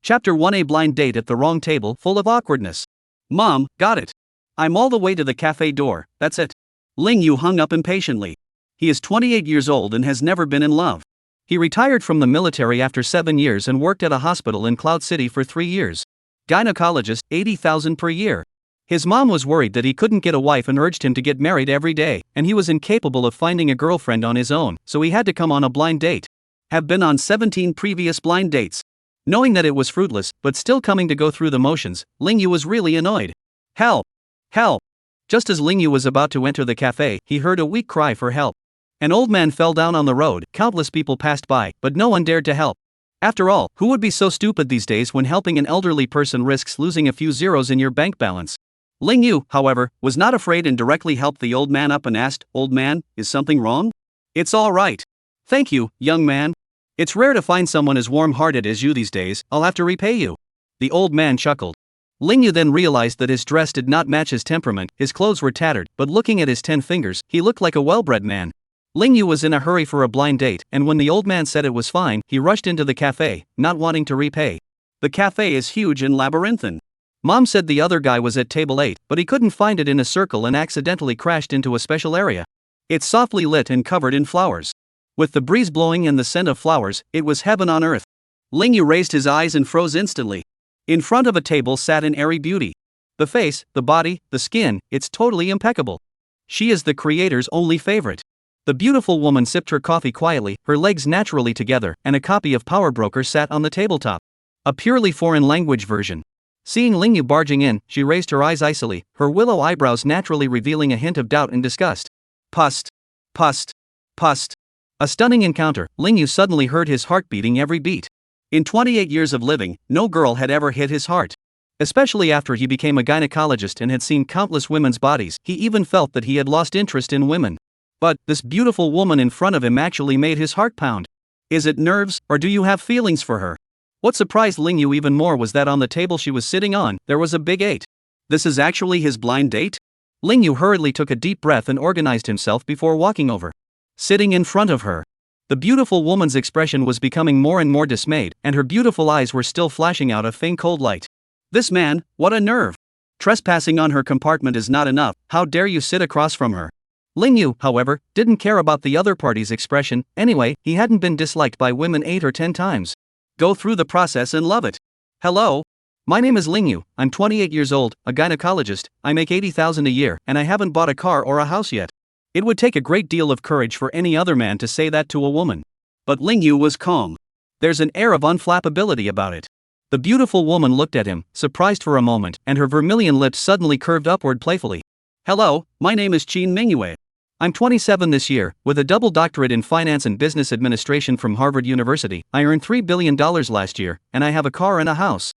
Chapter 1: A blind date at the wrong table, full of awkwardness. Mom, got it. I'm all the way to the cafe door, that's it. Ling Yu hung up impatiently. He is 28 years old and has never been in love. He retired from the military after 7 years and worked at a hospital in Cloud City for 3 years. Gynecologist, 80,000 per year. His mom was worried that he couldn't get a wife and urged him to get married every day, and he was incapable of finding a girlfriend on his own, so he had to come on a blind date. Have been on 17 previous blind dates. Knowing that it was fruitless, but still coming to go through the motions, Ling Yu was really annoyed. Help! Help! Just as Ling Yu was about to enter the cafe, he heard a weak cry for help. An old man fell down on the road, countless people passed by, but no one dared to help. After all, who would be so stupid these days when helping an elderly person risks losing a few zeros in your bank balance? Ling Yu, however, was not afraid and directly helped the old man up and asked, "Old man, is something wrong?" "It's all right. Thank you, young man. It's rare to find someone as warm-hearted as you these days, I'll have to repay you." The old man chuckled. Ling Yu then realized that his dress did not match his temperament, his clothes were tattered, but looking at his 10 fingers, he looked like a well-bred man. Ling Yu was in a hurry for a blind date, and when the old man said it was fine, he rushed into the cafe, not wanting to repay. The cafe is huge and labyrinthine. Mom said the other guy was at table 8, but he couldn't find it in a circle and accidentally crashed into a special area. It's softly lit and covered in flowers. With the breeze blowing and the scent of flowers, it was heaven on earth. Ling Yu raised his eyes and froze instantly. In front of a table sat an airy beauty. The face, the body, the skin, it's totally impeccable. She is the creator's only favorite. The beautiful woman sipped her coffee quietly, her legs naturally together, and a copy of Power Broker sat on the tabletop. A purely foreign language version. Seeing Ling Yu barging in, she raised her eyes icily, her willow eyebrows naturally revealing a hint of doubt and disgust. Pust. Pust. Pust. A stunning encounter. Ling Yu suddenly heard his heart beating every beat. In 28 years of living, no girl had ever hit his heart. Especially after he became a gynecologist and had seen countless women's bodies, he even felt that he had lost interest in women. But this beautiful woman in front of him actually made his heart pound. Is it nerves, or do you have feelings for her? What surprised Ling Yu even more was that on the table she was sitting on, there was a big 8. This is actually his blind date? Ling Yu hurriedly took a deep breath and organized himself before walking over. Sitting in front of her. The beautiful woman's expression was becoming more and more dismayed, and her beautiful eyes were still flashing out a faint cold light. This man, what a nerve! Trespassing on her compartment is not enough, how dare you sit across from her? Ling Yu, however, didn't care about the other party's expression. Anyway, he hadn't been disliked by women 8 or 10 times. Go through the process and love it. Hello? My name is Ling Yu, I'm 28 years old, a gynecologist, I make 80,000 a year, and I haven't bought a car or a house yet. It would take a great deal of courage for any other man to say that to a woman. But Ling Yu was calm. There's an air of unflappability about it. The beautiful woman looked at him, surprised for a moment, and her vermilion lips suddenly curved upward playfully. Hello, my name is Qin Mingyue. I'm 27 this year, with a double doctorate in finance and business administration from Harvard University. I earned $3 billion last year, and I have a car and a house.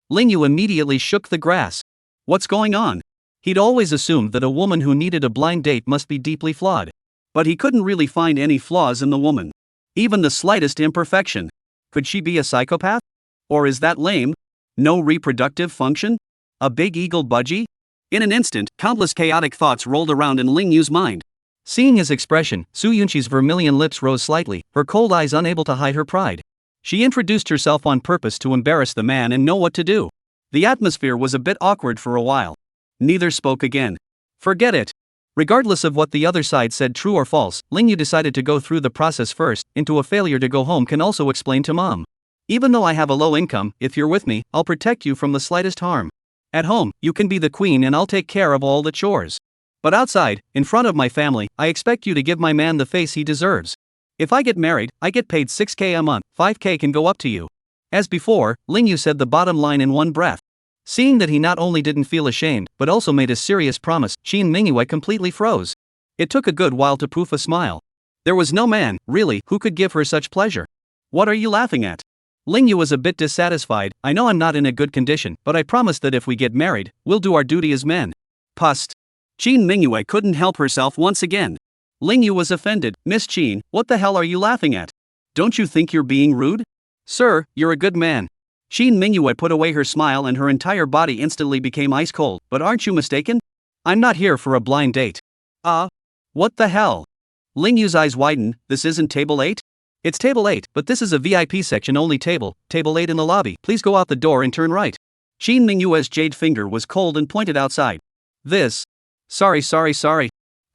Ling Yu immediately shook the grass. What's going on? He'd always assumed that a woman who needed a blind date must be deeply flawed. But he couldn't really find any flaws in the woman. Even the slightest imperfection. Could she be a psychopath? Or is that lame? No reproductive function? A big eagle budgie? In an instant, countless chaotic thoughts rolled around in Ling Yu's mind. Seeing his expression, Su Yunqi's vermilion lips rose slightly, her cold eyes unable to hide her pride. She introduced herself on purpose to embarrass the man and know what to do. The atmosphere was a bit awkward for a while. Neither spoke again. Forget it. Regardless of what the other side said, true or false, Ling Yu decided to go through the process first. Into a failure to go home can also explain to mom. Even though I have a low income, if you're with me, I'll protect you from the slightest harm. At home, you can be the queen and I'll take care of all the chores. But outside, in front of my family, I expect you to give my man the face he deserves. If I get married, I get paid 6K a month, 5K can go up to you. As before, Ling Yu said the bottom line in one breath. Seeing that he not only didn't feel ashamed, but also made a serious promise, Qin Mingyue completely froze. It took a good while to poof a smile. There was no man, really, who could give her such pleasure. What are you laughing at? Ling Yu was a bit dissatisfied. I know I'm not in a good condition, but I promise that if we get married, we'll do our duty as men. Pust. Qin Mingyue couldn't help herself once again. Ling Yu was offended. Miss Qin, what the hell are you laughing at? Don't you think you're being rude? Sir, you're a good man. Qin Mingyue put away her smile and her entire body instantly became ice cold. But aren't you mistaken? I'm not here for a blind date. What the hell? Ling Yu's eyes widened. This isn't table 8? It's table 8, but this is a VIP section only table, table 8 in the lobby. Please go out the door and turn right. Shin Mingyue's jade finger was cold and pointed outside. This. Sorry.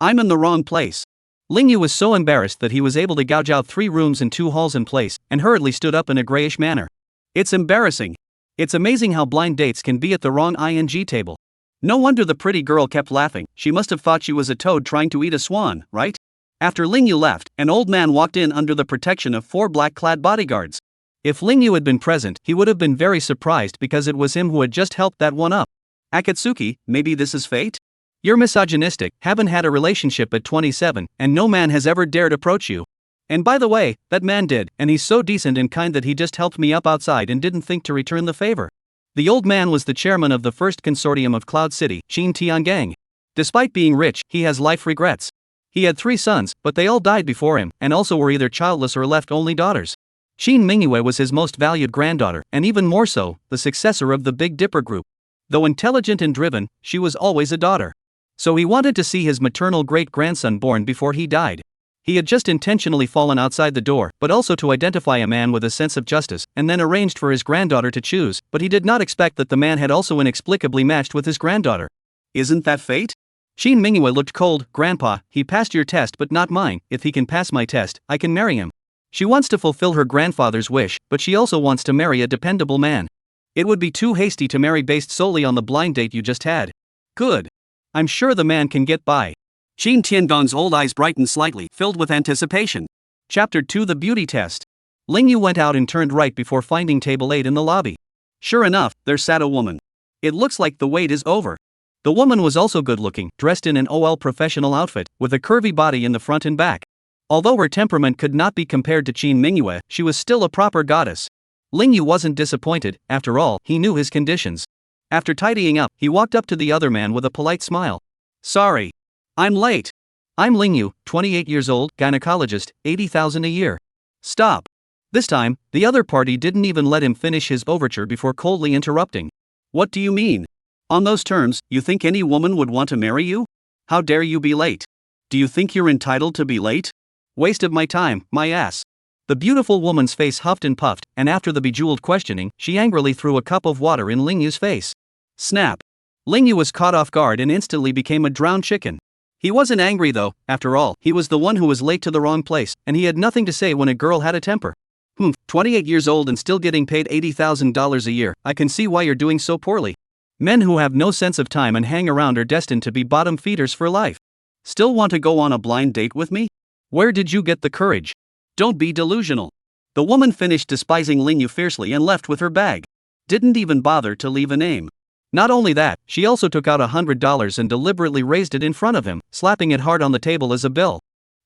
I'm in the wrong place. Lingyu was so embarrassed that he was able to gouge out 3 rooms and 2 halls in place, and hurriedly stood up in a grayish manner. It's embarrassing. It's amazing how blind dates can be at the wrong ing table. No wonder the pretty girl kept laughing. She must have thought she was a toad trying to eat a swan, right? After Lingyu left, an old man walked in under the protection of 4 black-clad bodyguards. If Lingyu had been present, he would have been very surprised because it was him who had just helped that one up. Akatsuki, maybe this is fate? You're misogynistic, haven't had a relationship at 27, and no man has ever dared approach you. And by the way, that man did, and he's so decent and kind that he just helped me up outside and didn't think to return the favor. The old man was the chairman of the first consortium of Cloud City, Qin Tiangang. Despite being rich, he has life regrets. He had 3 sons, but they all died before him, and also were either childless or left only daughters. Shin Mingyue was his most valued granddaughter, and even more so, the successor of the Big Dipper group. Though intelligent and driven, she was always a daughter. So he wanted to see his maternal great-grandson born before he died. He had just intentionally fallen outside the door, but also to identify a man with a sense of justice, and then arranged for his granddaughter to choose, but he did not expect that the man had also inexplicably matched with his granddaughter. Isn't that fate? Shin Mingyue looked cold. Grandpa, he passed your test but not mine. If he can pass my test, I can marry him. She wants to fulfill her grandfather's wish, but she also wants to marry a dependable man. It would be too hasty to marry based solely on the blind date you just had. Good. I'm sure the man can get by. Qin Tiangong's old eyes brightened slightly, filled with anticipation. Chapter 2: The Beauty Test. Lingyu went out and turned right before finding table 8 in the lobby. Sure enough, there sat a woman. It looks like the wait is over. The woman was also good-looking, dressed in an OL professional outfit, with a curvy body in the front and back. Although her temperament could not be compared to Qin Mingyue, she was still a proper goddess. Lingyu wasn't disappointed. After all, he knew his conditions. After tidying up, he walked up to the other man with a polite smile. Sorry. I'm late. I'm Lingyu, 28 years old, gynecologist, 80,000 a year. Stop. This time, the other party didn't even let him finish his overture before coldly interrupting. What do you mean? On those terms, you think any woman would want to marry you? How dare you be late? Do you think you're entitled to be late? Waste of my time, my ass. The beautiful woman's face huffed and puffed, and after the bejeweled questioning, she angrily threw a cup of water in Lingyu's face. Snap. Lingyu was caught off guard and instantly became a drowned chicken. He wasn't angry though. After all, he was the one who was late to the wrong place, and he had nothing to say when a girl had a temper. 28 years old and still getting paid $80,000 a year. I can see why you're doing so poorly. Men who have no sense of time and hang around are destined to be bottom feeders for life. Still want to go on a blind date with me? Where did you get the courage? Don't be delusional. The woman finished despising Lingyu fiercely and left with her bag. Didn't even bother to leave a name. Not only that, she also took out $100 and deliberately raised it in front of him, slapping it hard on the table as a bill.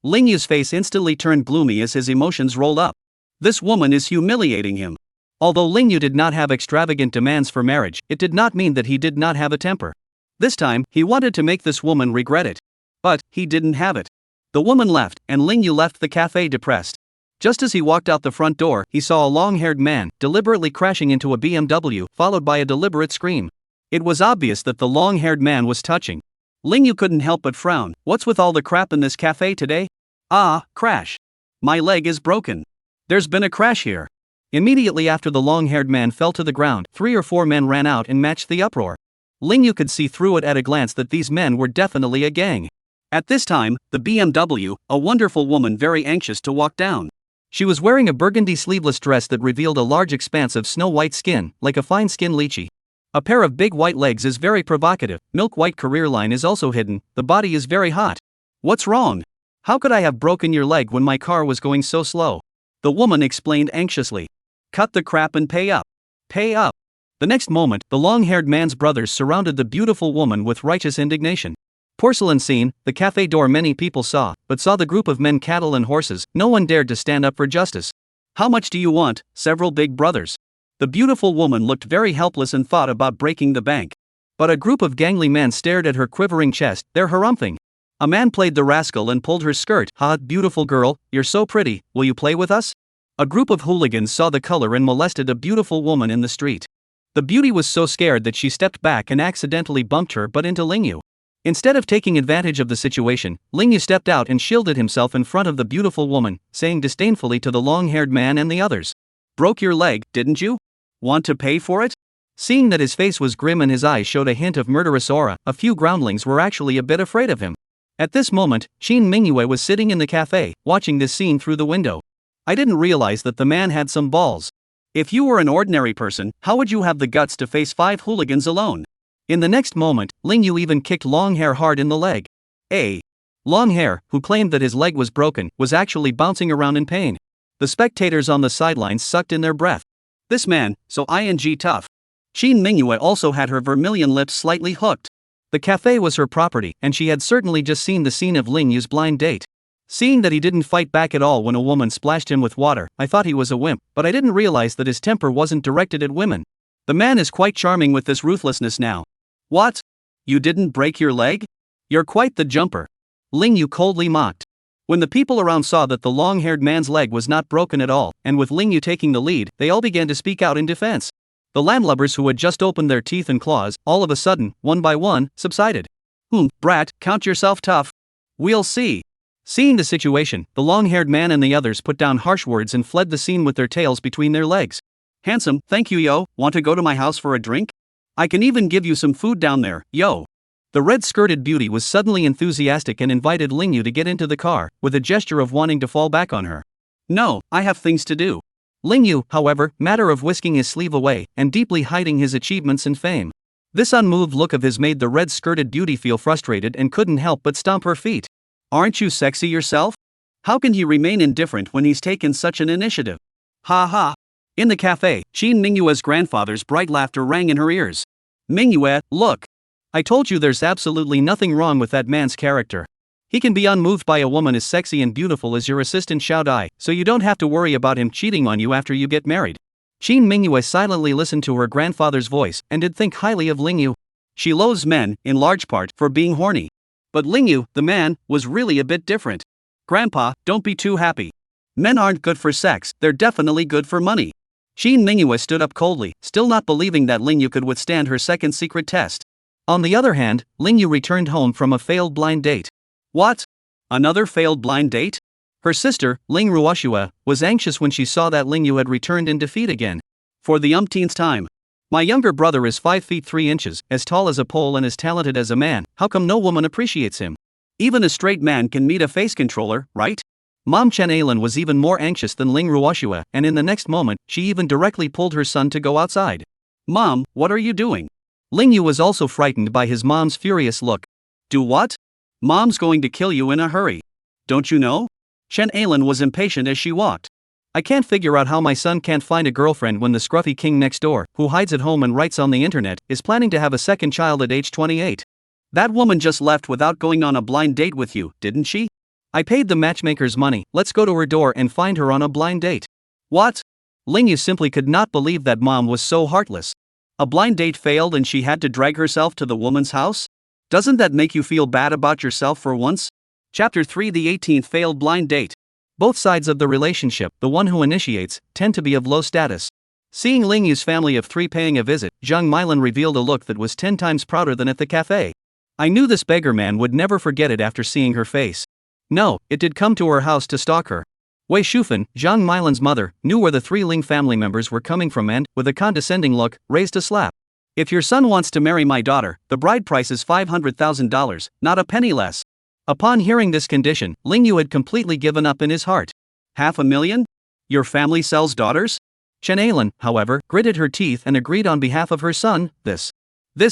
Lingyu's face instantly turned gloomy as his emotions rolled up. This woman is humiliating him. Although Lingyu did not have extravagant demands for marriage, it did not mean that he did not have a temper. This time, he wanted to make this woman regret it. But, he didn't have it. The woman left, and Lingyu left the cafe depressed. Just as he walked out the front door, he saw a long-haired man deliberately crashing into a BMW, followed by a deliberate scream. It was obvious that the long-haired man was touching. Lingyu couldn't help but frown. What's with all the crap in this cafe today? Ah, crash. My leg is broken. There's been a crash here. Immediately after the long-haired man fell to the ground, 3 or 4 men ran out and matched the uproar. Lingyu could see through it at a glance that these men were definitely a gang. At this time, the BMW, a wonderful woman very anxious to walk down. She was wearing a burgundy sleeveless dress that revealed a large expanse of snow-white skin, like a fine skin lychee. A pair of big white legs is very provocative, milk-white career line is also hidden, the body is very hot. What's wrong? How could I have broken your leg when my car was going so slow? The woman explained anxiously. Cut the crap and pay up. Pay up. The next moment, the long-haired man's brothers surrounded the beautiful woman with righteous indignation. Porcelain scene, the cafe door many people saw, but saw the group of men, cattle and horses, no one dared to stand up for justice. How much do you want? Several big brothers. The beautiful woman looked very helpless and thought about breaking the bank. But a group of gangly men stared at her quivering chest, they're harumphing. A man played the rascal and pulled her skirt. Ha, beautiful girl, you're so pretty, will you play with us? A group of hooligans saw the color and molested a beautiful woman in the street. The beauty was so scared that she stepped back and accidentally bumped her butt into Lingyu. Instead of taking advantage of the situation, Ling Yu stepped out and shielded himself in front of the beautiful woman, saying disdainfully to the long-haired man and the others. Broke your leg, didn't you? Want to pay for it? Seeing that his face was grim and his eyes showed a hint of murderous aura, a few groundlings were actually a bit afraid of him. At this moment, Qin Mingyue was sitting in the cafe, watching this scene through the window. I didn't realize that the man had some balls. If you were an ordinary person, how would you have the guts to face 5 hooligans alone? In the next moment, Ling Yu even kicked Longhair hard in the leg. Longhair, who claimed that his leg was broken, was actually bouncing around in pain. The spectators on the sidelines sucked in their breath. This man, so tough. Qin Mingyue also had her vermilion lips slightly hooked. The cafe was her property, and she had certainly just seen the scene of Ling Yu's blind date. Seeing that he didn't fight back at all when a woman splashed him with water, I thought he was a wimp, but I didn't realize that his temper wasn't directed at women. The man is quite charming with this ruthlessness now. What? You didn't break your leg? You're quite the jumper. Ling Yu coldly mocked. When the people around saw that the long-haired man's leg was not broken at all, and with Ling Yu taking the lead, they all began to speak out in defense. The landlubbers who had just opened their teeth and claws, all of a sudden, one by one, subsided. Brat, count yourself tough. We'll see. Seeing the situation, the long-haired man and the others put down harsh words and fled the scene with their tails between their legs. Handsome, thank you yo, want to go to my house for a drink? I can even give you some food down there, yo. The red-skirted beauty was suddenly enthusiastic and invited Ling Yu to get into the car, with a gesture of wanting to fall back on her. No, I have things to do. Ling Yu, however, matter of whisking his sleeve away, and deeply hiding his achievements and fame. This unmoved look of his made the red-skirted beauty feel frustrated and couldn't help but stomp her feet. Aren't you sexy yourself? How can he remain indifferent when he's taken such an initiative? Ha ha. In the cafe, Qin Mingyue's grandfather's bright laughter rang in her ears. Mingyue, look. I told you there's absolutely nothing wrong with that man's character. He can be unmoved by a woman as sexy and beautiful as your assistant Xiao Dai, so you don't have to worry about him cheating on you after you get married. Qin Mingyue silently listened to her grandfather's voice and did think highly of Ling Yu. She loathes men, in large part, for being horny. But Ling Yu, the man, was really a bit different. Grandpa, don't be too happy. Men aren't good for sex, they're definitely good for money. Qin Mingyue stood up coldly, still not believing that Ling Yu could withstand her second secret test. On the other hand, Ling Yu returned home from a failed blind date. What? Another failed blind date? Her sister, Ling Ruoxue, was anxious when she saw that Ling Yu had returned in defeat again. For the umpteenth time. My younger brother is 5 feet 3 inches, as tall as a pole and as talented as a man, how come no woman appreciates him? Even a straight man can meet a face controller, right? Mom Chen Ailin was even more anxious than Ling Ruoxue, and in the next moment, she even directly pulled her son to go outside. Mom, what are you doing? Ling Yu was also frightened by his mom's furious look. Do what? Mom's going to kill you in a hurry. Don't you know? Chen Ailin was impatient as she walked. I can't figure out how my son can't find a girlfriend when the scruffy king next door, who hides at home and writes on the internet, is planning to have a second child at age 28. That woman just left without going on a blind date with you, didn't she? I paid the matchmaker's money, let's go to her door and find her on a blind date. What? Ling Yu simply could not believe that mom was so heartless. A blind date failed and she had to drag herself to the woman's house? Doesn't that make you feel bad about yourself for once? Chapter 3 The 18th Failed Blind Date. Both sides of the relationship, the one who initiates, tend to be of low status. Seeing Ling Yu's family of 3 paying a visit, Zhang Milan revealed a look that was 10 times prouder than at the cafe. I knew this beggar man would never forget it after seeing her face. No, it did come to her house to stalk her. Wei Shufan, Zhang Milan's mother, knew where the 3 Ling family members were coming from and, with a condescending look, raised a slap. If your son wants to marry my daughter, the bride price is $500,000, not a penny less. Upon hearing this condition, Ling Yu had completely given up in his heart. $500,000? Your family sells daughters? Chen Ailin, however, gritted her teeth and agreed on behalf of her son. This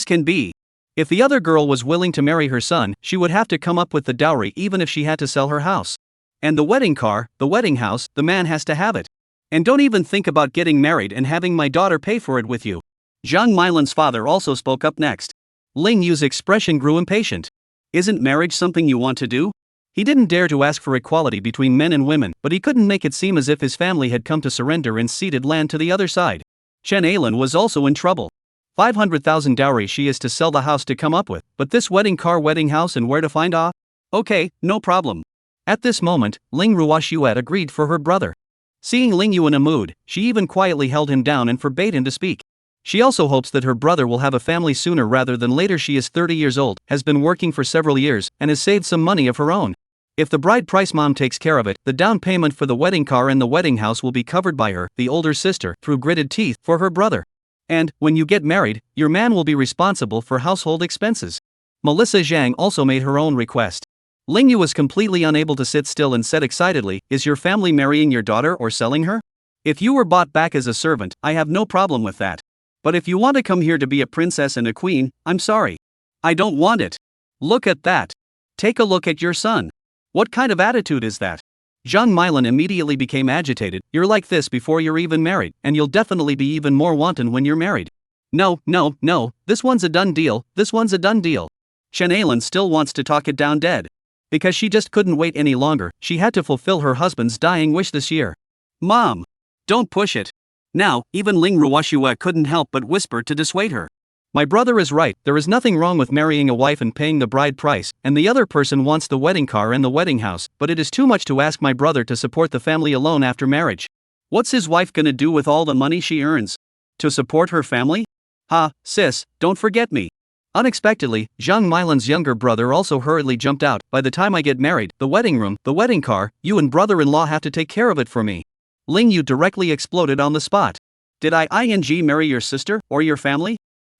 can be. If the other girl was willing to marry her son, she would have to come up with the dowry even if she had to sell her house. And the wedding car, the wedding house, the man has to have it. And don't even think about getting married and having my daughter pay for it with you. Zhang Milan's father also spoke up next. Ling Yu's expression grew impatient. Isn't marriage something you want to do? He didn't dare to ask for equality between men and women, but he couldn't make it seem as if his family had come to surrender and ceded land to the other side. Chen Ailin was also in trouble. 500,000 dowry she is to sell the house to come up with, but this wedding car, wedding house, and where to find ah? Okay, no problem. At this moment, Ling Ruoxue agreed for her brother. Seeing Ling Yu in a mood, she even quietly held him down and forbade him to speak. She also hopes that her brother will have a family sooner rather than later. She is 30 years old, has been working for several years, and has saved some money of her own. If the bride price mom takes care of it, the down payment for the wedding car and the wedding house will be covered by her, the older sister, through gritted teeth, for her brother. And, when you get married, your man will be responsible for household expenses. Melissa Zhang also made her own request. Ling Yu was completely unable to sit still and said excitedly, "Is your family marrying your daughter or selling her? If you were bought back as a servant, I have no problem with that. But if you want to come here to be a princess and a queen, I'm sorry. I don't want it. Look at that. Take a look at your son. What kind of attitude is that?" Zhang Milan immediately became agitated. "You're like this before you're even married, and you'll definitely be even more wanton when you're married. No, this one's a done deal, this one's a done deal." Chen Ailan still wants to talk it down dead. Because she just couldn't wait any longer, she had to fulfill her husband's dying wish this year. "Mom! Don't push it." Now, even Ling Ruoxue couldn't help but whisper to dissuade her. "My brother is right, there is nothing wrong with marrying a wife and paying the bride price, and the other person wants the wedding car and the wedding house, but it is too much to ask my brother to support the family alone after marriage. What's his wife gonna do with all the money she earns? To support her family? Ha, sis, don't forget me." Unexpectedly, Zhang Milan's younger brother also hurriedly jumped out. "By the time I get married, the wedding room, the wedding car, you and brother-in-law have to take care of it for me." Ling Yu directly exploded on the spot. "Did I marry your sister, or your family?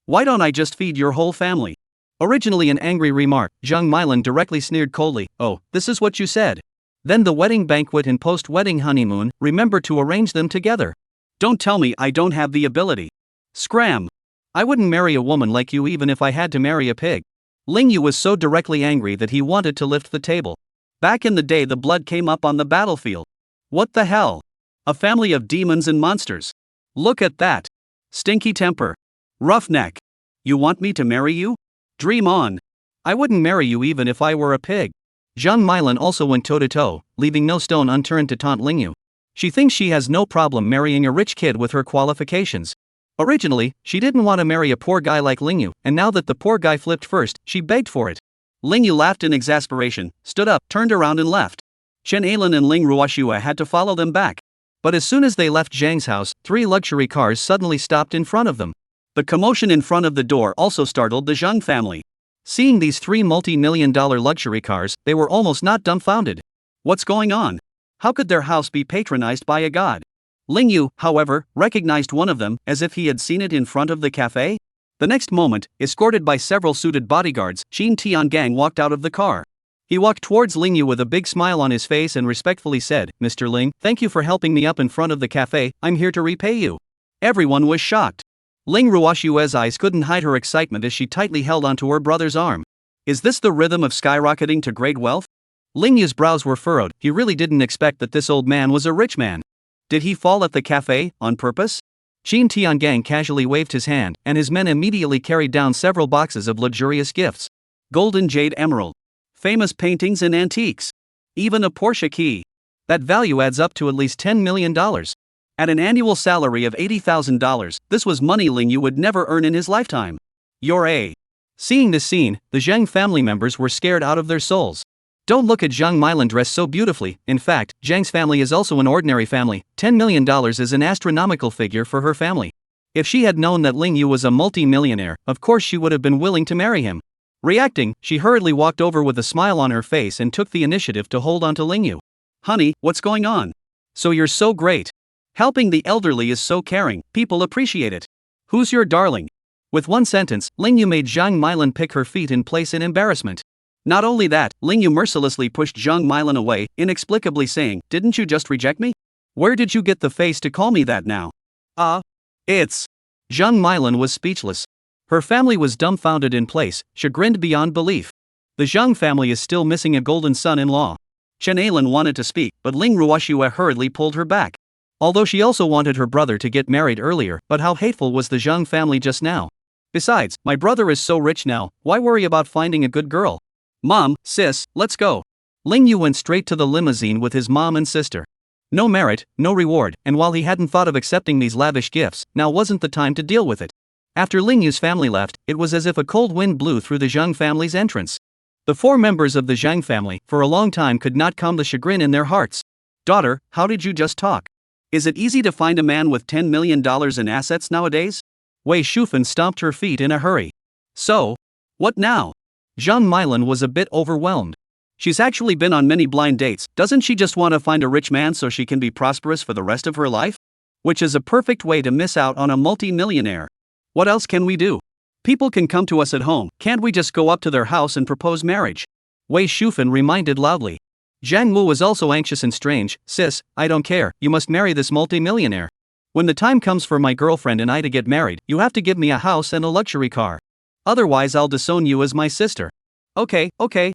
Why don't I just feed your whole family?" Originally an angry remark, Zhang Milan directly sneered coldly, "Oh, this is what you said? Then the wedding banquet and post-wedding honeymoon, remember to arrange them together. Don't tell me I don't have the ability. Scram! I wouldn't marry a woman like you even if I had to marry a pig." Ling Yu was so directly angry that he wanted to lift the table. Back in the day the blood came up on the battlefield. What the hell? A family of demons and monsters. Look at that. Stinky temper. Roughneck. You want me to marry you? Dream on. I wouldn't marry you even if I were a pig. Zhang Milan also went toe-to-toe, leaving no stone unturned to taunt Ling Yu. She thinks she has no problem marrying a rich kid with her qualifications. Originally, she didn't want to marry a poor guy like Ling Yu, and now that the poor guy flipped first, she begged for it. Ling Yu laughed in exasperation, stood up, turned around and left. Chen Ailan and Ling Ruoxue had to follow them back. But as soon as they left Zhang's house, 3 luxury cars suddenly stopped in front of them. The commotion in front of the door also startled the Zhang family. Seeing these 3 multi-million-dollar luxury cars, they were almost not dumbfounded. What's going on? How could their house be patronized by a god? Ling Yu, however, recognized one of them, as if he had seen it in front of the cafe. The next moment, escorted by several suited bodyguards, Qin Tiangang walked out of the car. He walked towards Ling Yu with a big smile on his face and respectfully said, "Mr. Ling, thank you for helping me up in front of the cafe, I'm here to repay you." Everyone was shocked. Ling Ruoxue's eyes couldn't hide her excitement as she tightly held onto her brother's arm. Is this the rhythm of skyrocketing to great wealth? Ling Yu's brows were furrowed. He really didn't expect that this old man was a rich man. Did he fall at the cafe, on purpose? Qin Tiangang casually waved his hand, and his men immediately carried down several boxes of luxurious gifts. Golden jade emerald. Famous paintings and antiques. Even a Porsche key. That value adds up to at least $10 million. At an annual salary of $80,000, this was money Ling Yu would never earn in his lifetime. You're a. Seeing this scene, the Zhang family members were scared out of their souls. Don't look at Zhang Milan dressed so beautifully. In fact, Zhang's family is also an ordinary family. $10 million is an astronomical figure for her family. If she had known that Ling Yu was a multi-millionaire, of course she would have been willing to marry him. Reacting, she hurriedly walked over with a smile on her face and took the initiative to hold on to Ling Yu. "Honey, what's going on? So you're so great. Helping the elderly is so caring, people appreciate it. Who's your darling?" With one sentence, Ling Yu made Zhang Milan pick her feet in place in embarrassment. Not only that, Ling Yu mercilessly pushed Zhang Milan away, inexplicably saying, "Didn't you just reject me? Where did you get the face to call me that now?" It's. Zhang Milan was speechless. Her family was dumbfounded in place, chagrined beyond belief. The Zhang family is still missing a golden son-in-law. Chen Ailan wanted to speak, but Ling Ruoxue hurriedly pulled her back. Although she also wanted her brother to get married earlier, but how hateful was the Zhang family just now? Besides, my brother is so rich now, why worry about finding a good girl? Mom, sis, let's go. Ling Yu went straight to the limousine with his mom and sister. No merit, no reward, and while he hadn't thought of accepting these lavish gifts, now wasn't the time to deal with it. After Ling Yu's family left, it was as if a cold wind blew through the Zhang family's entrance. The 4 members of the Zhang family, for a long time, could not calm the chagrin in their hearts. "Daughter, how did you just talk? Is it easy to find a man with $10 million in assets nowadays? Wei Shufan stomped her feet in a hurry. So? What now? Zhang Milan was a bit overwhelmed. She's actually been on many blind dates, doesn't she just want to find a rich man so she can be prosperous for the rest of her life? Which is a perfect way to miss out on a multi-millionaire. What else can we do? People can come to us at home, can't we just go up to their house and propose marriage? Wei Shufan reminded loudly. Zhang Wu was also anxious and strange. Sis, I don't care, you must marry this multi-millionaire. When the time comes for my girlfriend and I to get married, you have to give me a house and a luxury car. Otherwise I'll disown you as my sister. Okay,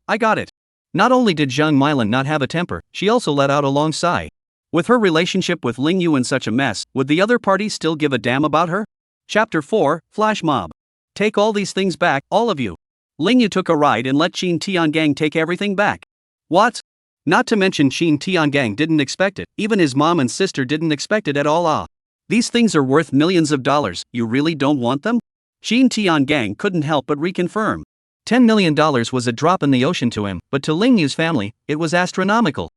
I got it. Not only did Zhang Milan not have a temper, she also let out a long sigh. With her relationship with Ling Yu in such a mess, would the other party still give a damn about her? Chapter 4, Flash Mob. Take all these things back, all of you. Ling Yu took a ride and let Qin Tiangang take everything back. What? Not to mention Qin Tiangang didn't expect it, even his mom and sister didn't expect it at all. These things are worth millions of dollars, you really don't want them? Qin Tiangang couldn't help but reconfirm. $10 million was a drop in the ocean to him, but to Ling Yu's family, it was astronomical.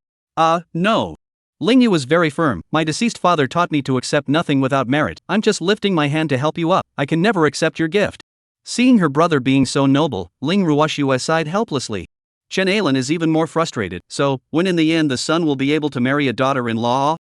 No. Ling Yu was very firm. My deceased father taught me to accept nothing without merit. I'm just lifting my hand to help you up. I can never accept your gift. Seeing her brother being so noble, Ling Ruoshu sighed helplessly. Chen Ailan is even more frustrated. So, when in the end the son will be able to marry a daughter-in-law?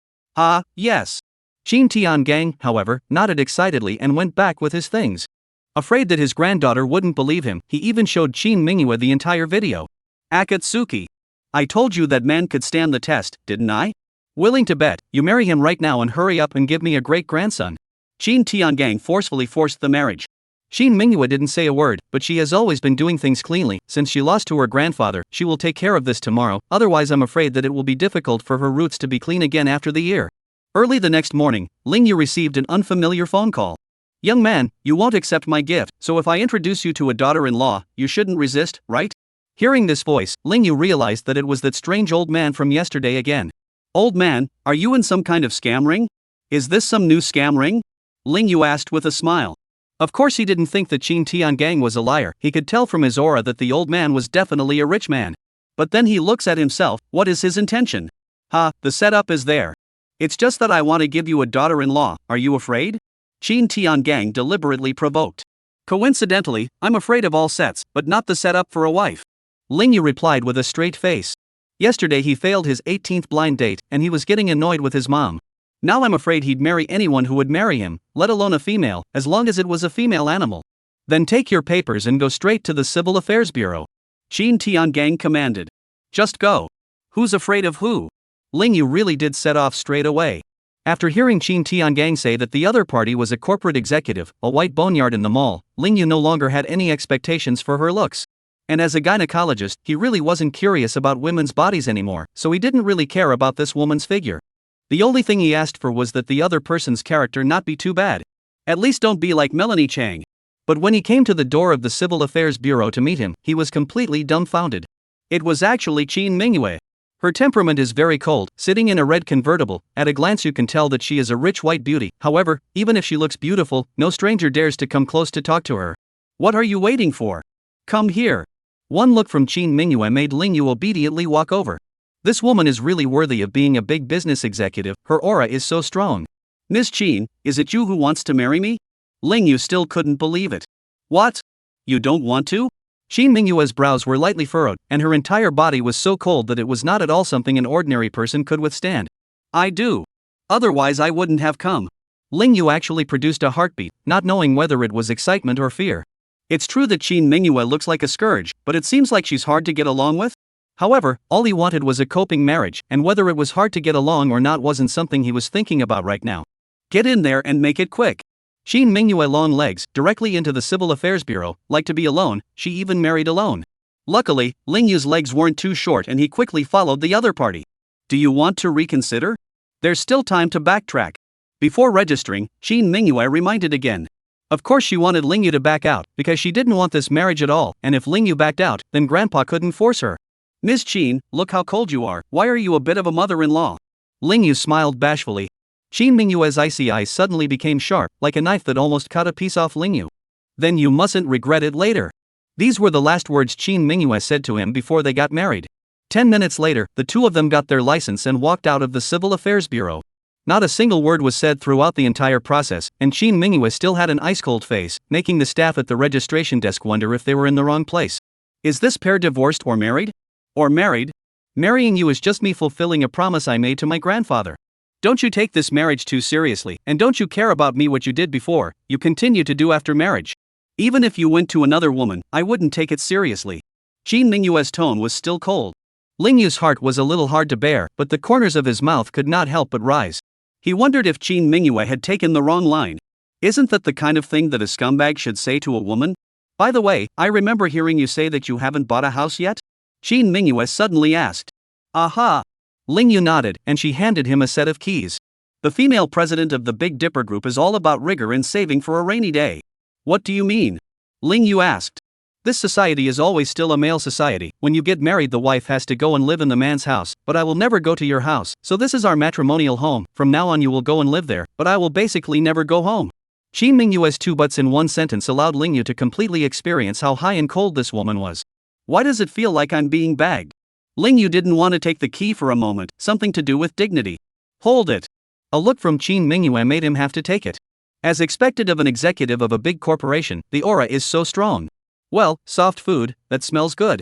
Yes. Qin Tiangang, however, nodded excitedly and went back with his things. Afraid that his granddaughter wouldn't believe him, he even showed Qin Mingyue the entire video. Akatsuki. I told you that man could stand the test, didn't I? Willing to bet, you marry him right now and hurry up and give me a great-grandson. Qin Tiangang forcefully forced the marriage. Qin Mingyue didn't say a word, but she has always been doing things cleanly. Since she lost to her grandfather, she will take care of this tomorrow, otherwise I'm afraid that it will be difficult for her roots to be clean again after the year. Early the next morning, Ling Yu received an unfamiliar phone call. Young man, you won't accept my gift, so if I introduce you to a daughter-in-law, you shouldn't resist, right? Hearing this voice, Ling Yu realized that it was that strange old man from yesterday again. Old man, are you in some kind of scam ring? Is this some new scam ring? Ling Yu asked with a smile. Of course he didn't think that Qin Tiangang was a liar, he could tell from his aura that the old man was definitely a rich man. But then he looks at himself, what is his intention? The setup is there. It's just that I want to give you a daughter-in-law, are you afraid? Qin Tiangang deliberately provoked. Coincidentally, I'm afraid of all sets, but not the setup for a wife. Ling Yu replied with a straight face. Yesterday he failed his 18th blind date, and he was getting annoyed with his mom. Now I'm afraid he'd marry anyone who would marry him, let alone a female, as long as it was a female animal. Then take your papers and go straight to the Civil Affairs Bureau. Qin Tiangang commanded. Just go. Who's afraid of who? Ling Yu really did set off straight away. After hearing Qin Tiangang say that the other party was a corporate executive, a white boneyard in the mall, Ling Yu no longer had any expectations for her looks. And as a gynecologist, he really wasn't curious about women's bodies anymore, so he didn't really care about this woman's figure. The only thing he asked for was that the other person's character not be too bad. At least don't be like Melanie Chang. But when he came to the door of the Civil Affairs Bureau to meet him, he was completely dumbfounded. It was actually Qin Mingyue. Her temperament is very cold, sitting in a red convertible. At a glance you can tell that she is a rich white beauty. However, even if she looks beautiful, no stranger dares to come close to talk to her. What are you waiting for? Come here. One look from Qin Mingyue made Ling Yu obediently walk over. This woman is really worthy of being a big business executive, her aura is so strong. Ms. Qin, is it you who wants to marry me? Ling Yu still couldn't believe it. What? You don't want to? Qin Mingyue's brows were lightly furrowed, and her entire body was so cold that it was not at all something an ordinary person could withstand. I do. Otherwise I wouldn't have come. Ling Yu actually produced a heartbeat, not knowing whether it was excitement or fear. It's true that Qin Mingyue looks like a scourge, but it seems like she's hard to get along with. However, all he wanted was a coping marriage, and whether it was hard to get along or not wasn't something he was thinking about right now. Get in there and make it quick. Qin Mingyue long legs, directly into the Civil Affairs Bureau, like to be alone, she even married alone. Luckily, Ling Yu's legs weren't too short and he quickly followed the other party. Do you want to reconsider? There's still time to backtrack. Before registering, Qin Mingyue reminded again. Of course she wanted Ling Yu to back out, because she didn't want this marriage at all, and if Ling Yu backed out, then Grandpa couldn't force her. Ms. Qin, look how cold you are, why are you a bit of a mother-in-law? Ling Yu smiled bashfully. Qin Mingyue's icy eyes suddenly became sharp, like a knife that almost cut a piece off Ling Yu. Then you mustn't regret it later. These were the last words Qin Mingyue said to him before they got married. 10 minutes later, the two of them got their license and walked out of the Civil Affairs Bureau. Not a single word was said throughout the entire process, and Qin Mingyue still had an ice-cold face, making the staff at the registration desk wonder if they were in the wrong place. Is this pair divorced or married? Or married? Marrying you is just me fulfilling a promise I made to my grandfather. Don't you take this marriage too seriously, and don't you care about me what you did before, you continue to do after marriage. Even if you went to another woman, I wouldn't take it seriously. Qin Mingyue's tone was still cold. Lingyu's heart was a little hard to bear, but the corners of his mouth could not help but rise. He wondered if Qin Mingyue had taken the wrong line. Isn't that the kind of thing that a scumbag should say to a woman? By the way, I remember hearing you say that you haven't bought a house yet? Qin Mingyue suddenly asked. Aha! Lingyu nodded, and she handed him a set of keys. The female president of the Big Dipper Group is all about rigor and saving for a rainy day. What do you mean? Lingyu asked. This society is always still a male society. When you get married, the wife has to go and live in the man's house, but I will never go to your house, so this is our matrimonial home. From now on you will go and live there, but I will basically never go home. Qin Mingyue's two buts in one sentence allowed Lingyu to completely experience how high and cold this woman was. Why does it feel like I'm being bagged? Lingyu didn't want to take the key for a moment, something to do with dignity. Hold it. A look from Qin Mingyue made him have to take it. As expected of an executive of a big corporation, the aura is so strong. Well, soft food, that smells good.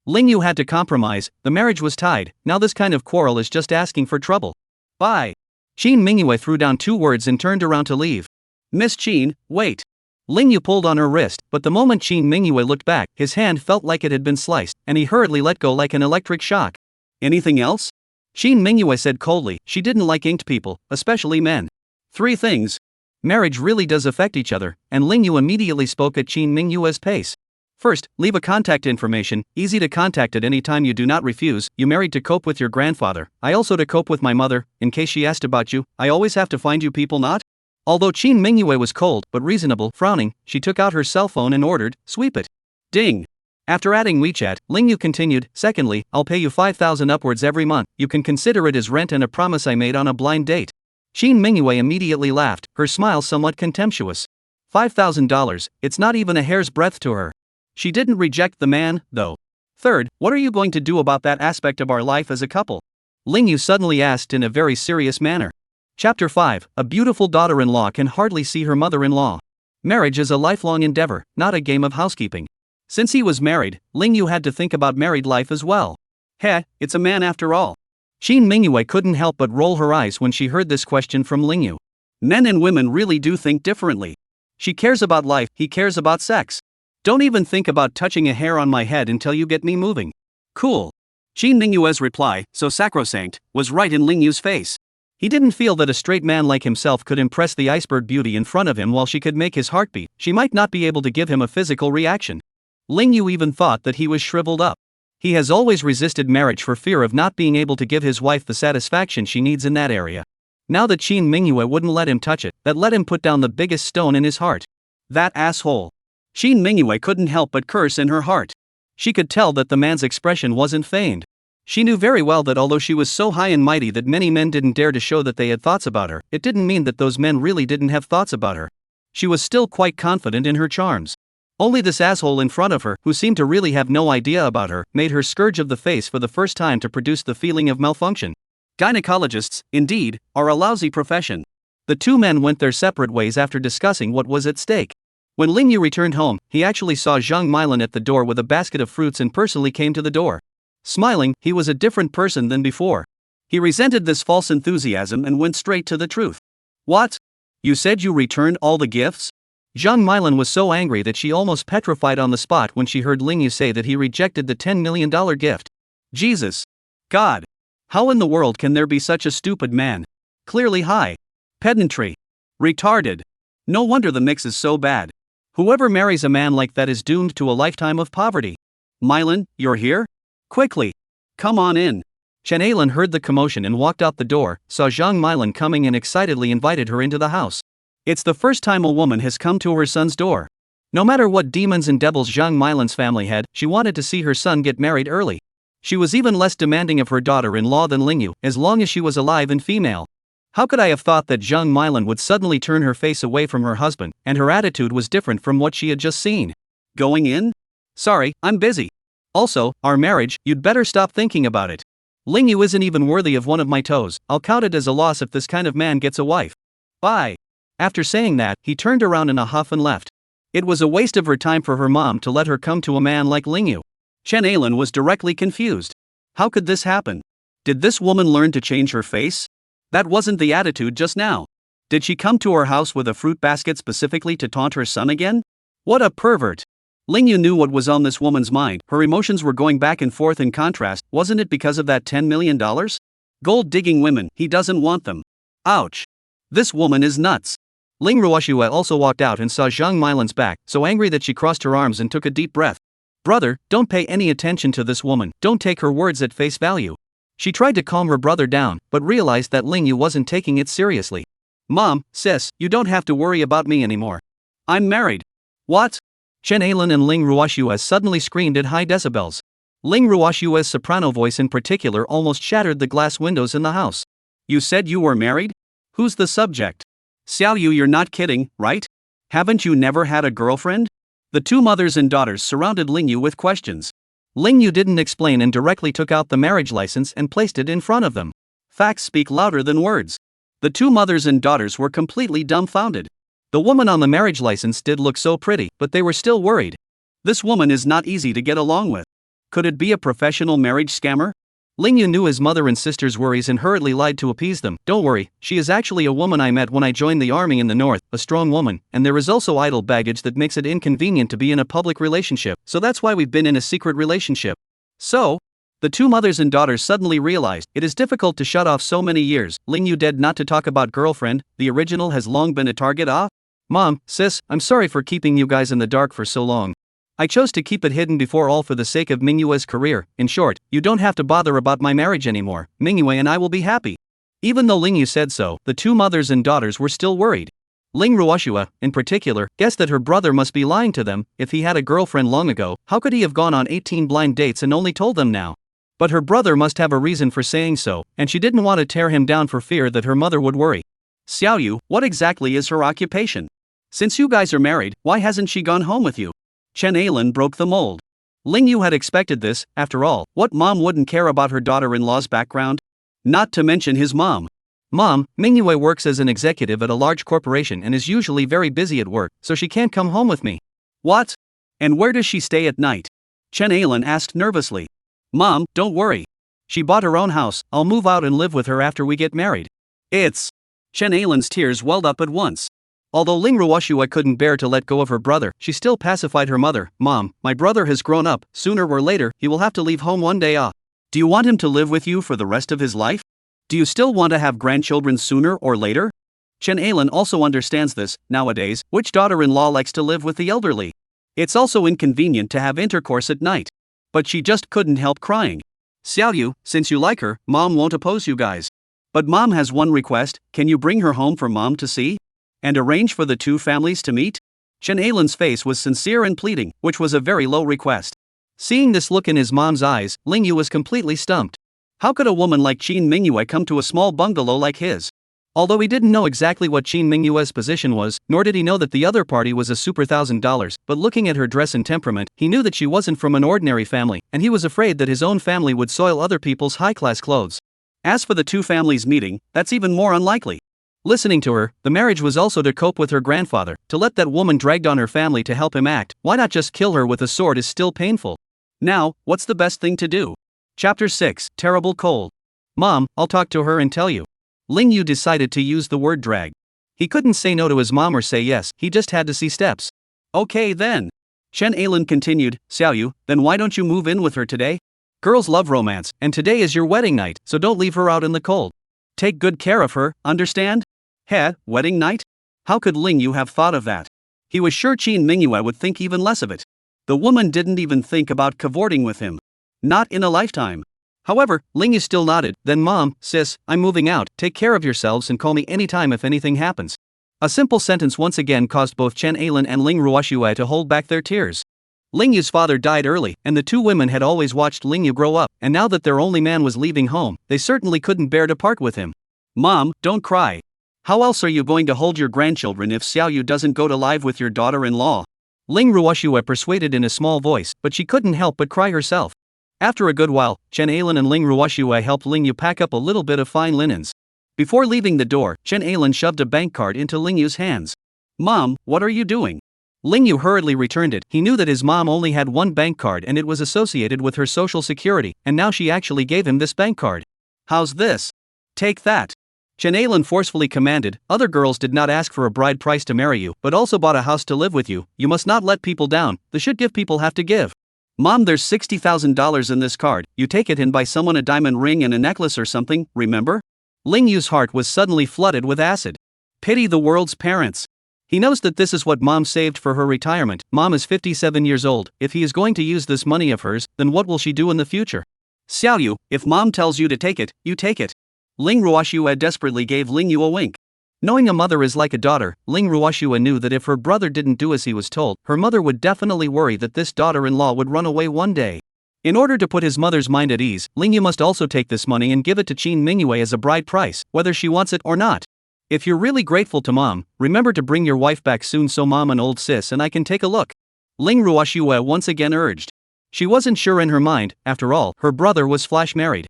Lingyu had to compromise, the marriage was tied, now this kind of quarrel is just asking for trouble. Bye. Qin Mingyue threw down two words and turned around to leave. Miss Qin, wait. Lingyu pulled on her wrist, but the moment Qin Mingyue looked back, his hand felt like it had been sliced, and he hurriedly let go like an electric shock. Anything else? Qin Mingyue said coldly, she didn't like inked people, especially men. 3 things. Marriage really does affect each other, and Lingyu immediately spoke at Qin Mingyue's pace. First, leave a contact information, easy to contact at any time, you do not refuse. You married to cope with your grandfather, I also to cope with my mother, in case she asked about you, I always have to find you people not? Although Qin Mingyue was cold but reasonable, frowning, she took out her cell phone and ordered, sweep it. Ding. After adding WeChat, Lingyu continued, secondly, I'll pay you 5,000 upwards every month, you can consider it as rent and a promise I made on a blind date. Qin Mingyue immediately laughed, her smile somewhat contemptuous. $5,000, it's not even a hair's breadth to her. She didn't reject the man, though. Third, what are you going to do about that aspect of our life as a couple? Lingyu suddenly asked in a very serious manner. Chapter 5, a beautiful daughter-in-law can hardly see her mother-in-law. Marriage is a lifelong endeavor, not a game of housekeeping. Since he was married, Lingyu had to think about married life as well. Heh, it's a man after all. Qin Mingyue couldn't help but roll her eyes when she heard this question from Lingyu. Men and women really do think differently. She cares about life, he cares about sex. Don't even think about touching a hair on my head until you get me moving. Cool. Qin Mingyue's reply, so sacrosanct, was right in Lingyu's face. He didn't feel that a straight man like himself could impress the iceberg beauty in front of him while she could make his heart beat. She might not be able to give him a physical reaction. Lingyu even thought that he was shriveled up. He has always resisted marriage for fear of not being able to give his wife the satisfaction she needs in that area. Now that Qin Mingyue wouldn't let him touch it, that let him put down the biggest stone in his heart. That asshole. Qin Mingyue couldn't help but curse in her heart. She could tell that the man's expression wasn't feigned. She knew very well that although she was so high and mighty that many men didn't dare to show that they had thoughts about her, it didn't mean that those men really didn't have thoughts about her. She was still quite confident in her charms. Only this asshole in front of her, who seemed to really have no idea about her, made her scourge of the face for the first time to produce the feeling of malfunction. Gynecologists, indeed, are a lousy profession. The two men went their separate ways after discussing what was at stake. When Lingyu returned home, he actually saw Zhang Milan at the door with a basket of fruits and personally came to the door. Smiling, he was a different person than before. He resented this false enthusiasm and went straight to the truth. What? You said you returned all the gifts? Zhang Milan was so angry that she almost petrified on the spot when she heard Lingyu say that he rejected the $10 million gift. Jesus. God. How in the world can there be such a stupid man? Clearly high. Pedantry. Retarded. No wonder the mix is so bad. Whoever marries a man like that is doomed to a lifetime of poverty. Milan, you're here? Quickly. Come on in. Chen Ailan heard the commotion and walked out the door, saw Zhang Milan coming and excitedly invited her into the house. It's the first time a woman has come to her son's door. No matter what demons and devils Zhang Milan's family had, she wanted to see her son get married early. She was even less demanding of her daughter-in-law than Lingyu, as long as she was alive and female. How could I have thought that Zhang Milan would suddenly turn her face away from her husband, and her attitude was different from what she had just seen? Going in? Sorry, I'm busy. Also, our marriage, you'd better stop thinking about it. Ling Yu isn't even worthy of one of my toes. I'll count it as a loss if this kind of man gets a wife. Bye. After saying that, he turned around in a huff and left. It was a waste of her time for her mom to let her come to a man like Ling Yu. Chen Ailin was directly confused. How could this happen? Did this woman learn to change her face? That wasn't the attitude just now. Did she come to her house with a fruit basket specifically to taunt her son again? What a pervert. Ling Yu knew what was on this woman's mind. Her emotions were going back and forth in contrast. Wasn't it because of that $10 million? Gold-digging women, he doesn't want them. Ouch. This woman is nuts. Ling Ruoxue also walked out and saw Zhang Milan's back, so angry that she crossed her arms and took a deep breath. Brother, don't pay any attention to this woman. Don't take her words at face value. She tried to calm her brother down, but realized that Ling Yu wasn't taking it seriously. Mom, sis, you don't have to worry about me anymore. I'm married. What? Chen Ailin and Ling Ruoxue suddenly screamed at high decibels. Ling Ruoxue's soprano voice in particular almost shattered the glass windows in the house. You said you were married? Who's the subject? Xiao Yu, you're not kidding, right? Haven't you never had a girlfriend? The two mothers and daughters surrounded Ling Yu with questions. Ling Yu didn't explain and directly took out the marriage license and placed it in front of them. Facts speak louder than words. The two mothers and daughters were completely dumbfounded. The woman on the marriage license did look so pretty, but they were still worried. This woman is not easy to get along with. Could it be a professional marriage scammer? Ling Yu knew his mother and sister's worries and hurriedly lied to appease them. Don't worry, she is actually a woman I met when I joined the army in the north, a strong woman, and there is also idle baggage that makes it inconvenient to be in a public relationship, so that's why we've been in a secret relationship. So? The two mothers and daughters suddenly realized it is difficult to shut off so many years. Ling Yu dared not to talk about girlfriend, the original has long been a target. Mom, sis, I'm sorry for keeping you guys in the dark for so long. I chose to keep it hidden before all for the sake of Mingyue's career. In short, you don't have to bother about my marriage anymore. Mingyue and I will be happy. Even though Ling Yu said so, the two mothers and daughters were still worried. Ling Ruoxue, in particular, guessed that her brother must be lying to them. If he had a girlfriend long ago, how could he have gone on 18 blind dates and only told them now? But her brother must have a reason for saying so, and she didn't want to tear him down for fear that her mother would worry. Xiao Yu, what exactly is her occupation? Since you guys are married, why hasn't she gone home with you? Chen Ailin broke the mold. Ling Yu had expected this. After all, what mom wouldn't care about her daughter-in-law's background? Not to mention his mom. Mom, Mingyue works as an executive at a large corporation and is usually very busy at work, so she can't come home with me. What? And where does she stay at night? Chen Ailin asked nervously. Mom, don't worry. She bought her own house. I'll move out and live with her after we get married. It's... Chen Ailin's tears welled up at once. Although Ling Ruoxue couldn't bear to let go of her brother, she still pacified her mother. Mom, my brother has grown up. Sooner or later, he will have to leave home one day. Do you want him to live with you for the rest of his life? Do you still want to have grandchildren sooner or later? Chen Ailin also understands this. Nowadays, which daughter-in-law likes to live with the elderly? It's also inconvenient to have intercourse at night. But she just couldn't help crying. Xiao Yu, since you like her, Mom won't oppose you guys. But Mom has one request. Can you bring her home for Mom to see? And arrange for the two families to meet? Chen Ailin's face was sincere and pleading, which was a very low request. Seeing this look in his mom's eyes, Ling Yu was completely stumped. How could a woman like Qin Mingyue come to a small bungalow like his? Although he didn't know exactly what Qin Mingyue's position was, nor did he know that the other party was a super $1,000, but looking at her dress and temperament, he knew that she wasn't from an ordinary family, and he was afraid that his own family would soil other people's high-class clothes. As for the two families meeting, that's even more unlikely. Listening to her, the marriage was also to cope with her grandfather. To let that woman dragged on her family to help him act, why not just kill her with a sword is still painful. Now, what's the best thing to do? Chapter 6, Terrible Cold. Mom, I'll talk to her and tell you. Ling Yu decided to use the word drag. He couldn't say no to his mom or say yes, he just had to see steps. Okay then. Chen Ailin continued, Xiao Yu, then why don't you move in with her today? Girls love romance, and today is your wedding night, so don't leave her out in the cold. Take good care of her, understand? Heh, wedding night? How could Ling Yu have thought of that? He was sure Qin Mingyue would think even less of it. The woman didn't even think about cavorting with him. Not in a lifetime. However, Ling Yu still nodded. Then Mom, sis, I'm moving out. Take care of yourselves and call me anytime if anything happens. A simple sentence once again caused both Chen Ailin and Ling Ruoxue to hold back their tears. Ling Yu's father died early, and the two women had always watched Ling Yu grow up, and now that their only man was leaving home, they certainly couldn't bear to part with him. Mom, don't cry. How else are you going to hold your grandchildren if Xiao Yu doesn't go to live with your daughter-in-law? Ling Ruoxue persuaded in a small voice, but she couldn't help but cry herself. After a good while, Chen Ailan and Ling Ruoxue helped Ling Yu pack up a little bit of fine linens. Before leaving the door, Chen Ailan shoved a bank card into Ling Yu's hands. "Mom, what are you doing?" Ling Yu hurriedly returned it. He knew that his mom only had one bank card and it was associated with her social security, and now she actually gave him this bank card. "How's this? Take that." Chen Ailan forcefully commanded. "Other girls did not ask for a bride price to marry you, but also bought a house to live with you. You must not let people down. The should give people have to give. Mom, there's $60,000 in this card. You take it and buy someone a diamond ring and a necklace or something, remember?" Ling Yu's heart was suddenly flooded with acid. Pity the world's parents. He knows that this is what mom saved for her retirement. Mom is 57 years old. If he is going to use this money of hers, then what will she do in the future? "Xiaoyu, if mom tells you to take it, you take it." Ling Ruoxue desperately gave Ling Yu a wink. Knowing a mother is like a daughter, Ling Ruoxue knew that if her brother didn't do as he was told, her mother would definitely worry that this daughter-in-law would run away one day. In order to put his mother's mind at ease, Ling Yu must also take this money and give it to Qin Mingyue as a bride price, whether she wants it or not. "If you're really grateful to mom, remember to bring your wife back soon so mom and old sis and I can take a look," Ling Ruoxue once again urged. She wasn't sure in her mind. After all, her brother was flash married.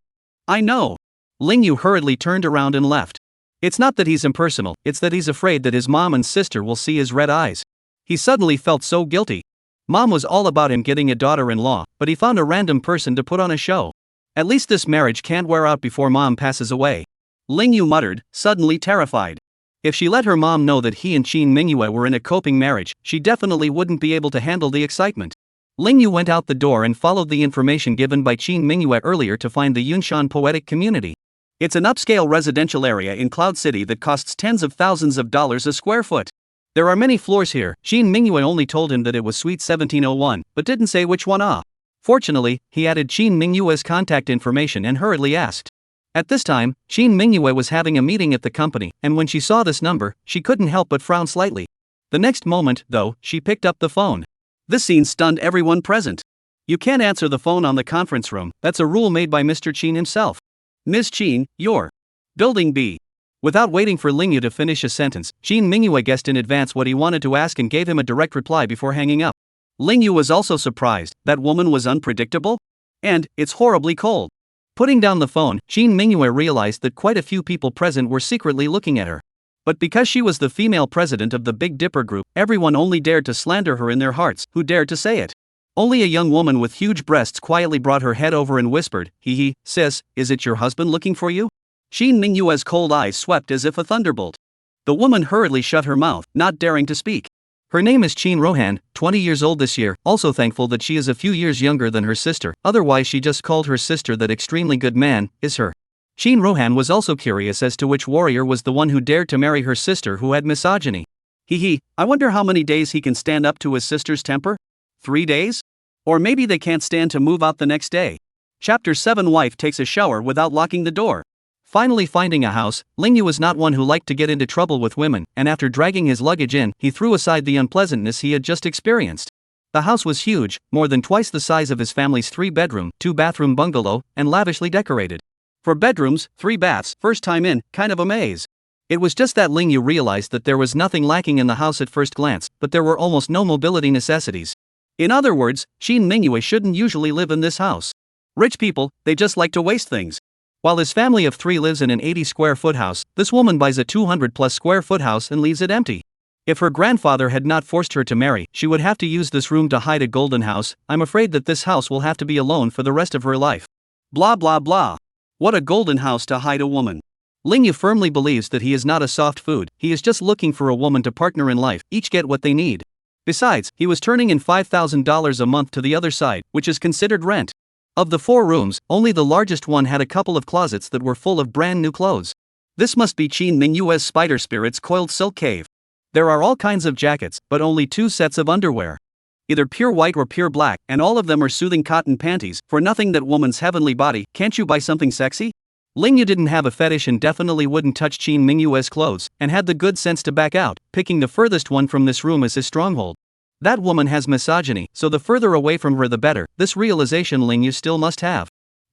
"I know." Ling Yu hurriedly turned around and left. It's not that he's impersonal, it's that he's afraid that his mom and sister will see his red eyes. He suddenly felt so guilty. Mom was all about him getting a daughter-in-law, but he found a random person to put on a show. At least this marriage can't wear out before mom passes away. Ling Yu muttered, suddenly terrified. If she let her mom know that he and Qin Mingyue were in a coping marriage, she definitely wouldn't be able to handle the excitement. Ling Yu went out the door and followed the information given by Qin Mingyue earlier to find the Yunshan Poetic Community. It's an upscale residential area in Cloud City that costs tens of thousands of dollars a square foot. There are many floors here. Qin Mingyue only told him that it was Suite 1701, but didn't say which one. Fortunately, he added Qin Mingyue's contact information and hurriedly asked. At this time, Qin Mingyue was having a meeting at the company, and when she saw this number, she couldn't help but frown slightly. The next moment, though, she picked up the phone. This scene stunned everyone present. You can't answer the phone on the conference room, that's a rule made by Mr. Qin himself. "Ms. Qin, you're Building B." Without waiting for Ling Yu to finish a sentence, Qin Mingyue guessed in advance what he wanted to ask and gave him a direct reply before hanging up. Ling Yu was also surprised. That woman was unpredictable? And, it's horribly cold. Putting down the phone, Qin Mingyue realized that quite a few people present were secretly looking at her. But because she was the female president of the Big Dipper group, everyone only dared to slander her in their hearts. Who dared to say it? Only a young woman with huge breasts quietly brought her head over and whispered, "Hee, sis, is it your husband looking for you?" Qin Mingyue's cold eyes swept as if a thunderbolt. The woman hurriedly shut her mouth, not daring to speak. Her name is Qin Rohan, 20 years old this year, also thankful that she is a few years younger than her sister, otherwise she just called her sister that extremely good man, is her. Qin Rohan was also curious as to which warrior was the one who dared to marry her sister who had misogyny. I wonder how many days he can stand up to his sister's temper? 3 days? Or maybe they can't stand to move out the next day. Chapter 7 Wife takes a shower without locking the door. Finally finding a house, Ling Yu was not one who liked to get into trouble with women, and after dragging his luggage in, he threw aside the unpleasantness he had just experienced. The house was huge, more than twice the size of his family's 3-bedroom, 2-bathroom bungalow, and lavishly decorated. For bedrooms, 3 baths, first time in, kind of a maze. It was just that Ling Yu realized that there was nothing lacking in the house at first glance, but there were almost no mobility necessities. In other words, Qin Mingyue shouldn't usually live in this house. Rich people, they just like to waste things. While his family of 3 lives in an 80-square-foot house, this woman buys a 200-plus-square-foot house and leaves it empty. If her grandfather had not forced her to marry, she would have to use this room to hide a golden house. I'm afraid that this house will have to be alone for the rest of her life. Blah blah blah. What a golden house to hide a woman. Ling Yu firmly believes that he is not a soft food, he is just looking for a woman to partner in life, each get what they need. Besides, he was turning in $5,000 a month to the other side, which is considered rent. Of the 4 rooms, only the largest one had a couple of closets that were full of brand new clothes. This must be Qin Mingyue's Spider Spirit's coiled silk cave. There are all kinds of jackets, but only 2 sets of underwear. Either pure white or pure black, and all of them are soothing cotton panties. For nothing that woman's heavenly body, can't you buy something sexy? Ling Yu didn't have a fetish and definitely wouldn't touch Qin Mingyue's clothes, and had the good sense to back out, picking the furthest one from this room as his stronghold. That woman has misogyny, so the further away from her the better. This realization Ling Yu still must have.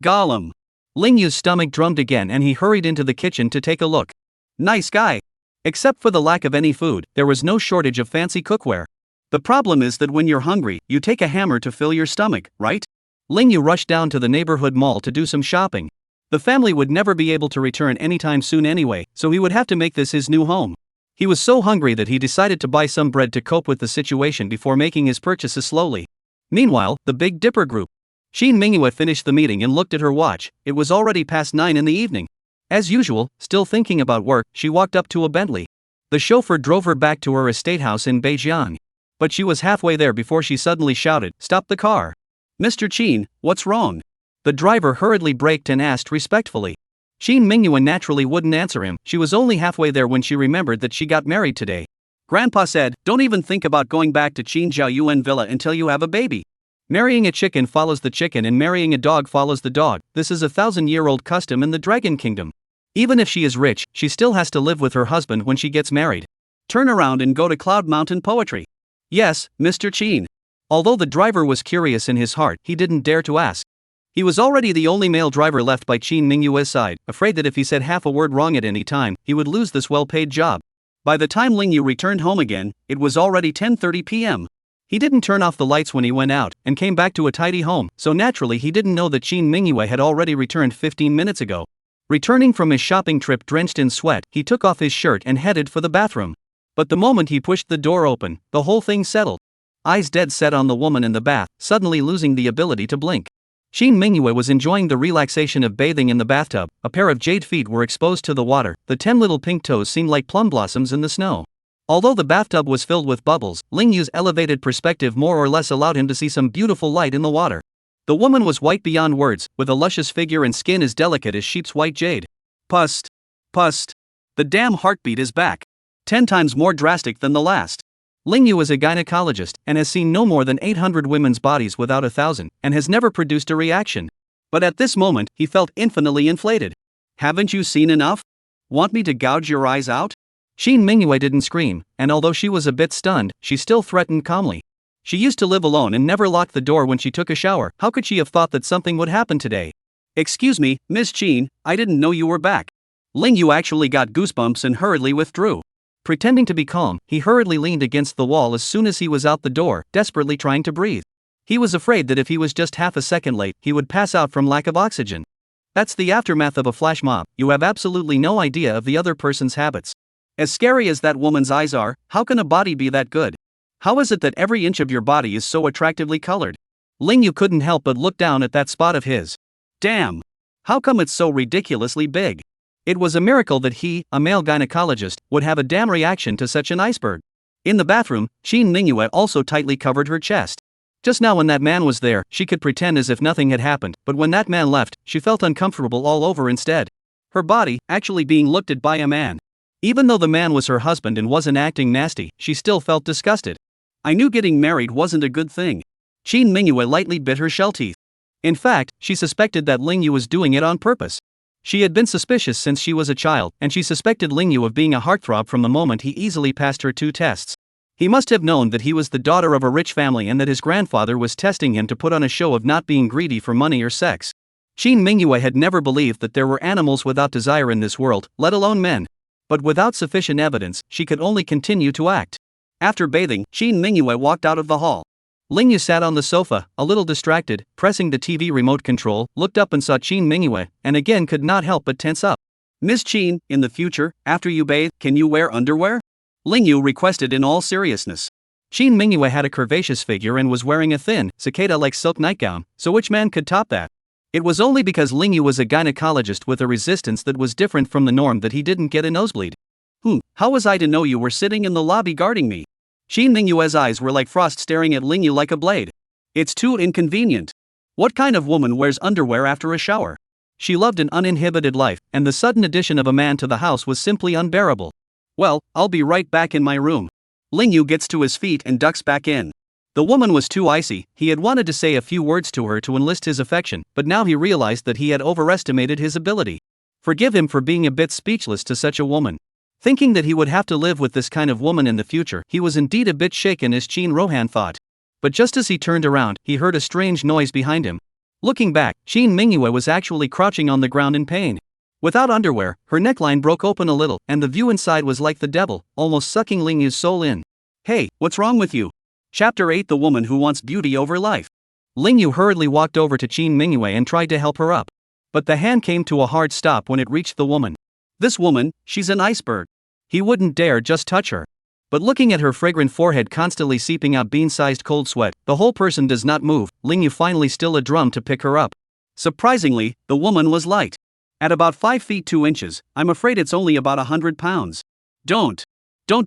Gollum. Ling Yu's stomach drummed again and he hurried into the kitchen to take a look. Nice guy. Except for the lack of any food, there was no shortage of fancy cookware. The problem is that when you're hungry, you take a hammer to fill your stomach, right? Ling Yu rushed down to the neighborhood mall to do some shopping. The family would never be able to return anytime soon anyway, so he would have to make this his new home. He was so hungry that he decided to buy some bread to cope with the situation before making his purchases slowly. Meanwhile, the Big Dipper group. Shin Mingyue finished the meeting and looked at her watch. It was already past 9 in the evening. As usual, still thinking about work, she walked up to a Bentley. The chauffeur drove her back to her estate house in Beijing. But she was halfway there before she suddenly shouted, "Stop the car! Mr. Qin, what's wrong?" The driver hurriedly braked and asked respectfully. Shin Mingyue naturally wouldn't answer him. She was only halfway there when she remembered that she got married today. Grandpa said, "Don't even think about going back to Qin Zhaoyuan Villa until you have a baby. Marrying a chicken follows the chicken and marrying a dog follows the dog. This is a 1,000-year-old custom in the Dragon Kingdom. Even if she is rich, she still has to live with her husband when she gets married. Turn around and go to Cloud Mountain Poetry." "Yes, Mr. Qin." Although the driver was curious in his heart, he didn't dare to ask. He was already the only male driver left by Qin Mingyue's side, afraid that if he said half a word wrong at any time, he would lose this well-paid job. By the time Ling Yu returned home again, it was already 10:30 p.m. He didn't turn off the lights when he went out, and came back to a tidy home, so naturally he didn't know that Qin Mingyue had already returned 15 minutes ago. Returning from his shopping trip drenched in sweat, he took off his shirt and headed for the bathroom. But the moment he pushed the door open, the whole thing settled. Eyes dead set on the woman in the bath, suddenly losing the ability to blink. Qin Mingyue was enjoying the relaxation of bathing in the bathtub. A pair of jade feet were exposed to the water. The 10 little pink toes seemed like plum blossoms in the snow. Although the bathtub was filled with bubbles, Ling Yu's elevated perspective more or less allowed him to see some beautiful light in the water. The woman was white beyond words, with a luscious figure and skin as delicate as sheep's white jade. Pust. Pust. The damn heartbeat is back. 10 times more drastic than the last. Ling Yu is a gynecologist, and has seen no more than 800 women's bodies without 1,000, and has never produced a reaction. But at this moment, he felt infinitely inflated. "Haven't you seen enough? Want me to gouge your eyes out?" Qin Mingyue didn't scream, and although she was a bit stunned, she still threatened calmly. She used to live alone and never locked the door when she took a shower. How could she have thought that something would happen today? "Excuse me, Miss Qin, I didn't know you were back." Ling Yu actually got goosebumps and hurriedly withdrew. Pretending to be calm, he hurriedly leaned against the wall as soon as he was out the door, desperately trying to breathe. He was afraid that if he was just half a second late, he would pass out from lack of oxygen. That's the aftermath of a flash mob. You have absolutely no idea of the other person's habits. As scary as that woman's eyes are, how can a body be that good? How is it that every inch of your body is so attractively colored? Ling Yu couldn't help but look down at that spot of his. Damn! How come it's so ridiculously big? It was a miracle that he, a male gynecologist, would have a damn reaction to such an iceberg. In the bathroom, Qin Mingyue also tightly covered her chest. Just now when that man was there, she could pretend as if nothing had happened, but when that man left, she felt uncomfortable all over instead. Her body, actually being looked at by a man. Even though the man was her husband and wasn't acting nasty, she still felt disgusted. "I knew getting married wasn't a good thing." Qin Mingyue lightly bit her shell teeth. In fact, she suspected that Ling Yu was doing it on purpose. She had been suspicious since she was a child, and she suspected Ling Yu of being a heartthrob from the moment he easily passed her 2 tests. He must have known that he was the daughter of a rich family and that his grandfather was testing him to put on a show of not being greedy for money or sex. Qin Mingyue had never believed that there were animals without desire in this world, let alone men. But without sufficient evidence, she could only continue to act. After bathing, Qin Mingyue walked out of the hall. Ling Yu sat on the sofa, a little distracted, pressing the TV remote control, looked up and saw Qin Mingyue, and again could not help but tense up. "Miss Qin, in the future, after you bathe, can you wear underwear?" Ling Yu requested in all seriousness. Qin Mingyue had a curvaceous figure and was wearing a thin, cicada-like silk nightgown, so which man could top that? It was only because Ling Yu was a gynecologist with a resistance that was different from the norm that he didn't get a nosebleed. How was I to know you were sitting in the lobby guarding me?" Qin Mingyue's eyes were like frost staring at Ling Yu like a blade. "It's too inconvenient. What kind of woman wears underwear after a shower?" She loved an uninhibited life, and the sudden addition of a man to the house was simply unbearable. "Well, I'll be right back in my room." Ling Yu gets to his feet and ducks back in. The woman was too icy. He had wanted to say a few words to her to enlist his affection, but now he realized that he had overestimated his ability. Forgive him for being a bit speechless to such a woman. Thinking that he would have to live with this kind of woman in the future, he was indeed a bit shaken as Qin Rohan thought. But just as he turned around, he heard a strange noise behind him. Looking back, Qin Mingyue was actually crouching on the ground in pain. Without underwear, her neckline broke open a little, and the view inside was like the devil, almost sucking Ling Yu's soul in. "Hey, what's wrong with you?" Chapter 8: The Woman Who Wants Beauty Over Life. Ling Yu hurriedly walked over to Qin Mingyue and tried to help her up. But the hand came to a hard stop when it reached the woman. This woman, she's an iceberg. He wouldn't dare just touch her. But looking at her fragrant forehead constantly seeping out bean-sized cold sweat, the whole person does not move. Ling Yu finally still a drum to pick her up. Surprisingly, the woman was light. At about 5 feet 2 inches, I'm afraid it's only about 100 pounds. Don't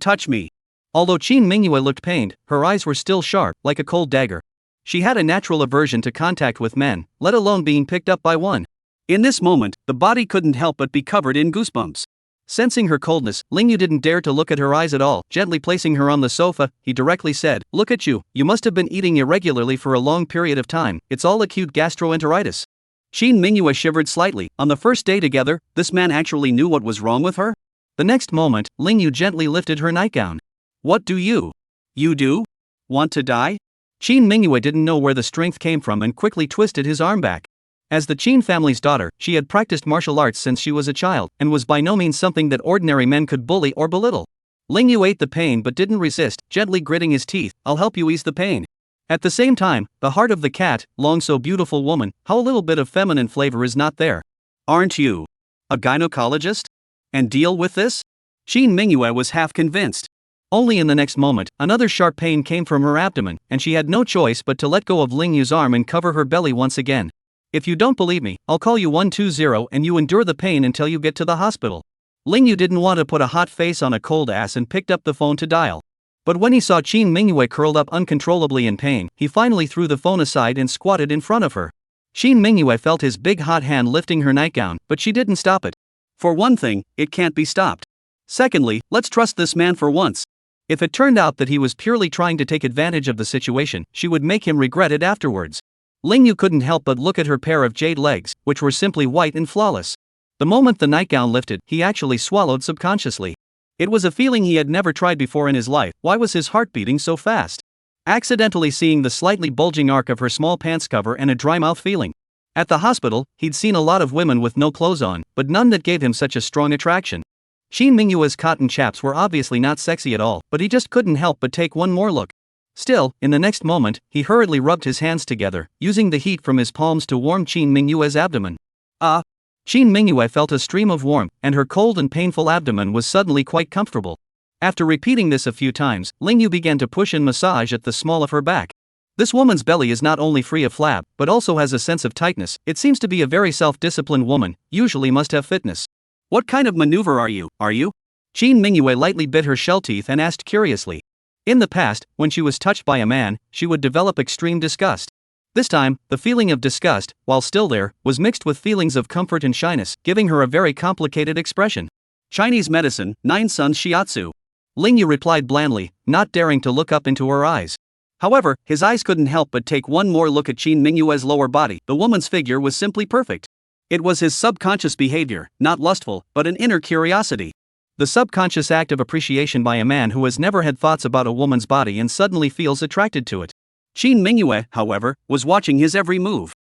touch me. Although Qin Mingyue looked pained, her eyes were still sharp, like a cold dagger. She had a natural aversion to contact with men, let alone being picked up by one. In this moment, the body couldn't help but be covered in goosebumps. Sensing her coldness, Ling Yu didn't dare to look at her eyes at all. Gently placing her on the sofa, he directly said, "Look at you, you must have been eating irregularly for a long period of time. It's all acute gastroenteritis." Qin Mingyue shivered slightly. On the first day together, this man actually knew what was wrong with her? The next moment, Ling Yu gently lifted her nightgown. "What do you do? Want to die?" Qin Mingyue didn't know where the strength came from and quickly twisted his arm back. As the Qin family's daughter, she had practiced martial arts since she was a child, and was by no means something that ordinary men could bully or belittle. Ling Yu ate the pain but didn't resist, gently gritting his teeth. "I'll help you ease the pain." At the same time, the heart of the cat, long so beautiful woman, how a little bit of feminine flavor is not there. "Aren't you a gynecologist? And deal with this?" Qin Mingyue was half convinced. Only in the next moment, another sharp pain came from her abdomen, and she had no choice but to let go of Ling Yu's arm and cover her belly once again. "If you don't believe me, I'll call you 120 and you endure the pain until you get to the hospital." Ling Yu didn't want to put a hot face on a cold ass and picked up the phone to dial. But when he saw Qin Mingyue curled up uncontrollably in pain, he finally threw the phone aside and squatted in front of her. Qin Mingyue felt his big hot hand lifting her nightgown, but she didn't stop it. For one thing, it can't be stopped. Secondly, let's trust this man for once. If it turned out that he was purely trying to take advantage of the situation, she would make him regret it afterwards. Ling Yu couldn't help but look at her pair of jade legs, which were simply white and flawless. The moment the nightgown lifted, he actually swallowed subconsciously. It was a feeling he had never tried before in his life. Why was his heart beating so fast? Accidentally seeing the slightly bulging arc of her small pants cover and a dry mouth feeling. At the hospital, he'd seen a lot of women with no clothes on, but none that gave him such a strong attraction. Qin Mingyue's cotton chaps were obviously not sexy at all, but he just couldn't help but take one more look. Still, in the next moment, he hurriedly rubbed his hands together, using the heat from his palms to warm Qin Mingyue's abdomen. Ah! Qin Mingyue felt a stream of warmth, and her cold and painful abdomen was suddenly quite comfortable. After repeating this a few times, Ling Yu began to push and massage at the small of her back. This woman's belly is not only free of flab, but also has a sense of tightness. It seems to be a very self-disciplined woman, usually must have fitness. "What kind of maneuver are you? Qin Mingyue lightly bit her shell teeth and asked curiously. In the past, when she was touched by a man, she would develop extreme disgust. This time, the feeling of disgust, while still there, was mixed with feelings of comfort and shyness, giving her a very complicated expression. "Chinese medicine, 9 Sun Shiatsu." Ling Yu replied blandly, not daring to look up into her eyes. However, his eyes couldn't help but take one more look at Qin Mingyue's lower body. The woman's figure was simply perfect. It was his subconscious behavior, not lustful, but an inner curiosity. The subconscious act of appreciation by a man who has never had thoughts about a woman's body and suddenly feels attracted to it. Qin Mingyue, however, was watching his every move.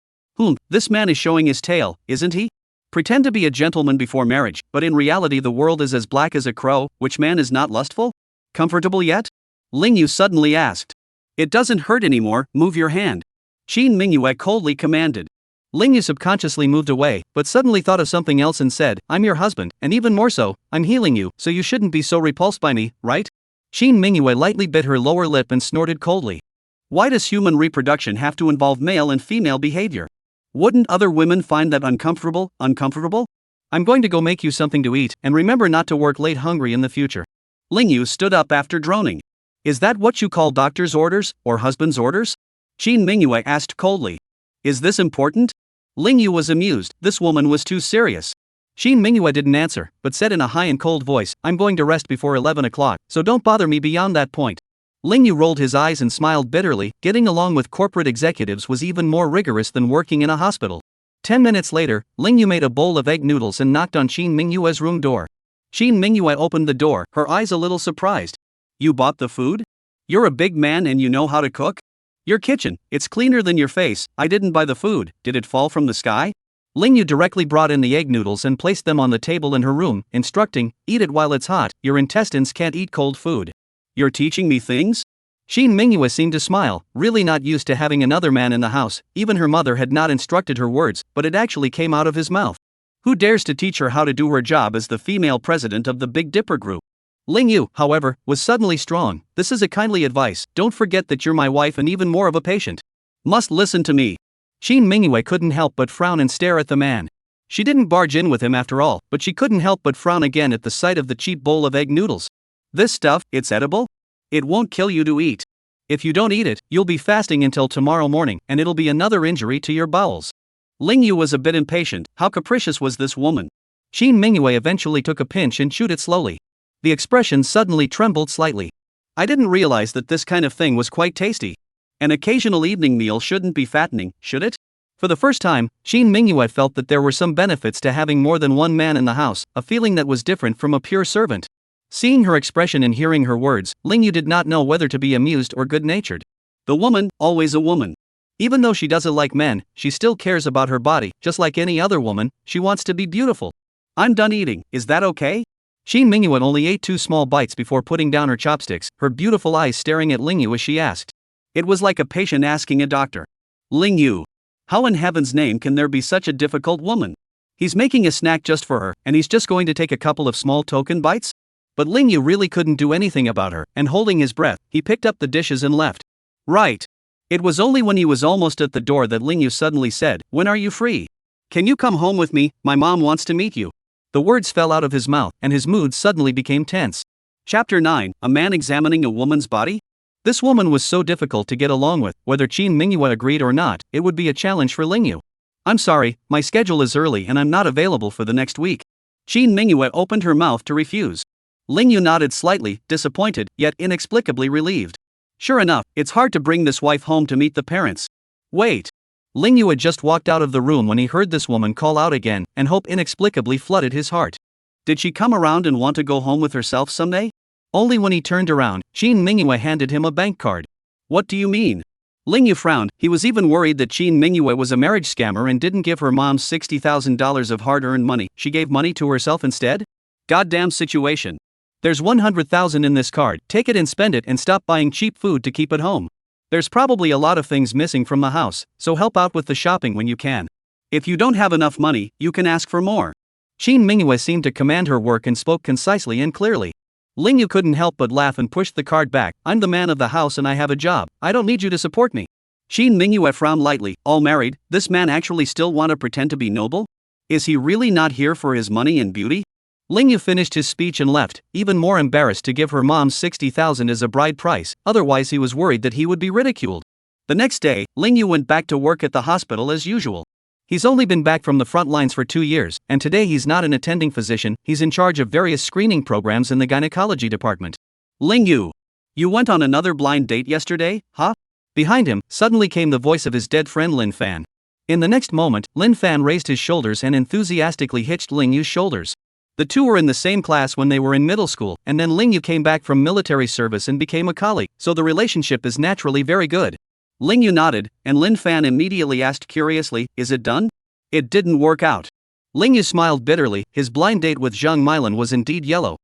This man is showing his tail, isn't he? Pretend to be a gentleman before marriage, but in reality the world is as black as a crow. Which man is not lustful? Comfortable yet? Ling Yu suddenly asked. "It doesn't hurt anymore, move your hand." Qin Mingyue coldly commanded. Ling Yu subconsciously moved away, but suddenly thought of something else and said, "I'm your husband, and even more so, I'm healing you, so you shouldn't be so repulsed by me, right?" Qin Mingyue lightly bit her lower lip and snorted coldly. Why does human reproduction have to involve male and female behavior? Wouldn't other women find that uncomfortable? I'm going to go make you something to eat, and remember not to work late hungry in the future. Ling Yu stood up after droning. "Is that what you call doctor's orders, or husband's orders?" Qin Mingyue asked coldly. "Is this important?" Ling Yu was amused. This woman was too serious. Qin Mingyue didn't answer, but said in a high and cold voice, "I'm going to rest before 11 o'clock, so don't bother me beyond that point." Ling Yu rolled his eyes and smiled bitterly. Getting along with corporate executives was even more rigorous than working in a hospital. 10 minutes later, Ling Yu made a bowl of egg noodles and knocked on Qin Mingyue's room door. Qin Mingyue opened the door, her eyes a little surprised. "You bought the food? You're a big man and you know how to cook? Your kitchen, it's cleaner than your face." "I didn't buy the food, did it fall from the sky?" Ling Yu directly brought in the egg noodles and placed them on the table in her room, instructing, "Eat it while it's hot, your intestines can't eat cold food." "You're teaching me things?" Shin Mingyue seemed to smile, really not used to having another man in the house. Even her mother had not instructed her words, but it actually came out of his mouth. Who dares to teach her how to do her job as the female president of the Big Dipper Group? Ling Yu, however, was suddenly strong. This is a kindly advice. Don't forget that you're my wife and even more of a patient. Must listen to me. Shin Mingyue couldn't help but frown and stare at the man. She didn't barge in with him after all, but she couldn't help but frown again at the sight of the cheap bowl of egg noodles. This stuff, it's edible? It won't kill you to eat. If you don't eat it, you'll be fasting until tomorrow morning, and it'll be another injury to your bowels. Ling Yu was a bit impatient. How capricious was this woman? Shin Mingyue eventually took a pinch and chewed it slowly. The expression suddenly trembled slightly. I didn't realize that this kind of thing was quite tasty. An occasional evening meal shouldn't be fattening, should it? For the first time, Shin Mingyue felt that there were some benefits to having more than one man in the house, a feeling that was different from a pure servant. Seeing her expression and hearing her words, Ling Yu did not know whether to be amused or good-natured. The woman, always a woman. Even though she doesn't like men, she still cares about her body, just like any other woman. She wants to be beautiful. I'm done eating, is that okay? Shin Mingyue only ate 2 small bites before putting down her chopsticks, her beautiful eyes staring at Ling Yu as she asked. It was like a patient asking a doctor. Ling Yu. How in heaven's name can there be such a difficult woman? He's making a snack just for her, and he's just going to take a couple of small token bites? But Ling Yu really couldn't do anything about her, and holding his breath, he picked up the dishes and left. Right. It was only when he was almost at the door that Ling Yu suddenly said, "When are you free? Can you come home with me? My mom wants to meet you." The words fell out of his mouth, and his mood suddenly became tense. Chapter 9, A Man Examining a Woman's Body? This woman was so difficult to get along with. Whether Shin Mingyue agreed or not, it would be a challenge for Ling Yu. I'm sorry, my schedule is early and I'm not available for the next week. Shin Mingyue opened her mouth to refuse. Ling Yu nodded slightly, disappointed, yet inexplicably relieved. Sure enough, it's hard to bring this wife home to meet the parents. Wait. Ling Yu had just walked out of the room when he heard this woman call out again, and hope inexplicably flooded his heart. Did she come around and want to go home with herself someday? Only when he turned around, Shin Mingyue handed him a bank card. What do you mean? Ling Yu frowned. He was even worried that Shin Mingyue was a marriage scammer and didn't give her mom $60,000 of hard-earned money. She gave money to herself instead? Goddamn situation. There's 100,000 in this card. Take it and spend it and stop buying cheap food to keep at home. There's probably a lot of things missing from the house, so help out with the shopping when you can. If you don't have enough money, you can ask for more. Shin Mingyue seemed to command her work and spoke concisely and clearly. Ling Yu couldn't help but laugh and pushed the card back. I'm the man of the house and I have a job. I don't need you to support me. Shin Mingyue frowned lightly. All married, this man actually still want to pretend to be noble? Is he really not here for his money and beauty? Ling Yu finished his speech and left, even more embarrassed to give her mom $60,000 as a bride price, otherwise he was worried that he would be ridiculed. The next day, Ling Yu went back to work at the hospital as usual. He's only been back from the front lines for 2 years, and today he's not an attending physician, he's in charge of various screening programs in the gynecology department. Ling Yu. You went on another blind date yesterday, huh? Behind him, suddenly came the voice of his dead friend Lin Fan. In the next moment, Lin Fan raised his shoulders and enthusiastically hitched Ling Yu's shoulders. The two were in the same class when they were in middle school, and then Ling Yu came back from military service and became a colleague, so the relationship is naturally very good. Ling Yu nodded, and Lin Fan immediately asked curiously, is it done? It didn't work out. Ling Yu smiled bitterly. His blind date with Zhang Milan was indeed yellow.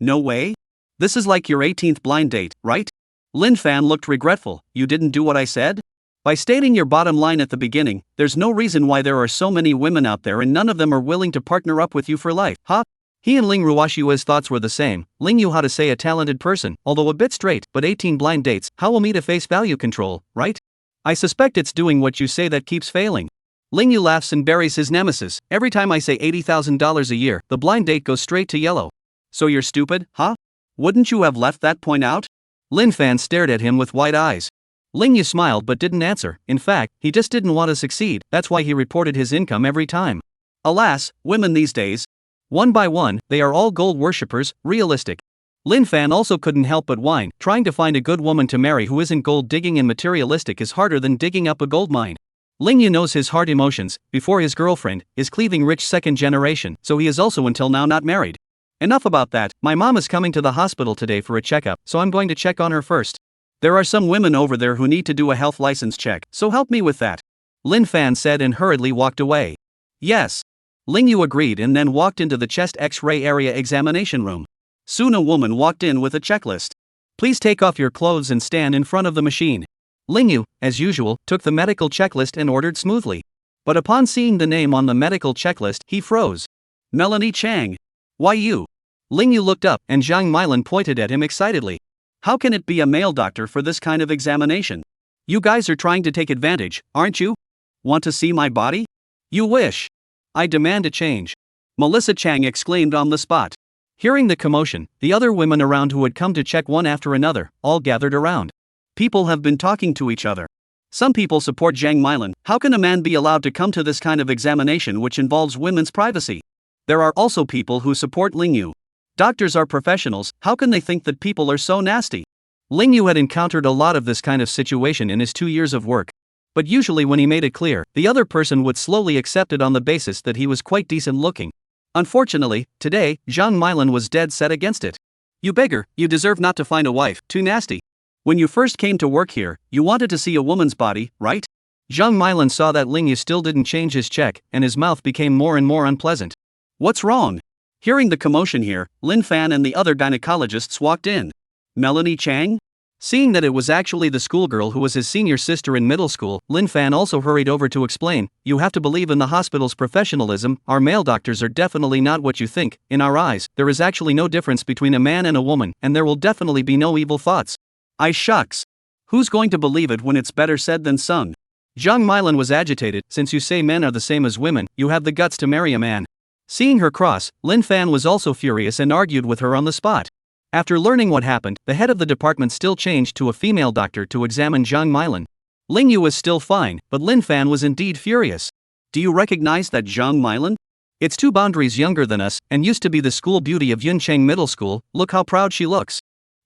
No way? This is like your 18th blind date, right? Lin Fan looked regretful. You didn't do what I said? By stating your bottom line at the beginning, there's no reason why there are so many women out there and none of them are willing to partner up with you for life, huh? He and Ling Ruoxue's thoughts were the same. Ling Yu, how to say a talented person, although a bit straight, but 18 blind dates, how will meet a face value control, right? I suspect it's doing what you say that keeps failing. Ling Yu laughs and buries his nemesis. Every time I say $80,000 a year, the blind date goes straight to yellow. So you're stupid, huh? Wouldn't you have left that point out? Lin Fan stared at him with wide eyes. Ling Yu smiled but didn't answer. In fact, he just didn't want to succeed, that's why he reported his income every time. Alas, women these days. One by one, they are all gold worshippers, realistic. Lin Fan also couldn't help but whine. Trying to find a good woman to marry who isn't gold digging and materialistic is harder than digging up a gold mine. Ling Yu knows his heart emotions. Before his girlfriend, is cleaving rich second generation, so he is also until now not married. Enough about that. My mom is coming to the hospital today for a checkup, so I'm going to check on her first. There are some women over there who need to do a health license check, so help me with that. Lin Fan said and hurriedly walked away. Yes. Ling Yu agreed and then walked into the chest X-ray area examination room. Soon a woman walked in with a checklist. Please take off your clothes and stand in front of the machine. Lingyu, as usual, took the medical checklist and ordered smoothly. But upon seeing the name on the medical checklist, he froze. Melanie Chang. Why you? Lingyu looked up, and Zhang Milan pointed at him excitedly. How can it be a male doctor for this kind of examination? You guys are trying to take advantage, aren't you? Want to see my body? You wish. I demand a change. Melissa Chang exclaimed on the spot. Hearing the commotion, the other women around who had come to check one after another, all gathered around. People have been talking to each other. Some people support Zhang Milan. How can a man be allowed to come to this kind of examination which involves women's privacy? There are also people who support Lingyu. Doctors are professionals, how can they think that people are so nasty? Lingyu had encountered a lot of this kind of situation in his 2 years of work. But usually when he made it clear, the other person would slowly accept it on the basis that he was quite decent looking. Unfortunately, today, Zhang Milan was dead set against it. You beggar, you deserve not to find a wife, too nasty. When you first came to work here, you wanted to see a woman's body, right? Zhang Milan saw that Lingyu still didn't change his check, and his mouth became more and more unpleasant. What's wrong? Hearing the commotion here, Lin Fan and the other gynecologists walked in. Melanie Chang? Seeing that it was actually the schoolgirl who was his senior sister in middle school, Lin Fan also hurried over to explain, you have to believe in the hospital's professionalism, our male doctors are definitely not what you think, in our eyes, there is actually no difference between a man and a woman, and there will definitely be no evil thoughts. I shucks. Who's going to believe it when it's better said than sung? Zhang Milan was agitated, since you say men are the same as women, you have the guts to marry a man. Seeing her cross, Lin Fan was also furious and argued with her on the spot. After learning what happened, the head of the department still changed to a female doctor to examine Zhang Milan. Lingyu was still fine, but Lin Fan was indeed furious. Do you recognize that Zhang Milan? It's 2 boundaries younger than us, and used to be the school beauty of Yuncheng Middle School, look how proud she looks.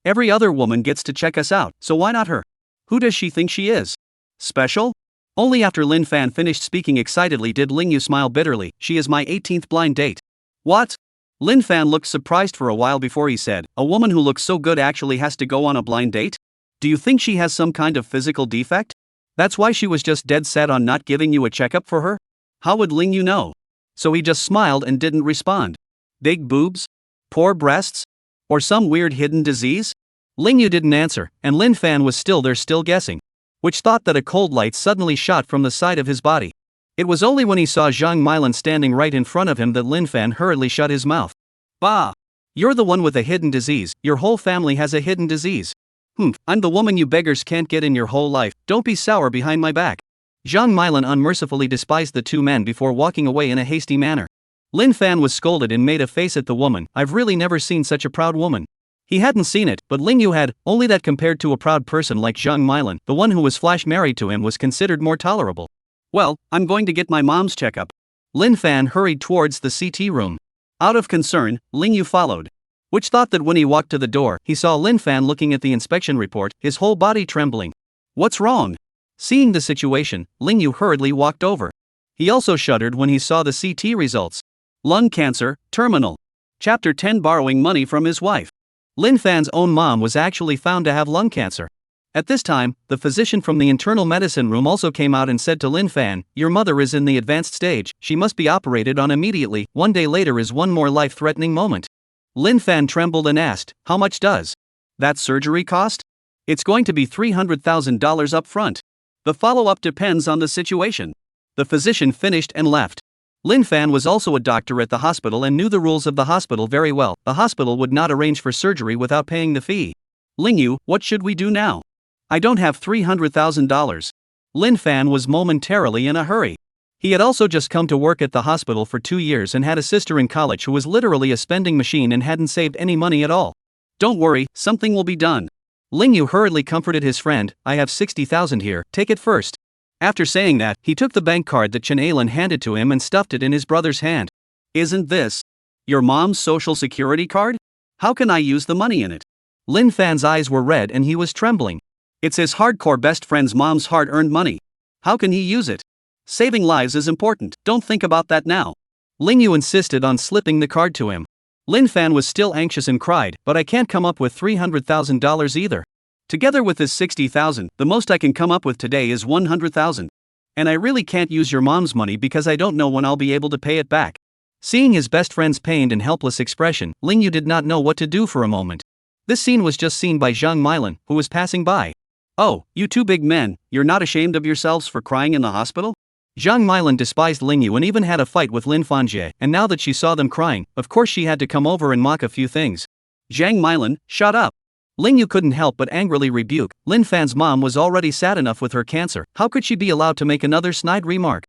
Every other woman gets to check us out, so why not her? Who does she think she is? Special? Only after Lin Fan finished speaking excitedly did Lingyu smile bitterly, she is my 18th blind date. What? Lin Fan looked surprised for a while before he said, a woman who looks so good actually has to go on a blind date? Do you think she has some kind of physical defect? That's why she was just dead set on not giving you a checkup for her? How would Lingyu know? So he just smiled and didn't respond. Big boobs? Poor breasts? Or some weird hidden disease? Lingyu didn't answer, and Lin Fan was still there still guessing. Which thought that a cold light suddenly shot from the side of his body. It was only when he saw Zhang Milan standing right in front of him that Lin Fan hurriedly shut his mouth. Bah! You're the one with a hidden disease, your whole family has a hidden disease. I'm the woman you beggars can't get in your whole life, don't be sour behind my back. Zhang Milan unmercifully despised the 2 men before walking away in a hasty manner. Lin Fan was scolded and made a face at the woman, I've really never seen such a proud woman. He hadn't seen it, but Lingyu had, only that compared to a proud person like Zhang Milan, the one who was flash married to him was considered more tolerable. Well, I'm going to get my mom's checkup. Lin Fan hurried towards the CT room. Out of concern, Lingyu followed. Which thought that when he walked to the door, he saw Lin Fan looking at the inspection report, his whole body trembling. What's wrong? Seeing the situation, Lingyu hurriedly walked over. He also shuddered when he saw the CT results. Lung cancer, terminal. Chapter 10 Borrowing money from his wife. Lin Fan's own mom was actually found to have lung cancer. At this time, the physician from the internal medicine room also came out and said to Lin Fan, your mother is in the advanced stage, she must be operated on immediately, 1 day later is one more life-threatening moment. Lin Fan trembled and asked, how much does that surgery cost? It's going to be $300,000 up front. The follow-up depends on the situation. The physician finished and left. Lin Fan was also a doctor at the hospital and knew the rules of the hospital very well. The hospital would not arrange for surgery without paying the fee. Lingyu, what should we do now? I don't have $300,000. Lin Fan was momentarily in a hurry. He had also just come to work at the hospital for 2 years and had a sister in college who was literally a spending machine and hadn't saved any money at all. Don't worry, something will be done. Lingyu hurriedly comforted his friend, I have 60,000 here, take it first. After saying that, he took the bank card that Chen Ailan handed to him and stuffed it in his brother's hand. Isn't this your mom's social security card? How can I use the money in it? Lin Fan's eyes were red and he was trembling. It's his hardcore best friend's mom's hard-earned money. How can he use it? Saving lives is important, don't think about that now. Lingyu insisted on slipping the card to him. Lin Fan was still anxious and cried, but I can't come up with $300,000 either. Together with this 60,000, the most I can come up with today is 100,000. And I really can't use your mom's money because I don't know when I'll be able to pay it back. Seeing his best friend's pained and helpless expression, Lingyu did not know what to do for a moment. This scene was just seen by Zhang Milan, who was passing by. Oh, you two big men, you're not ashamed of yourselves for crying in the hospital? Zhang Milan despised Ling Yu and even had a fight with Lin Fanjie, and now that she saw them crying, of course she had to come over and mock a few things. Zhang Milan, shut up. Ling Yu couldn't help but angrily rebuke. Lin Fan's mom was already sad enough with her cancer, how could she be allowed to make another snide remark?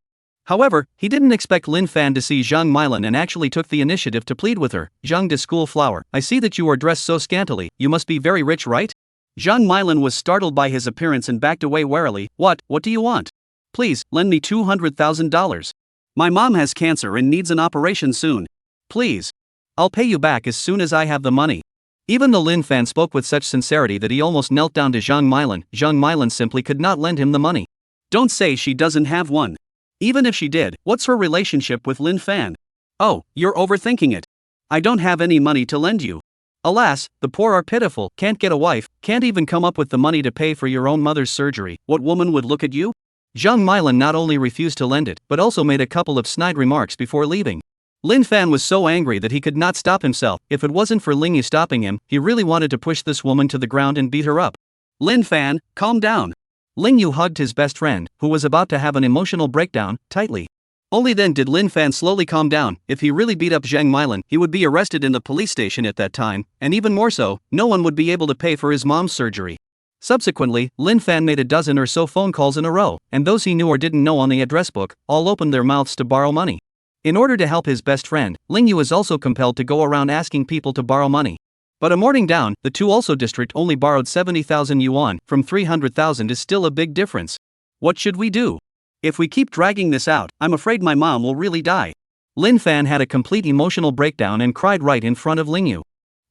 However, he didn't expect Lin Fan to see Zhang Milan and actually took the initiative to plead with her. Zhang de school flower, I see that you are dressed so scantily, you must be very rich, right? Zhang Milan was startled by his appearance and backed away warily. What do you want? Please, lend me $200,000. My mom has cancer and needs an operation soon. Please. I'll pay you back as soon as I have the money. Even though Lin Fan spoke with such sincerity that he almost knelt down to Zhang Milan simply could not lend him the money. Don't say she doesn't have one. Even if she did, what's her relationship with Lin Fan? Oh, you're overthinking it. I don't have any money to lend you. Alas, the poor are pitiful, can't get a wife, can't even come up with the money to pay for your own mother's surgery. What woman would look at you? Zhang Milan not only refused to lend it, but also made a couple of snide remarks before leaving. Lin Fan was so angry that he could not stop himself. If it wasn't for Ling Yu stopping him, he really wanted to push this woman to the ground and beat her up. Lin Fan, calm down. Ling Yu hugged his best friend, who was about to have an emotional breakdown, tightly. Only then did Lin Fan slowly calm down. If he really beat up Zhang Milan, he would be arrested in the police station at that time, and even more so, no one would be able to pay for his mom's surgery. Subsequently, Lin Fan made a dozen or so phone calls in a row, and those he knew or didn't know on the address book, all opened their mouths to borrow money. In order to help his best friend, Ling Yu was also compelled to go around asking people to borrow money. But a morning down, the two also district only borrowed 70,000 yuan, from 300,000 is still a big difference. What should we do? If we keep dragging this out, I'm afraid my mom will really die. Lin Fan had a complete emotional breakdown and cried right in front of Ling Yu.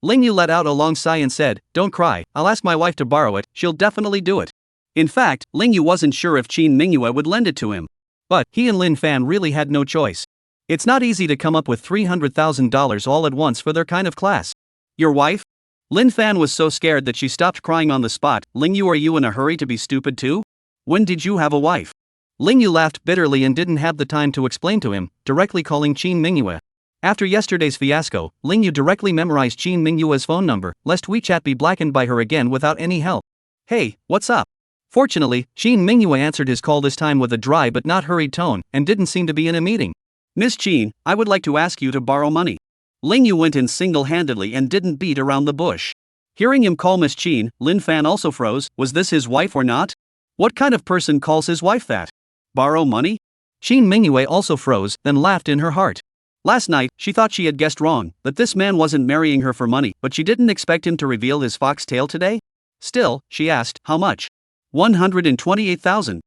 Ling Yu let out a long sigh and said, Don't cry, I'll ask my wife to borrow it, she'll definitely do it. In fact, Ling Yu wasn't sure if Qin Mingyue would lend it to him. But he and Lin Fan really had no choice. It's not easy to come up with $300,000 all at once for their kind of class. Your wife? Lin Fan was so scared that she stopped crying on the spot. Ling Yu, are you in a hurry to be stupid too? When did you have a wife? Ling Yu laughed bitterly and didn't have the time to explain to him, directly calling Qin Mingyue. After yesterday's fiasco, Ling Yu directly memorized Qin Mingyue's phone number, lest WeChat be blackened by her again without any help. Hey, what's up? Fortunately, Qin Mingyue answered his call this time with a dry but not hurried tone, and didn't seem to be in a meeting. Miss Qin, I would like to ask you to borrow money. Ling Yu went in single-handedly and didn't beat around the bush. Hearing him call Miss Qin, Lin Fan also froze. Was this his wife or not? What kind of person calls his wife that? Borrow money? Qin Mingyue also froze, then laughed in her heart. Last night, she thought she had guessed wrong, that this man wasn't marrying her for money, but she didn't expect him to reveal his fox tail today? Still, she asked, how much? 128,000.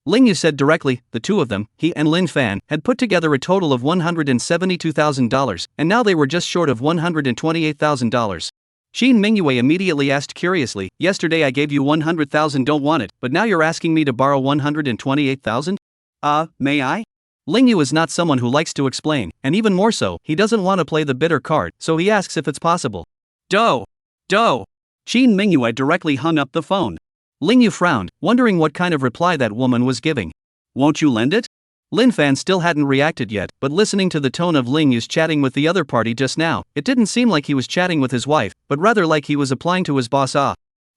Ling Yu said directly. The two of them, he and Lin Fan, had put together a total of $172,000, and now they were just short of $128,000. Qin Mingyue immediately asked curiously, yesterday I gave you 100,000, don't want it, but now you're asking me to borrow 128,000? May I? Ling Yu is not someone who likes to explain, and even more so, he doesn't want to play the bitter card, so he asks if it's possible. Doh! Qin Mingyue directly hung up the phone. Ling Yu frowned, wondering what kind of reply that woman was giving. Won't you lend it? Lin Fan still hadn't reacted yet, but listening to the tone of Ling Yu's chatting with the other party just now, it didn't seem like he was chatting with his wife, but rather like he was applying to his boss.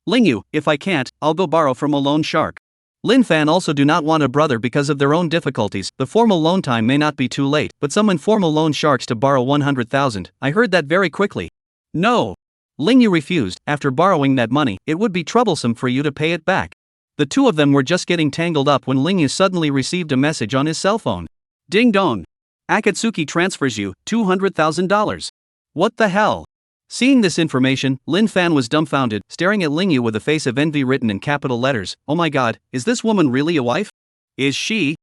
Ling Yu, if I can't, I'll go borrow from a loan shark. Lin Fan also do not want a brother because of their own difficulties. The formal loan time may not be too late, but some informal loan sharks to borrow 100,000. I heard that very quickly. No. Ling Yu refused. After borrowing that money, it would be troublesome for you to pay it back. The two of them were just getting tangled up when Ling Yu suddenly received a message on his cell phone. Ding dong. Akatsuki transfers you $200,000. What the hell? Seeing this information, Lin Fan was dumbfounded, staring at Ling Yu with a face of envy written in capital letters. Oh my god, is this woman really a wife? Is she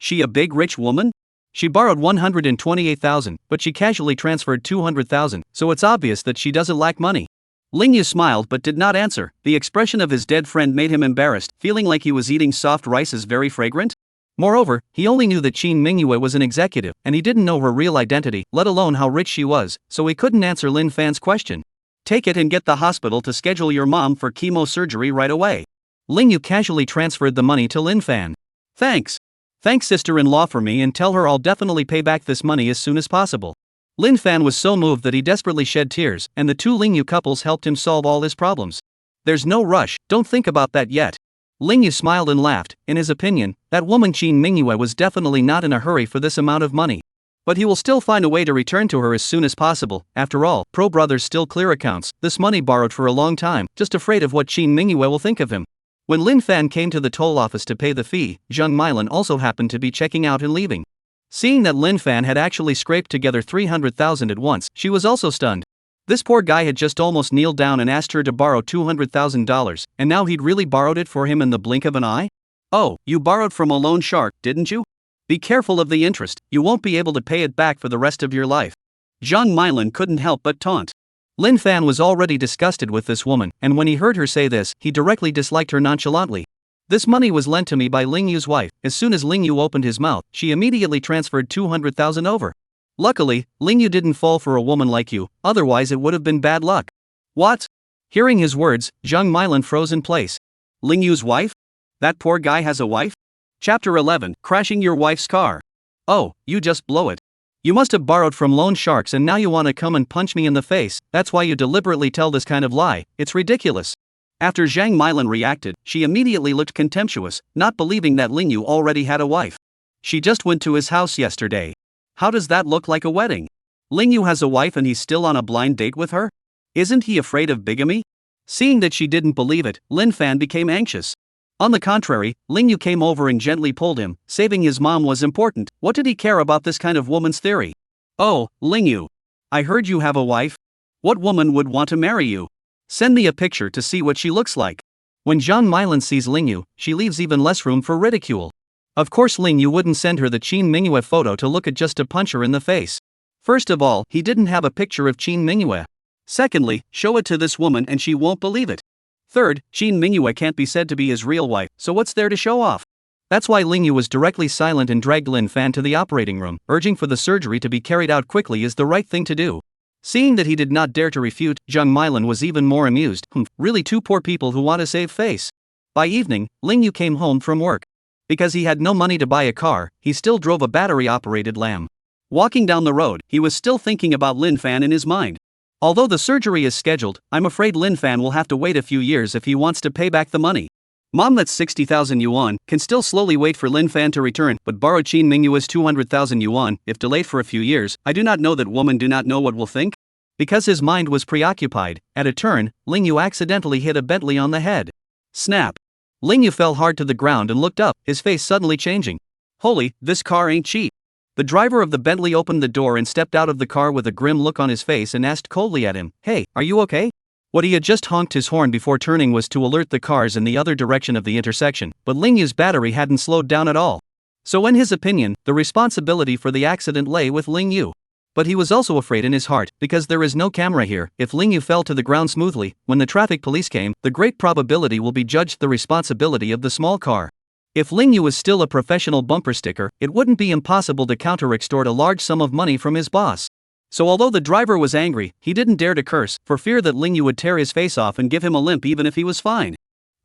a big rich woman? She borrowed 128,000, but she casually transferred 200,000, so it's obvious that she doesn't lack money. Ling Yu smiled but did not answer. The expression of his dead friend made him embarrassed, feeling like he was eating soft rice is very fragrant. Moreover, he only knew that Qin Mingyue was an executive, and he didn't know her real identity, let alone how rich she was, so he couldn't answer Lin Fan's question. Take it and get the hospital to schedule your mom for chemo surgery right away. Ling Yu casually transferred the money to Lin Fan. Thanks. Thank sister-in-law for me and tell her I'll definitely pay back this money as soon as possible. Lin Fan was so moved that he desperately shed tears, and the two Ling Yu couples helped him solve all his problems. There's no rush, don't think about that yet. Ling Yu smiled and laughed. In his opinion, that woman Qin Mingyue was definitely not in a hurry for this amount of money. But he will still find a way to return to her as soon as possible. After all, Pro Brothers still clear accounts, this money borrowed for a long time, just afraid of what Qin Mingyue will think of him. When Lin Fan came to the toll office to pay the fee, Zhang Milan also happened to be checking out and leaving. Seeing that Lin Fan had actually scraped together 300,000 at once, she was also stunned. This poor guy had just almost kneeled down and asked her to borrow $200,000, and now he'd really borrowed it for him in the blink of an eye? Oh, you borrowed from a loan shark, didn't you? Be careful of the interest, you won't be able to pay it back for the rest of your life. Zhang Milan couldn't help but taunt. Lin Fan was already disgusted with this woman, and when he heard her say this, he directly disliked her nonchalantly. This money was lent to me by Ling Yu's wife. As soon as Ling Yu opened his mouth, she immediately transferred 200,000 over. Luckily, Ling Yu didn't fall for a woman like you, otherwise it would have been bad luck. What? Hearing his words, Zhang Milan froze in place. Ling Yu's wife? That poor guy has a wife? Chapter 11, Crashing Your Wife's Car. Oh, you just blow it. You must have borrowed from loan sharks and now you want to come and punch me in the face. That's why you deliberately tell this kind of lie. It's ridiculous. After Zhang Milan reacted, she immediately looked contemptuous, not believing that Ling Yu already had a wife. She just went to his house yesterday. How does that look like a wedding? Ling Yu has a wife and he's still on a blind date with her? Isn't he afraid of bigamy? Seeing that she didn't believe it, Lin Fan became anxious. On the contrary, Ling Yu came over and gently pulled him. Saving his mom was important. What did he care about this kind of woman's theory? Oh, Ling Yu. I heard you have a wife. What woman would want to marry you? Send me a picture to see what she looks like. When Zhang Milan sees Ling Yu, she leaves even less room for ridicule. Of course Ling Yu wouldn't send her the Qin Mingyue photo to look at just to punch her in the face. First of all, he didn't have a picture of Qin Mingyue. Secondly, show it to this woman and she won't believe it. Third, Qin Mingyue can't be said to be his real wife, so what's there to show off? That's why Ling Yu was directly silent and dragged Lin Fan to the operating room, urging for the surgery to be carried out quickly is the right thing to do. Seeing that he did not dare to refute, Zhang Milan was even more amused. Really two poor people who want to save face. By evening, Ling Yu came home from work. Because he had no money to buy a car, he still drove a battery-operated Lamb. Walking down the road, he was still thinking about Lin Fan in his mind. Although the surgery is scheduled, I'm afraid Lin Fan will have to wait a few years if he wants to pay back the money. Mom, that's 60,000 yuan, can still slowly wait for Lin Fan to return, but borrow Qin Mingyue's 200,000 yuan, if delayed for a few years. I do not know that woman do not know what will think. Because his mind was preoccupied, at a turn, Ling Yu accidentally hit a Bentley on the head. Snap. Ling Yu fell hard to the ground and looked up, his face suddenly changing. Holy, this car ain't cheap. The driver of the Bentley opened the door and stepped out of the car with a grim look on his face and asked coldly at him, "Hey, are you okay?" What he had just honked his horn before turning was to alert the cars in the other direction of the intersection, but Ling Yu's battery hadn't slowed down at all. So in his opinion, the responsibility for the accident lay with Ling Yu. But he was also afraid in his heart, because there is no camera here. If Ling Yu fell to the ground smoothly, when the traffic police came, the great probability will be judged the responsibility of the small car. If Ling Yu was still a professional bumper sticker, it wouldn't be impossible to counter-extort a large sum of money from his boss. So although the driver was angry, he didn't dare to curse, for fear that Ling Yu would tear his face off and give him a limp even if he was fine.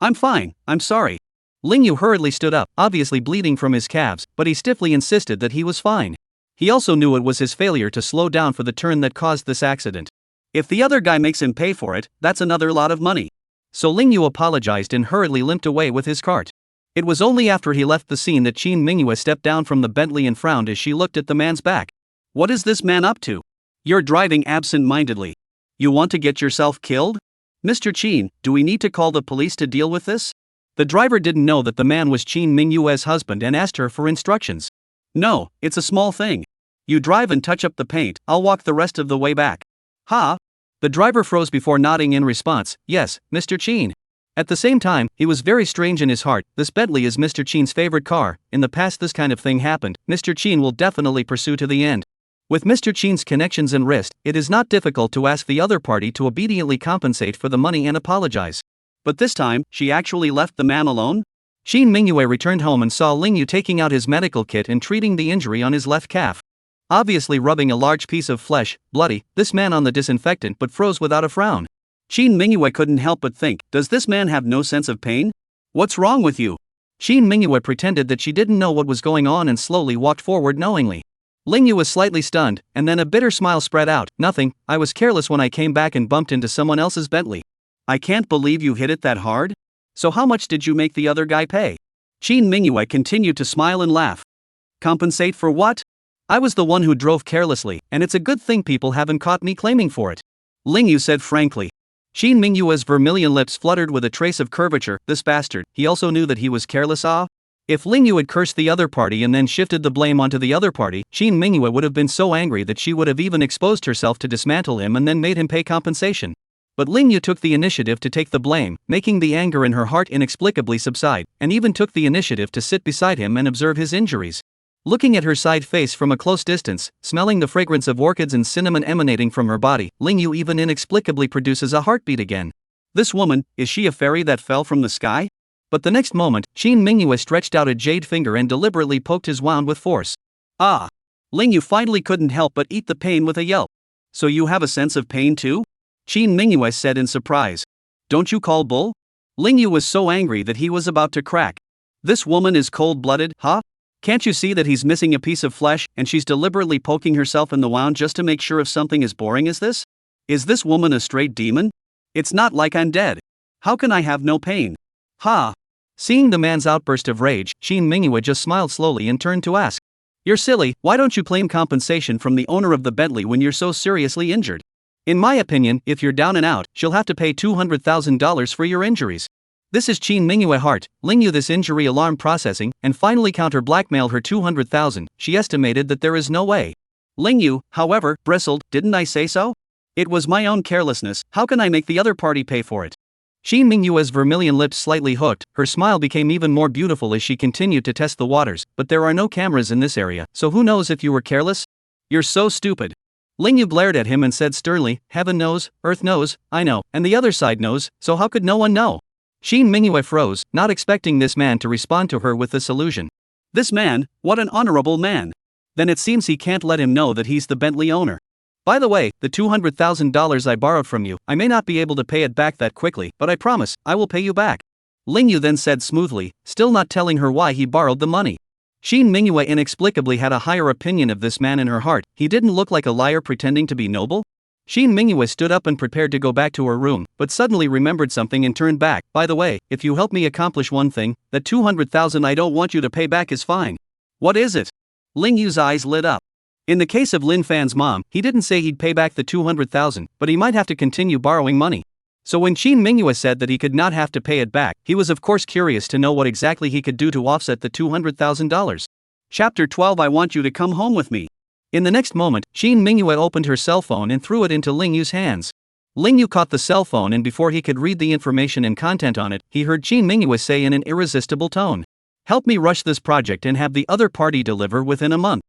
I'm fine, I'm sorry. Ling Yu hurriedly stood up, obviously bleeding from his calves, but he stiffly insisted that he was fine. He also knew it was his failure to slow down for the turn that caused this accident. If the other guy makes him pay for it, that's another lot of money. So Ling Yu apologized and hurriedly limped away with his cart. It was only after he left the scene that Qin Mingyue stepped down from the Bentley and frowned as she looked at the man's back. What is this man up to? You're driving absent-mindedly. You want to get yourself killed? Mr. Qin, do we need to call the police to deal with this? The driver didn't know that the man was Qin Mingyue's husband and asked her for instructions. No, it's a small thing. You drive and touch up the paint, I'll walk the rest of the way back. Ha? The driver froze before nodding in response, yes, Mr. Qin. At the same time, he was very strange in his heart. This Bentley is Mr. Qin's favorite car. In the past this kind of thing happened. Mr. Qin will definitely pursue to the end. With Mr. Qin's connections and wrist, it is not difficult to ask the other party to obediently compensate for the money and apologize. But this time, she actually left the man alone? Qin Mingyue returned home and saw Ling Yu taking out his medical kit and treating the injury on his left calf. Obviously rubbing a large piece of flesh, bloody, this man on the disinfectant but froze without a frown. Qin Mingyue couldn't help but think, does this man have no sense of pain? What's wrong with you? Qin Mingyue pretended that she didn't know what was going on and slowly walked forward knowingly. Ling Yu was slightly stunned, and then a bitter smile spread out. Nothing, I was careless when I came back and bumped into someone else's Bentley. I can't believe you hit it that hard? So how much did you make the other guy pay? Qin Mingyue continued to smile and laugh. Compensate for what? I was the one who drove carelessly, and it's a good thing people haven't caught me claiming for it. Ling Yu said frankly. Qin Mingyue's vermilion lips fluttered with a trace of curvature. This bastard, he also knew that he was careless. If Ling Yu had cursed the other party and then shifted the blame onto the other party, Qin Mingyue would have been so angry that she would have even exposed herself to dismantle him and then made him pay compensation. But Ling Yu took the initiative to take the blame, making the anger in her heart inexplicably subside, and even took the initiative to sit beside him and observe his injuries. Looking at her side face from a close distance, smelling the fragrance of orchids and cinnamon emanating from her body, Ling Yu even inexplicably produces a heartbeat again. This woman, is she a fairy that fell from the sky? But the next moment, Qin Mingyue stretched out a jade finger and deliberately poked his wound with force. Ah! Ling Yu finally couldn't help but eat the pain with a yelp. So you have a sense of pain too? Qin Mingyue said in surprise. Don't you call bull? Ling Yu was so angry that he was about to crack. This woman is cold-blooded, huh? Can't you see that he's missing a piece of flesh and she's deliberately poking herself in the wound just to make sure if something as boring as this? Is this woman a straight demon? It's not like I'm dead. How can I have no pain? Ha! Seeing the man's outburst of rage, Qin Mingyue just smiled slowly and turned to ask. You're silly, why don't you claim compensation from the owner of the Bentley when you're so seriously injured? In my opinion, if you're down and out, she'll have to pay $200,000 for your injuries. This is Qin Mingyue Heart, Ling Yu this injury alarm processing, and finally counter-blackmailed her $200,000, she estimated that there is no way. Ling Yu, however, bristled, didn't I say so? It was my own carelessness, how can I make the other party pay for it? Qin Mingyue's vermilion lips slightly hooked, her smile became even more beautiful as she continued to test the waters, but there are no cameras in this area, so who knows if you were careless? You're so stupid. Ling Yu blared at him and said sternly, heaven knows, earth knows, I know, and the other side knows, so how could no one know? Qin Mingyue froze, not expecting this man to respond to her with this allusion. This man, what an honorable man. Then it seems he can't let him know that he's the Bentley owner. By the way, the $200,000 I borrowed from you, I may not be able to pay it back that quickly, but I promise, I will pay you back. Ling Yu then said smoothly, still not telling her why he borrowed the money. Qin Mingyue inexplicably had a higher opinion of this man in her heart, he didn't look like a liar pretending to be noble? Qin Mingyue stood up and prepared to go back to her room, but suddenly remembered something and turned back. By the way, if you help me accomplish one thing, that $200,000 I don't want you to pay back is fine. What is it? Ling Yu's eyes lit up. In the case of Lin Fan's mom, he didn't say he'd pay back the $200,000, but he might have to continue borrowing money. So when Qin Mingyue said that he could not have to pay it back, he was of course curious to know what exactly he could do to offset the $200,000. Chapter 12 I want you to come home with me. In the next moment, Qin Mingyue opened her cell phone and threw it into Ling Yu's hands. Ling Yu caught the cell phone and before he could read the information and content on it, he heard Qin Mingyue say in an irresistible tone. Help me rush this project and have the other party deliver within a month.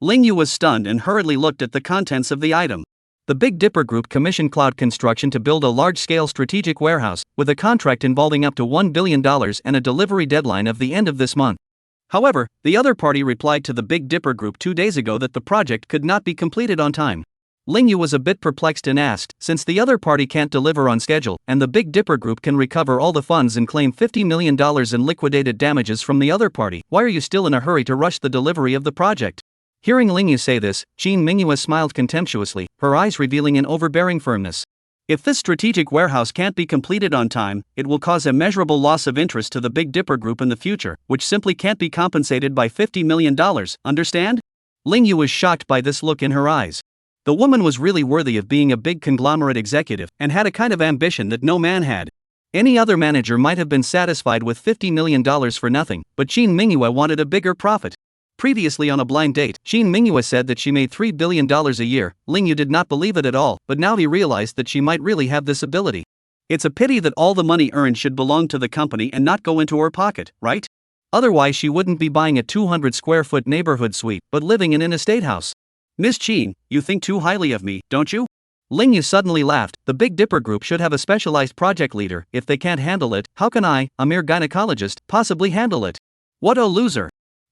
Ling Yu was stunned and hurriedly looked at the contents of the item. The Big Dipper Group commissioned cloud construction to build a large-scale strategic warehouse, with a contract involving up to $1 billion and a delivery deadline of the end of this month. However, the other party replied to the Big Dipper Group 2 days ago that the project could not be completed on time. Ling Yu was a bit perplexed and asked, since the other party can't deliver on schedule, and the Big Dipper Group can recover all the funds and claim $50 million in liquidated damages from the other party, why are you still in a hurry to rush the delivery of the project? Hearing Ling Yu say this, Qin Mingyue smiled contemptuously, her eyes revealing an overbearing firmness. If this strategic warehouse can't be completed on time, it will cause immeasurable loss of interest to the Big Dipper Group in the future, which simply can't be compensated by $50 million, understand? Ling Yu was shocked by this look in her eyes. The woman was really worthy of being a big conglomerate executive, and had a kind of ambition that no man had. Any other manager might have been satisfied with $50 million for nothing, but Qin Mingyue wanted a bigger profit. Previously on a blind date, Qin Mingyue said that she made $3 billion a year. Ling Yu did not believe it at all, but now he realized that she might really have this ability. It's a pity that all the money earned should belong to the company and not go into her pocket, right? Otherwise she wouldn't be buying a 200-square-foot neighborhood suite, but living in an estate house. Miss Qin, you think too highly of me, don't you? Ling Yu suddenly laughed. The Big Dipper Group should have a specialized project leader. If they can't handle it, how can I, a mere gynecologist, possibly handle it? What a loser!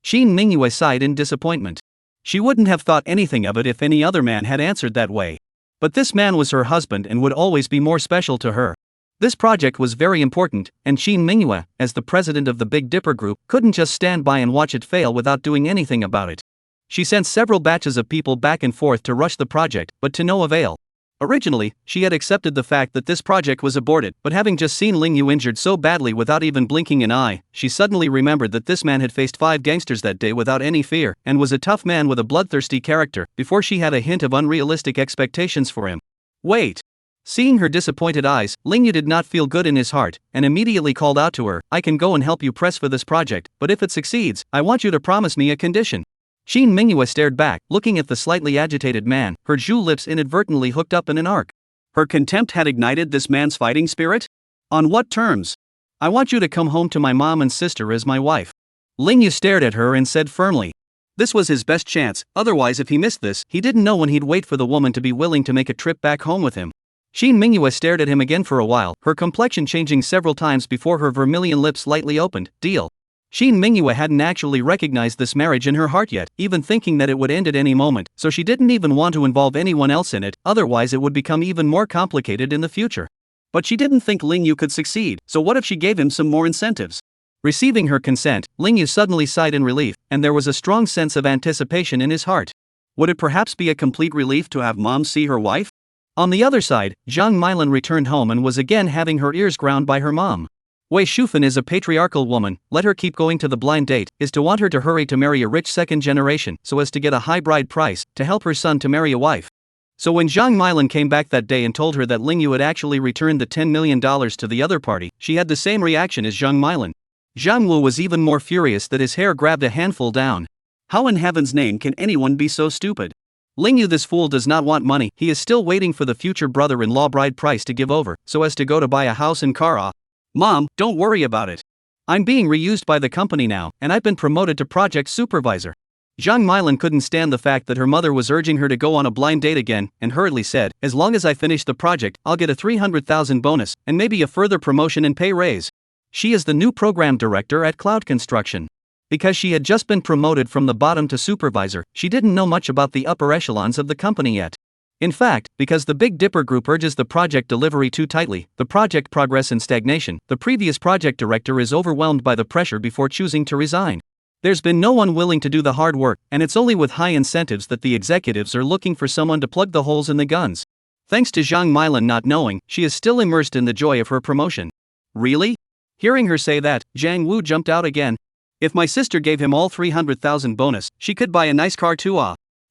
Qin Mingyue sighed in disappointment. She wouldn't have thought anything of it if any other man had answered that way. But this man was her husband and would always be more special to her. This project was very important, and Qin Mingyue, as the president of the Big Dipper Group, couldn't just stand by and watch it fail without doing anything about it. She sent several batches of people back and forth to rush the project, but to no avail. Originally, she had accepted the fact that this project was aborted, but having just seen Ling Yu injured so badly without even blinking an eye, she suddenly remembered that this man had faced 5 gangsters that day without any fear, and was a tough man with a bloodthirsty character, before she had a hint of unrealistic expectations for him. Wait! Seeing her disappointed eyes, Ling Yu did not feel good in his heart, and immediately called out to her, "I can go and help you press for this project, but if it succeeds, I want you to promise me a condition." Shin Minghua stared back, looking at the slightly agitated man, her Zhu lips inadvertently hooked up in an arc. Her contempt had ignited this man's fighting spirit? On what terms? "I want you to come home to my mom and sister as my wife." Ling Yu stared at her and said firmly. This was his best chance, otherwise if he missed this, he didn't know when he'd wait for the woman to be willing to make a trip back home with him. Shin Minghua stared at him again for a while, her complexion changing several times before her vermilion lips slightly opened. Deal. Shin Minghua hadn't actually recognized this marriage in her heart yet, even thinking that it would end at any moment, so she didn't even want to involve anyone else in it, otherwise it would become even more complicated in the future. But she didn't think Ling Yu could succeed, so what if she gave him some more incentives? Receiving her consent, Ling Yu suddenly sighed in relief, and there was a strong sense of anticipation in his heart. Would it perhaps be a complete relief to have mom see her wife? On the other side, Zhang Milan returned home and was again having her ears ground by her mom. Wei Shufan is a patriarchal woman, let her keep going to the blind date, is to want her to hurry to marry a rich second generation so as to get a high bride price, to help her son to marry a wife. So when Zhang Milan came back that day and told her that Ling Yu had actually returned the $10 million to the other party, she had the same reaction as Zhang Milan. Zhang Wu was even more furious that his hair grabbed a handful down. How in heaven's name can anyone be so stupid? Ling Yu, this fool, does not want money, he is still waiting for the future brother-in-law bride price to give over, so as to go to buy a house and car. Mom, don't worry about it. I'm being reused by the company now, and I've been promoted to project supervisor. Zhang Milan couldn't stand the fact that her mother was urging her to go on a blind date again, and hurriedly said, "As long as I finish the project, I'll get a 300,000 bonus, and maybe a further promotion and pay raise." She is the new program director at Cloud Construction. Because she had just been promoted from the bottom to supervisor, she didn't know much about the upper echelons of the company yet. In fact, because the Big Dipper Group urges the project delivery too tightly, the project progress in stagnation, the previous project director is overwhelmed by the pressure before choosing to resign. There's been no one willing to do the hard work, and it's only with high incentives that the executives are looking for someone to plug the holes in the guns. Thanks to Zhang Milan not knowing, she is still immersed in the joy of her promotion. Really? Hearing her say that, Zhang Wu jumped out again. If my sister gave him all 300,000 bonus, she could buy a nice car too.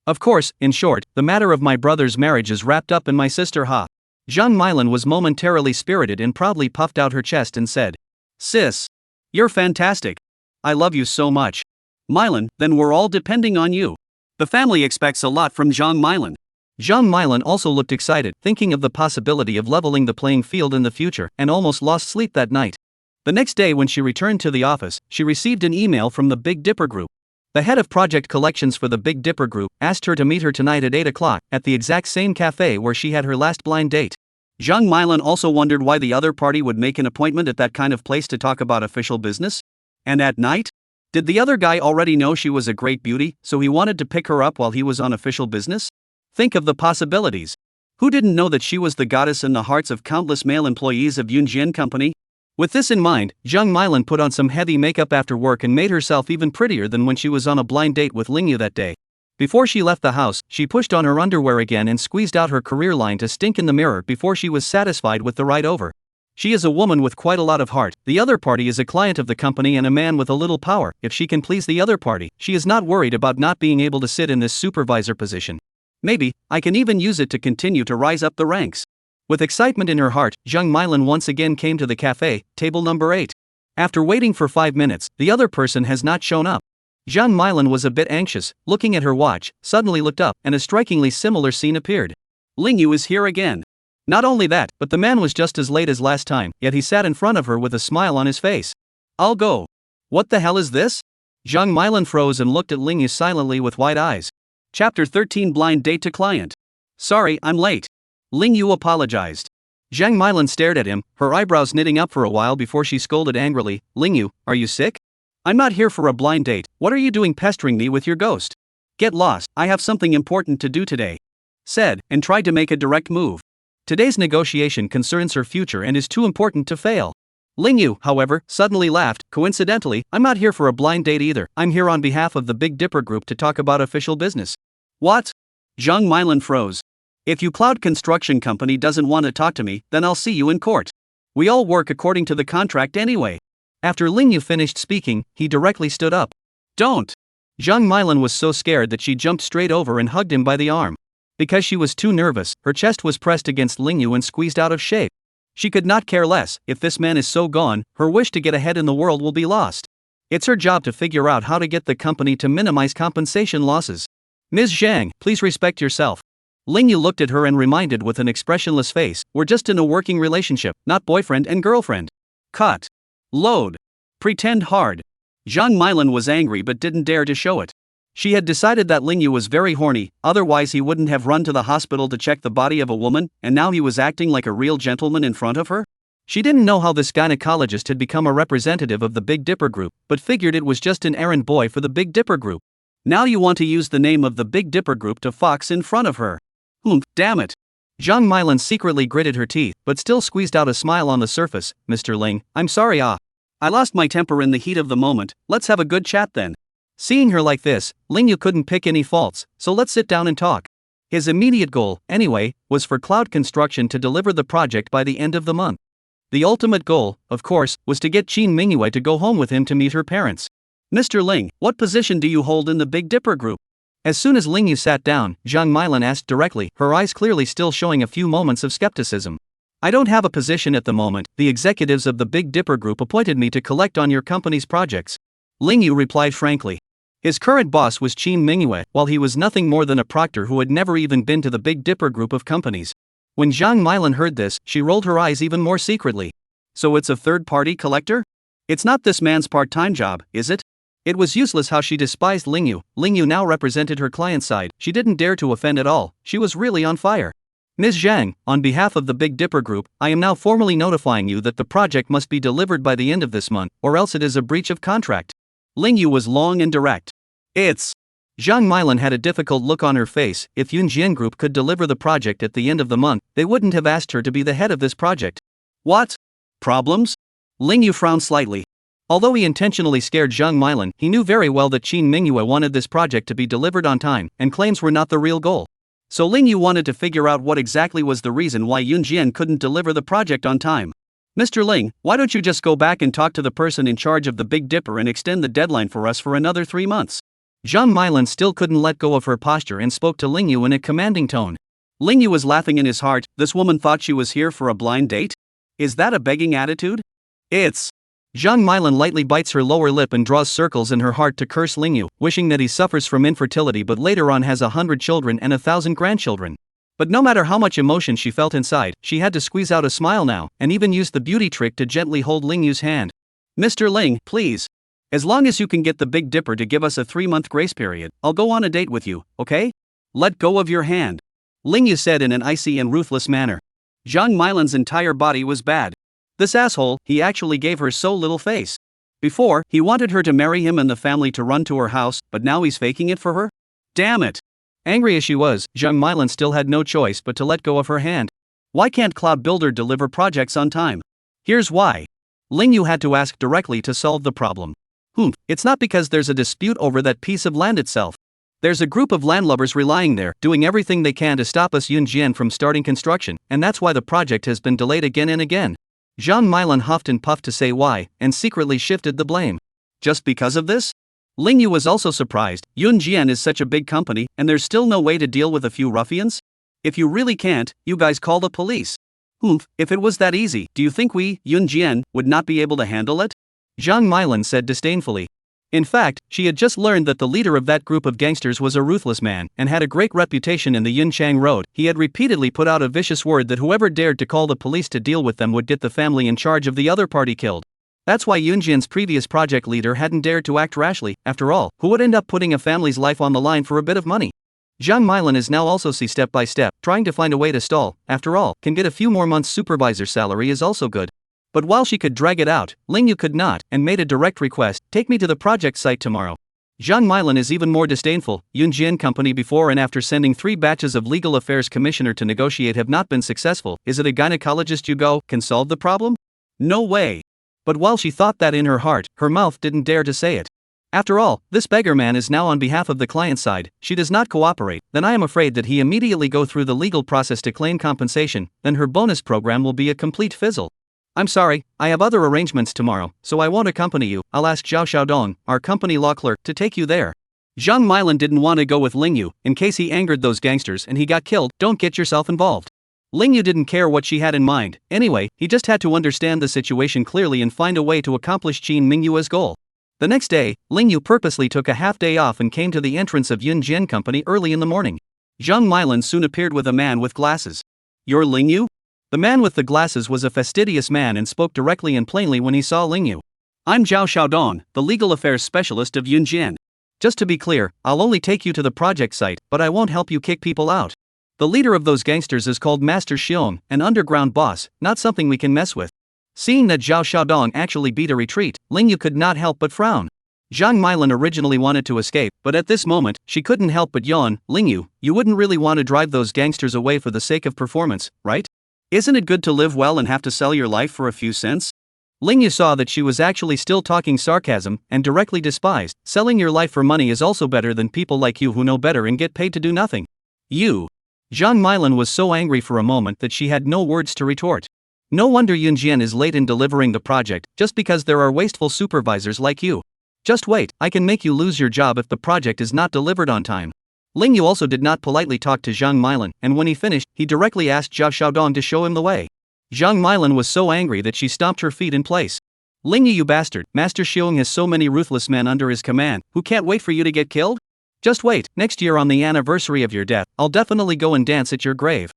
Of course, in short, the matter of my brother's marriage is wrapped up in my sister. Zhang Milan was momentarily spirited and proudly puffed out her chest and said, "Sis, you're fantastic. I love you so much. Milan, then we're all depending on you." The family expects a lot from Zhang Milan. Zhang Milan also looked excited, thinking of the possibility of leveling the playing field in the future, and almost lost sleep that night. The next day when she returned to the office, she received an email from the Big Dipper Group. The head of project collections for the Big Dipper Group asked her to meet her tonight at 8 o'clock, at the exact same cafe where she had her last blind date. Zhang Milan also wondered why the other party would make an appointment at that kind of place to talk about official business. And at night? Did the other guy already know she was a great beauty, so he wanted to pick her up while he was on official business? Think of the possibilities. Who didn't know that she was the goddess in the hearts of countless male employees of Yunjian Company? With this in mind, Zhang Milan put on some heavy makeup after work and made herself even prettier than when she was on a blind date with Ling Yu that day. Before she left the house, she pushed on her underwear again and squeezed out her career line to stink in the mirror before she was satisfied with the ride over. She is a woman with quite a lot of heart, the other party is a client of the company and a man with a little power. If she can please the other party, she is not worried about not being able to sit in this supervisor position. Maybe, I can even use it to continue to rise up the ranks. With excitement in her heart, Zhang Milan once again came to the cafe, table number 8. After waiting for 5 minutes, the other person has not shown up. Zhang Milan was a bit anxious, looking at her watch, suddenly looked up, and a strikingly similar scene appeared. Ling Yu is here again. Not only that, but the man was just as late as last time, yet he sat in front of her with a smile on his face. "I'll go." "What the hell is this?" Zhang Milan froze and looked at Ling Yu silently with wide eyes. Chapter 13, Blind Date to Client. "Sorry, I'm late." Ling Yu apologized. Zhang Milan stared at him, her eyebrows knitting up for a while before she scolded angrily, "Ling Yu, are you sick? I'm not here for a blind date, what are you doing pestering me with your ghost? Get lost, I have something important to do today." Said, and tried to make a direct move. Today's negotiation concerns her future and is too important to fail. Ling Yu, however, suddenly laughed. Coincidentally, I'm not here for a blind date either. I'm here on behalf of the Big Dipper Group to talk about official business. What? Zhang Milan froze. If your cloud construction company doesn't want to talk to me, then I'll see you in court. We all work according to the contract anyway. After Ling Yu finished speaking, he directly stood up. Don't! Zhang Milan was so scared that she jumped straight over and hugged him by the arm. Because she was too nervous, her chest was pressed against Ling Yu and squeezed out of shape. She could not care less. If this man is so gone, her wish to get ahead in the world will be lost. It's her job to figure out how to get the company to minimize compensation losses. Ms. Zhang, please respect yourself. Ling Yu looked at her and reminded with an expressionless face, we're just in a working relationship, not boyfriend and girlfriend. Cut. Load. Pretend hard. Zhang Milan was angry but didn't dare to show it. She had decided that Ling Yu was very horny, otherwise he wouldn't have run to the hospital to check the body of a woman, and now he was acting like a real gentleman in front of her? She didn't know how this gynecologist had become a representative of the Big Dipper Group, but figured it was just an errand boy for the Big Dipper Group. Now you want to use the name of the Big Dipper Group to fox in front of her. Damn it. Zhang Milan secretly gritted her teeth, but still squeezed out a smile on the surface. Mr. Ling, I'm sorry I lost my temper in the heat of the moment, let's have a good chat then. Seeing her like this, Ling Yu couldn't pick any faults, so let's sit down and talk. His immediate goal, anyway, was for Cloud Construction to deliver the project by the end of the month. The ultimate goal, of course, was to get Qin Mingyue to go home with him to meet her parents. Mr. Ling, what position do you hold in the Big Dipper Group? As soon as Ling Yu sat down, Zhang Milan asked directly, her eyes clearly still showing a few moments of skepticism. I don't have a position at the moment, the executives of the Big Dipper Group appointed me to collect on your company's projects. Ling Yu replied frankly. His current boss was Qin Mingyue, while he was nothing more than a proctor who had never even been to the Big Dipper Group of companies. When Zhang Milan heard this, she rolled her eyes even more secretly. So it's a third-party collector? It's not this man's part-time job, is it? It was useless how she despised Ling Yu. Ling Yu now represented her client's side, she didn't dare to offend at all, she was really on fire. Ms. Zhang, on behalf of the Big Dipper Group, I am now formally notifying you that the project must be delivered by the end of this month, or else it is a breach of contract. Ling Yu was long and direct. Zhang Milan had a difficult look on her face. If Yunjian Group could deliver the project at the end of the month, they wouldn't have asked her to be the head of this project. What? Problems? Ling Yu frowned slightly. Although he intentionally scared Zhang Milan, he knew very well that Qin Mingyue wanted this project to be delivered on time, and claims were not the real goal. So Ling Yu wanted to figure out what exactly was the reason why Yunjian couldn't deliver the project on time. Mr. Ling, why don't you just go back and talk to the person in charge of the Big Dipper and extend the deadline for us for another 3 months? Zhang Milan still couldn't let go of her posture and spoke to Ling Yu in a commanding tone. Ling Yu was laughing in his heart. This woman thought she was here for a blind date? Is that a begging attitude? Zhang Milan lightly bites her lower lip and draws circles in her heart to curse Ling Yu, wishing that he suffers from infertility but later on has 100 children and 1,000 grandchildren. But no matter how much emotion she felt inside, she had to squeeze out a smile now, and even used the beauty trick to gently hold Ling Yu's hand. Mr. Ling, please. As long as you can get the Big Dipper to give us a 3-month grace period, I'll go on a date with you, okay? Let go of your hand. Ling Yu said in an icy and ruthless manner. Zhang Milan's entire body was bad. This asshole, he actually gave her so little face. Before, he wanted her to marry him and the family to run to her house, but now he's faking it for her? Damn it! Angry as she was, Zhang Milan still had no choice but to let go of her hand. Why can't Cloud Builder deliver projects on time? Here's why. Ling Yu had to ask directly to solve the problem. It's not because there's a dispute over that piece of land itself. There's a group of landlubbers relying there, doing everything they can to stop us Yunjian from starting construction, and that's why the project has been delayed again and again. Zhang Milan huffed and puffed to say why, and secretly shifted the blame. Just because of this? Ling Yu was also surprised. Yunjian is such a big company, and there's still no way to deal with a few ruffians? If you really can't, you guys call the police. If it was that easy, do you think we, Yunjian, would not be able to handle it? Zhang Milan said disdainfully. In fact, she had just learned that the leader of that group of gangsters was a ruthless man, and had a great reputation in the Yunchang Road. He had repeatedly put out a vicious word that whoever dared to call the police to deal with them would get the family in charge of the other party killed. That's why Yunjian's previous project leader hadn't dared to act rashly. After all, who would end up putting a family's life on the line for a bit of money? Zhang Milan is now also see step by step, trying to find a way to stall. After all, can get a few more months supervisor salary is also good. But while she could drag it out, Ling Yu could not, and made a direct request, take me to the project site tomorrow. Zhang Milan is even more disdainful. Yunjian Company before and after sending 3 batches of legal affairs commissioner to negotiate have not been successful. Is it a gynecologist you go, can solve the problem? No way. But while she thought that in her heart, her mouth didn't dare to say it. After all, this beggar man is now on behalf of the client side. She does not cooperate, then I am afraid that he immediately go through the legal process to claim compensation, then her bonus program will be a complete fizzle. I'm sorry, I have other arrangements tomorrow, so I won't accompany you. I'll ask Zhao Xiaodong, our company law clerk, to take you there. Zhang Milan didn't want to go with Ling Yu, in case he angered those gangsters and he got killed. Don't get yourself involved. Ling Yu didn't care what she had in mind. Anyway, he just had to understand the situation clearly and find a way to accomplish Qin Mingyue's goal. The next day, Ling Yu purposely took a half-day off and came to the entrance of Yun Jian Company early in the morning. Zhang Milan soon appeared with a man with glasses. You're Ling Yu? The man with the glasses was a fastidious man and spoke directly and plainly when he saw Ling Yu. I'm Zhao Xiaodong, the legal affairs specialist of Yun Jian. Just to be clear, I'll only take you to the project site, but I won't help you kick people out. The leader of those gangsters is called Master Xiong, an underground boss, not something we can mess with. Seeing that Zhao Xiaodong actually beat a retreat, Ling Yu could not help but frown. Zhang Milan originally wanted to escape, but at this moment, she couldn't help but yawn. Ling Yu, you wouldn't really want to drive those gangsters away for the sake of performance, right? Isn't it good to live well and have to sell your life for a few cents? Ling Yu saw that she was actually still talking sarcasm, and directly despised. Selling your life for money is also better than people like you who know better and get paid to do nothing. You. Zhang Milan was so angry for a moment that she had no words to retort. No wonder Yunjian is late in delivering the project, just because there are wasteful supervisors like you. Just wait, I can make you lose your job if the project is not delivered on time. Ling Yu also did not politely talk to Zhang Milan, and when he finished, he directly asked Zhao Xiaodong to show him the way. Zhang Milan was so angry that she stomped her feet in place. Ling Yu, you bastard, Master Xiong has so many ruthless men under his command, who can't wait for you to get killed? Just wait, next year on the anniversary of your death, I'll definitely go and dance at your grave.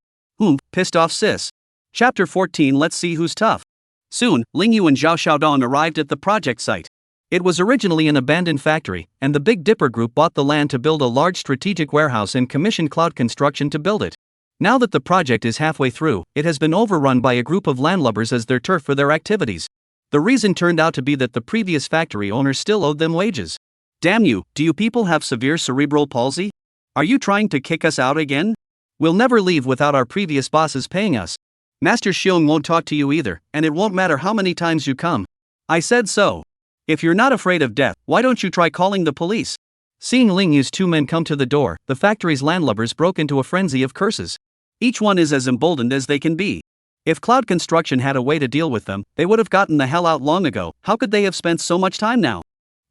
Pissed off sis. Chapter 14. Let's see who's tough. Soon, Ling Yu and Zhao Xiaodong arrived at the project site. It was originally an abandoned factory, and the Big Dipper Group bought the land to build a large strategic warehouse and commissioned Cloud Construction to build it. Now that the project is halfway through, it has been overrun by a group of landlubbers as their turf for their activities. The reason turned out to be that the previous factory owners still owed them wages. Damn you, do you people have severe cerebral palsy? Are you trying to kick us out again? We'll never leave without our previous bosses paying us. Master Xiong won't talk to you either, and it won't matter how many times you come. I said so. If you're not afraid of death, why don't you try calling the police? Seeing Ling Yu's two men come to the door, the factory's landlubbers broke into a frenzy of curses. Each one is as emboldened as they can be. If Cloud Construction had a way to deal with them, they would have gotten the hell out long ago. How could they have spent so much time now?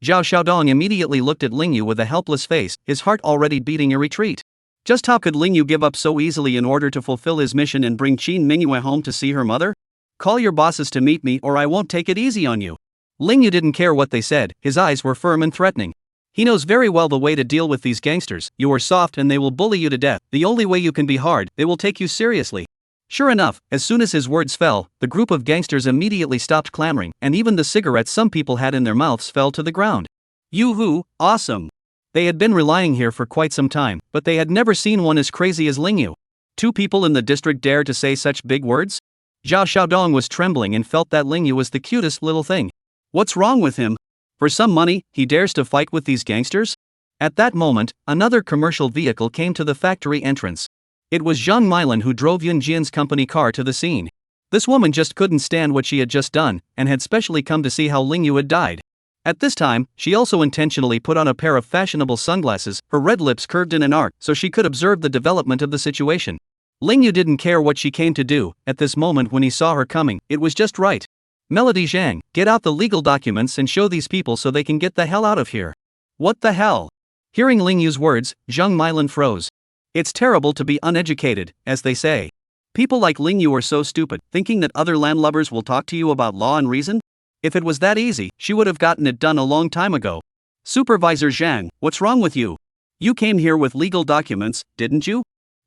Zhao Xiaodong immediately looked at Ling Yu with a helpless face, his heart already beating a retreat. Just how could Ling Yu give up so easily in order to fulfill his mission and bring Qin Mingyue home to see her mother? Call your bosses to meet me or I won't take it easy on you. Ling Yu didn't care what they said, his eyes were firm and threatening. He knows very well the way to deal with these gangsters. You are soft and they will bully you to death. The only way you can be hard, they will take you seriously. Sure enough, as soon as his words fell, the group of gangsters immediately stopped clamoring, and even the cigarettes some people had in their mouths fell to the ground. Yoo-hoo, awesome! They had been relying here for quite some time, but they had never seen one as crazy as Ling Yu. Two people in the district dared to say such big words? Zhao Xiaodong was trembling and felt that Ling Yu was the cutest little thing. What's wrong with him? For some money, he dares to fight with these gangsters? At that moment, another commercial vehicle came to the factory entrance. It was Zhang Milan who drove Yun Jian's company car to the scene. This woman just couldn't stand what she had just done, and had specially come to see how Ling Yu had died. At this time, she also intentionally put on a pair of fashionable sunglasses, her red lips curved in an arc so she could observe the development of the situation. Ling Yu didn't care what she came to do. At this moment when he saw her coming, it was just right. Melody Zhang, get out the legal documents and show these people so they can get the hell out of here. What the hell? Hearing Ling Yu's words, Zhang Milan froze. It's terrible to be uneducated, as they say. People like Ling Yu are so stupid, thinking that other landlubbers will talk to you about law and reason? If it was that easy, she would have gotten it done a long time ago. Supervisor Zhang, what's wrong with you? You came here with legal documents, didn't you?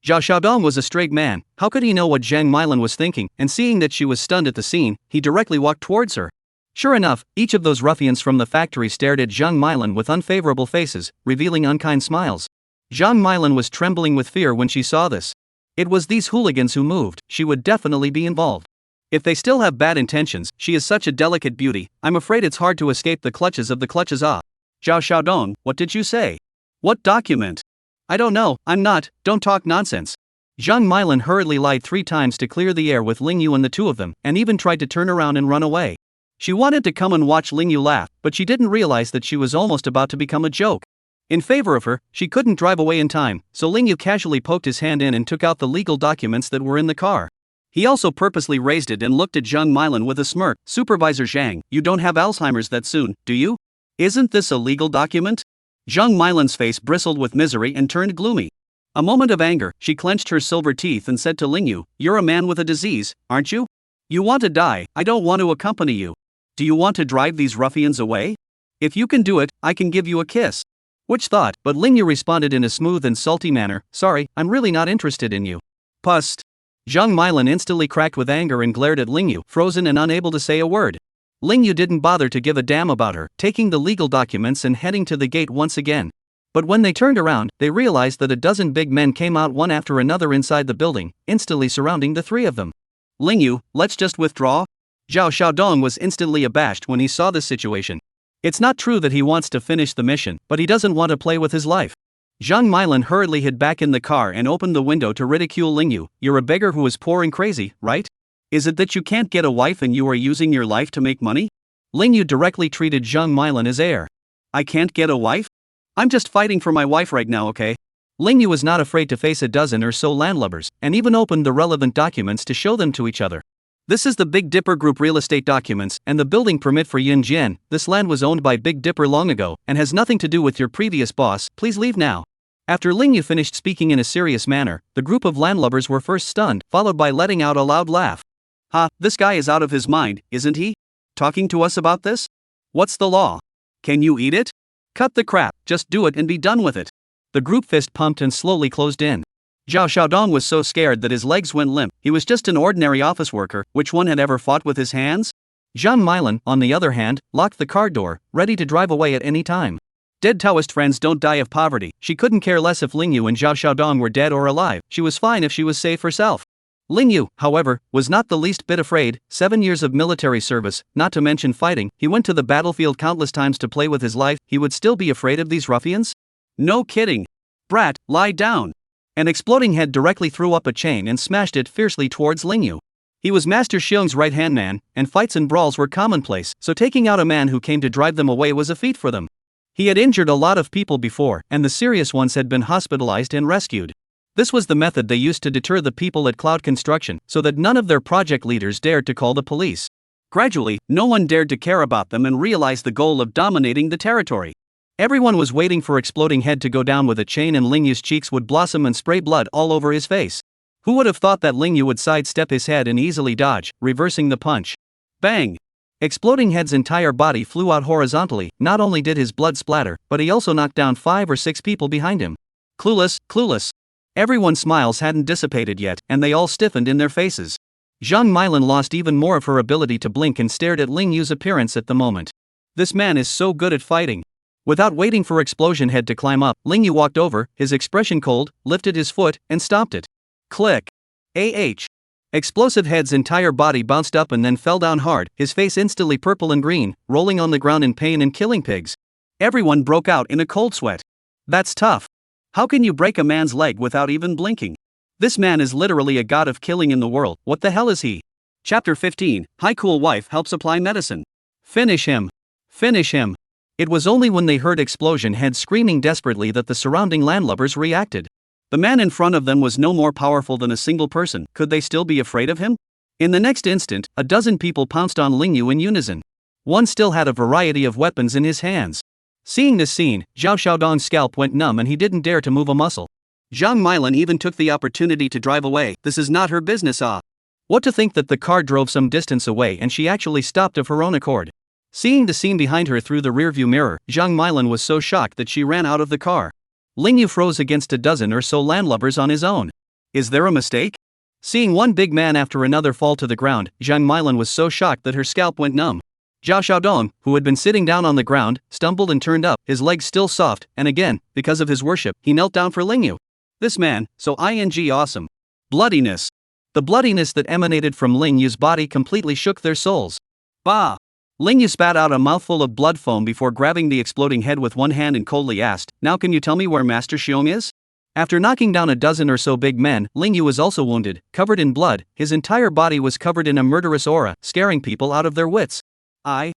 Zhao Xiaodong was a straight man. How could he know what Zhang Milan was thinking? And seeing that she was stunned at the scene, he directly walked towards her. Sure enough, each of those ruffians from the factory stared at Zhang Milan with unfavorable faces, revealing unkind smiles. Zhang Milan was trembling with fear when she saw this. It was these hooligans who moved. She would definitely be involved. If they still have bad intentions, she is such a delicate beauty, I'm afraid it's hard to escape the clutches of the clutches. Zhao Xiaodong, what did you say? What document? I don't know, I'm not, don't talk nonsense. Zhang Milan hurriedly lied 3 times to clear the air with Ling Yu and the two of them, and even tried to turn around and run away. She wanted to come and watch Ling Yu laugh, but she didn't realize that she was almost about to become a joke. In favor of her, she couldn't drive away in time, so Ling Yu casually poked his hand in and took out the legal documents that were in the car. He also purposely raised it and looked at Zhang Milan with a smirk. Supervisor Zhang, you don't have Alzheimer's that soon, do you? Isn't this a legal document? Zhang Milan's face bristled with misery and turned gloomy. A moment of anger, she clenched her silver teeth and said to Ling Yu, you're a man with a disease, aren't you? You want to die, I don't want to accompany you. Do you want to drive these ruffians away? If you can do it, I can give you a kiss. Which thought, but Ling Yu responded in a smooth and salty manner, sorry, I'm really not interested in you. Pust. Zhang Milan instantly cracked with anger and glared at Ling Yu, frozen and unable to say a word. Ling Yu didn't bother to give a damn about her, taking the legal documents and heading to the gate once again. But when they turned around, they realized that a dozen big men came out one after another inside the building, instantly surrounding the three of them. Ling Yu, let's just withdraw? Zhao Xiaodong was instantly abashed when he saw this situation. It's not true that he wants to finish the mission, but he doesn't want to play with his life. Zhang Milan hurriedly hid back in the car and opened the window to ridicule Ling Yu. You're a beggar who is poor and crazy, right? Is it that you can't get a wife and you are using your life to make money? Ling Yu directly treated Zhang Milan as heir. I can't get a wife? I'm just fighting for my wife right now, okay? Ling Yu was not afraid to face a dozen or so landlubbers, and even opened the relevant documents to show them to each other. This is the Big Dipper Group real estate documents and the building permit for Yin Jian. This land was owned by Big Dipper long ago and has nothing to do with your previous boss. Please leave now. After Ling Yu finished speaking in a serious manner, the group of landlubbers were first stunned, followed by letting out a loud laugh. Ha, this guy is out of his mind, isn't he? Talking to us about this? What's the law? Can you eat it? Cut the crap, just do it and be done with it. The group fist pumped and slowly closed in. Zhao Xiaodong was so scared that his legs went limp. He was just an ordinary office worker. Which one had ever fought with his hands? Zhang Milan, on the other hand, locked the car door, ready to drive away at any time. Dead Taoist friends don't die of poverty. She couldn't care less if Ling Yu and Zhao Xiaodong were dead or alive. She was fine if she was safe herself. Ling Yu, however, was not the least bit afraid. 7 years of military service, not to mention fighting, he went to the battlefield countless times to play with his life. He would still be afraid of these ruffians? No kidding. Brat, lie down. An exploding head directly threw up a chain and smashed it fiercely towards Ling Yu. He was Master Xiong's right-hand man, and fights and brawls were commonplace, so taking out a man who came to drive them away was a feat for them. He had injured a lot of people before, and the serious ones had been hospitalized and rescued. This was the method they used to deter the people at Cloud Construction, so that none of their project leaders dared to call the police. Gradually, no one dared to care about them and realize the goal of dominating the territory. Everyone was waiting for Exploding Head to go down with a chain and Ling Yu's cheeks would blossom and spray blood all over his face. Who would have thought that Ling Yu would sidestep his head and easily dodge, reversing the punch? Bang! Exploding Head's entire body flew out horizontally. Not only did his blood splatter, but he also knocked down 5 or 6 people behind him. Clueless, clueless. Everyone's smiles hadn't dissipated yet, and they all stiffened in their faces. Zhang Milan lost even more of her ability to blink and stared at Ling Yu's appearance at the moment. This man is so good at fighting. Without waiting for Explosion Head to climb up, Ling Yu walked over, his expression cold, lifted his foot, and stomped it. Click. Explosive Head's entire body bounced up and then fell down hard, his face instantly purple and green, rolling on the ground in pain and killing pigs. Everyone broke out in a cold sweat. That's tough. How can you break a man's leg without even blinking? This man is literally a god of killing in the world. What the hell is he? Chapter 15, High Cool Wife Helps Apply Medicine. Finish him. Finish him. It was only when they heard Explosion Head screaming desperately that the surrounding landlubbers reacted. The man in front of them was no more powerful than a single person. Could they still be afraid of him? In the next instant, a dozen people pounced on Ling Yu in unison. One still had a variety of weapons in his hands. Seeing this scene, Zhao Xiaodong's scalp went numb and he didn't dare to move a muscle. Zhang Milan even took the opportunity to drive away. This is not her business. What to think that the car drove some distance away and she actually stopped of her own accord. Seeing the scene behind her through the rearview mirror, Zhang Milan was so shocked that she ran out of the car. Ling Yu froze against a dozen or so landlubbers on his own. Is there a mistake? Seeing one big man after another fall to the ground, Zhang Milan was so shocked that her scalp went numb. Zhao Xiaodong, who had been sitting down on the ground, stumbled and turned up, his legs still soft, and again, because of his worship, he knelt down for Ling Yu. This man, so awesome. Bloodiness. The bloodiness that emanated from Ling Yu's body completely shook their souls. Bah! Ling Yu spat out a mouthful of blood foam before grabbing the exploding head with one hand and coldly asked, "Now can you tell me where Master Xiong is?" After knocking down a dozen or so big men, Ling Yu was also wounded, covered in blood, his entire body was covered in a murderous aura, scaring people out of their wits. I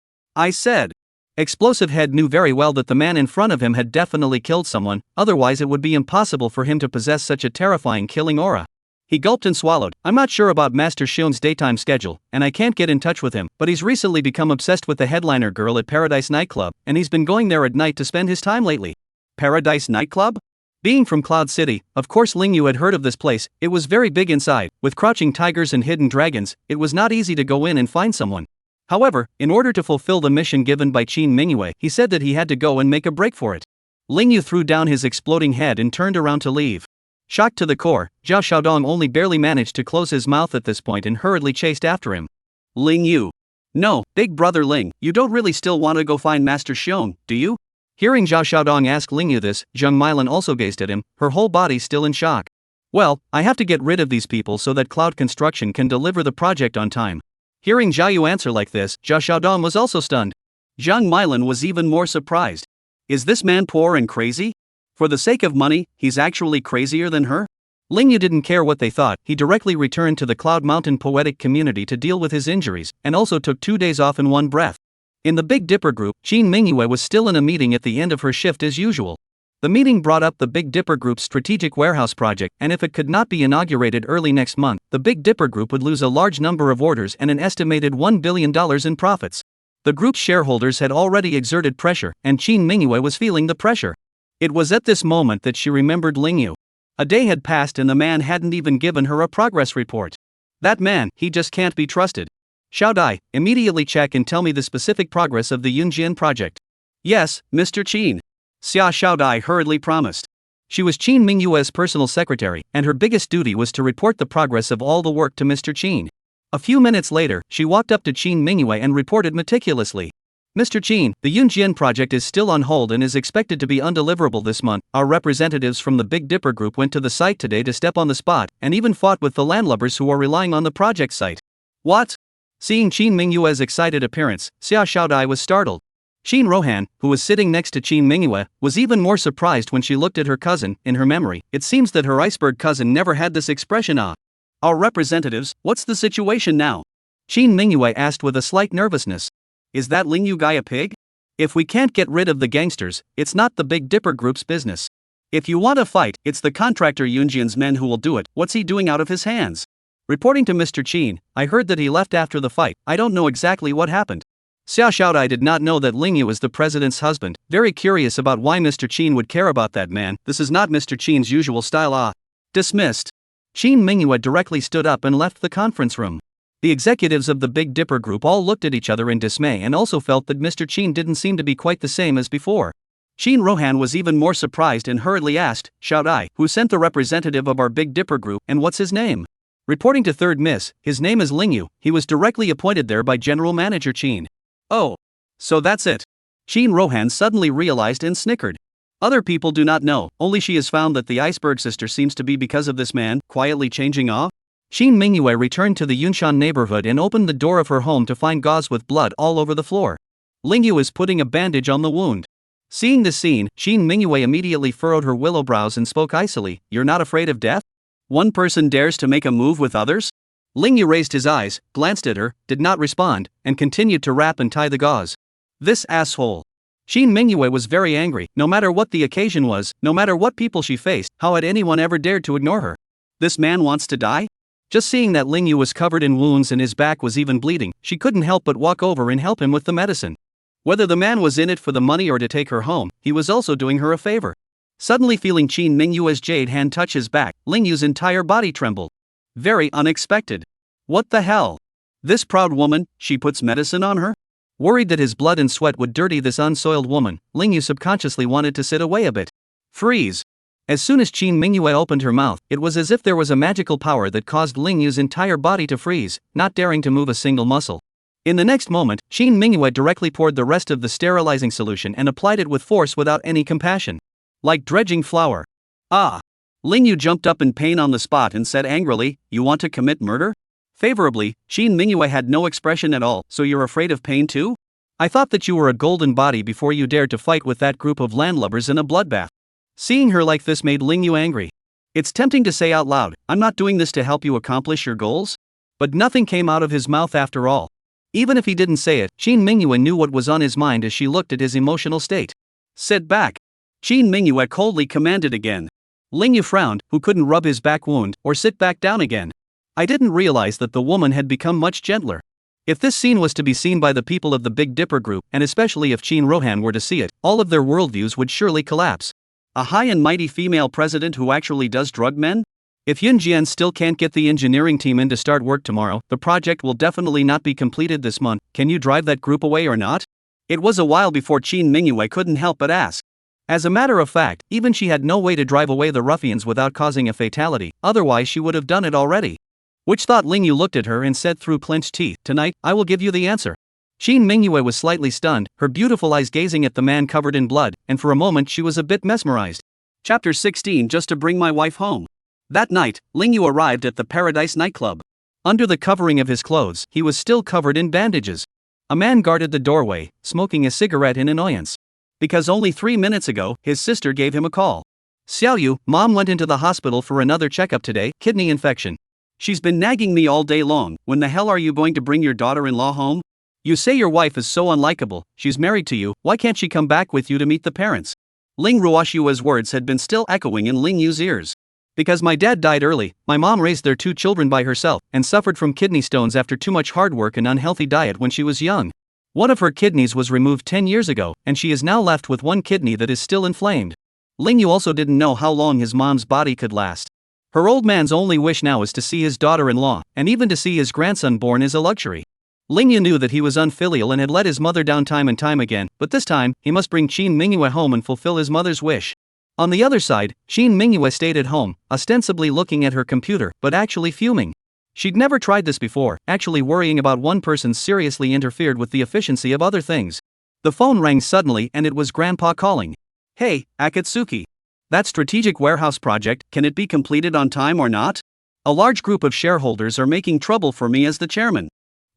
said. Explosive Head knew very well that the man in front of him had definitely killed someone, otherwise it would be impossible for him to possess such a terrifying killing aura. He gulped and swallowed. I'm not sure about Master Shion's daytime schedule, and I can't get in touch with him, but he's recently become obsessed with the headliner girl at Paradise Nightclub, and he's been going there at night to spend his time lately. Paradise Nightclub? Being from Cloud City, of course Ling Yu had heard of this place. It was very big inside, with crouching tigers and hidden dragons. It was not easy to go in and find someone. However, in order to fulfill the mission given by Qin Mingyue, he said that he had to go and make a break for it. Ling Yu threw down his exploding head and turned around to leave. Shocked to the core, Zhao Xiaodong only barely managed to close his mouth at this point and hurriedly chased after him. Ling Yu. No, big brother Ling, you don't really still want to go find Master Xiong, do you? Hearing Zhao Xiaodong ask Ling Yu this, Zheng Milan also gazed at him, her whole body still in shock. Well, I have to get rid of these people so that Cloud Construction can deliver the project on time. Hearing Zhao Yu answer like this, Zhao Xiaodong was also stunned. Zheng Milan was even more surprised. Is this man poor and crazy? For the sake of money, he's actually crazier than her? Ling Yu didn't care what they thought. He directly returned to the Cloud Mountain poetic community to deal with his injuries, and also took 2 days off in one breath. In the Big Dipper group, Qin Mingyue was still in a meeting at the end of her shift as usual. The meeting brought up the Big Dipper Group's strategic warehouse project, and if it could not be inaugurated early next month, the Big Dipper Group would lose a large number of orders and an estimated $1 billion in profits. The group's shareholders had already exerted pressure, and Qin Mingyue was feeling the pressure. It was at this moment that she remembered Ling Yu. A day had passed and the man hadn't even given her a progress report. That man, he just can't be trusted. Xiao Dai, immediately check and tell me the specific progress of the Yunjian project. Yes, Mr. Qin. Xia Xiao Dai hurriedly promised. She was Qin Mingyue's personal secretary, and her biggest duty was to report the progress of all the work to Mr. Qin. A few minutes later, she walked up to Qin Mingyue and reported meticulously. Mr. Qin, the Yunjian project is still on hold and is expected to be undeliverable this month. Our representatives from the Big Dipper Group went to the site today to step on the spot, and even fought with the landlubbers who are relying on the project site. What? Seeing Qin Mingyue's excited appearance, Xia Xiaodai was startled. Qin Rohan, who was sitting next to Qin Mingyue, was even more surprised when she looked at her cousin. In her memory, it seems that her iceberg cousin never had this expression. Our representatives, what's the situation now? Qin Mingyue asked with a slight nervousness. Is that Ling Yu guy a pig? If we can't get rid of the gangsters, it's not the Big Dipper Group's business. If you want a fight, it's the contractor Yunjian's men who will do it. What's he doing out of his hands? Reporting to Mr. Qin, I heard that he left after the fight. I don't know exactly what happened. Xia Xiaodai did not know that Ling Yu is the president's husband, very curious about why Mr. Qin would care about that man. This is not Mr. Qin's usual style. Dismissed. Qin Mingyue directly stood up and left the conference room. The executives of the Big Dipper Group all looked at each other in dismay and also felt that Mr. Qin didn't seem to be quite the same as before. Qin Rohan was even more surprised and hurriedly asked, Xiaodai, who sent the representative of our Big Dipper Group, and what's his name? Reporting to Third Miss, his name is Ling Yu. He was directly appointed there by General Manager Qin. Oh. So that's it. Qin Rohan suddenly realized and snickered. Other people do not know, only she has found that the iceberg sister seems to be because of this man, quietly changing off. Qin Mingyue returned to the Yunshan neighborhood and opened the door of her home to find gauze with blood all over the floor. Ling Yu is putting a bandage on the wound. Seeing this scene, Qin Mingyue immediately furrowed her willow brows and spoke icily, You're not afraid of death? One person dares to make a move with others? Ling Yu raised his eyes, glanced at her, did not respond, and continued to wrap and tie the gauze. This asshole. Qin Mingyue was very angry. No matter what the occasion was, no matter what people she faced, how had anyone ever dared to ignore her? This man wants to die? Just seeing that Ling Yu was covered in wounds and his back was even bleeding, she couldn't help but walk over and help him with the medicine. Whether the man was in it for the money or to take her home, he was also doing her a favor. Suddenly feeling Qin Mingyue's jade hand touch his back, Ling Yu's entire body trembled. Very unexpected. What the hell? This proud woman, she puts medicine on her? Worried that his blood and sweat would dirty this unsoiled woman, Ling Yu subconsciously wanted to sit away a bit. Freeze. As soon as Qin Mingyue opened her mouth, it was as if there was a magical power that caused Ling Yu's entire body to freeze, not daring to move a single muscle. In the next moment, Qin Mingyue directly poured the rest of the sterilizing solution and applied it with force without any compassion. Like dredging flour. Ah! Ling Yu jumped up in pain on the spot and said angrily, You want to commit murder? Favorably, Qin Mingyue had no expression at all. So you're afraid of pain too? I thought that you were a golden body before you dared to fight with that group of landlubbers in a bloodbath. Seeing her like this made Ling Yu angry. It's tempting to say out loud, I'm not doing this to help you accomplish your goals? But nothing came out of his mouth after all. Even if he didn't say it, Qin Mingyue knew what was on his mind as she looked at his emotional state. Sit back. Qin Mingyue coldly commanded again. Ling Yu frowned, who couldn't rub his back wound or sit back down again. I didn't realize that the woman had become much gentler. If this scene was to be seen by the people of the Big Dipper group, and especially if Qin Rohan were to see it, all of their worldviews would surely collapse. A high and mighty female president who actually does drug men? If Yun Jian still can't get the engineering team in to start work tomorrow, the project will definitely not be completed this month. Can you drive that group away or not? It was a while before Qin Mingyue couldn't help but ask. As a matter of fact, even she had no way to drive away the ruffians without causing a fatality, otherwise she would have done it already. Which thought Ling Yu looked at her and said through clenched teeth, "Tonight, I will give you the answer." Qin Mingyue was slightly stunned, her beautiful eyes gazing at the man covered in blood, and for a moment she was a bit mesmerized. Chapter 16. Just to bring my wife home. That night, Ling Yu arrived at the Paradise nightclub. Under the covering of his clothes, he was still covered in bandages. A man guarded the doorway, smoking a cigarette in annoyance. Because only 3 minutes ago, his sister gave him a call. "Xiaoyu, Mom went into the hospital for another checkup today, kidney infection. She's been nagging me all day long. When the hell are you going to bring your daughter-in-law home? You say your wife is so unlikable, she's married to you, why can't she come back with you to meet the parents?" Ling Ruoshua's words had been still echoing in Ling Yu's ears. "Because my dad died early, my mom raised their 2 children by herself, and suffered from kidney stones after too much hard work and unhealthy diet when she was young. One of her kidneys was removed 10 years ago, and she is now left with 1 kidney that is still inflamed." Ling Yu also didn't know how long his mom's body could last. Her old man's only wish now is to see his daughter-in-law, and even to see his grandson born is a luxury. Ling Yu knew that he was unfilial and had let his mother down time and time again, but this time, he must bring Qin Mingyue home and fulfill his mother's wish. On the other side, Qin Mingyue stayed at home, ostensibly looking at her computer, but actually fuming. She'd never tried this before, actually worrying about one person seriously interfered with the efficiency of other things. The phone rang suddenly and it was Grandpa calling. "Hey, Akatsuki. That strategic warehouse project, can it be completed on time or not? A large group of shareholders are making trouble for me as the chairman."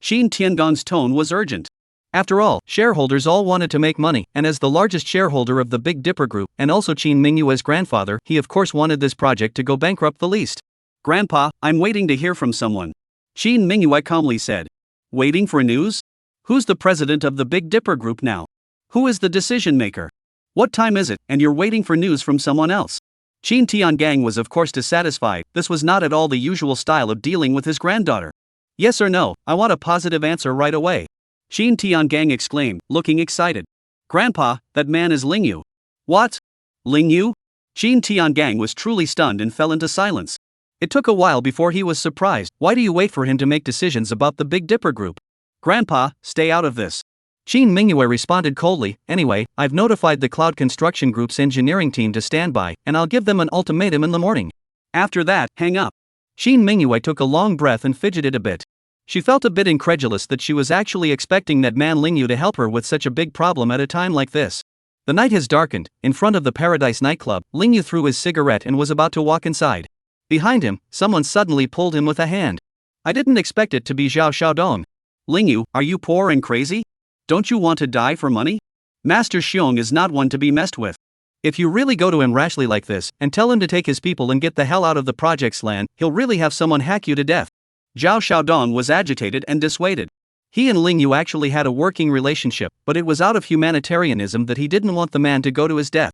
Qin Tiangong's tone was urgent. After all, shareholders all wanted to make money, and as the largest shareholder of the Big Dipper Group, and also Qin Mingyue's grandfather, he of course wanted this project to go bankrupt the least. "Grandpa, I'm waiting to hear from someone," Qin Mingyue calmly said. "Waiting for news? Who's the president of the Big Dipper Group now? Who is the decision maker? What time is it, and you're waiting for news from someone else?" Qin Tiangang was of course dissatisfied. This was not at all the usual style of dealing with his granddaughter. "Yes or no, I want a positive answer right away," Qin Tiangang exclaimed, looking excited. "Grandpa, that man is Ling Yu." "What? Ling Yu?" Qin Tiangang was truly stunned and fell into silence. It took a while before he was surprised. "Why do you wait for him to make decisions about the Big Dipper Group?" "Grandpa, stay out of this." Qin Mingyue responded coldly. "Anyway, I've notified the Cloud Construction Group's engineering team to stand by, and I'll give them an ultimatum in the morning. After that, hang up." Qin Mingyue took a long breath and fidgeted a bit. She felt a bit incredulous that she was actually expecting that man Ling Yu to help her with such a big problem at a time like this. The night has darkened. In front of the Paradise nightclub, Ling Yu threw his cigarette and was about to walk inside. Behind him, someone suddenly pulled him with a hand. "I didn't expect it to be Zhao Xiaodong." "Ling Yu, are you poor and crazy? Don't you want to die for money? Master Xiong is not one to be messed with. If you really go to him rashly like this, and tell him to take his people and get the hell out of the project's land, he'll really have someone hack you to death." Zhao Xiaodong was agitated and dissuaded. He and Ling Yu actually had a working relationship, but it was out of humanitarianism that he didn't want the man to go to his death.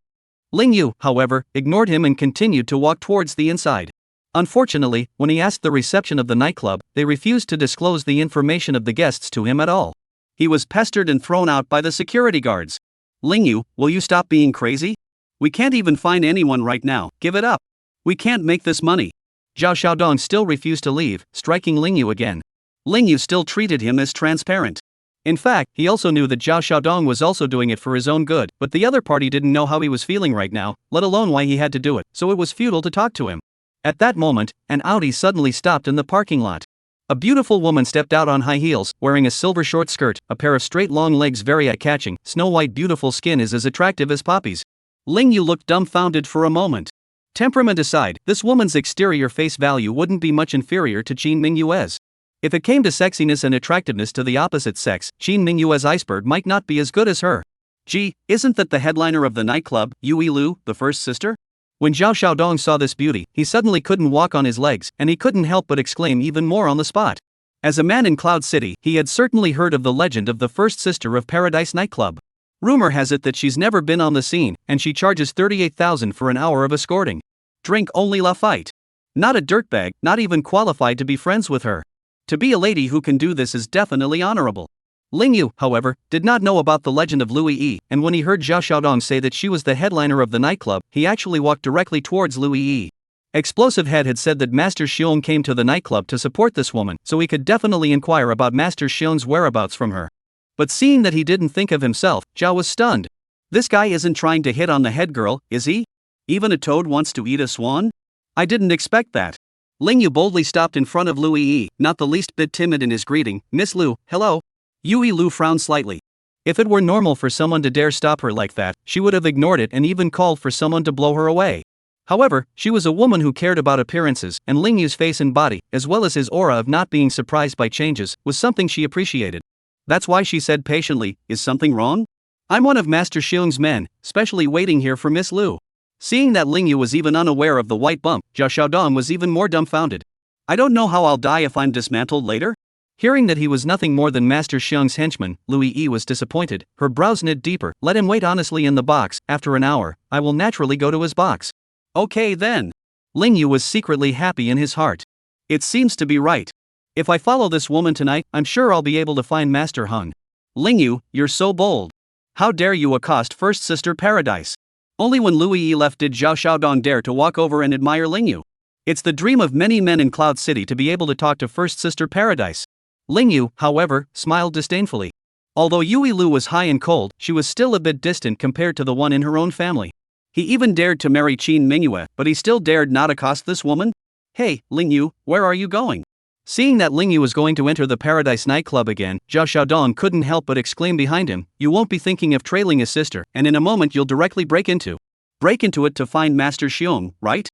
Ling Yu, however, ignored him and continued to walk towards the inside. Unfortunately, when he asked the reception of the nightclub, they refused to disclose the information of the guests to him at all. He was pestered and thrown out by the security guards. "Ling Yu, will you stop being crazy? We can't even find anyone right now, give it up. We can't make this money." Zhao Xiaodong still refused to leave, striking Ling Yu again. Ling Yu still treated him as transparent. In fact, he also knew that Zhao Xiaodong was also doing it for his own good, but the other party didn't know how he was feeling right now, let alone why he had to do it, so it was futile to talk to him. At that moment, an Audi suddenly stopped in the parking lot. A beautiful woman stepped out on high heels, wearing a silver short skirt, a pair of straight long legs very eye-catching. Snow-white beautiful skin is as attractive as poppies. Ling Yu looked dumbfounded for a moment. Temperament aside, this woman's exterior face value wouldn't be much inferior to Qin Mingyue's. If it came to sexiness and attractiveness to the opposite sex, Qin Mingyue's iceberg might not be as good as her. "Gee, isn't that the headliner of the nightclub, Yui Lu, the first sister?" When Zhao Xiaodong saw this beauty, he suddenly couldn't walk on his legs, and he couldn't help but exclaim even more on the spot. As a man in Cloud City, he had certainly heard of the legend of the first sister of Paradise nightclub. Rumor has it that she's never been on the scene, and she charges 38,000 for an hour of escorting. Drink only la fight. Not a dirtbag, not even qualified to be friends with her. To be a lady who can do this is definitely honorable. Ling Yu, however, did not know about the legend of Louis Yi, and when he heard Zhao Xiaodong say that she was the headliner of the nightclub, he actually walked directly towards Louis Yi. Explosive Head had said that Master Xiong came to the nightclub to support this woman, so he could definitely inquire about Master Xiong's whereabouts from her. But seeing that he didn't think of himself, Zhao was stunned. This guy isn't trying to hit on the head girl, is he? Even a toad wants to eat a swan? I didn't expect that. Ling Yu boldly stopped in front of Louis Yi, not the least bit timid in his greeting. Miss Lu, hello. Yui Lu frowned slightly. If it were normal for someone to dare stop her like that, she would have ignored it and even called for someone to blow her away. However, she was a woman who cared about appearances, and Ling Yu's face and body, as well as his aura of not being surprised by changes, was something she appreciated. That's why she said patiently, "Is something wrong? I'm one of Master Xiong's men, specially waiting here for Miss Lu." Seeing that Ling Yu was even unaware of the white bump, Zhao Xiaodong was even more dumbfounded. I don't know how I'll die if I'm dismantled later? Hearing that he was nothing more than Master Xiong's henchman, Louis Yi was disappointed, her brows knit deeper. Let him wait honestly in the box. After an hour, I will naturally go to his box. Okay then. Ling Yu was secretly happy in his heart. It seems to be right. If I follow this woman tonight, I'm sure I'll be able to find Master Hung. Ling Yu, you're so bold. How dare you accost First Sister Paradise? Only when Louis Yi left did Zhao Xiaodong dare to walk over and admire Ling Yu. It's the dream of many men in Cloud City to be able to talk to First Sister Paradise. Ling Yu, however, smiled disdainfully. Although Yui Lu was high and cold, she was still a bit distant compared to the one in her own family. He even dared to marry Qin Mingyue, but he still dared not accost this woman? Hey, Ling Yu, where are you going? Seeing that Ling Yu was going to enter the Paradise nightclub again, Zhao Xiaodong couldn't help but exclaim behind him, "You won't be thinking of trailing his sister, and in a moment you'll directly break into it to find Master Xiong, right?"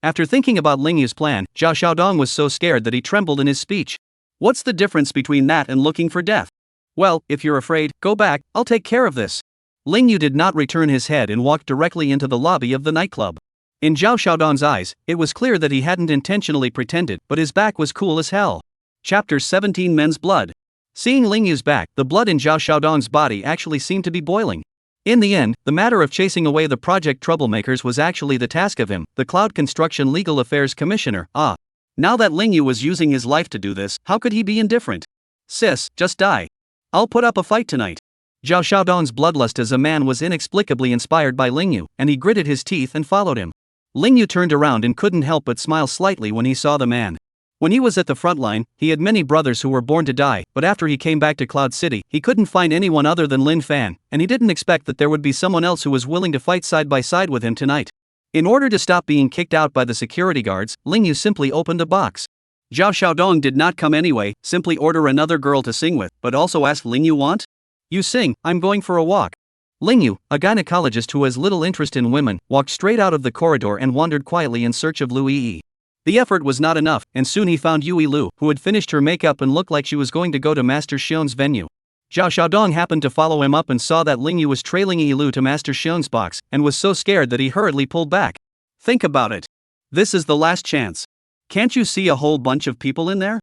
After thinking about Ling Yu's plan, Zhao Xiaodong was so scared that he trembled in his speech. What's the difference between that and looking for death? Well, if you're afraid, go back, I'll take care of this. Ling Yu did not return his head and walked directly into the lobby of the nightclub. In Zhao Xiaodong's eyes, it was clear that he hadn't intentionally pretended, but his back was cool as hell. Chapter 17 Men's Blood. Seeing Ling Yu's back, the blood in Zhao Xiaodong's body actually seemed to be boiling. In the end, the matter of chasing away the project troublemakers was actually the task of him, the Cloud Construction Legal Affairs Commissioner. Now that Ling Yu was using his life to do this, how could he be indifferent? Sis, just die. I'll put up a fight tonight. Zhao Xiaodong's bloodlust as a man was inexplicably inspired by Ling Yu, and he gritted his teeth and followed him. Ling Yu turned around and couldn't help but smile slightly when he saw the man. When he was at the front line, he had many brothers who were born to die, but after he came back to Cloud City, he couldn't find anyone other than Lin Fan, and he didn't expect that there would be someone else who was willing to fight side by side with him tonight. In order to stop being kicked out by the security guards, Ling Yu simply opened a box. Zhao Xiaodong did not come anyway, simply order another girl to sing with, but also asked Ling Yu want? You sing, I'm going for a walk. Ling Yu, a gynecologist who has little interest in women, walked straight out of the corridor and wandered quietly in search of Louis Yi. The effort was not enough, and soon he found Yui Lu, who had finished her makeup and looked like she was going to go to Master Xiong's venue. Zhao Xiaodong happened to follow him up and saw that Ling Yu was trailing Yi Lu to Master Xiong's box, and was so scared that he hurriedly pulled back. Think about it. This is the last chance. Can't you see a whole bunch of people in there?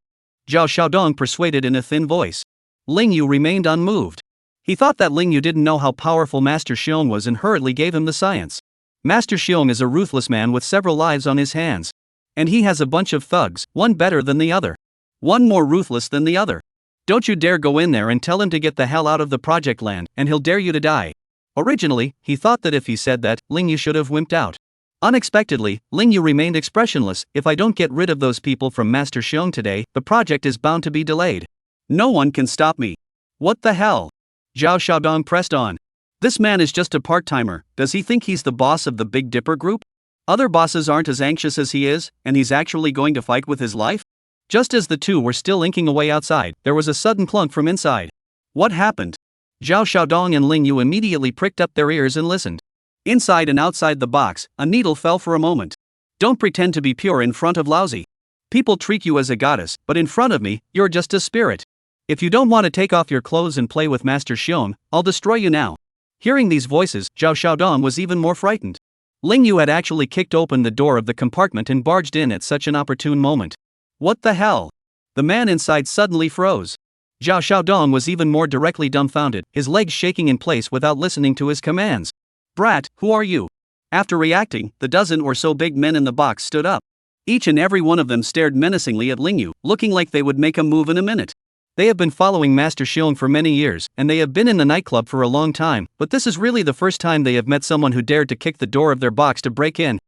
Zhao Xiaodong persuaded in a thin voice. Ling Yu remained unmoved. He thought that Ling Yu didn't know how powerful Master Xiong was and hurriedly gave him the science. Master Xiong is a ruthless man with several lives on his hands. And he has a bunch of thugs, one better than the other. One more ruthless than the other. Don't you dare go in there and tell him to get the hell out of the project land, and he'll dare you to die. Originally, he thought that if he said that, Ling Yu should have wimped out. Unexpectedly, Ling Yu remained expressionless. If I don't get rid of those people from Master Xiong today, the project is bound to be delayed. No one can stop me. What the hell? Zhao Xiaodong pressed on. This man is just a part-timer. Does he think he's the boss of the Big Dipper group? Other bosses aren't as anxious as he is, and he's actually going to fight with his life? Just as the two were still inking away outside, there was a sudden clunk from inside. What happened? Zhao Xiaodong and Ling Yu immediately pricked up their ears and listened. Inside and outside the box, a needle fell for a moment. Don't pretend to be pure in front of Lousy. People treat you as a goddess, but in front of me, you're just a spirit. If you don't want to take off your clothes and play with Master Xiong, I'll destroy you now. Hearing these voices, Zhao Xiaodong was even more frightened. Ling Yu had actually kicked open the door of the compartment and barged in at such an opportune moment. What the hell? The man inside suddenly froze. Zhao Xiaodong was even more directly dumbfounded, his legs shaking in place without listening to his commands. Brat, who are you? After reacting, the dozen or so big men in the box stood up. Each and every one of them stared menacingly at Lingyu, looking like they would make a move in a minute. They have been following Master Xiong for many years, and they have been in the nightclub for a long time, but this is really the first time they have met someone who dared to kick the door of their box to break in.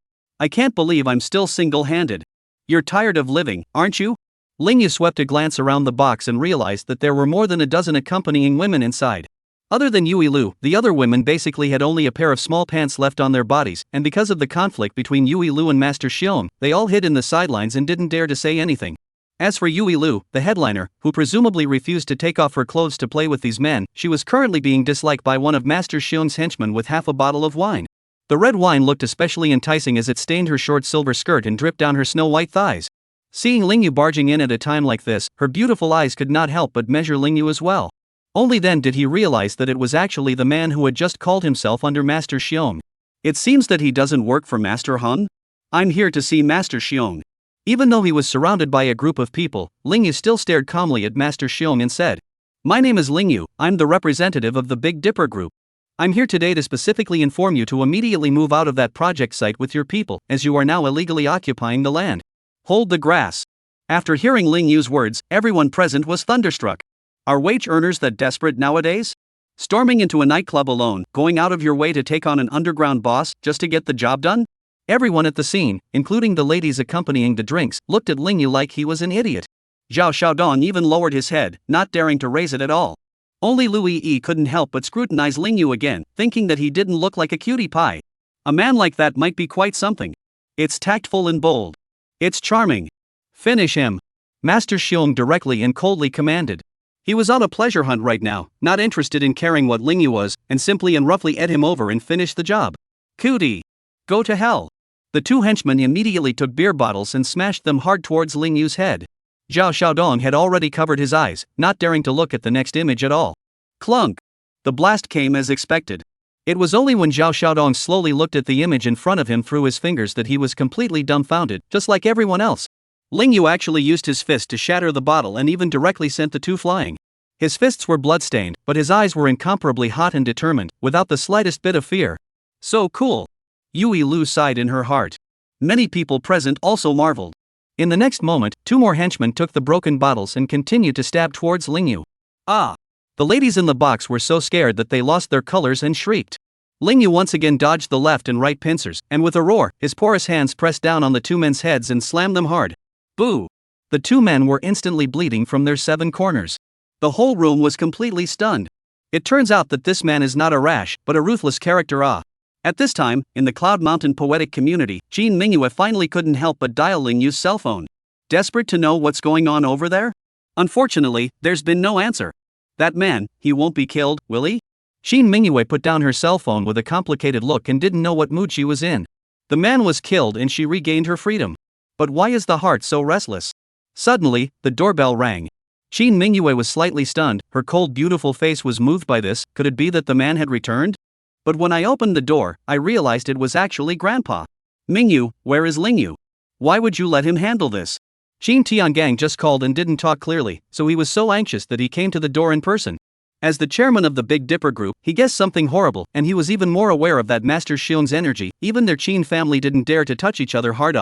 I can't believe I'm still single-handed. You're tired of living, aren't you? Lingyu swept a glance around the box and realized that there were more than a dozen accompanying women inside. Other than Yui Lu, the other women basically had only a pair of small pants left on their bodies, and because of the conflict between Yui Lu and Master Xiong, they all hid in the sidelines and didn't dare to say anything. As for Yui Lu, the headliner, who presumably refused to take off her clothes to play with these men, she was currently being disliked by one of Master Xiong's henchmen with half a bottle of wine. The red wine looked especially enticing as it stained her short silver skirt and dripped down her snow-white thighs. Seeing Lingyu barging in at a time like this, her beautiful eyes could not help but measure Lingyu as well. Only then did he realize that it was actually the man who had just called himself under Master Xiong. It seems that he doesn't work for Master Han? I'm here to see Master Xiong. Even though he was surrounded by a group of people, Lingyu still stared calmly at Master Xiong and said, My name is Lingyu, I'm the representative of the Big Dipper Group. I'm here today to specifically inform you to immediately move out of that project site with your people, as you are now illegally occupying the land. Hold the grass. After hearing Lingyu's words, everyone present was thunderstruck. Are wage earners that desperate nowadays? Storming into a nightclub alone, going out of your way to take on an underground boss just to get the job done? Everyone at the scene, including the ladies accompanying the drinks, looked at Lingyu like he was an idiot. Zhao Xiaodong even lowered his head, not daring to raise it at all. Only Lu Yi couldn't help but scrutinize Lingyu again, thinking that he didn't look like a cutie pie. A man like that might be quite something. It's tactful and bold. It's charming. Finish him. Master Xiong directly and coldly commanded. He was on a pleasure hunt right now, not interested in caring what Lingyu was, and simply and roughly ate him over and finished the job. Cootie. Go to hell. The two henchmen immediately took beer bottles and smashed them hard towards Lingyu's head. Zhao Xiaodong had already covered his eyes, not daring to look at the next image at all. Clunk. The blast came as expected. It was only when Zhao Xiaodong slowly looked at the image in front of him through his fingers that he was completely dumbfounded, just like everyone else. Lingyu actually used his fist to shatter the bottle and even directly sent the two flying. His fists were bloodstained, but his eyes were incomparably hot and determined, without the slightest bit of fear. So cool. Yui Lu sighed in her heart. Many people present also marveled. In the next moment, two more henchmen took the broken bottles and continued to stab towards Lingyu. Ah! The ladies in the box were so scared that they lost their colors and shrieked. Lingyu once again dodged the left and right pincers, and with a roar, his porous hands pressed down on the two men's heads and slammed them hard. Boo! The two men were instantly bleeding from their 7 corners. The whole room was completely stunned. It turns out that this man is not a rash, but a ruthless character. At this time, in the Cloud Mountain poetic community, Jean Mingyue finally couldn't help but dial Lingyu's cell phone. Desperate to know what's going on over there? Unfortunately, there's been no answer. That man, he won't be killed, will he? Jean Mingyue put down her cell phone with a complicated look and didn't know what mood she was in. The man was killed and she regained her freedom. But why is the heart so restless? Suddenly, the doorbell rang. Jean Mingyue was slightly stunned, her cold beautiful face was moved by this. Could it be that the man had returned? But when I opened the door, I realized it was actually Grandpa. Mingyu, where is Lingyu? Why would you let him handle this? Jean Tiangang just called and didn't talk clearly, so he was so anxious that he came to the door in person. As the chairman of the Big Dipper Group, he guessed something horrible, and he was even more aware of that Master Xiong's energy. Even their Qin family didn't dare to touch each other hard.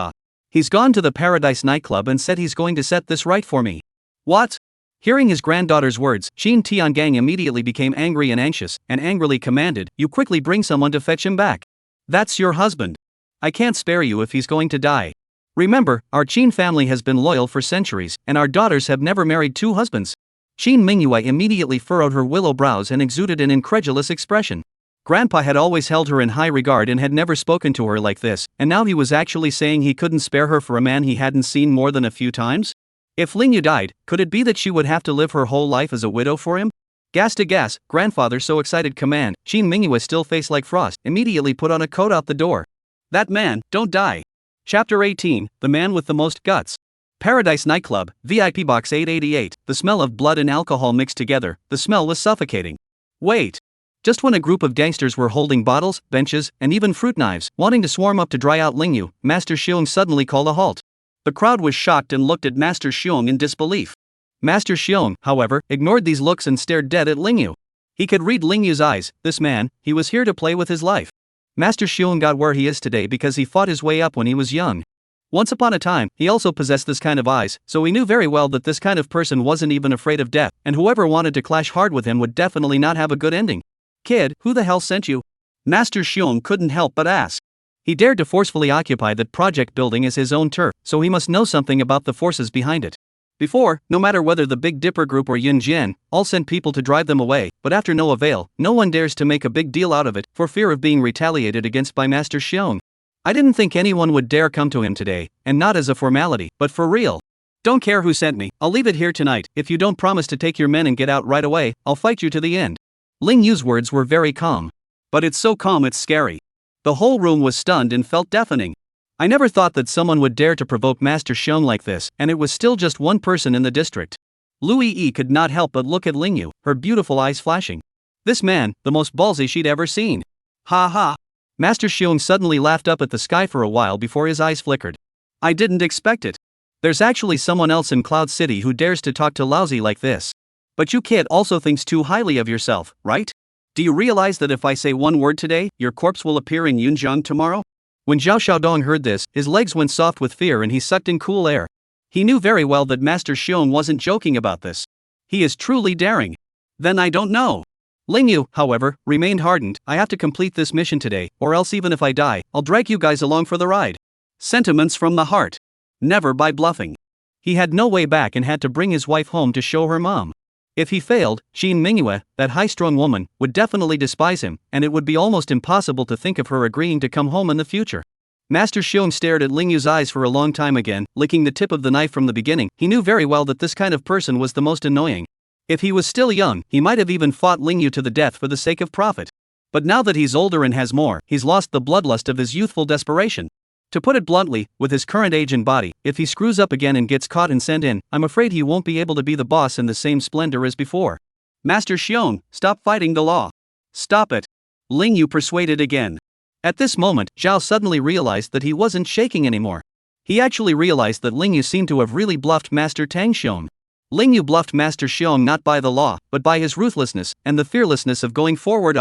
He's gone to the Paradise nightclub and said he's going to set this right for me. What? Hearing his granddaughter's words, Jean Tiangang immediately became angry and anxious, and angrily commanded, You quickly bring someone to fetch him back. That's your husband. I can't spare you if he's going to die. Remember, our Qin family has been loyal for centuries, and our daughters have never married 2 husbands. Jean Mingyue immediately furrowed her willow brows and exuded an incredulous expression. Grandpa had always held her in high regard and had never spoken to her like this, and now he was actually saying he couldn't spare her for a man he hadn't seen more than a few times? If Lingyu died, could it be that she would have to live her whole life as a widow for him? Gas to gas, grandfather so excited command, Jean Mingyue still face like frost, immediately put on a coat out the door. That man, don't die. Chapter 18, The Man with the Most Guts. Paradise Nightclub, VIP Box 888, the smell of blood and alcohol mixed together, the smell was suffocating. Wait. Just when a group of gangsters were holding bottles, benches, and even fruit knives, wanting to swarm up to dry out Lingyu, Master Xiong suddenly called a halt. The crowd was shocked and looked at Master Xiong in disbelief. Master Xiong, however, ignored these looks and stared dead at Lingyu. He could read Lingyu's eyes. This man, he was here to play with his life. Master Xiong got where he is today because he fought his way up when he was young. Once upon a time, he also possessed this kind of eyes, so he knew very well that this kind of person wasn't even afraid of death, and whoever wanted to clash hard with him would definitely not have a good ending. Kid, who the hell sent you? Master Xiong couldn't help but ask. He dared to forcefully occupy that project building as his own turf, so he must know something about the forces behind it. Before, no matter whether the Big Dipper group or Yun Jian, all sent people to drive them away, but after no avail, no one dares to make a big deal out of it, for fear of being retaliated against by Master Xiong. I didn't think anyone would dare come to him today, and not as a formality, but for real. Don't care who sent me, I'll leave it here tonight. If you don't promise to take your men and get out right away, I'll fight you to the end. Ling Yu's words were very calm. But it's so calm it's scary. The whole room was stunned and felt deafening. I never thought that someone would dare to provoke Master Xiong like this, and it was still just one person in the district. Lui Yi could not help but look at Ling Yu, her beautiful eyes flashing. This man, the most ballsy she'd ever seen. Ha ha. Master Xiong suddenly laughed up at the sky for a while before his eyes flickered. I didn't expect it. There's actually someone else in Cloud City who dares to talk to Lousy like this. But you kid also thinks too highly of yourself, right? Do you realize that if I say one word today, your corpse will appear in Yunjiang tomorrow? When Zhao Xiaodong heard this, his legs went soft with fear and he sucked in cool air. He knew very well that Master Xiong wasn't joking about this. He is truly daring. Then I don't know. Ling Yu, however, remained hardened. I have to complete this mission today, or else even if I die, I'll drag you guys along for the ride. Sentiments from the heart. Never by bluffing. He had no way back and had to bring his wife home to show her mom. If he failed, Qin Mingyue, that high-strung woman, would definitely despise him, and it would be almost impossible to think of her agreeing to come home in the future. Master Xiong stared at Ling Yu's eyes for a long time again, licking the tip of the knife from the beginning. He knew very well that this kind of person was the most annoying. If he was still young, he might have even fought Ling Yu to the death for the sake of profit. But now that he's older and has more, he's lost the bloodlust of his youthful desperation. To put it bluntly, with his current age and body, if he screws up again and gets caught and sent in, I'm afraid he won't be able to be the boss in the same splendor as before. Master Xiong, stop fighting the law. Stop it. Ling Yu persuaded again. At this moment, Zhao suddenly realized that he wasn't shaking anymore. He actually realized that Ling Yu seemed to have really bluffed Master Tang Xiong. Ling Yu bluffed Master Xiong not by the law, but by his ruthlessness, and the fearlessness of going forward.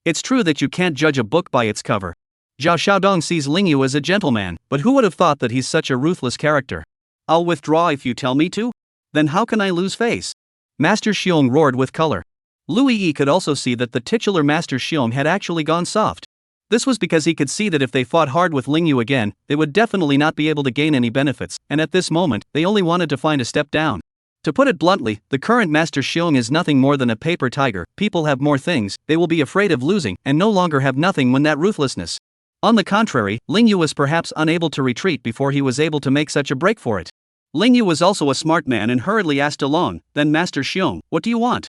It's true that you can't judge a book by its cover. Zhao Xiaodong sees Ling Yu as a gentleman, but who would have thought that he's such a ruthless character? I'll withdraw if you tell me to? Then how can I lose face? Master Xiong roared with color. Lui Yi could also see that the titular Master Xiong had actually gone soft. This was because he could see that if they fought hard with Ling Yu again, they would definitely not be able to gain any benefits, and at this moment, they only wanted to find a step down. To put it bluntly, the current Master Xiong is nothing more than a paper tiger. People have more things, they will be afraid of losing, and no longer have nothing when that ruthlessness. On the contrary, Ling Yu was perhaps unable to retreat before he was able to make such a break for it. Ling Yu was also a smart man and hurriedly asked along, then Master Xiong, what do you want?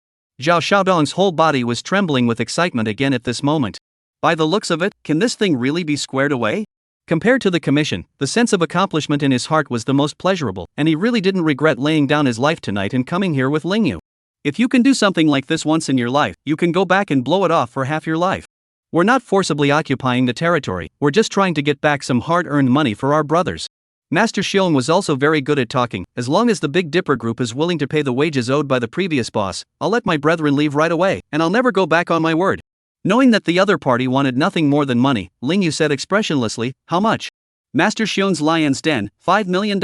Zhao Xiaodong's whole body was trembling with excitement again at this moment. By the looks of it, can this thing really be squared away? Compared to the commission, the sense of accomplishment in his heart was the most pleasurable, and he really didn't regret laying down his life tonight and coming here with Ling Yu. If you can do something like this once in your life, you can go back and blow it off for half your life. We're not forcibly occupying the territory, we're just trying to get back some hard-earned money for our brothers. Master Xiong was also very good at talking. As long as the Big Dipper group is willing to pay the wages owed by the previous boss, I'll let my brethren leave right away, and I'll never go back on my word. Knowing that the other party wanted nothing more than money, Ling Yu said expressionlessly, how much? Master Xiong's lion's den, $5 million.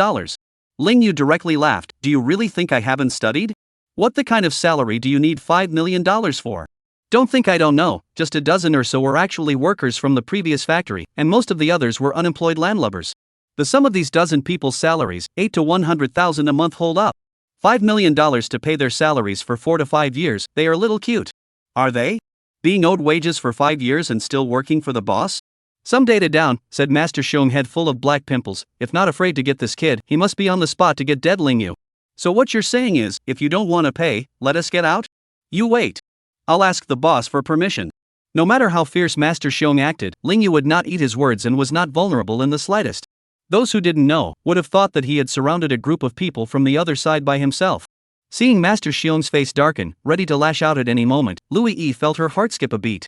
Ling Yu directly laughed, do you really think I haven't studied? What the kind of salary do you need $5 million for? Don't think I don't know, just a dozen or so were actually workers from the previous factory, and most of the others were unemployed landlubbers. The sum of these dozen people's salaries, 8 to 100,000 a month hold up. $5 million to pay their salaries for 4 to 5 years, they are a little cute. Are they? Being owed wages for 5 years and still working for the boss? Some data down, said Master Xiong, head full of black pimples. If not afraid to get this kid, he must be on the spot to get dead Ling Yu. So what you're saying is, if you don't want to pay, let us get out? You wait. I'll ask the boss for permission. No matter how fierce Master Xiong acted, Ling Yu would not eat his words and was not vulnerable in the slightest. Those who didn't know would have thought that he had surrounded a group of people from the other side by himself. Seeing Master Xiong's face darken, ready to lash out at any moment, Lui Yi felt her heart skip a beat.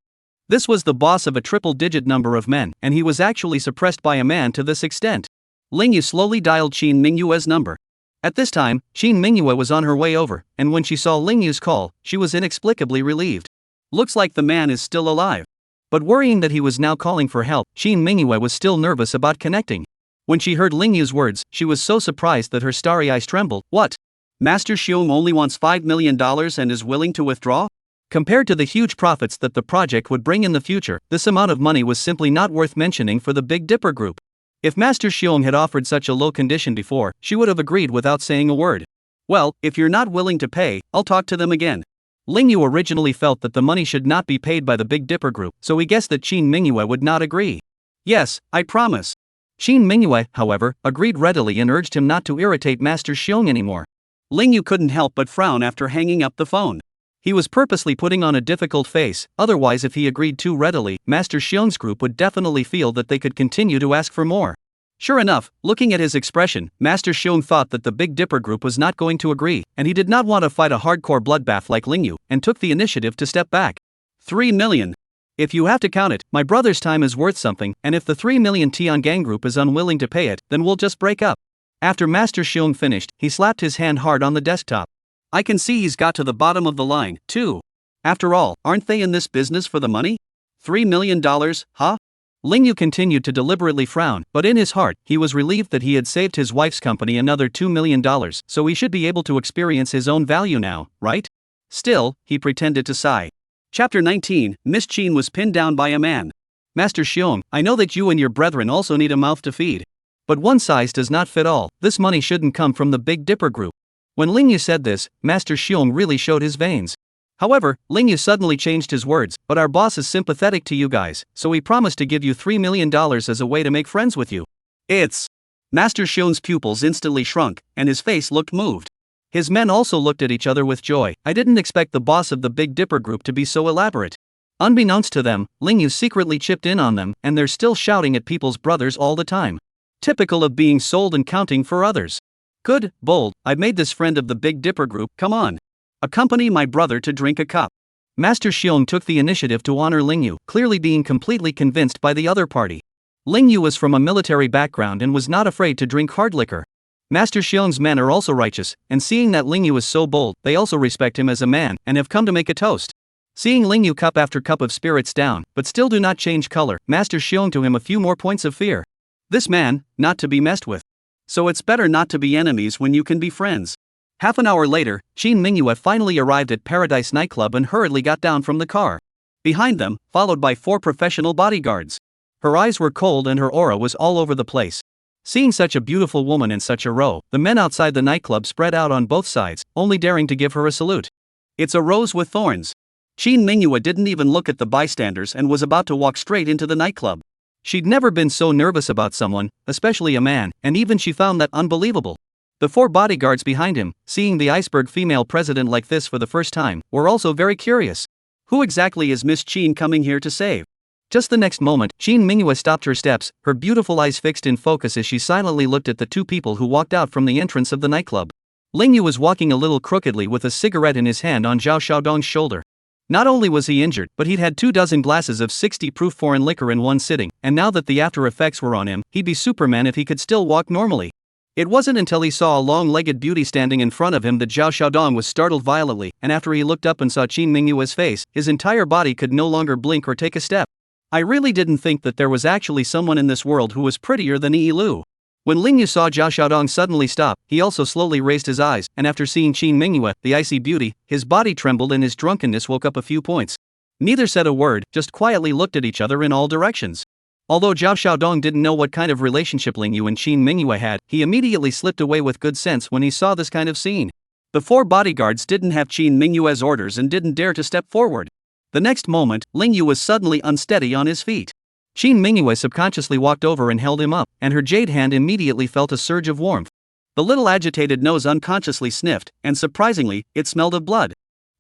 This was the boss of a triple-digit number of men, and he was actually suppressed by a man to this extent. Ling Yu slowly dialed Qin Mingyue's number. At this time, Qin Mingyue was on her way over, and when she saw Ling Yu's call, she was inexplicably relieved. Looks like the man is still alive. But worrying that he was now calling for help, Qin Mingyue was still nervous about connecting. When she heard Ling Yu's words, she was so surprised that her starry eyes trembled. What? Master Xiong only wants $5 million and is willing to withdraw? Compared to the huge profits that the project would bring in the future, this amount of money was simply not worth mentioning for the Big Dipper Group. If Master Xiong had offered such a low condition before, she would have agreed without saying a word. Well, if you're not willing to pay, I'll talk to them again. Ling Yu originally felt that the money should not be paid by the Big Dipper Group, so he guessed that Qin Mingyue would not agree. Yes, I promise. Qin Mingyue, however, agreed readily and urged him not to irritate Master Xiong anymore. Ling Yu couldn't help but frown after hanging up the phone. He was purposely putting on a difficult face, otherwise if he agreed too readily, Master Xiong's group would definitely feel that they could continue to ask for more. Sure enough, looking at his expression, Master Xiong thought that the Big Dipper Group was not going to agree, and he did not want to fight a hardcore bloodbath like Ling Yu, and took the initiative to step back. 3 million. If you have to count it, my brother's time is worth something, and if the 3 million Tiangang Group is unwilling to pay it, then we'll just break up. After Master Xiong finished, he slapped his hand hard on the desktop. I can see he's got to the bottom of the line, too. After all, aren't they in this business for the money? $3 million, huh? Ling Yu continued to deliberately frown, but in his heart, he was relieved that he had saved his wife's company another $2 million, so he should be able to experience his own value now, right? Still, he pretended to sigh. Chapter 19, Miss Qin was pinned down by a man. Master Xiong, I know that you and your brethren also need a mouth to feed. But one size does not fit all, this money shouldn't come from the Big Dipper Group. When Ling Yu said this, Master Xiong really showed his veins. However, Ling Yu suddenly changed his words, but our boss is sympathetic to you guys, so he promised to give you $3 million as a way to make friends with you. It's... Master Xiong's pupils instantly shrunk, and his face looked moved. His men also looked at each other with joy. I didn't expect the boss of the Big Dipper Group to be so elaborate. Unbeknownst to them, Ling Yu secretly chipped in on them, and they're still shouting at people's brothers all the time. Typical of being sold and counting for others. Good, bold, I've made this friend of the Big Dipper Group, come on. Accompany my brother to drink a cup. Master Xiong took the initiative to honor Ling Yu, clearly being completely convinced by the other party. Ling Yu was from a military background and was not afraid to drink hard liquor. Master Xiong's men are also righteous, and seeing that Ling Yu is so bold, they also respect him as a man, and have come to make a toast. Seeing Ling Yu cup after cup of spirits down, but still do not change color, Master Xiong to him a few more points of fear. This man, not to be messed with. So it's better not to be enemies when you can be friends. Half an hour later, Qin Mingyue finally arrived at Paradise nightclub and hurriedly got down from the car. Behind them, followed by 4 professional bodyguards. Her eyes were cold and her aura was all over the place. Seeing such a beautiful woman in such a row, the men outside the nightclub spread out on both sides, only daring to give her a salute. It's a rose with thorns. Qin Mingyue didn't even look at the bystanders and was about to walk straight into the nightclub. She'd never been so nervous about someone, especially a man, and even she found that unbelievable. The 4 bodyguards behind him, seeing the iceberg female president like this for the first time, were also very curious. Who exactly is Miss Qin coming here to save? Just the next moment, Qin Mingyue stopped her steps, her beautiful eyes fixed in focus as she silently looked at the 2 people who walked out from the entrance of the nightclub. Ling Yu was walking a little crookedly with a cigarette in his hand on Zhao Xiaodong's shoulder. Not only was he injured, but he'd had 24 glasses of 60-proof foreign liquor in one sitting, and now that the after effects were on him, he'd be Superman if he could still walk normally. It wasn't until he saw a long-legged beauty standing in front of him that Zhao Xiaodong was startled violently, and after he looked up and saw Qin Mingyue's face, his entire body could no longer blink or take a step. I really didn't think that there was actually someone in this world who was prettier than Yi Lu. When Ling Yu saw Zhao Xiaodong suddenly stop, he also slowly raised his eyes, and after seeing Qin Mingyue, the icy beauty, his body trembled and his drunkenness woke up a few points. Neither said a word, just quietly looked at each other in all directions. Although Zhao Xiaodong didn't know what kind of relationship Ling Yu and Qin Mingyue had, he immediately slipped away with good sense when he saw this kind of scene. The 4 bodyguards didn't have Qin Mingyue's orders and didn't dare to step forward. The next moment, Ling Yu was suddenly unsteady on his feet. Qin Mingyue subconsciously walked over and held him up, and her jade hand immediately felt a surge of warmth. The little agitated nose unconsciously sniffed, and surprisingly, it smelled of blood.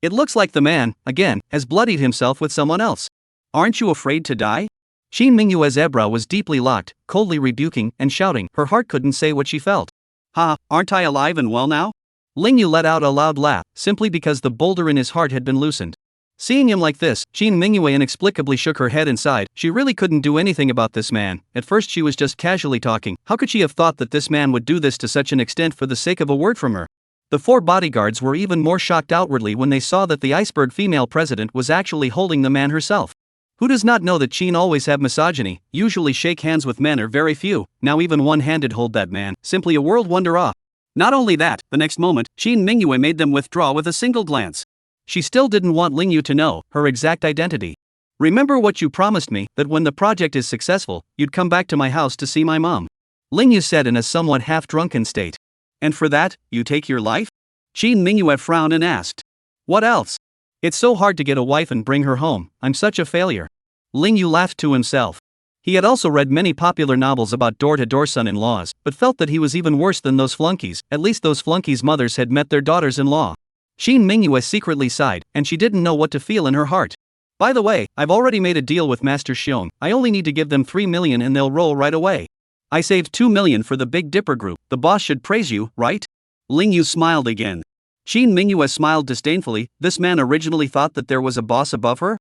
It looks like the man, again, has bloodied himself with someone else. Aren't you afraid to die? Qin Mingyue's eyebrow was deeply locked, coldly rebuking and shouting. Her heart couldn't say what she felt. Ha, aren't I alive and well now? Ling Yu let out a loud laugh, simply because the boulder in his heart had been loosened. Seeing him like this, Qin Mingyue inexplicably shook her head and sighed. She really couldn't do anything about this man. At first she was just casually talking. How could she have thought that this man would do this to such an extent for the sake of a word from her? The 4 bodyguards were even more shocked outwardly when they saw that the iceberg female president was actually holding the man herself. Who does not know that Qin always have misogyny? Usually shake hands with men are very few, now even one-handed hold that man, simply a world wonder. Not only that, the next moment, Qin Mingyue made them withdraw with a single glance. She still didn't want Lingyu to know her exact identity. Remember what you promised me, that when the project is successful, you'd come back to my house to see my mom. Lingyu said in a somewhat half-drunken state. And for that, you take your life? Qin Mingyue frowned and asked. What else? It's so hard to get a wife and bring her home, I'm such a failure. Lingyu laughed to himself. He had also read many popular novels about door-to-door son-in-laws, but felt that he was even worse than those flunkies. At least those flunkies' mothers had met their daughters-in-law. Qin Mingyue secretly sighed, and she didn't know what to feel in her heart. By the way, I've already made a deal with Master Xiong. I only need to give them 3 million and they'll roll right away. I saved 2 million for the Big Dipper group. The boss should praise you, right? Lingyu smiled again. Qin Mingyue smiled disdainfully. This man originally thought that there was a boss above her?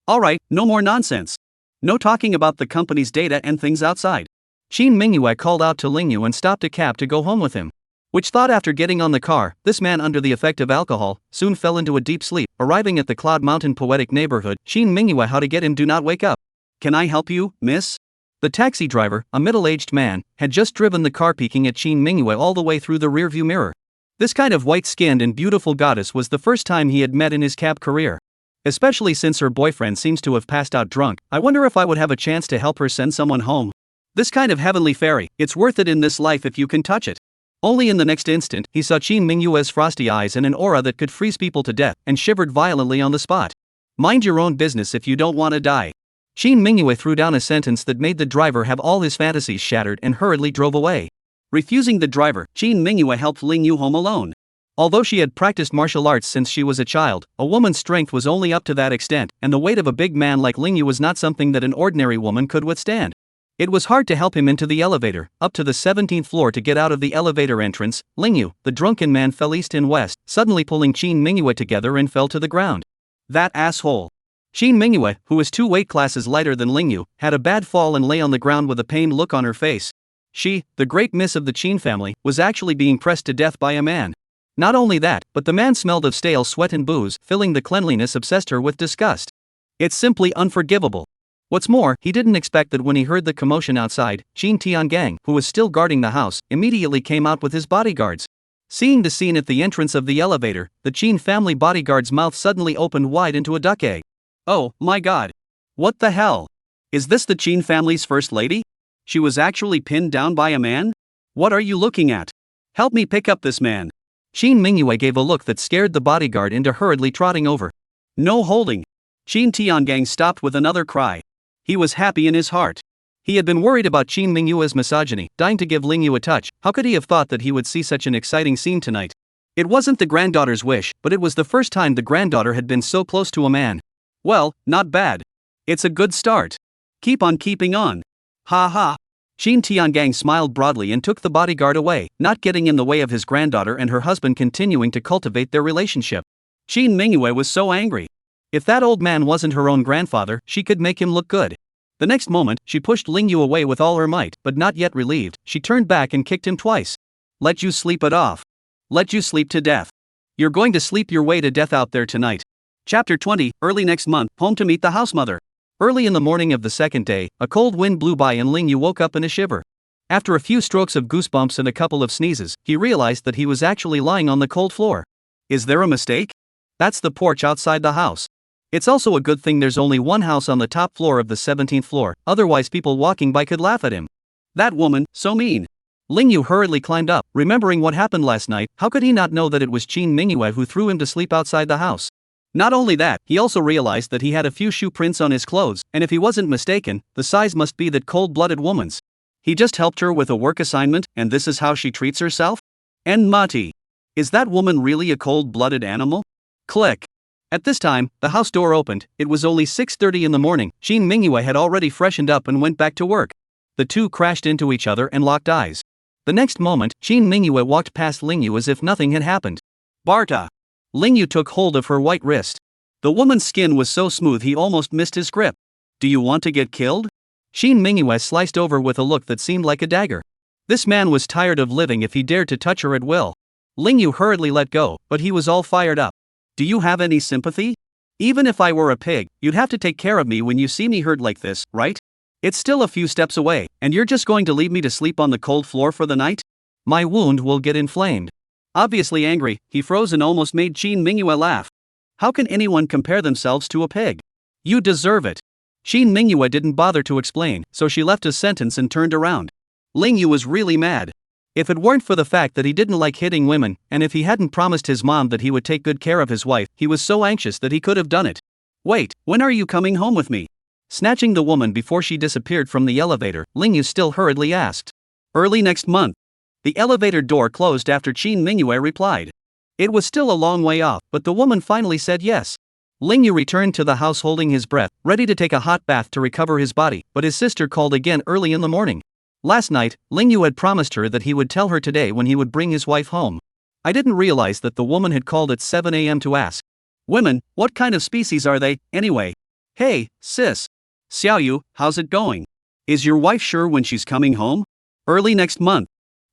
Alright, no more nonsense. No talking about the company's data and things outside. Qin Mingyue called out to Lingyu and stopped a cab to go home with him. Which thought after getting on the car, this man under the effect of alcohol, soon fell into a deep sleep. Arriving at the Cloud Mountain poetic neighborhood, Qin Mingyue how to get him do not wake up. Can I help you, miss? The taxi driver, a middle-aged man, had just driven the car peeking at Qin Mingyue all the way through the rearview mirror. This kind of white-skinned and beautiful goddess was the first time he had met in his cab career. Especially since her boyfriend seems to have passed out drunk, I wonder if I would have a chance to help her send someone home. This kind of heavenly fairy, it's worth it in this life if you can touch it. Only in the next instant, he saw Qin Mingyue's frosty eyes and an aura that could freeze people to death, and shivered violently on the spot. Mind your own business if you don't want to die. Qin Mingyue threw down a sentence that made the driver have all his fantasies shattered and hurriedly drove away. Refusing the driver, Qin Mingyue helped Lingyu home alone. Although she had practiced martial arts since she was a child, a woman's strength was only up to that extent, and the weight of a big man like Lingyu was not something that an ordinary woman could withstand. It was hard to help him into the elevator, up to the 17th floor to get out of the elevator entrance. Lingyu, the drunken man, fell east and west, suddenly pulling Qin Mingyue together and fell to the ground. That asshole. Qin Mingyue, who was 2 weight classes lighter than Lingyu, had a bad fall and lay on the ground with a pained look on her face. She, the great miss of the Qin family, was actually being pressed to death by a man. Not only that, but the man smelled of stale sweat and booze, filling the cleanliness obsessed her with disgust. It's simply unforgivable. What's more, he didn't expect that when he heard the commotion outside, Qin Tiangang, who was still guarding the house, immediately came out with his bodyguards. Seeing the scene at the entrance of the elevator, the Qin family bodyguard's mouth suddenly opened wide into a duck egg. Oh, my god. What the hell? Is this the Qin family's first lady? She was actually pinned down by a man? What are you looking at? Help me pick up this man. Qin Mingyue gave a look that scared the bodyguard into hurriedly trotting over. No holding. Qin Tiangang stopped with another cry. He was happy in his heart. He had been worried about Qin Mingyue's misogyny, dying to give Lingyu a touch. How could he have thought that he would see such an exciting scene tonight? It wasn't the granddaughter's wish, but it was the first time the granddaughter had been so close to a man. Well, not bad. It's a good start. Keep on keeping on. Ha ha. Qin Tiangang smiled broadly and took the bodyguard away, not getting in the way of his granddaughter and her husband continuing to cultivate their relationship. Qin Mingyue was so angry. If that old man wasn't her own grandfather, she could make him look good. The next moment, she pushed Lingyu away with all her might, but not yet relieved, she turned back and kicked him twice. Let you sleep it off. Let you sleep to death. You're going to sleep your way to death out there tonight. Chapter 20, early next month, home to meet the house mother. Early in the morning of the second day, a cold wind blew by and Lingyu woke up in a shiver. After a few strokes of goosebumps and a couple of sneezes, he realized that he was actually lying on the cold floor. Is there a mistake? That's the porch outside the house. It's also a good thing there's only one house on the top floor of the 17th floor, otherwise people walking by could laugh at him. That woman, so mean. Lingyu hurriedly climbed up, remembering what happened last night. How could he not know that it was Qin Mingyue who threw him to sleep outside the house? Not only that, he also realized that he had a few shoe prints on his clothes, and if he wasn't mistaken, the size must be that cold-blooded woman's. He just helped her with a work assignment, and this is how she treats herself? En mati. Is that woman really a cold-blooded animal? Click. At this time, the house door opened. It was only 6:30 in the morning. Qin Mingyue had already freshened up and went back to work. The two crashed into each other and locked eyes. The next moment, Qin Mingyue walked past Lingyu as if nothing had happened. Barta. Lingyu took hold of her white wrist. The woman's skin was so smooth he almost missed his grip. Do you want to get killed? Shin Mingyue sliced over with a look that seemed like a dagger. This man was tired of living if he dared to touch her at will. Lingyu hurriedly let go, but he was all fired up. Do you have any sympathy? Even if I were a pig, you'd have to take care of me when you see me hurt like this, right? It's still a few steps away, and you're just going to leave me to sleep on the cold floor for the night? My wound will get inflamed. Obviously angry, he froze and almost made Shin Mingyue laugh. How can anyone compare themselves to a pig? You deserve it. Shin Mingyue didn't bother to explain, so she left his sentence and turned around. Lingyu was really mad. If it weren't for the fact that he didn't like hitting women, and if he hadn't promised his mom that he would take good care of his wife, he was so anxious that he could have done it. Wait, when are you coming home with me? Snatching the woman before she disappeared from the elevator, Lingyu still hurriedly asked. Early next month. The elevator door closed after Shin Mingyue replied. It was still a long way off, but the woman finally said yes. Lingyu returned to the house holding his breath, ready to take a hot bath to recover his body, but his sister called again early in the morning. Last night, Lingyu had promised her that he would tell her today when he would bring his wife home. I didn't realize that the woman had called at 7 a.m. to ask. Women, what kind of species are they, anyway? Hey, sis. Xiaoyu, how's it going? Is your wife sure when she's coming home? Early next month.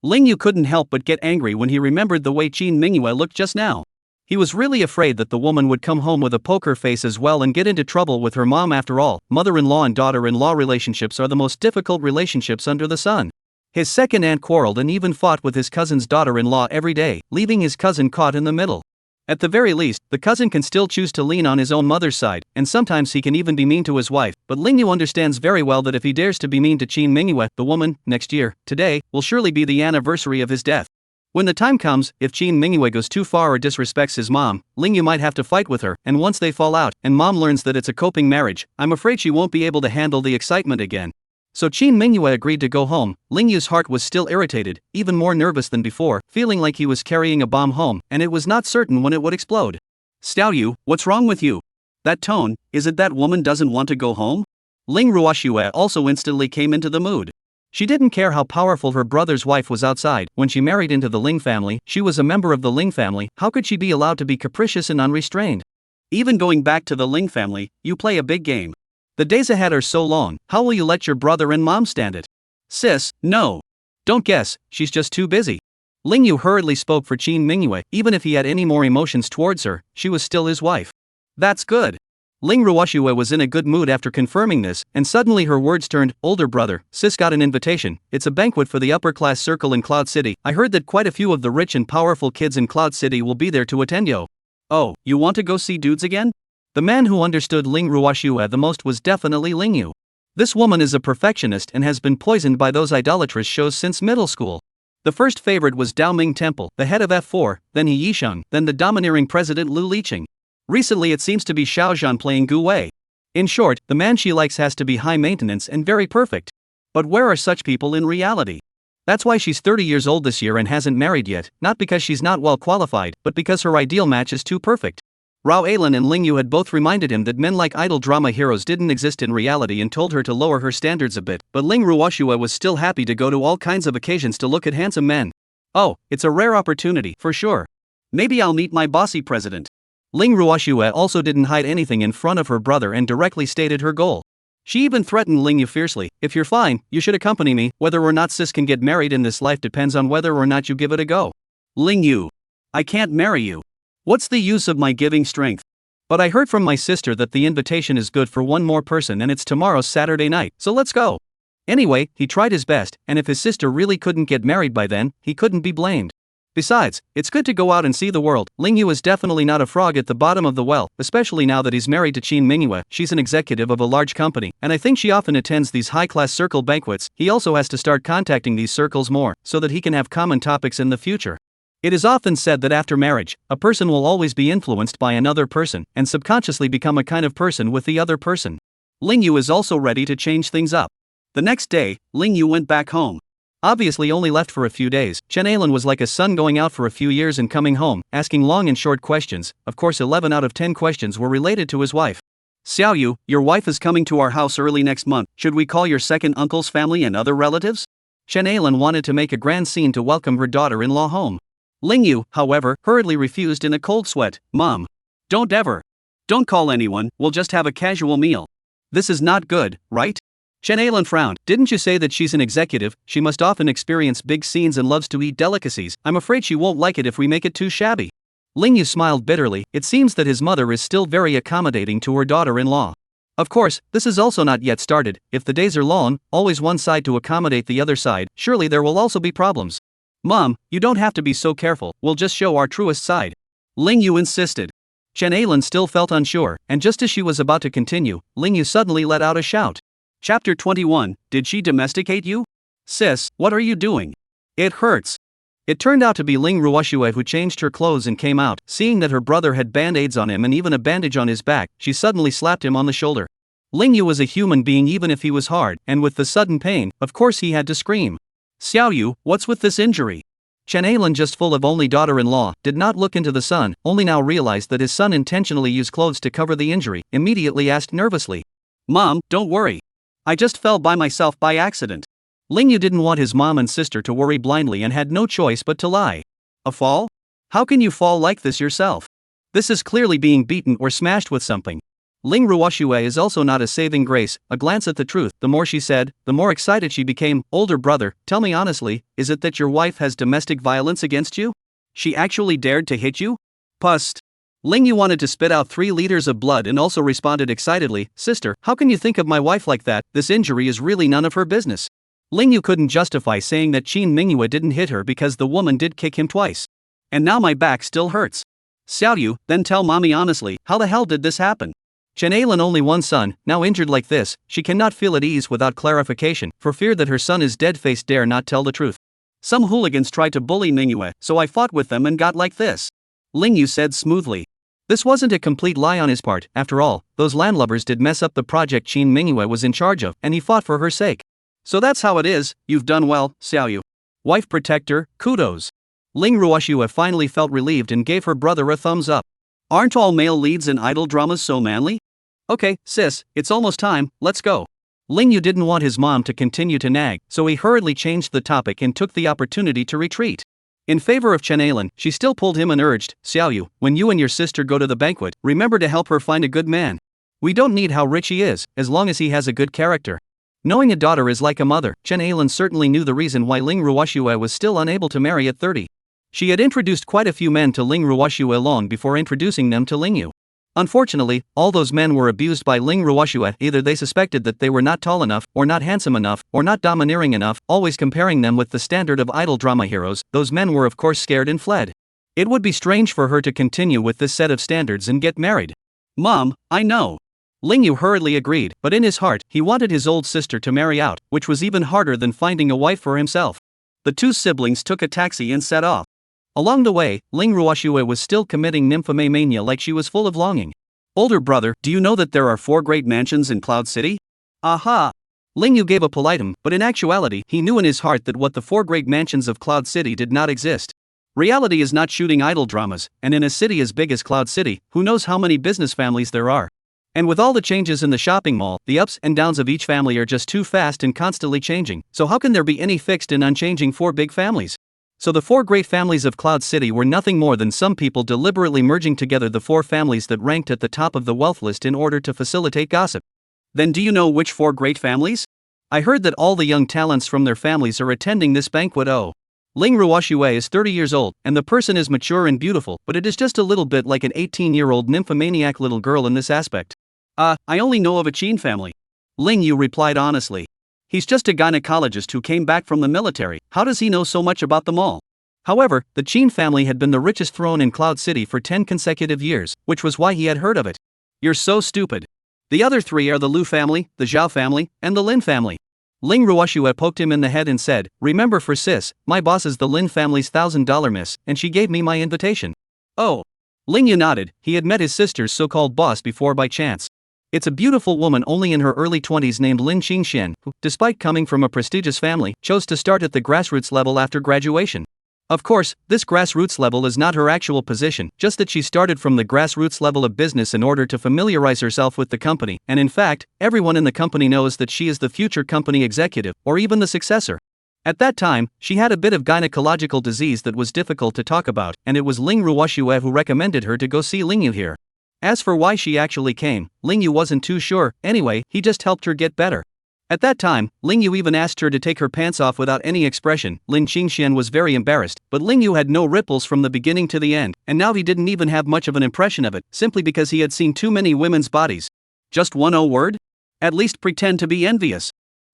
Lingyu couldn't help but get angry when he remembered the way Shin Mingyue looked just now. He was really afraid that the woman would come home with a poker face as well and get into trouble with her mom. After all, mother-in-law and daughter-in-law relationships are the most difficult relationships under the sun. His second aunt quarreled and even fought with his cousin's daughter-in-law every day, leaving his cousin caught in the middle. At the very least, the cousin can still choose to lean on his own mother's side, and sometimes he can even be mean to his wife, but Lingyu understands very well that if he dares to be mean to Shin Mingyue, the woman, next year, today, will surely be the anniversary of his death. When the time comes, if Shin Mingyue goes too far or disrespects his mom, Lingyu might have to fight with her, and once they fall out, and mom learns that it's a coping marriage, I'm afraid she won't be able to handle the excitement again. So Shin Mingyue agreed to go home. Lingyu's heart was still irritated, even more nervous than before, feeling like he was carrying a bomb home, and it was not certain when it would explode. Xiaoyu, what's wrong with you? That tone, is it that woman doesn't want to go home? Ling Ruoxue also instantly came into the mood. She didn't care how powerful her brother's wife was outside. When she married into the Ling family, she was a member of the Ling family. How could she be allowed to be capricious and unrestrained? Even going back to the Ling family, you play a big game. The days ahead are so long, how will you let your brother and mom stand it? Sis, no. Don't guess, she's just too busy. Lingyu hurriedly spoke for Shin Mingyue. Even if he had any more emotions towards her, she was still his wife. That's good. Ling Ruoxue was in a good mood after confirming this, and suddenly her words turned. Older brother, sis got an invitation. It's a banquet for the upper-class circle in Cloud City. I heard that quite a few of the rich and powerful kids in Cloud City will be there to attend yo. Oh, you want to go see dudes again? The man who understood Ling Ruoxue the most was definitely Lingyu. This woman is a perfectionist and has been poisoned by those idolatrous shows since middle school. The first favorite was Dao Ming Temple, the head of F4, then He Yisheng, then the domineering president Lu Liqing. Recently it seems to be Xiao Zhan playing Gu Wei. In short, the man she likes has to be high maintenance and very perfect. But where are such people in reality? That's why she's 30 years old this year and hasn't married yet, not because she's not well qualified, but because her ideal match is too perfect. Rao Ailan and Lingyu had both reminded him that men like idol drama heroes didn't exist in reality and told her to lower her standards a bit, but Ling Ruoxue was still happy to go to all kinds of occasions to look at handsome men. Oh, it's a rare opportunity, for sure. Maybe I'll meet my bossy president. Ling Ruoxue also didn't hide anything in front of her brother and directly stated her goal. She even threatened Lingyu fiercely. If you're fine, you should accompany me. Whether or not sis can get married in this life depends on whether or not you give it a go. Lingyu. I can't marry you. What's the use of my giving strength? But I heard from my sister that the invitation is good for one more person and it's tomorrow Saturday night, so let's go. Anyway, he tried his best, and if his sister really couldn't get married by then, he couldn't be blamed. Besides, it's good to go out and see the world. Lingyu is definitely not a frog at the bottom of the well, especially now that he's married to Shin Mingyue. She's an executive of a large company, and I think she often attends these high-class circle banquets. He also has to start contacting these circles more, so that he can have common topics in the future. It is often said that after marriage, a person will always be influenced by another person, and subconsciously become a kind of person with the other person. Lingyu is also ready to change things up. The next day, Lingyu went back home. Obviously only left for a few days, Chen Ailan was like a son going out for a few years and coming home, asking long and short questions. Of course 11 out of 10 questions were related to his wife. Xiaoyu, your wife is coming to our house early next month. Should we call your second uncle's family and other relatives? Chen Ailan wanted to make a grand scene to welcome her daughter-in-law home. Lingyu, however, hurriedly refused in a cold sweat. Mom. Don't ever. Don't call anyone, we'll just have a casual meal. This is not good, right? Chen Ailan frowned. Didn't you say that she's an executive? She must often experience big scenes and loves to eat delicacies. I'm afraid she won't like it if we make it too shabby. Ling Yu smiled bitterly. It seems that his mother is still very accommodating to her daughter-in-law. Of course, this is also not yet started. If the days are long, always one side to accommodate the other side, surely there will also be problems. Mom, you don't have to be so careful, we'll just show our truest side. Ling Yu insisted. Chen Ailan still felt unsure, and just as she was about to continue, Ling Yu suddenly let out a shout. Chapter 21, Did she domesticate you? Sis, what are you doing? It hurts. It turned out to be Ling Ruoxue who changed her clothes and came out. Seeing that her brother had band-aids on him and even a bandage on his back, she suddenly slapped him on the shoulder. Ling Yu was a human being even if he was hard, and with the sudden pain, of course he had to scream. Xiao Yu, what's with this injury? Chen Ailan, just full of only daughter-in-law, did not look into the son, only now realized that his son intentionally used clothes to cover the injury, immediately asked nervously. Mom, don't worry. I just fell by myself by accident. Ling Yu didn't want his mom and sister to worry blindly and had no choice but to lie. A fall? How can you fall like this yourself? This is clearly being beaten or smashed with something. Ling Ruoxue is also not a saving grace. A glance at the truth, the more she said, the more excited she became. Older brother, tell me honestly, is it that your wife has domestic violence against you? She actually dared to hit you? Pust. Ling Yu wanted to spit out 3 liters of blood and also responded excitedly, Sister, how can you think of my wife like that? This injury is really none of her business. Ling Yu couldn't justify saying that Qin Mingyue didn't hit her because the woman did kick him twice. And now my back still hurts. Xiao Yu, then tell mommy honestly, how the hell did this happen? Chen Ailan, only one son, now injured like this, she cannot feel at ease without clarification, for fear that her son is dead-faced dare not tell the truth. Some hooligans tried to bully Mingyue, so I fought with them and got like this. Ling Yu said smoothly. This wasn't a complete lie on his part. After all, those landlubbers did mess up the project Qin Mingyue was in charge of, and he fought for her sake. So that's how it is. You've done well, Xiao Yu. Wife protector, kudos. Ling Ruoxue finally felt relieved and gave her brother a thumbs up. Aren't all male leads in idol dramas so manly? Okay, sis, it's almost time, let's go. Ling Yu didn't want his mom to continue to nag, so he hurriedly changed the topic and took the opportunity to retreat. In favor of Chen Ailan, she still pulled him and urged, Xiao Yu, when you and your sister go to the banquet, remember to help her find a good man. We don't need how rich he is, as long as he has a good character. Knowing a daughter is like a mother, Chen Ailan certainly knew the reason why Ling Ruoxue was still unable to marry at 30. She had introduced quite a few men to Ling Ruoxue long before introducing them to Ling Yu. Unfortunately, all those men were abused by Ling Ruoxue. Either they suspected that they were not tall enough, or not handsome enough, or not domineering enough, always comparing them with the standard of idol drama heroes. Those men were of course scared and fled. It would be strange for her to continue with this set of standards and get married. Mom, I know. Ling Yu hurriedly agreed, but in his heart, he wanted his old sister to marry out, which was even harder than finding a wife for himself. The two siblings took a taxi and set off. Along the way, Ling Ruoxue was still committing nymphomania like she was full of longing. Older brother, do you know that there are 4 great mansions in Cloud City? Aha! Ling Yu gave a polite but in actuality, he knew in his heart that what the 4 great mansions of Cloud City did not exist. Reality is not shooting idol dramas, and in a city as big as Cloud City, who knows how many business families there are. And with all the changes in the shopping mall, the ups and downs of each family are just too fast and constantly changing, so how can there be any fixed and unchanging 4 big families? So the 4 great families of Cloud City were nothing more than some people deliberately merging together the 4 families that ranked at the top of the wealth list in order to facilitate gossip. Then do you know which 4 great families? I heard that all the young talents from their families are attending this banquet. Oh. Ling Ruoxue is 30 years old, and the person is mature and beautiful, but it is just a little bit like an 18-year-old nymphomaniac little girl in this aspect. I only know of a Qin family. Ling Yu replied honestly. He's just a gynecologist who came back from the military. How does he know so much about them all? However, the Qin family had been the richest throne in Cloud City for 10 consecutive years, which was why he had heard of it. You're so stupid. The other 3 are the Lu family, the Zhao family, and the Lin family. Ling Ruoxue poked him in the head and said, remember for sis, my boss is the Lin family's $1,000 miss, and she gave me my invitation. Oh. Ling Yu nodded. He had met his sister's so-called boss before by chance. It's a beautiful woman only in her early 20s named Lin Qingxian, who, despite coming from a prestigious family, chose to start at the grassroots level after graduation. Of course, this grassroots level is not her actual position, just that she started from the grassroots level of business in order to familiarize herself with the company, and in fact, everyone in the company knows that she is the future company executive, or even the successor. At that time, she had a bit of gynecological disease that was difficult to talk about, and it was Ling Ruoxue who recommended her to go see Ling Yu here. As for why she actually came, Ling Yu wasn't too sure. Anyway, he just helped her get better. At that time, Ling Yu even asked her to take her pants off without any expression. Lin Qingxian was very embarrassed, but Ling Yu had no ripples from the beginning to the end, and now he didn't even have much of an impression of it, simply because he had seen too many women's bodies. Just one word? At least pretend to be envious.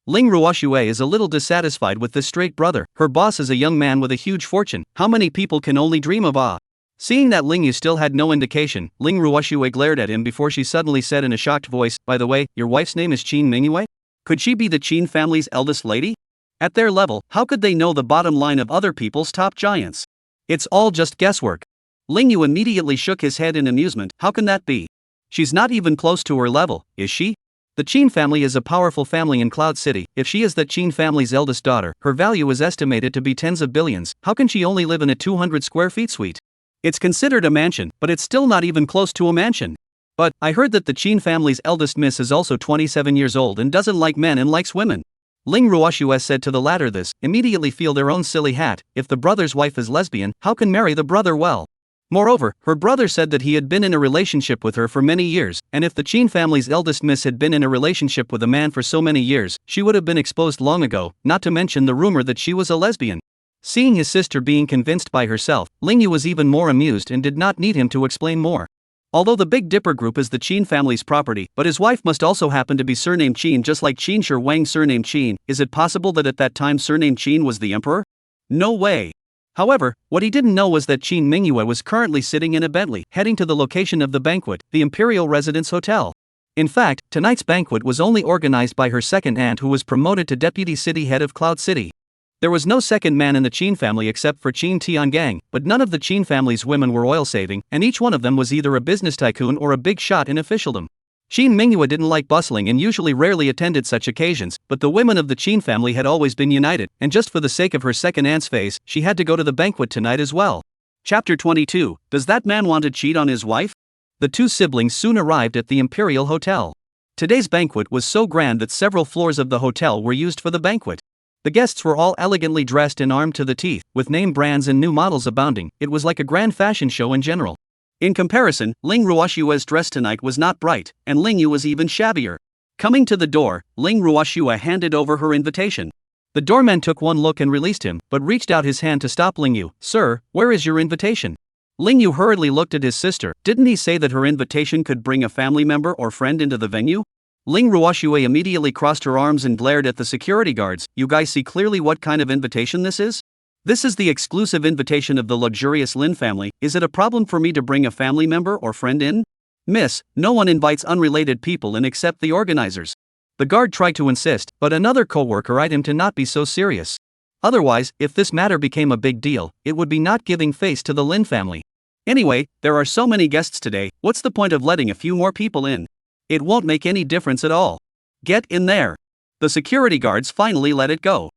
Ling Ruoxue is a little dissatisfied with this straight brother. Her boss is a young man with a huge fortune. How many people can only dream of? Seeing that Ling Yu still had no indication, Ling Ruoxue glared at him before she suddenly said in a shocked voice, "By the way, your wife's name is Qin Mingyue? Could she be the Qin family's eldest lady? At their level, how could they know the bottom line of other people's top giants? It's all just guesswork." Ling Yu immediately shook his head in amusement. How can that be? She's not even close to her level, is she? The Qin family is a powerful family in Cloud City. If she is the Qin family's eldest daughter, her value is estimated to be tens of billions. How can she only live in a 200 square feet suite? It's considered a mansion, but it's still not even close to a mansion. But, I heard that the Qin family's eldest miss is also 27 years old and doesn't like men and likes women. Ling Ruoxue said to the latter this, immediately feel their own silly hat. If the brother's wife is lesbian, how can marry the brother well? Moreover, her brother said that he had been in a relationship with her for many years, and if the Qin family's eldest miss had been in a relationship with a man for so many years, she would have been exposed long ago, not to mention the rumor that she was a lesbian. Seeing his sister being convinced by herself, Ling Yu was even more amused and did not need him to explain more. Although the Big Dipper Group is the Qin family's property, but his wife must also happen to be surnamed Qin just like Qin Shi Wang surnamed Qin. Is it possible that at that time surnamed Qin was the emperor? No way. However, what he didn't know was that Qin Mingyue was currently sitting in a Bentley, heading to the location of the banquet, the Imperial Residence Hotel. In fact, tonight's banquet was only organized by her second aunt who was promoted to deputy city head of Cloud City. There was no second man in the Qin family except for Qin Tiangang, but none of the Qin family's women were oil-saving, and each one of them was either a business tycoon or a big shot in officialdom. Qin Mingyue didn't like bustling and usually rarely attended such occasions, but the women of the Qin family had always been united, and just for the sake of her second aunt's face, she had to go to the banquet tonight as well. Chapter 22, Does that man want to cheat on his wife? The two siblings soon arrived at the Imperial Hotel. Today's banquet was so grand that several floors of the hotel were used for the banquet. The guests were all elegantly dressed and armed to the teeth, with name brands and new models abounding. It was like a grand fashion show in general. In comparison, Ling Ruoxue's dress tonight was not bright, and Ling Yu was even shabbier. Coming to the door, Ling Ruoxue handed over her invitation. The doorman took one look and released him, but reached out his hand to stop Ling Yu. "Sir, where is your invitation?" Ling Yu hurriedly looked at his sister. Didn't he say that her invitation could bring a family member or friend into the venue? Ling Ruoxue immediately crossed her arms and glared at the security guards. "You guys see clearly what kind of invitation this is? This is the exclusive invitation of the luxurious Lin family. Is it a problem for me to bring a family member or friend in?" "Miss, no one invites unrelated people in except the organizers." The guard tried to insist, but another co-worker eyed him to not be so serious. Otherwise, if this matter became a big deal, it would be not giving face to the Lin family. Anyway, there are so many guests today, what's the point of letting a few more people in? It won't make any difference at all. Get in there. The security guards finally let it go.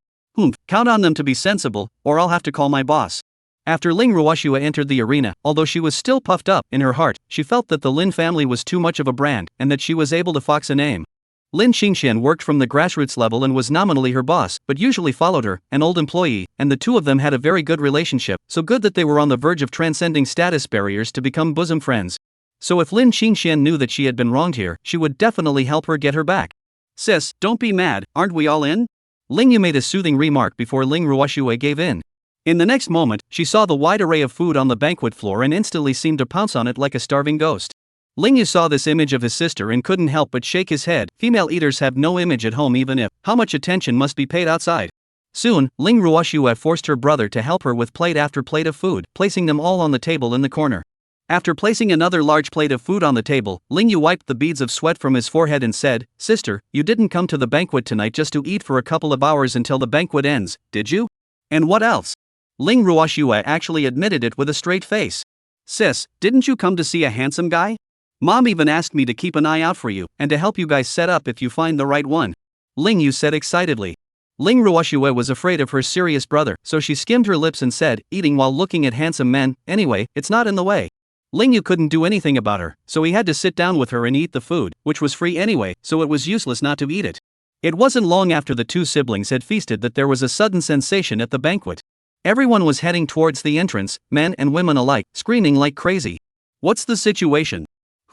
Count on them to be sensible, or I'll have to call my boss. After Ling Ruoxue entered the arena, although she was still puffed up, in her heart, she felt that the Lin family was too much of a brand, and that she was able to fox a name. Lin Qingxian worked from the grassroots level and was nominally her boss, but usually followed her, an old employee, and the two of them had a very good relationship, so good that they were on the verge of transcending status barriers to become bosom friends. So if Lin Qingxian knew that she had been wronged here, she would definitely help her get her back. "Sis, don't be mad, aren't we all in?" Ling Yu made a soothing remark before Ling Ruoxue gave in. In the next moment, she saw the wide array of food on the banquet floor and instantly seemed to pounce on it like a starving ghost. Ling Yu saw this image of his sister and couldn't help but shake his head. Female eaters have no image at home even if, how much attention must be paid outside? Soon, Ling Ruoxue forced her brother to help her with plate after plate of food, placing them all on the table in the corner. After placing another large plate of food on the table, Ling Yu wiped the beads of sweat from his forehead and said, "Sister, you didn't come to the banquet tonight just to eat for a couple of hours until the banquet ends, did you? And what else?" Ling Ruoxue actually admitted it with a straight face. "Sis, didn't you come to see a handsome guy? Mom even asked me to keep an eye out for you, and to help you guys set up if you find the right one," Ling Yu said excitedly. Ling Ruoxue was afraid of her serious brother, so she skimmed her lips and said, "Eating while looking at handsome men, anyway, it's not in the way." Ling Yu couldn't do anything about her, so he had to sit down with her and eat the food, which was free anyway, so it was useless not to eat it. It wasn't long after the two siblings had feasted that there was a sudden sensation at the banquet. Everyone was heading towards the entrance, men and women alike, screaming like crazy. "What's the situation?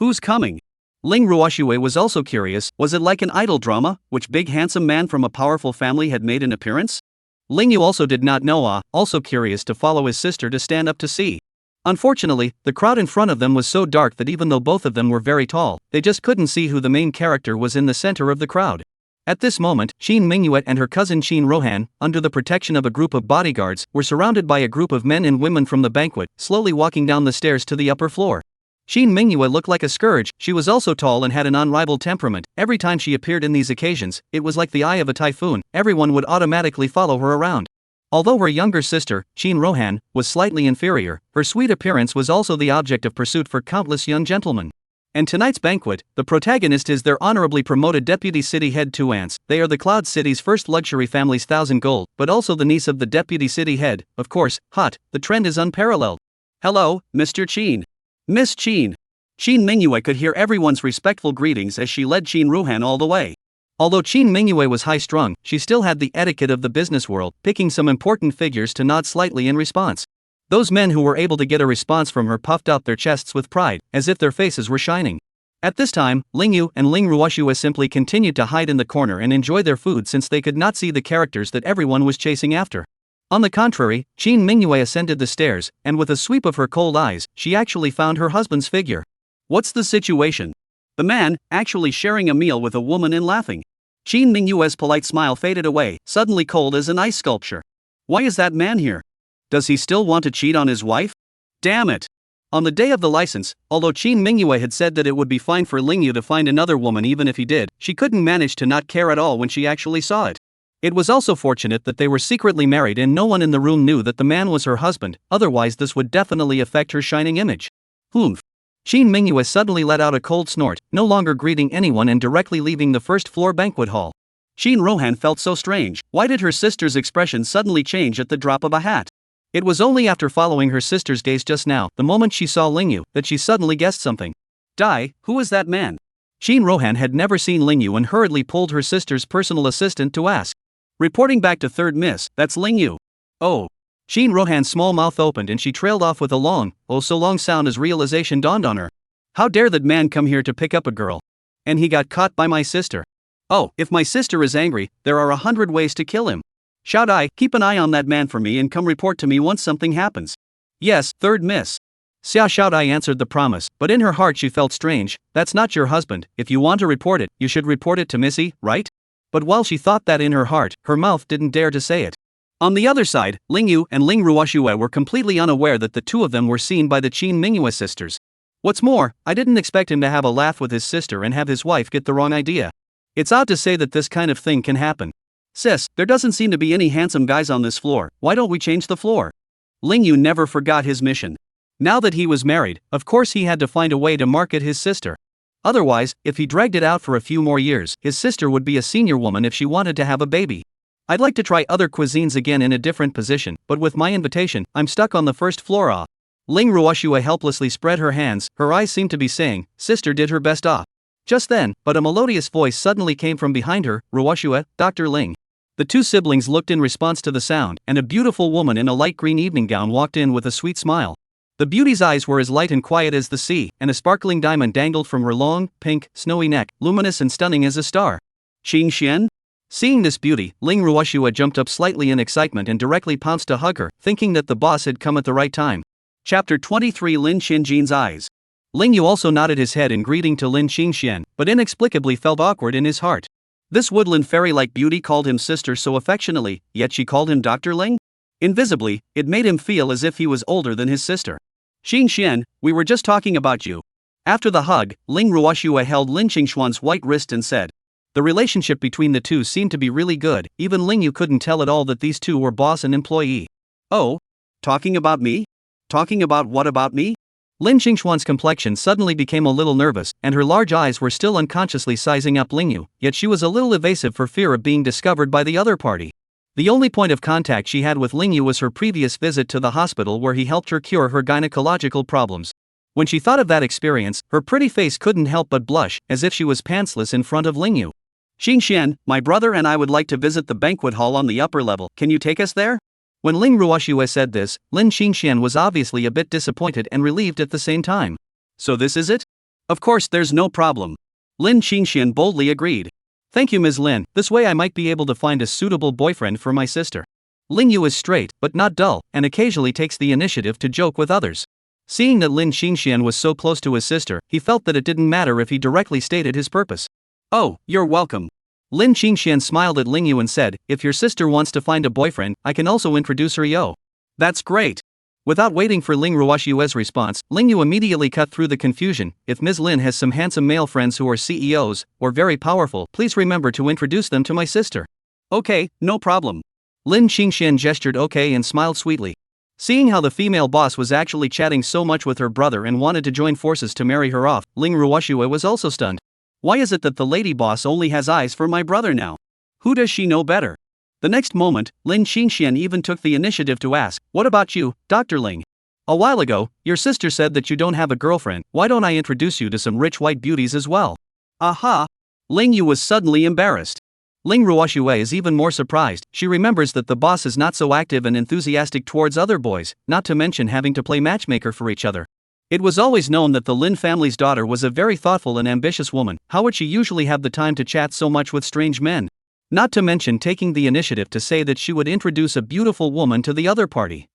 Who's coming? Ling Ruoxue was also curious. Was it like an idol drama, which big handsome man from a powerful family had made an appearance? Ling Yu also did not know, also curious to follow his sister to stand up to see. Unfortunately, the crowd in front of them was so dark that even though both of them were very tall, they just couldn't see who the main character was in the center of the crowd. At this moment, Qin Mingyue and her cousin Qin Rohan, under the protection of a group of bodyguards, were surrounded by a group of men and women from the banquet, slowly walking down the stairs to the upper floor. Qin Mingyue looked like a scourge. She was also tall and had an unrivaled temperament. Every time she appeared in these occasions, it was like the eye of a typhoon. Everyone would automatically follow her around. Although her younger sister, Qin Rohan, was slightly inferior, her sweet appearance was also the object of pursuit for countless young gentlemen. And tonight's banquet, the protagonist is their honorably promoted deputy city head two aunts. They are the Cloud City's first luxury family's 1,000 gold, but also the niece of the deputy city head. Of course, hot, the trend is unparalleled. Hello, Mr. Qin. Miss Qin. Qin Mingyue could hear everyone's respectful greetings as she led Qin Ruhan all the way. Although Qin Mingyue was high-strung, she still had the etiquette of the business world, picking some important figures to nod slightly in response. Those men who were able to get a response from her puffed out their chests with pride, as if their faces were shining. At this time, Ling Yu and Ling Ruoxue simply continued to hide in the corner and enjoy their food since they could not see the characters that everyone was chasing after. On the contrary, Qin Mingyue ascended the stairs, and with a sweep of her cold eyes, she actually found her husband's figure. What's the situation? The man, actually sharing a meal with a woman and laughing. Qin Mingyue's polite smile faded away, suddenly cold as an ice sculpture. Why is that man here? Does he still want to cheat on his wife? Damn it! On the day of the license, although Qin Mingyue had said that it would be fine for Ling Yu to find another woman even if he did, she couldn't manage to not care at all when she actually saw it. It was also fortunate that they were secretly married and no one in the room knew that the man was her husband, otherwise this would definitely affect her shining image. Humph. Qin Mingyue suddenly let out a cold snort, no longer greeting anyone and directly leaving the first-floor banquet hall. Qin Rohan felt so strange. Why did her sister's expression suddenly change at the drop of a hat? It was only after following her sister's gaze just now, the moment she saw Ling Yu, that she suddenly guessed something. Who is that man? Qin Rohan had never seen Ling Yu and hurriedly pulled her sister's personal assistant to ask. Reporting back to third miss, that's Ling Yu. Oh. Qin Rohan's small mouth opened and she trailed off with a long, oh so long sound as realization dawned on her. How dare that man come here to pick up a girl? And he got caught by my sister. Oh, if my sister is angry, there are 100 ways to kill him. Shout I, keep an eye on that man for me and come report to me once something happens. Yes, third miss. Xia Shout I answered the promise, but in her heart she felt strange. That's not your husband. If you want to report it, you should report it to Missy, right? But while she thought that in her heart, her mouth didn't dare to say it. On the other side, Ling Yu and Ling Ruoxue were completely unaware that the two of them were seen by the Qin Mingyue sisters. What's more, I didn't expect him to have a laugh with his sister and have his wife get the wrong idea. It's odd to say that this kind of thing can happen. Sis, there doesn't seem to be any handsome guys on this floor, why don't we change the floor? Ling Yu never forgot his mission. Now that he was married, of course he had to find a way to market his sister. Otherwise, if he dragged it out for a few more years, his sister would be a senior woman if she wanted to have a baby. I'd like to try other cuisines again in a different position, but with my invitation, I'm stuck on the first floor. Ling Ruoxue helplessly spread her hands, her eyes seemed to be saying, sister did her best. Just then, but a melodious voice suddenly came from behind her, Ruoxue, Dr. Ling. The two siblings looked in response to the sound, and a beautiful woman in a light green evening gown walked in with a sweet smile. The beauty's eyes were as light and quiet as the sea, and a sparkling diamond dangled from her long, pink, snowy neck, luminous and stunning as a star. Xing Xian? Seeing this beauty, Ling Ruoxue jumped up slightly in excitement and directly pounced to hug her, thinking that the boss had come at the right time. Chapter 23 Lin Xinjian's Eyes. Ling Yu also nodded his head in greeting to Lin Xinjian, but inexplicably felt awkward in his heart. This woodland fairy-like beauty called him sister so affectionately, yet she called him Dr. Ling? Invisibly, it made him feel as if he was older than his sister. Xinjian, we were just talking about you. After the hug, Ling Ruoxue held Lin Xinjuan's white wrist and said. The relationship between the two seemed to be really good, even Ling Yu couldn't tell at all that these two were boss and employee. Oh? Talking about me? Talking about what about me? Lin Xinjuan's complexion suddenly became a little nervous, and her large eyes were still unconsciously sizing up Ling Yu, yet she was a little evasive for fear of being discovered by the other party. The only point of contact she had with Ling Yu was her previous visit to the hospital where he helped her cure her gynecological problems. When she thought of that experience, her pretty face couldn't help but blush, as if she was pantsless in front of Ling Yu. Xinjian, my brother and I would like to visit the banquet hall on the upper level, can you take us there? When Ling Ruoxue said this, Lin Xinjian was obviously a bit disappointed and relieved at the same time. So this is it? Of course, there's no problem. Lin Qingxian boldly agreed. Thank you, Ms. Lin, this way I might be able to find a suitable boyfriend for my sister. Ling Yu is straight, but not dull, and occasionally takes the initiative to joke with others. Seeing that Lin Qingxian was so close to his sister, he felt that it didn't matter if he directly stated his purpose. Oh, you're welcome. Lin Qingxian smiled at Ling Yu and said, if your sister wants to find a boyfriend, I can also introduce her yo. That's great. Without waiting for Ling Ruoshue's response, Ling Yu immediately cut through the confusion. If Ms. Lin has some handsome male friends who are CEOs, or very powerful, please remember to introduce them to my sister. Okay, no problem. Lin Qingxian gestured okay and smiled sweetly. Seeing how the female boss was actually chatting so much with her brother and wanted to join forces to marry her off, Ling Ruoshue was also stunned. Why is it that the lady boss only has eyes for my brother now? Who does she know better? The next moment, Lin Qingxian even took the initiative to ask, what about you, Dr. Ling? A while ago, your sister said that you don't have a girlfriend, why don't I introduce you to some rich white beauties as well? Aha! Ling Yu was suddenly embarrassed. Ling Ruoshue is even more surprised. She remembers that the boss is not so active and enthusiastic towards other boys, not to mention having to play matchmaker for each other. It was always known that the Lin family's daughter was a very thoughtful and ambitious woman. How would she usually have the time to chat so much with strange men? Not to mention taking the initiative to say that she would introduce a beautiful woman to the other party.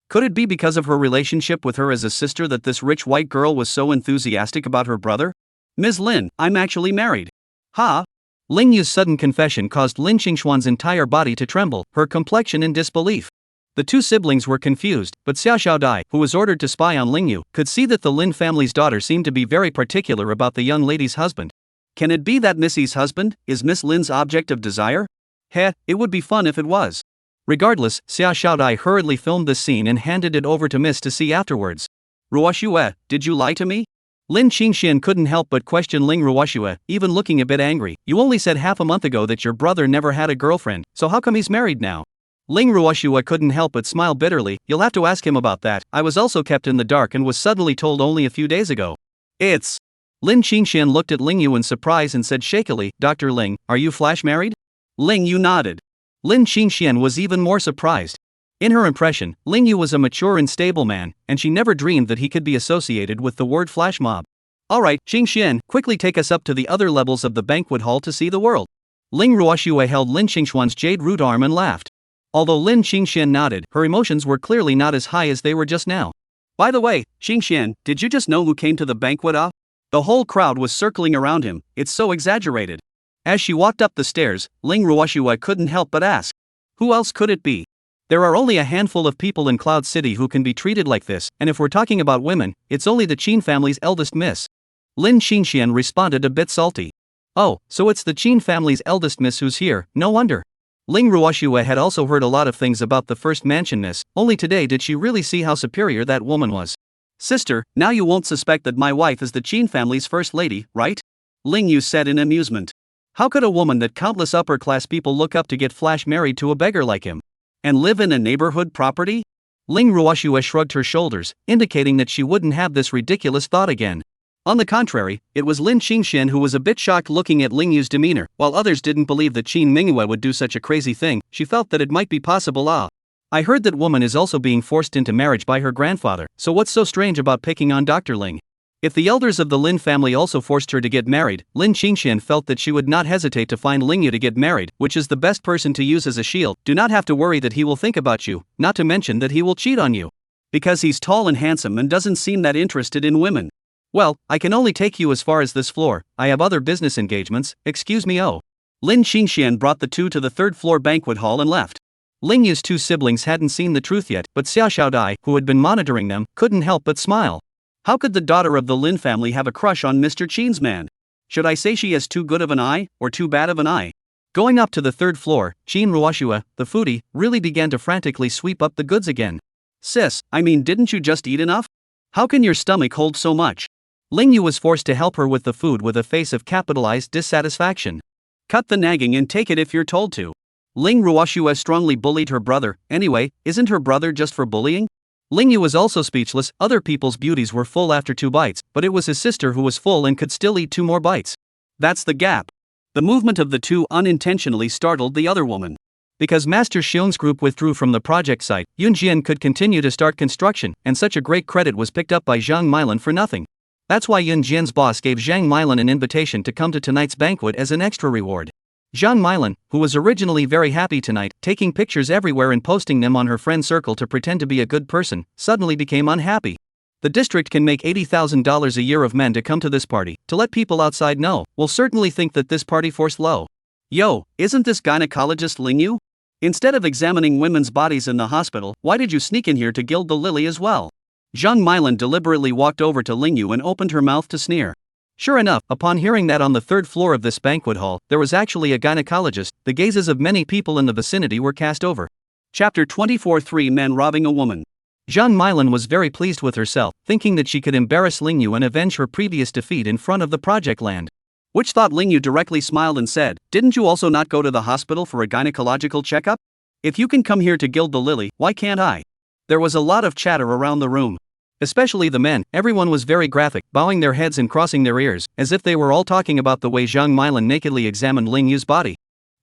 Could it be because of her relationship with her as a sister that this rich white girl was so enthusiastic about her brother? Ms. Lin, I'm actually married. Ha! Ling Yu's sudden confession caused Lin Qingxuan's entire body to tremble, her complexion in disbelief. The two siblings were confused, but Xiao Xiaodai, who was ordered to spy on Ling Yu, could see that the Lin family's daughter seemed to be very particular about the young lady's husband. Can it be that Missy's husband is Miss Lin's object of desire? Heh, it would be fun if it was. Regardless, Xiao Xiaodai hurriedly filmed this scene and handed it over to Miss to see afterwards. Ruoshue, did you lie to me? Lin Qingxian couldn't help but question Ling Ruoshue, even looking a bit angry. You only said half a month ago that your brother never had a girlfriend, so how come he's married now? Ling Ruoshue couldn't help but smile bitterly. You'll have to ask him about that. I was also kept in the dark and was suddenly told only a few days ago. It's... Lin Qingxian looked at Ling Yu in surprise and said shakily, Dr. Ling, are you flash married? Ling Yu nodded. Lin Qingxian was even more surprised. In her impression, Ling Yu was a mature and stable man, and she never dreamed that he could be associated with the word flash mob. Alright, Qingxian, quickly take us up to the other levels of the banquet hall to see the world. Ling Ruoshue held Lin Qingxuan's jade root arm and laughed. Although Lin Qingxian nodded, her emotions were clearly not as high as they were just now. By the way, Qingxian, did you just know who came to the banquet? The whole crowd was circling around him, it's so exaggerated. As she walked up the stairs, Ling Ruoshue couldn't help but ask. Who else could it be? There are only a handful of people in Cloud City who can be treated like this, and if we're talking about women, it's only the Qin family's eldest miss. Lin Qingxian responded a bit salty. Oh, so it's the Qin family's eldest miss who's here, no wonder. Ling Ruoshue had also heard a lot of things about the first mansion miss, only today did she really see how superior that woman was. Sister, now you won't suspect that my wife is the Qin family's first lady, right? Ling Yu said in amusement. How could a woman that countless upper-class people look up to get flash married to a beggar like him? And live in a neighborhood property? Ling Ruoshue shrugged her shoulders, indicating that she wouldn't have this ridiculous thought again. On the contrary, it was Lin Qingxian who was a bit shocked looking at Ling Yu's demeanor. While others didn't believe that Qin Mingyue would do such a crazy thing, she felt that it might be possible. I heard that woman is also being forced into marriage by her grandfather, so what's so strange about picking on Dr. Ling? If the elders of the Lin family also forced her to get married, Lin Qingxian felt that she would not hesitate to find Ling Yu to get married, which is the best person to use as a shield. Do not have to worry that he will think about you, not to mention that he will cheat on you. Because he's tall and handsome and doesn't seem that interested in women. Well, I can only take you as far as this floor, I have other business engagements, excuse me. Lin Qingxian brought the two to the third floor banquet hall and left. Ling Yu's two siblings hadn't seen the truth yet, but Xiao Xiaodai, who had been monitoring them, couldn't help but smile. How could the daughter of the Lin family have a crush on Mr. Qin's man? Should I say she has too good of an eye, or too bad of an eye? Going up to the third floor, Qin Ruoshue, the foodie, really began to frantically sweep up the goods again. Sis, I mean, didn't you just eat enough? How can your stomach hold so much? Ling Yu was forced to help her with the food with a face of capitalized dissatisfaction. Cut the nagging and take it if you're told to. Ling Ruoshue strongly bullied her brother. Anyway, isn't her brother just for bullying? Ling Yu was also speechless. Other people's beauties were full after 2 bites, but it was his sister who was full and could still eat 2 more bites. That's the gap. The movement of the two unintentionally startled the other woman. Because Master Xiong's group withdrew from the project site, Yunjian could continue to start construction, and such a great credit was picked up by Zhang Milan for nothing. That's why Yun Jian's boss gave Zhang Milan an invitation to come to tonight's banquet as an extra reward. Zhang Milan, who was originally very happy tonight, taking pictures everywhere and posting them on her friend circle to pretend to be a good person, suddenly became unhappy. The district can make $80,000 a year of men to come to this party, to let people outside know, will certainly think that this party forced low. Yo, isn't this gynecologist Ling Yu? Instead of examining women's bodies in the hospital, why did you sneak in here to gild the lily as well? Zhang Milan deliberately walked over to Ling Yu and opened her mouth to sneer. Sure enough, upon hearing that on the third floor of this banquet hall, there was actually a gynecologist, the gazes of many people in the vicinity were cast over. Chapter 24: 3 Men Robbing a Woman. Zhang Milan was very pleased with herself, thinking that she could embarrass Ling Yu and avenge her previous defeat in front of the project land. Which thought Ling Yu directly smiled and said, "Didn't you also not go to the hospital for a gynecological checkup? If you can come here to gild the lily, why can't I?" There was a lot of chatter around the room. Especially the men, everyone was very graphic, bowing their heads and crossing their ears, as if they were all talking about the way Zhang Milan nakedly examined Ling Yu's body.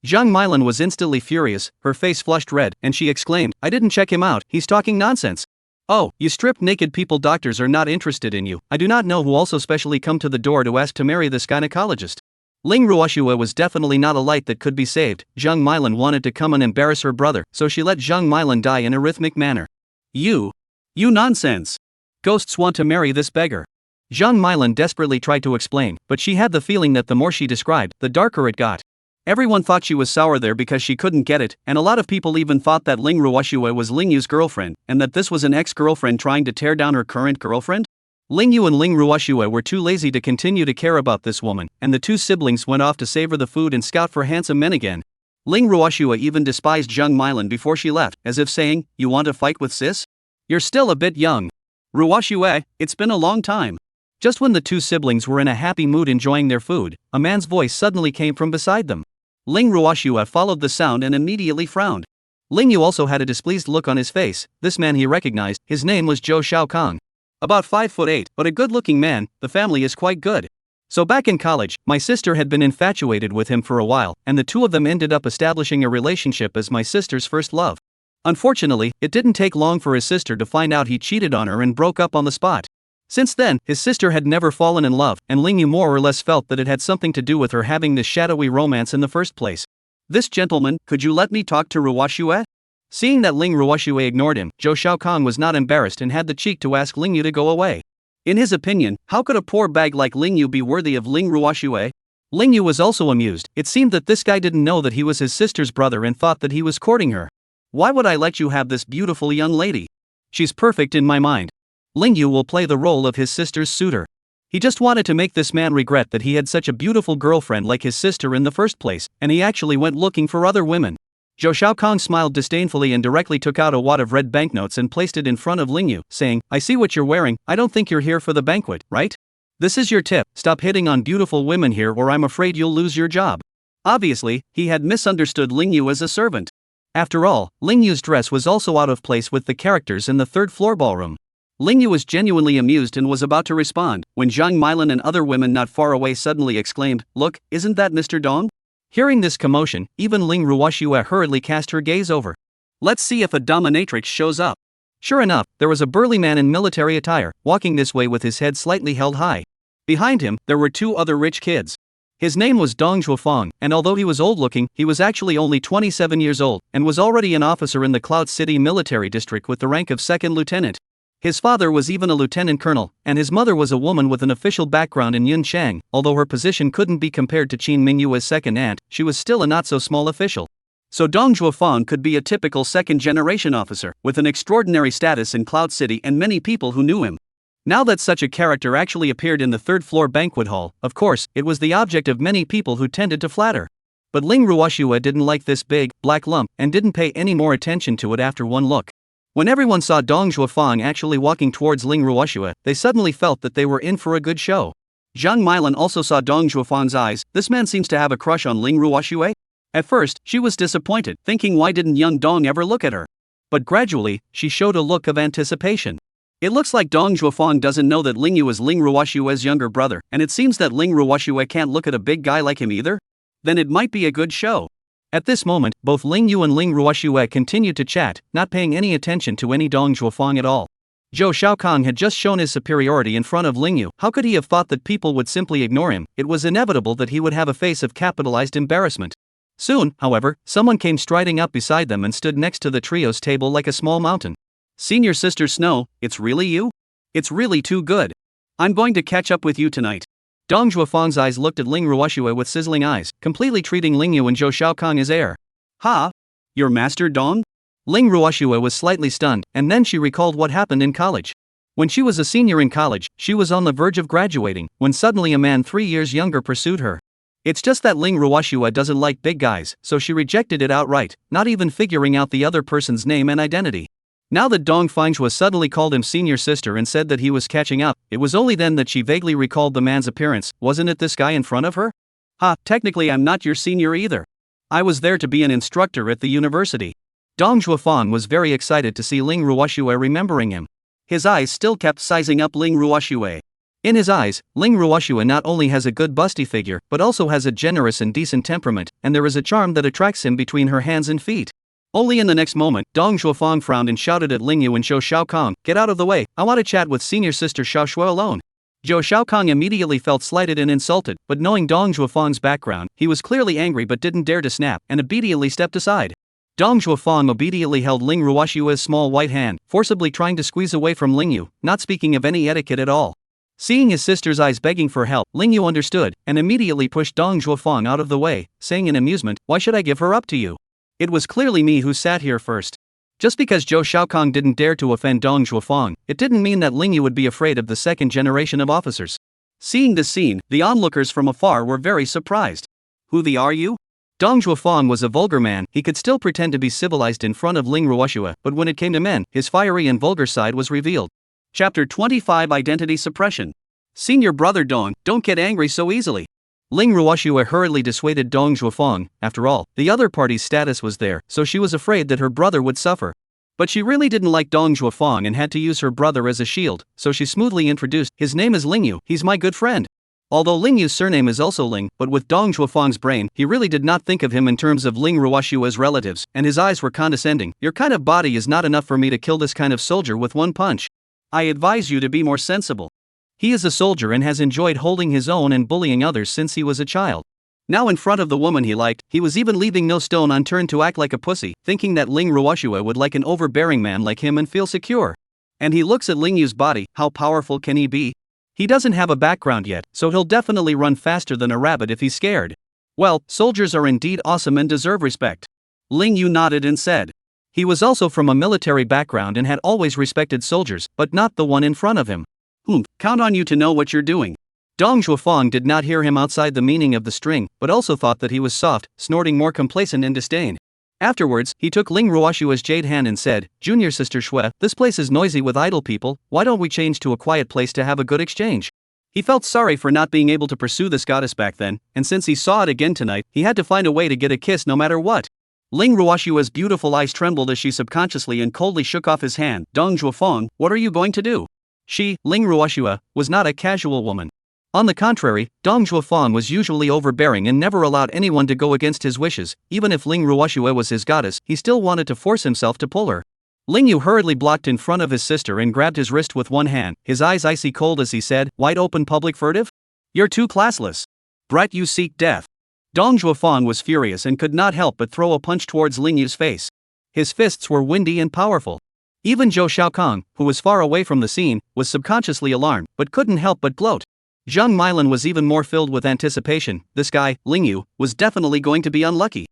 Zhang Milan was instantly furious, her face flushed red, and she exclaimed, "I didn't check him out, he's talking nonsense. Oh, you stripped naked people, doctors are not interested in you. I do not know who also specially come to the door to ask to marry this gynecologist." Ling Ruoxue was definitely not a light that could be saved. Zhang Milan wanted to come and embarrass her brother, so she let Zhang Milan die in a rhythmic manner. You nonsense. Ghosts want to marry this beggar. Zhang Milan desperately tried to explain, but she had the feeling that the more she described, the darker it got. Everyone thought she was sour there because she couldn't get it, and a lot of people even thought that Ling Ruoxue was Ling Yu's girlfriend, and that this was an ex-girlfriend trying to tear down her current girlfriend. Ling Yu and Ling Ruoxue were too lazy to continue to care about this woman, and the two siblings went off to savor the food and scout for handsome men again. Ling Ruoxue even despised Zhang Milan before she left, as if saying, "You want to fight with sis? You're still a bit young. Ruoxue, it's been a long time." Just when the two siblings were in a happy mood enjoying their food, a man's voice suddenly came from beside them. Ling Ruoxue followed the sound and immediately frowned. Ling Yu also had a displeased look on his face. This man he recognized, his name was Zhou Shaokang. About 5'8", but a good-looking man, the family is quite good. So back in college, my sister had been infatuated with him for a while, and the two of them ended up establishing a relationship as my sister's first love. Unfortunately, it didn't take long for his sister to find out he cheated on her and broke up on the spot. Since then, his sister had never fallen in love, and Ling Yu more or less felt that it had something to do with her having this shadowy romance in the first place. "This gentleman, could you let me talk to Ruoxue?" Seeing that Ling Ruoxue ignored him, Zhou Shaokang was not embarrassed and had the cheek to ask Ling Yu to go away. In his opinion, how could a poor bag like Ling Yu be worthy of Ling Ruoxue? Ling Yu was also amused. It seemed that this guy didn't know that he was his sister's brother and thought that he was courting her. "Why would I let you have this beautiful young lady? She's perfect in my mind. Ling Yu will play the role of his sister's suitor." He just wanted to make this man regret that he had such a beautiful girlfriend like his sister in the first place, and he actually went looking for other women. Zhou Shaokang smiled disdainfully and directly took out a wad of red banknotes and placed it in front of Ling Yu, saying, "I see what you're wearing. I don't think you're here for the banquet, right? This is your tip, stop hitting on beautiful women here or I'm afraid you'll lose your job." Obviously, he had misunderstood Ling Yu as a servant. After all, Ling Yu's dress was also out of place with the characters in the third floor ballroom. Ling Yu was genuinely amused and was about to respond, when Zhang Milan and other women not far away suddenly exclaimed, "Look, isn't that Mr. Dong?" Hearing this commotion, even Ling Ruoxue hurriedly cast her gaze over. "Let's see if a dominatrix shows up." Sure enough, there was a burly man in military attire, walking this way with his head slightly held high. Behind him, there were two other rich kids. His name was Dong Zhuofang, and although he was old-looking, he was actually only 27 years old, and was already an officer in the Cloud City military district with the rank of second lieutenant. His father was even a lieutenant colonel, and his mother was a woman with an official background in Yunchang. Although her position couldn't be compared to Qin Mingyue's second aunt, she was still a not-so-small official. So Dong Zhuofang could be a typical second-generation officer, with an extraordinary status in Cloud City and many people who knew him. Now that such a character actually appeared in the third-floor banquet hall, of course, it was the object of many people who tended to flatter. But Ling Ruoxue didn't like this big, black lump, and didn't pay any more attention to it after one look. When everyone saw Dong Zhuofang actually walking towards Ling Ruoxue, they suddenly felt that they were in for a good show. Zhang Milan also saw Dong Zhuofang's eyes. This man seems to have a crush on Ling Ruoxue. At first, she was disappointed, thinking why didn't young Dong ever look at her? But gradually, she showed a look of anticipation. It looks like Dong Zhuofang doesn't know that Ling Yu is Ling Ruoxue's younger brother, and it seems that Ling Ruoxue can't look at a big guy like him either? Then it might be a good show. At this moment, both Ling Yu and Ling Ruoxue continued to chat, not paying any attention to any Dong Zhuofang at all. Zhou Xiaokang had just shown his superiority in front of Ling Yu. How could he have thought that people would simply ignore him? It was inevitable that he would have a face of capitalized embarrassment. Soon, however, someone came striding up beside them and stood next to the trio's table like a small mountain. Senior Sister Snow, it's really you? It's really too good. I'm going to catch up with you tonight. Dong Zhuofang's eyes looked at Ling Ruoxue with sizzling eyes, completely treating Ling Yu and Zhou Xiaokang as heir. Ha! Your master Dong? Ling Ruoxue was slightly stunned, and then she recalled what happened in college. When she was a senior in college, she was on the verge of graduating, when suddenly a man 3 years younger pursued her. It's just that Ling Ruoxue doesn't like big guys, so she rejected it outright, not even figuring out the other person's name and identity. Now that Dong Fangzhua suddenly called him senior sister and said that he was catching up, it was only then that she vaguely recalled the man's appearance. Wasn't it this guy in front of her? Ha, technically I'm not your senior either. I was there to be an instructor at the university. Dong Zhuofang was very excited to see Ling Ruoxue remembering him. His eyes still kept sizing up Ling Ruoxue. In his eyes, Ling Ruoxue not only has a good busty figure, but also has a generous and decent temperament, and there is a charm that attracts him between her hands and feet. Only in the next moment, Dong Zhuofang frowned and shouted at Ling Yu and Zhou Xiaokang, "Get out of the way, I want to chat with senior sister Xiaoshui alone." Zhou Xiaokang immediately felt slighted and insulted, but knowing Dong Zhuofang's background, he was clearly angry but didn't dare to snap, and obediently stepped aside. Dong Zhuofang obediently held Ling Ruoxue's small white hand, forcibly trying to squeeze away from Ling Yu, not speaking of any etiquette at all. Seeing his sister's eyes begging for help, Ling Yu understood, and immediately pushed Dong Zhuofang out of the way, saying in amusement, "Why should I give her up to you? It was clearly me who sat here first." Just because Zhou Xiaokang didn't dare to offend Dong Zhuofang, it didn't mean that Ling Yu would be afraid of the second generation of officers. Seeing this scene, the onlookers from afar were very surprised. "Who the are you?" Dong Zhuofang was a vulgar man. He could still pretend to be civilized in front of Ling Ruoxue, but when it came to men, his fiery and vulgar side was revealed. Chapter 25 Identity Suppression. Senior brother Dong, don't get angry so easily. Ling Ruoxue hurriedly dissuaded Dong Zhuofang. After all, the other party's status was there, so she was afraid that her brother would suffer. But she really didn't like Dong Zhuofang and had to use her brother as a shield, so she smoothly introduced, "His name is Ling Yu, he's my good friend." Although Ling Yu's surname is also Ling, but with Dong Zhuofang's brain, he really did not think of him in terms of Ling Ruoxue's relatives, and his eyes were condescending. "Your kind of body is not enough for me to kill this kind of soldier with one punch. I advise you to be more sensible. He is a soldier and has enjoyed holding his own and bullying others since he was a child. Now in front of the woman he liked, he was even leaving no stone unturned to act like a pussy, thinking that Ling Ruoxue would like an overbearing man like him and feel secure. And he looks at Ling Yu's body, how powerful can he be? He doesn't have a background yet, so he'll definitely run faster than a rabbit if he's scared. Well, soldiers are indeed awesome and deserve respect." Ling Yu nodded and said. He was also from a military background and had always respected soldiers, but not the one in front of him. Count on you to know what you're doing." Dong Zhuofang did not hear him outside the meaning of the string, but also thought that he was soft, snorting more complacent in disdain. Afterwards, he took Ling Ruoxue's jade hand and said, "Junior Sister Shui, this place is noisy with idle people, why don't we change to a quiet place to have a good exchange?" He felt sorry for not being able to pursue this goddess back then, and since he saw it again tonight, he had to find a way to get a kiss no matter what. Ling Ruoxue's beautiful eyes trembled as she subconsciously and coldly shook off his hand. "Dong Zhuofang, what are you going to do?" She, Ling Ruoxue, was not a casual woman. On the contrary, Dong Zhuofang was usually overbearing and never allowed anyone to go against his wishes. Even if Ling Ruoxue was his goddess, he still wanted to force himself to pull her. Ling Yu hurriedly blocked in front of his sister and grabbed his wrist with one hand, his eyes icy cold as he said, "Wide open public furtive? You're too classless. Brat, you seek death." Dong Zhuofang was furious and could not help but throw a punch towards Ling Yu's face. His fists were windy and powerful. Even Zhou Xiaokang, who was far away from the scene, was subconsciously alarmed, but couldn't help but gloat. Zhang Milan was even more filled with anticipation. This guy, Ling Yu, was definitely going to be unlucky.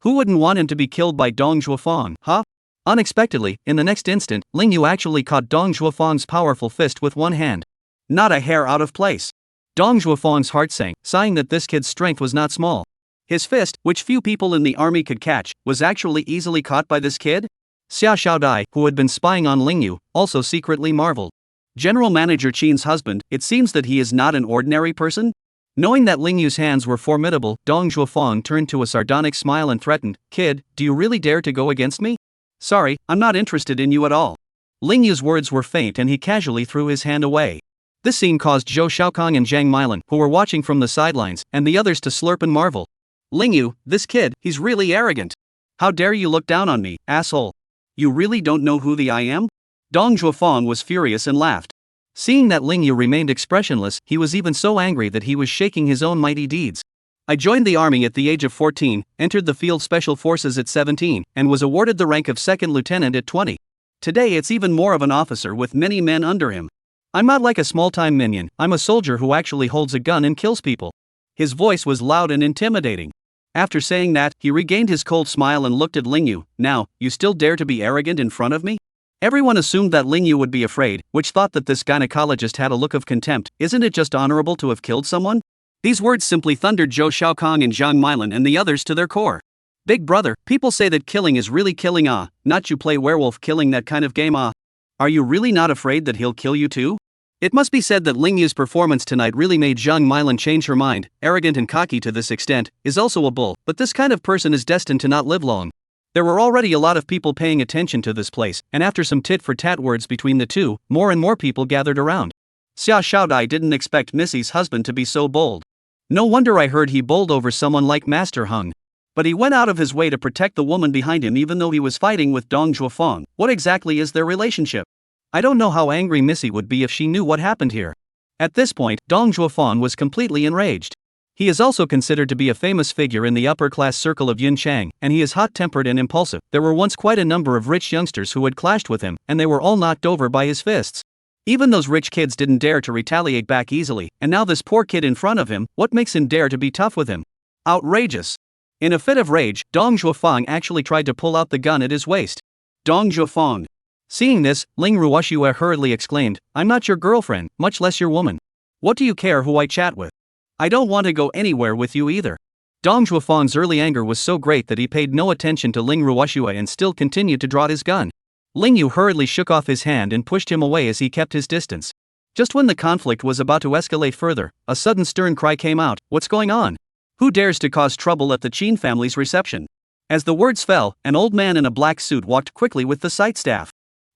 Who wouldn't want him to be killed by Dong Zhuofang, huh? Unexpectedly, in the next instant, Ling Yu actually caught Dong Zhuofang's powerful fist with one hand. Not a hair out of place. Dong Zhuofang's heart sank, sighing that this kid's strength was not small. His fist, which few people in the army could catch, was actually easily caught by this kid? Xia Xiaodai, who had been spying on Ling Yu, also secretly marveled. General Manager Qin's husband, it seems that he is not an ordinary person? Knowing that Ling Yu's hands were formidable, Dong Zhuofang turned to a sardonic smile and threatened, "Kid, do you really dare to go against me? Sorry, I'm not interested in you at all." Ling Yu's words were faint and he casually threw his hand away. This scene caused Zhou Xiaokang and Zhang Milan, who were watching from the sidelines, and the others to slurp and marvel. "Ling Yu, this kid, he's really arrogant. How dare you look down on me, asshole? You really don't know who I am?" Dong Zhuofang was furious and laughed. Seeing that Ling Yu remained expressionless, he was even so angry that he was shaking his own mighty deeds. I joined the army at the age of 14, entered the field special forces at 17, and was awarded the rank of second lieutenant at 20. Today it's even more of an officer with many men under him. I'm not like a small-time minion, I'm a soldier who actually holds a gun and kills people. His voice was loud and intimidating. After saying that, he regained his cold smile and looked at Ling Yu. Now, you still dare to be arrogant in front of me? Everyone assumed that Ling Yu would be afraid, which thought that this gynecologist had a look of contempt. Isn't it just honorable to have killed someone? These words simply thundered Zhou Xiaokong and Zhang Milan and the others to their core. Big brother, people say that killing is really killing not you play werewolf killing that kind of game Are you really not afraid that he'll kill you too? It must be said that Ling Yu's performance tonight really made Zhang Milan change her mind. Arrogant and cocky to this extent is also a bull, but this kind of person is destined to not live long. There were already a lot of people paying attention to this place, and after some tit-for-tat words between the two, more and more people gathered around. Xia Xiaodai didn't expect Missy's husband to be so bold. No wonder I heard he bowled over someone like Master Hung. But he went out of his way to protect the woman behind him even though he was fighting with Dong Zhuofang. What exactly is their relationship? I don't know how angry Missy would be if she knew what happened here. At this point, Dong Zhuofang was completely enraged. He is also considered to be a famous figure in the upper-class circle of Yunchang, and he is hot-tempered and impulsive. There were once quite a number of rich youngsters who had clashed with him, and they were all knocked over by his fists. Even those rich kids didn't dare to retaliate back easily, and now this poor kid in front of him, what makes him dare to be tough with him? Outrageous. In a fit of rage, Dong Zhuofang actually tried to pull out the gun at his waist. Dong Zhuofang. Seeing this, Ling Ruoxue hurriedly exclaimed, I'm not your girlfriend, much less your woman. What do you care who I chat with? I don't want to go anywhere with you either. Dong Zhuofang's early anger was so great that he paid no attention to Ling Ruoxue and still continued to draw his gun. Ling Yu hurriedly shook off his hand and pushed him away as he kept his distance. Just when the conflict was about to escalate further, a sudden stern cry came out, what's going on? Who dares to cause trouble at the Qin family's reception? As the words fell, an old man in a black suit walked quickly with the site staff.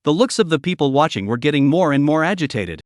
The looks of the people watching were getting more and more agitated.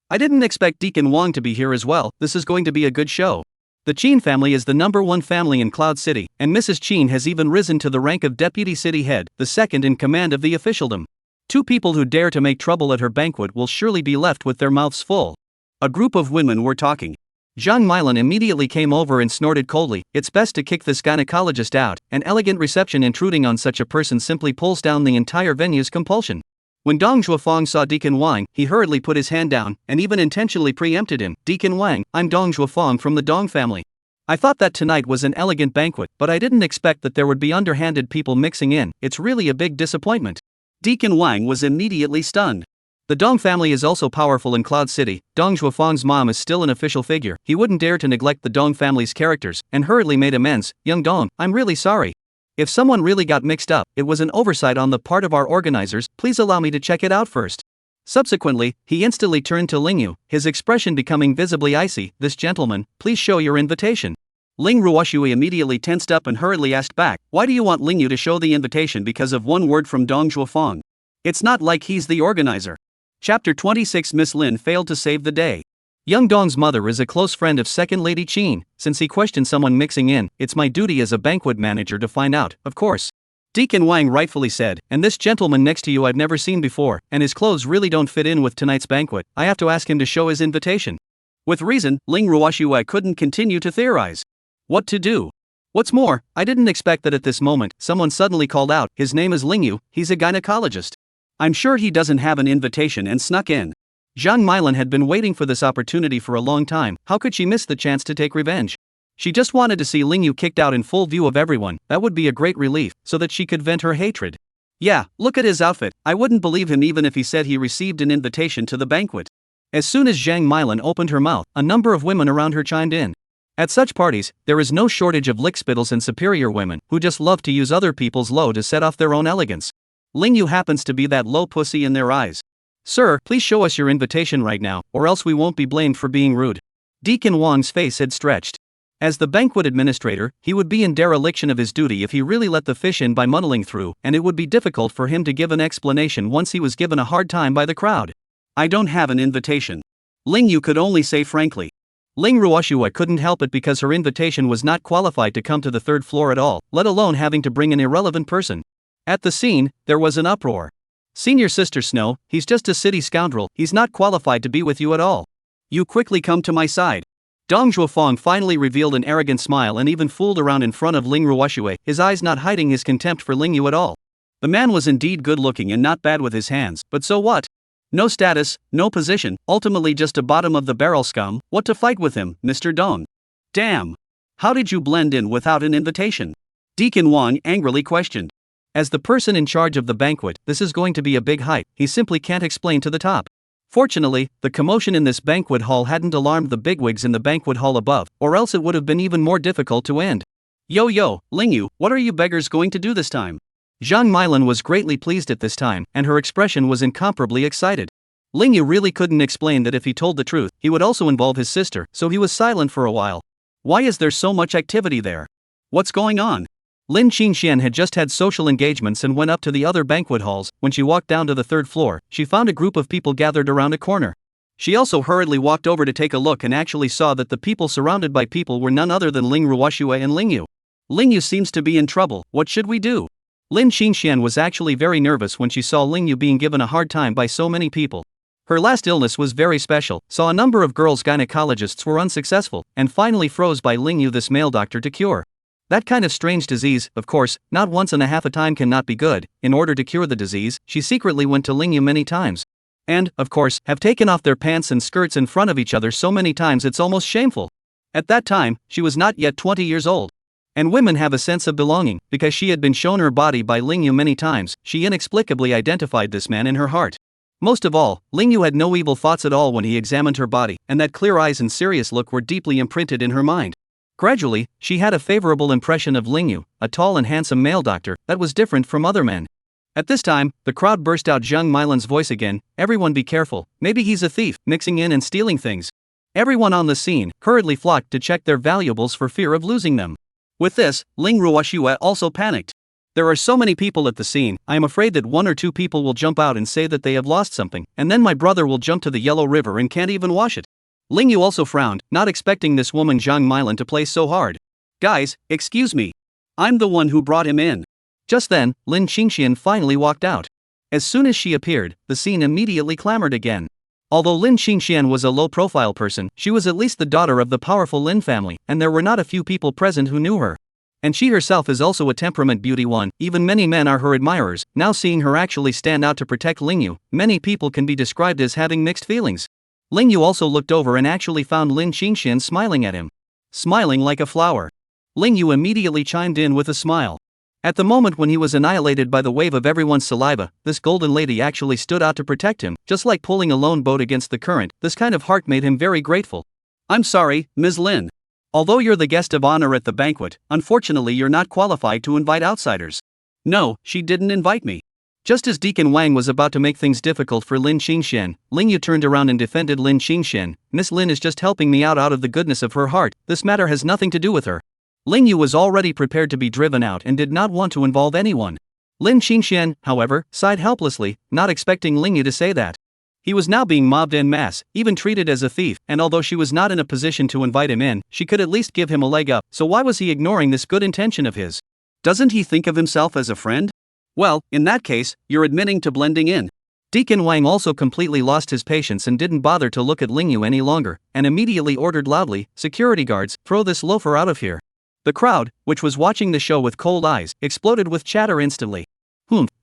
I didn't expect Deacon Wang to be here as well, this is going to be a good show. The Qin family is the #1 family in Cloud City, and Mrs. Qin has even risen to the rank of deputy city head, the second in command of the officialdom. Two people who dare to make trouble at her banquet will surely be left with their mouths full. A group of women were talking. Zhang Milan immediately came over and snorted coldly, it's best to kick this gynecologist out. An elegant reception intruding on such a person simply pulls down the entire venue's compulsion. When Dong Zhuofang saw Deacon Wang, he hurriedly put his hand down, and even intentionally preempted him. Deacon Wang, I'm Dong Zhuofang from the Dong family. I thought that tonight was an elegant banquet, but I didn't expect that there would be underhanded people mixing in, it's really a big disappointment. Deacon Wang was immediately stunned. The Dong family is also powerful in Cloud City. Dong Zhuofang's mom is still an official figure, he wouldn't dare to neglect the Dong family's characters, and hurriedly made amends. Young Dong, I'm really sorry. If someone really got mixed up, it was an oversight on the part of our organizers, please allow me to check it out first. Subsequently, he instantly turned to Ling Yu, his expression becoming visibly icy, this gentleman, please show your invitation. Ling Ruoxue immediately tensed up and hurriedly asked back, why do you want Ling Yu to show the invitation because of one word from Dong Zhuofang? It's not like he's the organizer. Chapter 26 Miss Lin failed to save the day. Young Dong's mother is a close friend of Second Lady Qin. Since he questioned someone mixing in, it's my duty as a banquet manager to find out, of course. Deacon Wang rightfully said, and this gentleman next to you I've never seen before, and his clothes really don't fit in with tonight's banquet, I have to ask him to show his invitation. With reason, Ling Ruoxue couldn't continue to theorize. What to do? What's more, I didn't expect that at this moment, someone suddenly called out, his name is Ling Yu, he's a gynecologist. I'm sure he doesn't have an invitation and snuck in. Zhang Milan had been waiting for this opportunity for a long time, how could she miss the chance to take revenge? She just wanted to see Ling Yu kicked out in full view of everyone, that would be a great relief, so that she could vent her hatred. Yeah, look at his outfit, I wouldn't believe him even if he said he received an invitation to the banquet. As soon as Zhang Milan opened her mouth, a number of women around her chimed in. At such parties, there is no shortage of lickspittles and superior women, who just love to use other people's low to set off their own elegance. Ling Yu happens to be that low pussy in their eyes. Sir, please show us your invitation right now, or else we won't be blamed for being rude. Deacon Wang's face had stretched. As the banquet administrator, he would be in dereliction of his duty if he really let the fish in by muddling through, and it would be difficult for him to give an explanation once he was given a hard time by the crowd. I don't have an invitation. Ling Yu could only say frankly. Ling Ruoxue couldn't help it because her invitation was not qualified to come to the third floor at all, let alone having to bring an irrelevant person. At the scene, there was an uproar. Senior Sister Snow, he's just a city scoundrel, he's not qualified to be with you at all. You quickly come to my side. Dong Zhuofeng finally revealed an arrogant smile and even fooled around in front of Ling Ruoxue, his eyes not hiding his contempt for Ling Yu at all. The man was indeed good looking and not bad with his hands, but so what? No status, no position, ultimately just a bottom of the barrel scum. What to fight with him, Mr. Dong? Damn! How did you blend in without an invitation? Deacon Wang angrily questioned. As the person in charge of the banquet, this is going to be a big hype, he simply can't explain to the top. Fortunately, the commotion in this banquet hall hadn't alarmed the bigwigs in the banquet hall above, or else it would have been even more difficult to end. Yo, Ling Yu, what are you beggars going to do this time? Zhang Milan was greatly pleased at this time, and her expression was incomparably excited. Ling Yu really couldn't explain that if he told the truth, he would also involve his sister, so he was silent for a while. Why is there so much activity there? What's going on? Lin Qingxian had just had social engagements and went up to the other banquet halls. When she walked down to the third floor, she found a group of people gathered around a corner. She also hurriedly walked over to take a look and actually saw that the people surrounded by people were none other than Ling Ruoxue and Ling Yu. Ling Yu seems to be in trouble, what should we do? Lin Qingxian was actually very nervous when she saw Ling Yu being given a hard time by so many people. Her last illness was very special, saw a number of girls gynecologists were unsuccessful, and finally froze by Ling Yu this male doctor to cure. That kind of strange disease, of course, not once and a half a time cannot be good. In order to cure the disease, she secretly went to Ling Yu many times. And, of course, have taken off their pants and skirts in front of each other so many times it's almost shameful. At that time, she was not yet 20 years old. And women have a sense of belonging, because she had been shown her body by Ling Yu many times, she inexplicably identified this man in her heart. Most of all, Ling Yu had no evil thoughts at all when he examined her body, and that clear eyes and serious look were deeply imprinted in her mind. Gradually, she had a favorable impression of Ling Yu, a tall and handsome male doctor, that was different from other men. At this time, the crowd burst out Zhang Milan's voice again, everyone be careful, maybe he's a thief, mixing in and stealing things. Everyone on the scene hurriedly flocked to check their valuables for fear of losing them. With this, Ling Ruoxue also panicked. There are so many people at the scene, I am afraid that one or two people will jump out and say that they have lost something, and then my brother will jump to the Yellow River and can't even wash it. Ling Yu also frowned, not expecting this woman Zhang Milan to play so hard. Guys, excuse me. I'm the one who brought him in. Just then, Lin Qingxian finally walked out. As soon as she appeared, the scene immediately clamored again. Although Lin Qingxian was a low-profile person, she was at least the daughter of the powerful Lin family, and there were not a few people present who knew her. And she herself is also a temperament beauty one, even many men are her admirers. Now seeing her actually stand out to protect Ling Yu, many people can be described as having mixed feelings. Ling Yu also looked over and actually found Lin Qingxian smiling at him. Smiling like a flower. Ling Yu immediately chimed in with a smile. At the moment when he was annihilated by the wave of everyone's saliva, this golden lady actually stood out to protect him, just like pulling a lone boat against the current. This kind of heart made him very grateful. I'm sorry, Ms. Lin. Although you're the guest of honor at the banquet, unfortunately you're not qualified to invite outsiders. No, she didn't invite me. Just as Deacon Wang was about to make things difficult for Lin Qingxian, Ling Yu turned around and defended Lin Qingxian. Miss Lin is just helping me out of the goodness of her heart, this matter has nothing to do with her. Ling Yu was already prepared to be driven out and did not want to involve anyone. Lin Qingxian, however, sighed helplessly, not expecting Ling Yu to say that. He was now being mobbed en masse, even treated as a thief, and although she was not in a position to invite him in, she could at least give him a leg up, so why was he ignoring this good intention of his? Doesn't he think of himself as a friend? Well, in that case, you're admitting to blending in. Deacon Wang also completely lost his patience and didn't bother to look at Ling Yu any longer, and immediately ordered loudly, "Security guards, throw this loafer out of here." The crowd, which was watching the show with cold eyes, exploded with chatter instantly.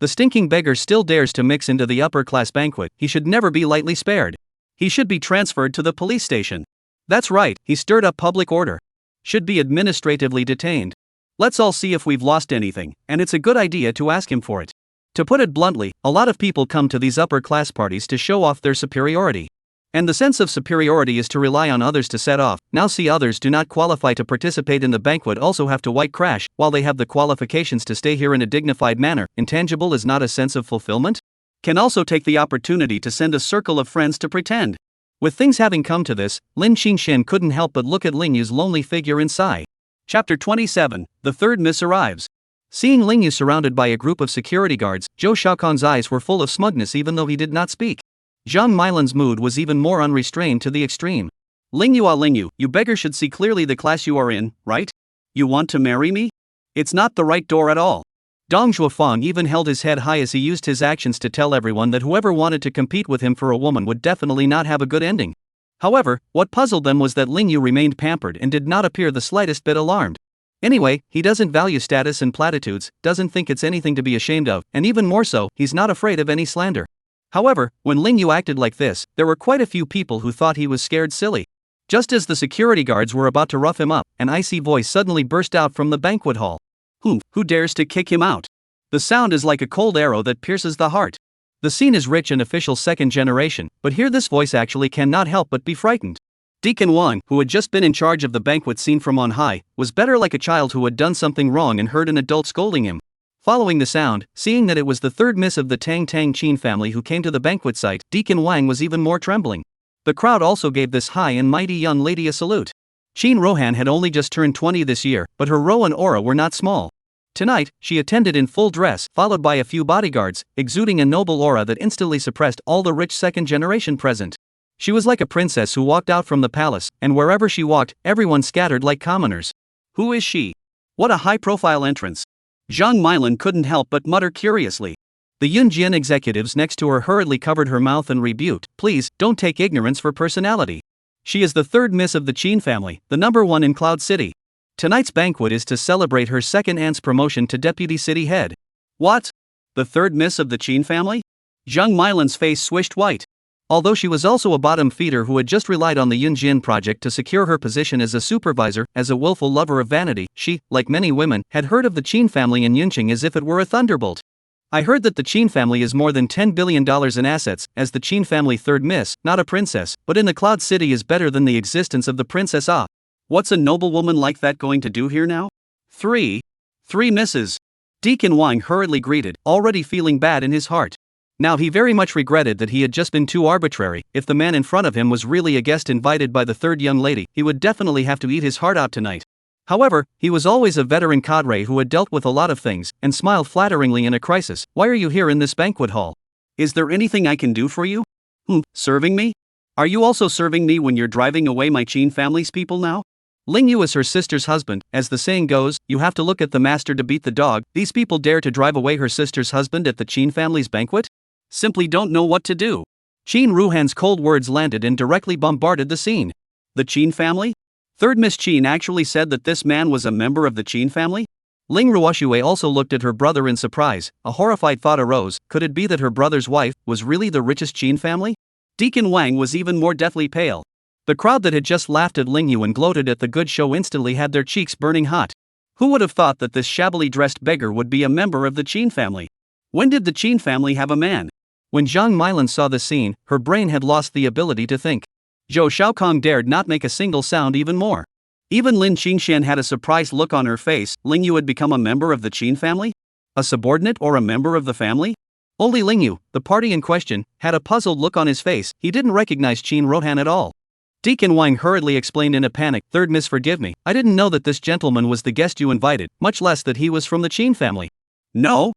The stinking beggar still dares to mix into the upper-class banquet, he should never be lightly spared. He should be transferred to the police station. That's right, he stirred up public order. Should be administratively detained. Let's all see if we've lost anything, and it's a good idea to ask him for it. To put it bluntly, a lot of people come to these upper-class parties to show off their superiority. And the sense of superiority is to rely on others to set off. Now see others do not qualify to participate in the banquet also have to white crash, while they have the qualifications to stay here in a dignified manner. Intangible is not a sense of fulfillment? Can also take the opportunity to send a circle of friends to pretend. With things having come to this, Lin Qingxian couldn't help but look at Ling Yu's lonely figure and sigh. Chapter 27, The Third Miss Arrives. Seeing Ling Yu surrounded by a group of security guards, Zhou Shaokong's eyes were full of smugness even though he did not speak. Zhang Milan's mood was even more unrestrained to the extreme. Ling Yu, you beggar should see clearly the class you are in, right? You want to marry me? It's not the right door at all. Dong Zhuofang even held his head high as he used his actions to tell everyone that whoever wanted to compete with him for a woman would definitely not have a good ending. However, what puzzled them was that Ling Yu remained pampered and did not appear the slightest bit alarmed. Anyway, he doesn't value status and platitudes, doesn't think it's anything to be ashamed of, and even more so, he's not afraid of any slander. However, when Ling Yu acted like this, there were quite a few people who thought he was scared silly. Just as the security guards were about to rough him up, an icy voice suddenly burst out from the banquet hall. Who dares to kick him out? The sound is like a cold arrow that pierces the heart. The scene is rich and official second generation, but here this voice actually cannot help but be frightened. Deacon Wang, who had just been in charge of the banquet scene from on high, was better like a child who had done something wrong and heard an adult scolding him. Following the sound, seeing that it was the third miss of the Tang Tang Qin family who came to the banquet site, Deacon Wang was even more trembling. The crowd also gave this high and mighty young lady a salute. Qin Rohan had only just turned 20 this year, but her row and aura were not small. Tonight, she attended in full dress, followed by a few bodyguards, exuding a noble aura that instantly suppressed all the rich second generation present. She was like a princess who walked out from the palace, and wherever she walked, everyone scattered like commoners. Who is she? What a high-profile entrance. Zhang Mailan couldn't help but mutter curiously. The Yunjian executives next to her hurriedly covered her mouth and rebuked, "Please, don't take ignorance for personality. She is the third miss of the Qin family, the number one in Cloud City. Tonight's banquet is to celebrate her second aunt's promotion to deputy city head." What? The third miss of the Qin family? Zhang Mailan's face swished white. Although she was also a bottom feeder who had just relied on the Yunjian project to secure her position as a supervisor, as a willful lover of vanity, she, like many women, had heard of the Qin family in Yunqing as if it were a thunderbolt. "I heard that the Qin family is more than $10 billion in assets, as the Qin family third miss, not a princess, but in the Cloud City is better than the existence of the Princess Ah. What's a noblewoman like that going to do here now? Three misses." Deacon Wang hurriedly greeted, already feeling bad in his heart. Now he very much regretted that he had just been too arbitrary. If the man in front of him was really a guest invited by the third young lady, he would definitely have to eat his heart out tonight. However, he was always a veteran cadre who had dealt with a lot of things, and smiled flatteringly in a crisis. "Why are you here in this banquet hall? Is there anything I can do for you?" Serving me? Are you also serving me when you're driving away my Qin family's people now? Ling Yu is her sister's husband. As the saying goes, you have to look at the master to beat the dog. These people dare to drive away her sister's husband at the Qin family's banquet? Simply don't know what to do. Qin Ruhan's cold words landed and directly bombarded the scene. The Qin family? Third Miss Qin actually said that this man was a member of the Qin family? Ling Ruoxue also looked at her brother in surprise. A horrified thought arose, could it be that her brother's wife was really the richest Qin family? Deacon Wang was even more deathly pale. The crowd that had just laughed at Ling Yu and gloated at the good show instantly had their cheeks burning hot. Who would have thought that this shabbily dressed beggar would be a member of the Qin family? When did the Qin family have a man? When Zhang Mailan saw the scene, her brain had lost the ability to think. Zhou Shaokong dared not make a single sound even more. Even Lin Qingshan had a surprised look on her face. Ling Yu had become a member of the Qin family? A subordinate or a member of the family? Only Ling Yu, the party in question, had a puzzled look on his face. He didn't recognize Qin Rohan at all. Deacon Wang hurriedly explained in a panic, "Third Miss, forgive me, I didn't know that this gentleman was the guest you invited, much less that he was from the Qin family." No?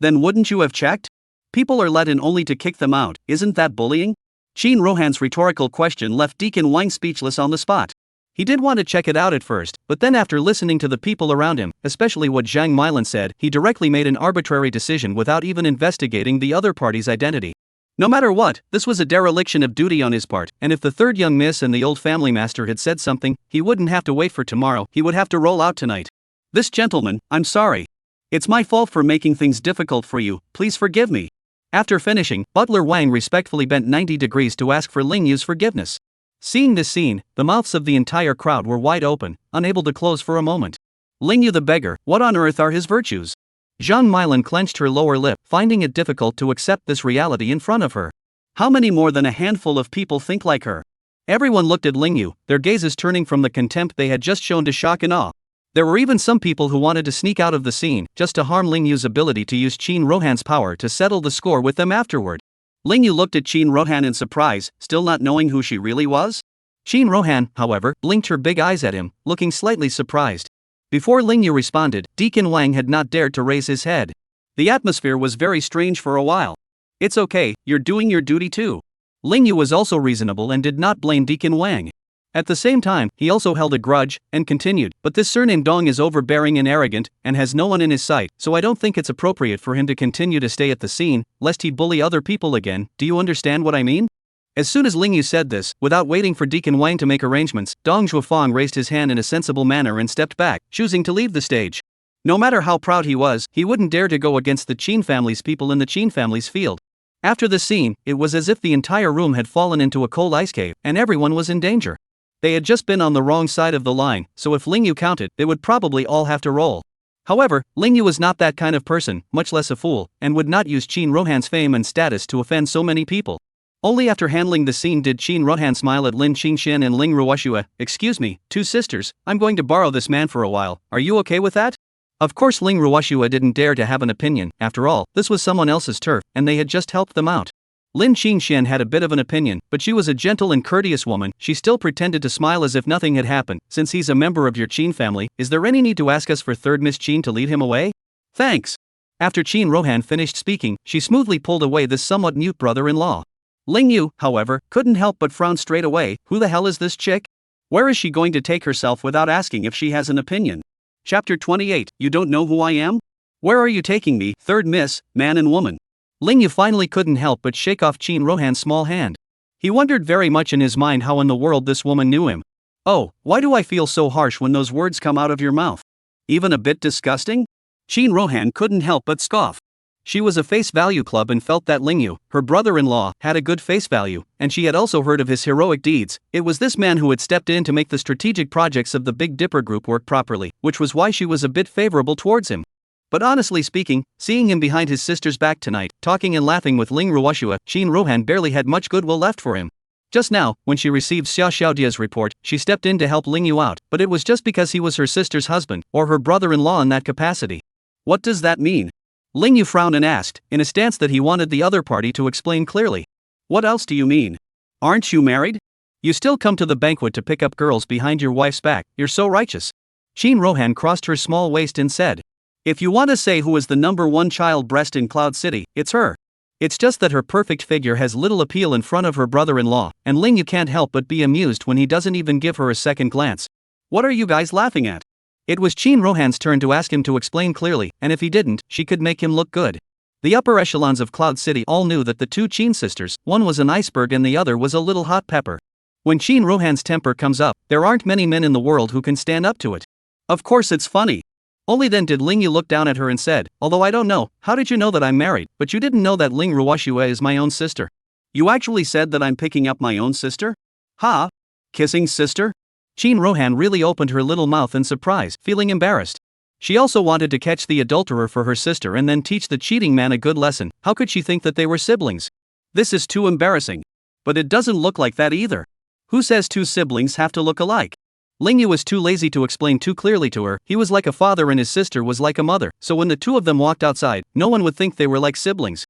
Then wouldn't you have checked? People are let in only to kick them out, isn't that bullying? Qin Rohan's rhetorical question left Deacon Wang speechless on the spot. He did want to check it out at first, but then after listening to the people around him, especially what Zhang Mailan said, he directly made an arbitrary decision without even investigating the other party's identity. No matter what, this was a dereliction of duty on his part, and if the third young miss and the old family master had said something, he wouldn't have to wait for tomorrow, he would have to roll out tonight. "This gentleman, I'm sorry. It's my fault for making things difficult for you, please forgive me." After finishing, Butler Wang respectfully bent 90 degrees to ask for Ling Yu's forgiveness. Seeing this scene, the mouths of the entire crowd were wide open, unable to close for a moment. Ling Yu the beggar, what on earth are his virtues? Zhang Mailan clenched her lower lip, finding it difficult to accept this reality in front of her. How many more than a handful of people think like her? Everyone looked at Ling Yu, their gazes turning from the contempt they had just shown to shock and awe. There were even some people who wanted to sneak out of the scene, just to harm Ling Yu's ability to use Qin Rohan's power to settle the score with them afterward. Ling Yu looked at Qin Rohan in surprise, still not knowing who she really was. Qin Rohan, however, blinked her big eyes at him, looking slightly surprised. Before Ling Yu responded, Deacon Wang had not dared to raise his head. The atmosphere was very strange for a while. "It's okay, you're doing your duty too." Ling Yu was also reasonable and did not blame Deacon Wang. At the same time, he also held a grudge, and continued, but this surname Dong is overbearing and arrogant, and has no one in his sight, so I don't think it's appropriate for him to continue to stay at the scene, lest he bully other people again. Do you understand what I mean? As soon as Ling Yu said this, without waiting for Deacon Wang to make arrangements, Dong Zhuofang raised his hand in a sensible manner and stepped back, choosing to leave the stage. No matter how proud he was, he wouldn't dare to go against the Qin family's people in the Qin family's field. After the scene, it was as if the entire room had fallen into a cold ice cave, and everyone was in danger. They had just been on the wrong side of the line, so if Ling Yu counted, they would probably all have to roll. However, Ling Yu was not that kind of person, much less a fool, and would not use Qin Rohan's fame and status to offend so many people. Only after handling the scene did Qin Rohan smile at Lin Qingxian and Ling Ruoshua. Excuse me, two sisters, I'm going to borrow this man for a while, are you okay with that? Of course Ling Ruoshua didn't dare to have an opinion, after all, this was someone else's turf, and they had just helped them out. Lin Qingxian had a bit of an opinion, but she was a gentle and courteous woman. She still pretended to smile as if nothing had happened. Since he's a member of your Qin family, is there any need to ask us for third Miss Qin to lead him away? Thanks. After Qin Rohan finished speaking, she smoothly pulled away this somewhat mute brother-in-law. Ling Yu, however, couldn't help but frown straight away. Who the hell is this chick? Where is she going to take herself without asking if she has an opinion? Chapter 28, You don't know who I am? Where are you taking me, third miss, man and woman? Ling Yu finally couldn't help but shake off Qin Rohan's small hand. He wondered very much in his mind how in the world this woman knew him. Oh, why do I feel so harsh when those words come out of your mouth? Even a bit disgusting? Qin Rohan couldn't help but scoff. She was a face value club and felt that Ling Yu, her brother-in-law, had a good face value, and she had also heard of his heroic deeds. It was this man who had stepped in to make the strategic projects of the Big Dipper Group work properly, which was why she was a bit favorable towards him. But honestly speaking, seeing him behind his sister's back tonight, talking and laughing with Ling Ruoshua, Qin Rohan barely had much goodwill left for him. Just now, when she received Xiao Xiaodia's report, she stepped in to help Ling Yu out, but it was just because he was her sister's husband, or her brother-in-law in that capacity. What does that mean? Ling Yu frowned and asked, in a stance that he wanted the other party to explain clearly. What else do you mean? Aren't you married? You still come to the banquet to pick up girls behind your wife's back, you're so righteous. Qin Rohan crossed her small waist and said, if you want to say who is the #1 child breast in Cloud City, it's her. It's just that her perfect figure has little appeal in front of her brother-in-law, and Ling Yu can't help but be amused when he doesn't even give her a second glance. What are you guys laughing at? It was Qin Rohan's turn to ask him to explain clearly, and if he didn't, she could make him look good. The upper echelons of Cloud City all knew that the two Qin sisters, one was an iceberg and the other was a little hot pepper. When Qin Rohan's temper comes up, there aren't many men in the world who can stand up to it. Of course it's funny. Only then did Ling Yu look down at her and said, although I don't know, how did you know that I'm married, but you didn't know that Ling Ruoshua is my own sister? You actually said that I'm picking up my own sister? Ha? Kissing sister? Qin Rohan really opened her little mouth in surprise, feeling embarrassed. She also wanted to catch the adulterer for her sister and then teach the cheating man a good lesson. How could she think that they were siblings? This is too embarrassing. But it doesn't look like that either. Who says two siblings have to look alike? Ling Yu was too lazy to explain too clearly to her. He was like a father and his sister was like a mother, so when the two of them walked outside, no one would think they were like siblings.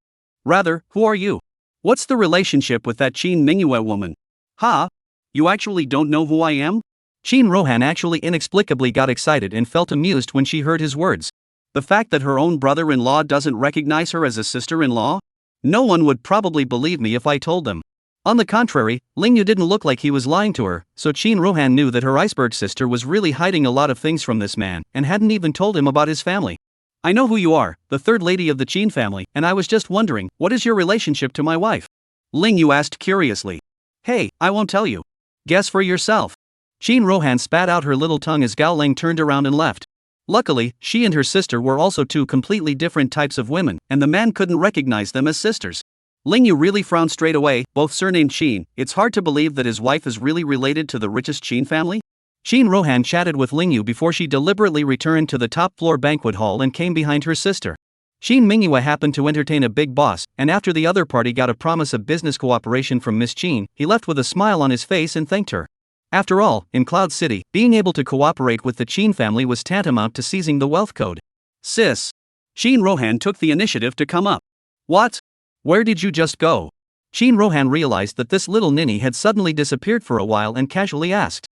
Rather, who are you? What's the relationship with that Qin Mingyue woman? Ha? You actually don't know who I am? Qin Rohan actually inexplicably got excited and felt amused when she heard his words. The fact that her own brother-in-law doesn't recognize her as a sister-in-law? No one would probably believe me if I told them. On the contrary, Ling Yu didn't look like he was lying to her, so Qin Rohan knew that her iceberg sister was really hiding a lot of things from this man, and hadn't even told him about his family. I know who you are, the third lady of the Qin family, and I was just wondering, what is your relationship to my wife? Ling Yu asked curiously. Hey, I won't tell you. Guess for yourself. Qin Rohan spat out her little tongue as Gao Ling turned around and left. Luckily, she and her sister were also two completely different types of women, and the man couldn't recognize them as sisters. Ling Yu really frowned straight away, both surnamed Qin. It's hard to believe that his wife is really related to the richest Qin family? Qin Rohan chatted with Ling Yu before she deliberately returned to the top-floor banquet hall and came behind her sister. Qin Mingyue happened to entertain a big boss, and after the other party got a promise of business cooperation from Miss Qin, he left with a smile on his face and thanked her. After all, in Cloud City, being able to cooperate with the Qin family was tantamount to seizing the wealth code. Sis. Qin Rohan took the initiative to come up. What? Where did you just go? Qin Rohan realized that this little ninny had suddenly disappeared for a while and casually asked.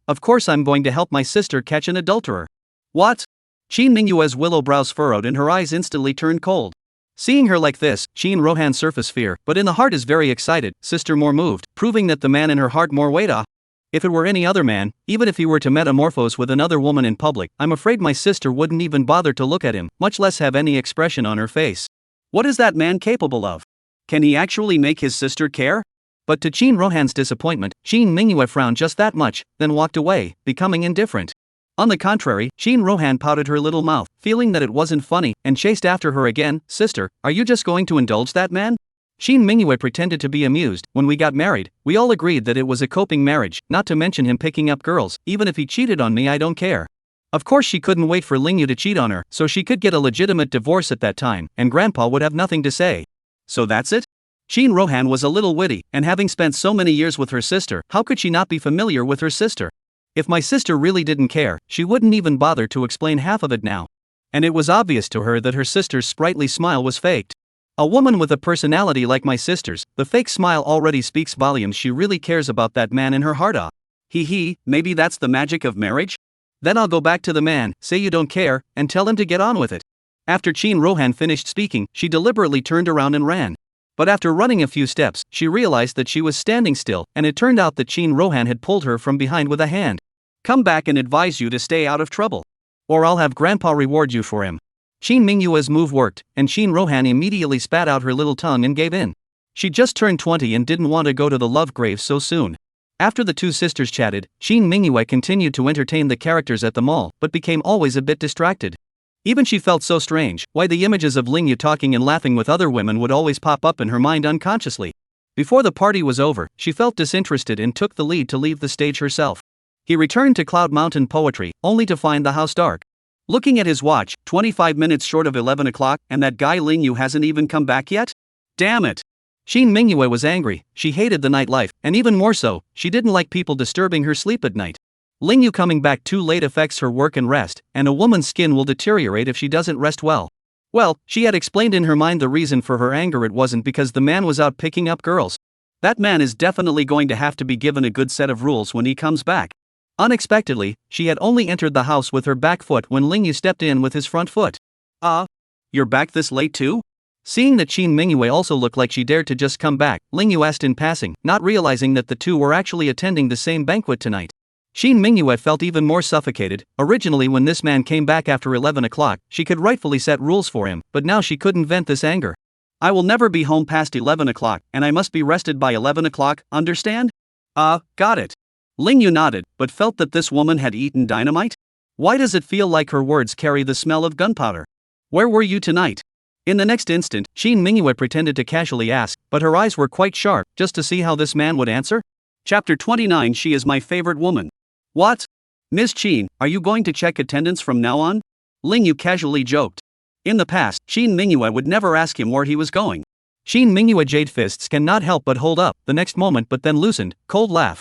Of course I'm going to help my sister catch an adulterer. What? Qin Mingyue's willow brows furrowed and her eyes instantly turned cold. Seeing her like this, Qin Rohan surfaced fear, but in the heart is very excited, sister more moved, proving that the man in her heart more weighed. If it were any other man, even if he were to metamorphose with another woman in public, I'm afraid my sister wouldn't even bother to look at him, much less have any expression on her face. What is that man capable of? Can he actually make his sister care? But to Shin Rohan's disappointment, Shin Mingyue frowned just that much, then walked away, becoming indifferent. On the contrary, Shin Rohan pouted her little mouth, feeling that it wasn't funny, and chased after her again. Sister, are you just going to indulge that man? Shin Mingyue pretended to be amused. When we got married, we all agreed that it was a coping marriage, not to mention him picking up girls. Even if he cheated on me, I don't care. Of course she couldn't wait for Lingyu to cheat on her, so she could get a legitimate divorce at that time, and Grandpa would have nothing to say. So that's it? Shin Rohan was a little witty, and having spent so many years with her sister, how could she not be familiar with her sister? If my sister really didn't care, she wouldn't even bother to explain half of it now. And it was obvious to her that her sister's sprightly smile was faked. A woman with a personality like my sister's, the fake smile already speaks volumes. She really cares about that man in her heart. Maybe that's the magic of marriage? Then I'll go back to the man, say you don't care, and tell him to get on with it. After Shin Rohan finished speaking, she deliberately turned around and ran. But after running a few steps, she realized that she was standing still, and it turned out that Shin Rohan had pulled her from behind with a hand. Come back and advise you to stay out of trouble. Or I'll have Grandpa reward you for him. Shin Mingyue's move worked, and Shin Rohan immediately spat out her little tongue and gave in. She just turned 20 and didn't want to go to the love grave so soon. After the two sisters chatted, Shin Mingyue continued to entertain the characters at the mall, but became always a bit distracted. Even she felt so strange, why the images of Lingyu talking and laughing with other women would always pop up in her mind unconsciously. Before the party was over, she felt disinterested and took the lead to leave the stage herself. He returned to Cloud Mountain Poetry, only to find the house dark. Looking at his watch, 25 minutes short of 11 o'clock, and that guy Lingyu hasn't even come back yet? Damn it! Shin Mingyue was angry. She hated the nightlife, and even more so, she didn't like people disturbing her sleep at night. Lingyu coming back too late affects her work and rest, and a woman's skin will deteriorate if she doesn't rest well. Well, she had explained in her mind the reason for her anger. It wasn't because the man was out picking up girls. That man is definitely going to have to be given a good set of rules when he comes back. Unexpectedly, she had only entered the house with her back foot when Lingyu stepped in with his front foot. You're back this late too? Seeing that Shin Mingyue also looked like she dared to just come back, Lingyu asked in passing, not realizing that the two were actually attending the same banquet tonight. Shin Mingyue felt even more suffocated. Originally, when this man came back after 11 o'clock, she could rightfully set rules for him, but now she couldn't vent this anger. I will never be home past 11 o'clock, and I must be rested by 11 o'clock, understand? Got it. Lingyu nodded, but felt that this woman had eaten dynamite? Why does it feel like her words carry the smell of gunpowder? Where were you tonight? In the next instant, Shin Mingyue pretended to casually ask, but her eyes were quite sharp, just to see how this man would answer. Chapter 29. She is my favorite woman. What? Ms. Shin, are you going to check attendance from now on? Lingyu casually joked. In the past, Shin Mingyue would never ask him where he was going. Shin Mingyue jade fists cannot help but hold up, the next moment, but then loosened, cold laugh.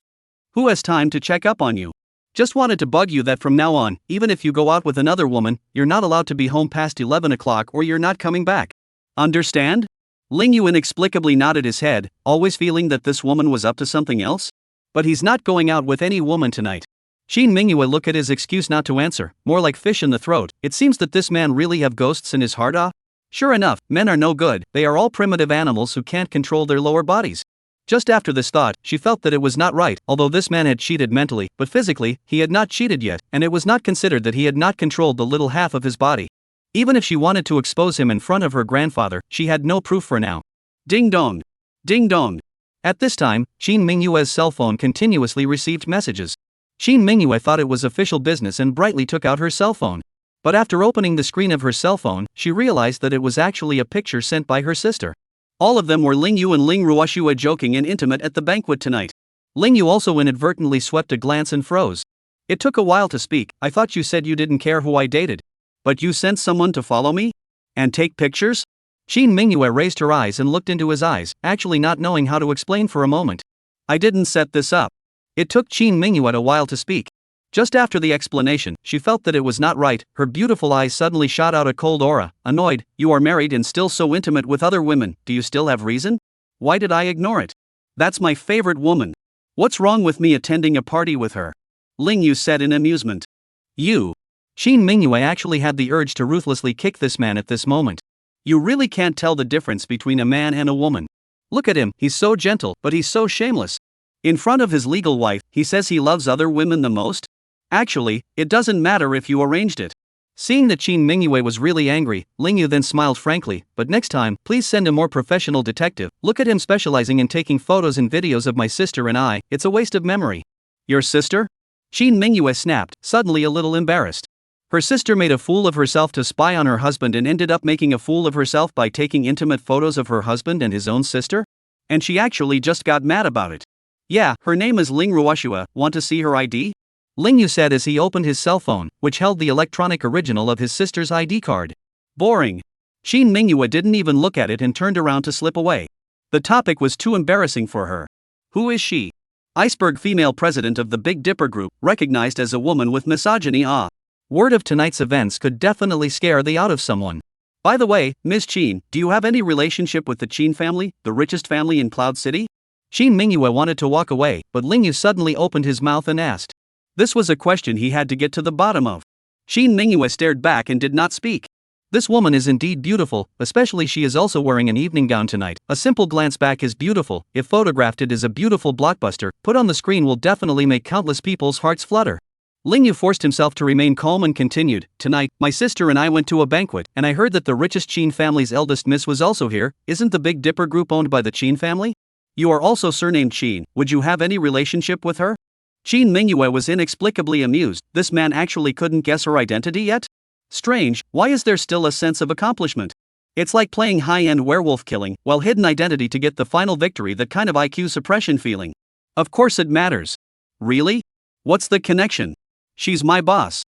Who has time to check up on you? Just wanted to bug you that from now on, even if you go out with another woman, you're not allowed to be home past 11 o'clock or you're not coming back. Understand? Lingyu inexplicably nodded his head, always feeling that this woman was up to something else. But he's not going out with any woman tonight. Shin Mingyue looked at his excuse not to answer, more like fish in the throat. It seems that this man really have ghosts in his heart. Sure enough, men are no good. They are all primitive animals who can't control their lower bodies. Just after this thought, she felt that it was not right. Although this man had cheated mentally, but physically, he had not cheated yet, and it was not considered that he had not controlled the little half of his body. Even if she wanted to expose him in front of her grandfather, she had no proof for now. Ding dong. Ding dong. At this time, Shin Mingyue's cell phone continuously received messages. Shin Mingyue thought it was official business and brightly took out her cell phone. But after opening the screen of her cell phone, she realized that it was actually a picture sent by her sister. All of them were Lingyu and Ling Ruoshua joking and intimate at the banquet tonight. Lingyu also inadvertently swept a glance and froze. It took a while to speak. I thought you said you didn't care who I dated. But you sent someone to follow me? And take pictures? Shin Mingyue raised her eyes and looked into his eyes, actually not knowing how to explain for a moment. I didn't set this up. It took Shin Mingyue a while to speak. Just after the explanation, she felt that it was not right. Her beautiful eyes suddenly shot out a cold aura. Annoyed. You are married and still so intimate with other women. Do you still have reason? Why did I ignore it? That's my favorite woman. What's wrong with me attending a party with her? Lingyu said in amusement. You. Shin Mingyue actually had the urge to ruthlessly kick this man at this moment. You really can't tell the difference between a man and a woman. Look at him, he's so gentle, but he's so shameless. In front of his legal wife, he says he loves other women the most? Actually, it doesn't matter if you arranged it. Seeing that Qin Mingyue was really angry, Lingyu then smiled frankly, but next time, please send a more professional detective. Look at him specializing in taking photos and videos of my sister and I, it's a waste of memory. Your sister? Qin Mingyue snapped, suddenly a little embarrassed. Her sister made a fool of herself to spy on her husband and ended up making a fool of herself by taking intimate photos of her husband and his own sister? And she actually just got mad about it. Yeah, her name is Ling Ruoshua, want to see her ID? Lingyu said as he opened his cell phone, which held the electronic original of his sister's ID card. Boring. Qin Mingyue didn't even look at it and turned around to slip away. The topic was too embarrassing for her. Who is she? Iceberg female president of the Big Dipper Group, recognized as a woman with misogyny. Word of tonight's events could definitely scare the out of someone. By the way, Ms. Qin, do you have any relationship with the Qin family, the richest family in Cloud City? Qin Mingyue wanted to walk away, but Lingyu suddenly opened his mouth and asked. This was a question he had to get to the bottom of. Qin Mingyue stared back and did not speak. This woman is indeed beautiful, especially she is also wearing an evening gown tonight. A simple glance back is beautiful. If photographed, it is a beautiful blockbuster, put on the screen will definitely make countless people's hearts flutter. Lingyu forced himself to remain calm and continued, tonight, my sister and I went to a banquet, and I heard that the richest Qin family's eldest miss was also here. Isn't the Big Dipper Group owned by the Qin family? You are also surnamed Qin, would you have any relationship with her? Qin Mingyue was inexplicably amused, this man actually couldn't guess her identity yet? Strange, why is there still a sense of accomplishment? It's like playing high-end werewolf killing, while hidden identity to get the final victory, that kind of IQ suppression feeling. Of course it matters. Really? What's the connection? She's my boss.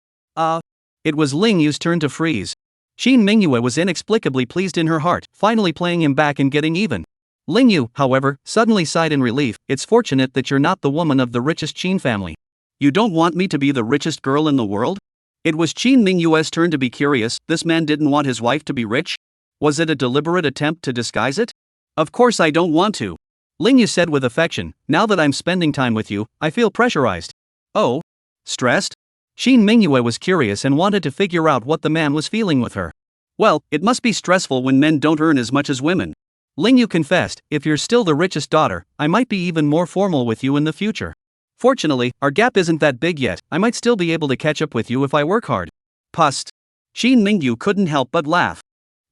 It was Lingyu's turn to freeze. Qin Mingyue was inexplicably pleased in her heart, finally playing him back and getting even. Lingyu, however, suddenly sighed in relief, it's fortunate that you're not the woman of the richest Qin family. You don't want me to be the richest girl in the world? It was Qin Mingyue's turn to be curious, this man didn't want his wife to be rich? Was it a deliberate attempt to disguise it? Of course I don't want to. Lingyu said with affection, now that I'm spending time with you, I feel pressurized. Oh? Stressed? Qin Mingyue was curious and wanted to figure out what the man was feeling with her. Well, it must be stressful when men don't earn as much as women. Lingyu confessed, if you're still the richest daughter, I might be even more formal with you in the future. Fortunately, our gap isn't that big yet, I might still be able to catch up with you if I work hard. Pust. Qin Mingyu couldn't help but laugh.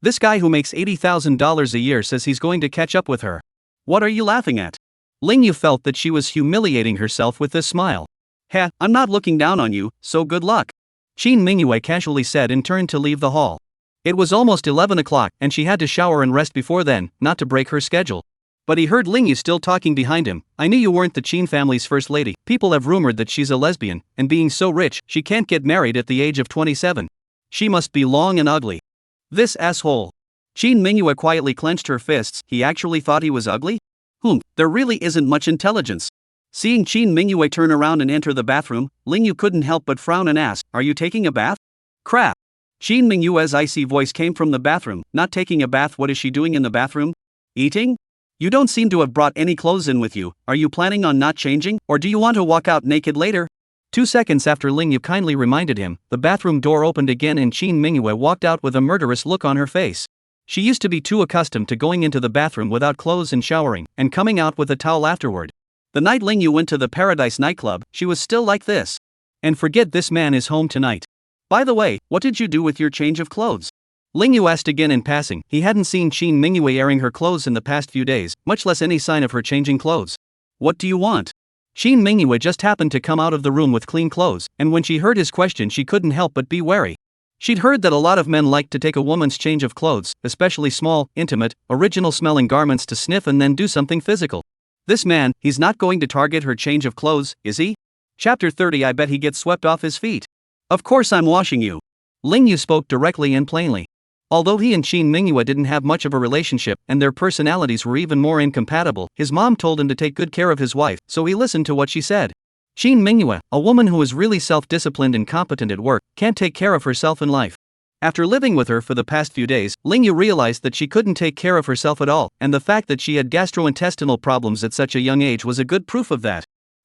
This guy who makes $80,000 a year says he's going to catch up with her. What are you laughing at? Lingyu felt that she was humiliating herself with this smile. Heh, I'm not looking down on you, so good luck. Qin Mingyue casually said and turned to leave the hall. It was almost 11 o'clock and she had to shower and rest before then, not to break her schedule. But he heard Lingyu still talking behind him. I knew you weren't the Qin family's first lady. People have rumored that she's a lesbian, and being so rich, she can't get married at the age of 27. She must be long and ugly. This asshole. Qin Mingyue quietly clenched her fists, he actually thought he was ugly? There really isn't much intelligence. Seeing Qin Mingyue turn around and enter the bathroom, Lingyu couldn't help but frown and ask, are you taking a bath? Crap. Qin Mingyue's icy voice came from the bathroom, not taking a bath, what is she doing in the bathroom? Eating? You don't seem to have brought any clothes in with you, are you planning on not changing, or do you want to walk out naked later? 2 seconds after Lingyu kindly reminded him, the bathroom door opened again and Qin Mingyue walked out with a murderous look on her face. She used to be too accustomed to going into the bathroom without clothes and showering, and coming out with a towel afterward. The night Lingyu went to the Paradise nightclub, she was still like this. And forget this man is home tonight. By the way, what did you do with your change of clothes? Lingyu asked again in passing, he hadn't seen Qin Mingyue airing her clothes in the past few days, much less any sign of her changing clothes. What do you want? Qin Mingyue just happened to come out of the room with clean clothes, and when she heard his question she couldn't help but be wary. She'd heard that a lot of men liked to take a woman's change of clothes, especially small, intimate, original-smelling garments to sniff and then do something physical. This man, he's not going to target her change of clothes, is he? Chapter 30 I bet he gets swept off his feet. Of course I'm washing you. Lingyu spoke directly and plainly. Although he and Qin Mingyue didn't have much of a relationship and their personalities were even more incompatible, his mom told him to take good care of his wife, so he listened to what she said. Qin Mingyue, a woman who is really self-disciplined and competent at work, can't take care of herself in life. After living with her for the past few days, Lingyu realized that she couldn't take care of herself at all, and the fact that she had gastrointestinal problems at such a young age was a good proof of that.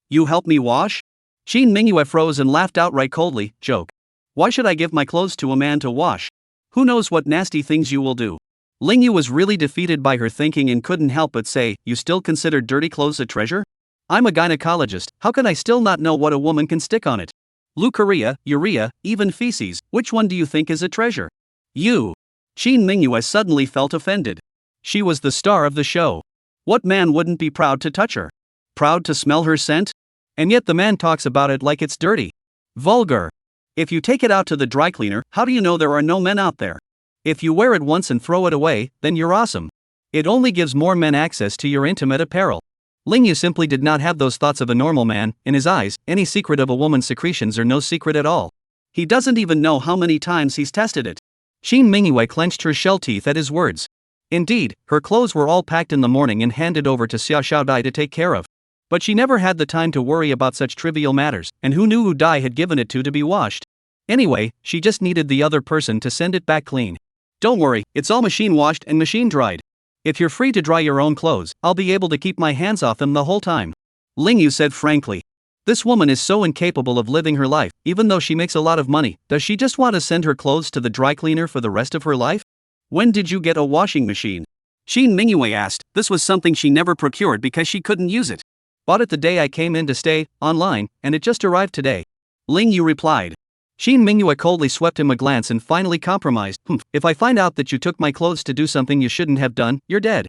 You help me wash? Qin Mingyue froze and laughed outright coldly, joke. Why should I give my clothes to a man to wash? Who knows what nasty things you will do? Lingyu was really defeated by her thinking and couldn't help but say, you still consider dirty clothes a treasure? I'm a gynecologist, how can I still not know what a woman can stick on it? Leukorrhea, urea, even feces, which one do you think is a treasure? You. Shin Mingyue suddenly felt offended. She was the star of the show. What man wouldn't be proud to touch her? Proud to smell her scent? And yet the man talks about it like it's dirty. Vulgar. If you take it out to the dry cleaner, how do you know there are no men out there? If you wear it once and throw it away, then you're awesome. It only gives more men access to your intimate apparel. Lingyu simply did not have those thoughts of a normal man. In his eyes, any secret of a woman's secretions are no secret at all. He doesn't even know how many times he's tested it. Shin Mingyue clenched her shell teeth at his words. Indeed, her clothes were all packed in the morning and handed over to Xiao Xiaodai to take care of. But she never had the time to worry about such trivial matters, and who knew who Dai had given it to be washed? Anyway, she just needed the other person to send it back clean. Don't worry, it's all machine washed and machine dried. If you're free to dry your own clothes, I'll be able to keep my hands off them the whole time. Lingyu said frankly. This woman is so incapable of living her life, even though she makes a lot of money. Does she just want to send her clothes to the dry cleaner for the rest of her life? When did you get a washing machine? Shin Mingyue asked. This was something she never procured because she couldn't use it. Bought it the day I came in to stay, online, and it just arrived today. Lingyu replied. Shin Mingyue coldly swept him a glance and finally compromised. If I find out that you took my clothes to do something you shouldn't have done, you're dead.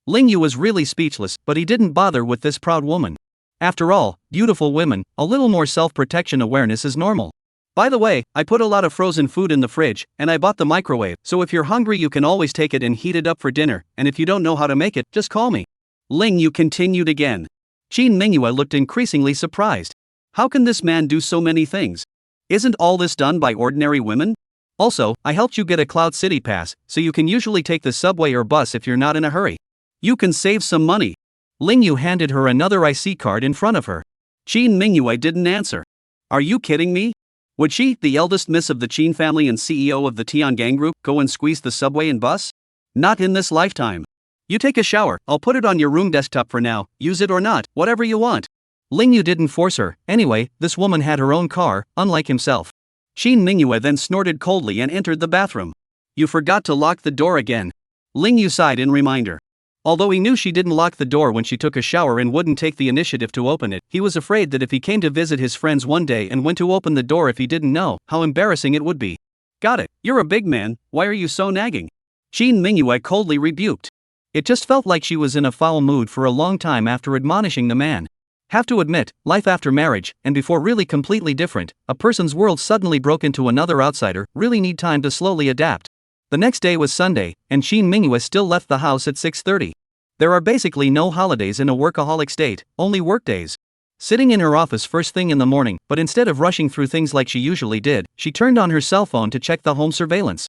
Lingyu was really speechless, but he didn't bother with this proud woman. After all, beautiful women, a little more self-protection awareness is normal. By the way, I put a lot of frozen food in the fridge, and I bought the microwave, so if you're hungry you can always take it and heat it up for dinner, and if you don't know how to make it, just call me. Lingyu continued again. Shin Mingyue looked increasingly surprised. How can this man do so many things? Isn't all this done by ordinary women? Also, I helped you get a Cloud City pass, so you can usually take the subway or bus if you're not in a hurry. You can save some money. Lingyu handed her another IC card in front of her. Shin Mingyue didn't answer. Are you kidding me? Would she, the eldest miss of the Qin family and CEO of the Tiangang Group, go and squeeze the subway and bus? Not in this lifetime. You take a shower, I'll put it on your room desktop for now, use it or not, whatever you want. Lingyu didn't force her. Anyway, this woman had her own car, unlike himself. Shin Mingyue then snorted coldly and entered the bathroom. You forgot to lock the door again. Lingyu sighed in reminder. Although he knew she didn't lock the door when she took a shower and wouldn't take the initiative to open it, he was afraid that if he came to visit his friends one day and went to open the door if he didn't know, how embarrassing it would be. Got it, you're a big man, why are you so nagging? Shin Mingyue coldly rebuked. It just felt like she was in a foul mood for a long time after admonishing the man. Have to admit, life after marriage, and before really completely different, a person's world suddenly broke into another outsider, really need time to slowly adapt. The next day was Sunday, and Shin Mingyue still left the house at 6:30. There are basically no holidays in a workaholic state, only workdays. Sitting in her office first thing in the morning, but instead of rushing through things like she usually did, she turned on her cell phone to check the home surveillance.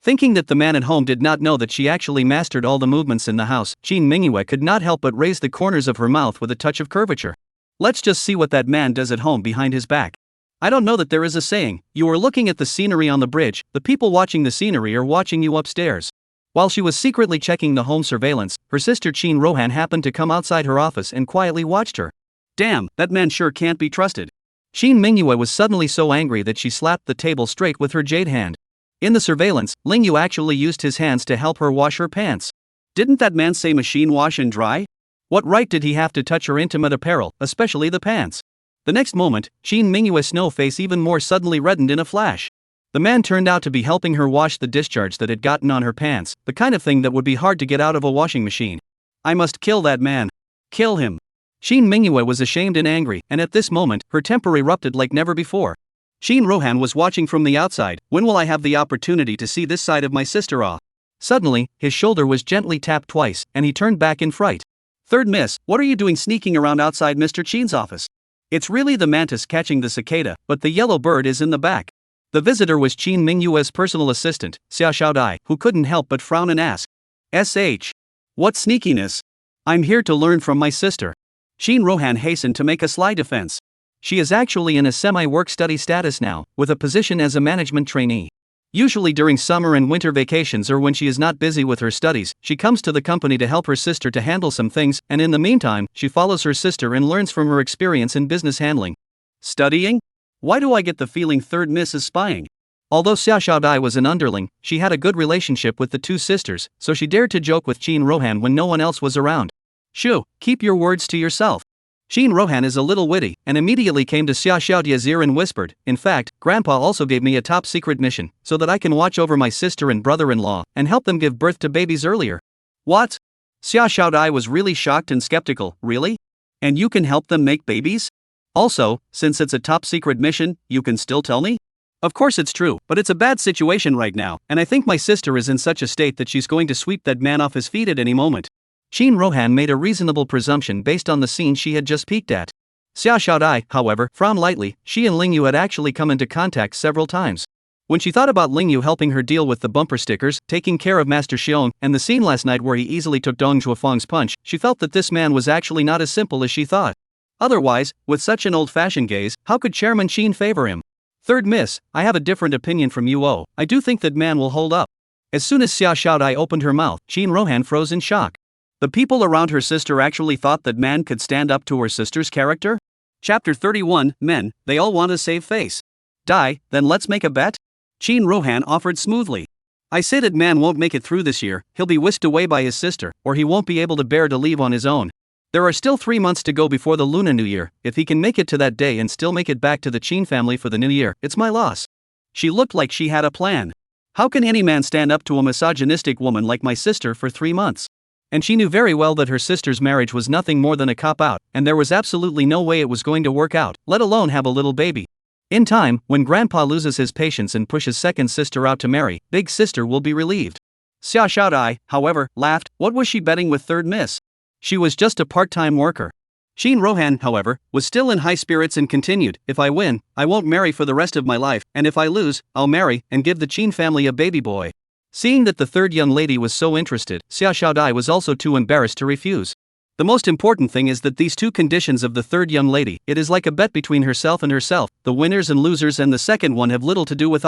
Thinking that the man at home did not know that she actually mastered all the movements in the house, Shin Mingyue could not help but raise the corners of her mouth with a touch of curvature. Let's just see what that man does at home behind his back. I don't know that there is a saying, you are looking at the scenery on the bridge, the people watching the scenery are watching you upstairs. While she was secretly checking the home surveillance, her sister Chin Rohan happened to come outside her office and quietly watched her. Damn, that man sure can't be trusted. Shin Mingyue was suddenly so angry that she slapped the table straight with her jade hand. In the surveillance, Lingyu actually used his hands to help her wash her pants. Didn't that man say machine wash and dry? What right did he have to touch her intimate apparel, especially the pants? The next moment, Shin Mingyue's snow face even more suddenly reddened in a flash. The man turned out to be helping her wash the discharge that had gotten on her pants, the kind of thing that would be hard to get out of a washing machine. I must kill that man. Kill him. Shin Mingyue was ashamed and angry, and at this moment, her temper erupted like never before. Shin Rohan was watching from the outside. When will I have the opportunity to see this side of my sister-in-law? Suddenly, his shoulder was gently tapped twice, and he turned back in fright. Third miss, what are you doing sneaking around outside Mr. Chin's office? It's really the mantis catching the cicada, but the yellow bird is in the back. The visitor was Shin Mingyue's personal assistant, Xiao Xiaodai, who couldn't help but frown and ask. "SH. What sneakiness? I'm here to learn from my sister." Shin Rohan hastened to make a sly defense. She is actually in a semi-work-study status now, with a position as a management trainee. Usually during summer and winter vacations or when she is not busy with her studies, she comes to the company to help her sister to handle some things, and in the meantime, she follows her sister and learns from her experience in business handling. Studying? Why do I get the feeling third miss is spying? Although Xiao Xiaodai was an underling, she had a good relationship with the two sisters, so she dared to joke with Shin Rohan when no one else was around. Shoo, keep your words to yourself. Shin Rohan is a little witty, and immediately came to Xia Xiaodia's ear and whispered, "In fact, Grandpa also gave me a top secret mission, so that I can watch over my sister and brother-in-law, and help them give birth to babies earlier." What? Xia Xiaodai was really shocked and skeptical. Really? And you can help them make babies? Also, since it's a top secret mission, you can still tell me? Of course it's true, but it's a bad situation right now, and I think my sister is in such a state that she's going to sweep that man off his feet at any moment. Shin Rohan made a reasonable presumption based on the scene she had just peeked at. Xia Xiaodai, however, frowned lightly. She and Ling Yu had actually come into contact several times. When she thought about Ling Yu helping her deal with the bumper stickers, taking care of Master Xiong, and the scene last night where he easily took Dong Zhuofeng's punch, she felt that this man was actually not as simple as she thought. Otherwise, with such an old-fashioned gaze, how could Chairman Shin favor him? Third miss, I have a different opinion from you. I do think that man will hold up. As soon as Xia Xiaodai opened her mouth, Shin Rohan froze in shock. The people around her sister actually thought that man could stand up to her sister's character? Chapter 31, Men, they all want to save face. Die, then let's make a bet? Shin Rohan offered smoothly. I say that man won't make it through this year, he'll be whisked away by his sister, or he won't be able to bear to leave on his own. There are still 3 months to go before the Lunar New Year. If he can make it to that day and still make it back to the Qin family for the New Year, it's my loss. She looked like she had a plan. How can any man stand up to a misogynistic woman like my sister for 3 months? And she knew very well that her sister's marriage was nothing more than a cop-out, and there was absolutely no way it was going to work out, let alone have a little baby. In time, when Grandpa loses his patience and pushes second sister out to marry, big sister will be relieved. Xia Xiaodai, however, laughed. What was she betting with third miss? She was just a part-time worker. Shin Rohan, however, was still in high spirits and continued, if I win, I won't marry for the rest of my life, and if I lose, I'll marry, and give the Qin family a baby boy. Seeing that the third young lady was so interested, Xia Xiaodai was also too embarrassed to refuse. The most important thing is that these two conditions of the third young lady, it is like a bet between herself and herself, the winners and losers, and the second one have little to do with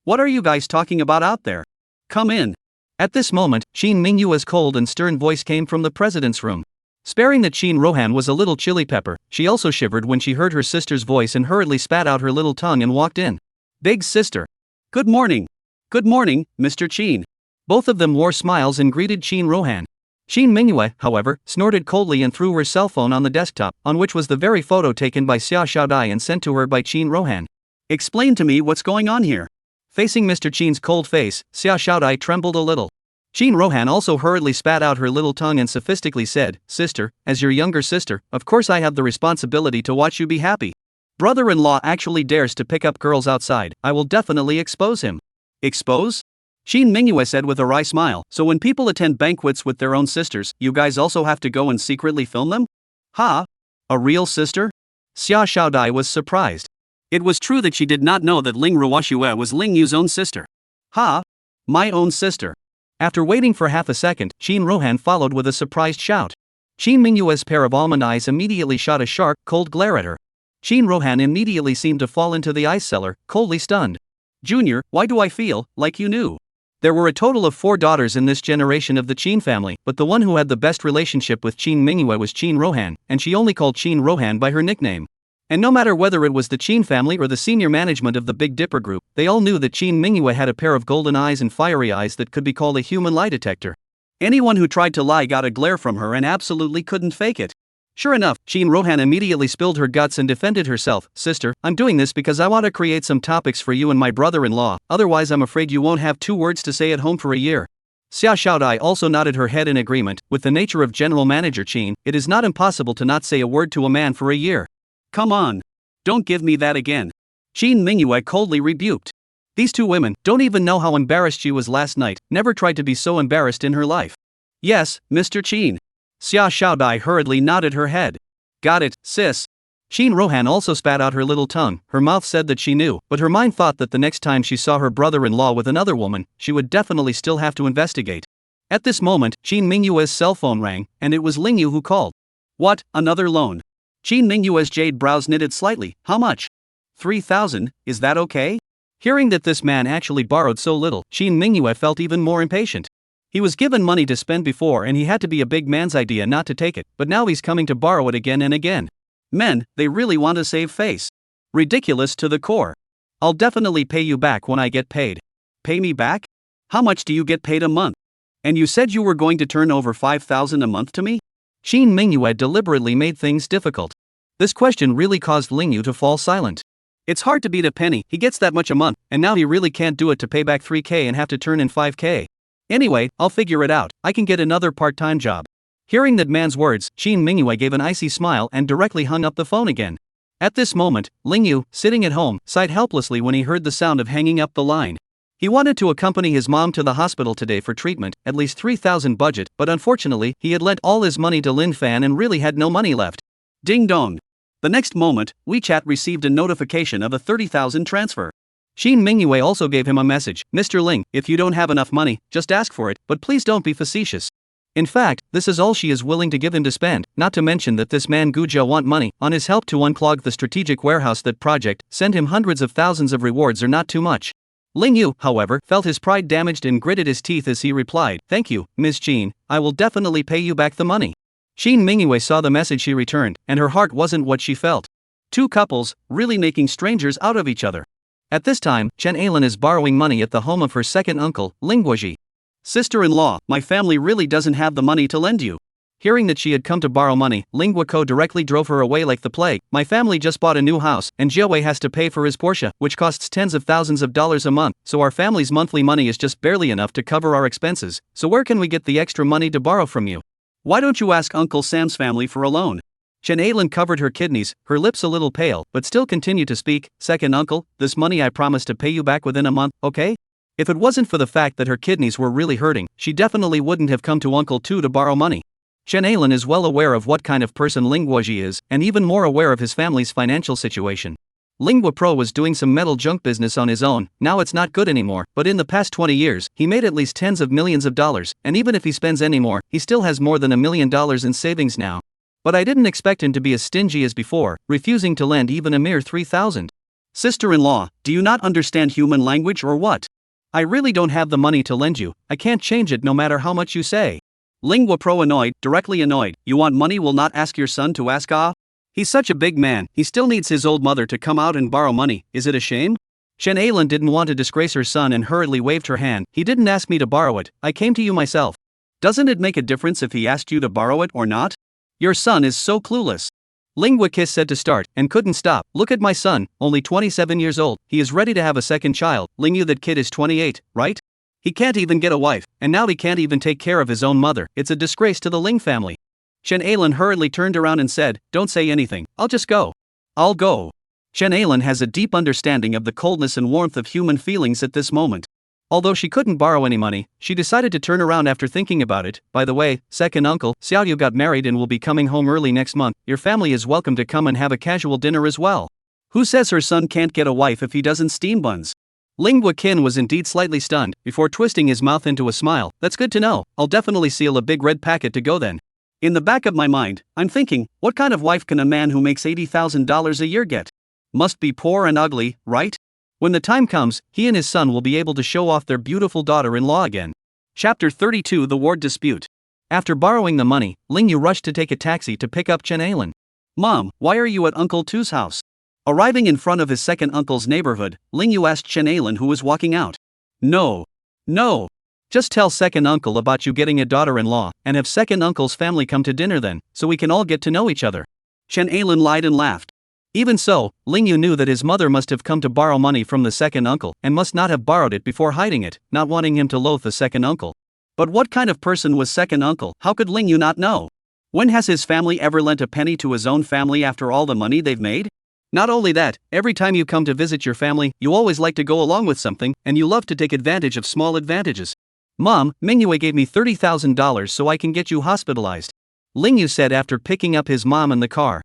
What are you guys talking about out there? Come in. At this moment, Qin Mingyu's cold and stern voice came from the president's room. Sparing that Shin Rohan was a little chili pepper, she also shivered when she heard her sister's voice and hurriedly spat out her little tongue and walked in. Big sister. Good morning. Good morning, Mr. Qin. Both of them wore smiles and greeted Shin Rohan. Shin Mingyue, however, snorted coldly and threw her cell phone on the desktop, on which was the very photo taken by Xia Xiaodai and sent to her by Shin Rohan. Explain to me what's going on here. Facing Mr. Qin's cold face, Xia Xiaodai trembled a little. Shin Rohan also hurriedly spat out her little tongue and sophistically said, Sister, as your younger sister, of course I have the responsibility to watch you be happy. Brother-in-law actually dares to pick up girls outside, I will definitely expose him. Expose? Shin Mingyue said with a wry smile, so when people attend banquets with their own sisters, you guys also have to go and secretly film them? Ha? A real sister? Xia Xiaodai was surprised. It was true that she did not know that Ling Ruoxue was Ling Yu's own sister. Ha? My own sister. After waiting for half a second, Shin Rohan followed with a surprised shout. Shin Mingyue's pair of almond eyes immediately shot a sharp, cold glare at her. Shin Rohan immediately seemed to fall into the ice cellar, coldly stunned. Junior, why do I feel like you knew? There were a total of 4 daughters in this generation of the Qin family, but the one who had the best relationship with Shin Mingyue was Shin Rohan, and she only called Shin Rohan by her nickname. And no matter whether it was the Qin family or the senior management of the Big Dipper group, they all knew that Shin Mingyue had a pair of golden eyes and fiery eyes that could be called a human lie detector. Anyone who tried to lie got a glare from her and absolutely couldn't fake it. Sure enough, Shin Rohan immediately spilled her guts and defended herself. Sister, I'm doing this because I want to create some topics for you and my brother-in-law, otherwise I'm afraid you won't have 2 words to say at home for a year. Xia Xiaodai also nodded her head in agreement. With the nature of General Manager Qin, it is not impossible to not say a word to a man for a year. Come on. Don't give me that again. Shin Mingyue coldly rebuked. These 2 women don't even know how embarrassed she was last night, never tried to be so embarrassed in her life. Yes, Mr. Qin. Xia Xiaodai hurriedly nodded her head. Got it, sis. Shin Rohan also spat out her little tongue. Her mouth said that she knew, but her mind thought that the next time she saw her brother-in-law with another woman, she would definitely still have to investigate. At this moment, Shin Mingyue's cell phone rang, and it was Ling Yu who called. What, another loan? Shin Mingyue's jade brows knitted slightly. How much? 3,000, is that okay? Hearing that this man actually borrowed so little, Shin Mingyue felt even more impatient. He was given money to spend before and he had to be a big man's idea not to take it, but now he's coming to borrow it again and again. Men, they really want to save face. Ridiculous to the core. I'll definitely pay you back when I get paid. Pay me back? How much do you get paid a month? And you said you were going to turn over 5,000 a month to me? Qin Mingyue deliberately made things difficult. This question really caused Lingyu to fall silent. It's hard to beat a penny, he gets that much a month, and now he really can't do it to pay back 3K and have to turn in 5K. Anyway, I'll figure it out, I can get another part-time job. Hearing that man's words, Qin Mingyue gave an icy smile and directly hung up the phone again. At this moment, Lingyu, sitting at home, sighed helplessly when he heard the sound of hanging up the line. He wanted to accompany his mom to the hospital today for treatment, at least 3,000 budget, but unfortunately, he had lent all his money to Lin Fan and really had no money left. Ding dong. The next moment, WeChat received a notification of a 30,000 transfer. Qin Mingyue also gave him a message, Mr. Ling, if you don't have enough money, just ask for it, but please don't be facetious. In fact, this is all she is willing to give him to spend, not to mention that this man Gujia want money on his help to unclog the strategic warehouse. That project, send him hundreds of thousands of rewards are not too much. Lingyu, however, felt his pride damaged and gritted his teeth as he replied, thank you, Ms. Qin, I will definitely pay you back the money. Qin Mingyue saw the message she returned, and her heart wasn't what she felt. Two couples, really making strangers out of each other. At this time, Chen Ailin is borrowing money at the home of her second uncle, Ling Guoji. Sister-in-law, my family really doesn't have the money to lend you. Hearing that she had come to borrow money, Ling Guoco directly drove her away like the plague. My family just bought a new house, and Jiawei has to pay for his Porsche, which costs tens of thousands of dollars a month, so our family's monthly money is just barely enough to cover our expenses, so where can we get the extra money to borrow from you? Why don't you ask Uncle Sam's family for a loan? Chen Ailin covered her kidneys, her lips a little pale, but still continued to speak, second uncle, this money I promise to pay you back within a month, okay? If it wasn't for the fact that her kidneys were really hurting, she definitely wouldn't have come to Uncle Tu to borrow money. Chen Ailin is well aware of what kind of person Ling Guoji is, and even more aware of his family's financial situation. Ling Guopro was doing some metal junk business on his own, now it's not good anymore, but in the past 20 years, he made at least tens of millions of dollars, and even if he spends any more, he still has more than $1 million in savings now. But I didn't expect him to be as stingy as before, refusing to lend even a mere 3,000. Sister-in-law, do you not understand human language or what? I really don't have the money to lend you, I can't change it no matter how much you say. Ling Guopro annoyed, directly annoyed, you want money will not ask your son to ask ah? He's such a big man, he still needs his old mother to come out and borrow money, is it a shame? Chen Ailin didn't want to disgrace her son and hurriedly waved her hand, he didn't ask me to borrow it, I came to you myself. Doesn't it make a difference if he asked you to borrow it or not? Your son is so clueless. Ling Guokis said to start, and couldn't stop, look at my son, only 27 years old, he is ready to have a second child, Lingyu that kid is 28, right? He can't even get a wife, and now he can't even take care of his own mother, it's a disgrace to the Ling family. Chen Ailin hurriedly turned around and said, don't say anything, I'll just go. I'll go. Chen Ailin has a deep understanding of the coldness and warmth of human feelings at this moment. Although she couldn't borrow any money, she decided to turn around after thinking about it. By the way, second uncle, Xiaoyu got married and will be coming home early next month, your family is welcome to come and have a casual dinner as well. Who says her son can't get a wife if he doesn't steam buns? Ling Guoqin was indeed slightly stunned, before twisting his mouth into a smile, that's good to know, I'll definitely seal a big red packet to go then. In the back of my mind, I'm thinking, what kind of wife can a man who makes $80,000 a year get? Must be poor and ugly, right? When the time comes, he and his son will be able to show off their beautiful daughter-in-law again. Chapter 32 The Ward Dispute. After borrowing the money, Lingyu rushed to take a taxi to pick up Chen Ailin. Mom, why are you at Uncle Tu's house? Arriving in front of his second uncle's neighborhood, Lingyu asked Chen Ailin who was walking out. No. Just tell second uncle about you getting a daughter-in-law, and have second uncle's family come to dinner then, so we can all get to know each other. Chen Ailin lied and laughed. Even so, Lingyu knew that his mother must have come to borrow money from the second uncle, and must not have borrowed it before hiding it, not wanting him to loathe the second uncle. But what kind of person was second uncle, how could Lingyu not know? When has his family ever lent a penny to his own family after all the money they've made? Not only that, every time you come to visit your family, you always like to go along with something, and you love to take advantage of small advantages. Mom, Mingyue gave me $30,000 so I can get you hospitalized. Lingyu said after picking up his mom in the car.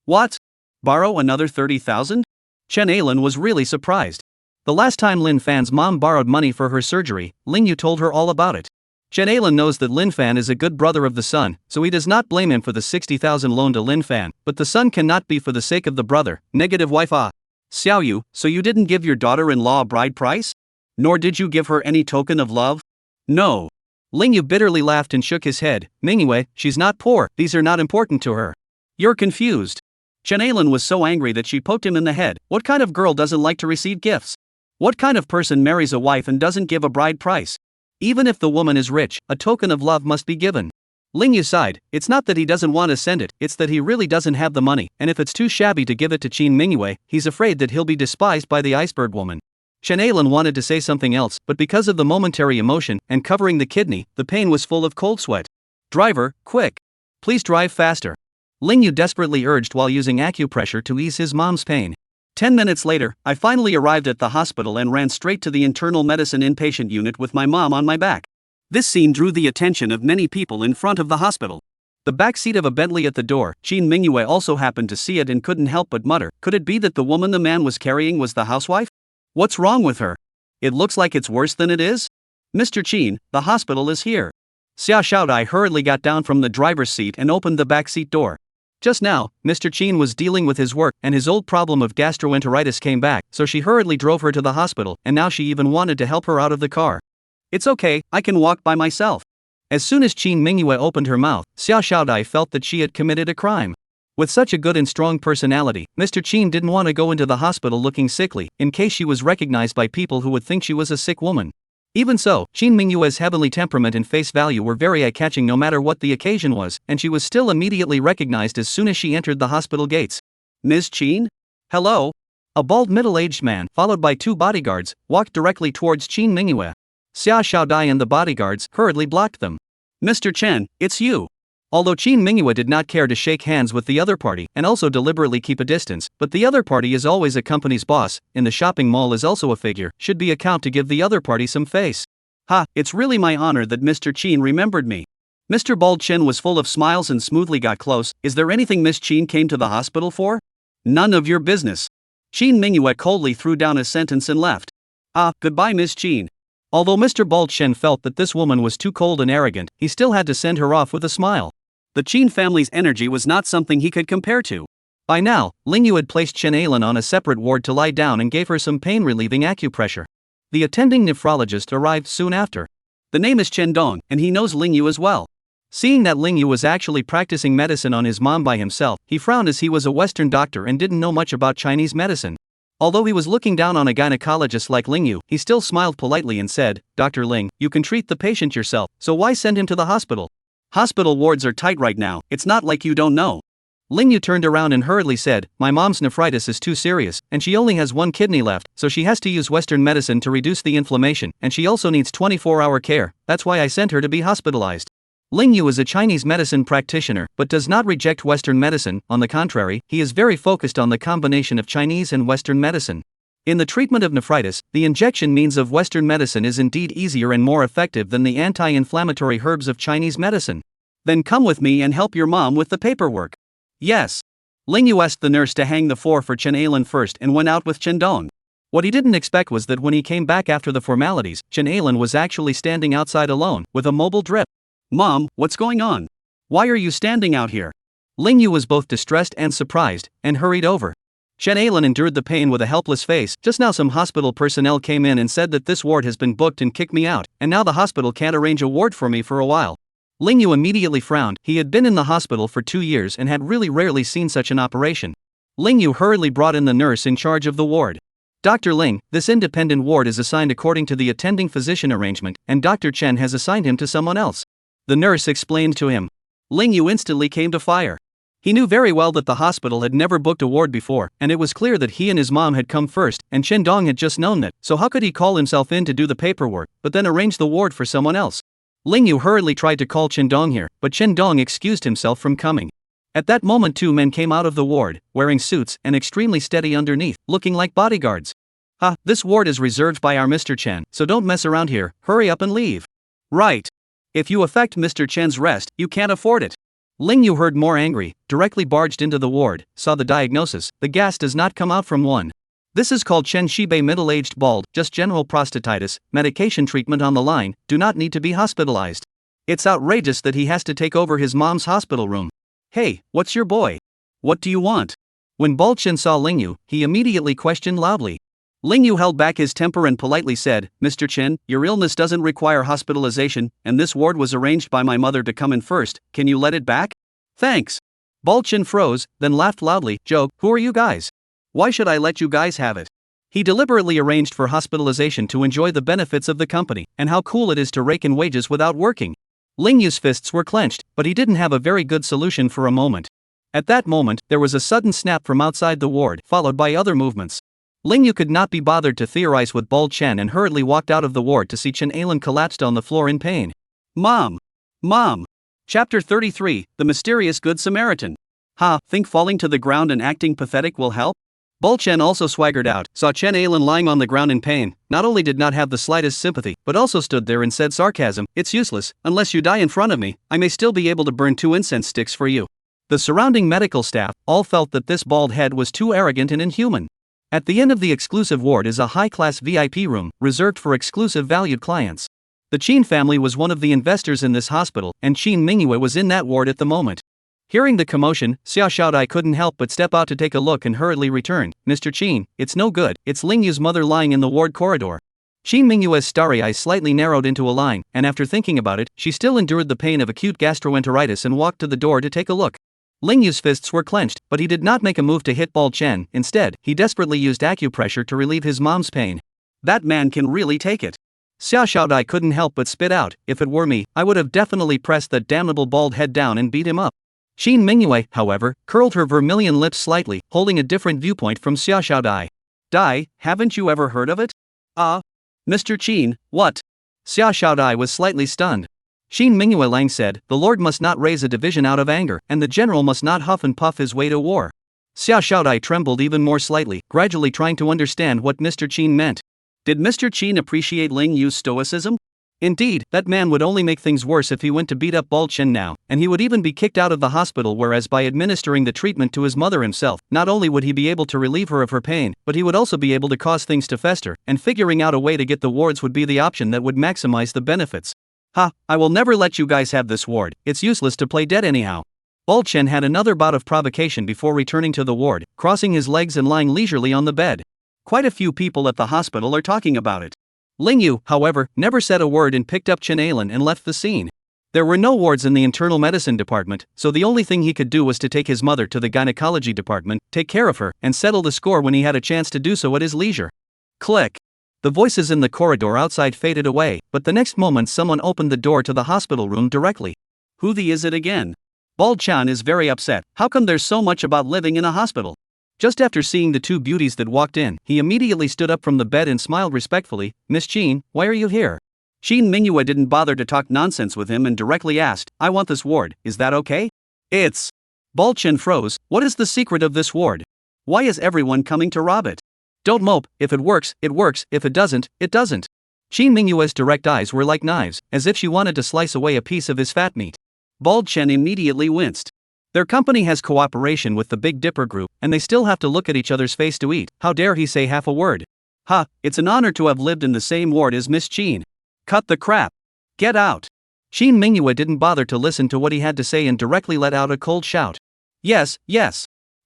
What? Borrow another $30,000? Chen Ailin was really surprised. The last time Lin Fan's mom borrowed money for her surgery, Lingyu told her all about it. Chen Ailin knows that Lin Fan is a good brother of the son, so he does not blame him for the $60,000 loan to Lin Fan, but the son cannot be for the sake of the brother. Negative wife ah. Xiaoyu, so you didn't give your daughter-in-law a bride price? Nor did you give her any token of love? No. Lingyu bitterly laughed and shook his head. Mingyue, she's not poor, these are not important to her. You're confused. Chen Ailin was so angry that she poked him in the head. What kind of girl doesn't like to receive gifts? What kind of person marries a wife and doesn't give a bride price? Even if the woman is rich, a token of love must be given. Ling Yu sighed. It's not that he doesn't want to send it, it's that he really doesn't have the money, and if it's too shabby to give it to Qin Mingyue, he's afraid that he'll be despised by the iceberg woman. Chen Ailan wanted to say something else, but because of the momentary emotion and covering the kidney, the pain was full of cold sweat. Driver, quick! Please drive faster. Ling Yu desperately urged while using acupressure to ease his mom's pain. 10 minutes later, I finally arrived at the hospital and ran straight to the internal medicine inpatient unit with my mom on my back. This scene drew the attention of many people in front of the hospital. The back seat of a Bentley at the door, Qin Mingyue also happened to see it and couldn't help but mutter, could it be that the woman the man was carrying was the housewife? What's wrong with her? It looks like it's worse than it is? Mr. Qin, the hospital is here. Xia Xiaodai hurriedly got down from the driver's seat and opened the back seat door. Just now, Mr. Qin was dealing with his work and his old problem of gastroenteritis came back, so she hurriedly drove her to the hospital, and now she even wanted to help her out of the car. It's okay, I can walk by myself. As soon as Qin Mingyue opened her mouth, Xia Xiaodai felt that she had committed a crime. With such a good and strong personality, Mr. Qin didn't want to go into the hospital looking sickly, in case she was recognized by people who would think she was a sick woman. Even so, Qin Mingyue's heavenly temperament and face value were very eye-catching no matter what the occasion was, and she was still immediately recognized as soon as she entered the hospital gates. Ms. Qin? Hello? A bald middle-aged man, followed by 2 bodyguards, walked directly towards Qin Mingyue. Xia Xiaodai and the bodyguards hurriedly blocked them. Mr. Chen, it's you. Although Qin Mingyue did not care to shake hands with the other party and also deliberately keep a distance, but the other party is always a company's boss, in the shopping mall is also a figure, should be a count to give the other party some face. Ha, it's really my honor that Mr. Qin remembered me. Mr. Bald Chen was full of smiles and smoothly got close. Is there anything Miss Qin came to the hospital for? None of your business. Qin Mingyue coldly threw down a sentence and left. Ah, goodbye Miss Qin. Although Mr. Bald Chen felt that this woman was too cold and arrogant, he still had to send her off with a smile. The Qin family's energy was not something he could compare to. By now, Ling Yu had placed Chen Ailan on a separate ward to lie down and gave her some pain-relieving acupressure. The attending nephrologist arrived soon after. The name is Chen Dong, and he knows Ling Yu as well. Seeing that Ling Yu was actually practicing medicine on his mom by himself, he frowned as he was a Western doctor and didn't know much about Chinese medicine. Although he was looking down on a gynecologist like Ling Yu, he still smiled politely and said, Dr. Ling, you can treat the patient yourself, so why send him to the hospital? Hospital wards are tight right now, it's not like you don't know. Ling Yu turned around and hurriedly said, my mom's nephritis is too serious, and she only has 1 kidney left, so she has to use Western medicine to reduce the inflammation, and she also needs 24-hour care, that's why I sent her to be hospitalized. Ling Yu is a Chinese medicine practitioner, but does not reject Western medicine, on the contrary, he is very focused on the combination of Chinese and Western medicine. In the treatment of nephritis, the injection means of Western medicine is indeed easier and more effective than the anti-inflammatory herbs of Chinese medicine. Then come with me and help your mom with the paperwork. Yes. Ling Yu asked the nurse to hang the 4 for Chen Ailan first and went out with Chen Dong. What he didn't expect was that when he came back after the formalities, Chen Ailan was actually standing outside alone, with a mobile drip. Mom, what's going on? Why are you standing out here? Ling Yu was both distressed and surprised, and hurried over. Chen Ailan endured the pain with a helpless face. Just now some hospital personnel came in and said that this ward has been booked and kicked me out, and now the hospital can't arrange a ward for me for a while. Ling Yu immediately frowned. He had been in the hospital for 2 years and had really rarely seen such an operation. Ling Yu hurriedly brought in the nurse in charge of the ward. Dr. Ling, this independent ward is assigned according to the attending physician arrangement, and Dr. Chen has assigned him to someone else. The nurse explained to him. Ling Yu instantly came to fire. He knew very well that the hospital had never booked a ward before, and it was clear that he and his mom had come first, and Chen Dong had just known that, so how could he call himself in to do the paperwork, but then arrange the ward for someone else? Ling Yu hurriedly tried to call Chen Dong here, but Chen Dong excused himself from coming. At that moment 2 men came out of the ward, wearing suits and extremely steady underneath, looking like bodyguards. Ha, this ward is reserved by our Mr. Chen, so don't mess around here, hurry up and leave. Right. If you affect Mr. Chen's rest, you can't afford it. Ling Yu heard more angry, directly barged into the ward, saw the diagnosis, the gas does not come out from one. This is called Chen Shibei middle-aged bald, just general prostatitis, medication treatment on the line, do not need to be hospitalized. It's outrageous that he has to take over his mom's hospital room. Hey, what's your boy? What do you want? When Bald Chen saw Ling Yu, he immediately questioned loudly. Ling Yu held back his temper and politely said, Mr. Chen, your illness doesn't require hospitalization, and this ward was arranged by my mother to come in first, can you let it back? Thanks. Bald Chen froze, then laughed loudly, Joke, who are you guys? Why should I let you guys have it? He deliberately arranged for hospitalization to enjoy the benefits of the company, and how cool it is to rake in wages without working. Ling Yu's fists were clenched, but he didn't have a very good solution for a moment. At that moment, there was a sudden snap from outside the ward, followed by other movements. Ling Yu could not be bothered to theorize with Bald Chen and hurriedly walked out of the ward to see Chen Alan collapsed on the floor in pain. Mom! Mom! Chapter 33, The Mysterious Good Samaritan. Think falling to the ground and acting pathetic will help? Bald Chen also swaggered out, saw Chen Alan lying on the ground in pain, not only did not have the slightest sympathy, but also stood there and said sarcasm, "It's useless, unless you die in front of me, I may still be able to burn 2 incense sticks for you." The surrounding medical staff all felt that this bald head was too arrogant and inhuman. At the end of the exclusive ward is a high-class VIP room, reserved for exclusive valued clients. The Qin family was one of the investors in this hospital, and Qin Mingyue was in that ward at the moment. Hearing the commotion, Xia Xiaodai couldn't help but step out to take a look and hurriedly returned. "Mr. Qin, it's no good, it's Ling Yu's mother lying in the ward corridor." Qin Mingyue's starry eyes slightly narrowed into a line, and after thinking about it, she still endured the pain of acute gastroenteritis and walked to the door to take a look. Ling Yu's fists were clenched, but he did not make a move to hit Bald Chen. Instead, he desperately used acupressure to relieve his mom's pain. That man can really take it. Xia Xiaodai couldn't help but spit out, "If it were me, I would have definitely pressed that damnable bald head down and beat him up." Qin Mingyue, however, curled her vermilion lips slightly, holding a different viewpoint from Xia Xiaodai. "Die, haven't you ever heard of it?" Mr. Qin, what?" Xia Xiaodai was slightly stunned. Qin Mingyue Lang said, "The Lord must not raise a division out of anger, and the general must not huff and puff his way to war." Xia Xiaodai trembled even more slightly, gradually trying to understand what Mr. Qin meant. Did Mr. Qin appreciate Ling Yu's stoicism? Indeed, that man would only make things worse if he went to beat up Bald Chen now, and he would even be kicked out of the hospital, whereas by administering the treatment to his mother himself, not only would he be able to relieve her of her pain, but he would also be able to cause things to fester, and figuring out a way to get the wards would be the option that would maximize the benefits. I will never let you guys have this ward, it's useless to play dead anyhow." Bald Chen had another bout of provocation before returning to the ward, crossing his legs and lying leisurely on the bed. Quite a few people at the hospital are talking about it. Ling Yu, however, never said a word and picked up Chen Alan and left the scene. There were no wards in the internal medicine department, so the only thing he could do was to take his mother to the gynecology department, take care of her, and settle the score when he had a chance to do so at his leisure. Click. The voices in the corridor outside faded away, but the next moment someone opened the door to the hospital room directly. Who is it again? Bald Chan is very upset. How come there's so much about living in a hospital? Just after seeing the 2 beauties that walked in, he immediately stood up from the bed and smiled respectfully. "Miss Qin, why are you here?" Qin Mingyue didn't bother to talk nonsense with him and directly asked, "I want this ward, is that okay?" "It's..." Bald Chen froze. "What is the secret of this ward? Why is everyone coming to rob it?" "Don't mope, if it works, it works, if it doesn't, it doesn't." Qin Mingyue's direct eyes were like knives, as if she wanted to slice away a piece of his fat meat. Bald Chen immediately winced. Their company has cooperation with the Big Dipper Group, and they still have to look at each other's face to eat. How dare he say half a word? It's an honor to have lived in the same ward as Miss Qin. Cut the crap. Get out. Qin Mingyue didn't bother to listen to what he had to say and directly let out a cold shout. Yes.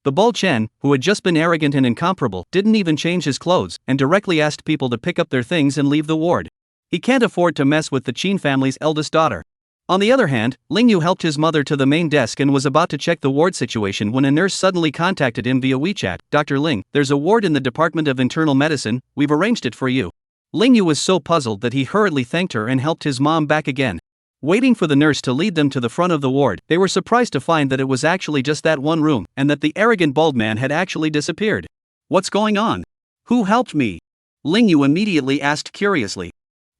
The Bald Chen, who had just been arrogant and incomparable, didn't even change his clothes, and directly asked people to pick up their things and leave the ward. He can't afford to mess with the Qin family's eldest daughter. On the other hand, Ling Yu helped his mother to the main desk and was about to check the ward situation when a nurse suddenly contacted him via WeChat. "Dr. Ling, there's a ward in the Department of Internal Medicine, we've arranged it for you." Ling Yu was so puzzled that he hurriedly thanked her and helped his mom back again. Waiting for the nurse to lead them to the front of the ward, they were surprised to find that it was actually just that one room, and that the arrogant bald man had actually disappeared. "What's going on? Who helped me?" Ling Yu immediately asked curiously.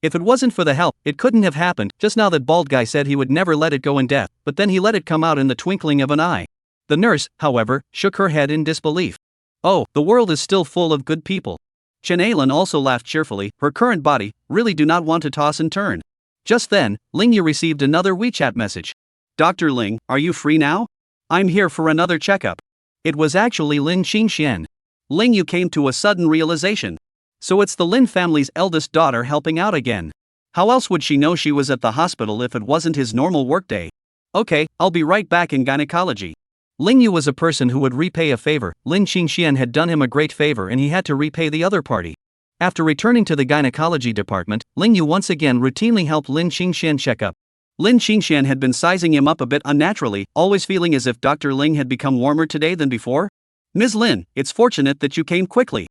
If it wasn't for the help, it couldn't have happened. Just now that bald guy said he would never let it go in death, but then he let it come out in the twinkling of an eye. The nurse, however, shook her head in disbelief. "Oh, the world is still full of good people." Chen Alan also laughed cheerfully. Her current body really do not want to toss and turn. Just then, Ling Yu received another WeChat message. "Dr. Ling, are you free now? I'm here for another checkup." It was actually Lin Qingxian. Ling Yu came to a sudden realization. So it's the Lin family's eldest daughter helping out again. How else would she know she was at the hospital if it wasn't his normal workday? "Okay, I'll be right back in gynecology." Ling Yu was a person who would repay a favor. Lin Qingxian had done him a great favor and he had to repay the other party. After returning to the gynecology department, Ling Yu once again routinely helped Lin Qingxian check up. Lin Qingxian had been sizing him up a bit unnaturally, always feeling as if Dr. Ling had become warmer today than before. "Ms. Lin, it's fortunate that you came quickly."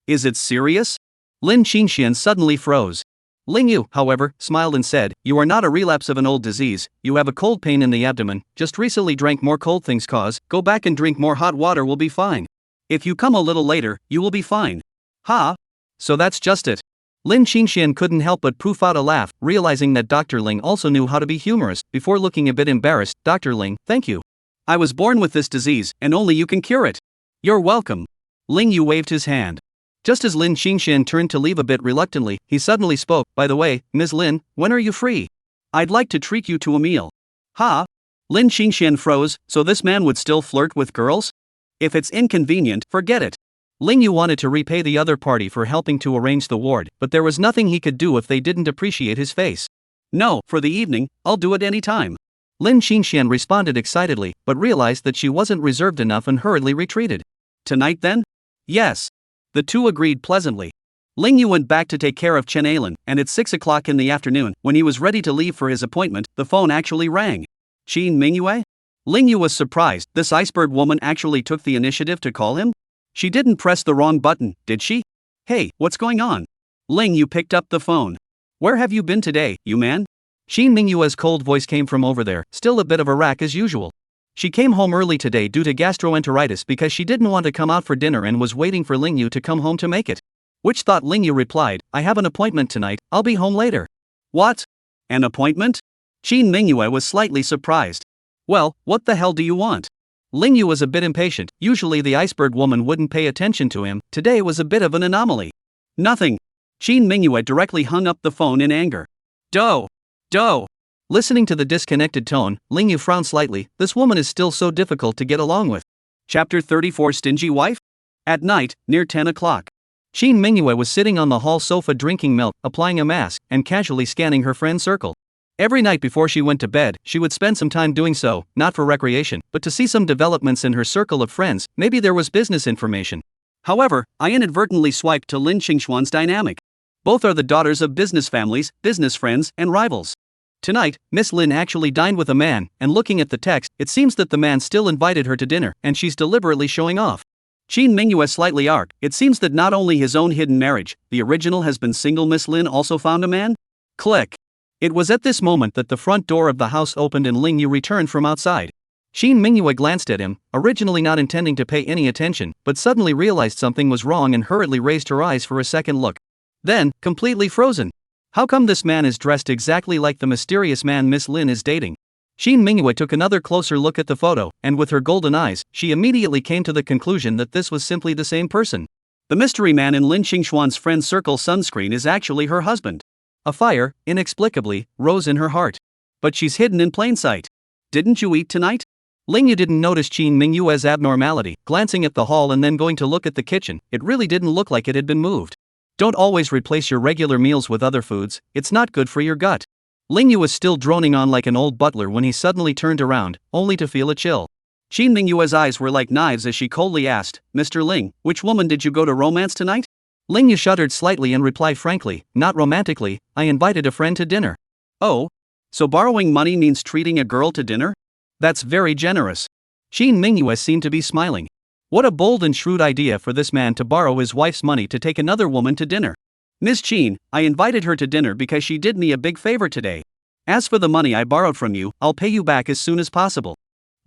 Is it serious?" Lin Qingxian suddenly froze. Ling Yu, however, smiled and said, "You are not a relapse of an old disease, you have a cold pain in the abdomen, just recently drank more cold things cause, go back and drink more hot water will be fine. If you come a little later, you will be fine." Ha! So that's just it. Lin Qingxian couldn't help but poof out a laugh, realizing that Dr. Ling also knew how to be humorous. Before looking a bit embarrassed, "Dr. Ling, thank you. I was born with this disease, and only you can cure it." "You're welcome." Ling Yu waved his hand. Just as Lin Qingxian turned to leave a bit reluctantly, he suddenly spoke, "By the way, Ms. Lin, when are you free? I'd like to treat you to a meal." "Ha?" Lin Qingxian froze, so this man would still flirt with girls? If it's inconvenient, forget it. Ling Yu wanted to repay the other party for helping to arrange the ward, but there was nothing he could do if they didn't appreciate his face. "No, for the evening, I'll do it any time." Lin Qingxian responded excitedly, but realized that she wasn't reserved enough and hurriedly retreated. "Tonight then?" "Yes." The two agreed pleasantly. Ling Yu went back to take care of Chen Ailan, and at 6 o'clock in the afternoon, when he was ready to leave for his appointment, the phone actually rang. "Qin Mingyue?" Ling Yu was surprised. This iceberg woman actually took the initiative to call him? She didn't press the wrong button, did she? "Hey, what's going on?" Ling Yu picked up the phone. "Where have you been today, you man?" Qin Mingyue's cold voice came from over there, still a bit of a rack as usual. She came home early today due to gastroenteritis because she didn't want to come out for dinner and was waiting for Ling Yu to come home to make it. Which thought Ling Yu replied, "I have an appointment tonight, I'll be home later." "What? An appointment?" Qin Mingyue was slightly surprised. "Well, what the hell do you want?" Ling Yu was a bit impatient. Usually the iceberg woman wouldn't pay attention to him, today was a bit of an anomaly. "Nothing." Qin Mingyue directly hung up the phone in anger. "Doh! Doh!" Listening to the disconnected tone, Ling Yu frowned slightly. This woman is still so difficult to get along with. Chapter 34 Stingy Wife? At night, near 10 o'clock. Qin Mingyue was sitting on the hall sofa drinking milk, applying a mask, and casually scanning her friend circle. Every night before she went to bed, she would spend some time doing so, not for recreation, but to see some developments in her circle of friends. Maybe there was business information. However, I inadvertently swiped to Lin Qingxuan's dynamic. Both are the daughters of business families, business friends, and rivals. Tonight, Miss Lin actually dined with a man, and looking at the text, it seems that the man still invited her to dinner, and she's deliberately showing off. Qin Mingyue slightly arced. It seems that not only his own hidden marriage, the original has been single. Miss Lin also found a man? Click. It was at this moment that the front door of the house opened and Ling Yu returned from outside. Qin Mingyue glanced at him, originally not intending to pay any attention, but suddenly realized something was wrong and hurriedly raised her eyes for a second look. Then, completely frozen. How come this man is dressed exactly like the mysterious man Miss Lin is dating? Qin Mingyue took another closer look at the photo, and with her golden eyes, she immediately came to the conclusion that this was simply the same person. The mystery man in Lin Qingxuan's friend circle sunscreen is actually her husband. A fire, inexplicably, rose in her heart. But she's hidden in plain sight. "Didn't you eat tonight?" Ling Yu didn't notice Qin Mingyue's abnormality, glancing at the hall and then going to look at the kitchen. It really didn't look like it had been moved. Don't always replace your regular meals with other foods, it's not good for your gut. Ling Yu was still droning on like an old butler when he suddenly turned around, only to feel a chill. Qin Mingyue's eyes were like knives as she coldly asked, "Mr. Ling, which woman did you go to romance tonight?" Ling Yu shuddered slightly and replied frankly, "Not romantically, I invited a friend to dinner." "Oh? So borrowing money means treating a girl to dinner? That's very generous." Qin Mingyue seemed to be smiling. What a bold and shrewd idea for this man to borrow his wife's money to take another woman to dinner. "Miss Qin, I invited her to dinner because she did me a big favor today. As for the money I borrowed from you, I'll pay you back as soon as possible."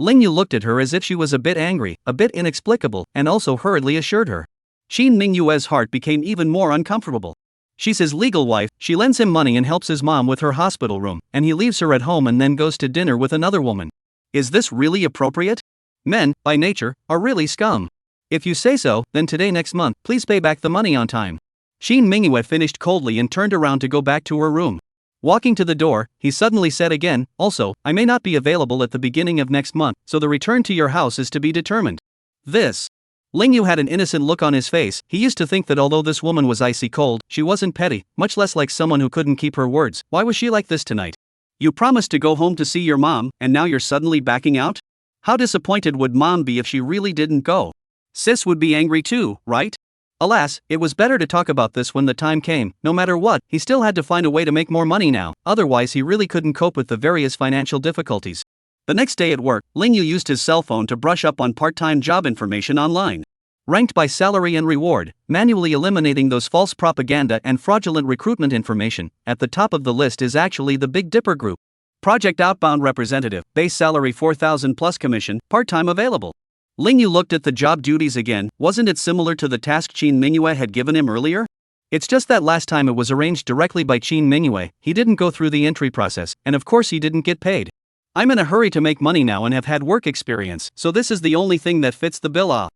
Ling Yu looked at her as if she was a bit angry, a bit inexplicable, and also hurriedly assured her. Qin Mingyue's heart became even more uncomfortable. She's his legal wife, she lends him money and helps his mom with her hospital room, and he leaves her at home and then goes to dinner with another woman. Is this really appropriate? Men, by nature, are really scum. If you say so, then today next month, please pay back the money on time. Qin Mingyue finished coldly and turned around to go back to her room. Walking to the door, he suddenly said again, "Also, I may not be available at the beginning of next month, so the return to your house is to be determined." This. Ling Yu had an innocent look on his face. He used to think that although this woman was icy cold, she wasn't petty, much less like someone who couldn't keep her words. Why was she like this tonight? You promised to go home to see your mom, and now you're suddenly backing out? How disappointed would mom be if she really didn't go? Sis would be angry too, right? Alas, it was better to talk about this when the time came. No matter what, he still had to find a way to make more money now, otherwise he really couldn't cope with the various financial difficulties. The next day at work, Ling Yu used his cell phone to brush up on part-time job information online. Ranked by salary and reward, manually eliminating those false propaganda and fraudulent recruitment information. At the top of the list is actually the Big Dipper Group. Project Outbound Representative, base salary 4,000 plus commission, part-time available. Ling Yu looked at the job duties again. Wasn't it similar to the task Qin Mingyue had given him earlier? It's just that last time it was arranged directly by Qin Mingyue, he didn't go through the entry process, and of course he didn't get paid. I'm in a hurry to make money now and have had work experience, so this is the only thing that fits the bill.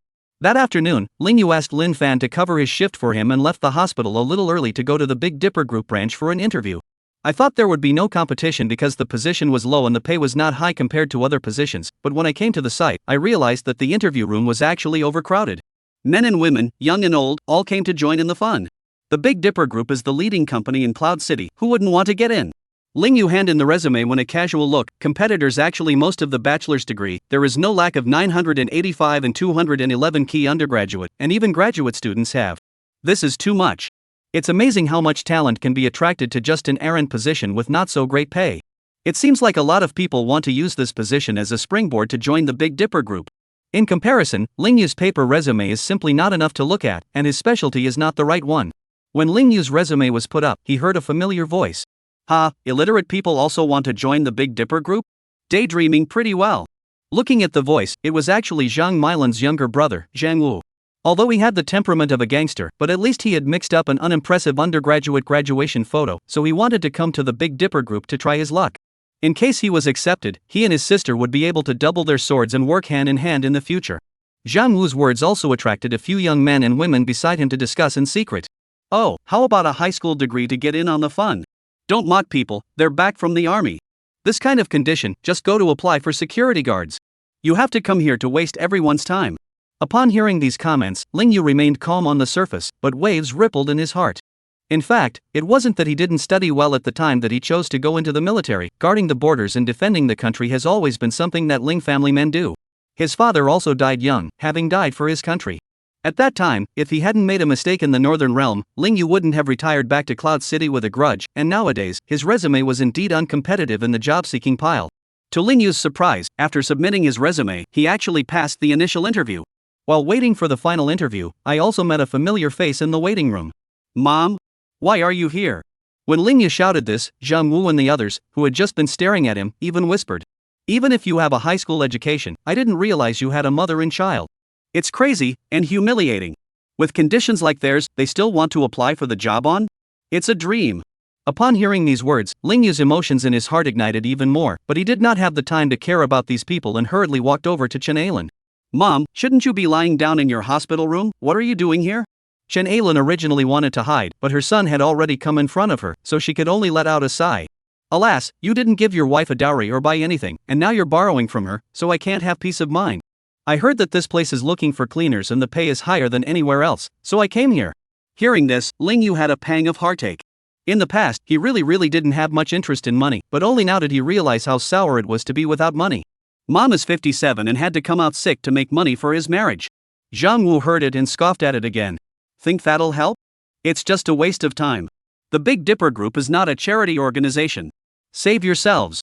That afternoon, Ling Yu asked Lin Fan to cover his shift for him and left the hospital a little early to go to the Big Dipper Group branch for an interview. I thought there would be no competition because the position was low and the pay was not high compared to other positions, but when I came to the site, I realized that the interview room was actually overcrowded. Men and women, young and old, all came to join in the fun. The Big Dipper Group is the leading company in Cloud City. Who wouldn't want to get in? Ling Yu handed in the resume when a casual look. Competitors actually most of the bachelor's degree. There is no lack of 985 and 211 key undergraduate, and even graduate students have. This is too much. It's amazing how much talent can be attracted to just an errand position with not so great pay. It seems like a lot of people want to use this position as a springboard to join the Big Dipper Group. In comparison, Ling Yu's paper resume is simply not enough to look at, and his specialty is not the right one. When Ling Yu's resume was put up, he heard a familiar voice. Ha, illiterate people also want to join the Big Dipper Group? Daydreaming pretty well. Looking at the voice, it was actually Zhang Milan's younger brother, Zhang Wu. Although he had the temperament of a gangster, but at least he had mixed up an unimpressive undergraduate graduation photo, so he wanted to come to the Big Dipper Group to try his luck. In case he was accepted, he and his sister would be able to double their swords and work hand in hand in the future. Zhang Wu's words also attracted a few young men and women beside him to discuss in secret. Oh, how about a high school degree to get in on the fun? Don't mock people, they're back from the army. This kind of condition, just go to apply for security guards. You have to come here to waste everyone's time. Upon hearing these comments, Ling Yu remained calm on the surface, but waves rippled in his heart. In fact, it wasn't that he didn't study well at the time that he chose to go into the military. Guarding the borders and defending the country has always been something that Ling family men do. His father also died young, having died for his country. At that time, if he hadn't made a mistake in the Northern Realm, Ling Yu wouldn't have retired back to Cloud City with a grudge, and nowadays, his resume was indeed uncompetitive in the job-seeking pile. To Ling Yu's surprise, after submitting his resume, he actually passed the initial interview. While waiting for the final interview, I also met a familiar face in the waiting room. Mom? Why are you here? When Ling Yu shouted this, Zhang Wu and the others, who had just been staring at him, even whispered. Even if you have a high school education, I didn't realize you had a mother and child. It's crazy, and humiliating. With conditions like theirs, they still want to apply for the job on? It's a dream. Upon hearing these words, Ling Yu's emotions in his heart ignited even more, but he did not have the time to care about these people and hurriedly walked over to Chen Ailin. Mom, shouldn't you be lying down in your hospital room? What are you doing here? Chen Ailin originally wanted to hide, but her son had already come in front of her, so she could only let out a sigh. Alas, you didn't give your wife a dowry or buy anything, and now you're borrowing from her, so I can't have peace of mind. I heard that this place is looking for cleaners and the pay is higher than anywhere else, so I came here. Hearing this, Ling Yu had a pang of heartache. In the past, he really didn't have much interest in money, but only now did he realize how sour it was to be without money. Mom is 57 and had to come out sick to make money for his marriage. Zhang Wu heard it and scoffed at it again. Think that'll help? It's just a waste of time. The Big Dipper Group is not a charity organization. Save yourselves.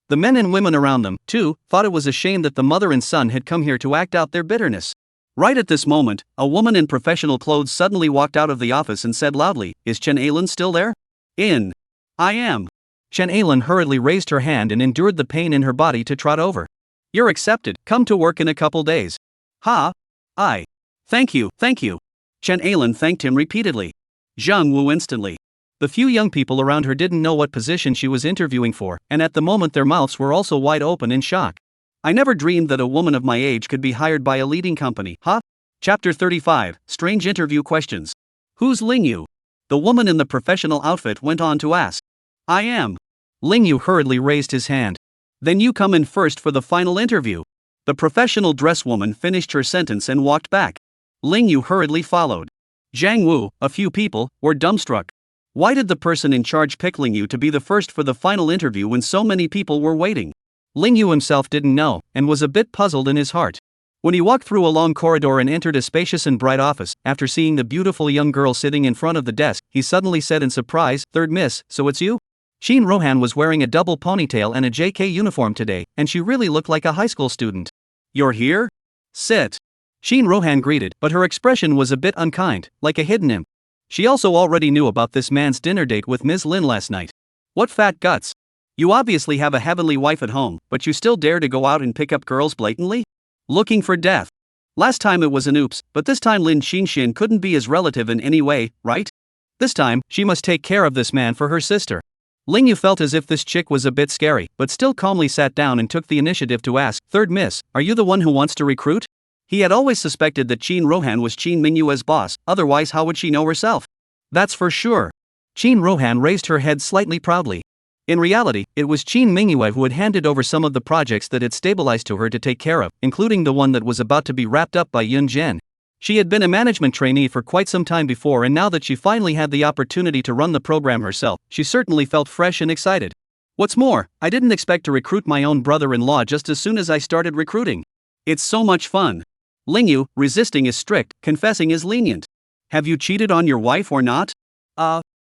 The men and women around them, too, thought it was a shame that the mother and son had come here to act out their bitterness. Right at this moment, a woman in professional clothes suddenly walked out of the office and said loudly, "Is Chen Ailin still there?" "In. I am." Chen Ailin hurriedly raised her hand and endured the pain in her body to trot over. "You're accepted, come to work in a couple days." "Ha? Thank you. Chen Ailin thanked him repeatedly. Zhang Wu instantly. The few young people around her didn't know what position she was interviewing for, and at the moment their mouths were also wide open in shock. I never dreamed that a woman of my age could be hired by a leading company, huh? Chapter 35, Strange Interview Questions. Who's Ling Yu? The woman in the professional outfit went on to ask. I am. Ling Yu hurriedly raised his hand. Then you come in first for the final interview. The professional dress woman finished her sentence and walked back. Ling Yu hurriedly followed. Zhang Wu, a few people, were dumbstruck. Why did the person in charge pick Ling Yu to be the first for the final interview when so many people were waiting? Ling Yu himself didn't know, and was a bit puzzled in his heart. When he walked through a long corridor and entered a spacious and bright office, after seeing the beautiful young girl sitting in front of the desk, he suddenly said in surprise, "Third miss, so it's you?" Shin Rohan was wearing a double ponytail and a JK uniform today, and she really looked like a high school student. You're here? Sit. Shin Rohan greeted, but her expression was a bit unkind, like a hidden imp. She also already knew about this man's dinner date with Ms. Lin last night. What fat guts. You obviously have a heavenly wife at home, but you still dare to go out and pick up girls blatantly? Looking for death. Last time it was an oops, but this time Lin Xinxian couldn't be his relative in any way, right? This time, she must take care of this man for her sister. Ling Yu felt as if this chick was a bit scary, but still calmly sat down and took the initiative to ask, "Third miss, are you the one who wants to recruit?" He had always suspected that Qin Rohan was Qin Mingyu's boss, otherwise how would she know herself? That's for sure. Qin Rohan raised her head slightly proudly. In reality, it was Qin Mingyue who had handed over some of the projects that had stabilized to her to take care of, including the one that was about to be wrapped up by Yun Zhen. She had been a management trainee for quite some time before, and now that she finally had the opportunity to run the program herself, she certainly felt fresh and excited. What's more, I didn't expect to recruit my own brother-in-law just as soon as I started recruiting. It's so much fun. Ling Yu, resisting is strict, confessing is lenient. Have you cheated on your wife or not?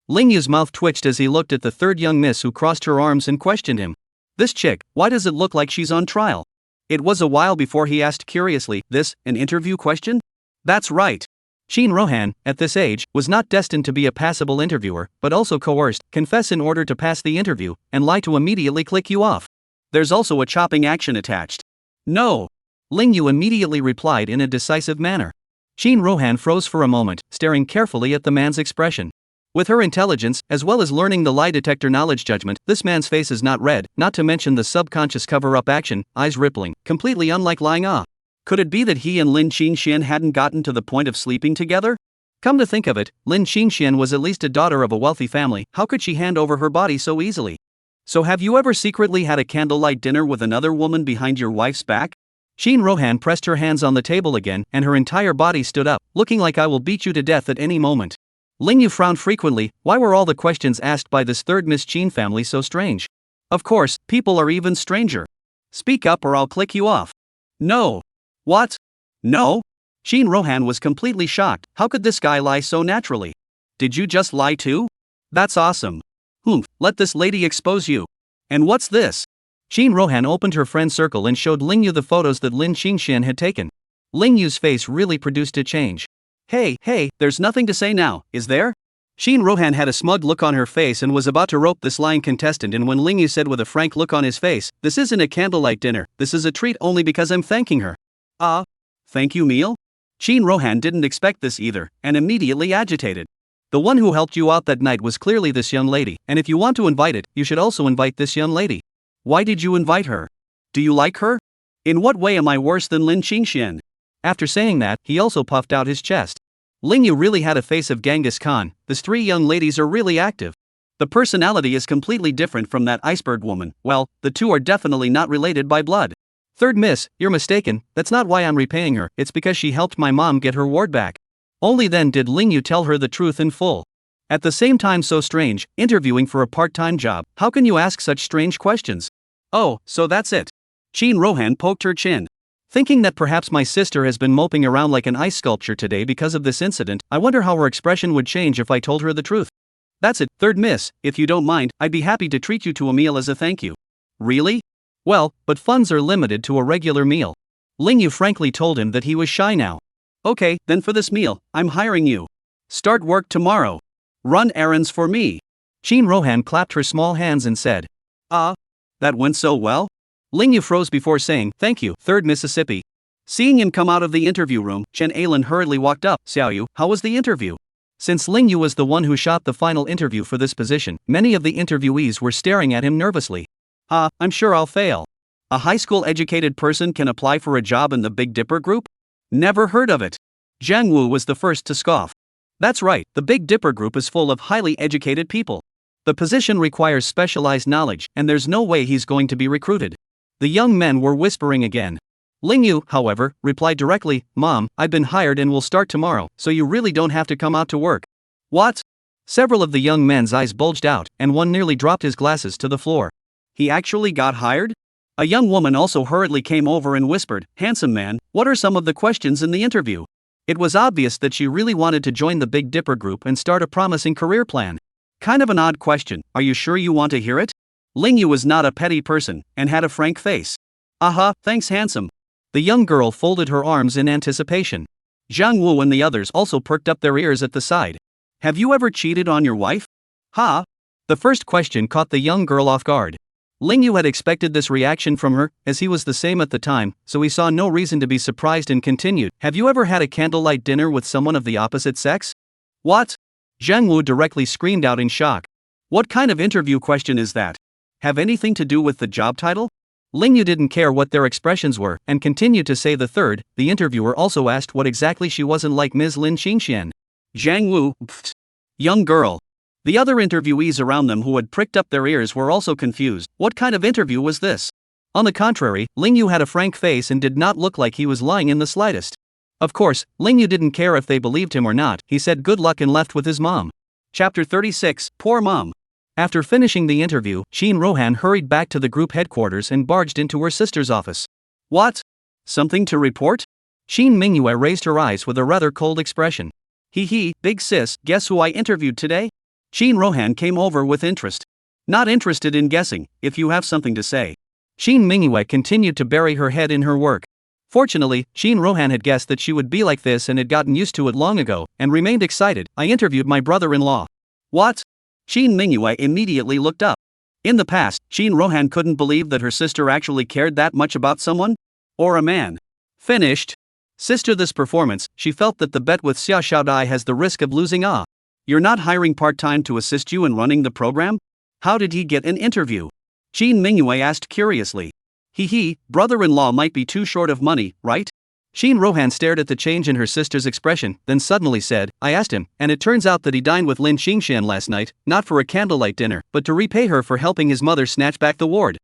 Ling Yu's mouth twitched as he looked at the third young miss who crossed her arms and questioned him. This chick, why does it look like she's on trial? It was a while before he asked curiously, this, an interview question? That's right. Qin Rohan, at this age, was not destined to be a passable interviewer, but also coerced, confess in order to pass the interview, and lie to immediately click you off. There's also a chopping action attached. No. Ling Yu immediately replied in a decisive manner. Qin Rohan froze for a moment, staring carefully at the man's expression. With her intelligence, as well as learning the lie detector knowledge judgment, this man's face is not red, not to mention the subconscious cover-up action, eyes rippling, completely unlike lying. Could it be that he and Lin Xinxian hadn't gotten to the point of sleeping together? Come to think of it, Lin Xinxian was at least a daughter of a wealthy family, how could she hand over her body so easily? So have you ever secretly had a candlelight dinner with another woman behind your wife's back? Qin Rohan pressed her hands on the table again, and her entire body stood up, looking like I will beat you to death at any moment. Ling Yu frowned frequently. Why were all the questions asked by this third Miss Qin family so strange? Of course, people are even stranger. Speak up or I'll click you off. No. What? No? Qin Rohan was completely shocked. How could this guy lie so naturally? Did you just lie too? That's awesome. Let this lady expose you. And what's this? Qin Rohan opened her friend circle and showed Ling Yu the photos that Lin Xinxian had taken. Ling Yu's face really produced a change. Hey, there's nothing to say now, is there? Qin Rohan had a smug look on her face and was about to rope this lying contestant in when Ling Yu said with a frank look on his face, "This isn't a candlelight dinner, this is a treat only because I'm thanking her." Thank you meal? Qin Rohan didn't expect this either, and immediately agitated. The one who helped you out that night was clearly this young lady, and if you want to invite it, you should also invite this young lady. Why did you invite her? Do you like her? In what way am I worse than Lin Xinxian? After saying that, he also puffed out his chest. Ling Yu really had a face of Genghis Khan. These three young ladies are really active. The personality is completely different from that iceberg woman. Well, the two are definitely not related by blood. Third miss, you're mistaken, that's not why I'm repaying her, it's because she helped my mom get her ward back. Only then did Ling Yu tell her the truth in full. At the same time, so strange, interviewing for a part-time job, how can you ask such strange questions? Oh, so that's it. Qin Rohan poked her chin. Thinking that perhaps my sister has been moping around like an ice sculpture today because of this incident, I wonder how her expression would change if I told her the truth. That's it, third miss, if you don't mind, I'd be happy to treat you to a meal as a thank you. Really? Well, but funds are limited to a regular meal. Ling Yu frankly told him that he was shy now. Okay, then for this meal, I'm hiring you. Start work tomorrow. Run errands for me. Qin Rohan clapped her small hands and said, that went so well? Ling Yu froze before saying, thank you, third Mississippi. Seeing him come out of the interview room, Chen Ailin hurriedly walked up. Xiao Yu, how was the interview? Since Ling Yu was the one who shot the final interview for this position, many of the interviewees were staring at him nervously. I'm sure I'll fail. A high school educated person can apply for a job in the Big Dipper Group? Never heard of it. Zhang Wu was the first to scoff. That's right, the Big Dipper Group is full of highly educated people. The position requires specialized knowledge, and there's no way he's going to be recruited. The young men were whispering again. Ling Yu, however, replied directly, Mom, I've been hired and will start tomorrow, so you really don't have to come out to work. What? Several of the young men's eyes bulged out, and one nearly dropped his glasses to the floor. He actually got hired? A young woman also hurriedly came over and whispered, Handsome man, what are some of the questions in the interview? It was obvious that she really wanted to join the Big Dipper Group and start a promising career plan. Kind of an odd question, are you sure you want to hear it? Ling Yu was not a petty person, and had a frank face. Thanks handsome. The young girl folded her arms in anticipation. Zhang Wu and the others also perked up their ears at the side. Have you ever cheated on your wife? Ha! The first question caught the young girl off guard. Ling Yu had expected this reaction from her, as he was the same at the time, so he saw no reason to be surprised and continued. Have you ever had a candlelight dinner with someone of the opposite sex? What? Zhang Wu directly screamed out in shock. What kind of interview question is that? Have anything to do with the job title? Ling Yu didn't care what their expressions were, and continued to say the third. The interviewer also asked what exactly she wasn't like Ms. Lin Xingxian. Zhang Wu, pfft. Young girl. The other interviewees around them who had pricked up their ears were also confused. What kind of interview was this? On the contrary, Ling Yu had a frank face and did not look like he was lying in the slightest. Of course, Ling Yu didn't care if they believed him or not. He said good luck and left with his mom. Chapter 36, Poor Mom. After finishing the interview, Shin Rohan hurried back to the group headquarters and barged into her sister's office. What? Something to report? Shin Mingyue raised her eyes with a rather cold expression. Hee, big sis, guess who I interviewed today? Shin Rohan came over with interest. Not interested in guessing, if you have something to say. Shin Mingyue continued to bury her head in her work. Fortunately, Shin Rohan had guessed that she would be like this and had gotten used to it long ago, and remained excited. I interviewed my brother-in-law. What? Shin Mingyue immediately looked up. In the past, Shin Rohan couldn't believe that her sister actually cared that much about someone? Or a man. Finished. Sister, this performance, she felt that the bet with Xia Xiaodai has the risk of losing. You're not hiring part-time to assist you in running the program? How did he get an interview? Shin Mingyue asked curiously. Hee, brother-in-law might be too short of money, right? Shin Rohan stared at the change in her sister's expression, then suddenly said, I asked him, and it turns out that he dined with Lin Xingxian last night, not for a candlelight dinner, but to repay her for helping his mother snatch back the ward.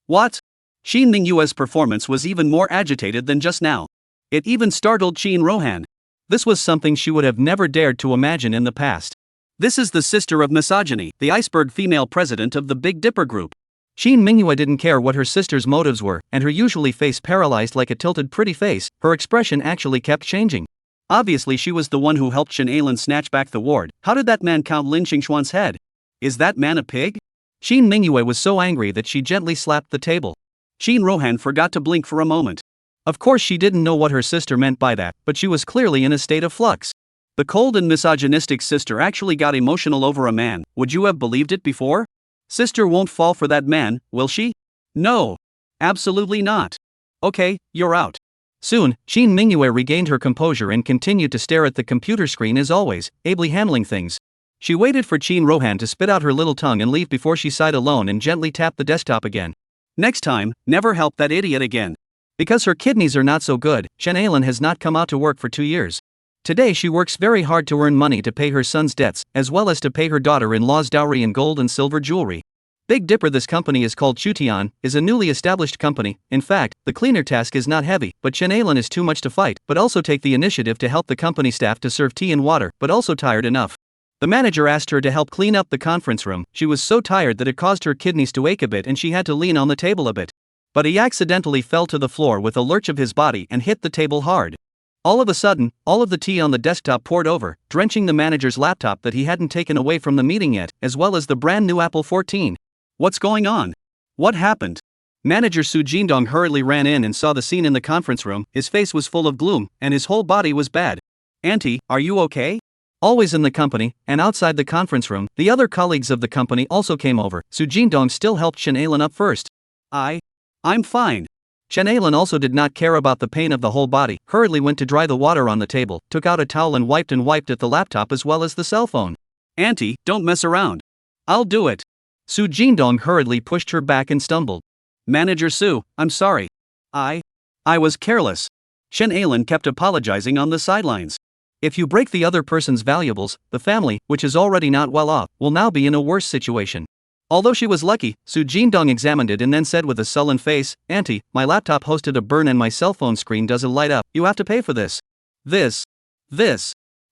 What? Shin Mingyue's performance was even more agitated than just now. It even startled Shin Rohan. This was something she would have never dared to imagine in the past. This is the sister of misogyny, the iceberg female president of the Big Dipper Group. Shin Mingyue didn't care what her sister's motives were, and her usually face paralyzed like a tilted pretty face, her expression actually kept changing. Obviously she was the one who helped Shen Ailin snatch back the ward. How did that man count Lin Xingxuan's head? Is that man a pig? Shin Mingyue was so angry that she gently slapped the table. Shin Rohan forgot to blink for a moment. Of course she didn't know what her sister meant by that, but she was clearly in a state of flux. The cold and misogynistic sister actually got emotional over a man. Would you have believed it before? Sister won't fall for that man, will she? No. Absolutely not. Okay, you're out. Soon, Shin Mingyue regained her composure and continued to stare at the computer screen as always, ably handling things. She waited for Shin Rohan to spit out her little tongue and leave before she sighed alone and gently tapped the desktop again. Next time, never help that idiot again. Because her kidneys are not so good, Shen Ailin has not come out to work for 2 years. Today she works very hard to earn money to pay her son's debts, as well as to pay her daughter-in-law's dowry in gold and silver jewelry. Big Dipper, this company is called Chutian, is a newly established company. In fact, the cleaner task is not heavy, but Shen Ailin is too much to fight, but also take the initiative to help the company staff to serve tea and water, but also tired enough. The manager asked her to help clean up the conference room. She was so tired that it caused her kidneys to ache a bit and she had to lean on the table a bit. But he accidentally fell to the floor with a lurch of his body and hit the table hard. All of a sudden, all of the tea on the desktop poured over, drenching the manager's laptop that he hadn't taken away from the meeting yet, as well as the brand new Apple 14. What's going on? What happened? Manager Su Jindong hurriedly ran in and saw the scene in the conference room. His face was full of gloom, and his whole body was bad. Auntie, are you okay? Always in the company, and outside the conference room, the other colleagues of the company also came over. Su Jindong still helped Shen Ailin up first. I'm fine. Shen Ailin also did not care about the pain of the whole body, hurriedly went to dry the water on the table, took out a towel and wiped at the laptop as well as the cell phone. Auntie, don't mess around. I'll do it. Su Jindong hurriedly pushed her back and stumbled. Manager Su, I'm sorry. I was careless. Shen Ailin kept apologizing on the sidelines. If you break the other person's valuables, the family, which is already not well off, will now be in a worse situation. Although she was lucky, Su Jindong examined it and then said with a sullen face, Auntie, my laptop hosted a burn and my cell phone screen doesn't light up. You have to pay for this. This.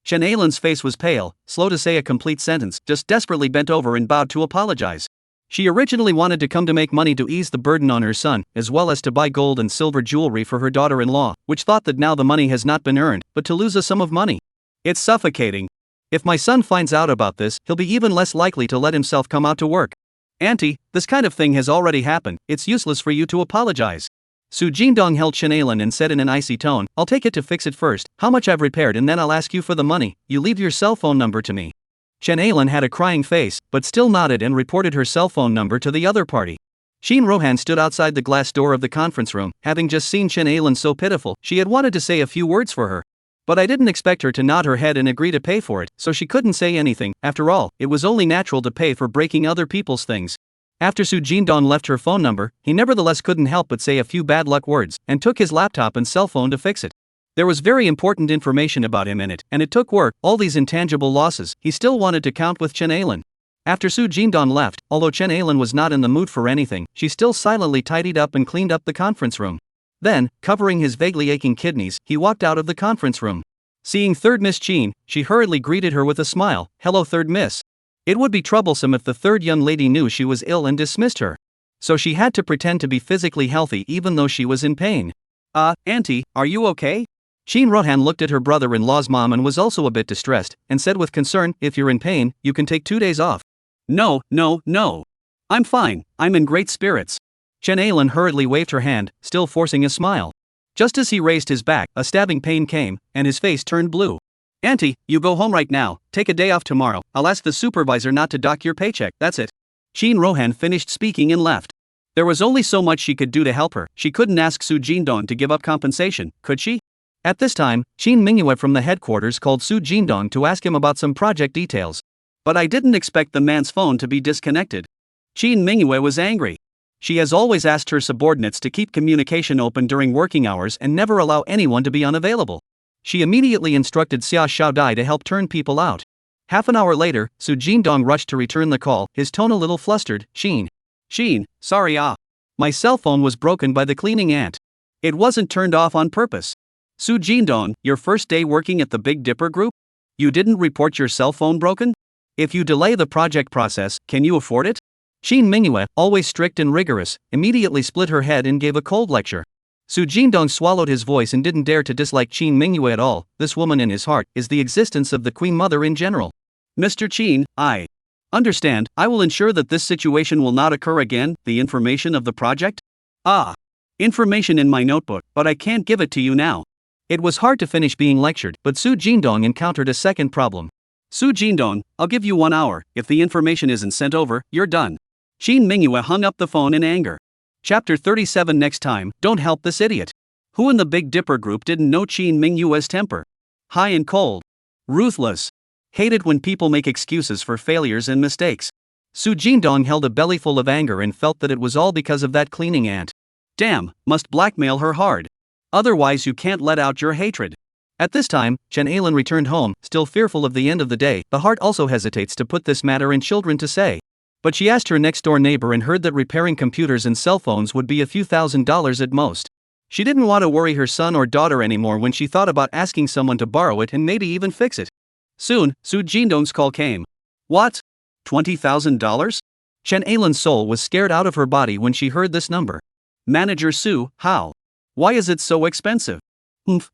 Shen Ailin's face was pale, slow to say a complete sentence, just desperately bent over and bowed to apologize. She originally wanted to come to make money to ease the burden on her son, as well as to buy gold and silver jewelry for her daughter-in-law, which thought that now the money has not been earned, but to lose a sum of money. It's suffocating. If my son finds out about this, he'll be even less likely to let himself come out to work. Auntie, this kind of thing has already happened, it's useless for you to apologize. Su Jindong held Chen Ailen and said in an icy tone, "I'll take it to fix it first, how much I've repaired, and then I'll ask you for the money. You leave your cell phone number to me." Chen Ailen had a crying face, but still nodded and reported her cell phone number to the other party. Shin Rohan stood outside the glass door of the conference room, having just seen Chen Ailen so pitiful. She had wanted to say a few words for her, but I didn't expect her to nod her head and agree to pay for it, so she couldn't say anything. After all, it was only natural to pay for breaking other people's things. After Su Jindong left her phone number, he nevertheless couldn't help but say a few bad luck words, and took his laptop and cell phone to fix it. There was very important information about him in it, and it took work. All these intangible losses, he still wanted to count with Chen Ailen. After Su Jindong left, although Chen Ailen was not in the mood for anything, she still silently tidied up and cleaned up the conference room. Then, covering his vaguely aching kidneys, he walked out of the conference room. Seeing third Miss Chin, she hurriedly greeted her with a smile. "Hello, third miss." It would be troublesome if the third young lady knew she was ill and dismissed her. So she had to pretend to be physically healthy even though she was in pain. Auntie, are you okay?" Shin Rohan looked at her brother-in-law's mom and was also a bit distressed, and said with concern, "If you're in pain, you can take 2 days off." No. I'm fine, I'm in great spirits." Chen Ailen hurriedly waved her hand, still forcing a smile. Just as he raised his back, a stabbing pain came, and his face turned blue. "Auntie, you go home right now, take a day off tomorrow, I'll ask the supervisor not to dock your paycheck, that's it." Shin Rohan finished speaking and left. There was only so much she could do to help her. She couldn't ask Su Jindong to give up compensation, could she? At this time, Shin Mingyue from the headquarters called Su Jindong to ask him about some project details. "But I didn't expect the man's phone to be disconnected." Shin Mingyue was angry. She has always asked her subordinates to keep communication open during working hours and never allow anyone to be unavailable. She immediately instructed Xia Xiaodai to help turn people out. Half an hour later, Su Jindong rushed to return the call, his tone a little flustered. Shin, sorry my cell phone was broken by the cleaning ant. It wasn't turned off on purpose." "Su Jindong, your first day working at the Big Dipper Group? You didn't report your cell phone broken? If you delay the project process, can you afford it?" Shin Mingyue, always strict and rigorous, immediately split her head and gave a cold lecture. Su Jindong swallowed his voice and didn't dare to dislike Shin Mingyue at all. This woman in his heart is the existence of the Queen Mother in general. "Mr. Chin, I understand, I will ensure that this situation will not occur again." "The information of the project?" Information in my notebook, but I can't give it to you now." It was hard to finish being lectured, but Su Jindong encountered a second problem. "Su Jindong, I'll give you 1 hour, if the information isn't sent over, you're done." Shin Mingyue hung up the phone in anger. Chapter 37. Next time, don't help this idiot. Who in the Big Dipper Group didn't know Shin Mingyue's temper? High and cold. Ruthless. Hated when people make excuses for failures and mistakes. Su Jindong held a bellyful of anger and felt that it was all because of that cleaning ant. Damn, must blackmail her hard. Otherwise you can't let out your hatred. At this time, Chen Ailen returned home, still fearful of the end of the day. The heart also hesitates to put this matter in children to say. But she asked her next-door neighbor and heard that repairing computers and cell phones would be a few $1,000s at most. She didn't want to worry her son or daughter anymore when she thought about asking someone to borrow it and maybe even fix it. Soon, Su Jindong's call came. "What? $20,000? Chen Ailen's soul was scared out of her body when she heard this number. "Manager Su, how? Why is it so expensive?"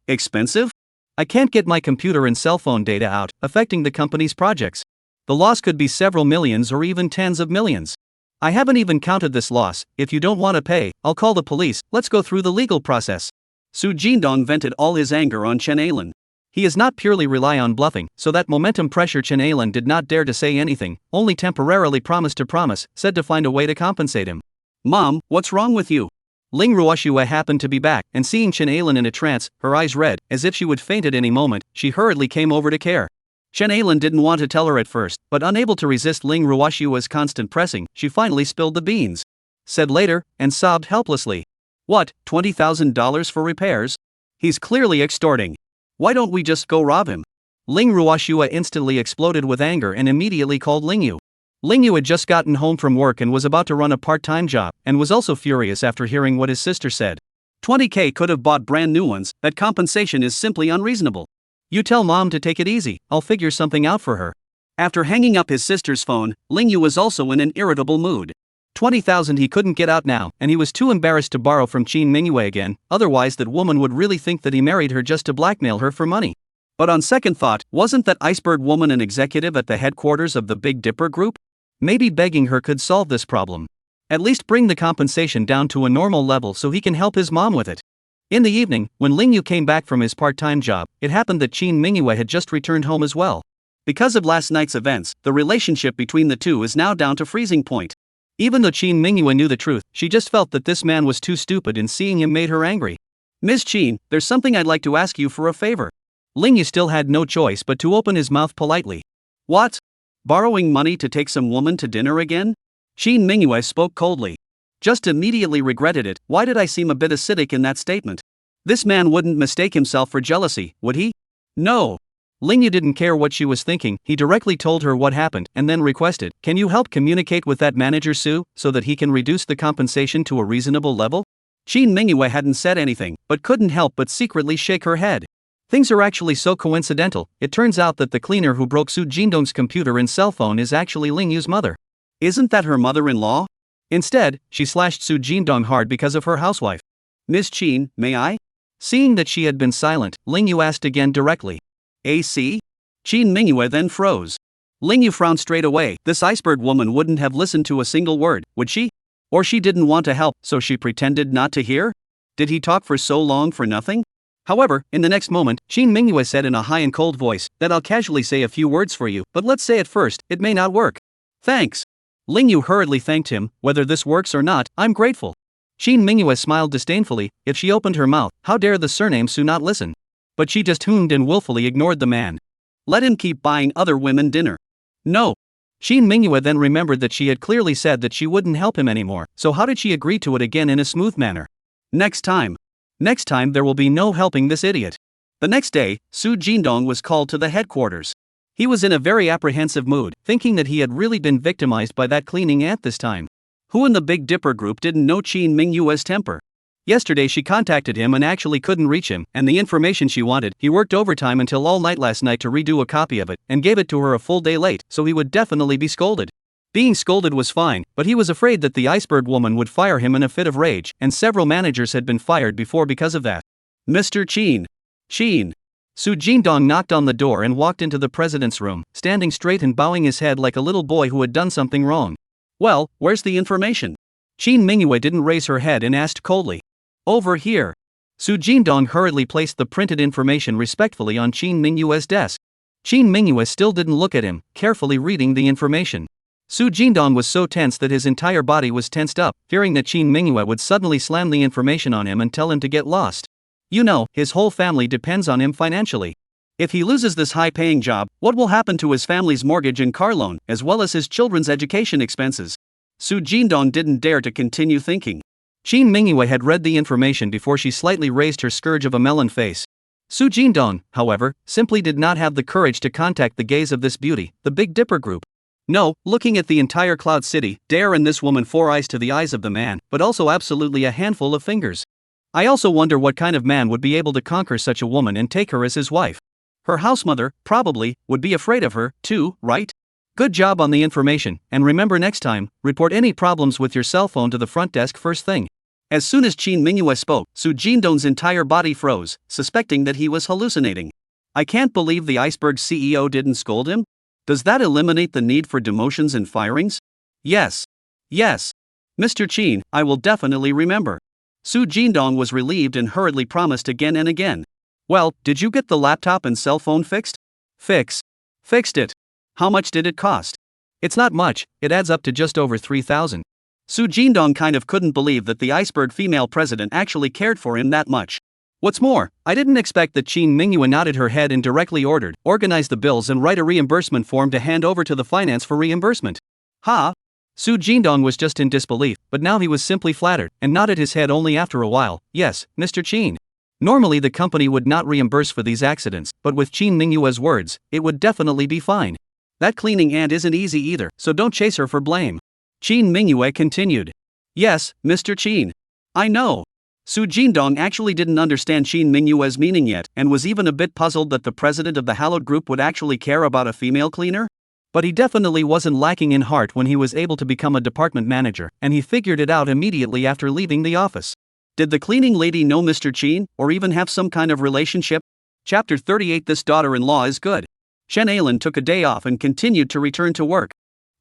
Expensive? I can't get my computer and cell phone data out, affecting the company's projects. The loss could be several millions or even tens of millions. I haven't even counted this loss. If you don't want to pay, I'll call the police. Let's go through the legal process." Su Jindong vented all his anger on Chen Ailen. He is not purely rely on bluffing, so that momentum pressure Chen Ailen did not dare to say anything, only temporarily promised to promise, said to find a way to compensate him. "Mom, what's wrong with you?" Ling Ruoshua happened to be back, and seeing Chen Ailen in a trance, her eyes red, as if she would faint at any moment, she hurriedly came over to care. Chen Ailen didn't want to tell her at first, but unable to resist Ling Ruoshua's constant pressing, she finally spilled the beans. Said later, and sobbed helplessly. "What, $20,000 for repairs? He's clearly extorting. Why don't we just go rob him?" Ling Ruoshua instantly exploded with anger and immediately called Lingyu. Lingyu had just gotten home from work and was about to run a part-time job, and was also furious after hearing what his sister said. 20K could have bought brand new ones. That compensation is simply unreasonable. You tell mom to take it easy, I'll figure something out for her. After hanging up his sister's phone, Lingyu was also in an irritable mood. 20,000 he couldn't get out now, and he was too embarrassed to borrow from Qin Mingyue again, otherwise that woman would really think that he married her just to blackmail her for money. But on second thought, wasn't that iceberg woman an executive at the headquarters of the Big Dipper Group? Maybe begging her could solve this problem. At least bring the compensation down to a normal level so he can help his mom with it. In the evening, when Ling Yu came back from his part-time job, it happened that Qin Mingyue had just returned home as well. Because of last night's events, the relationship between the two is now down to freezing point. Even though Qin Mingyue knew the truth, she just felt that this man was too stupid, and seeing him made her angry. Miss Qin, there's something I'd like to ask you for a favor. Ling Yu still had no choice but to open his mouth politely. What? Borrowing money to take some woman to dinner again? Qin Mingyue spoke coldly. Just immediately regretted it. Why did I seem a bit acidic in that statement? This man wouldn't mistake himself for jealousy, would he? No. Ling Yu didn't care what she was thinking. He directly told her what happened and then requested, "Can you help communicate with that manager Su, so that he can reduce the compensation to a reasonable level?" Qin Mingyue hadn't said anything, but couldn't help but secretly shake her head. Things are actually so coincidental. It turns out that the cleaner who broke Su Jindong's computer and cell phone is actually Ling Yu's mother. Isn't that her mother-in-law? Instead, she slashed Su Jindong hard because of her housewife. Miss Qin, may I? Seeing that she had been silent, Ling Yu asked again directly. AC? Qin Mingyue then froze. Ling Yu frowned straight away. This iceberg woman wouldn't have listened to a single word, would she? Or she didn't want to help, so she pretended not to hear? Did he talk for so long for nothing? However, in the next moment, Qin Mingyue said in a high and cold voice that I'll casually say a few words for you, but let's say it first, it may not work. Thanks. Ling Yu hurriedly thanked him. Whether this works or not, I'm grateful. Qin Mingyue smiled disdainfully. If she opened her mouth, how dare the surname Su not listen? But she just hummed and willfully ignored the man. Let him keep buying other women dinner. No. Qin Mingyue then remembered that she had clearly said that she wouldn't help him anymore, so how did she agree to it again in a smooth manner? Next time there will be no helping this idiot. The next day, Su Jindong was called to the headquarters. He was in a very apprehensive mood, thinking that he had really been victimized by that cleaning ant this time. Who in the Big Dipper group didn't know Qin Mingyue's temper? Yesterday she contacted him and actually couldn't reach him, and the information she wanted, he worked overtime until all night last night to redo a copy of it, and gave it to her a full day late, so he would definitely be scolded. Being scolded was fine, but he was afraid that the iceberg woman would fire him in a fit of rage, and several managers had been fired before because of that. Mr. Qin. Qin. Su Jindong knocked on the door and walked into the president's room, standing straight and bowing his head like a little boy who had done something wrong. Well, where's the information? Qin Mingyue didn't raise her head and asked coldly. Over here. Su Jindong hurriedly placed the printed information respectfully on Qin Mingyue's desk. Qin Mingyue still didn't look at him, carefully reading the information. Su Jindong was so tense that his entire body was tensed up, fearing that Qin Mingyue would suddenly slam the information on him and tell him to get lost. You know, his whole family depends on him financially. If he loses this high-paying job, what will happen to his family's mortgage and car loan, as well as his children's education expenses? Su Jindong didn't dare to continue thinking. Qin Mingyue had read the information before she slightly raised her scourge of a melon face. Su Jindong, however, simply did not have the courage to contact the gaze of this beauty, the Big Dipper group. No, looking at the entire Cloud City, dare and this woman 4 eyes to the eyes of the man, but also absolutely a handful of fingers. I also wonder what kind of man would be able to conquer such a woman and take her as his wife. Her housemother, probably, would be afraid of her, too, right? Good job on the information, and remember next time, report any problems with your cell phone to the front desk first thing. As soon as Qin Mingyue spoke, Su Jindong's entire body froze, suspecting that he was hallucinating. I can't believe the iceberg CEO didn't scold him? Does that eliminate the need for demotions and firings? Yes. Yes. Mr. Qin, I will definitely remember. Su Jindong was relieved and hurriedly promised again and again. Well, did you get the laptop and cell phone fixed? Fixed it. How much did it cost? It's not much, it adds up to just over 3,000. Su Jindong kind of couldn't believe that the iceberg female president actually cared for him that much. What's more, I didn't expect that Qin Mingyue nodded her head and directly organize the bills and write a reimbursement form to hand over to the finance for reimbursement. Ha! Su Jindong was just in disbelief, but now he was simply flattered, and nodded his head only after a while. Yes, Mr. Qin. Normally the company would not reimburse for these accidents, but with Qin Mingyue's words, it would definitely be fine. That cleaning ant isn't easy either, so don't chase her for blame. Qin Mingyue continued. Yes, Mr. Qin. I know. Su Jindong actually didn't understand Qin Mingyue's meaning yet, and was even a bit puzzled that the president of the hallowed group would actually care about a female cleaner. But he definitely wasn't lacking in heart when he was able to become a department manager, and he figured it out immediately after leaving the office. Did the cleaning lady know Mr. Qin, or even have some kind of relationship? Chapter 38. This daughter-in-law is good. Shen Ailan took a day off and continued to return to work.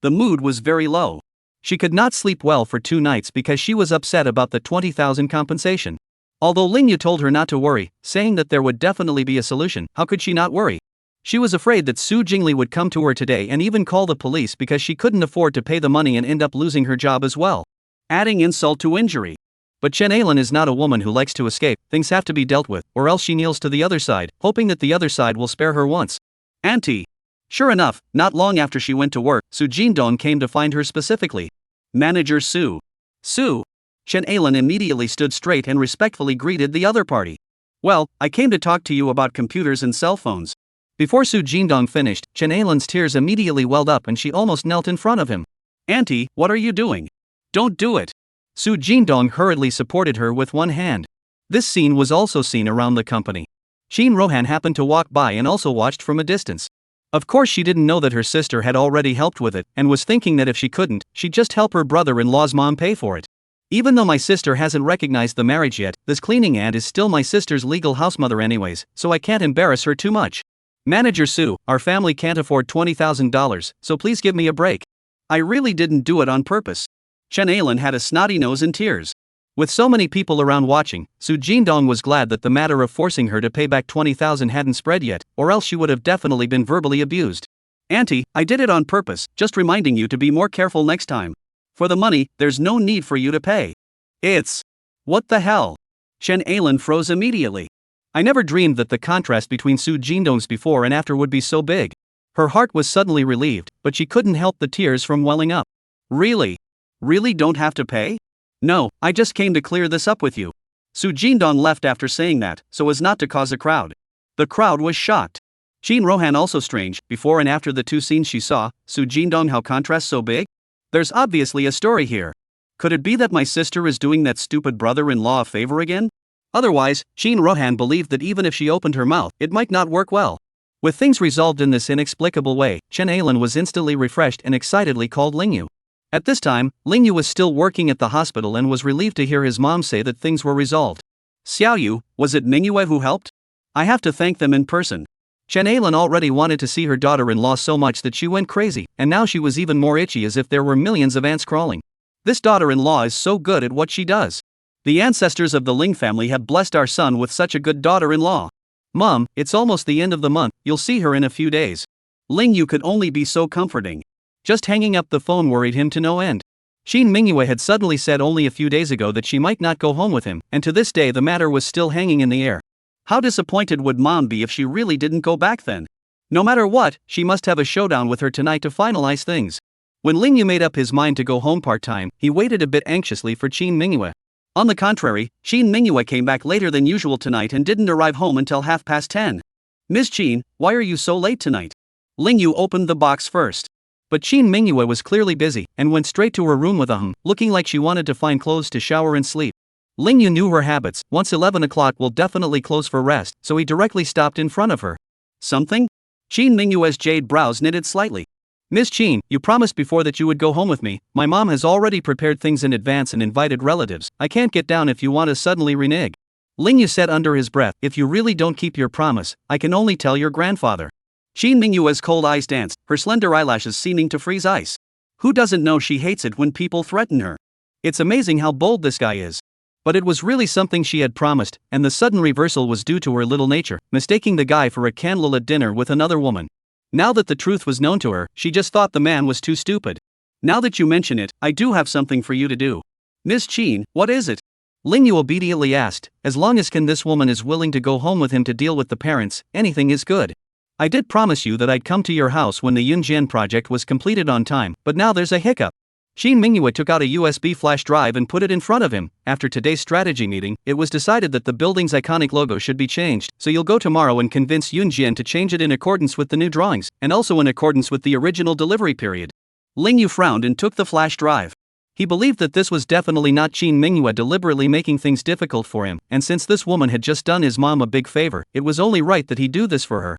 The mood was very low. She could not sleep well for 2 nights because she was upset about the 20,000 compensation. Although Ling Yu told her not to worry, saying that there would definitely be a solution, how could she not worry? She was afraid that Su Jingli would come to her today and even call the police because she couldn't afford to pay the money and end up losing her job as well. Adding insult to injury. But Chen Ailen is not a woman who likes to escape, things have to be dealt with, or else she kneels to the other side, hoping that the other side will spare her once. Auntie. Sure enough, not long after she went to work, Su Jindong came to find her specifically. Manager Su. Su. Chen Ailen immediately stood straight and respectfully greeted the other party. Well, I came to talk to you about computers and cell phones. Before Su Jindong finished, Chen Ailen's tears immediately welled up and she almost knelt in front of him. Auntie, what are you doing? Don't do it. Su Jindong hurriedly supported her with one hand. This scene was also seen around the company. Shin Rohan happened to walk by and also watched from a distance. Of course she didn't know that her sister had already helped with it and was thinking that if she couldn't, she'd just help her brother-in-law's mom pay for it. Even though my sister hasn't recognized the marriage yet, this cleaning aunt is still my sister's legal housemother anyways, so I can't embarrass her too much. Manager Su, our family can't afford $20,000, so please give me a break. I really didn't do it on purpose. Chen Ailen had a snotty nose and tears. With so many people around watching, Su Jindong was glad that the matter of forcing her to pay back $20,000 hadn't spread yet, or else she would have definitely been verbally abused. Auntie, I did it on purpose, just reminding you to be more careful next time. For the money, there's no need for you to pay. It's... What the hell? Chen Ailen froze immediately. I never dreamed that the contrast between Su Jindong's before and after would be so big. Her heart was suddenly relieved, but she couldn't help the tears from welling up. Really? Really don't have to pay? No, I just came to clear this up with you. Su Jindong left after saying that, so as not to cause a crowd. The crowd was shocked. Shin Rohan also strange, before and after the two scenes she saw, Su Jindong how contrast so big? There's obviously a story here. Could it be that my sister is doing that stupid brother-in-law a favor again? Otherwise, Shin Rohan believed that even if she opened her mouth, it might not work well. With things resolved in this inexplicable way, Chen Ailen was instantly refreshed and excitedly called Ling Yu. At this time, Ling Yu was still working at the hospital and was relieved to hear his mom say that things were resolved. Xiao Yu, was it Mingyue who helped? I have to thank them in person. Chen Ailen already wanted to see her daughter-in-law so much that she went crazy, and now she was even more itchy as if there were millions of ants crawling. This daughter-in-law is so good at what she does. The ancestors of the Ling family have blessed our son with such a good daughter-in-law. Mom, it's almost the end of the month, you'll see her in a few days. Ling Yu could only be so comforting. Just hanging up the phone worried him to no end. Shin Mingyue had suddenly said only a few days ago that she might not go home with him, and to this day the matter was still hanging in the air. How disappointed would Mom be if she really didn't go back then? No matter what, she must have a showdown with her tonight to finalize things. When Ling Yu made up his mind to go home part-time, he waited a bit anxiously for Shin Mingyue. On the contrary, Shin Mingyue came back later than usual tonight and didn't arrive home until 10:30. Ms. Chin, why are you so late tonight? Ling Yu opened the box first. But Shin Mingyue was clearly busy and went straight to her room with a hum, looking like she wanted to find clothes to shower and sleep. Ling Yu knew her habits, once 11 o'clock will definitely close for rest, so he directly stopped in front of her. Something? Shin Mingyue's jade brows knitted slightly. Ms. Chin, you promised before that you would go home with me. My mom has already prepared things in advance and invited relatives. I can't get down if you want to suddenly renege. Ling Yu said under his breath, if you really don't keep your promise, I can only tell your grandfather. Shin Mingyue's cold eyes danced, her slender eyelashes seeming to freeze ice. Who doesn't know she hates it when people threaten her? It's amazing how bold this guy is. But it was really something she had promised, and the sudden reversal was due to her little nature, mistaking the guy for a candle at dinner with another woman. Now that the truth was known to her, she just thought the man was too stupid. Now that you mention it, I do have something for you to do. Ms. Chin, what is it? Ling Yu obediently asked, as long as this woman is willing to go home with him to deal with the parents, anything is good. I did promise you that I'd come to your house when the Yunjian project was completed on time, but now there's a hiccup. Shin Mingyue took out a USB flash drive and put it in front of him. After today's strategy meeting, it was decided that the building's iconic logo should be changed, so you'll go tomorrow and convince Yunjian to change it in accordance with the new drawings, and also in accordance with the original delivery period. Ling Yu frowned and took the flash drive. He believed that this was definitely not Shin Mingyue deliberately making things difficult for him, and since this woman had just done his mom a big favor, it was only right that he do this for her.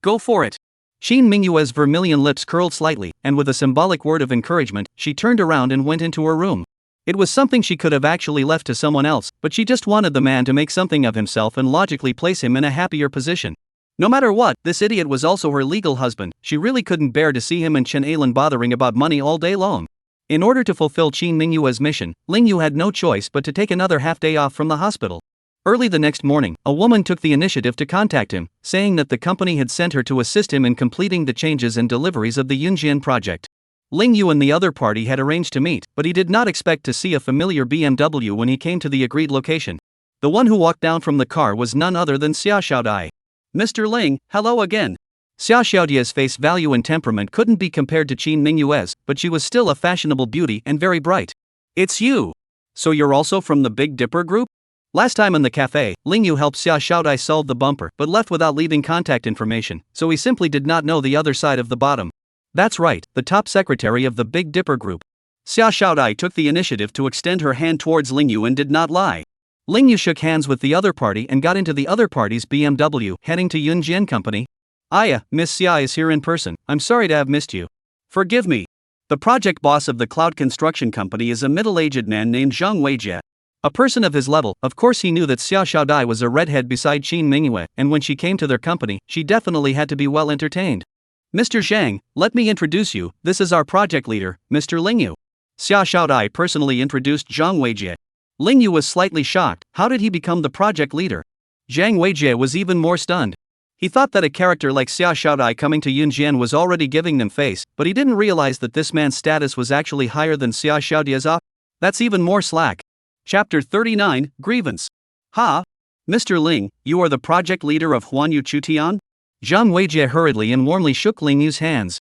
Go for it. Shin Mingyue's vermilion lips curled slightly, and with a symbolic word of encouragement, she turned around and went into her room. It was something she could have actually left to someone else, but she just wanted the man to make something of himself and logically place him in a happier position. No matter what, this idiot was also her legal husband. She really couldn't bear to see him and Chen Ailen bothering about money all day long. In order to fulfill Qin Mingyue's mission, Ling Yu had no choice but to take another half-day off from the hospital. Early the next morning, a woman took the initiative to contact him, saying that the company had sent her to assist him in completing the changes and deliveries of the Yunjian project. Ling Yu and the other party had arranged to meet, but he did not expect to see a familiar BMW when he came to the agreed location. The one who walked down from the car was none other than Xia Xiaodai. "Mr. Ling, hello again." Xia Xiaodai's face value and temperament couldn't be compared to Qin Mingyue's, but she was still a fashionable beauty and very bright. "It's you. So you're also from the Big Dipper group?" Last time in the cafe, Ling Yu helped Xia Xiaodai solve the bumper but left without leaving contact information, so he simply did not know the other side of the bottom. That's right, the top secretary of the Big Dipper group. Xia Xiaodai took the initiative to extend her hand towards Ling Yu and did not lie. Ling Yu shook hands with the other party and got into the other party's BMW, heading to Yunjian Company. "Aya, Miss Xia is here in person. I'm sorry to have missed you." "Forgive me." The project boss of the cloud construction company is a middle-aged man named Zhang Weijie. A person of his level, of course he knew that Xia Xiaodai was a redhead beside Qin Mingyue, and when she came to their company, she definitely had to be well entertained. "Mr. Zhang, let me introduce you, this is our project leader, Mr. Ling Yu." Xia Xiaodai personally introduced Zhang Weijie. Ling Yu was slightly shocked. How did he become the project leader? Zhang Weijie was even more stunned. He thought that a character like Xia Xiaodai coming to Yunjian was already giving them face, but he didn't realize that this man's status was actually higher than Xia Xiaodai's. That's even more slack. Chapter 39, Grievance. "Ha? Mr. Ling, you are the project leader of Huanyu Chutian?" Zhang Weijie hurriedly and warmly shook Ling Yu's hands.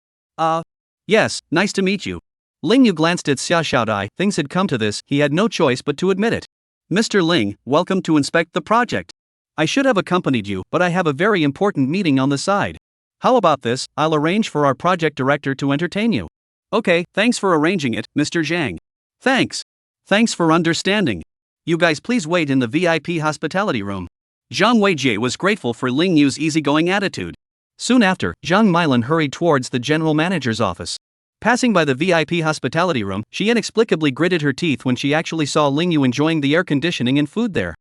Yes, nice to meet you." Ling Yu glanced at Xia Xiaodai. Things had come to this, he had no choice but to admit it. "Mr. Ling, welcome to inspect the project. I should have accompanied you, but I have a very important meeting on the side. How about this, I'll arrange for our project director to entertain you." "Okay, thanks for arranging it, Mr. Zhang." "Thanks. Thanks for understanding. You guys please wait in the VIP hospitality room." Zhang Weijie was grateful for Ling Yu's easygoing attitude. Soon after, Zhang Milan hurried towards the general manager's office. Passing by the VIP hospitality room, she inexplicably gritted her teeth when she actually saw Ling Yu enjoying the air conditioning and food there.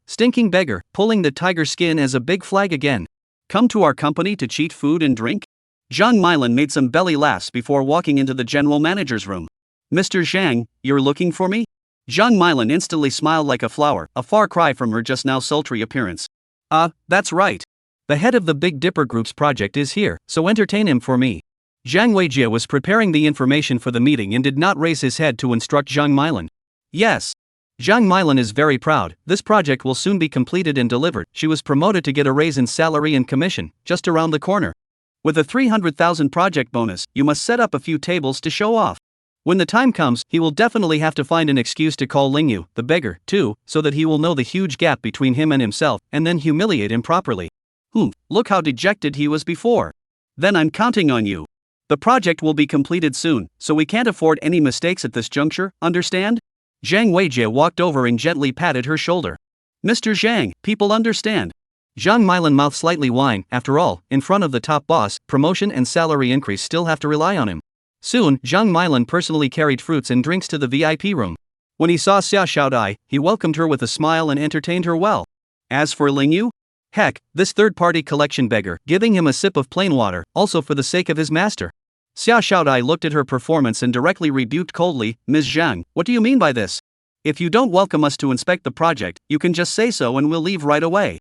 Stinking beggar, pulling the tiger skin as a big flag again. "Come to our company to cheat food and drink?" Zhang Milan made some belly laughs before walking into the general manager's room. "Mr. Zhang, you're looking for me?" Zhang Milan instantly smiled like a flower, a far cry from her just now sultry appearance. That's right. The head of the Big Dipper Group's project is here, so entertain him for me." Zhang Weijie was preparing the information for the meeting and did not raise his head to instruct Zhang Milan. "Yes." Zhang Milan is very proud. This project will soon be completed and delivered. She was promoted to get a raise in salary and commission, just around the corner. With a 300,000 project bonus, you must set up a few tables to show off. When the time comes, he will definitely have to find an excuse to call Ling Yu, the beggar, too, so that he will know the huge gap between him and himself, and then humiliate him properly. Look how dejected he was before. Then I'm counting on you. The project will be completed soon, so we can't afford any mistakes at this juncture, understand? Zhang Weijie walked over and gently patted her shoulder. "Mr. Zhang, people understand." Zhang Milan mouth slightly whined. After all, in front of the top boss, promotion and salary increase still have to rely on him. Soon, Zhang Milan personally carried fruits and drinks to the VIP room. When he saw Xia Xiaodai, he welcomed her with a smile and entertained her well. As for Ling Yu? Heck, this third-party collection beggar, giving him a sip of plain water, also for the sake of his master. Xia Xiaodai looked at her performance and directly rebuked coldly, "Ms. Zhang, what do you mean by this? If you don't welcome us to inspect the project, you can just say so and we'll leave right away."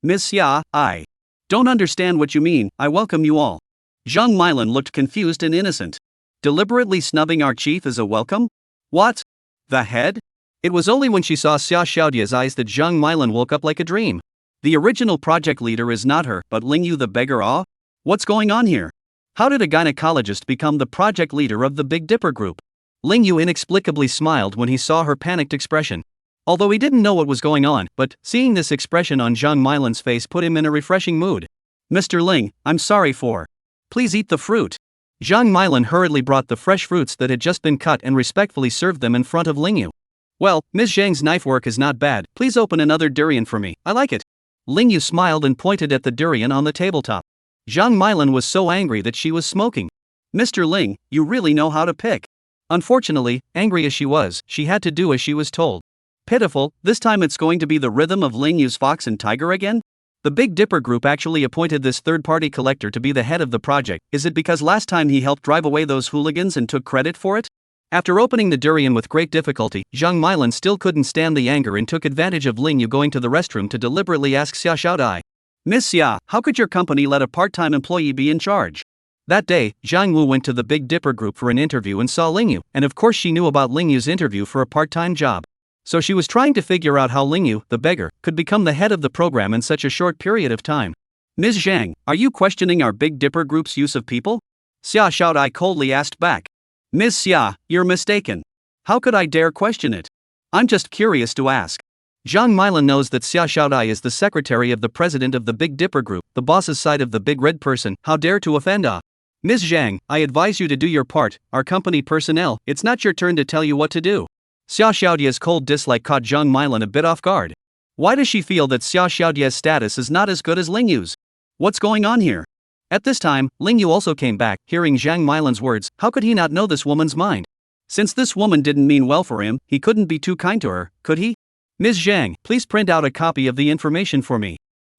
Ms. Xia, I don't understand what you mean. I welcome you all." Zhang Milan looked confused and innocent. Deliberately snubbing our chief as a welcome? What? The head? It was only when she saw Xia Xiaodai's eyes that Zhang Milan woke up like a dream. The original project leader is not her, but Ling Yu the beggar. What's going on here? How did a gynecologist become the project leader of the Big Dipper Group? Ling Yu inexplicably smiled when he saw her panicked expression. Although he didn't know what was going on, but seeing this expression on Zhang Milan's face put him in a refreshing mood. "Mr. Ling, I'm sorry for. Please eat the fruit." Zhang Milan hurriedly brought the fresh fruits that had just been cut and respectfully served them in front of Ling Yu. "Well, Ms. Zhang's knife work is not bad. Please open another durian for me. I like it." Ling Yu smiled and pointed at the durian on the tabletop. Zhang Milan was so angry that she was smoking. "Mr. Ling, you really know how to pick." Unfortunately, angry as she was, she had to do as she was told. Pitiful, this time it's going to be the rhythm of Ling Yu's fox and tiger again? The Big Dipper Group actually appointed this third-party collector to be the head of the project. Is it because last time he helped drive away those hooligans and took credit for it? After opening the durian with great difficulty, Zhang Mailan still couldn't stand the anger and took advantage of Ling Yu going to the restroom to deliberately ask Xia Xiaodai, "Miss Xia, how could your company let a part-time employee be in charge?" That day, Zhang Wu went to the Big Dipper Group for an interview and saw Ling Yu, and of course she knew about Ling Yu's interview for a part-time job. So she was trying to figure out how Ling Yu, the beggar, could become the head of the program in such a short period of time. "Ms. Zhang, are you questioning our Big Dipper Group's use of people?" Xia Xiaodai coldly asked back. "Ms. Xia, you're mistaken. How could I dare question it? I'm just curious to ask." Zhang Mailan knows that Xia Xiaodai is the secretary of the president of the Big Dipper Group, the boss's side of the big red person. How dare to offend ah? "Ms. Zhang, I advise you to do your part, our company personnel, it's not your turn to tell you what to do." Xia Xiaodia's cold dislike caught Zhang Mailan a bit off guard. Why does she feel that Xia Xiaodia's status is not as good as Ling Yu's? What's going on here? At this time, Ling Yu also came back, hearing Zhang Mailan's words. How could he not know this woman's mind? Since this woman didn't mean well for him, he couldn't be too kind to her, could he? "Ms. Zhang, please print out a copy of the information for me."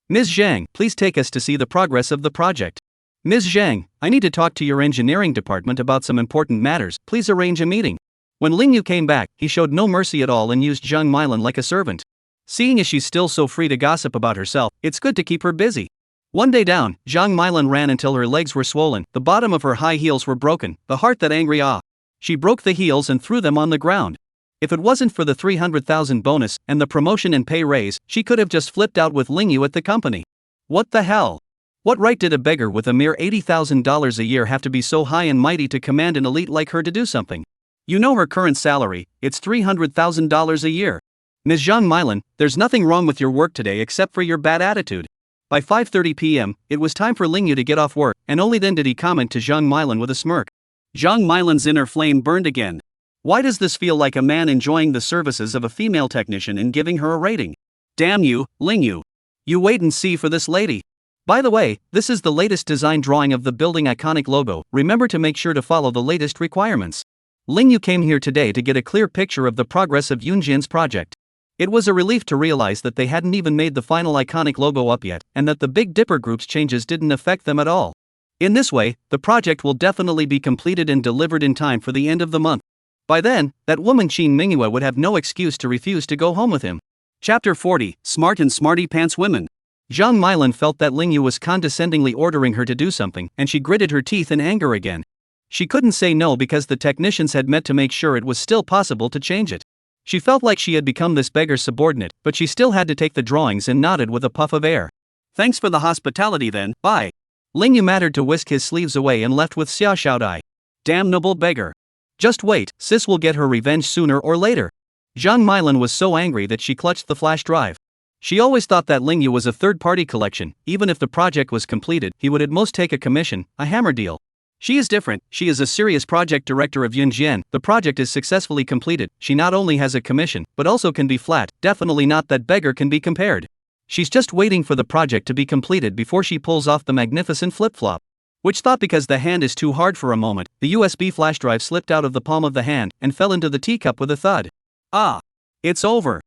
"Ms. Zhang, please take us to see the progress of the project." "Ms. Zhang, I need to talk to your engineering department about some important matters, please arrange a meeting." When Ling Yu came back, he showed no mercy at all and used Zhang Mailan like a servant. Seeing as she's still so free to gossip about herself, it's good to keep her busy. One day down, Zhang Mailan ran until her legs were swollen, the bottom of her high heels were broken, the heart that angry ah. She broke the heels and threw them on the ground. If it wasn't for the 300,000 bonus and the promotion and pay raise, she could have just flipped out with Ling Yu at the company. What the hell? What right did a beggar with a mere $80,000 a year have to be so high and mighty to command an elite like her to do something? You know her current salary, it's $300,000 a year. "Ms. Zhang Mailan, there's nothing wrong with your work today except for your bad attitude." By 5:30 p.m., it was time for Ling Yu to get off work, and only then did he comment to Zhang Mailan with a smirk. Zhang Mailan's inner flame burned again. Why does this feel like a man enjoying the services of a female technician and giving her a rating? Damn you, Ling Yu. You wait and see for this lady. By the way, this is the latest design drawing of the building iconic logo. Remember to make sure to follow the latest requirements. Ling Yu came here today to get a clear picture of the progress of Yunjian's project. It was a relief to realize that they hadn't even made the final iconic logo up yet, and that the Big Dipper Group's changes didn't affect them at all. In this way, the project will definitely be completed and delivered in time for the end of the month. By then, that woman Qin Minghua would have no excuse to refuse to go home with him. Chapter 40, Smart and Smarty Pants Women. Zhang Mailan felt that Ling Yu was condescendingly ordering her to do something, and she gritted her teeth in anger again. She couldn't say no because the technicians had met to make sure it was still possible to change it. She felt like she had become this beggar's subordinate, but she still had to take the drawings and nodded with a puff of air. "Thanks for the hospitality then, bye." Ling Yu mattered to whisk his sleeves away and left with Xia Xiaodai. Damnable beggar. Just wait, sis will get her revenge sooner or later. Zhang Mailan was so angry that she clutched the flash drive. She always thought that Ling Yu was a third-party collection. Even if the project was completed, he would at most take a commission, a hammer deal. She is different. She is a serious project director of Yunjian. The project is successfully completed. She not only has a commission, but also can be flat. Definitely not that beggar can be compared. She's just waiting for the project to be completed before she pulls off the magnificent flip-flop. Which thought because the hand is too hard for a moment, the USB flash drive slipped out of the palm of the hand and fell into the teacup with a thud. Ah! It's over.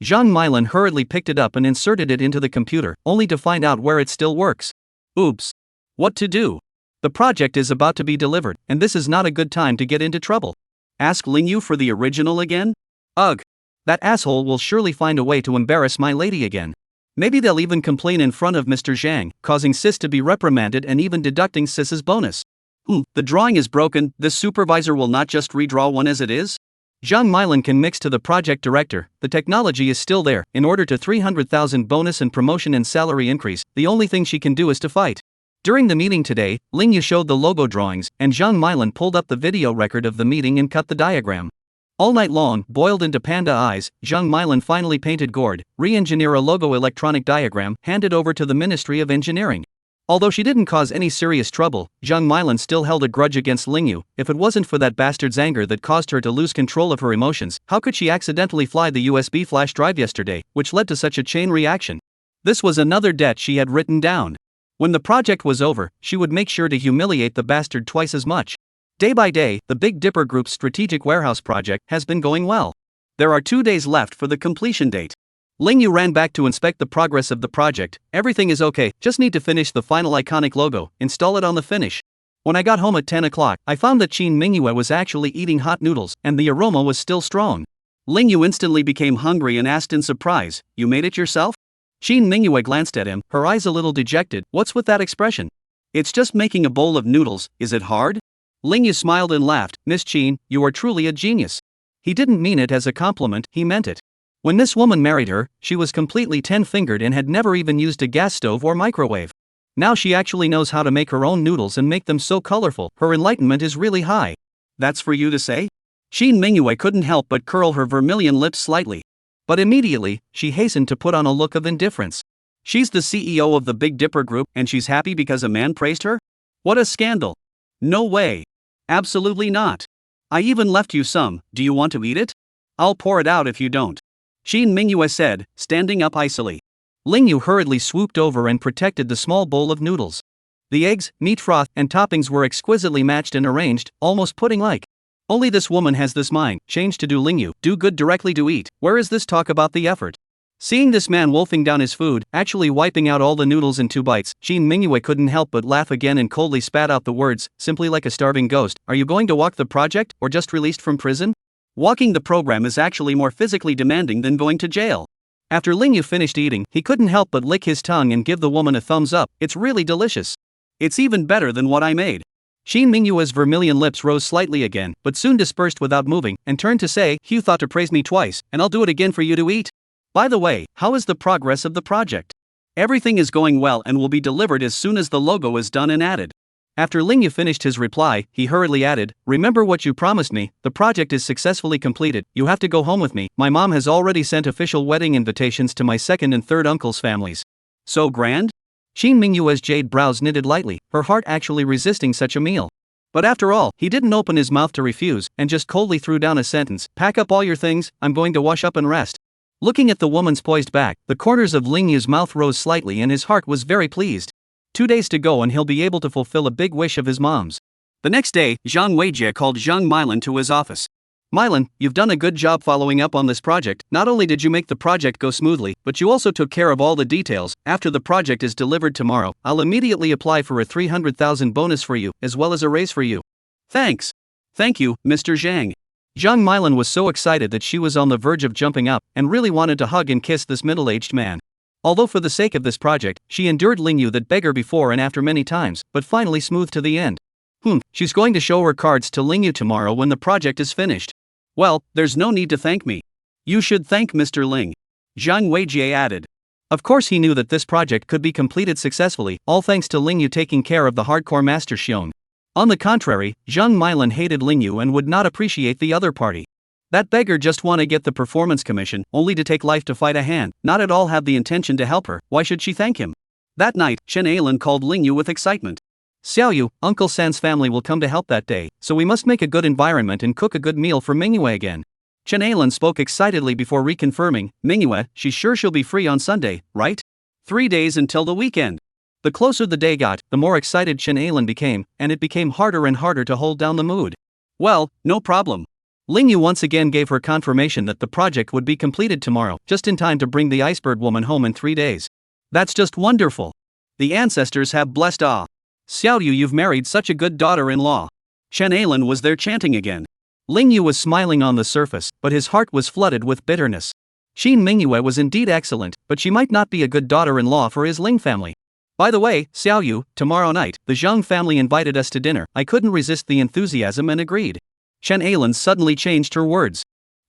Zhang Mailan hurriedly picked it up and inserted it into the computer, only to find out where it still works. Oops. What to do? The project is about to be delivered, and this is not a good time to get into trouble. Ask Ling Yu for the original again? Ugh. That asshole will surely find a way to embarrass my lady again. Maybe they'll even complain in front of Mr. Zhang, causing Sis to be reprimanded and even deducting Sis's bonus. The drawing is broken, this supervisor will not just redraw one as it is? Zhang Mailan can mix to the project director, the technology is still there. In order to 300,000 bonus and promotion and salary increase, the only thing she can do is to fight. During the meeting today, Ling Yu showed the logo drawings, and Zhang Mailan pulled up the video record of the meeting and cut the diagram. All night long, boiled into panda eyes, Zhang Mailan finally painted gourd, re-engineer a logo electronic diagram, handed over to the Ministry of Engineering. Although she didn't cause any serious trouble, Zhang Mailan still held a grudge against Ling Yu. If it wasn't for that bastard's anger that caused her to lose control of her emotions, how could she accidentally fly the USB flash drive yesterday, which led to such a chain reaction? This was another debt she had written down. When the project was over, she would make sure to humiliate the bastard twice as much. Day by day, the Big Dipper Group's strategic warehouse project has been going well. There are 2 days left for the completion date. Ling Yu ran back to inspect the progress of the project. Everything is okay, just need to finish the final iconic logo, install it on the finish. When I got home at 10 o'clock, I found that Qin Mingyue was actually eating hot noodles, and the aroma was still strong. Ling Yu instantly became hungry and asked in surprise, "You made it yourself?" Qin Mingyue glanced at him, her eyes a little dejected. "What's with that expression?" "It's just making a bowl of noodles, is it hard?" Ling Yu smiled and laughed. "Miss Qin, you are truly a genius." He didn't mean it as a compliment, he meant it. When this woman married her, she was completely 10-fingered and had never even used a gas stove or microwave. Now she actually knows how to make her own noodles and make them so colorful. Her enlightenment is really high. "That's for you to say?" Qin Mingyue couldn't help but curl her vermilion lips slightly. But immediately, she hastened to put on a look of indifference. She's the CEO of the Big Dipper Group, and she's happy because a man praised her? What a scandal! No way! Absolutely not! I even left you some, do you want to eat it? I'll pour it out if you don't. Qin Mingyue said, standing up icily. Ling Yu hurriedly swooped over and protected the small bowl of noodles. The eggs, meat froth, and toppings were exquisitely matched and arranged, almost pudding-like. Only this woman has this mind, change to do Ling Yu, do good directly to eat. Where is this talk about the effort? Seeing this man wolfing down his food, actually wiping out all the noodles in 2 bites, Qin Mingyue couldn't help but laugh again and coldly spat out the words, simply like a starving ghost. "Are you going to walk the project, or just released from prison?" Walking the program is actually more physically demanding than going to jail. After Ling Yu finished eating, he couldn't help but lick his tongue and give the woman a thumbs up. "It's really delicious. It's even better than what I made." Qin Mingyue's vermilion lips rose slightly again, but soon dispersed without moving, and turned to say, "You thought to praise me twice, and I'll do it again for you to eat. By the way, how is the progress of the project?" "Everything is going well and will be delivered as soon as the logo is done and added." After Ling Yu finished his reply, he hurriedly added, "Remember what you promised me, the project is successfully completed, you have to go home with me. My mom has already sent official wedding invitations to my second and third uncles' families." "So grand?" Qin Mingyue's jade brows knitted lightly, her heart actually resisting such a meal. But after all, he didn't open his mouth to refuse, and just coldly threw down a sentence, "Pack up all your things, I'm going to wash up and rest." Looking at the woman's poised back, the corners of Ling Yu's mouth rose slightly and his heart was very pleased. 2 days to go and he'll be able to fulfill a big wish of his mom's. The next day, Zhang Weijie called Zhang Milan to his office. "Milan, you've done a good job following up on this project. Not only did you make the project go smoothly, but you also took care of all the details. After the project is delivered tomorrow, I'll immediately apply for a 300,000 bonus for you, as well as a raise for you." "Thanks. Thank you, Mr. Zhang." Zhang Milan was so excited that she was on the verge of jumping up, and really wanted to hug and kiss this middle-aged man. Although for the sake of this project, she endured Ling Yu that beggar before and after many times, but finally smoothed to the end. She's going to show her cards to Ling Yu tomorrow when the project is finished. "Well, there's no need to thank me. You should thank Mr. Ling," Zhang Weijie added. Of course he knew that this project could be completed successfully, all thanks to Ling Yu taking care of the hardcore Master Xiong. On the contrary, Zhang Milan hated Ling Yu and would not appreciate the other party. That beggar just want to get the performance commission, only to take life to fight a hand, not at all have the intention to help her. Why should she thank him? That night, Chen Ailan called Ling Yu with excitement. "Xiao Yu, Uncle San's family will come to help that day, so we must make a good environment and cook a good meal for Mingyue again." Chen Ailan spoke excitedly before reconfirming, "Mingyue, she's sure she'll be free on Sunday, right? 3 days until the weekend." The closer the day got, the more excited Chen Ailan became, and it became harder and harder to hold down the mood. "Well, no problem." Ling Yu once again gave her confirmation that the project would be completed tomorrow, just in time to bring the iceberg woman home in 3 days. "That's just wonderful. The ancestors have blessed Ah. Xiao Yu, you've married such a good daughter-in-law." Chen Ailan was there chanting again. Ling Yu was smiling on the surface, but his heart was flooded with bitterness. Qin Mingyue was indeed excellent, but she might not be a good daughter-in-law for his Ling family. "By the way, Xiao Yu, tomorrow night, the Zhang family invited us to dinner. I couldn't resist the enthusiasm and agreed." Chen Ailan suddenly changed her words.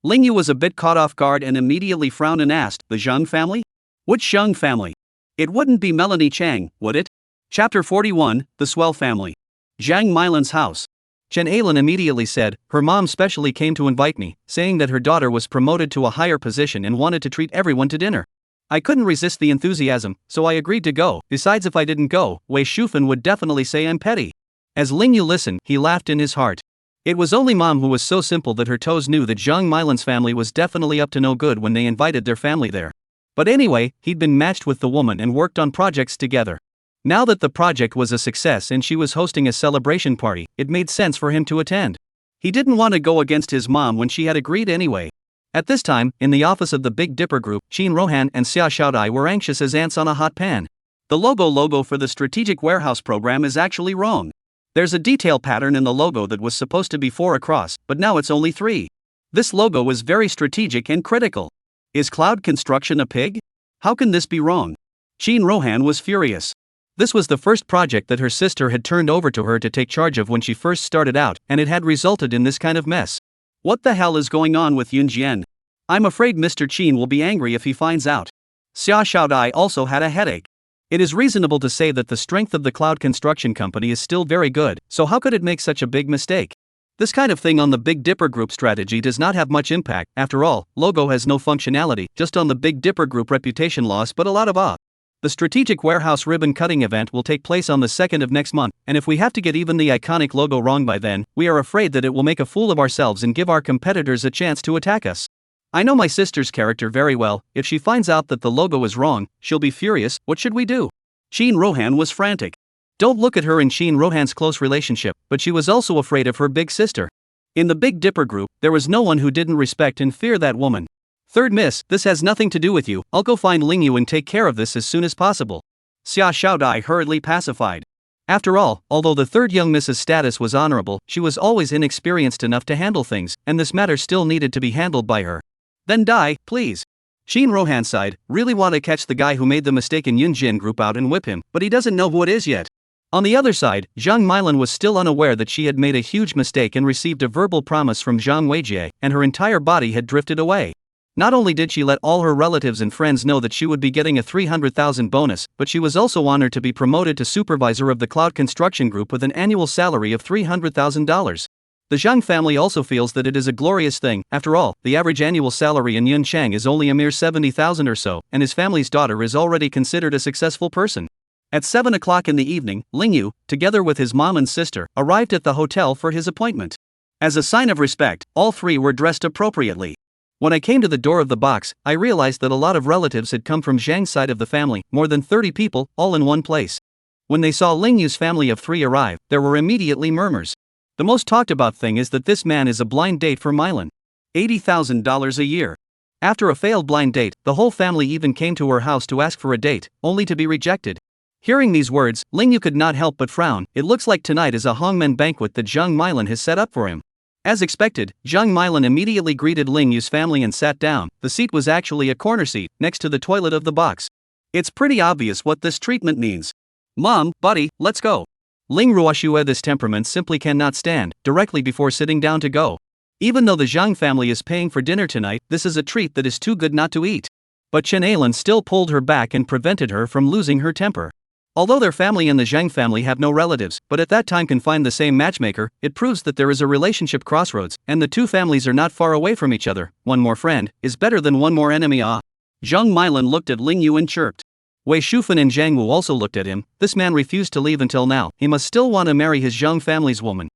Ling Yu was a bit caught off guard and immediately frowned and asked, "The Zhang family? Which Zhang family? It wouldn't be Melanie Chang, would it?" Chapter 41, The Swell Family. Zhang Milan's house. Chen Ailan immediately said, "Her mom specially came to invite me, saying that her daughter was promoted to a higher position and wanted to treat everyone to dinner. I couldn't resist the enthusiasm, so I agreed to go. Besides, if I didn't go, Wei Shufan would definitely say I'm petty." As Ling Yu listened, he laughed in his heart. It was only Mom who was so simple that her toes knew that Zhang Milan's family was definitely up to no good when they invited their family there. But anyway, he'd been matched with the woman and worked on projects together. Now that the project was a success and she was hosting a celebration party, it made sense for him to attend. He didn't want to go against his mom when she had agreed anyway. At this time, in the office of the Big Dipper Group, Shin Rohan and Xia Xiaodai were anxious as ants on a hot pan. The logo for the strategic warehouse program is actually wrong. There's a detail pattern in the logo that was supposed to be 4 across, but now it's only 3. This logo is very strategic and critical. Is cloud construction a pig? How can this be wrong? Shin Rohan was furious. This was the first project that her sister had turned over to her to take charge of when she first started out, and it had resulted in this kind of mess. What the hell is going on with Yunjian? I'm afraid Mr. Qin will be angry if he finds out. Xia Xiaodai also had a headache. It is reasonable to say that the strength of the cloud construction company is still very good, so how could it make such a big mistake? This kind of thing on the Big Dipper Group strategy does not have much impact. After all, logo has no functionality, just on the Big Dipper Group reputation loss but a lot of awe. The strategic warehouse ribbon cutting event will take place on the 2nd of next month, and if we have to get even the iconic logo wrong by then, we are afraid that it will make a fool of ourselves and give our competitors a chance to attack us. I know my sister's character very well. If she finds out that the logo is wrong, she'll be furious. What should we do? Shin Rohan was frantic. Don't look at her and Shin Rohan's close relationship, but she was also afraid of her big sister. In the Big Dipper Group, there was no one who didn't respect and fear that woman. Third miss, this has nothing to do with you. I'll go find Ling Yu and take care of this as soon as possible. Xia Xiaodai hurriedly pacified. After all, although the third young miss's status was honorable, she was always inexperienced enough to handle things, and this matter still needed to be handled by her. Then die, please. Shin Rohan sighed, really want to catch the guy who made the mistake in Yunjin Group out and whip him, but he doesn't know who it is yet. On the other side, Zhang Milan was still unaware that she had made a huge mistake and received a verbal promise from Zhang Weijie, and her entire body had drifted away. Not only did she let all her relatives and friends know that she would be getting a 300,000 bonus, but she was also honored to be promoted to supervisor of the cloud construction group with an annual salary of $300,000. The Zhang family also feels that it is a glorious thing. After all, the average annual salary in Yunchang is only a mere 70,000 or so, and his family's daughter is already considered a successful person. At 7 o'clock in the evening, Ling Yu, together with his mom and sister, arrived at the hotel for his appointment. As a sign of respect, all 3 were dressed appropriately. When I came to the door of the box, I realized that a lot of relatives had come from Zhang's side of the family, more than 30 people, all in one place. When they saw Ling Yu's family of 3 arrive, there were immediately murmurs. The most talked about thing is that this man is a blind date for Milan. $80,000 a year. After a failed blind date, the whole family even came to her house to ask for a date, only to be rejected. Hearing these words, Ling Yu could not help but frown. It looks like tonight is a hongmen banquet that Zhang Milan has set up for him. As expected, Zhang Milan immediately greeted Ling Yu's family and sat down. The seat was actually a corner seat, next to the toilet of the box. It's pretty obvious what this treatment means. Mom, buddy, let's go. Ling Ruoxue this temperament simply cannot stand, directly before sitting down to go. Even though the Zhang family is paying for dinner tonight, this is a treat that is too good not to eat. But Chen Ailan still pulled her back and prevented her from losing her temper. Although their family and the Zhang family have no relatives, but at that time can find the same matchmaker, it proves that there is a relationship crossroads, and the two families are not far away from each other. One more friend is better than one more enemy. Zhang Milan looked at Ling Yu and chirped. Wei Shufan and Zhang Wu also looked at him. This man refused to leave until now. He must still want to marry his Zhang family's woman.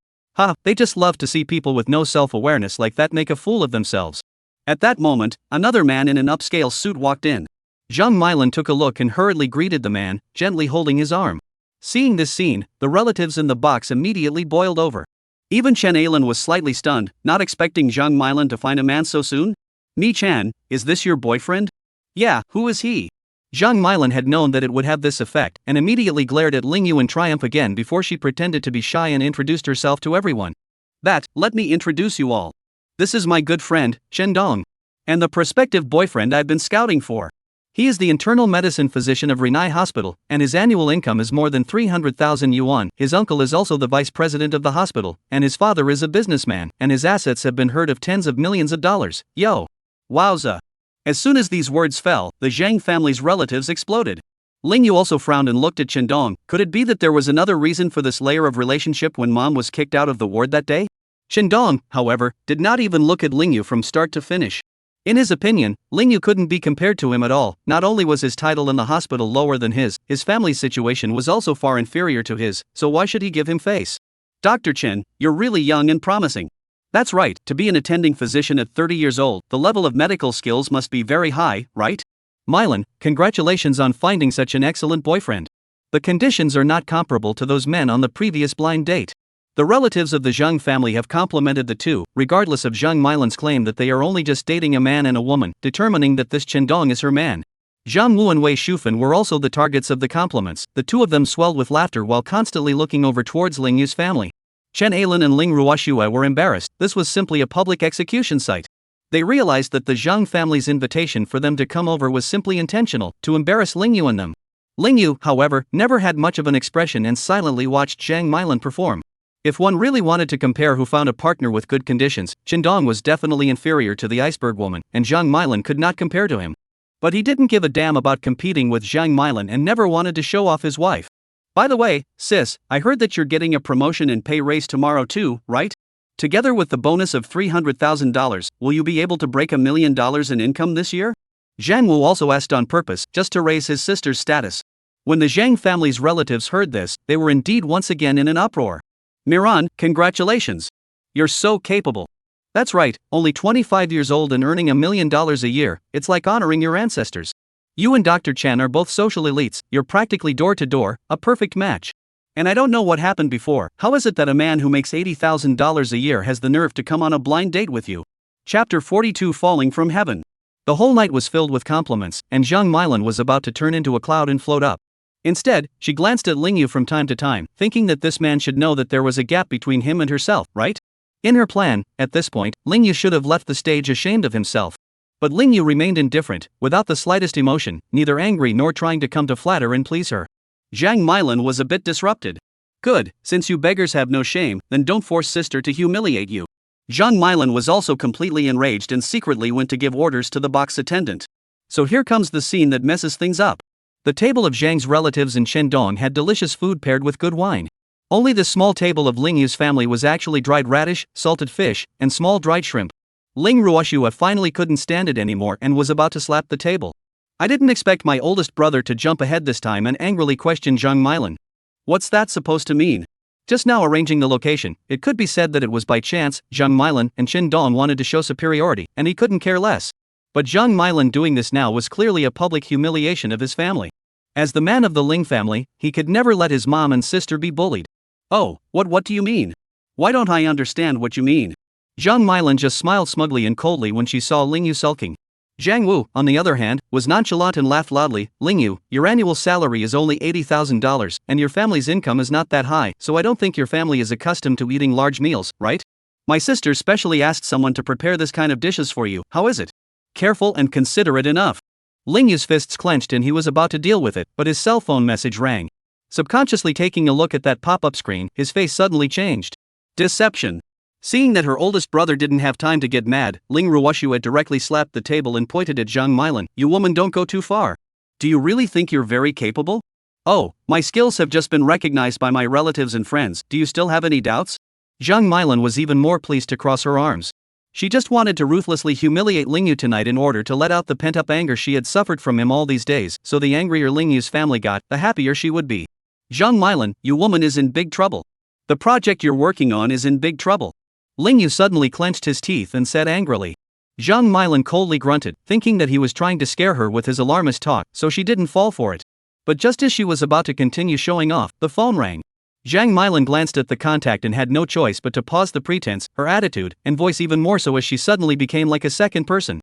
They just love to see people with no self-awareness like that make a fool of themselves. At that moment, another man in an upscale suit walked in. Zhang Milan took a look and hurriedly greeted the man, gently holding his arm. Seeing this scene, the relatives in the box immediately boiled over. Even Chen Ailan was slightly stunned, not expecting Zhang Milan to find a man so soon. Mi Chan, is this your boyfriend? Yeah, who is he? Zhang Milan had known that it would have this effect, and immediately glared at Ling Yu in triumph again before she pretended to be shy and introduced herself to everyone. Let me introduce you all. This is my good friend, Shen Dong. And the prospective boyfriend I've been scouting for. He is the internal medicine physician of Renai Hospital, and his annual income is more than 300,000 yuan. His uncle is also the vice president of the hospital, and his father is a businessman, and his assets have been heard of tens of millions of dollars. Yo! Wowza! As soon as these words fell, the Zhang family's relatives exploded. Ling Yu also frowned and looked at Chen Dong. Could it be that there was another reason for this layer of relationship when Mom was kicked out of the ward that day? Chen Dong, however, did not even look at Ling Yu from start to finish. In his opinion, Ling Yu couldn't be compared to him at all. Not only was his title in the hospital lower than his family's situation was also far inferior to his, so why should he give him face? Dr. Chen, you're really young and promising. That's right, to be an attending physician at 30 years old, the level of medical skills must be very high, right? Milan, congratulations on finding such an excellent boyfriend. The conditions are not comparable to those men on the previous blind date. The relatives of the Zhang family have complimented the two, regardless of Zhang Milan's claim that they are only just dating a man and a woman, determining that this Chendong is her man. Zhang Wu and Wei Shufan were also the targets of the compliments. The two of them swelled with laughter while constantly looking over towards Ling Yu's family. Chen Ailan and Ling Ruoxue were embarrassed. This was simply a public execution site. They realized that the Zhang family's invitation for them to come over was simply intentional, to embarrass Ling Yu and them. Ling Yu, however, never had much of an expression and silently watched Zhang Milan perform. If one really wanted to compare who found a partner with good conditions, Chendong was definitely inferior to the iceberg woman, and Zhang Milan could not compare to him. But he didn't give a damn about competing with Zhang Milan and never wanted to show off his wife. By the way, sis, I heard that you're getting a promotion and pay raise tomorrow too, right? Together with the bonus of $300,000, will you be able to break $1 million in income this year? Zhang Wu also asked on purpose, just to raise his sister's status. When the Zhang family's relatives heard this, they were indeed once again in an uproar. Miran, congratulations. You're so capable. That's right, only 25 years old and earning $1 million a year, it's like honoring your ancestors. You and Dr. Chan are both social elites, you're practically door to door, a perfect match. And I don't know what happened before, how is it that a man who makes $80,000 a year has the nerve to come on a blind date with you? Chapter 42 Falling from Heaven. The whole night was filled with compliments, and Zhang Milan was about to turn into a cloud and float up. Instead, she glanced at Ling Yu from time to time, thinking that this man should know that there was a gap between him and herself, right? In her plan, at this point, Ling Yu should have left the stage ashamed of himself. But Ling Yu remained indifferent, without the slightest emotion, neither angry nor trying to come to flatter and please her. Zhang Milan was a bit disrupted. Good, since you beggars have no shame, then don't force sister to humiliate you. Zhang Milan was also completely enraged and secretly went to give orders to the box attendant. So here comes the scene that messes things up. The table of Zhang's relatives in Chendong had delicious food paired with good wine. Only the small table of Ling Yu's family was actually dried radish, salted fish, and small dried shrimp. Ling Ruoxue finally couldn't stand it anymore and was about to slap the table. I didn't expect my oldest brother to jump ahead this time and angrily question Zhang Milan. What's that supposed to mean? Just now arranging the location, it could be said that it was by chance. Zhang Milan and Chendong wanted to show superiority, and he couldn't care less. But Zhang Milan doing this now was clearly a public humiliation of his family. As the man of the Ling family, he could never let his mom and sister be bullied. Oh, what do you mean? Why don't I understand what you mean? Zhang Milan just smiled smugly and coldly when she saw Ling Yu sulking. Zhang Wu, on the other hand, was nonchalant and laughed loudly. Ling Yu, your annual salary is only $80,000, and your family's income is not that high, so I don't think your family is accustomed to eating large meals, right? My sister specially asked someone to prepare this kind of dishes for you, how is it? Careful and considerate enough. Ling Yu's fists clenched and he was about to deal with it, but his cell phone message rang. Subconsciously taking a look at that pop-up screen, his face suddenly changed. Deception. Seeing that her oldest brother didn't have time to get mad, Ling Ruoxue directly slapped the table and pointed at Zhang Milan. You woman, don't go too far. Do you really think you're very capable? Oh, my skills have just been recognized by my relatives and friends, do you still have any doubts? Zhang Milan was even more pleased to cross her arms. She just wanted to ruthlessly humiliate Ling Yu tonight in order to let out the pent-up anger she had suffered from him all these days, so the angrier Ling Yu's family got, the happier she would be. Zhang Milan, you woman is in big trouble. The project you're working on is in big trouble. Ling Yu suddenly clenched his teeth and said angrily. Zhang Milan coldly grunted, thinking that he was trying to scare her with his alarmist talk, so she didn't fall for it. But just as she was about to continue showing off, the phone rang. Zhang Milan glanced at the contact and had no choice but to pause the pretense, her attitude, and voice even more so as she suddenly became like a second person.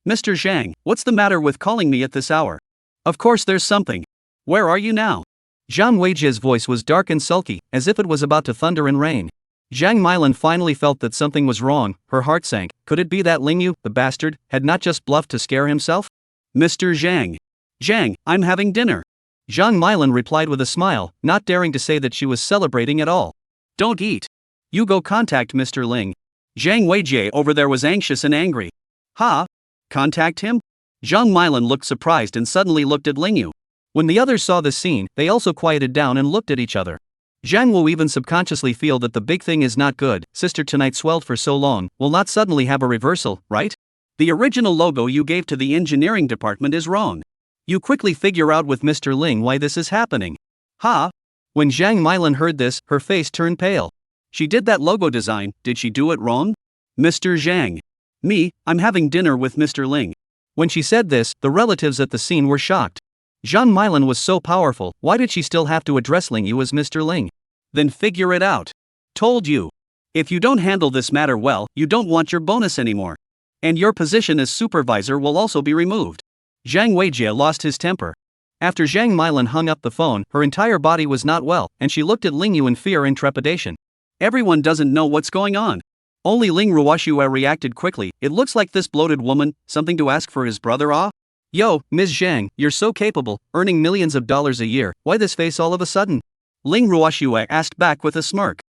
Mr. Zhang, what's the matter with calling me at this hour? Of course there's something. Where are you now? Zhang Weijie's voice was dark and sulky, as if it was about to thunder and rain. Zhang Milan finally felt that something was wrong, her heart sank. Could it be that Ling Yu, the bastard, had not just bluffed to scare himself? Mr. Zhang. Zhang, I'm having dinner. Zhang Milan replied with a smile, not daring to say that she was celebrating at all. Don't eat. You go contact Mr. Ling. Zhang Weijie over there was anxious and angry. Ha? Contact him? Zhang Milan looked surprised and suddenly looked at Ling Yu. When the others saw this scene, they also quieted down and looked at each other. Zhang will even subconsciously feel that the big thing is not good. Sister tonight swelled for so long, will not suddenly have a reversal, right? The original logo you gave to the engineering department is wrong. You quickly figure out with Mr. Ling why this is happening. Ha? When Zhang Milan heard this, her face turned pale. She did that logo design, did she do it wrong? Mr. Zhang. Me, I'm having dinner with Mr. Ling. When she said this, the relatives at the scene were shocked. Zhang Milan was so powerful, why did she still have to address Ling Yu as Mr. Ling? Then figure it out. Told you. If you don't handle this matter well, you don't want your bonus anymore. And your position as supervisor will also be removed. Zhang Weijie lost his temper. After Zhang Milan hung up the phone, her entire body was not well, and she looked at Ling Yu in fear and trepidation. Everyone doesn't know what's going on. Only Ling Ruoxue reacted quickly. It looks like this bloated woman, something to ask for his brother ah? Yo, Ms. Zhang, you're so capable, earning millions of dollars a year, why this face all of a sudden? Ling Ruoxue asked back with a smirk.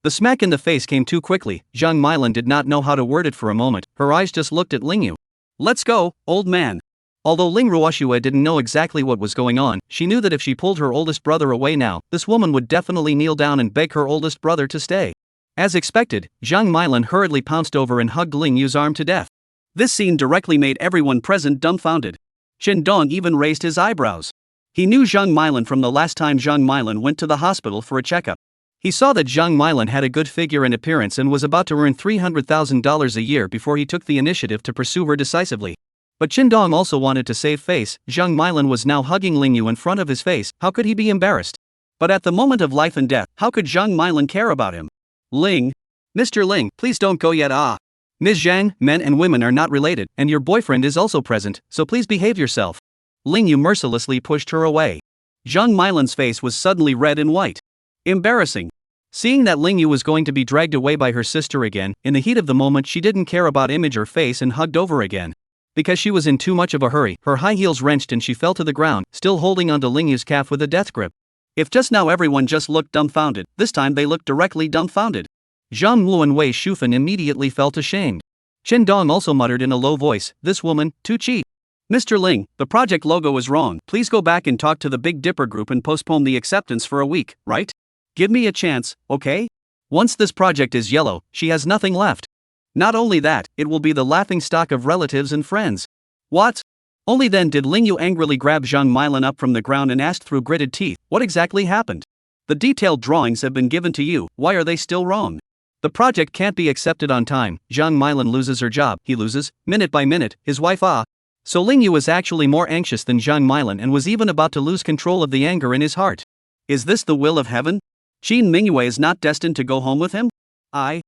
The smack in the face came too quickly. Zhang Milan did not know how to word it for a moment, her eyes just looked at Ling Yu. Let's go, old man. Although Ling Ruoxue didn't know exactly what was going on, she knew that if she pulled her oldest brother away now, this woman would definitely kneel down and beg her oldest brother to stay. As expected, Zhang Milan hurriedly pounced over and hugged Ling Yu's arm to death. This scene directly made everyone present dumbfounded. Chen Dong even raised his eyebrows. He knew Zhang Milan from the last time Zhang Milan went to the hospital for a checkup. He saw that Zhang Milan had a good figure and appearance and was about to earn $300,000 a year before he took the initiative to pursue her decisively. But Chen Dong also wanted to save face. Zhang Milan was now hugging Ling Yu in front of his face. How could he be embarrassed? But at the moment of life and death, how could Zhang Milan care about him? Ling. Mr. Ling, please don't go yet ah. Ms. Zhang, men and women are not related, and your boyfriend is also present, so please behave yourself. Ling Yu mercilessly pushed her away. Zhang Milan's face was suddenly red and white. Embarrassing. Seeing that Ling Yu was going to be dragged away by her sister again, in the heat of the moment she didn't care about image or face and hugged over again. Because she was in too much of a hurry, her high heels wrenched and she fell to the ground, still holding onto Ling Yu's calf with a death grip. If just now everyone just looked dumbfounded, this time they looked directly dumbfounded. Zhang Lu and Wei Shufan immediately felt ashamed. Chen Dong also muttered in a low voice, this woman, too cheap. Mr. Ling, the project logo is wrong. Please go back and talk to the Big Dipper group and postpone the acceptance for a week, right? Give me a chance, okay? Once this project is yellow, she has nothing left. Not only that, it will be the laughingstock of relatives and friends. What? Only then did Ling Yu angrily grab Zhang Milan up from the ground and asked through gritted teeth, what exactly happened? The detailed drawings have been given to you, why are they still wrong? The project can't be accepted on time. Zhang Milan loses her job, he loses, minute by minute, his wife So Ling Yu was actually more anxious than Zhang Milan and was even about to lose control of the anger in his heart. Is this the will of heaven? Qin Mingyue is not destined to go home with him? I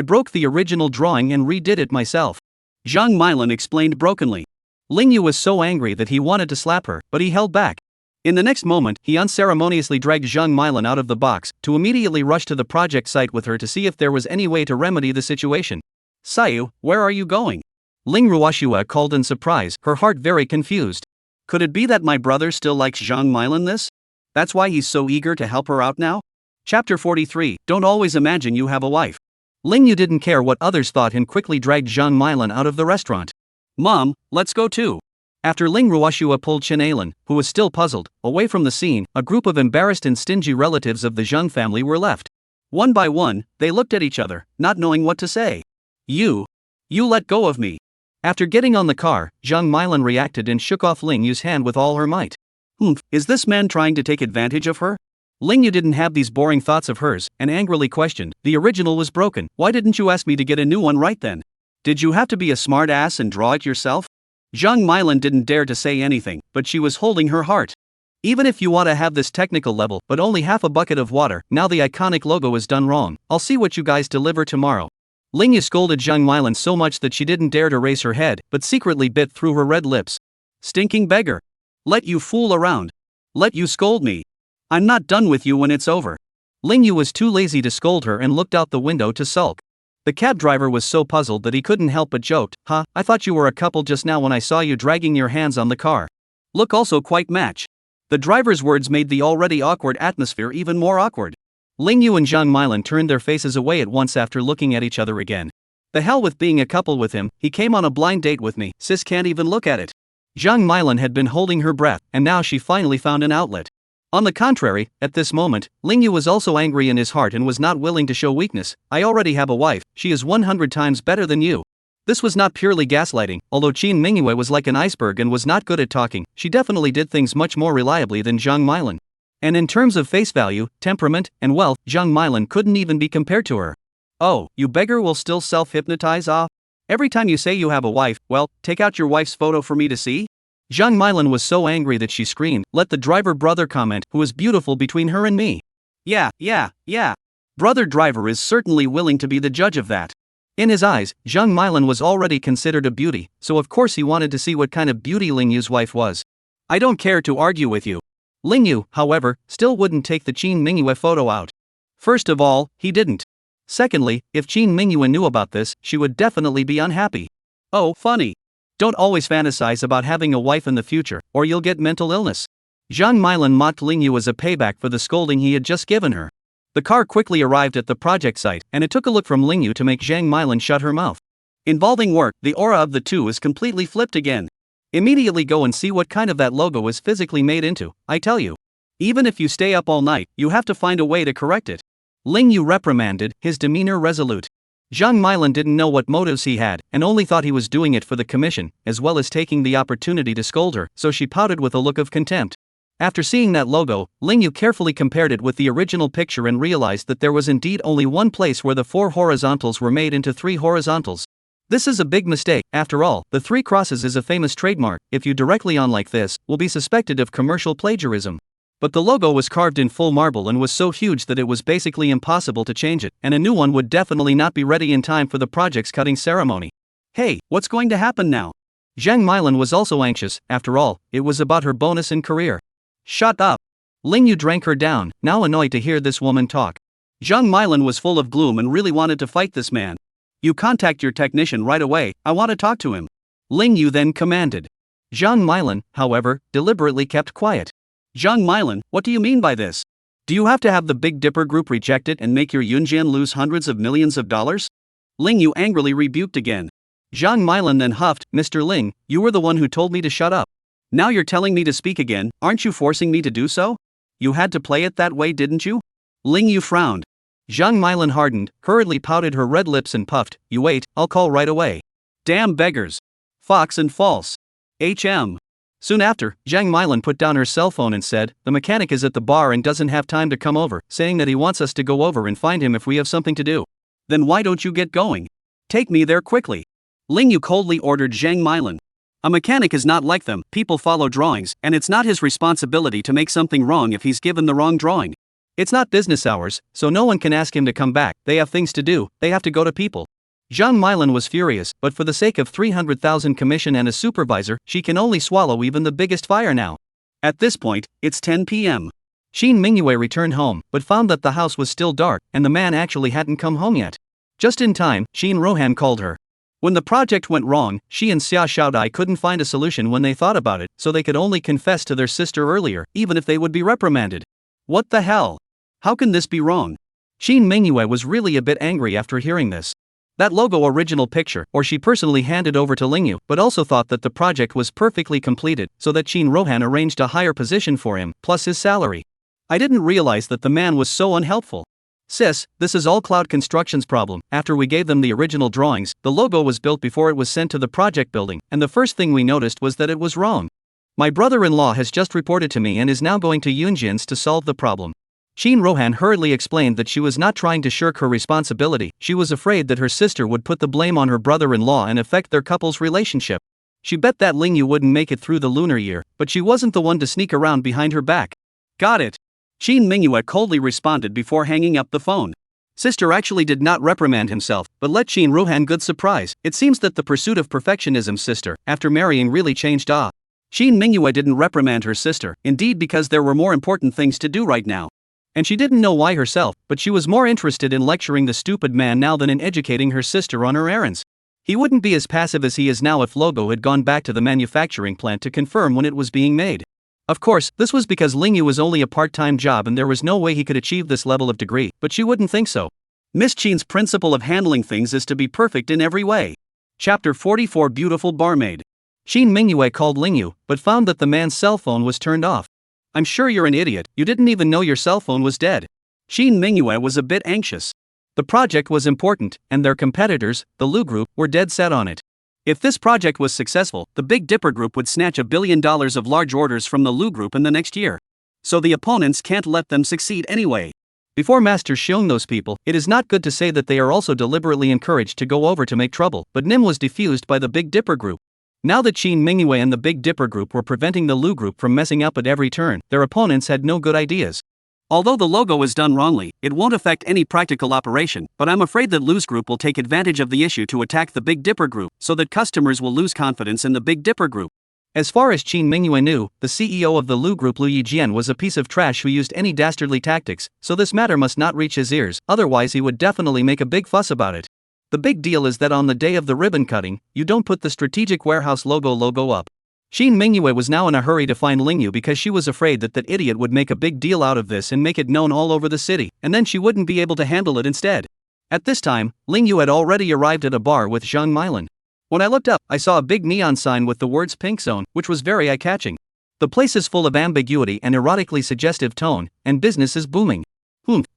broke the original drawing and redid it myself. Zhang Milan explained brokenly. Ling Yu was so angry that he wanted to slap her, but he held back. In the next moment, he unceremoniously dragged Zhang Milan out of the box, to immediately rush to the project site with her to see if there was any way to remedy the situation. Sayu, where are you going? Ling Ruoxue called in surprise, her heart very confused. Could it be that my brother still likes Zhang Milan this? That's why he's so eager to help her out now? Chapter 43, Don't always imagine you have a wife. Ling Yu didn't care what others thought and quickly dragged Zhang Milan out of the restaurant. Mom, let's go too. After Ling Ruoxue pulled Chen Ailan, who was still puzzled, away from the scene, a group of embarrassed and stingy relatives of the Zhang family were left. One by one, they looked at each other, not knowing what to say. You let go of me. After getting on the car, Zhang Milan reacted and shook off Ling Yu's hand with all her might. Is this man trying to take advantage of her? Ling Yu didn't have these boring thoughts of hers, and angrily questioned, the original was broken, why didn't you ask me to get a new one right then? Did you have to be a smart ass and draw it yourself? Zhang Milan didn't dare to say anything, but she was holding her heart. Even if you want to have this technical level, but only half a bucket of water, now the iconic logo is done wrong, I'll see what you guys deliver tomorrow. Ling Yu scolded Zhang Milan so much that she didn't dare to raise her head, but secretly bit through her red lips. Stinking beggar. Let you fool around. Let you scold me. I'm not done with you when it's over. Ling Yu was too lazy to scold her and looked out the window to sulk. The cab driver was so puzzled that he couldn't help but joked, I thought you were a couple just now when I saw you dragging your hands on the car. Look also quite match. The driver's words made the already awkward atmosphere even more awkward. Ling Yu and Zhang Milan turned their faces away at once after looking at each other again. The hell with being a couple with him, he came on a blind date with me, sis can't even look at it. Zhang Milan had been holding her breath, and now she finally found an outlet. On the contrary, at this moment, Ling Yu was also angry in his heart and was not willing to show weakness. I already have a wife, she is 100 times better than you. This was not purely gaslighting, although Qin Mingyue was like an iceberg and was not good at talking, she definitely did things much more reliably than Zhang Milan. And in terms of face value, temperament, and wealth, Zhang Milan couldn't even be compared to her. Oh, you beggar will still self-hypnotize Every time you say you have a wife, well, take out your wife's photo for me to see? Zhang Milan was so angry that she screamed, let the driver brother comment, who is beautiful between her and me. Yeah. Brother Driver is certainly willing to be the judge of that. In his eyes, Zhang Milan was already considered a beauty, so of course he wanted to see what kind of beauty Ling Yu's wife was. I don't care to argue with you. Ling Yu, however, still wouldn't take the Qin Mingyue photo out. First of all, he didn't. Secondly, if Qin Mingyue knew about this, she would definitely be unhappy. Oh, funny. Don't always fantasize about having a wife in the future, or you'll get mental illness. Zhang Milan mocked Ling Yu as a payback for the scolding he had just given her. The car quickly arrived at the project site, and it took a look from Ling Yu to make Zhang Milan shut her mouth. Involving work, the aura of the two is completely flipped again. Immediately go and see what kind of that logo is physically made into, I tell you. Even if you stay up all night, you have to find a way to correct it. Ling Yu reprimanded, his demeanor resolute. Zhang Milan didn't know what motives he had, and only thought he was doing it for the commission, as well as taking the opportunity to scold her, so she pouted with a look of contempt. After seeing that logo, Ling Yu carefully compared it with the original picture and realized that there was indeed only one place where the 4 horizontals were made into 3 horizontals. This is a big mistake. After all, the 3 crosses is a famous trademark. If you directly on like this, will be suspected of commercial plagiarism. But the logo was carved in full marble and was so huge that it was basically impossible to change it, and a new one would definitely not be ready in time for the project's cutting ceremony. Hey, what's going to happen now? Zhang Milan was also anxious. After all, it was about her bonus in career. Shut up. Ling Yu drank her down, now annoyed to hear this woman talk. Zhang Milan was full of gloom and really wanted to fight this man. You contact your technician right away, I want to talk to him. Ling Yu then commanded. Zhang Milan, however, deliberately kept quiet. Zhang Milan, what do you mean by this? Do you have to have the Big Dipper Group reject it and make your Yunjian lose hundreds of millions of dollars? Ling Yu angrily rebuked again. Zhang Milan then huffed, Mr. Ling, you were the one who told me to shut up. Now you're telling me to speak again, aren't you forcing me to do so? You had to play it that way, didn't you? Ling Yu frowned. Zhang Milan hardened, hurriedly pouted her red lips and puffed, you wait, I'll call right away. Damn beggars. Fox and false. HM. Soon after, Zhang Milan put down her cell phone and said, the mechanic is at the bar and doesn't have time to come over, saying that he wants us to go over and find him if we have something to do. Then why don't you get going? Take me there quickly. Ling Yu coldly ordered Zhang Milan. A mechanic is not like them, people follow drawings, and it's not his responsibility to make something wrong if he's given the wrong drawing. It's not business hours, so no one can ask him to come back, they have things to do, they have to go to people. Zhang Milan was furious, but for the sake of 300,000 commission and a supervisor, she can only swallow even the biggest fire now. At this point, it's 10 p.m. Qin Mingyue returned home, but found that the house was still dark, and the man actually hadn't come home yet. Just in time, Qin Rohan called her. When the project went wrong, she and Xia Xiaodai couldn't find a solution when they thought about it, so they could only confess to their sister earlier, even if they would be reprimanded. What the hell? How can this be wrong? Qin Mingyue was really a bit angry after hearing this. That logo original picture, or she personally handed over to Ling Yu, but also thought that the project was perfectly completed, so that Qin Rohan arranged a higher position for him, plus his salary. I didn't realize that the man was so unhelpful. Sis, this is all Cloud Construction's problem. After we gave them the original drawings, the logo was built before it was sent to the project building, and the first thing we noticed was that it was wrong. My brother-in-law has just reported to me and is now going to Yunjian's to solve the problem. Qin Rohan hurriedly explained that she was not trying to shirk her responsibility, she was afraid that her sister would put the blame on her brother-in-law and affect their couple's relationship. She bet that Ling Yu wouldn't make it through the lunar year, but she wasn't the one to sneak around behind her back. Got it. Qin Mingyue coldly responded before hanging up the phone. Sister actually did not reprimand himself, but let Qin Rohan good surprise. It seems that the pursuit of perfectionism sister, after marrying really changed. Qin Mingyue didn't reprimand her sister, indeed because there were more important things to do right now. And she didn't know why herself, but she was more interested in lecturing the stupid man now than in educating her sister on her errands. He wouldn't be as passive as he is now if logo had gone back to the manufacturing plant to confirm when it was being made. Of course, this was because Ling Yu was only a part-time job and there was no way he could achieve this level of degree, but she wouldn't think so. Miss Qin's principle of handling things is to be perfect in every way. Chapter 44 Beautiful Barmaid. Qin Mingyue called Ling Yu, but found that the man's cell phone was turned off. I'm sure you're an idiot, you didn't even know your cell phone was dead. Qin Mingyue was a bit anxious. The project was important, and their competitors, the Lu Group, were dead set on it. If this project was successful, the Big Dipper Group would snatch $1 billion of large orders from the Lu Group in the next year. So the opponents can't let them succeed anyway. Before Master showing those people, it is not good to say that they are also deliberately encouraged to go over to make trouble, but Nim was diffused by the Big Dipper Group. Now that Qin Mingyue and the Big Dipper Group were preventing the Lu Group from messing up at every turn, their opponents had no good ideas. Although the logo is done wrongly, it won't affect any practical operation, but I'm afraid that Lou's group will take advantage of the issue to attack the Big Dipper group, so that customers will lose confidence in the Big Dipper group. As far as Qin Mingyue knew, the CEO of the Lu group Lu Yijian was a piece of trash who used any dastardly tactics, so this matter must not reach his ears, otherwise he would definitely make a big fuss about it. The big deal is that on the day of the ribbon cutting, you don't put the strategic warehouse logo up. Qin Mingyue was now in a hurry to find Lingyu because she was afraid that that idiot would make a big deal out of this and make it known all over the city, and then she wouldn't be able to handle it instead. At this time, Lingyu had already arrived at a bar with Zhang Milan. When I looked up, I saw a big neon sign with the words Pink Zone, which was very eye-catching. The place is full of ambiguity and erotically suggestive tone, and business is booming.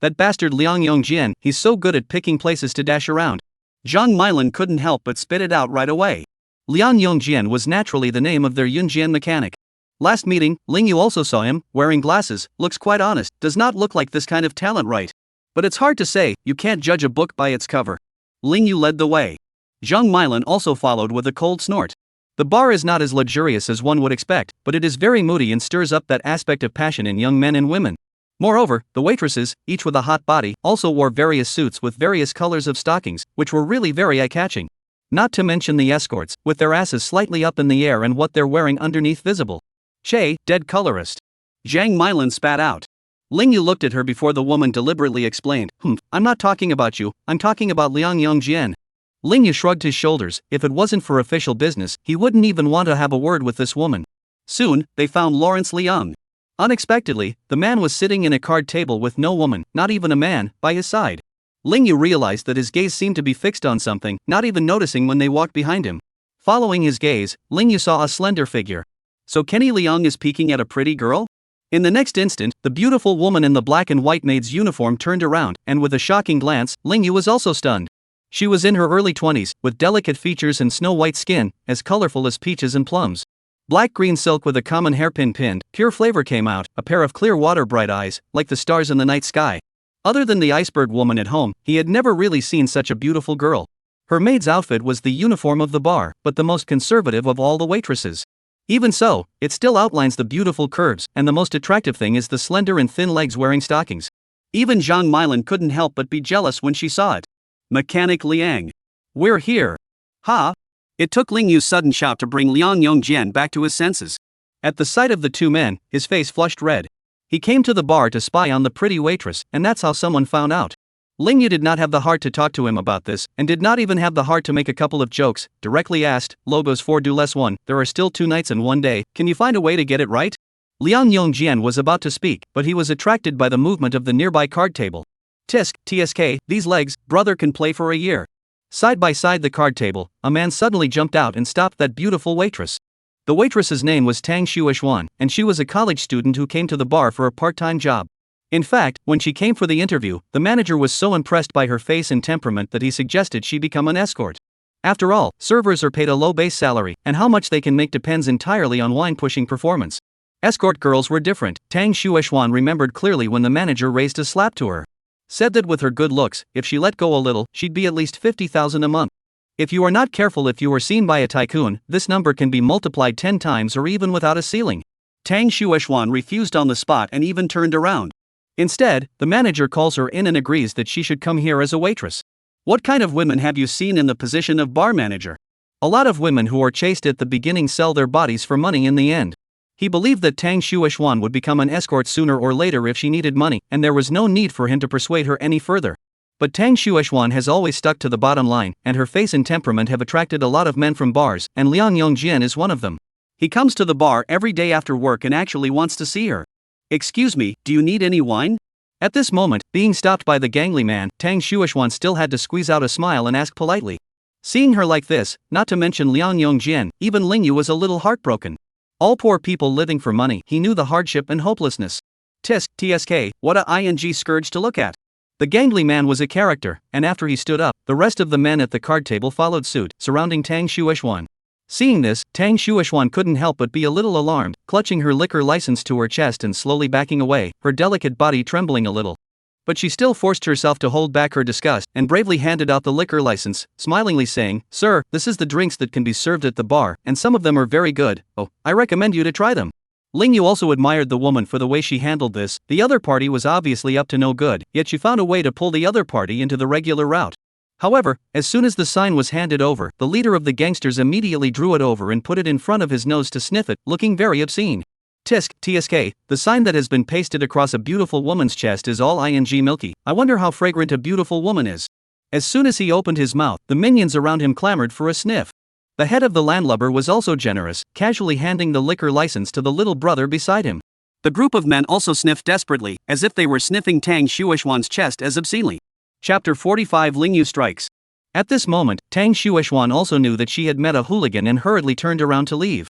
That bastard Liang Yongjian, he's so good at picking places to dash around. Zhang Milan couldn't help but spit it out right away. Liang Yongjian was naturally the name of their Yunjian mechanic. Last meeting, Lingyu also saw him, wearing glasses, looks quite honest, does not look like this kind of talent, right? But it's hard to say, you can't judge a book by its cover. Lingyu led the way. Zhang Milan also followed with a cold snort. The bar is not as luxurious as one would expect, but it is very moody and stirs up that aspect of passion in young men and women. Moreover, the waitresses, each with a hot body, also wore various suits with various colors of stockings, which were really very eye-catching. Not to mention the escorts, with their asses slightly up in the air and what they're wearing underneath visible. Che, dead colorist. Zhang Milan spat out. Lingyu looked at her before the woman deliberately explained, I'm not talking about you, I'm talking about Liang Yongjian. Lingyu shrugged his shoulders. If it wasn't for official business, he wouldn't even want to have a word with this woman. Soon, they found Lawrence Liang. Unexpectedly, the man was sitting in a card table with no woman, not even a man, by his side. Lingyu realized that his gaze seemed to be fixed on something, not even noticing when they walked behind him. Following his gaze, Lingyu saw a slender figure. So Kenny Liang is peeking at a pretty girl? In the next instant, the beautiful woman in the black and white maid's uniform turned around, and with a shocking glance, Lingyu was also stunned. She was in her early 20s, with delicate features and snow-white skin, as colorful as peaches and plums. Black-green silk with a common hairpin pinned, pure flavor came out, a pair of clear water bright eyes, like the stars in the night sky. Other than the iceberg woman at home, he had never really seen such a beautiful girl. Her maid's outfit was the uniform of the bar, but the most conservative of all the waitresses. Even so, it still outlines the beautiful curves, and the most attractive thing is the slender and thin legs wearing stockings. Even Zhang Milan couldn't help but be jealous when she saw it. Mechanic Liang. We're here. Ha! It took Lingyu's sudden shout to bring Liang Yongjian back to his senses. At the sight of the two men, his face flushed red. He came to the bar to spy on the pretty waitress, and that's how someone found out. Lingyu did not have the heart to talk to him about this, and did not even have the heart to make a couple of jokes. Directly asked, logos 4 do less 1, there are still 2 nights and 1 day, can you find a way to get it right? Liang Yongjian was about to speak, but he was attracted by the movement of the nearby card table. Tisk, TSK, these legs, brother can play for a year. Side by side the card table, a man suddenly jumped out and stopped that beautiful waitress. The waitress's name was Tang Shuishuan, and she was a college student who came to the bar for a part-time job. In fact, when she came for the interview, the manager was so impressed by her face and temperament that he suggested she become an escort. After all, servers are paid a low base salary, and how much they can make depends entirely on wine-pushing performance. Escort girls were different. Tang Shuishuan remembered clearly when the manager raised a slap to her. Said that with her good looks, if she let go a little, she'd be at least 50,000 a month. If you are not careful, if you are seen by a tycoon, this number can be multiplied 10 times or even without a ceiling. Tang Shuishuan refused on the spot and even turned around. Instead, the manager calls her in and agrees that she should come here as a waitress. What kind of women have you seen in the position of bar manager? A lot of women who are chaste at the beginning sell their bodies for money in the end. He believed that Tang Shuishuan would become an escort sooner or later if she needed money, and there was no need for him to persuade her any further. But Tang Shuishuan has always stuck to the bottom line, and her face and temperament have attracted a lot of men from bars, and Liang Yongjian is one of them. He comes to the bar every day after work and actually wants to see her. Excuse me, do you need any wine? At this moment, being stopped by the gangly man, Tang Shuishuan still had to squeeze out a smile and ask politely. Seeing her like this, not to mention Liang Yongjian, even Lingyu was a little heartbroken. All poor people living for money, he knew the hardship and hopelessness. Tisk, TSK, what a ing scourge to look at. The gangly man was a character, and after he stood up, the rest of the men at the card table followed suit, surrounding Tang Shuishuan. Seeing this, Tang Shuishuan couldn't help but be a little alarmed, clutching her liquor license to her chest and slowly backing away, her delicate body trembling a little. But she still forced herself to hold back her disgust, and bravely handed out the liquor license, smilingly saying, "Sir, this is the drinks that can be served at the bar, and some of them are very good. Oh, I recommend you to try them." Ling Yu also admired the woman for the way she handled this. The other party was obviously up to no good, yet she found a way to pull the other party into the regular route. However, as soon as the sign was handed over, the leader of the gangsters immediately drew it over and put it in front of his nose to sniff it, looking very obscene. TSK, the sign that has been pasted across a beautiful woman's chest is all ing milky. I wonder how fragrant a beautiful woman is. As soon as he opened his mouth, the minions around him clamored for a sniff. The head of the landlubber was also generous, casually handing the liquor license to the little brother beside him. The group of men also sniffed desperately, as if they were sniffing Tang Shuishuan's chest as obscenely. Chapter 45 Ling Yu strikes. At this moment, Tang Shuishuan also knew that she had met a hooligan and hurriedly turned around to leave.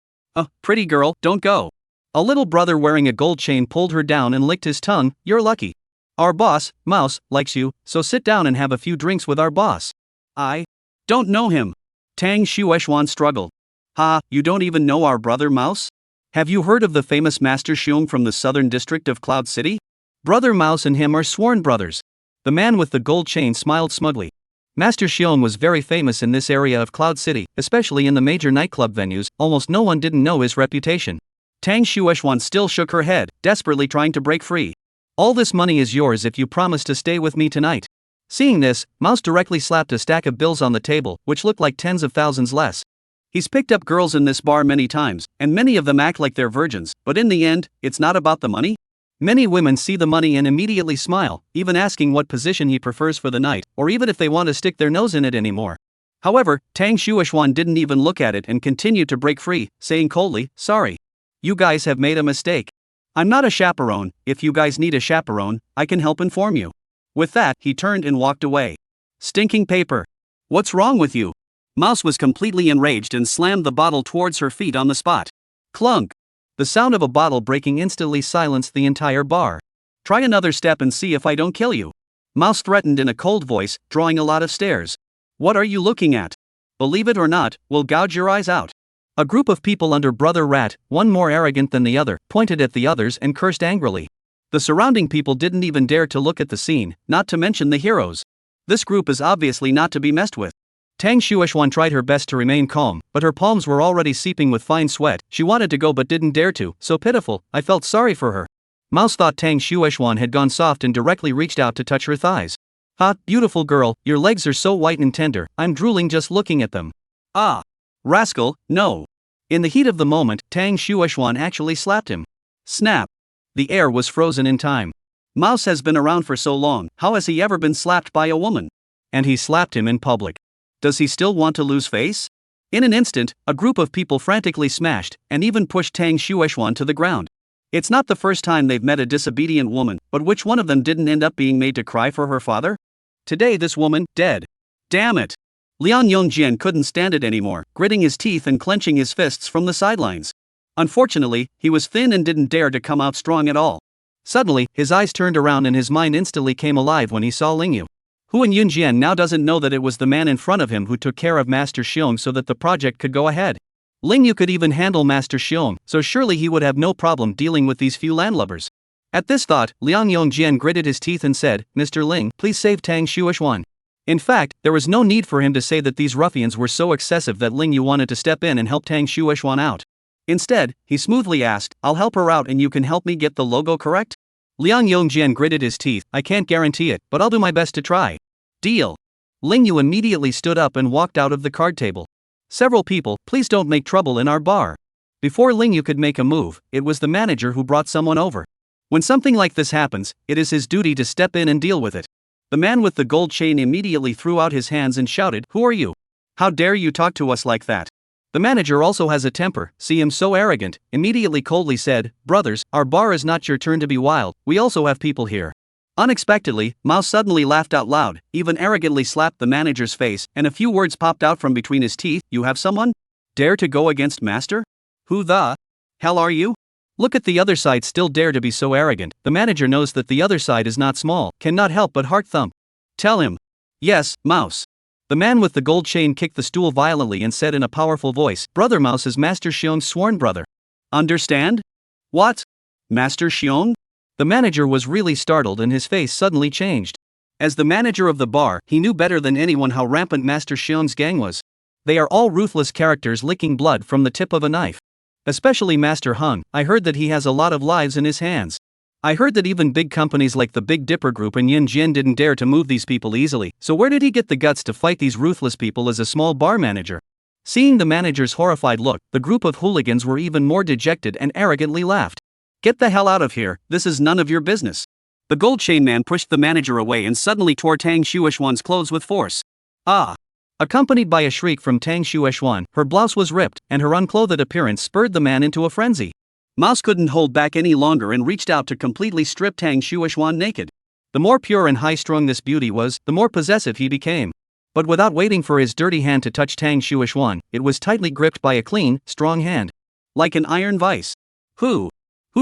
Pretty girl, don't go. A little brother wearing a gold chain pulled her down and licked his tongue. You're lucky. Our boss, Mouse, likes you, so sit down and have a few drinks with our boss. I don't know him. Tang Shuishuan struggled. Ha, you don't even know our brother Mouse? Have you heard of the famous Master Xiong from the southern district of Cloud City? Brother Mouse and him are sworn brothers. The man with the gold chain smiled smugly. Master Xiong was very famous in this area of Cloud City, especially in the major nightclub venues. Almost no one didn't know his reputation. Tang Shuishuan still shook her head, desperately trying to break free. All this money is yours if you promise to stay with me tonight. Seeing this, Mouse directly slapped a stack of bills on the table, which looked like tens of thousands less. He's picked up girls in this bar many times, and many of them act like they're virgins, but in the end, it's not about the money. Many women see the money and immediately smile, even asking what position he prefers for the night, or even if they want to stick their nose in it anymore. However, Tang Shuishuan didn't even look at it and continued to break free, saying coldly, "Sorry. You guys have made a mistake. I'm not a chaperone. If you guys need a chaperone, I can help inform you." With that, he turned and walked away. Stinking paper. What's wrong with you? Mouse was completely enraged and slammed the bottle towards her feet on the spot. Clunk. The sound of a bottle breaking instantly silenced the entire bar. Try another step and see if I don't kill you. Mouse threatened in a cold voice, drawing a lot of stares. What are you looking at? Believe it or not, we'll gouge your eyes out. A group of people under Brother Rat, one more arrogant than the other, pointed at the others and cursed angrily. The surrounding people didn't even dare to look at the scene, not to mention the heroes. This group is obviously not to be messed with. Tang Shuishuan tried her best to remain calm, but her palms were already seeping with fine sweat. She wanted to go but didn't dare to, so pitiful, I felt sorry for her. Mouse thought Tang Shuishuan had gone soft and directly reached out to touch her thighs. "Ah, beautiful girl, your legs are so white and tender, I'm drooling just looking at them." "Ah. Rascal, no." In the heat of the moment, Tang Shuishuan actually slapped him. Snap. The air was frozen in time. Mouse has been around for so long, how has he ever been slapped by a woman? And he slapped him in public. Does he still want to lose face? In an instant, a group of people frantically smashed, and even pushed Tang Shuishuan to the ground. It's not the first time they've met a disobedient woman, but which one of them didn't end up being made to cry for her father? Today this woman, dead. Damn it! Liang Yongjian couldn't stand it anymore, gritting his teeth and clenching his fists from the sidelines. Unfortunately, he was thin and didn't dare to come out strong at all. Suddenly, his eyes turned around and his mind instantly came alive when he saw Ling Yu. Huan Yunjian now doesn't know that it was the man in front of him who took care of Master Xiong so that the project could go ahead. Ling Yu could even handle Master Xiong, so surely he would have no problem dealing with these few landlubbers. At this thought, Liang Yongjian gritted his teeth and said, "Mr. Ling, please save Tang Shuishuan." In fact, there was no need for him to say that these ruffians were so excessive that Ling Yu wanted to step in and help Tang Shuishuan out. Instead, he smoothly asked, "I'll help her out and you can help me get the logo correct?" Liang Yongjian gritted his teeth, "I can't guarantee it, but I'll do my best to try." Deal. Ling Yu immediately stood up and walked out of the card table. Several people, please don't make trouble in our bar. Before Ling Yu could make a move, it was the manager who brought someone over. When something like this happens, it is his duty to step in and deal with it. The man with the gold chain immediately threw out his hands and shouted, "Who are you? How dare you talk to us like that?" The manager also has a temper, see him so arrogant, immediately coldly said, "Brothers, our bar is not your turn to be wild, we also have people here." Unexpectedly, Mao suddenly laughed out loud, even arrogantly slapped the manager's face, and a few words popped out from between his teeth. "You have someone? Dare to go against master? Who the hell are you? Look at the other side still dare to be so arrogant." The manager knows that the other side is not small, cannot help but heart thump. "Tell him." "Yes, Mouse." The man with the gold chain kicked the stool violently and said in a powerful voice, "Brother Mouse is Master Xiong's sworn brother. Understand?" "What? Master Xiong?" The manager was really startled and his face suddenly changed. As the manager of the bar, he knew better than anyone how rampant Master Xiong's gang was. They are all ruthless characters licking blood from the tip of a knife. Especially Master Hung, I heard that he has a lot of lives in his hands. I heard that even big companies like the Big Dipper Group and Yin Jin didn't dare to move these people easily, so where did he get the guts to fight these ruthless people as a small bar manager? Seeing the manager's horrified look, the group of hooligans were even more dejected and arrogantly laughed. Get the hell out of here, this is none of your business. The gold chain man pushed the manager away and suddenly tore Tang Shuoxuan's clothes with force. Ah! Accompanied by a shriek from Tang Shuoxuan, her blouse was ripped, and her unclothed appearance spurred the man into a frenzy. Mouse couldn't hold back any longer and reached out to completely strip Tang Shuoxuan naked. The more pure and high-strung this beauty was, the more possessive he became. But without waiting for his dirty hand to touch Tang Shuoxuan, it was tightly gripped by a clean, strong hand. Like an iron vice. Who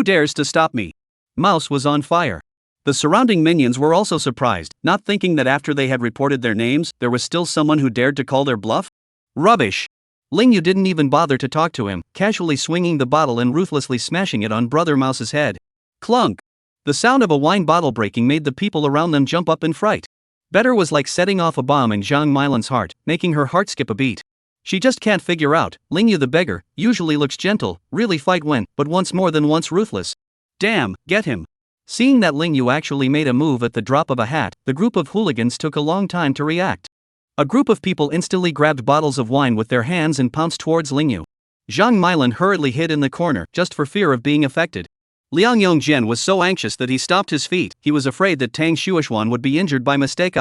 dares to stop me? Mouse was on fire. The surrounding minions were also surprised, not thinking that after they had reported their names, there was still someone who dared to call their bluff. Rubbish! Ling Yu didn't even bother to talk to him, casually swinging the bottle and ruthlessly smashing it on Brother Mouse's head. Clunk! The sound of a wine bottle breaking made the people around them jump up in fright. Better was like setting off a bomb in Zhang Milan's heart, making her heart skip a beat. She just can't figure out, Ling Yu the beggar, usually looks gentle, really fight when, but once more than once ruthless. Damn, get him! Seeing that Ling Yu actually made a move at the drop of a hat, the group of hooligans took a long time to react. A group of people instantly grabbed bottles of wine with their hands and pounced towards Ling Yu. Zhang Milan hurriedly hid in the corner, just for fear of being affected. Liang Yongjian was so anxious that he stopped his feet, he was afraid that Tang Shuoxuan would be injured by mistake.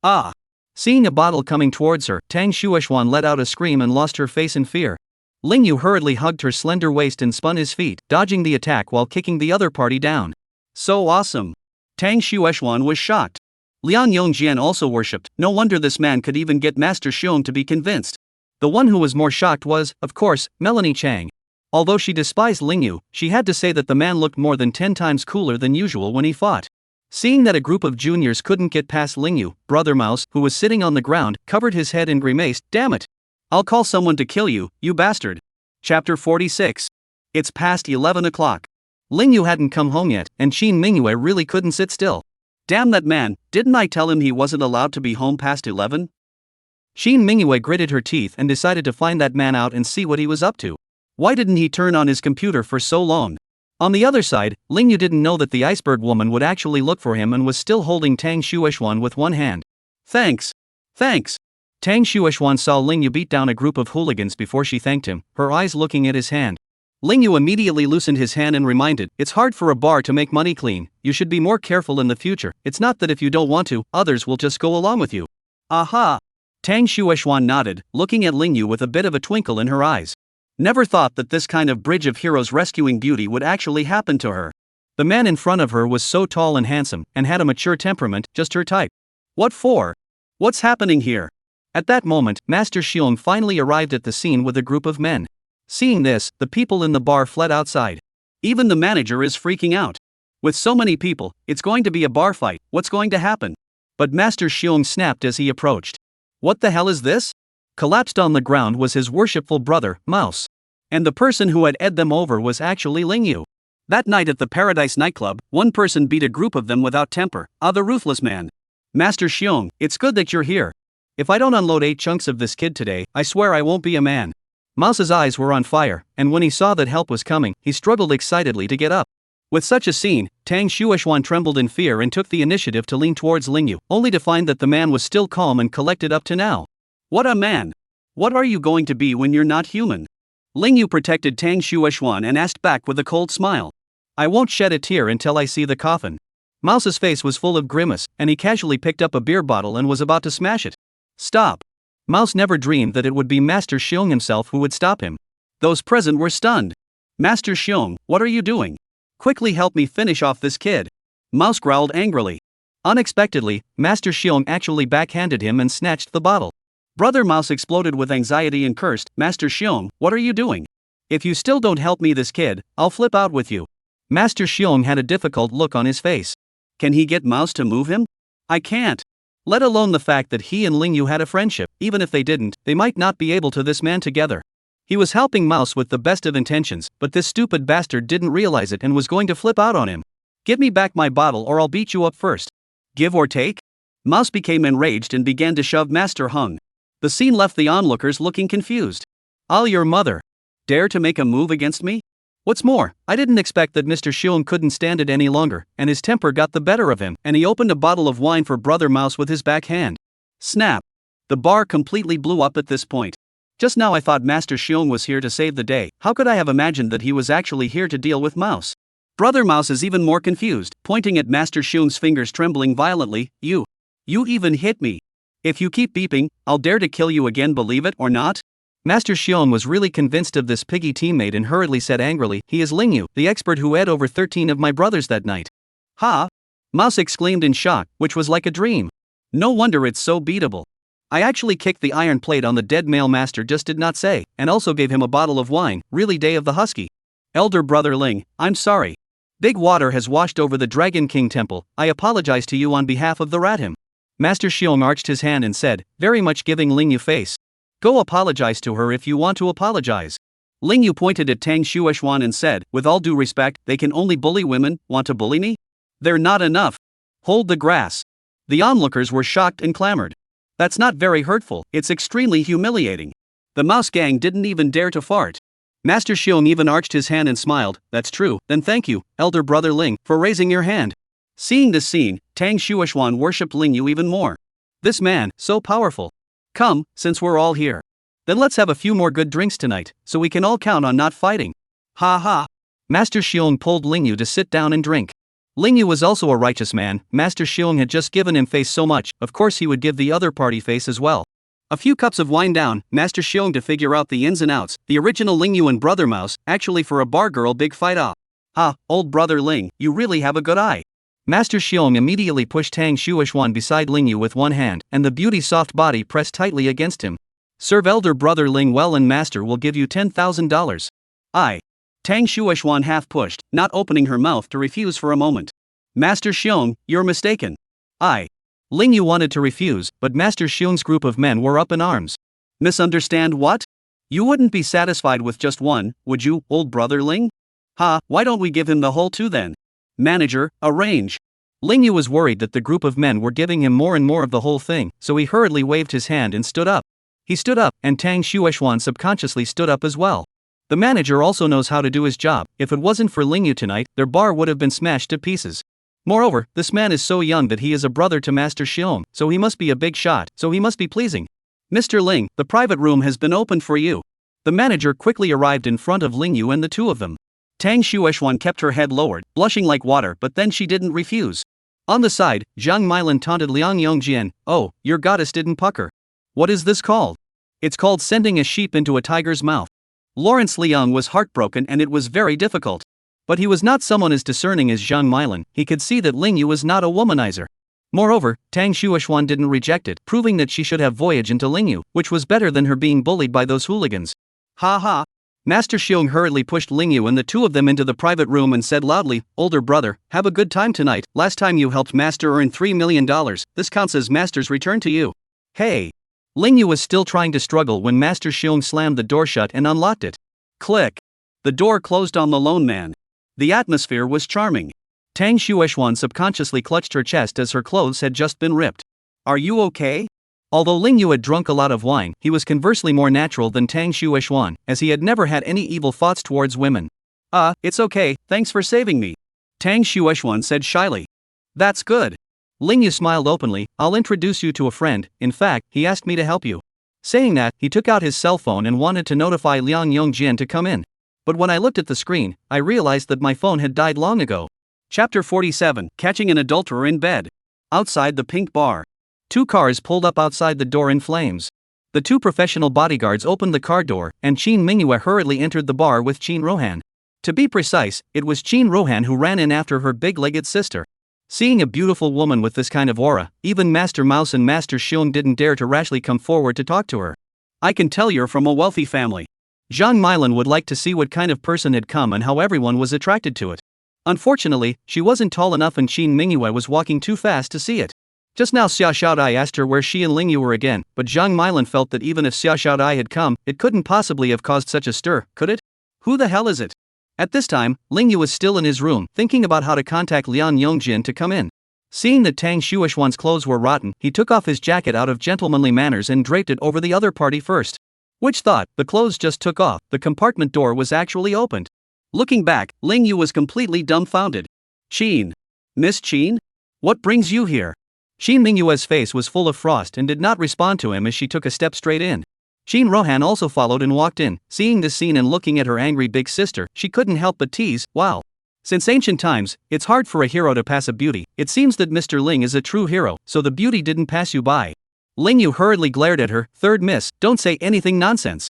Ah! Seeing a bottle coming towards her, Tang Shuoxuan let out a scream and lost her face in fear. Ling Yu hurriedly hugged her slender waist and spun his feet, dodging the attack while kicking the other party down. So awesome! Tang Shuoxuan was shocked. Liang Yongjian also worshipped, no wonder this man could even get Master Xiong to be convinced. The one who was more shocked was, of course, Melanie Chang. Although she despised Ling Yu, she had to say that the man looked more than 10 times cooler than usual when he fought. Seeing that a group of juniors couldn't get past Ling Yu, Brother Mouse, who was sitting on the ground, covered his head and grimaced, "Damn it! I'll call someone to kill you, you bastard." Chapter 46. It's past 11 o'clock. Ling Yu hadn't come home yet, and Qin Mingyue really couldn't sit still. Damn that man, didn't I tell him he wasn't allowed to be home past 11? Qin Mingyue gritted her teeth and decided to find that man out and see what he was up to. Why didn't he turn on his computer for so long? On the other side, Ling Yu didn't know that the iceberg woman would actually look for him and was still holding Tang Shuoxuan with one hand. Thanks. Thanks. Tang Shuoxuan saw Ling Yu beat down a group of hooligans before she thanked him, her eyes looking at his hand. Ling Yu immediately loosened his hand and reminded, "It's hard for a bar to make money clean, you should be more careful in the future, it's not that if you don't want to, others will just go along with you." Aha! Tang Shuoxuan nodded, looking at Ling Yu with a bit of a twinkle in her eyes. Never thought that this kind of bridge of heroes rescuing beauty would actually happen to her. The man in front of her was so tall and handsome, and had a mature temperament, just her type. What for? What's happening here? At that moment, Master Xiong finally arrived at the scene with a group of men. Seeing this, the people in the bar fled outside. Even the manager is freaking out. With so many people, it's going to be a bar fight, what's going to happen? But Master Xiong snapped as he approached. What the hell is this? Collapsed on the ground was his worshipful brother, Mouse. And the person who had ed them over was actually Ling Yu. That night at the Paradise nightclub, one person beat a group of them without temper, the ruthless man. Master Xiong, it's good that you're here. If I don't unload 8 chunks of this kid today, I swear I won't be a man. Mouse's eyes were on fire, and when he saw that help was coming, he struggled excitedly to get up. With such a scene, Tang Shuoxuan trembled in fear and took the initiative to lean towards Ling Yu, only to find that the man was still calm and collected up to now. What a man! What are you going to be when you're not human? Ling Yu protected Tang Shuoxuan and asked back with a cold smile. I won't shed a tear until I see the coffin. Mouse's face was full of grimace, and he casually picked up a beer bottle and was about to smash it. Stop! Mouse never dreamed that it would be Master Xiong himself who would stop him. Those present were stunned. Master Xiong, what are you doing? Quickly help me finish off this kid. Mouse growled angrily. Unexpectedly, Master Xiong actually backhanded him and snatched the bottle. Brother Mouse exploded with anxiety and cursed, Master Xiong, what are you doing? If you still don't help me this kid, I'll flip out with you. Master Xiong had a difficult look on his face. Can he get Mouse to move him? I can't. Let alone the fact that he and Ling Yu had a friendship, even if they didn't, they might not be able to this man together. He was helping Mouse with the best of intentions, but this stupid bastard didn't realize it and was going to flip out on him. Give me back my bottle or I'll beat you up first. Give or take? Mouse became enraged and began to shove Master Hung. The scene left the onlookers looking confused. Your mother. Dare to make a move against me? What's more, I didn't expect that Mr. Xiong couldn't stand it any longer, and his temper got the better of him, and he opened a bottle of wine for Brother Mouse with his backhand. Snap! The bar completely blew up at this point. Just now I thought Master Xiong was here to save the day. How could I have imagined that he was actually here to deal with Mouse? Brother Mouse is even more confused, pointing at Master Xiong's fingers trembling violently. You even hit me. If you keep beeping, I'll dare to kill you again, believe it or not? Master Xiong was really convinced of this piggy teammate and hurriedly said angrily, he is Ling Yu, the expert who ate over 13 of my brothers that night. Ha! Mouse exclaimed in shock, which was like a dream. No wonder it's so beatable. I actually kicked the iron plate on the dead male master, just did not say, and also gave him a bottle of wine, really day of the husky. Elder brother Ling, I'm sorry. Big water has washed over the Dragon King temple, I apologize to you on behalf of the Rathim. Master Xiong arched his hand and said, very much giving Ling Yu face. Go apologize to her if you want to apologize. Ling Yu pointed at Tang Shuoxuan and said, with all due respect, they can only bully women, want to bully me? They're not enough. Hold the grass. The onlookers were shocked and clamored. That's not very hurtful, it's extremely humiliating. The mouse gang didn't even dare to fart. Master Xiong even arched his hand and smiled, that's true, then thank you, elder brother Ling, for raising your hand. Seeing this scene, Tang Shuoxuan worshipped Ling Yu even more. This man, so powerful. Come, since we're all here. Then let's have a few more good drinks tonight, so we can all count on not fighting. Ha ha. Master Xiong pulled Ling Yu to sit down and drink. Ling Yu was also a righteous man, Master Xiong had just given him face so much, of course he would give the other party face as well. A few cups of wine down, Master Xiong to figure out the ins and outs, the original Ling Yu and Brother Mouse, actually for a bar girl big fight off. Ha, old brother Ling, you really have a good eye. Master Xiong immediately pushed Tang Shuoxuan beside Ling Yu with one hand, and the beauty's soft body pressed tightly against him. Serve elder brother Ling well and master will give you $10,000. Tang Shuoxuan half pushed, not opening her mouth to refuse for a moment. Master Xiong, you're mistaken. Ling Yu wanted to refuse, but Master Xiong's group of men were up in arms. Misunderstand what? You wouldn't be satisfied with just one, would you, old brother Ling? Ha, why don't we give him the whole two then? Manager, arrange. Ling Yu was worried that the group of men were giving him more and more of the whole thing, so he hurriedly waved his hand and stood up. He stood up, and Tang Shuoxuan subconsciously stood up as well. The manager also knows how to do his job. If it wasn't for Ling Yu tonight, their bar would have been smashed to pieces. Moreover, this man is so young that he is a brother to Master Xiong, so he must be a big shot, so he must be pleasing. Mr. Ling, the private room has been opened for you. The manager quickly arrived in front of Ling Yu and the two of them. Tang Shuoxuan kept her head lowered, blushing like water, but then she didn't refuse. On the side, Zhang Milan taunted Liang Yongjian, oh, your goddess didn't pucker. What is this called? It's called sending a sheep into a tiger's mouth. Lawrence Liang was heartbroken and it was very difficult. But he was not someone as discerning as Zhang Milan, he could see that Ling Yu was not a womanizer. Moreover, Tang Shuoxuan didn't reject it, proving that she should have voyage into Ling Yu, which was better than her being bullied by those hooligans. Ha ha. Master Xiong hurriedly pushed Ling Yu and the two of them into the private room and said loudly, older brother, have a good time tonight, last time you helped Master earn $3 million, this counts as Master's return to you. Hey. Ling Yu was still trying to struggle when Master Xiong slammed the door shut and unlocked it. Click. The door closed on the lone man. The atmosphere was charming. Tang Shuoxuan subconsciously clutched her chest as her clothes had just been ripped. Are you okay? Although Ling Yu had drunk a lot of wine, he was conversely more natural than Tang Shuoxuan, as he had never had any evil thoughts towards women. It's okay, thanks for saving me. Tang Shuoxuan said shyly. That's good. Ling Yu smiled openly, I'll introduce you to a friend, in fact, he asked me to help you. Saying that, he took out his cell phone and wanted to notify Liang Yongjian to come in. But when I looked at the screen, I realized that my phone had died long ago. Chapter 47, Catching an Adulterer in Bed. Outside the pink bar. Two cars pulled up outside the door in flames. The two professional bodyguards opened the car door, and Qin Mingyue hurriedly entered the bar with Qin Rohan. To be precise, it was Qin Rohan who ran in after her big-legged sister. Seeing a beautiful woman with this kind of aura, even Master Mouse and Master Xiong didn't dare to rashly come forward to talk to her. I can tell you're from a wealthy family. Zhang Milan would like to see what kind of person had come and how everyone was attracted to it. Unfortunately, she wasn't tall enough and Qin Mingyue was walking too fast to see it. Just now Xia Xiaodai asked her where she and Ling Yu were again, but Zhang Milan felt that even if Xia Xiaodai had come, it couldn't possibly have caused such a stir, could it? Who the hell is it? At this time, Ling Yu was still in his room, thinking about how to contact Liang Yongjin to come in. Seeing that Tang Shuoxuan's clothes were rotten, he took off his jacket out of gentlemanly manners and draped it over the other party first. Which thought, the clothes just took off, the compartment door was actually opened. Looking back, Ling Yu was completely dumbfounded. Qin. Miss Qin? What brings you here? Qin Mingyue's face was full of frost and did not respond to him as she took a step straight in. Qin Rohan also followed and walked in. Seeing this scene and looking at her angry big sister, she couldn't help but tease, wow. Since ancient times, it's hard for a hero to pass a beauty. It seems that Mr. Ling is a true hero, so the beauty didn't pass you by. Ling Yu hurriedly glared at her. Third miss, don't say anything nonsense.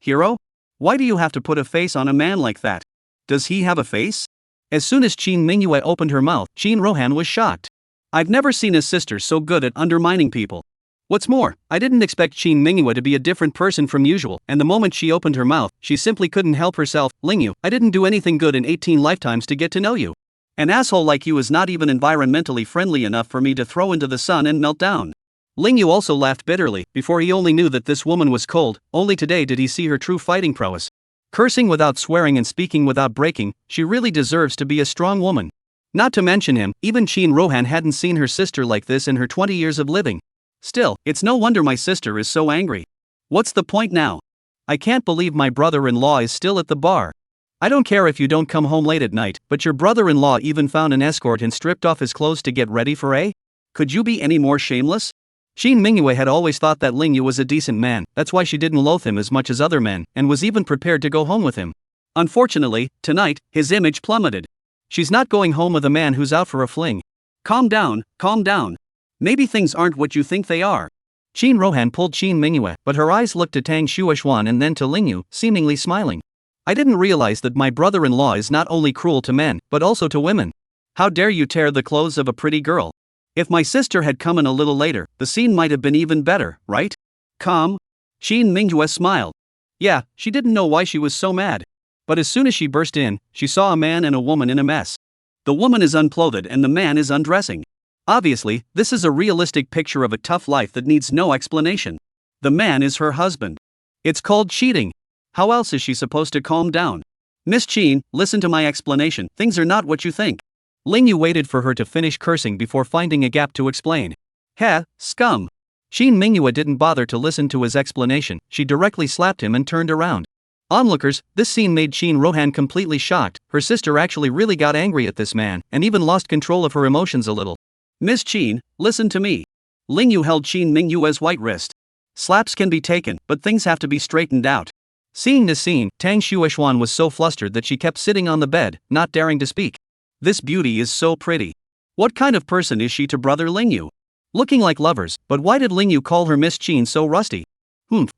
Hero? Why do you have to put a face on a man like that? Does he have a face? As soon as Qin Mingyue opened her mouth, Qin Rohan was shocked. I've never seen a sister so good at undermining people. What's more, I didn't expect Qin Mingyue to be a different person from usual, and the moment she opened her mouth, she simply couldn't help herself. Ling Yu, I didn't do anything good in 18 lifetimes to get to know you. An asshole like you is not even environmentally friendly enough for me to throw into the sun and melt down. Ling Yu also laughed bitterly. Before he only knew that this woman was cold, only today did he see her true fighting prowess. Cursing without swearing and speaking without breaking, she really deserves to be a strong woman. Not to mention him, even Qin Rohan hadn't seen her sister like this in her 20 years of living. Still, it's no wonder my sister is so angry. What's the point now? I can't believe my brother-in-law is still at the bar. I don't care if you don't come home late at night, but your brother-in-law even found an escort and stripped off his clothes to get ready for a? Could you be any more shameless? Qin Mingyue had always thought that Ling Yu was a decent man, that's why she didn't loathe him as much as other men, and was even prepared to go home with him. Unfortunately, tonight, his image plummeted. She's not going home with a man who's out for a fling. Calm down, calm down. Maybe things aren't what you think they are. Qin Rohan pulled Qin Mingyue, but her eyes looked to Tang Shuoxuan and then to Ling Yu, seemingly smiling. I didn't realize that my brother-in-law is not only cruel to men, but also to women. How dare you tear the clothes of a pretty girl? If my sister had come in a little later, the scene might have been even better, right? Calm? Qin Mingyue smiled. Yeah, she didn't know why she was so mad. But as soon as she burst in, she saw a man and a woman in a mess. The woman is unclothed and the man is undressing. Obviously, this is a realistic picture of a tough life that needs no explanation. The man is her husband. It's called cheating. How else is she supposed to calm down? Miss Qin, listen to my explanation. Things are not what you think. Ling Yu waited for her to finish cursing before finding a gap to explain. Heh, scum. Qin Mingyue didn't bother to listen to his explanation. She directly slapped him and turned around. Onlookers, this scene made Qin Rohan completely shocked. Her sister actually really got angry at this man, and even lost control of her emotions a little. Miss Qin, listen to me. Ling Yu held Qin Mingyue's white wrist. Slaps can be taken, but things have to be straightened out. Seeing this scene, Tang Shuoxuan was so flustered that she kept sitting on the bed, not daring to speak. This beauty is so pretty. What kind of person is she to brother Ling Yu? Looking like lovers, but why did Ling Yu call her Miss Qin so rusty?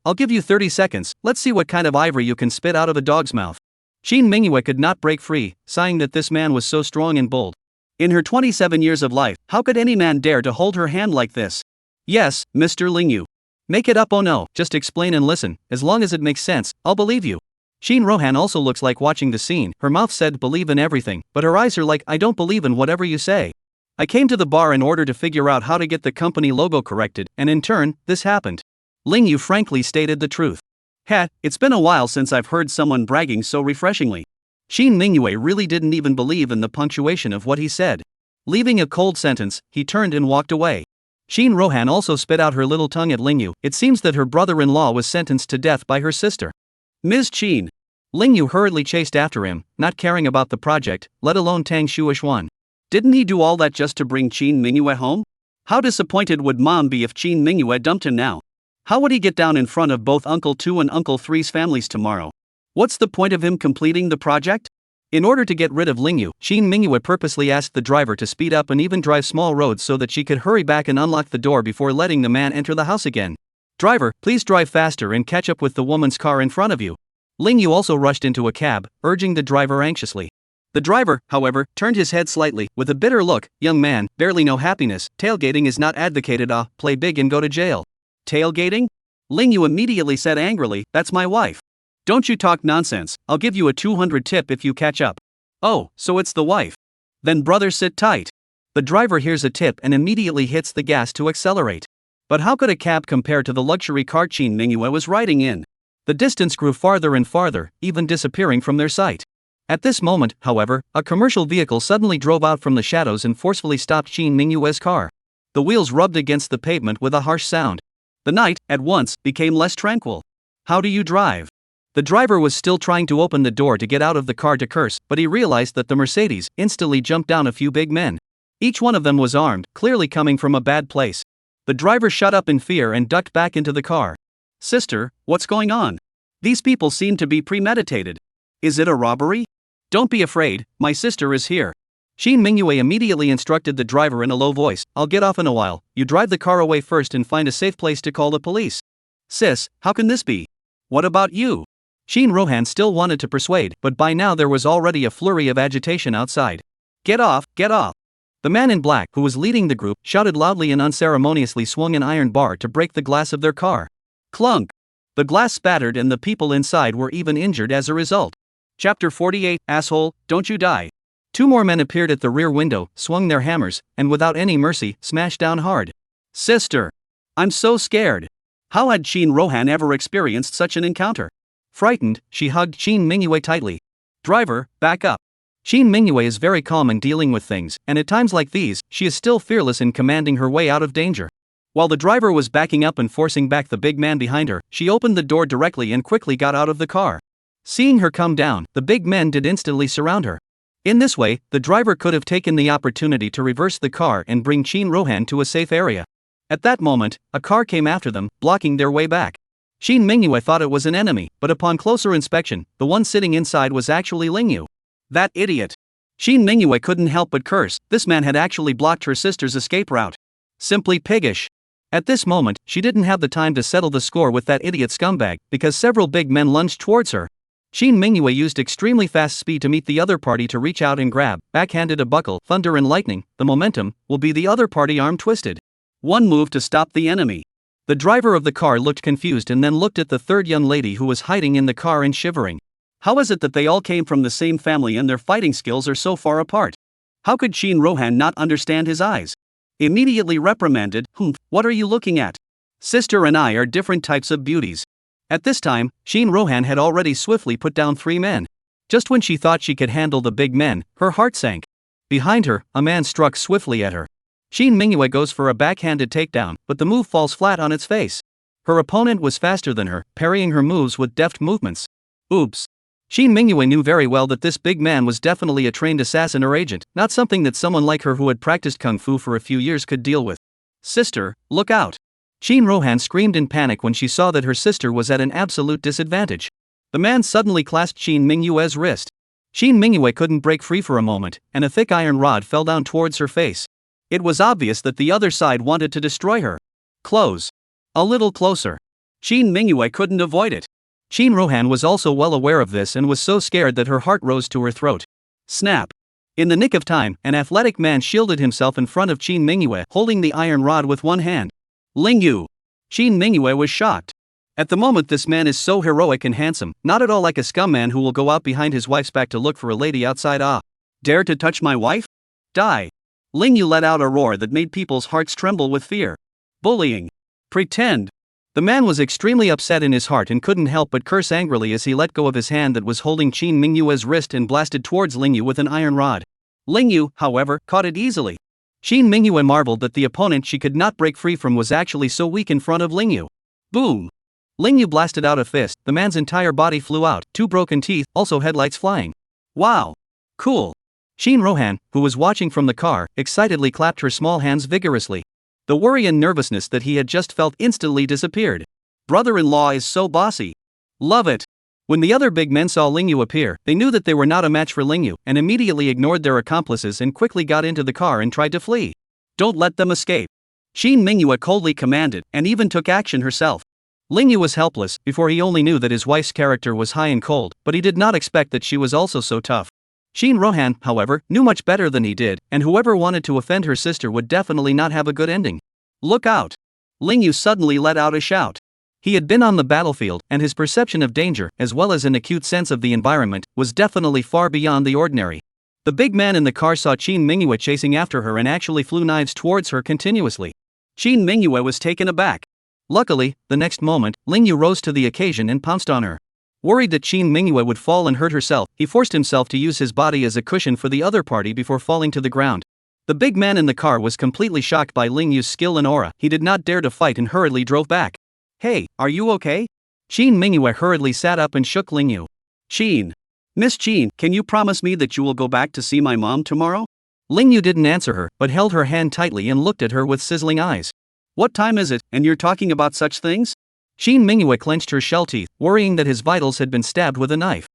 I'll give you 30 seconds, let's see what kind of ivory you can spit out of a dog's mouth. Qin Mingyue could not break free, sighing that this man was so strong and bold. In her 27 years of life, how could any man dare to hold her hand like this? Yes, Mr. Ling Yu. Make it up, oh no, just explain and listen, as long as it makes sense, I'll believe you. Qin Rohan also looks like watching the scene. Her mouth said believe in everything, but her eyes are like I don't believe in whatever you say. I came to the bar in order to figure out how to get the company logo corrected, and in turn, this happened. Ling Yu frankly stated the truth. Heh, it's been a while since I've heard someone bragging so refreshingly. Qin Mingyue really didn't even believe in the punctuation of what he said. Leaving a cold sentence, he turned and walked away. Qin Rohan also spit out her little tongue at Ling Yu. It seems that her brother-in-law was sentenced to death by her sister. Ms. Qin. Ling Yu hurriedly chased after him, not caring about the project, let alone Tang Shuoxuan. Didn't he do all that just to bring Qin Mingyue home? How disappointed would Mom be if Qin Mingyue dumped him now? How would he get down in front of both Uncle 2 and Uncle 3's families tomorrow? What's the point of him completing the project? In order to get rid of Ling Yu, Qin Mingyue purposely asked the driver to speed up and even drive small roads so that she could hurry back and unlock the door before letting the man enter the house again. Driver, please drive faster and catch up with the woman's car in front of you. Ling Yu also rushed into a cab, urging the driver anxiously. The driver, however, turned his head slightly, with a bitter look. Young man, barely no happiness, tailgating is not advocated. Play big and go to jail. Tailgating? Ling Yu immediately said angrily, that's my wife. Don't you talk nonsense, I'll give you a 200 tip if you catch up. Oh, so it's the wife. Then brother sit tight. The driver hears a tip and immediately hits the gas to accelerate. But how could a cab compare to the luxury car Qin Mingyue was riding in? The distance grew farther and farther, even disappearing from their sight. At this moment, however, a commercial vehicle suddenly drove out from the shadows and forcefully stopped Qin Mingyue's car. The wheels rubbed against the pavement with a harsh sound. The night, at once, became less tranquil. How do you drive? The driver was still trying to open the door to get out of the car to curse, but he realized that the Mercedes instantly jumped down a few big men. Each one of them was armed, clearly coming from a bad place. The driver shut up in fear and ducked back into the car. Sister, what's going on? These people seem to be premeditated. Is it a robbery? Don't be afraid, my sister is here. Shin Mingyue immediately instructed the driver in a low voice, I'll get off in a while, you drive the car away first and find a safe place to call the police. Sis, how can this be? What about you? Shin Rohan still wanted to persuade, but by now there was already a flurry of agitation outside. Get off, get off. The man in black, who was leading the group, shouted loudly and unceremoniously swung an iron bar to break the glass of their car. Clunk! The glass spattered and the people inside were even injured as a result. Chapter 48, Asshole, don't you die. Two more men appeared at the rear window, swung their hammers, and without any mercy, smashed down hard. Sister! I'm so scared. How had Shin Rohan ever experienced such an encounter? Frightened, she hugged Shin Mingyue tightly. Driver, back up. Shin Mingyue is very calm in dealing with things, and at times like these, she is still fearless in commanding her way out of danger. While the driver was backing up and forcing back the big man behind her, she opened the door directly and quickly got out of the car. Seeing her come down, the big men did instantly surround her. In this way, the driver could have taken the opportunity to reverse the car and bring Shin Rohan to a safe area. At that moment, a car came after them, blocking their way back. Shin Mingyue thought it was an enemy, but upon closer inspection, the one sitting inside was actually Lingyu. That idiot! Shin Mingyue couldn't help but curse, this man had actually blocked her sister's escape route. Simply piggish. At this moment, she didn't have the time to settle the score with that idiot scumbag, because several big men lunged towards her. Shin Mingyue used extremely fast speed to meet the other party to reach out and grab, backhanded a buckle, thunder and lightning, the momentum, will be the other party arm twisted. One move to stop the enemy. The driver of the car looked confused and then looked at the third young lady who was hiding in the car and shivering. How is it that they all came from the same family and their fighting skills are so far apart? How could Shin Rohan not understand his eyes? Immediately reprimanded, what are you looking at? Sister and I are different types of beauties. At this time, Shin Rohan had already swiftly put down 3 men. Just when she thought she could handle the big men, her heart sank. Behind her, a man struck swiftly at her. Shin Mingyue goes for a backhanded takedown, but the move falls flat on its face. Her opponent was faster than her, parrying her moves with deft movements. Oops. Shin Mingyue knew very well that this big man was definitely a trained assassin or agent, not something that someone like her who had practiced kung fu for a few years could deal with. Sister, look out! Shin Rohan screamed in panic when she saw that her sister was at an absolute disadvantage. The man suddenly clasped Shin Mingyue's wrist. Shin Mingyue couldn't break free for a moment, and a thick iron rod fell down towards her face. It was obvious that the other side wanted to destroy her. Close. A little closer. Shin Mingyue couldn't avoid it. Shin Rohan was also well aware of this and was so scared that her heart rose to her throat. Snap. In the nick of time, an athletic man shielded himself in front of Shin Mingyue, holding the iron rod with one hand. Lingyu! Shin Mingyue was shocked. At the moment this man is so heroic and handsome, not at all like a scumman who will go out behind his wife's back to look for a lady outside. Dare to touch my wife? Die! Lingyu let out a roar that made people's hearts tremble with fear. Bullying! Pretend! The man was extremely upset in his heart and couldn't help but curse angrily as he let go of his hand that was holding Shin Mingyue's wrist and blasted towards Lingyu with an iron rod. Lingyu, however, caught it easily. Shin Mingyue marveled that the opponent she could not break free from was actually so weak in front of Lingyu. Boom! Lingyu blasted out a fist, the man's entire body flew out, 2 broken teeth, also headlights flying. Wow! Cool! Shin Rohan, who was watching from the car, excitedly clapped her small hands vigorously. The worry and nervousness that he had just felt instantly disappeared. Brother-in-law is so bossy. Love it! When the other big men saw Lingyu appear, they knew that they were not a match for Lingyu, and immediately ignored their accomplices and quickly got into the car and tried to flee. Don't let them escape. Shin Mingyue coldly commanded, and even took action herself. Lingyu was helpless, before he only knew that his wife's character was high and cold, but he did not expect that she was also so tough. Shin Rohan, however, knew much better than he did, and whoever wanted to offend her sister would definitely not have a good ending. Look out! Lingyu suddenly let out a shout. He had been on the battlefield, and his perception of danger, as well as an acute sense of the environment, was definitely far beyond the ordinary. The big man in the car saw Shin Mingyue chasing after her and actually flew knives towards her continuously. Shin Mingyue was taken aback. Luckily, the next moment, Lingyu rose to the occasion and pounced on her. Worried that Shin Mingyue would fall and hurt herself, he forced himself to use his body as a cushion for the other party before falling to the ground. The big man in the car was completely shocked by Lingyu's skill and aura. He did not dare to fight and hurriedly drove back. Hey, are you okay? Shin Mingyue hurriedly sat up and shook Lingyu. Shin. Miss Shin, can you promise me that you will go back to see my mom tomorrow? Lingyu didn't answer her, but held her hand tightly and looked at her with sizzling eyes. What time is it, and you're talking about such things? Shin Mingyue clenched her shell teeth, worrying that his vitals had been stabbed with a knife.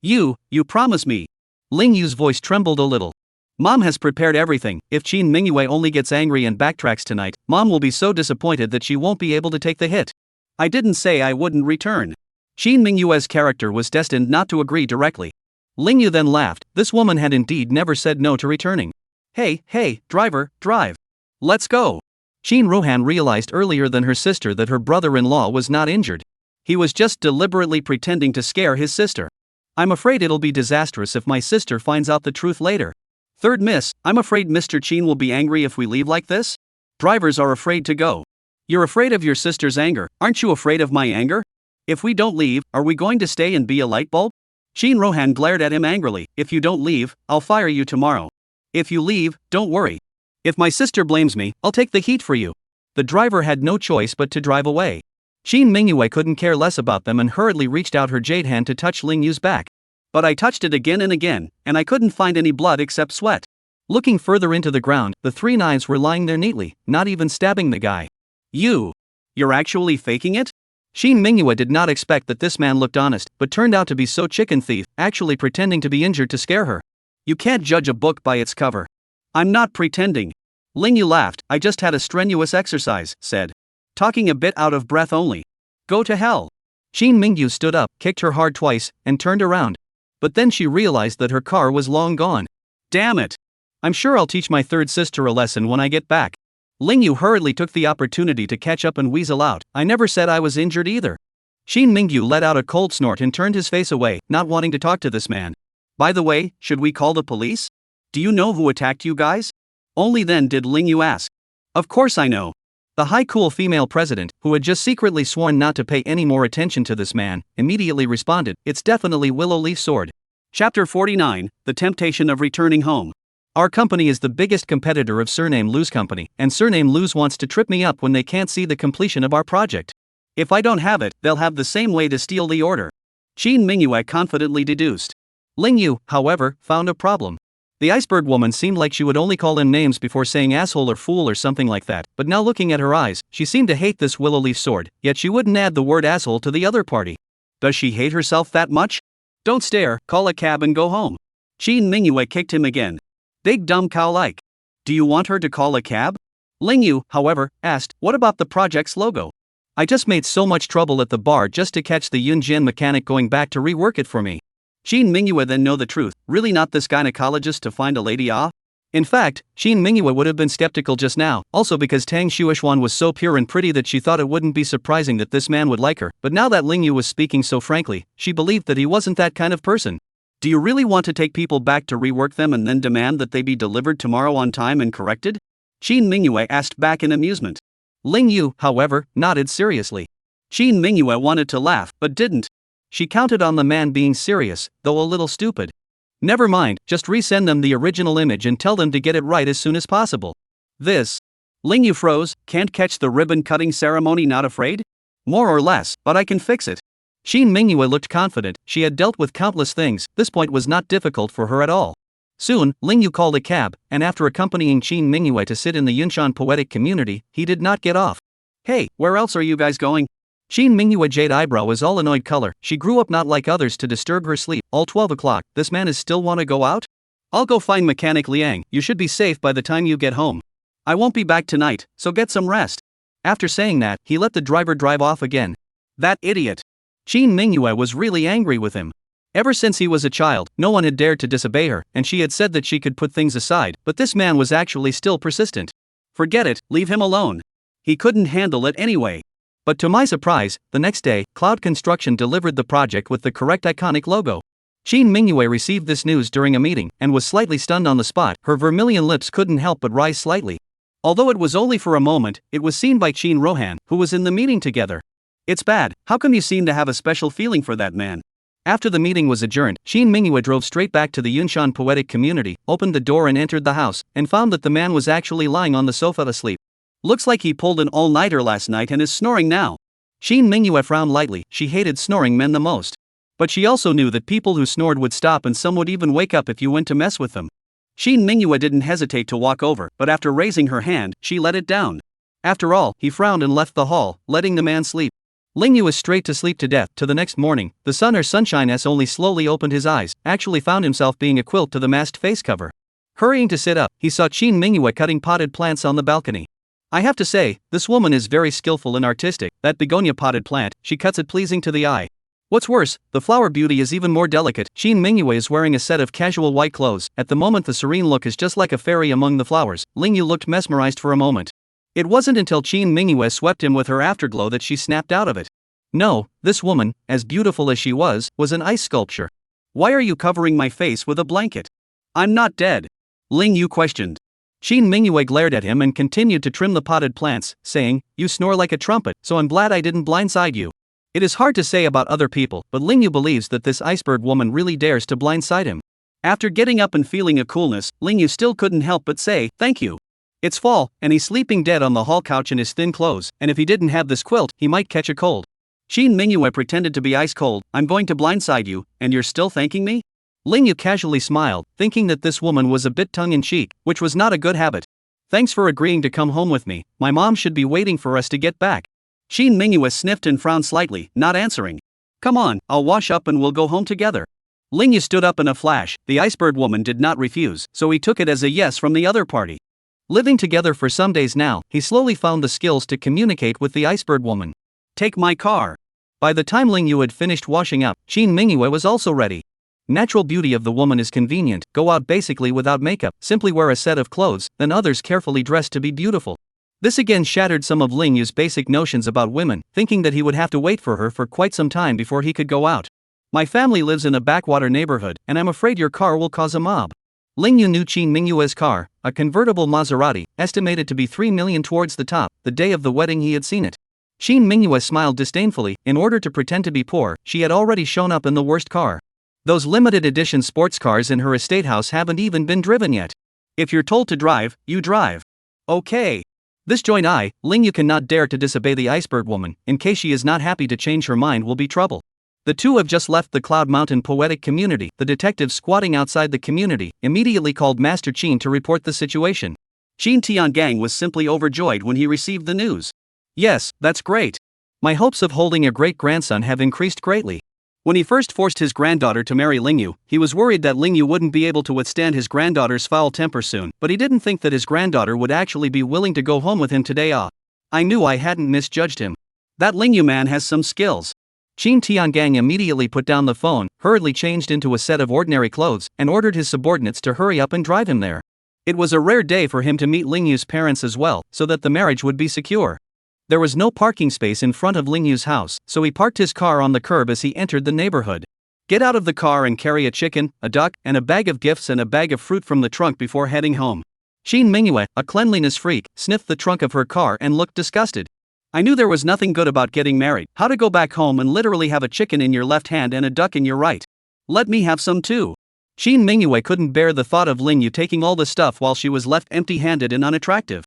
You promise me. Lingyu's voice trembled a little. Mom has prepared everything. If Shin Mingyue only gets angry and backtracks tonight, Mom will be so disappointed that she won't be able to take the hit. I didn't say I wouldn't return. Shin Mingyue's character was destined not to agree directly. Lingyu then laughed. This woman had indeed never said no to returning. Hey, driver, drive. Let's go. Shin Rohan realized earlier than her sister that her brother-in-law was not injured. He was just deliberately pretending to scare his sister. I'm afraid it'll be disastrous if my sister finds out the truth later. Third miss, I'm afraid Mr. Chin will be angry if we leave like this. Drivers are afraid to go. You're afraid of your sister's anger, aren't you afraid of my anger? If we don't leave, are we going to stay and be a light bulb? Shin Rohan glared at him angrily. If you don't leave, I'll fire you tomorrow. If you leave, don't worry. If my sister blames me, I'll take the heat for you. The driver had no choice but to drive away. Shin Mingyue couldn't care less about them and hurriedly reached out her jade hand to touch Lingyu's back. But I touched it again and again, and I couldn't find any blood except sweat. Looking further into the ground, the 3 knives were lying there neatly, not even stabbing the guy. You're actually faking it? Shin Mingyue did not expect that this man looked honest, but turned out to be so chicken thief, actually pretending to be injured to scare her. You can't judge a book by its cover. I'm not pretending. Lingyu laughed. I just had a strenuous exercise, said. Talking a bit out of breath only. Go to hell. Shin Mingyu stood up, kicked her hard twice, and turned around. But then she realized that her car was long gone. Damn it. I'm sure I'll teach my third sister a lesson when I get back. Lingyu hurriedly took the opportunity to catch up and weasel out. I never said I was injured either. Shin Mingyu let out a cold snort and turned his face away, not wanting to talk to this man. By the way, should we call the police? Do you know who attacked you guys? Only then did Lingyu ask. Of course I know. The high cool female president, who had just secretly sworn not to pay any more attention to this man, immediately responded, it's definitely Willow Leaf Sword. Chapter 49, The Temptation of Returning Home. Our company is the biggest competitor of Surname Lou's company, and Surname Lou's wants to trip me up when they can't see the completion of our project. If I don't have it, they'll have the same way to steal the order. Shin Mingyue confidently deduced. Lingyu, however, found a problem. The iceberg woman seemed like she would only call him names before saying asshole or fool or something like that, but now looking at her eyes, she seemed to hate this Willow Leaf Sword, yet she wouldn't add the word asshole to the other party. Does she hate herself that much? Don't stare, call a cab and go home. Shin Mingyue kicked him again. Big dumb cow like. Do you want her to call a cab? Lingyu, however, asked, what about the project's logo? I just made so much trouble at the bar just to catch the Yunjian mechanic going back to rework it for me. Shin Mingyue then know the truth, really not this gynecologist to find a lady ah? In fact, Shin Mingyue would have been skeptical just now, also because Tang Shuixuan was so pure and pretty that she thought it wouldn't be surprising that this man would like her, but now that Lingyu was speaking so frankly, she believed that he wasn't that kind of person. Do you really want to take people back to rework them and then demand that they be delivered tomorrow on time and corrected? Shin Mingyue asked back in amusement. Lingyu, however, nodded seriously. Shin Mingyue wanted to laugh, but didn't. She counted on the man being serious, though a little stupid. Never mind, just resend them the original image and tell them to get it right as soon as possible. This. Lingyu froze, can't catch the ribbon-cutting ceremony, not afraid? More or less, but I can fix it. Shin Mingyue looked confident. She had dealt with countless things, this point was not difficult for her at all. Soon, Lingyu called a cab, and after accompanying Shin Mingyue to sit in the Yunshan poetic community, he did not get off. Hey, where else are you guys going? Shin Mingyue jade eyebrow was all annoyed color. She grew up not like others to disturb her sleep. All 12 o'clock, this man is still wanna go out? I'll go find Mechanic Liang, you should be safe by the time you get home. I won't be back tonight, so get some rest. After saying that, he let the driver drive off again. That idiot. Shin Mingyue was really angry with him. Ever since he was a child, no one had dared to disobey her, and she had said that she could put things aside, but this man was actually still persistent. Forget it, leave him alone. He couldn't handle it anyway. But to my surprise, the next day, Cloud Construction delivered the project with the correct iconic logo. Shin Mingyue received this news during a meeting, and was slightly stunned on the spot. Her vermilion lips couldn't help but rise slightly. Although it was only for a moment, it was seen by Shin Rohan, who was in the meeting together. It's bad, how come you seem to have a special feeling for that man? After the meeting was adjourned, Shin Mingyue drove straight back to the Yunshan poetic community, opened the door and entered the house, and found that the man was actually lying on the sofa asleep. Looks like he pulled an all-nighter last night and is snoring now. Shin Mingyue frowned lightly, she hated snoring men the most. But she also knew that people who snored would stop and some would even wake up if you went to mess with them. Shin Mingyue didn't hesitate to walk over, but after raising her hand, she let it down. After all, he frowned and left the hall, letting the man sleep. Lingyu was straight to sleep to death. To the next morning, the sun or sunshine s only slowly opened his eyes, actually found himself being a quilt to the masked face cover. Hurrying to sit up, he saw Shin Mingyue cutting potted plants on the balcony. I have to say, this woman is very skillful and artistic. That begonia potted plant, she cuts it pleasing to the eye. What's worse, the flower beauty is even more delicate. Shin Mingyue is wearing a set of casual white clothes. At the moment the serene look is just like a fairy among the flowers. Lingyu looked mesmerized for a moment. It wasn't until Shin Mingyue swept him with her afterglow that she snapped out of it. No, this woman, as beautiful as she was an ice sculpture. Why are you covering my face with a blanket? I'm not dead. Lingyu questioned. Shin Mingyue glared at him and continued to trim the potted plants, saying, you snore like a trumpet, so I'm glad I didn't blindside you. It is hard to say about other people, but Lingyu believes that this iceberg woman really dares to blindside him. After getting up and feeling a coolness, Lingyu still couldn't help but say, thank you. It's fall, and he's sleeping dead on the hall couch in his thin clothes, and if he didn't have this quilt, he might catch a cold. Shin Mingyue pretended to be ice cold. I'm going to blindside you, and you're still thanking me? Lingyu casually smiled, thinking that this woman was a bit tongue-in-cheek, which was not a good habit. Thanks for agreeing to come home with me. My mom should be waiting for us to get back. Shin Mingyue sniffed and frowned slightly, not answering. Come on, I'll wash up and we'll go home together. Lingyu stood up in a flash. The iceberg woman did not refuse, so he took it as a yes from the other party. Living together for some days now, he slowly found the skills to communicate with the iceberg woman. Take my car. By the time Lingyu had finished washing up, Shin Mingyue was also ready. Natural beauty of the woman is convenient. Go out basically without makeup, simply wear a set of clothes, then others carefully dressed to be beautiful. This again shattered some of Lingyu's basic notions about women, thinking that he would have to wait for her for quite some time before he could go out. My family lives in a backwater neighborhood, and I'm afraid your car will cause a mob. Lingyu knew Shin Mingyue's car, a convertible Maserati, estimated to be 3 million towards the top. The day of the wedding he had seen it. Shin Mingyue smiled disdainfully. In order to pretend to be poor, she had already shown up in the worst car. Those limited edition sports cars in her estate house haven't even been driven yet. If you're told to drive, you drive. Okay. This joint Lingyu cannot dare to disobey the iceberg woman. In case she is not happy to change her mind will be trouble. The two have just left the Cloud Mountain poetic community. The detective squatting outside the community immediately called Master Qin to report the situation. Qin Tiangang was simply overjoyed when he received the news. Yes, that's great. My hopes of holding a great-grandson have increased greatly. When he first forced his granddaughter to marry Lingyu, he was worried that Lingyu wouldn't be able to withstand his granddaughter's foul temper soon, but he didn't think that his granddaughter would actually be willing to go home with him today. I knew I hadn't misjudged him. That Lingyu man has some skills. Qin Tiangang immediately put down the phone, hurriedly changed into a set of ordinary clothes, and ordered his subordinates to hurry up and drive him there. It was a rare day for him to meet Lingyu's parents as well, so that the marriage would be secure. There was no parking space in front of Lingyu's house, so he parked his car on the curb as he entered the neighborhood. Get out of the car and carry a chicken, a duck, and a bag of gifts and a bag of fruit from the trunk before heading home. Shin Mingyue, a cleanliness freak, sniffed the trunk of her car and looked disgusted. I knew there was nothing good about getting married. How to go back home and literally have a chicken in your left hand and a duck in your right. Let me have some too. Shin Mingyue couldn't bear the thought of Lingyu taking all the stuff while she was left empty-handed and unattractive.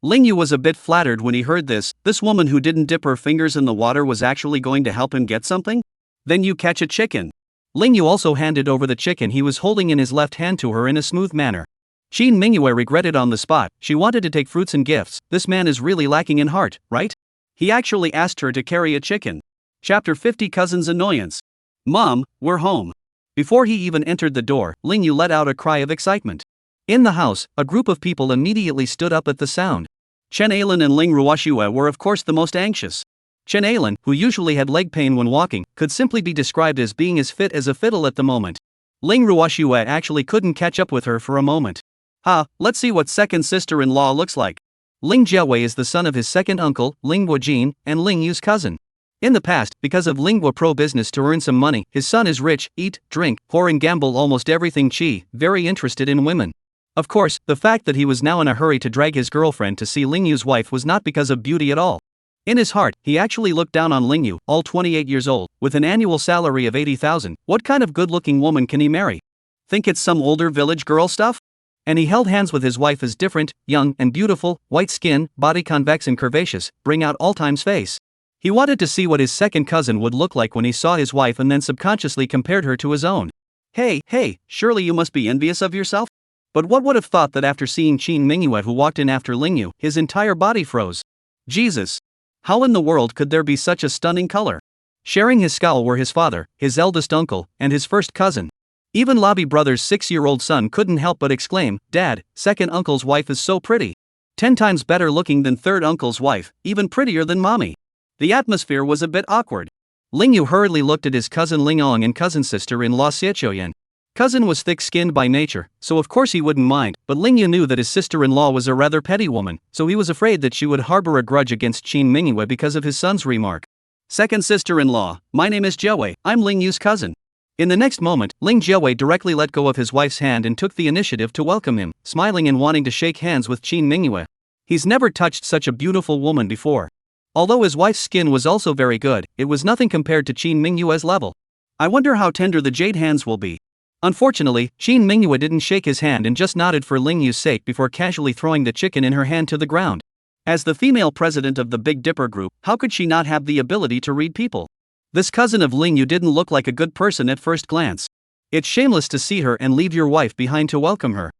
Lingyu was a bit flattered when he heard this. This woman who didn't dip her fingers in the water was actually going to help him get something? Then you catch a chicken. Lingyu also handed over the chicken he was holding in his left hand to her in a smooth manner. Shin Mingyue regretted on the spot. She wanted to take fruits and gifts. This man is really lacking in heart, right? He actually asked her to carry a chicken. Chapter 50 Cousin's Annoyance. Mom, we're home. Before he even entered the door, Lingyu let out a cry of excitement. In the house, a group of people immediately stood up at the sound. Chen Ailan and Ling Ruoxue were of course the most anxious. Chen Ailan, who usually had leg pain when walking, could simply be described as being as fit as a fiddle at the moment. Ling Ruoxue actually couldn't catch up with her for a moment. Let's see what second sister-in-law looks like. Ling Jiawei is the son of his second uncle, Ling Guojin, and Ling Yu's cousin. In the past, because of Ling Guo pro business to earn some money, his son is rich, eat, drink, whore and gamble almost everything very interested in women. Of course, the fact that he was now in a hurry to drag his girlfriend to see Lingyu's wife was not because of beauty at all. In his heart, he actually looked down on Lingyu, all 28 years old, with an annual salary of 80,000. What kind of good-looking woman can he marry? Think it's some older village girl stuff? And he held hands with his wife as different, young, and beautiful, white skin, body convex and curvaceous, bring out all time's face. He wanted to see what his second cousin would look like when he saw his wife and then subconsciously compared her to his own. Hey, surely you must be envious of yourself? But what would have thought that after seeing Qin Mingyue who walked in after Lingyu, his entire body froze. Jesus! How in the world could there be such a stunning color? Sharing his scowl were his father, his eldest uncle, and his first cousin. Even Lobby Brothers' 6-year-old son couldn't help but exclaim, "Dad, second uncle's wife is so pretty. 10 times better looking than third uncle's wife, even prettier than mommy." The atmosphere was a bit awkward. Lingyu hurriedly looked at his cousin Lingong and cousin sister-in-law Xiechoyan. Cousin was thick-skinned by nature, so of course he wouldn't mind, but Lingyu knew that his sister-in-law was a rather petty woman, so he was afraid that she would harbor a grudge against Qin Mingyue because of his son's remark. "Second sister-in-law, my name is Jiawei, I'm Lingyu's cousin." In the next moment, Ling Jiawei directly let go of his wife's hand and took the initiative to welcome him, smiling and wanting to shake hands with Qin Mingyue. He's never touched such a beautiful woman before. Although his wife's skin was also very good, it was nothing compared to Qin Mingyue's level. I wonder how tender the jade hands will be. Unfortunately, Qin Mingyue didn't shake his hand and just nodded for Lingyu's sake before casually throwing the chicken in her hand to the ground. As the female president of the Big Dipper group, how could she not have the ability to read people? This cousin of Lingyu didn't look like a good person at first glance. It's shameless to see her and leave your wife behind to welcome her.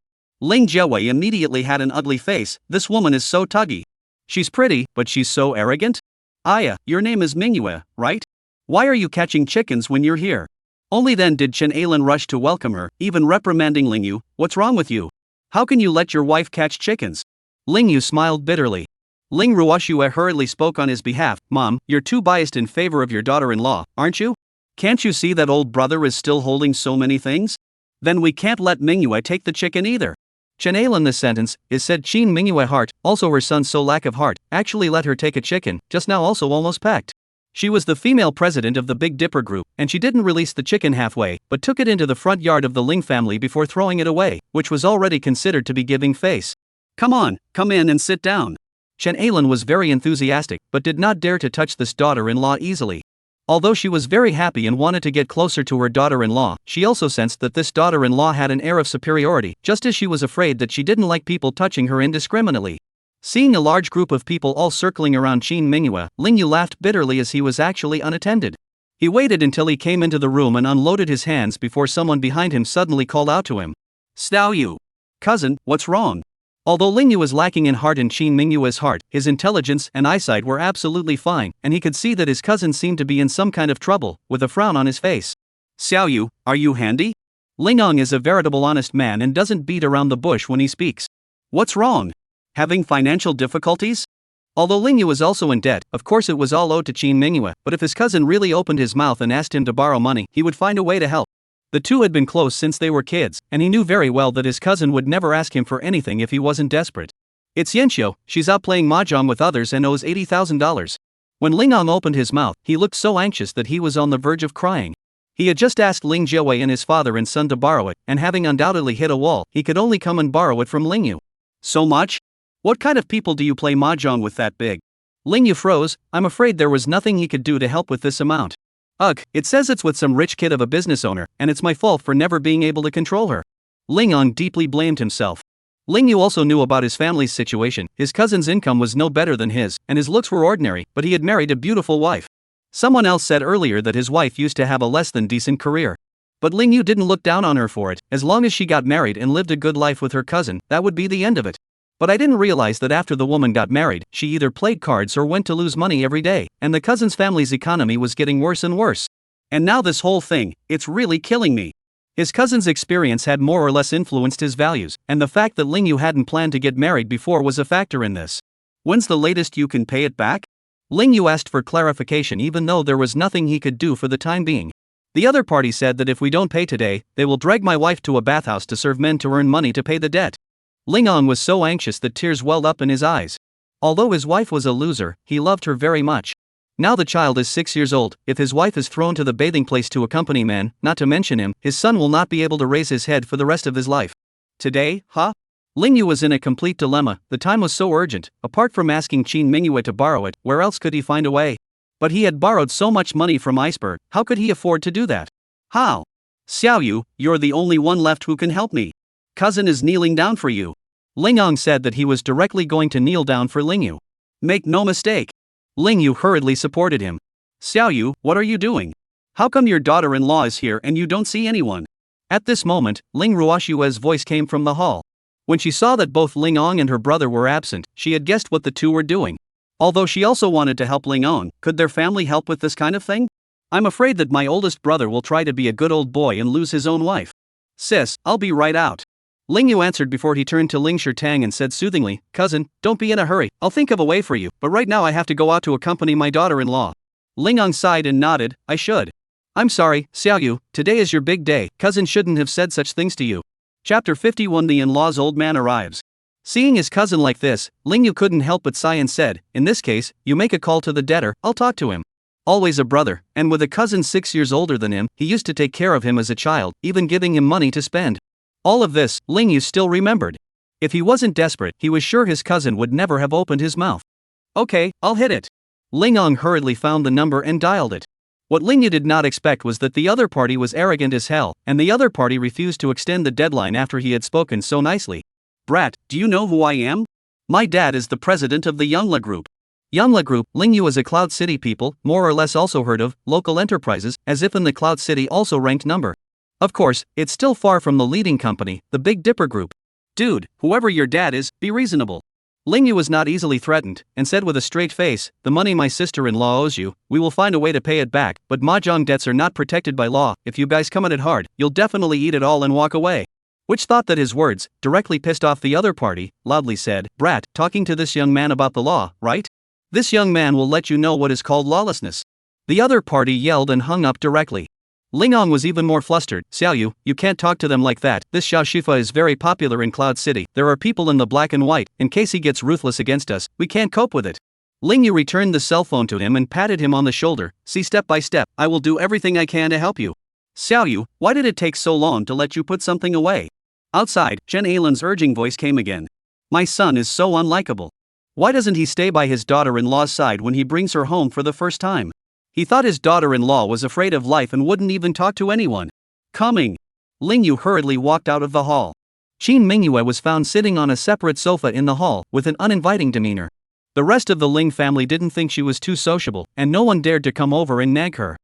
Ling Jiawei immediately had an ugly face. This woman is so tuggy. She's pretty, but she's so arrogant. Aya, your name is Mingyue, right? Why are you catching chickens when you're here? Only then did Chen Ailan rush to welcome her, even reprimanding Lingyu. What's wrong with you? How can you let your wife catch chickens? Lingyu smiled bitterly. Ling Ruoshue hurriedly spoke on his behalf. Mom, you're too biased in favor of your daughter-in-law, aren't you? Can't you see that old brother is still holding so many things? Then we can't let Mingyue take the chicken either. Chen Ailan this sentence, is said Qin Mingyue heart, also her son so lack of heart, actually let her take a chicken, just now also almost pecked. She was the female president of the Big Dipper group, and she didn't release the chicken halfway, but took it into the front yard of the Ling family before throwing it away, which was already considered to be giving face. Come on, come in and sit down. Chen Ailan was very enthusiastic, but did not dare to touch this daughter-in-law easily. Although she was very happy and wanted to get closer to her daughter-in-law, she also sensed that this daughter-in-law had an air of superiority, just as she was afraid that she didn't like people touching her indiscriminately. Seeing a large group of people all circling around Qin Mingyue, Lingyu laughed bitterly as he was actually unattended. He waited until he came into the room and unloaded his hands before someone behind him suddenly called out to him. "Stao Yu. Cousin, what's wrong?" Although Lingyu was lacking in heart in Qin Mingyue's heart, his intelligence and eyesight were absolutely fine, and he could see that his cousin seemed to be in some kind of trouble, with a frown on his face. "Xiao Yu, are you handy?" Lingong is a veritable honest man and doesn't beat around the bush when he speaks. "What's wrong? Having financial difficulties?" Although Lingyu was also in debt, of course it was all owed to Qin Mingyue, but if his cousin really opened his mouth and asked him to borrow money, he would find a way to help. The two had been close since they were kids, and he knew very well that his cousin would never ask him for anything if he wasn't desperate. "It's Yanxiu, she's out playing mahjong with others and owes $80,000. When Lingong opened his mouth, he looked so anxious that he was on the verge of crying. He had just asked Ling Jiawei and his father and son to borrow it, and having undoubtedly hit a wall, he could only come and borrow it from Lingyu. "So much? What kind of people do you play mahjong with that big?" Lingyu froze. I'm afraid there was nothing he could do to help with this amount. "Ugh, it says it's with some rich kid of a business owner, and it's my fault for never being able to control her." Lingong deeply blamed himself. Lingyu also knew about his family's situation. His cousin's income was no better than his, and his looks were ordinary, but he had married a beautiful wife. Someone else said earlier that his wife used to have a less than decent career. But Lingyu didn't look down on her for it. As long as she got married and lived a good life with her cousin, that would be the end of it. But I didn't realize that after the woman got married, she either played cards or went to lose money every day, and the cousin's family's economy was getting worse and worse. And now this whole thing, it's really killing me. His cousin's experience had more or less influenced his values, and the fact that Lingyu hadn't planned to get married before was a factor in this. "When's the latest you can pay it back?" Lingyu asked for clarification even though there was nothing he could do for the time being. The other party said that if we don't pay today, they will drag my wife to a bathhouse to serve men to earn money to pay the debt. Lingong was so anxious that tears welled up in his eyes. Although his wife was a loser, he loved her very much. Now the child is 6 years old. If his wife is thrown to the bathing place to accompany men, not to mention him, his son will not be able to raise his head for the rest of his life. Today, huh? Lingyu was in a complete dilemma. The time was so urgent. Apart from asking Qin Mingyue to borrow it, where else could he find a way? But he had borrowed so much money from Iceberg, how could he afford to do that? How? "Xiao Yu, you're the only one left who can help me. Cousin is kneeling down for you." Lingong said that he was directly going to kneel down for Lingyu. "Make no mistake. Ling Yu hurriedly supported him. Xiao Yu, what are you doing? How come your daughter-in-law is here and you don't see anyone? At this moment, Ling Ruoshue's voice came from the hall. When she saw that both Ling Ong and her brother were absent, she had guessed what the two were doing. Although she also wanted to help Ling Ong, could their family help with this kind of thing? I'm afraid that my oldest brother will try to be a good old boy and lose his own wife. Sis, I'll be right out. Ling Yu answered before he turned to Ling Shirtang and said soothingly, Cousin, don't be in a hurry, I'll think of a way for you, but right now I have to go out to accompany my daughter-in-law. Ling Ong sighed and nodded, I should. I'm sorry, Xiao Yu, today is your big day, cousin shouldn't have said such things to you. Chapter 51 The in-law's old man arrives. Seeing his cousin like this, Ling Yu couldn't help but sigh and said, in this case, you make a call to the debtor, I'll talk to him. Always a brother, and with a cousin 6 years older than him, he used to take care of him as a child, even giving him money to spend. All of this, Ling Yu still remembered. If he wasn't desperate, he was sure his cousin would never have opened his mouth. Okay, I'll hit it. Ling Ong hurriedly found the number and dialed it. What Ling Yu did not expect was that the other party was arrogant as hell, and the other party refused to extend the deadline after he had spoken so nicely. Brat, do you know who I am? My dad is the president of the Youngla Group. Youngla Group, Ling Yu is a Cloud City people, more or less also heard of, local enterprises, as if in the Cloud City also ranked number. Of course, it's still far from the leading company, the Big Dipper Group. Dude, whoever your dad is, be reasonable. Ling Yu was not easily threatened, and said with a straight face, the money my sister-in-law owes you, we will find a way to pay it back, but mahjong debts are not protected by law, if you guys come at it hard, you'll definitely eat it all and walk away. Which thought that his words, directly pissed off the other party, loudly said, Brat, talking to this young man about the law, right? This young man will let you know what is called lawlessness. The other party yelled and hung up directly. Ling Ong was even more flustered. Xiao Yu, you can't talk to them like that, this Xiao Shifa is very popular in Cloud City, there are people in the black and white, in case he gets ruthless against us, we can't cope with it. Ling Yu returned the cell phone to him and patted him on the shoulder, see step by step, I will do everything I can to help you. Xiao Yu, why did it take so long to let you put something away? Outside, Chen Ailin's urging voice came again. My son is so unlikable. Why doesn't he stay by his daughter-in-law's side when he brings her home for the first time? He thought his daughter-in-law was afraid of life and wouldn't even talk to anyone. Coming. Ling Yu hurriedly walked out of the hall. Qin Mingyue was found sitting on a separate sofa in the hall, with an uninviting demeanor. The rest of the Ling family didn't think she was too sociable, and no one dared to come over and nag her.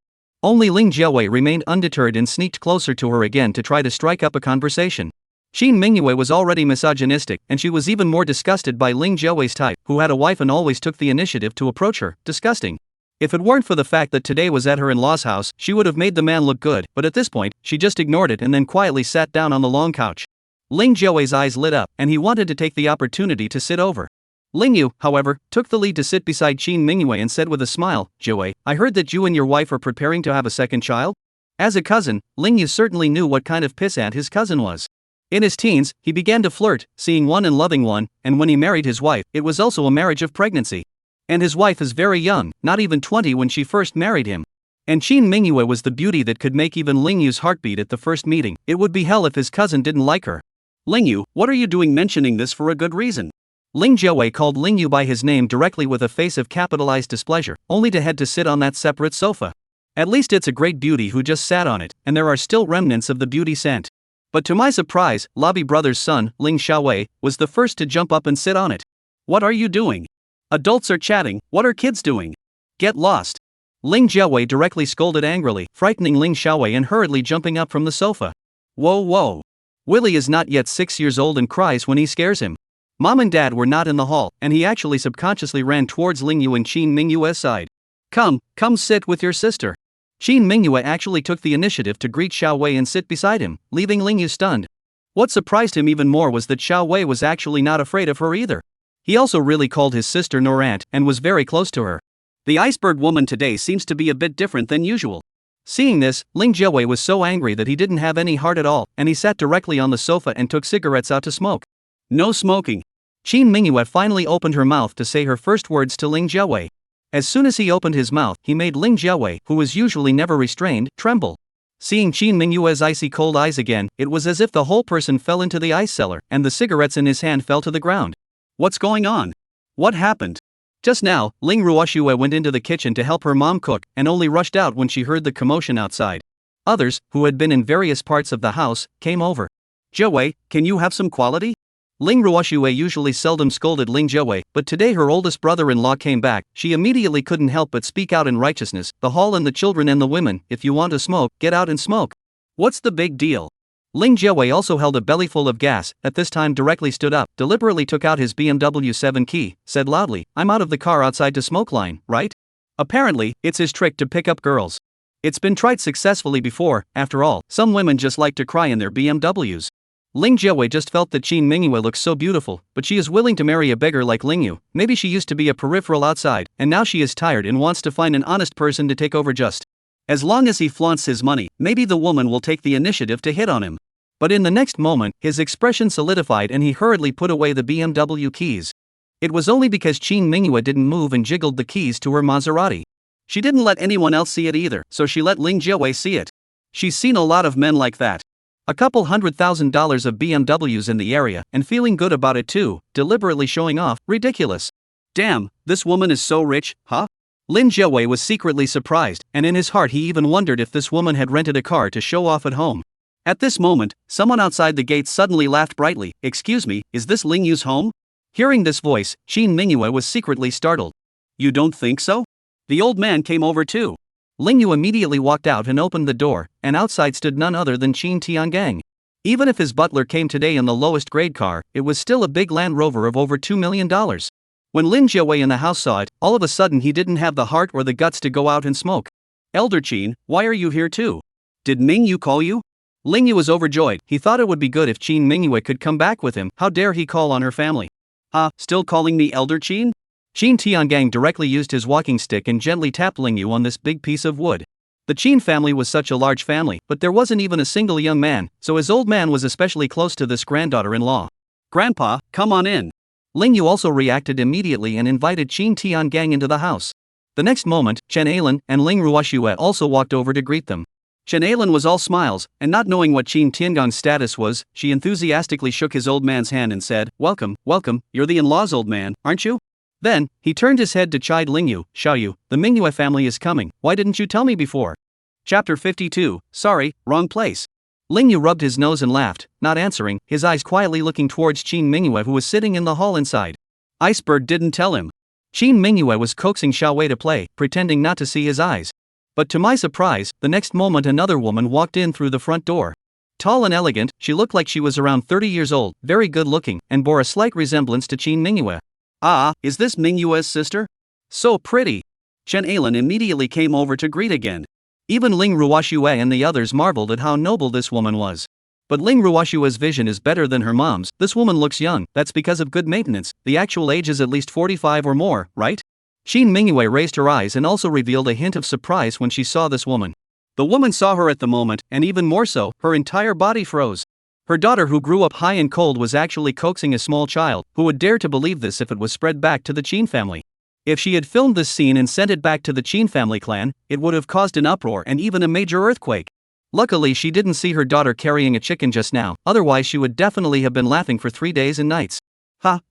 Only Ling Jiawei remained undeterred and sneaked closer to her again to try to strike up a conversation. Qin Mingyue was already misogynistic, and she was even more disgusted by Ling Jiawei's type, who had a wife and always took the initiative to approach her. Disgusting. If it weren't for the fact that today was at her in-law's house, she would have made the man look good, but at this point, she just ignored it and then quietly sat down on the long couch. Ling Jiawei's eyes lit up, and he wanted to take the opportunity to sit over. Ling Yu, however, took the lead to sit beside Qin Mingyue and said with a smile, Jiawei, I heard that you and your wife are preparing to have a second child? As a cousin, Ling Yu certainly knew what kind of pissant his cousin was. In his teens, he began to flirt, seeing one and loving one, and when he married his wife, it was also a marriage of pregnancy. And his wife is very young, not even 20 when she first married him. And Qin Mingyue was the beauty that could make even Ling Yu's heart beat at the first meeting. It would be hell if his cousin didn't like her. Ling Yu, what are you doing mentioning this for a good reason? Ling Jiawei called Ling Yu by his name directly with a face of capitalized displeasure, only to head to sit on that separate sofa. At least it's a great beauty who just sat on it, and there are still remnants of the beauty scent. But to my surprise, Lobby Brothers' son, Ling Xiaowei, was the first to jump up and sit on it. What are you doing? Adults are chatting, what are kids doing? Get lost. Ling Jiawei directly scolded angrily, frightening Ling Xiaowei and hurriedly jumping up from the sofa. Whoa whoa. Willie is not yet 6 years old and cries when he scares him. Mom and Dad were not in the hall, and he actually subconsciously ran towards Ling Yu and Qin Mingyue's side. Come sit with your sister. Qin Mingyue actually took the initiative to greet Xiaowei and sit beside him, leaving Ling Yu stunned. What surprised him even more was that Xiaowei was actually not afraid of her either. He also really called his sister nor aunt, and was very close to her. The iceberg woman today seems to be a bit different than usual. Seeing this, Ling Jiawei was so angry that he didn't have any heart at all, and he sat directly on the sofa and took cigarettes out to smoke. No smoking. Qin Mingyue finally opened her mouth to say her first words to Ling Jiawei. As soon as he opened his mouth, he made Ling Jiawei, who was usually never restrained, tremble. Seeing Qin Mingyue's icy cold eyes again, it was as if the whole person fell into the ice cellar, and the cigarettes in his hand fell to the ground. What's going on? What happened? Just now, Ling Ruoshue went into the kitchen to help her mom cook, and only rushed out when she heard the commotion outside. Others, who had been in various parts of the house, came over. Jiawei, can you have some quality? Ling Ruoxue usually seldom scolded Ling Jiawei, but today her oldest brother-in-law came back. She immediately couldn't help but speak out in righteousness. The hall and the children and the women, if you want to smoke, get out and smoke. What's the big deal? Ling Jiawei also held a bellyful of gas, at this time directly stood up, deliberately took out his BMW 7 key, said loudly, I'm out of the car outside to smoke line, right? Apparently, it's his trick to pick up girls. It's been tried successfully before, after all, some women just like to cry in their BMWs. Ling Jiawei just felt that Qin Mingyue looks so beautiful, but she is willing to marry a beggar like Ling Yu. Maybe she used to be a peripheral outside, and now she is tired and wants to find an honest person to take over just. As long as he flaunts his money, maybe the woman will take the initiative to hit on him. But in the next moment, his expression solidified and he hurriedly put away the BMW keys. It was only because Qin Mingyue didn't move and jiggled the keys to her Maserati. She didn't let anyone else see it either, so she let Ling Jiawei see it. She's seen a lot of men like that. A couple $100,000 of BMWs in the area, and feeling good about it too, deliberately showing off, ridiculous. Damn, this woman is so rich, huh? Lin Jiawei was secretly surprised, and in his heart he even wondered if this woman had rented a car to show off at home. At this moment, someone outside the gate suddenly laughed brightly. Excuse me, is this Ling Yu's home? Hearing this voice, Qin Mingyue was secretly startled. You don't think so? The old man came over too. Ling Yu immediately walked out and opened the door, and outside stood none other than Qin Tiangang. Even if his butler came today in the lowest grade car, it was still a big Land Rover of over $2 million. When Lin Jiawei in the house saw it, all of a sudden he didn't have the heart or the guts to go out and smoke. Elder Qin, why are you here too? Did Ming Yu call you? Ling Yu was overjoyed. He thought it would be good if Qin Mingyue could come back with him. How dare he call on her family? Still calling me Elder Qin? Qin Tiangang directly used his walking stick and gently tapped Ling Yu on this big piece of wood. The Qin family was such a large family, but there wasn't even a single young man, so his old man was especially close to this granddaughter-in-law. Grandpa, come on in. Ling Yu also reacted immediately and invited Qin Tiangang into the house. The next moment, Chen Ailan and Ling Ruoxue also walked over to greet them. Chen Ailan was all smiles, and not knowing what Qin Tiangang's status was, she enthusiastically shook his old man's hand and said, Welcome, welcome, you're the in-laws old man, aren't you? Then, he turned his head to chide Ling Yu, Xiaoyu, the Mingyue family is coming, why didn't you tell me before? Chapter 52, sorry, wrong place. Ling Yu rubbed his nose and laughed, not answering, his eyes quietly looking towards Qin Mingyue who was sitting in the hall inside. Iceberg didn't tell him. Qin Mingyue was coaxing Xiaowei to play, pretending not to see his eyes. But to my surprise, the next moment another woman walked in through the front door. Tall and elegant, she looked like she was around 30 years old, very good looking, and bore a slight resemblance to Qin Mingyue. Is this Mingyue's sister? So pretty. Chen Ailan immediately came over to greet again. Even Ling Ruoxue and the others marveled at how noble this woman was. But Ling Ruoxue's vision is better than her mom's. This woman looks young, that's because of good maintenance, the actual age is at least 45 or more, right? Qin Mingyue raised her eyes and also revealed a hint of surprise when she saw this woman. The woman saw her at the moment, and even more so, her entire body froze. Her daughter who grew up high and cold was actually coaxing a small child, who would dare to believe this if it was spread back to the Qin family. If she had filmed this scene and sent it back to the Qin family clan, it would have caused an uproar and even a major earthquake. Luckily she didn't see her daughter carrying a chicken just now, otherwise she would definitely have been laughing for 3 days and nights.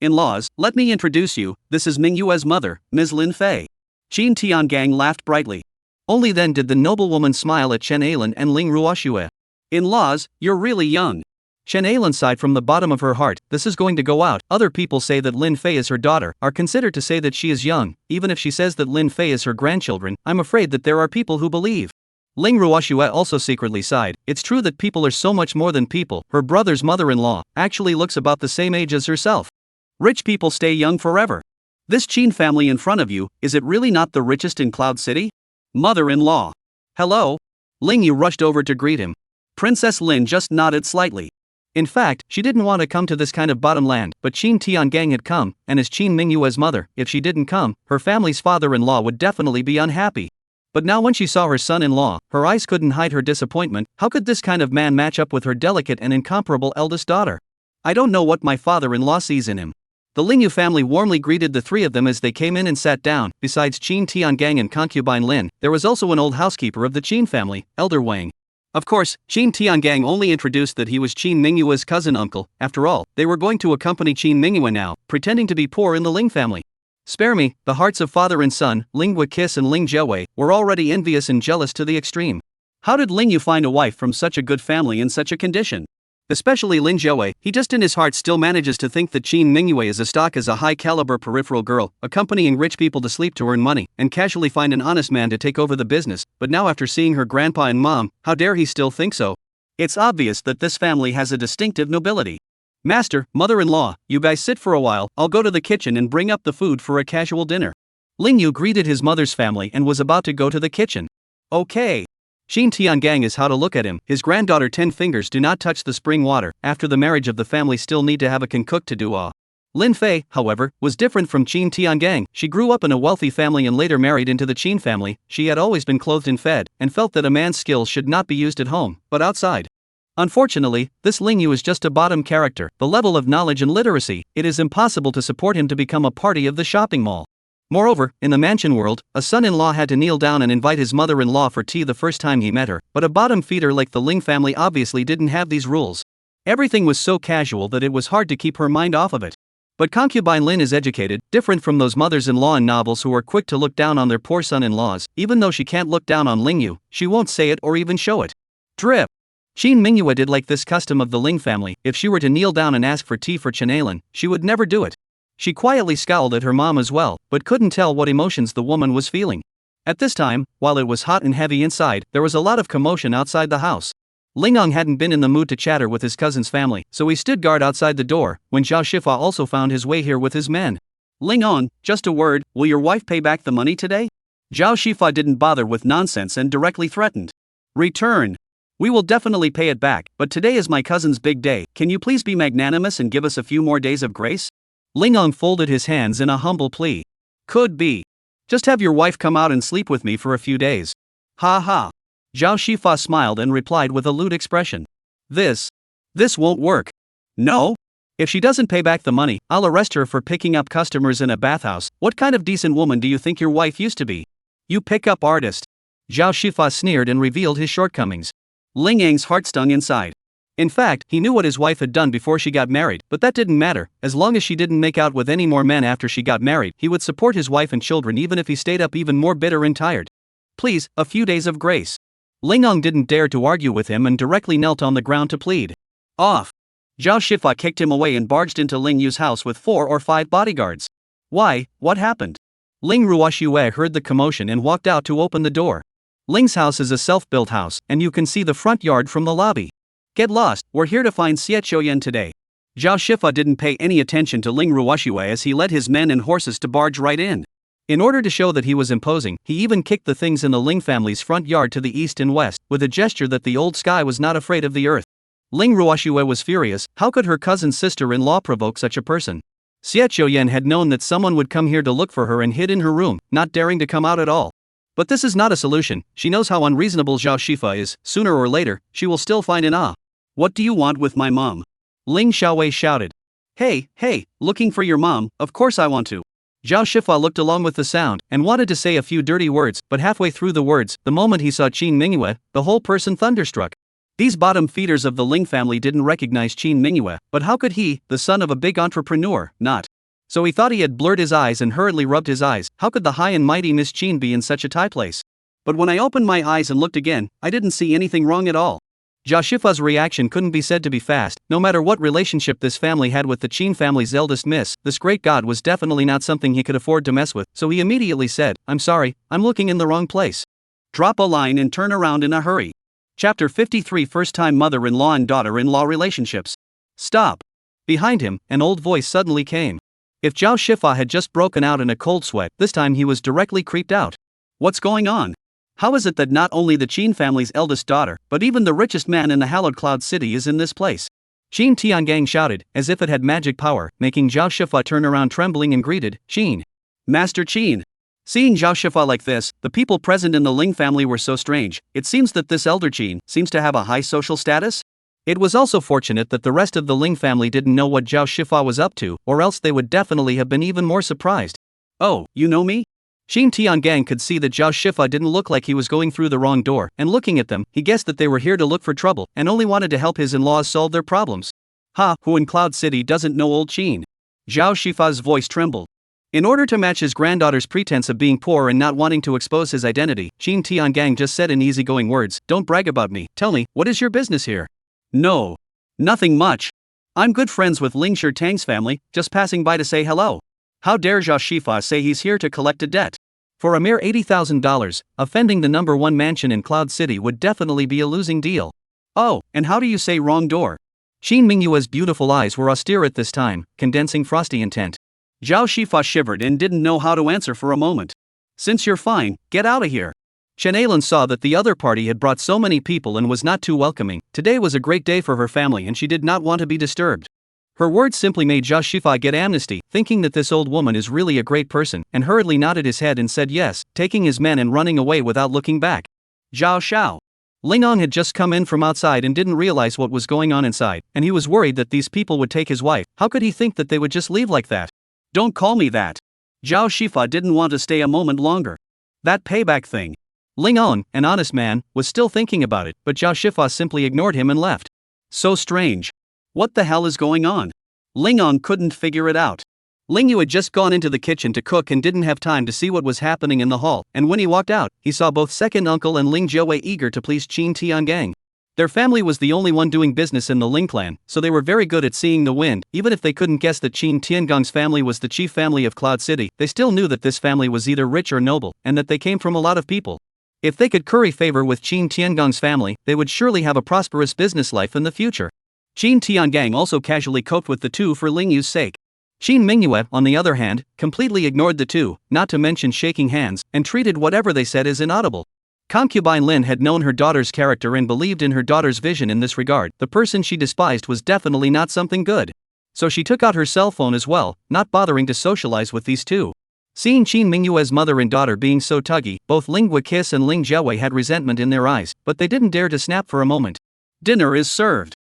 In-laws, let me introduce you, this is Mingyue's mother, Ms. Lin Fei. Qin Tiangang laughed brightly. Only then did the noblewoman smile at Chen Ailan and Ling Ruoxue. In-laws, you're really young. Chen Ailan sighed from the bottom of her heart, this is going to go out. Other people say that Lin Fei is her daughter, are considered to say that she is young. Even if she says that Lin Fei is her grandchildren, I'm afraid that there are people who believe. Ling Ruoxue also secretly sighed, it's true that people are so much more than people. Her brother's mother-in-law actually looks about the same age as herself. Rich people stay young forever. This Qin family in front of you, is it really not the richest in Cloud City? Mother-in-law. Hello? Ling Yu rushed over to greet him. Princess Lin just nodded slightly. In fact, she didn't want to come to this kind of bottom land, but Qin Tiangang had come, and as Qin Mingyue's mother, if she didn't come, her family's father-in-law would definitely be unhappy. But now when she saw her son-in-law, her eyes couldn't hide her disappointment. How could this kind of man match up with her delicate and incomparable eldest daughter? I don't know what my father-in-law sees in him. The Ling Yu family warmly greeted the three of them as they came in and sat down. Besides Qin Tiangang and concubine Lin, there was also an old housekeeper of the Qin family, Elder Wang. Of course, Qin Tiangang only introduced that he was Qin Mingyue's cousin uncle. After all, they were going to accompany Qin Mingyue now, pretending to be poor in the Ling family. Spare me, the hearts of father and son, Ling Guokis and Ling Jiawei, were already envious and jealous to the extreme. How did Ling Yu find a wife from such a good family in such a condition? Especially Lin Jiawei, he just in his heart still manages to think that Qin Mingyue is a stock as a high-caliber peripheral girl, accompanying rich people to sleep to earn money, and casually find an honest man to take over the business, but now after seeing her grandpa and mom, how dare he still think so? It's obvious that this family has a distinctive nobility. Master, mother-in-law, you guys sit for a while, I'll go to the kitchen and bring up the food for a casual dinner. Ling Yu greeted his mother's family and was about to go to the kitchen. Okay. Qin Tiangang is how to look at him. His granddaughter 10 fingers do not touch the spring water. After the marriage of the family still need to have a can cook to do all. Lin Fei, however, was different from Qin Tiangang. She grew up in a wealthy family and later married into the Qin family. She had always been clothed and fed, and felt that a man's skills should not be used at home, but outside. Unfortunately, this Ling Yu is just a bottom character. The level of knowledge and literacy, it is impossible to support him to become a party of the shopping mall. Moreover, in the mansion world, a son-in-law had to kneel down and invite his mother-in-law for tea the first time he met her, but a bottom feeder like the Ling family obviously didn't have these rules. Everything was so casual that it was hard to keep her mind off of it. But concubine Lin is educated, different from those mothers-in-law in novels who are quick to look down on their poor son-in-laws. Even though she can't look down on Ling Yu, she won't say it or even show it. Drip. Qin Mingyue did like this custom of the Ling family. If she were to kneel down and ask for tea for Chenalin, she would never do it. She quietly scowled at her mom as well, but couldn't tell what emotions the woman was feeling. At this time, while it was hot and heavy inside, there was a lot of commotion outside the house. Lingong hadn't been in the mood to chatter with his cousin's family, so he stood guard outside the door, when Zhao Shifa also found his way here with his men. Lingong, just a word, will your wife pay back the money today? Zhao Shifa didn't bother with nonsense and directly threatened. Return. We will definitely pay it back, but today is my cousin's big day. Can you please be magnanimous and give us a few more days of grace? Lingong folded his hands in a humble plea. Could be. Just have your wife come out and sleep with me for a few days. Ha ha. Zhao Shifa smiled and replied with a lewd expression. This won't work. No? If she doesn't pay back the money, I'll arrest her for picking up customers in a bathhouse. What kind of decent woman do you think your wife used to be? You pick-up artist. Zhao Shifa sneered and revealed his shortcomings. Ling Yang's heart stung inside. In fact, he knew what his wife had done before she got married, but that didn't matter. As long as she didn't make out with any more men after she got married, he would support his wife and children even if he stayed up even more bitter and tired. Please, a few days of grace. Lingong didn't dare to argue with him and directly knelt on the ground to plead. Off. Zhao Shifa kicked him away and barged into Ling Yu's house with 4 or 5 bodyguards. Why, what happened? Ling Ruoxue heard the commotion and walked out to open the door. Ling's house is a self-built house, and you can see the front yard from the lobby. Get lost, we're here to find Xie Qiuyan today. Zhao Shifa didn't pay any attention to Ling Ruoxue as he led his men and horses to barge right in. In order to show that he was imposing, he even kicked the things in the Ling family's front yard to the east and west, with a gesture that the old sky was not afraid of the earth. Ling Ruoxue was furious. How could her cousin's sister-in-law provoke such a person? Xie Qiuyan had known that someone would come here to look for her and hid in her room, not daring to come out at all. But this is not a solution. She knows how unreasonable Zhao Shifa is. Sooner or later, she will still find an ah. What do you want with my mom? Ling Xiaowei shouted. Hey, looking for your mom, of course I want to. Zhao Shifa looked along with the sound, and wanted to say a few dirty words, but halfway through the words, the moment he saw Qin Mingyue, the whole person thunderstruck. These bottom feeders of the Ling family didn't recognize Qin Mingyue, but how could he, the son of a big entrepreneur, not? So he thought he had blurred his eyes and hurriedly rubbed his eyes. How could the high and mighty Miss Qin be in such a tight place? But when I opened my eyes and looked again, I didn't see anything wrong at all. Zhao Shifa's reaction couldn't be said to be fast. No matter what relationship this family had with the Qin family's eldest miss, this great god was definitely not something he could afford to mess with, so he immediately said, I'm sorry, I'm looking in the wrong place. Drop a line and turn around in a hurry. Chapter 53 First-time mother-in-law and daughter-in-law relationships. Stop. Behind him, an old voice suddenly came. If Zhao Shifa had just broken out in a cold sweat, this time he was directly creeped out. What's going on? How is it that not only the Qin family's eldest daughter, but even the richest man in the hallowed Cloud City is in this place? Qin Tiangang shouted, as if it had magic power, making Zhao Shifa turn around trembling and greeted, Qin. Master Qin. Seeing Zhao Shifa like this, the people present in the Ling family were so strange. It seems that this elder Qin seems to have a high social status? It was also fortunate that the rest of the Ling family didn't know what Zhao Shifa was up to, or else they would definitely have been even more surprised. Oh, you know me? Qin Tiangang could see that Zhao Shifa didn't look like he was going through the wrong door, and looking at them, he guessed that they were here to look for trouble, and only wanted to help his in-laws solve their problems. Ha, who in Cloud City doesn't know old Qin? Zhao Shifa's voice trembled. In order to match his granddaughter's pretense of being poor and not wanting to expose his identity, Qin Tiangang just said in easygoing words, Don't brag about me, tell me, what is your business here? No. Nothing much. I'm good friends with Ling Shirtang's family, just passing by to say hello. How dare Zhao Shifa say he's here to collect a debt? For a mere $80,000, offending the #1 mansion in Cloud City would definitely be a losing deal. Oh, and how do you say wrong door? Qin Mingyue's beautiful eyes were austere at this time, condensing frosty intent. Zhao Shifa shivered and didn't know how to answer for a moment. Since you're fine, get out of here. Chen Ailan saw that the other party had brought so many people and was not too welcoming. Today was a great day for her family and she did not want to be disturbed. Her words simply made Zhao Shifa get amnesty, thinking that this old woman is really a great person, and hurriedly nodded his head and said yes, taking his men and running away without looking back. Zhao Shao. Lingong had just come in from outside and didn't realize what was going on inside, and he was worried that these people would take his wife. How could he think that they would just leave like that? Don't call me that. Zhao Shifa didn't want to stay a moment longer. That payback thing. Lingong, an honest man, was still thinking about it, but Zhao Shifa simply ignored him and left. So strange. What the hell is going on? Lingong couldn't figure it out. Lingyu had just gone into the kitchen to cook and didn't have time to see what was happening in the hall, and when he walked out, he saw both second uncle and Ling Jiawei eager to please Qin Tiangang. Their family was the only one doing business in the Ling clan, so they were very good at seeing the wind. Even if they couldn't guess that Qin Tiangang's family was the chief family of Cloud City, they still knew that this family was either rich or noble, and that they came from a lot of people. If they could curry favor with Qin Tiangang's family, they would surely have a prosperous business life in the future. Qin Tiangang also casually coped with the two for Lingyu's sake. Qin Mingyue, on the other hand, completely ignored the two, not to mention shaking hands, and treated whatever they said as inaudible. Concubine Lin had known her daughter's character and believed in her daughter's vision in this regard. The person she despised was definitely not something good. So she took out her cell phone as well, not bothering to socialize with these two. Seeing Qin Mingyue's mother and daughter being so tuggy, both Ling Guokis and Ling Jiawei had resentment in their eyes, but they didn't dare to snap for a moment. Dinner is served.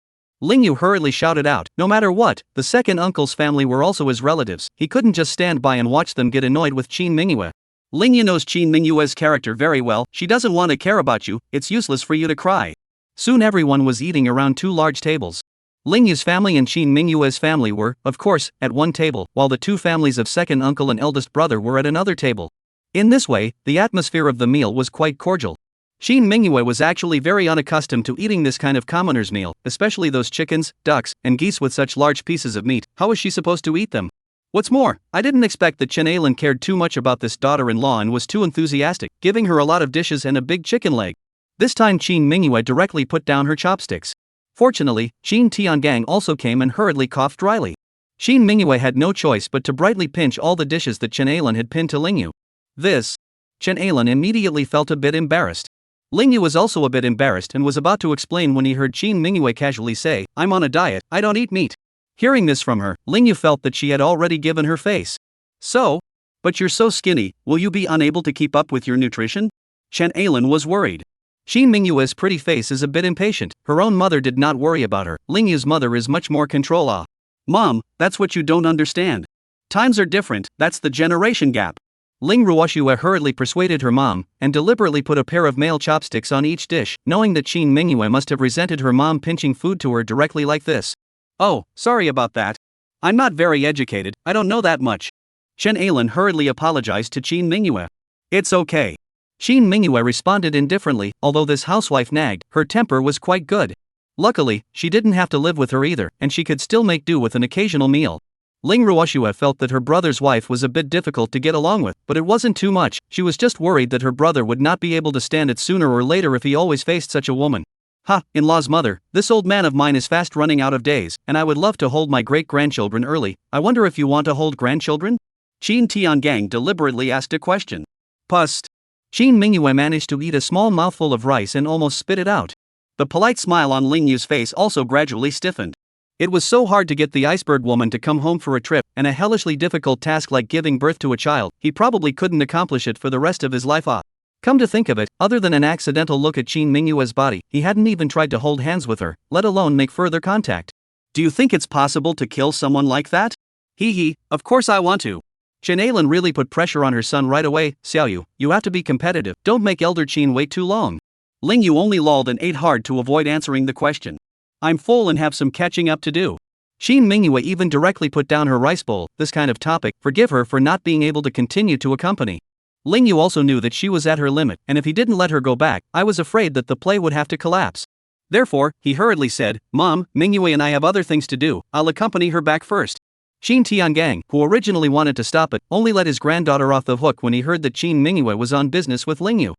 Lingyu hurriedly shouted out, no matter what, the second uncle's family were also his relatives. He couldn't just stand by and watch them get annoyed with Qin Mingyue. Lingyu knows Qin Mingyue's character very well. She doesn't want to care about you, it's useless for you to cry. Soon everyone was eating around two large tables. Lingyu's family and Qin Mingyue's family were, of course, at one table, while the two families of second uncle and eldest brother were at another table. In this way, the atmosphere of the meal was quite cordial. Qin Mingyue was actually very unaccustomed to eating this kind of commoner's meal, especially those chickens, ducks, and geese with such large pieces of meat. How was she supposed to eat them? What's more, I didn't expect that Chen Ailan cared too much about this daughter-in-law and was too enthusiastic, giving her a lot of dishes and a big chicken leg. This time Qin Mingyue directly put down her chopsticks. Fortunately, Qin Tiangang also came and hurriedly coughed dryly. Qin Mingyue had no choice but to brightly pinch all the dishes that Chen Ailan had pinned to Lingyu. Chen Ailan immediately felt a bit embarrassed. Lingyu was also a bit embarrassed and was about to explain when he heard Qin Mingyue casually say, "I'm on a diet, I don't eat meat." Hearing this from her, Lingyu felt that she had already given her face. So? But you're so skinny, will you be unable to keep up with your nutrition? Chen Ailan was worried. Qin Mingyue's pretty face is a bit impatient. Her own mother did not worry about her. Lingyu's mother is much more control. Mom, that's what you don't understand. Times are different, that's the generation gap. Ling Ruoxue hurriedly persuaded her mom, and deliberately put a pair of male chopsticks on each dish, knowing that Qin Mingyue must have resented her mom pinching food to her directly like this. Oh, sorry about that. I'm not very educated, I don't know that much. Chen Ailan hurriedly apologized to Qin Mingyue. It's okay. Qin Mingyue responded indifferently. Although this housewife nagged, her temper was quite good. Luckily, she didn't have to live with her either, and she could still make do with an occasional meal. Ling Ruoxue felt that her brother's wife was a bit difficult to get along with, but it wasn't too much. She was just worried that her brother would not be able to stand it sooner or later if he always faced such a woman. Ha, in-law's mother, this old man of mine is fast running out of days, and I would love to hold my great-grandchildren early. I wonder if you want to hold grandchildren? Qin Tiangang deliberately asked a question. Pust. Qin Mingyue managed to eat a small mouthful of rice and almost spit it out. The polite smile on Lingyu's face also gradually stiffened. It was so hard to get the iceberg woman to come home for a trip, and a hellishly difficult task like giving birth to a child, he probably couldn't accomplish it for the rest of his life. Come to think of it, other than an accidental look at Qin Mingyue's body, he hadn't even tried to hold hands with her, let alone make further contact. Do you think it's possible to kill someone like that? Hee, of course I want to. Chen Ailan really put pressure on her son right away. Xiaoyu, you have to be competitive, don't make Elder Qin wait too long. Lingyu only lolled and ate hard to avoid answering the question. I'm full and have some catching up to do. Qin Mingyue even directly put down her rice bowl. This kind of topic, forgive her for not being able to continue to accompany. Lingyu also knew that she was at her limit, and if he didn't let her go back, I was afraid that the play would have to collapse. Therefore, he hurriedly said, "Mom, Mingyue and I have other things to do, I'll accompany her back first." Shin Tiangang, who originally wanted to stop it, only let his granddaughter off the hook when he heard that Qin Mingyue was on business with Lingyu.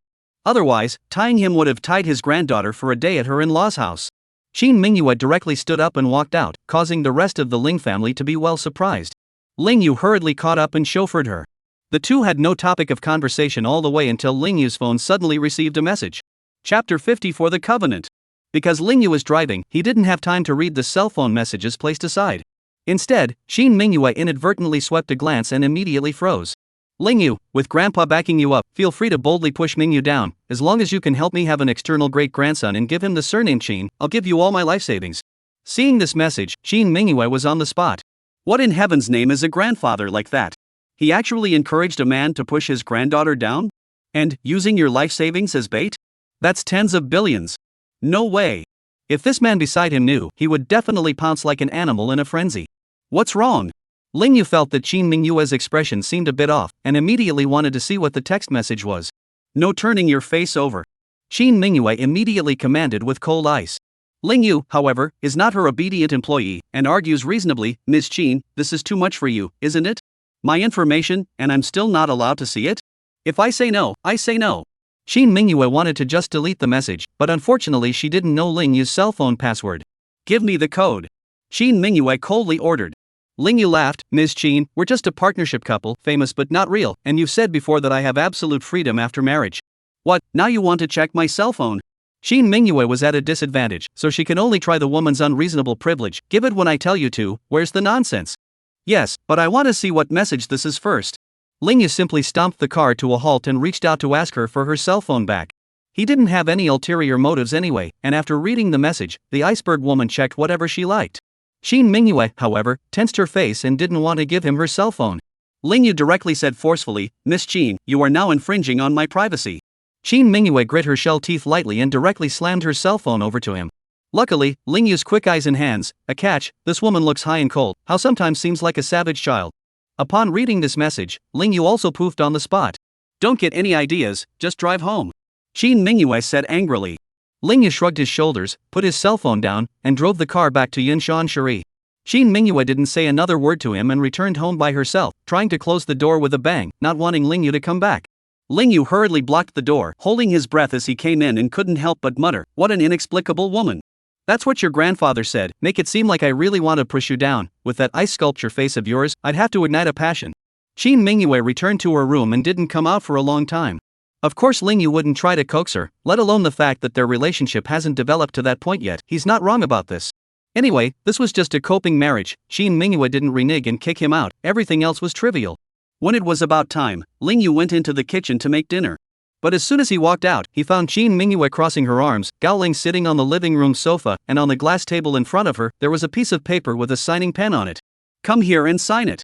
Otherwise, tying him would have tied his granddaughter for a day at her in-laws' house. Qin Mingyue directly stood up and walked out, causing the rest of the Ling family to be well surprised. Lingyu hurriedly caught up and chauffeured her. The two had no topic of conversation all the way until Lingyu's phone suddenly received a message. Chapter 50 for the Covenant. Because Lingyu was driving, he didn't have time to read the cell phone messages placed aside. Instead, Qin Mingyue inadvertently swept a glance and immediately froze. "Lingyu, with Grandpa backing you up, feel free to boldly push Mingyu down. As long as you can help me have an external great-grandson and give him the surname Qin, I'll give you all my life savings." Seeing this message, Qin Mingyue was on the spot. What in heaven's name is a grandfather like that? He actually encouraged a man to push his granddaughter down? And, using your life savings as bait? That's tens of billions. No way. If this man beside him knew, he would definitely pounce like an animal in a frenzy. What's wrong? Lingyu felt that Qin Mingyue's expression seemed a bit off, and immediately wanted to see what the text message was. "No turning your face over," Qin Mingyue immediately commanded with cold ice. Lingyu, however, is not her obedient employee, and argues reasonably, "Miss Qin, this is too much for you, isn't it? My information, and I'm still not allowed to see it? If I say no, I say no." Qin Mingyue wanted to just delete the message, but unfortunately she didn't know Lingyu's cell phone password. "Give me the code," Qin Mingyue coldly ordered. Lingyu laughed, "Ms. Qin, we're just a partnership couple, famous but not real, and you've said before that I have absolute freedom after marriage. What, now you want to check my cell phone?" Qin Mingyue was at a disadvantage, so she can only try the woman's unreasonable privilege. "Give it when I tell you to, where's the nonsense?" "Yes, but I want to see what message this is first." Lingyu simply stomped the car to a halt and reached out to ask her for her cell phone back. He didn't have any ulterior motives anyway, and after reading the message, the iceberg woman checked whatever she liked. Qin Mingyue, however, tensed her face and didn't want to give him her cell phone. Lingyu directly said forcefully, "Miss Qin, you are now infringing on my privacy." Qin Mingyue grit her shell teeth lightly and directly slammed her cell phone over to him. Luckily, Lingyu's quick eyes and hands, a catch, this woman looks high and cold, how sometimes seems like a savage child. Upon reading this message, Lingyu also poofed on the spot. "Don't get any ideas, just drive home," Qin Mingyue said angrily. Lingyu shrugged his shoulders, put his cell phone down, and drove the car back to Yinshan Shiri. Qin Mingyue didn't say another word to him and returned home by herself, trying to close the door with a bang, not wanting Lingyu to come back. Lingyu hurriedly blocked the door, holding his breath as he came in and couldn't help but mutter, "What an inexplicable woman. That's what your grandfather said, make it seem like I really want to push you down. With that ice sculpture face of yours, I'd have to ignite a passion." Qin Mingyue returned to her room and didn't come out for a long time. Of course Lingyu wouldn't try to coax her, let alone the fact that their relationship hasn't developed to that point yet. He's not wrong about this. Anyway, this was just a coping marriage. Qin Mingyue didn't renege and kick him out, everything else was trivial. When it was about time, Lingyu went into the kitchen to make dinner. But as soon as he walked out, he found Qin Mingyue crossing her arms, Gao sitting on the living room sofa, and on the glass table in front of her, there was a piece of paper with a signing pen on it. "Come here and sign it."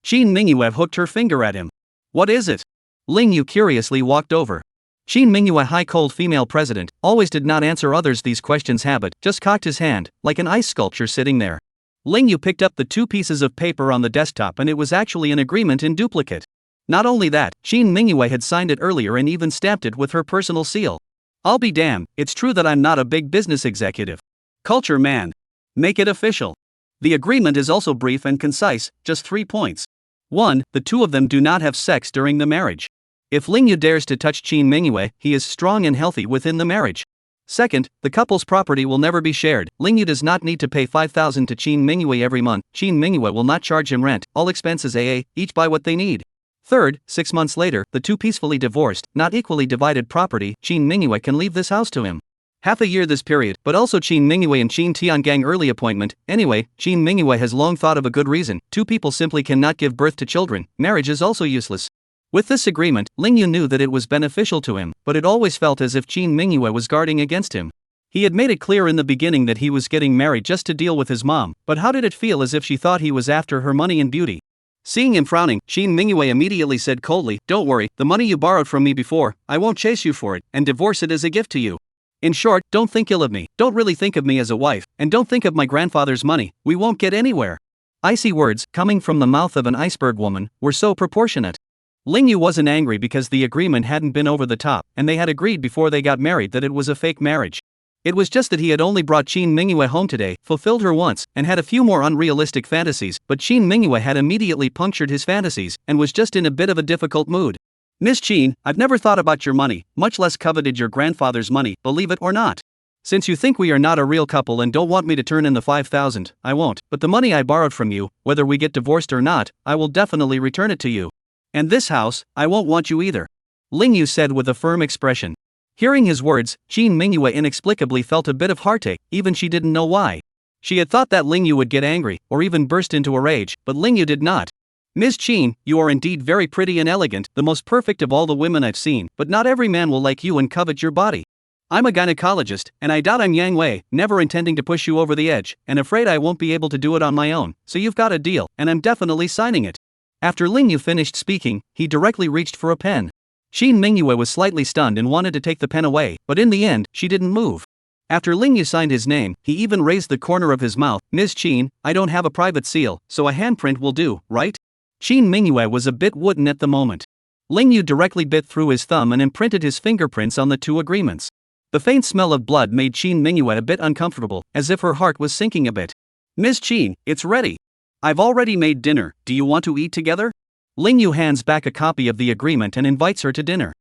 Qin Mingyue hooked her finger at him. "What is it?" Lingyu curiously walked over. Qin Mingyue, high cold female president, always did not answer others these questions habit, just cocked his hand, like an ice sculpture sitting there. Lingyu picked up the two pieces of paper on the desktop and it was actually an agreement in duplicate. Not only that, Qin Mingyue had signed it earlier and even stamped it with her personal seal. "I'll be damned, it's true that I'm not a big business executive. Culture man. Make it official." The agreement is also brief and concise, just 3 points. 1. The two of them do not have sex during the marriage. If Lingyu dares to touch Qin Mingyue, he is strong and healthy within the marriage. Second, the couple's property will never be shared. Lingyu does not need to pay 5,000 to Qin Mingyue every month. Qin Mingyue will not charge him rent, all expenses AA, each buy what they need. Third, 6 months later, the two peacefully divorced, not equally divided property, Qin Mingyue can leave this house to him. Half a year this period, but also Qin Mingyue and Qin Tiangang early appointment. Anyway, Qin Mingyue has long thought of a good reason. Two people simply cannot give birth to children, marriage is also useless. With this agreement, Lingyu knew that it was beneficial to him, but it always felt as if Qin Mingyue was guarding against him. He had made it clear in the beginning that he was getting married just to deal with his mom, but how did it feel as if she thought he was after her money and beauty? Seeing him frowning, Qin Mingyue immediately said coldly, "Don't worry, the money you borrowed from me before, I won't chase you for it, and divorce it as a gift to you. In short, don't think ill of me, don't really think of me as a wife, and don't think of my grandfather's money, we won't get anywhere." Icy words, coming from the mouth of an iceberg woman, were so proportionate. Lingyu wasn't angry because the agreement hadn't been over the top, and they had agreed before they got married that it was a fake marriage. It was just that he had only brought Qin Mingyue home today, fulfilled her wants, and had a few more unrealistic fantasies, but Qin Mingyue had immediately punctured his fantasies, and was just in a bit of a difficult mood. Miss Qin, I've never thought about your money, much less coveted your grandfather's money, believe it or not. Since you think we are not a real couple and don't want me to turn in the 5,000, I won't, but the money I borrowed from you, whether we get divorced or not, I will definitely return it to you. And this house, I won't want you either. Ling Yu said with a firm expression. Hearing his words, Qin Mingyue inexplicably felt a bit of heartache, even she didn't know why. She had thought that Ling Yu would get angry, or even burst into a rage, but Ling Yu did not. Ms. Qin, you are indeed very pretty and elegant, the most perfect of all the women I've seen, but not every man will like you and covet your body. I'm a gynecologist, and I doubt I'm Yang Wei, never intending to push you over the edge, and afraid I won't be able to do it on my own, so you've got a deal, and I'm definitely signing it. After Ling Yu finished speaking, he directly reached for a pen. Qin Mingyue was slightly stunned and wanted to take the pen away, but in the end, she didn't move. After Ling Yu signed his name, he even raised the corner of his mouth. Ms. Qin, I don't have a private seal, so a handprint will do, right? Qin Mingyue was a bit wooden at the moment. Ling Yu directly bit through his thumb and imprinted his fingerprints on the two agreements. The faint smell of blood made Qin Mingyue a bit uncomfortable, as if her heart was sinking a bit. Ms. Qin, it's ready. I've already made dinner, do you want to eat together? Ling Yu hands back a copy of the agreement and invites her to dinner.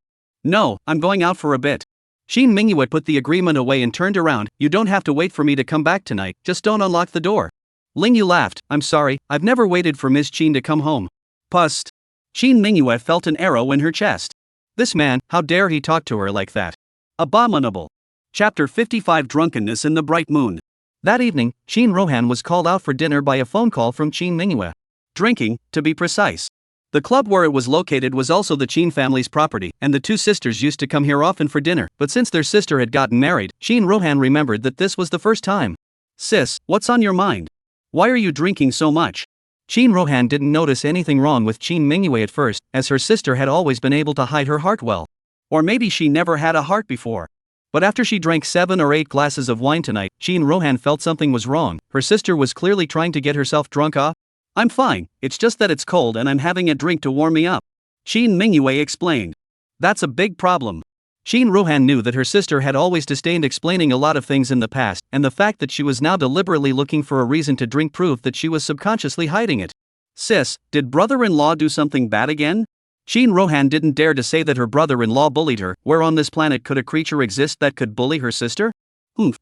No, I'm going out for a bit. Qin Mingyue put the agreement away and turned around. You don't have to wait for me to come back tonight, just don't unlock the door. Ling Yu laughed. I'm sorry, I've never waited for Ms. Qin to come home. Pust. Qin Mingyue felt an arrow in her chest. This man, how dare he talk to her like that? Abominable. Chapter 55 Drunkenness in the Bright Moon. That evening, Qin Rohan was called out for dinner by a phone call from Qin Mingyue. Drinking, to be precise. The club where it was located was also the Qin family's property, and the two sisters used to come here often for dinner, but since their sister had gotten married, Qin Rohan remembered that this was the first time. Sis, what's on your mind? Why are you drinking so much? Qin Rohan didn't notice anything wrong with Qin Mingyue at first, as her sister had always been able to hide her heart well. Or maybe she never had a heart before. But after she drank 7 or 8 glasses of wine tonight, Qin Rohan felt something was wrong. Her sister was clearly trying to get herself drunk off. I'm fine, it's just that it's cold and I'm having a drink to warm me up. Qin Mingyue explained. That's a big problem. Qin Rohan knew that her sister had always disdained explaining a lot of things in the past, and the fact that she was now deliberately looking for a reason to drink proved that she was subconsciously hiding it. Sis, did brother-in-law do something bad again? Qin Rohan didn't dare to say that her brother-in-law bullied her. Where on this planet could a creature exist that could bully her sister?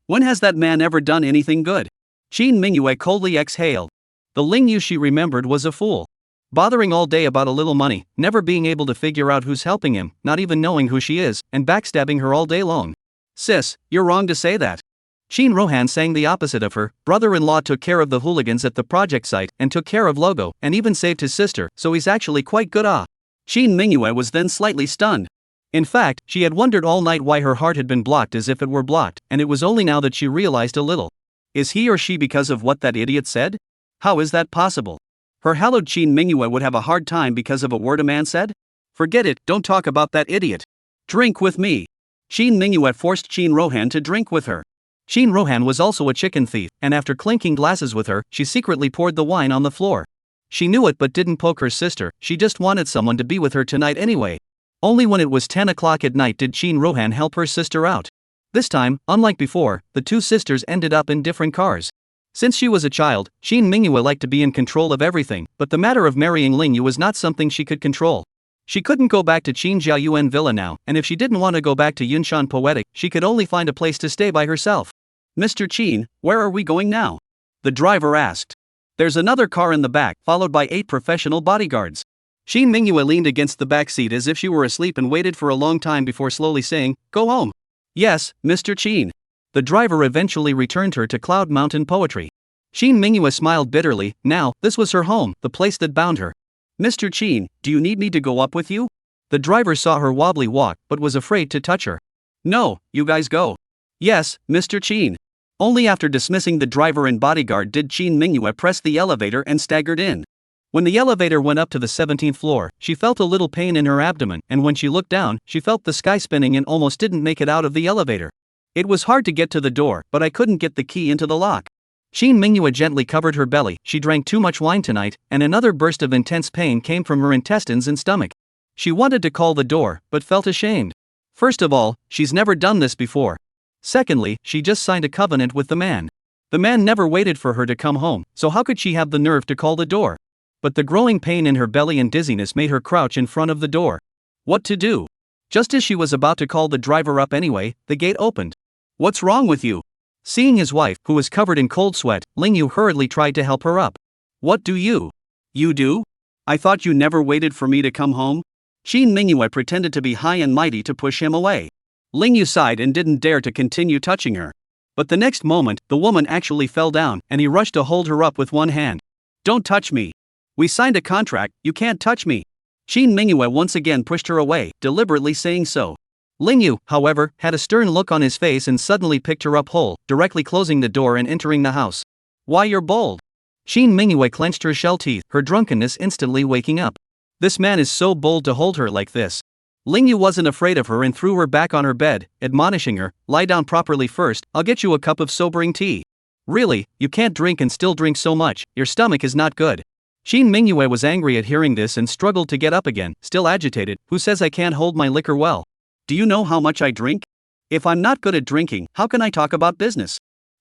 When has that man ever done anything good? Qin Mingyue coldly exhaled. The Ling Yu she remembered was a fool. Bothering all day about a little money, never being able to figure out who's helping him, not even knowing who she is, and backstabbing her all day long. Sis, you're wrong to say that. Qin Rohan sang the opposite of her. Brother-in-law took care of the hooligans at the project site, and took care of Logo, and even saved his sister, so he's actually quite good. Qin Mingyue was then slightly stunned. In fact, she had wondered all night why her heart had been blocked as if it were blocked, and it was only now that she realized a little. Is he or she because of what that idiot said? How is that possible? Her hallowed Qin Mingyue would have a hard time because of a word a man said? Forget it, don't talk about that idiot. Drink with me. Qin Mingyue forced Qin Rohan to drink with her. Qin Rohan was also a chicken thief, and after clinking glasses with her, she secretly poured the wine on the floor. She knew it but didn't poke her sister, she just wanted someone to be with her tonight anyway. Only when it was 10 o'clock at night did Qin Rohan help her sister out. This time, unlike before, the two sisters ended up in different cars. Since she was a child, Qin Mingyue liked to be in control of everything, but the matter of marrying Ling Yu was not something she could control. She couldn't go back to Qin Jiayuan Villa now, and if she didn't want to go back to Yunshan Poetic, she could only find a place to stay by herself. Mr. Qin, where are we going now? The driver asked. There's another car in the back, followed by 8 professional bodyguards. Qin Mingyue leaned against the back seat as if she were asleep and waited for a long time before slowly saying, Go home. Yes, Mr. Qin. The driver eventually returned her to Cloud Mountain Poetry. Qin Mingyue smiled bitterly. Now, this was her home, the place that bound her. Mr. Qin, do you need me to go up with you? The driver saw her wobbly walk, but was afraid to touch her. No, you guys go. Yes, Mr. Qin. Only after dismissing the driver and bodyguard did Qin Mingyue press the elevator and staggered in. When the elevator went up to the 17th floor, she felt a little pain in her abdomen, and when she looked down, she felt the sky spinning and almost didn't make it out of the elevator. It was hard to get to the door, but I couldn't get the key into the lock. Qin Mingyue gently covered her belly. She drank too much wine tonight, and another burst of intense pain came from her intestines and stomach. She wanted to call the door, but felt ashamed. First of all, she's never done this before. Secondly, she just signed a covenant with the man. The man never waited for her to come home, so how could she have the nerve to call the door? But the growing pain in her belly and dizziness made her crouch in front of the door. What to do? Just as she was about to call the driver up anyway, the gate opened. What's wrong with you? Seeing his wife, who was covered in cold sweat, Ling Yu hurriedly tried to help her up. What do you? You do? I thought you never waited for me to come home? Qin Mingyue pretended to be high and mighty to push him away. Ling Yu sighed and didn't dare to continue touching her. But the next moment, the woman actually fell down, and he rushed to hold her up with one hand. Don't touch me. We signed a contract, you can't touch me. Qin Mingyue once again pushed her away, deliberately saying so. Ling Yu, however, had a stern look on his face and suddenly picked her up whole, directly closing the door and entering the house. Why, you're bold. Qin Mingyue clenched her shell teeth, her drunkenness instantly waking up. This man is so bold to hold her like this. Ling Yu wasn't afraid of her and threw her back on her bed, admonishing her, lie down properly first, I'll get you a cup of sobering tea. Really, you can't drink and still drink so much, your stomach is not good. Qin Mingyue was angry at hearing this and struggled to get up again, still agitated. Who says I can't hold my liquor well? Do you know how much I drink? If I'm not good at drinking, how can I talk about business?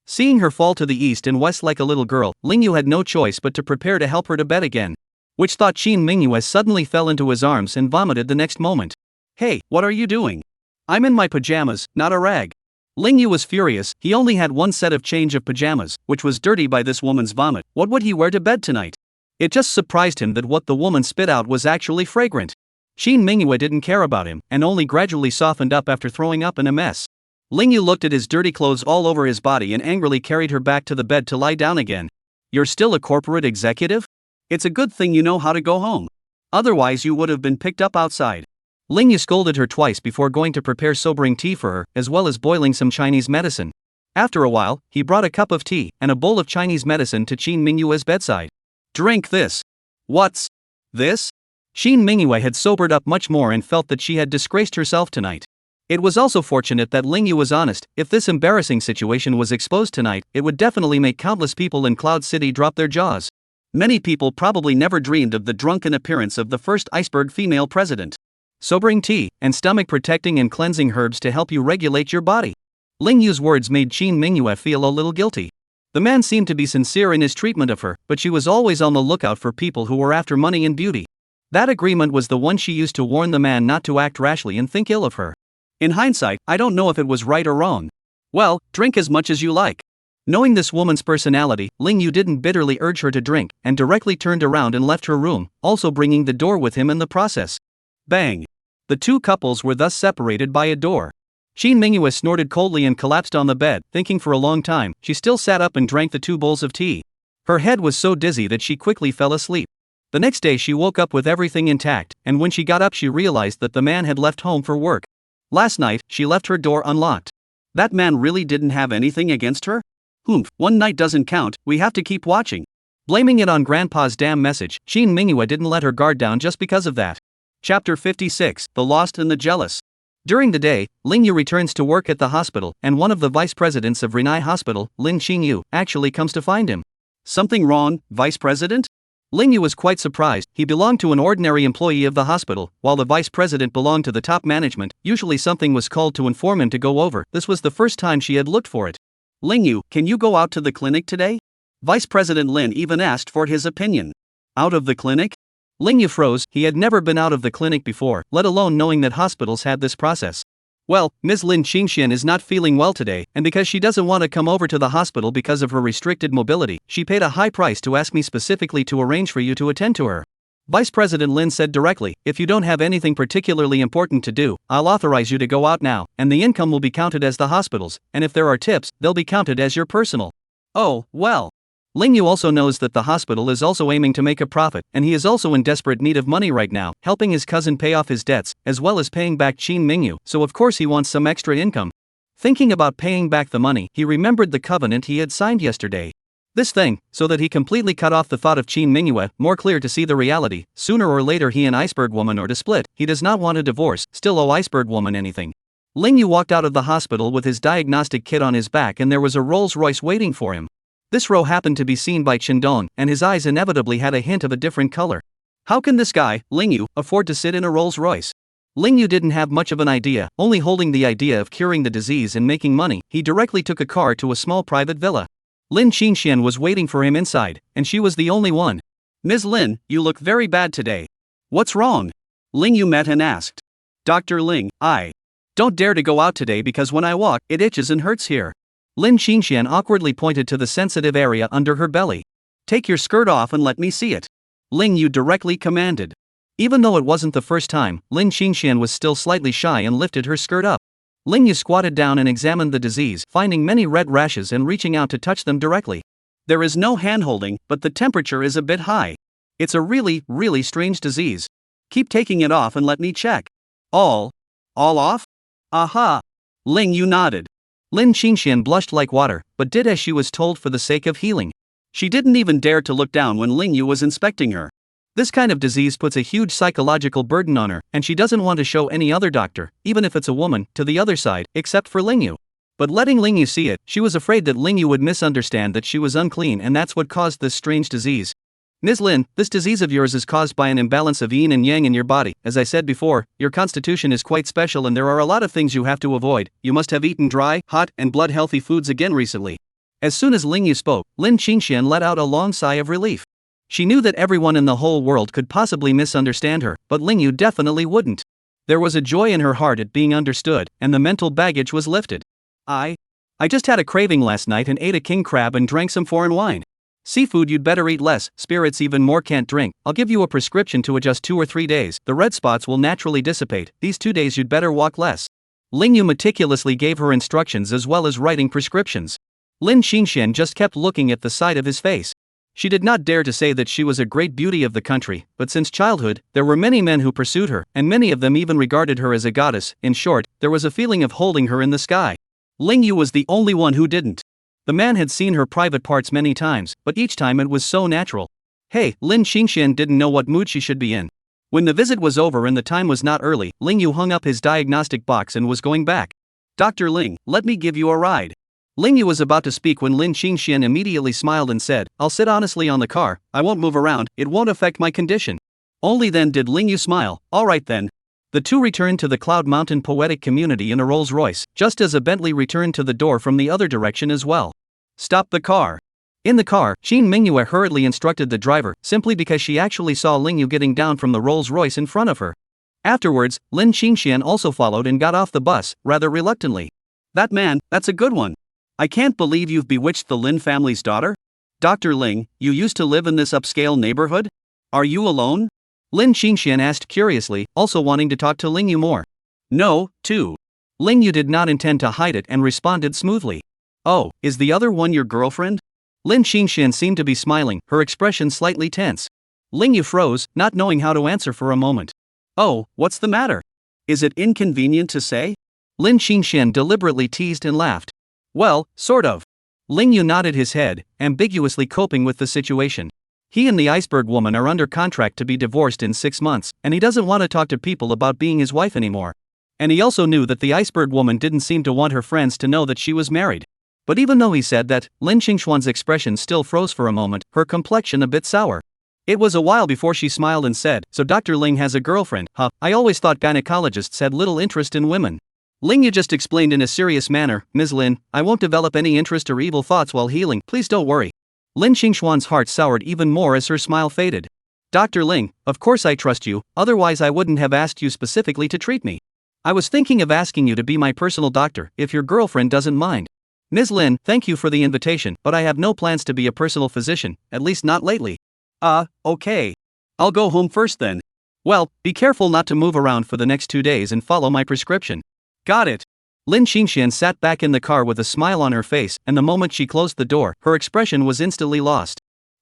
Seeing her fall to the east and west like a little girl, Ling Yu had no choice but to prepare to help her to bed again. Which thought Qin Mingyue suddenly fell into his arms and vomited the next moment. Hey, what are you doing? I'm in my pajamas, not a rag. Ling Yu was furious. He only had one set of change of pajamas, which was dirty by this woman's vomit. What would he wear to bed tonight? It just surprised him that what the woman spit out was actually fragrant. Qin Mingyue didn't care about him, and only gradually softened up after throwing up in a mess. Ling Yu looked at his dirty clothes all over his body and angrily carried her back to the bed to lie down again. You're still a corporate executive? It's a good thing you know how to go home. Otherwise you would have been picked up outside. Ling Yu scolded her twice before going to prepare sobering tea for her, as well as boiling some Chinese medicine. After a while, he brought a cup of tea and a bowl of Chinese medicine to Qin Mingyue's bedside. Drink this. What's this? Qin Mingyue had sobered up much more and felt that she had disgraced herself tonight. It was also fortunate that Ling Yu was honest. If this embarrassing situation was exposed tonight, it would definitely make countless people in Cloud City drop their jaws. Many people probably never dreamed of the drunken appearance of the first iceberg female president. Sobering tea, and stomach-protecting and cleansing herbs to help you regulate your body. Ling Yu's words made Qin Mingyue feel a little guilty. The man seemed to be sincere in his treatment of her, but she was always on the lookout for people who were after money and beauty. That agreement was the one she used to warn the man not to act rashly and think ill of her. In hindsight, I don't know if it was right or wrong. Well, drink as much as you like. Knowing this woman's personality, Ling Yu didn't bitterly urge her to drink, and directly turned around and left her room, also bringing the door with him in the process. Bang! The two couples were thus separated by a door. Qin Mingyue snorted coldly and collapsed on the bed, thinking for a long time. She still sat up and drank the 2 bowls of tea. Her head was so dizzy that she quickly fell asleep. The next day she woke up with everything intact, and when she got up she realized that the man had left home for work. Last night, she left her door unlocked. That man really didn't have anything against her? Humph, one night doesn't count, we have to keep watching. Blaming it on Grandpa's damn message, Qin Mingyue didn't let her guard down just because of that. Chapter 56, The Lost and the Jealous. During the day, Ling Yu returns to work at the hospital, and one of the vice presidents of Renai Hospital, Lin Xingyu, actually comes to find him. Something wrong, Vice President? Ling Yu was quite surprised. He belonged to an ordinary employee of the hospital, while the vice president belonged to the top management. Usually something was called to inform him to go over. This was the first time she had looked for it. Ling Yu, can you go out to the clinic today? Vice President Lin even asked for his opinion. Out of the clinic? Ling Yu froze. He had never been out of the clinic before, let alone knowing that hospitals had this process. Well, Ms. Lin Qingxian is not feeling well today, and because she doesn't want to come over to the hospital because of her restricted mobility, she paid a high price to ask me specifically to arrange for you to attend to her. Vice President Lin said directly, if you don't have anything particularly important to do, I'll authorize you to go out now, and the income will be counted as the hospital's, and if there are tips, they'll be counted as your personal. Oh, well. Ling Yu also knows that the hospital is also aiming to make a profit, and he is also in desperate need of money right now, helping his cousin pay off his debts, as well as paying back Qin Mingyu, so of course he wants some extra income. Thinking about paying back the money, he remembered the covenant he had signed yesterday. This thing, so that he completely cut off the thought of Qin Mingyue, more clear to see the reality. Sooner or later he and Iceberg Woman are to split. He does not want a divorce, still owe Iceberg Woman anything. Ling Yu walked out of the hospital with his diagnostic kit on his back, and there was a Rolls-Royce waiting for him. This row happened to be seen by Chendong, and his eyes inevitably had a hint of a different color. How can this guy, Ling Yu, afford to sit in a Rolls-Royce? Ling Yu didn't have much of an idea, only holding the idea of curing the disease and making money. He directly took a car to a small private villa. Lin Qingxian was waiting for him inside, and she was the only one. Ms. Lin, you look very bad today. What's wrong? Ling Yu met and asked. Dr. Ling, I don't dare to go out today because when I walk, it itches and hurts here. Lin Qingxian awkwardly pointed to the sensitive area under her belly. Take your skirt off and let me see it. Ling Yu directly commanded. Even though it wasn't the first time, Lin Qingxian was still slightly shy and lifted her skirt up. Ling Yu squatted down and examined the disease, finding many red rashes and reaching out to touch them directly. There is no hand-holding, but the temperature is a bit high. It's a really, really strange disease. Keep taking it off and let me check. All off? Aha! Ling Yu nodded. Lin Qingxian blushed like water, but did as she was told for the sake of healing. She didn't even dare to look down when Ling Yu was inspecting her. This kind of disease puts a huge psychological burden on her, and she doesn't want to show any other doctor, even if it's a woman, to the other side, except for Ling Yu. But letting Ling Yu see it, she was afraid that Ling Yu would misunderstand that she was unclean, and that's what caused this strange disease. Ms. Lin, this disease of yours is caused by an imbalance of yin and yang in your body. As I said before, your constitution is quite special and there are a lot of things you have to avoid. You must have eaten dry, hot, and blood-healthy foods again recently. As soon as Ling Yu spoke, Lin Qingxian let out a long sigh of relief. She knew that everyone in the whole world could possibly misunderstand her, but Ling Yu definitely wouldn't. There was a joy in her heart at being understood, and the mental baggage was lifted. I just had a craving last night and ate a king crab and drank some foreign wine. Seafood you'd better eat less, spirits even more can't drink. I'll give you a prescription to adjust 2 or 3 days. The red spots will naturally dissipate. These 2 days you'd better walk less. Ling Yu meticulously gave her instructions as well as writing prescriptions. Lin Qingxian just kept looking at the side of his face. She did not dare to say that she was a great beauty of the country, but since childhood, there were many men who pursued her, and many of them even regarded her as a goddess. In short, there was a feeling of holding her in the sky. Ling Yu was the only one who didn't. The man had seen her private parts many times, but each time it was so natural. Hey, Lin Qingxian didn't know what mood she should be in. When the visit was over and the time was not early, Ling Yu hung up his diagnostic box and was going back. Dr. Ling, let me give you a ride. Ling Yu was about to speak when Lin Qingxian immediately smiled and said, I'll sit honestly on the car, I won't move around, it won't affect my condition. Only then did Ling Yu smile. Alright then. The two returned to the Cloud Mountain Poetic Community in a Rolls-Royce, just as a Bentley returned to the door from the other direction as well. Stop the car. In the car, Qin Mingyue hurriedly instructed the driver, simply because she actually saw Ling Yu getting down from the Rolls-Royce in front of her. Afterwards, Lin Qingxian also followed and got off the bus, rather reluctantly. That man, that's a good one. I can't believe you've bewitched the Lin family's daughter? Dr. Ling, you used to live in this upscale neighborhood? Are you alone? Lin Qingxian asked curiously, also wanting to talk to Ling Yu more. No, too. Ling Yu did not intend to hide it and responded smoothly. Oh, is the other one your girlfriend? Lin Qingxian seemed to be smiling, her expression slightly tense. Ling Yu froze, not knowing how to answer for a moment. Oh, what's the matter? Is it inconvenient to say? Lin Qingxian deliberately teased and laughed. Well, sort of. Ling Yu nodded his head, ambiguously coping with the situation. He and the iceberg woman are under contract to be divorced in 6 months, and he doesn't want to talk to people about being his wife anymore. And he also knew that the iceberg woman didn't seem to want her friends to know that she was married. But even though he said that, Lin Qingxuan's expression still froze for a moment, her complexion a bit sour. It was a while before she smiled and said, So Dr. Ling has a girlfriend, huh? I always thought gynecologists had little interest in women. Ling Yu just explained in a serious manner, Ms. Lin, I won't develop any interest or evil thoughts while healing, please don't worry. Lin Qingxuan's heart soured even more as her smile faded. Dr. Ling, of course I trust you, otherwise I wouldn't have asked you specifically to treat me. I was thinking of asking you to be my personal doctor, if your girlfriend doesn't mind. Ms. Lin, thank you for the invitation, but I have no plans to be a personal physician, at least not lately. Okay. I'll go home first then. Well, be careful not to move around for the next 2 days and follow my prescription. Got it. Lin Qingxian sat back in the car with a smile on her face, and the moment she closed the door, her expression was instantly lost.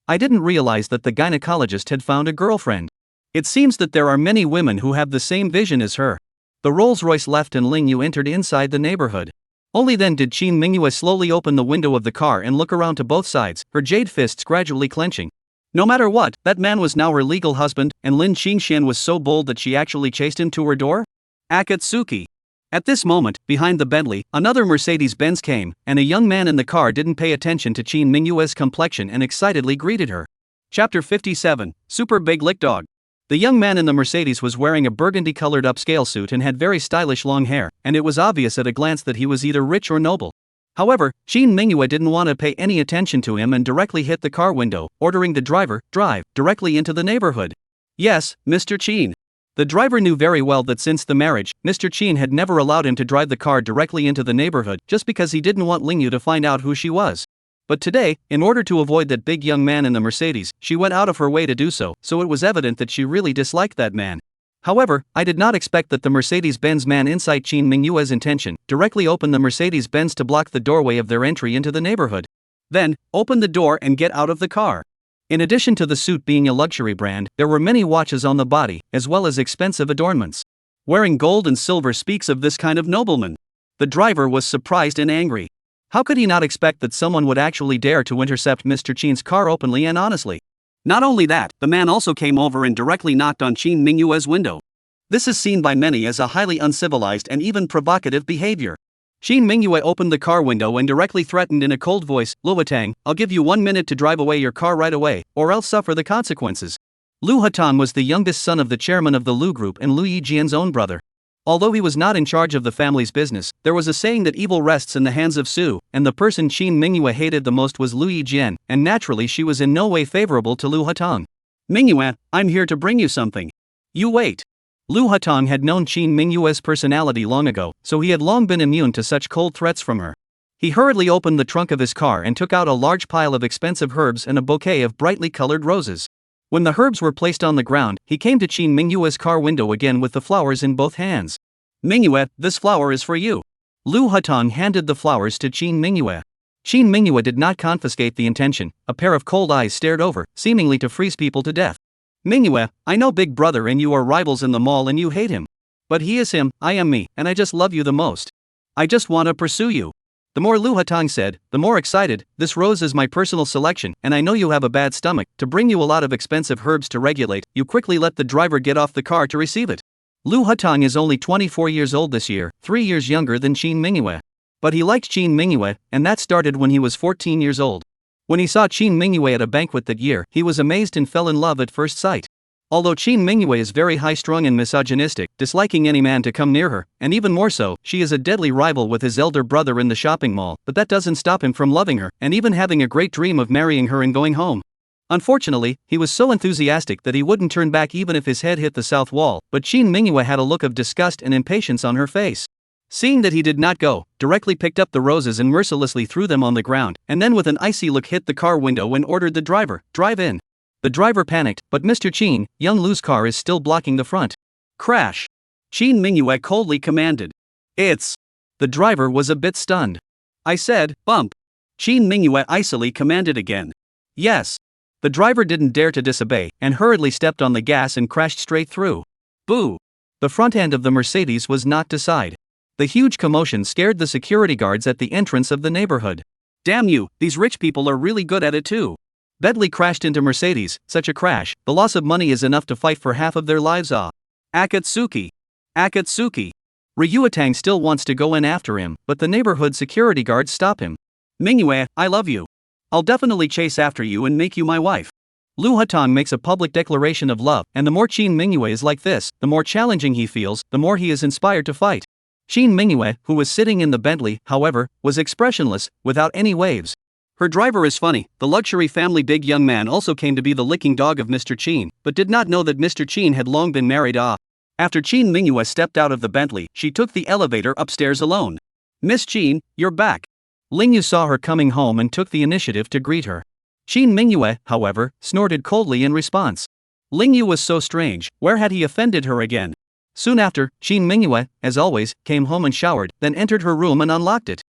I didn't realize that the gynecologist had found a girlfriend. It seems that there are many women who have the same vision as her. The Rolls-Royce left and Ling Yu entered inside the neighborhood. Only then did Qin Mingyue slowly open the window of the car and look around to both sides, her jade fists gradually clenching. No matter what, that man was now her legal husband, and Lin Qingxian was so bold that she actually chased him to her door? Akatsuki. At this moment, behind the Bentley, another Mercedes-Benz came, and a young man in the car didn't pay attention to Qin Mingyue's complexion and excitedly greeted her. Chapter 57, Super Big Lick Dog. The young man in the Mercedes was wearing a burgundy-colored upscale suit and had very stylish long hair, and it was obvious at a glance that he was either rich or noble. However, Shin Mingyue didn't want to pay any attention to him and directly hit the car window, ordering the driver, drive directly into the neighborhood. Yes, Mr. Chin. The driver knew very well that since the marriage, Mr. Chin had never allowed him to drive the car directly into the neighborhood just because he didn't want Lingyu to find out who she was. But today, in order to avoid that big young man in the Mercedes, she went out of her way to do so it was evident that she really disliked that man. However, I did not expect that the Mercedes-Benz man inside Shin Mingyue's intention directly open the Mercedes-Benz to block the doorway of their entry into the neighborhood. Then, open the door and get out of the car. In addition to the suit being a luxury brand, there were many watches on the body, as well as expensive adornments. Wearing gold and silver speaks of this kind of nobleman. The driver was surprised and angry. How could he not expect that someone would actually dare to intercept Mr. Chin's car openly and honestly? Not only that, the man also came over and directly knocked on Shin Mingyue's window. This is seen by many as a highly uncivilized and even provocative behavior. Shin Mingyue opened the car window and directly threatened in a cold voice, "Lu Hatang, I'll give you 1 minute to drive away your car right away, or else suffer the consequences." Lu Hatang was the youngest son of the chairman of the Lu Group and Lu Yijian's own brother. Although he was not in charge of the family's business, there was a saying that evil rests in the hands of Su, and the person Shin Mingyue hated the most was Lu Yijian, and naturally she was in no way favorable to Lu Hatang. "Mingyue, I'm here to bring you something. You wait." Lu Hatang had known Shin Mingyue's personality long ago, so he had long been immune to such cold threats from her. He hurriedly opened the trunk of his car and took out a large pile of expensive herbs and a bouquet of brightly colored roses. When the herbs were placed on the ground, he came to Shin Mingyue's car window again with the flowers in both hands. "Mingyue, this flower is for you." Lu Hatang handed the flowers to Shin Mingyue. Shin Mingyue did not confiscate the intention. A pair of cold eyes stared over, seemingly to freeze people to death. "Mingyue, I know Big Brother and you are rivals in the mall and you hate him. But he is him, I am me, and I just love you the most. I just want to pursue you." The more Lu Hatang said, the more excited. "This rose is my personal selection, and I know you have a bad stomach. To bring you a lot of expensive herbs to regulate, you quickly let the driver get off the car to receive it." Lu Hatang is only 24 years old this year, 3 years younger than Shin Mingyue. But he liked Shin Mingyue, and that started when he was 14 years old. When he saw Shin Mingyue at a banquet that year, he was amazed and fell in love at first sight. Although Shin Mingyue is very high-strung and misogynistic, disliking any man to come near her, and even more so, she is a deadly rival with his elder brother in the shopping mall, but that doesn't stop him from loving her, and even having a great dream of marrying her and going home. Unfortunately, he was so enthusiastic that he wouldn't turn back even if his head hit the south wall, but Shin Mingyue had a look of disgust and impatience on her face. Seeing that he did not go, directly picked up the roses and mercilessly threw them on the ground, and then with an icy look hit the car window and ordered the driver, "Drive in." The driver panicked, but Mr. Chin, young Lu's car is still blocking the front. "Crash!" Shin Mingyue coldly commanded. "It's..." The driver was a bit stunned. "I said, bump." Shin Mingyue icily commanded again. "Yes." The driver didn't dare to disobey, and hurriedly stepped on the gas and crashed straight through. Boo! The front end of the Mercedes was knocked aside. The huge commotion scared the security guards at the entrance of the neighborhood. "Damn you, these rich people are really good at it too." Bentley crashed into Mercedes. "Such a crash, the loss of money is enough to fight for half of their lives." Akatsuki. Akatsuki. Ryuatang still wants to go in after him, but the neighborhood security guards stop him. "Mingyue, I love you. I'll definitely chase after you and make you my wife." Lu Hatang makes a public declaration of love, and the more Shin Mingyue is like this, the more challenging he feels, the more he is inspired to fight. Shin Mingyue, who was sitting in the Bentley, however, was expressionless, without any waves. Her driver is funny. The luxury family big young man also came to be the licking dog of Mr. Chin, but did not know that Mr. Chin had long been married. After Shin Mingyue stepped out of the Bentley, she took the elevator upstairs alone. "Miss Chin, you're back." Lingyu saw her coming home and took the initiative to greet her. Shin Mingyue, however, snorted coldly in response. Lingyu was so strange. Where had he offended her again? Soon after, Shin Mingyue, as always, came home and showered, then entered her room and unlocked it.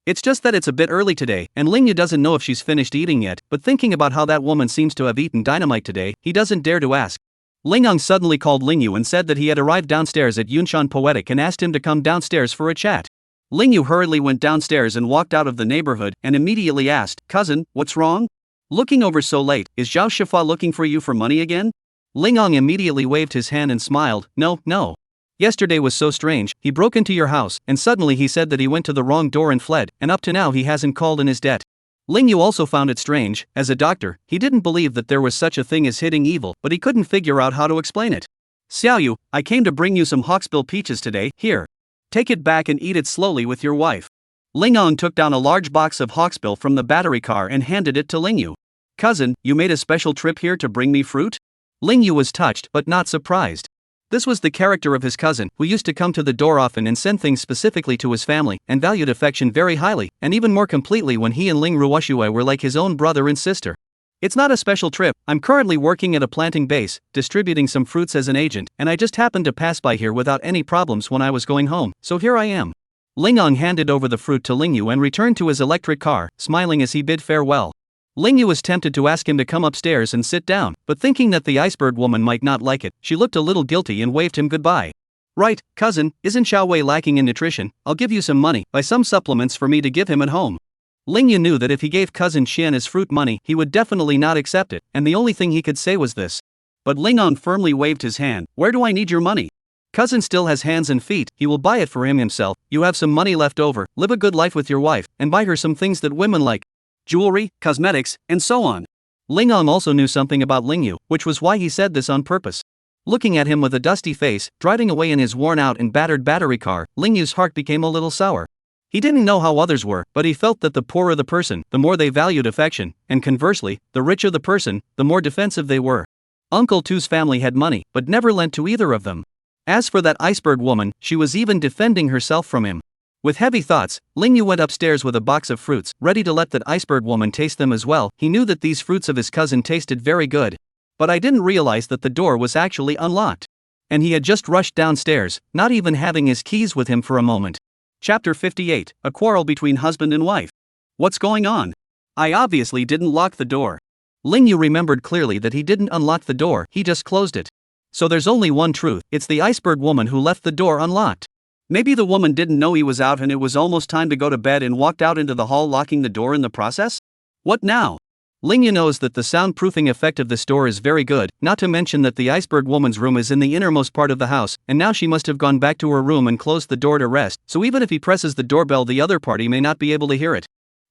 It's just that it's a bit early today, and Lingyu doesn't know if she's finished eating yet, but thinking about how that woman seems to have eaten dynamite today, he doesn't dare to ask. Lingang suddenly called Lingyu and said that he had arrived downstairs at Yunshan Poetic and asked him to come downstairs for a chat. Lingyu hurriedly went downstairs and walked out of the neighborhood and immediately asked, "Cousin, what's wrong? Looking over so late, is Zhao Shifa looking for you for money again?" Lingang immediately waved his hand and smiled, No. Yesterday was so strange. He broke into your house, and suddenly he said that he went to the wrong door and fled, and up to now he hasn't called in his debt." Ling Yu also found it strange. As a doctor, he didn't believe that there was such a thing as hitting evil, but he couldn't figure out how to explain it. Xiaoyu, I came to bring you some hawksbill peaches today. Here. Take it back and eat it slowly with your wife. Ling Ong took down a large box of hawksbill from the battery car and handed it to Ling Yu. Cousin, you made a special trip here to bring me fruit? Ling Yu was touched but not surprised. This was the character of his cousin, who used to come to the door often and send things specifically to his family, and valued affection very highly, and even more completely when he and Ling Ruoshui were like his own brother and sister. It's not a special trip, I'm currently working at a planting base, distributing some fruits as an agent, and I just happened to pass by here without any problems when I was going home, so here I am. Ling Ong handed over the fruit to Ling Yu and returned to his electric car, smiling as he bid farewell. Ling Yu was tempted to ask him to come upstairs and sit down, but thinking that the iceberg woman might not like it, she looked a little guilty and waved him goodbye. Right, cousin, isn't Xiaowei lacking in nutrition? I'll give you some money, buy some supplements for me to give him at home. Ling Yu knew that if he gave cousin Xian his fruit money, he would definitely not accept it, and the only thing he could say was this. But Ling Ong firmly waved his hand. Where do I need your money? Cousin still has hands and feet, he will buy it for him himself. You have some money left over, live a good life with your wife, and buy her some things that women like. Jewelry, cosmetics, and so on. Ling Ong also knew something about Ling Yu, which was why he said this on purpose. Looking at him with a dusty face, driving away in his worn-out and battered battery car, Ling Yu's heart became a little sour. He didn't know how others were, but he felt that the poorer the person, the more they valued affection, and conversely, the richer the person, the more defensive they were. Uncle Tu's family had money, but never lent to either of them. As for that iceberg woman, she was even defending herself from him. With heavy thoughts, Ling Yu went upstairs with a box of fruits, ready to let that iceberg woman taste them as well. He knew that these fruits of his cousin tasted very good. But I didn't realize that the door was actually unlocked. And he had just rushed downstairs, not even having his keys with him for a moment. Chapter 58, A Quarrel Between Husband and Wife. What's going on? I obviously didn't lock the door. Ling Yu remembered clearly that he didn't unlock the door, he just closed it. So there's only one truth, it's the iceberg woman who left the door unlocked. Maybe the woman didn't know he was out and it was almost time to go to bed and walked out into the hall locking the door in the process? What now? Ling Yu knows that the soundproofing effect of this door is very good, not to mention that the iceberg woman's room is in the innermost part of the house, and now she must have gone back to her room and closed the door to rest, so even if he presses the doorbell the other party may not be able to hear it.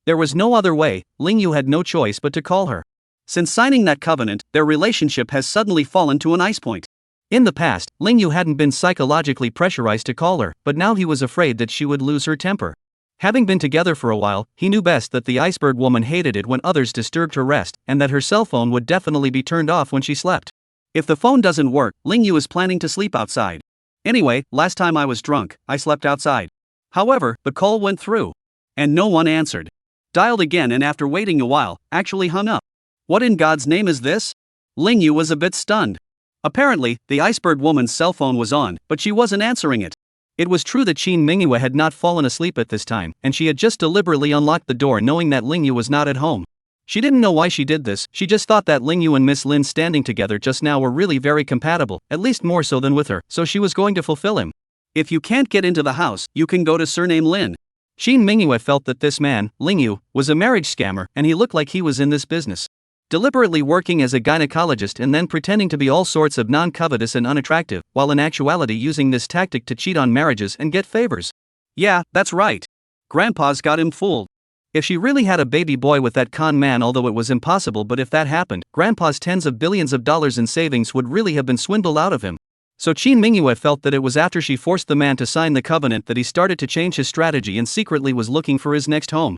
There was no other way, Ling Yu had no choice but to call her. Since signing that covenant, their relationship has suddenly fallen to an ice point. In the past, Ling Yu hadn't been psychologically pressurized to call her, but now he was afraid that she would lose her temper. Having been together for a while, he knew best that the iceberg woman hated it when others disturbed her rest, and that her cell phone would definitely be turned off when she slept. If the phone doesn't work, Ling Yu is planning to sleep outside. Anyway, last time I was drunk, I slept outside. However, the call went through. And no one answered. Dialed again and after waiting a while, actually hung up. What in God's name is this? Ling Yu was a bit stunned. Apparently, the iceberg woman's cell phone was on, but she wasn't answering it. It was true that Qin Mingyue had not fallen asleep at this time, and she had just deliberately unlocked the door knowing that Ling Yu was not at home. She didn't know why she did this, she just thought that Ling Yu and Miss Lin standing together just now were really very compatible, at least more so than with her, so she was going to fulfill him. If you can't get into the house, you can go to surname Lin. Qin Mingyue felt that this man, Ling Yu, was a marriage scammer, and he looked like he was in this business. Deliberately working as a gynecologist and then pretending to be all sorts of non-covetous and unattractive, while in actuality using this tactic to cheat on marriages and get favors. Yeah, that's right. Grandpa's got him fooled. If she really had a baby boy with that con man, although it was impossible, but if that happened, Grandpa's tens of billions of dollars in savings would really have been swindled out of him. So Qin Mingyue felt that it was after she forced the man to sign the covenant that he started to change his strategy and secretly was looking for his next home.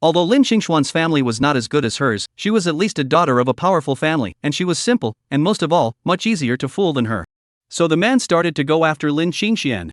Although Lin Xingxuan's family was not as good as hers, she was at least a daughter of a powerful family, and she was simple, and most of all, much easier to fool than her. So the man started to go after Lin Xingxian.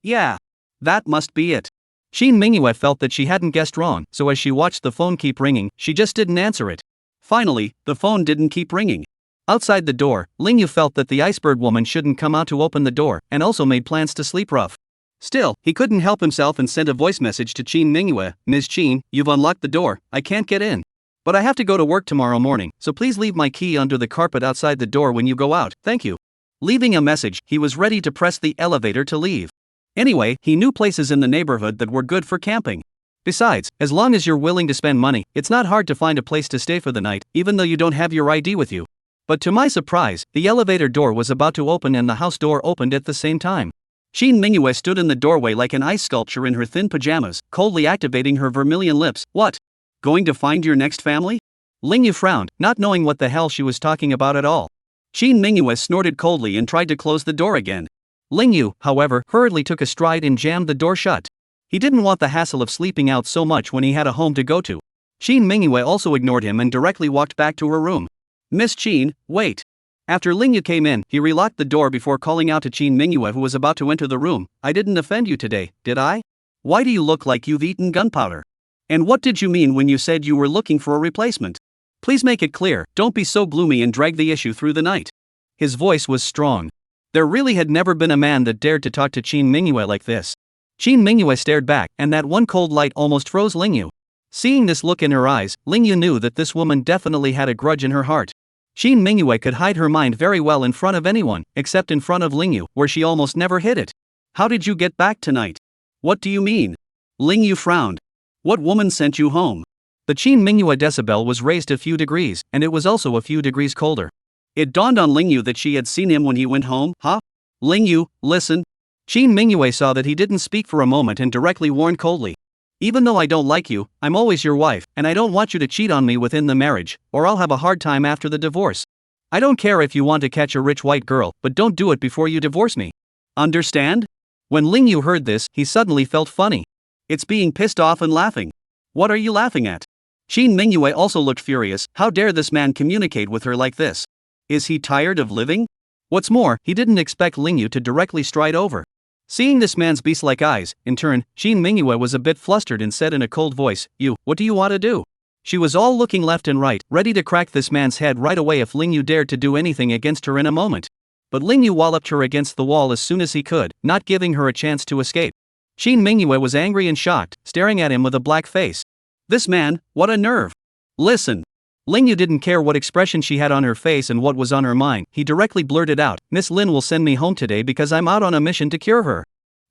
Yeah. That must be it. Qin Mingyue felt that she hadn't guessed wrong, so as she watched the phone keep ringing, she just didn't answer it. Finally, the phone didn't keep ringing. Outside the door, Ling Yu felt that the iceberg woman shouldn't come out to open the door, and also made plans to sleep rough. Still, he couldn't help himself and sent a voice message to Qin Mingyue. Ms. Qin, you've unlocked the door, I can't get in. But I have to go to work tomorrow morning, so please leave my key under the carpet outside the door when you go out, thank you. Leaving a message, he was ready to press the elevator to leave. Anyway, he knew places in the neighborhood that were good for camping. Besides, as long as you're willing to spend money, it's not hard to find a place to stay for the night, even though you don't have your ID with you. But to my surprise, the elevator door was about to open and the house door opened at the same time. Qin Mingyue stood in the doorway like an ice sculpture in her thin pajamas, coldly activating her vermilion lips. What? Going to find your next family? Ling Yu frowned, not knowing what the hell she was talking about at all. Qin Mingyue snorted coldly and tried to close the door again. Ling Yu, however, hurriedly took a stride and jammed the door shut. He didn't want the hassle of sleeping out so much when he had a home to go to. Qin Mingyue also ignored him and directly walked back to her room. Miss Qin, wait. After Ling Yu came in, he relocked the door before calling out to Qin Mingyue, who was about to enter the room. I didn't offend you today, did I? Why do you look like you've eaten gunpowder? And what did you mean when you said you were looking for a replacement? Please make it clear, don't be so gloomy and drag the issue through the night. His voice was strong. There really had never been a man that dared to talk to Qin Mingyue like this. Qin Mingyue stared back, and that one cold light almost froze Ling Yu. Seeing this look in her eyes, Ling Yu knew that this woman definitely had a grudge in her heart. Qin Mingyue could hide her mind very well in front of anyone, except in front of Ling Yu, where she almost never hid it. How did you get back tonight? What do you mean? Ling Yu frowned. What woman sent you home? The Qin Mingyue decibel was raised a few degrees, and it was also a few degrees colder. It dawned on Ling Yu that she had seen him when he went home. Huh? Ling Yu, listen. Qin Mingyue saw that he didn't speak for a moment and directly warned coldly. Even though I don't like you, I'm always your wife, and I don't want you to cheat on me within the marriage, or I'll have a hard time after the divorce. I don't care if you want to catch a rich white girl, but don't do it before you divorce me. Understand? When Ling Yu heard this, he suddenly felt funny. It's being pissed off and laughing. What are you laughing at? Qin Mingyue also looked furious. How dare this man communicate with her like this? Is he tired of living? What's more, he didn't expect Ling Yu to directly stride over. Seeing this man's beast-like eyes, in turn, Qin Mingyue was a bit flustered and said in a cold voice, what do you want to do? She was all looking left and right, ready to crack this man's head right away if Ling Yu dared to do anything against her in a moment. But Ling Yu walloped her against the wall as soon as he could, not giving her a chance to escape. Qin Mingyue was angry and shocked, staring at him with a black face. This man, what a nerve! Listen! Ling Yu didn't care what expression she had on her face and what was on her mind. He directly blurted out, Miss Lin will send me home today because I'm out on a mission to cure her.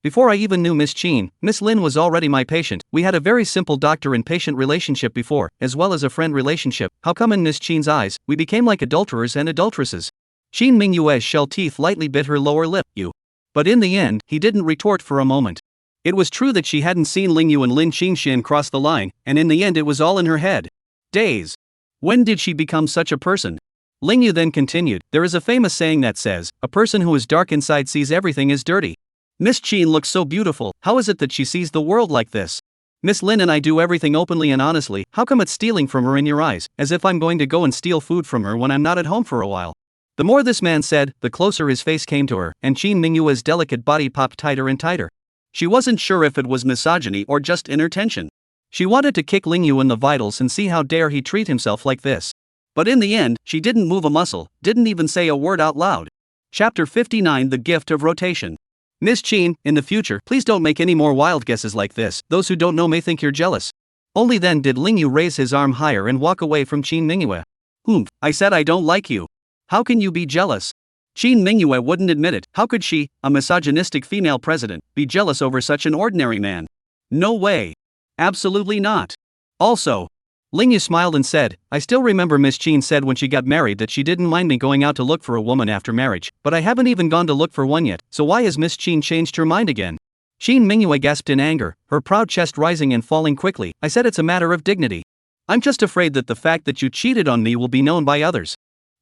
Before I even knew Miss Qin, Miss Lin was already my patient. We had a very simple doctor and patient relationship before, as well as a friend relationship. How come in Miss Qin's eyes, we became like adulterers and adulteresses? Qin Mingyue's shell teeth lightly bit her lower lip. But in the end, he didn't retort for a moment. It was true that she hadn't seen Ling Yu and Lin Qingxin cross the line, and in the end it was all in her head. Days. When did she become such a person? Ling Yu then continued, there is a famous saying that says, a person who is dark inside sees everything as dirty. Miss Qin looks so beautiful, how is it that she sees the world like this? Miss Lin and I do everything openly and honestly, how come it's stealing from her in your eyes, as if I'm going to go and steal food from her when I'm not at home for a while? The more this man said, the closer his face came to her, and Qin Mingyue's delicate body popped tighter and tighter. She wasn't sure if it was misogyny or just inner tension. She wanted to kick Ling Yu in the vitals and see how dare he treat himself like this. But in the end, she didn't move a muscle, didn't even say a word out loud. Chapter 59 The Gift of Rotation. Miss Qin, in the future, please don't make any more wild guesses like this. Those who don't know may think you're jealous. Only then did Ling Yu raise his arm higher and walk away from Qin Mingyue. I said I don't like you. How can you be jealous? Qin Mingyue wouldn't admit it. How could she, a misogynistic female president, be jealous over such an ordinary man? No way. Absolutely not. Also, Ling Yu smiled and said, I still remember Miss Qin said when she got married that she didn't mind me going out to look for a woman after marriage, but I haven't even gone to look for one yet, so why has Miss Qin changed her mind again? Qin Mingyue gasped in anger, her proud chest rising and falling quickly. I said it's a matter of dignity. I'm just afraid that the fact that you cheated on me will be known by others.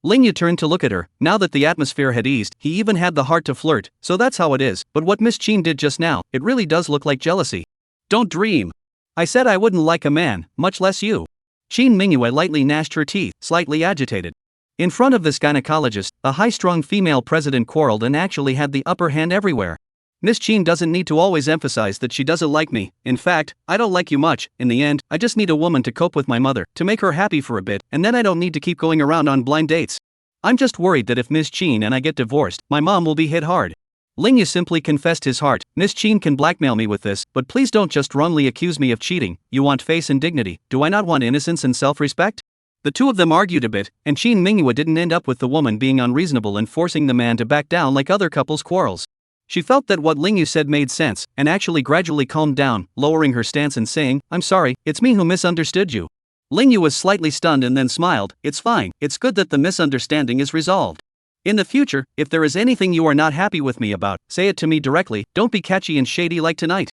Ling Yu turned to look at her. Now that the atmosphere had eased, he even had the heart to flirt, so that's how it is, but what Miss Qin did just now, it really does look like jealousy. Don't dream. I said I wouldn't like a man, much less you. Qin Mingyue lightly gnashed her teeth, slightly agitated. In front of this gynecologist, a high-strung female president quarreled and actually had the upper hand everywhere. Miss Qin doesn't need to always emphasize that she doesn't like me. In fact, I don't like you much. In the end, I just need a woman to cope with my mother, to make her happy for a bit, and then I don't need to keep going around on blind dates. I'm just worried that if Miss Qin and I get divorced, my mom will be hit hard. Ling Yu simply confessed his heart. Miss Qin can blackmail me with this, but please don't just wrongly accuse me of cheating. You want face and dignity, do I not want innocence and self-respect? The two of them argued a bit, and Qin Mingyue didn't end up with the woman being unreasonable and forcing the man to back down like other couples' quarrels. She felt that what Ling Yu said made sense, and actually gradually calmed down, lowering her stance and saying, I'm sorry, it's me who misunderstood you. Ling Yu was slightly stunned and then smiled. It's fine, it's good that the misunderstanding is resolved. In the future, if there is anything you are not happy with me about, say it to me directly, don't be catchy and shady like tonight.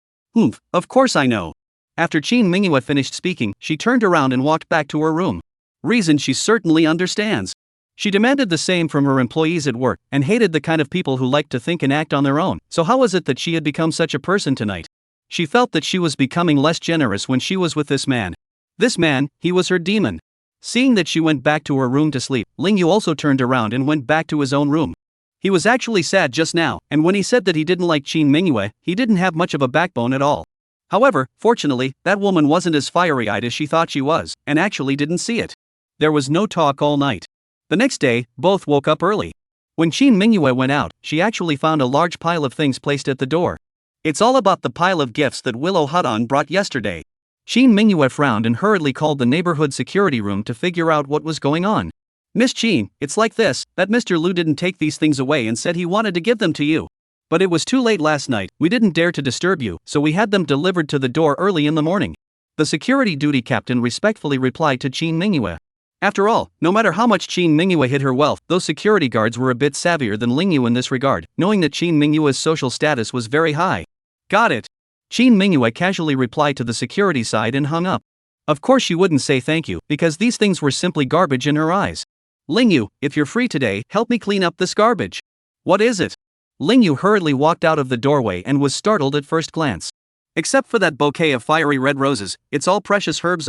Of course I know. After Qin Mingyue finished speaking, she turned around and walked back to her room. Reason she certainly understands. She demanded the same from her employees at work, and hated the kind of people who like to think and act on their own. So how was it that she had become such a person tonight? She felt that she was becoming less generous when she was with this man. This man, he was her demon. Seeing that she went back to her room to sleep, Lingyu also turned around and went back to his own room. He was actually sad just now, and when he said that he didn't like Qin Mingyue, he didn't have much of a backbone at all. However, fortunately, that woman wasn't as fiery-eyed as she thought she was, and actually didn't see it. There was no talk all night. The next day, both woke up early. When Qin Mingyue went out, she actually found a large pile of things placed at the door. It's all about the pile of gifts that Willow Hudan brought yesterday. Qin Mingyue frowned and hurriedly called the neighborhood security room to figure out what was going on. Miss Qin, it's like this, that Mr. Liu didn't take these things away and said he wanted to give them to you. But it was too late last night, we didn't dare to disturb you, so we had them delivered to the door early in the morning. The security duty captain respectfully replied to Qin Mingyue. After all, no matter how much Qin Mingyue hid her wealth, those security guards were a bit savvier than Lingyu in this regard, knowing that Qin Mingyue's social status was very high. Got it. Qin Mingyue casually replied to the security side and hung up. Of course she wouldn't say thank you, because these things were simply garbage in her eyes. Lingyu, if you're free today, help me clean up this garbage. What is it? Lingyu hurriedly walked out of the doorway and was startled at first glance. Except for that bouquet of fiery red roses, it's all precious herbs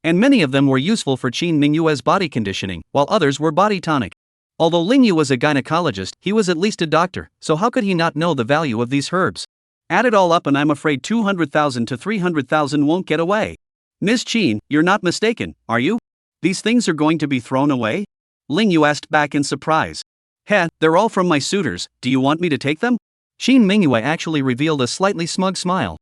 and many of them were useful for Qin Mingyue's body conditioning, while others were body tonic. Although Lingyu was a gynecologist, he was at least a doctor, so how could he not know the value of these herbs? Add it all up and I'm afraid 200,000 to 300,000 won't get away. Miss Qin, you're not mistaken, are you? These things are going to be thrown away? Lingyu asked back in surprise. Heh, they're all from my suitors, do you want me to take them? Qin Mingyue actually revealed a slightly smug smile.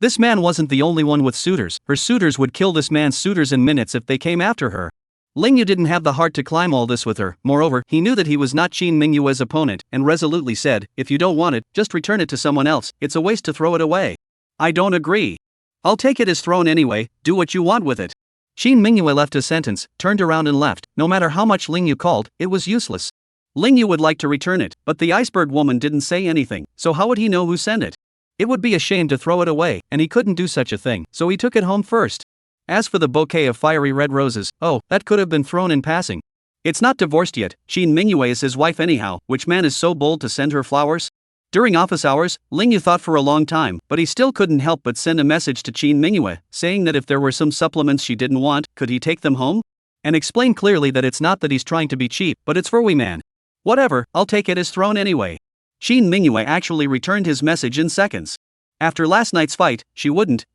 This man wasn't the only one with suitors, her suitors would kill this man's suitors in minutes if they came after her. Lingyu didn't have the heart to climb all this with her, moreover, he knew that he was not Qin Mingyue's opponent, and resolutely said, if you don't want it, just return it to someone else, it's a waste to throw it away. I don't agree. I'll take it as thrown anyway, do what you want with it. Qin Mingyue left a sentence, turned around and left, no matter how much Lingyu called, it was useless. Lingyu would like to return it, but the iceberg woman didn't say anything, so how would he know who sent it? It would be a shame to throw it away, and he couldn't do such a thing, so he took it home first. As for the bouquet of fiery red roses, oh, that could have been thrown in passing. It's not divorced yet, Qin Mingyue is his wife anyhow, which man is so bold to send her flowers? During office hours, Lingyu thought for a long time, but he still couldn't help but send a message to Qin Mingyue, saying that if there were some supplements she didn't want, could he take them home? And explain clearly that it's not that he's trying to be cheap, but it's for we man. Whatever, I'll take it as thrown anyway. Qin Mingyue actually returned his message in seconds. After last night's fight, she wouldn't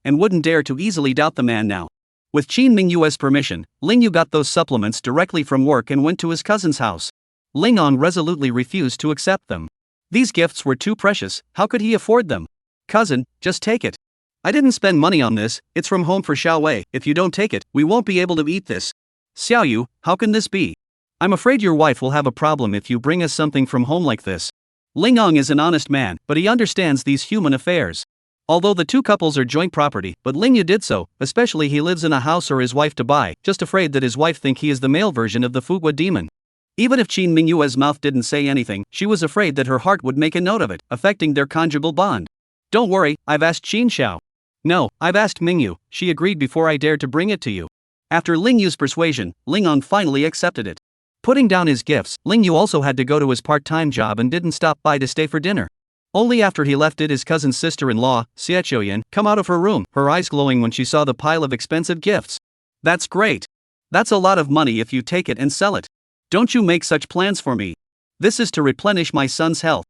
dare to easily doubt the man now. With Qin Mingyue's permission, Lingyu got those supplements directly from work and went to his cousin's house. Lingong resolutely refused to accept them. These gifts were too precious, how could he afford them? Cousin, just take it. I didn't spend money on this, it's from home for Xiao Wei, if you don't take it, we won't be able to eat this. Xiao Yu, how can this be? I'm afraid your wife will have a problem if you bring us something from home like this. Lingong is an honest man, but he understands these human affairs. Although the two couples are joint property, but Lingyu did so, especially he lives in a house for his wife to buy, just afraid that his wife think he is the male version of the Fugua demon. Even if Qin Mingyue's mouth didn't say anything, she was afraid that her heart would make a note of it, affecting their conjugal bond. Don't worry, I've asked Qin Xiao. No, I've asked Mingyu, she agreed before I dared to bring it to you. After Lingyu's persuasion, Lingong finally accepted it. Putting down his gifts, Lingyu also had to go to his part-time job and didn't stop by to stay for dinner. Only after he left did his cousin's sister-in-law, Xiaoyan, come out of her room, her eyes glowing when she saw the pile of expensive gifts. That's great. That's a lot of money if you take it and sell it. Don't you make such plans for me. This is to replenish my son's health.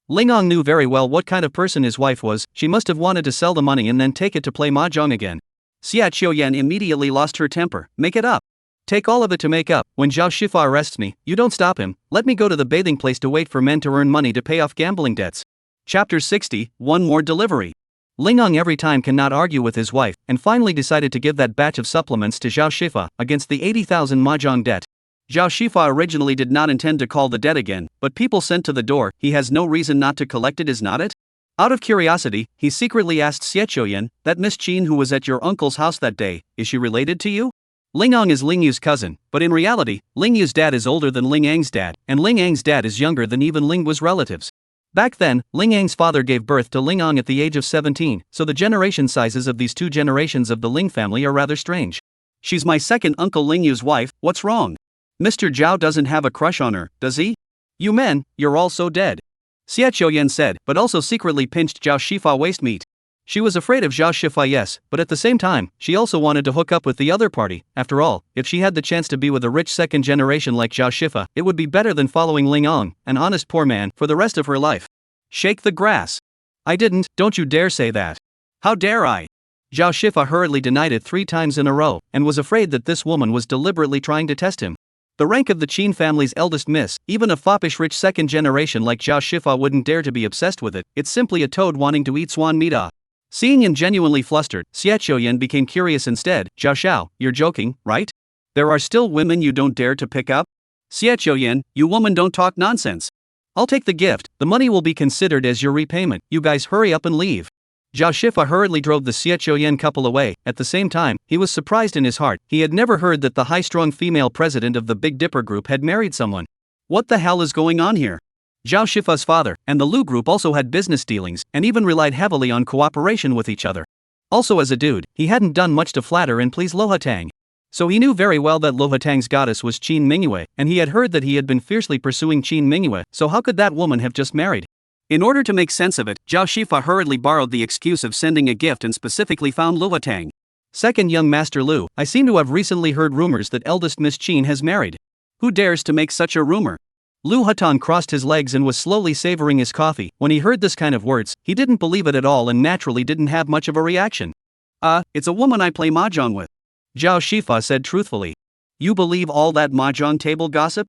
Lingong knew very well what kind of person his wife was, she must have wanted to sell the money and then take it to play mahjong again. Xiaoyan immediately lost her temper, make it up. Take all of it to make up, when Zhao Shifa arrests me, you don't stop him, let me go to the bathing place to wait for men to earn money to pay off gambling debts. Chapter 60, One More Delivery. Lingong every time cannot argue with his wife, and finally decided to give that batch of supplements to Zhao Shifa, against the 80,000 mahjong debt. Zhao Shifa originally did not intend to call the debt again, but people sent to the door, he has no reason not to collect it, is not it? Out of curiosity, he secretly asked Xiaoyan, that Miss Qin who was at your uncle's house that day, is she related to you? Lingong is Lingyu's cousin, but in reality, Lingyu's dad is older than Lingang's dad, and Lingang's dad is younger than even Lingua's relatives. Back then, Ling Ang's father gave birth to Ling Ang at the age of 17, so the generation sizes of these two generations of the Ling family are rather strange. She's my second uncle Ling Yu's wife, what's wrong? Mr. Zhao doesn't have a crush on her, does he? You men, you're all so dead. Xie Qiuyan said, but also secretly pinched Zhao Shifa waist meat. She was afraid of Zhao Shifa, yes, but at the same time, she also wanted to hook up with the other party. After all, if she had the chance to be with a rich second generation like Zhao Shifa, it would be better than following Ling Ang, an honest poor man, for the rest of her life. Shake the grass. I didn't, don't you dare say that. How dare I? Zhao Shifa hurriedly denied it 3 times in a row, and was afraid that this woman was deliberately trying to test him. The rank of the Qin family's eldest miss, even a foppish rich second generation like Zhao Shifa wouldn't dare to be obsessed with it. It's simply a toad wanting to eat swan meat. Seeing him genuinely flustered, Xie Qiuyan became curious instead. Zhao Xiao, you're joking, right? There are still women you don't dare to pick up? Xie Qiuyan, you woman don't talk nonsense. I'll take the gift, the money will be considered as your repayment, you guys hurry up and leave. Zhao Shifa hurriedly drove the Xie Qiuyan couple away. At the same time, he was surprised in his heart. He had never heard that the high-strung female president of the Big Dipper group had married someone. What the hell is going on here? Zhao Shifa's father and the Lu group also had business dealings and even relied heavily on cooperation with each other. Also, as a dude, he hadn't done much to flatter and please Lohatang. So he knew very well that Lohatang's goddess was Qin Mingyue, and he had heard that he had been fiercely pursuing Qin Mingyue, so how could that woman have just married? In order to make sense of it, Zhao Shifa hurriedly borrowed the excuse of sending a gift and specifically found Lohatang. Second young Master Lu, I seem to have recently heard rumors that eldest Miss Qin has married. Who dares to make such a rumor? Lu Hatan crossed his legs and was slowly savoring his coffee. When he heard this kind of words, he didn't believe it at all and naturally didn't have much of a reaction. It's a woman I play mahjong with. Zhao Shifa said truthfully. You believe all that mahjong table gossip?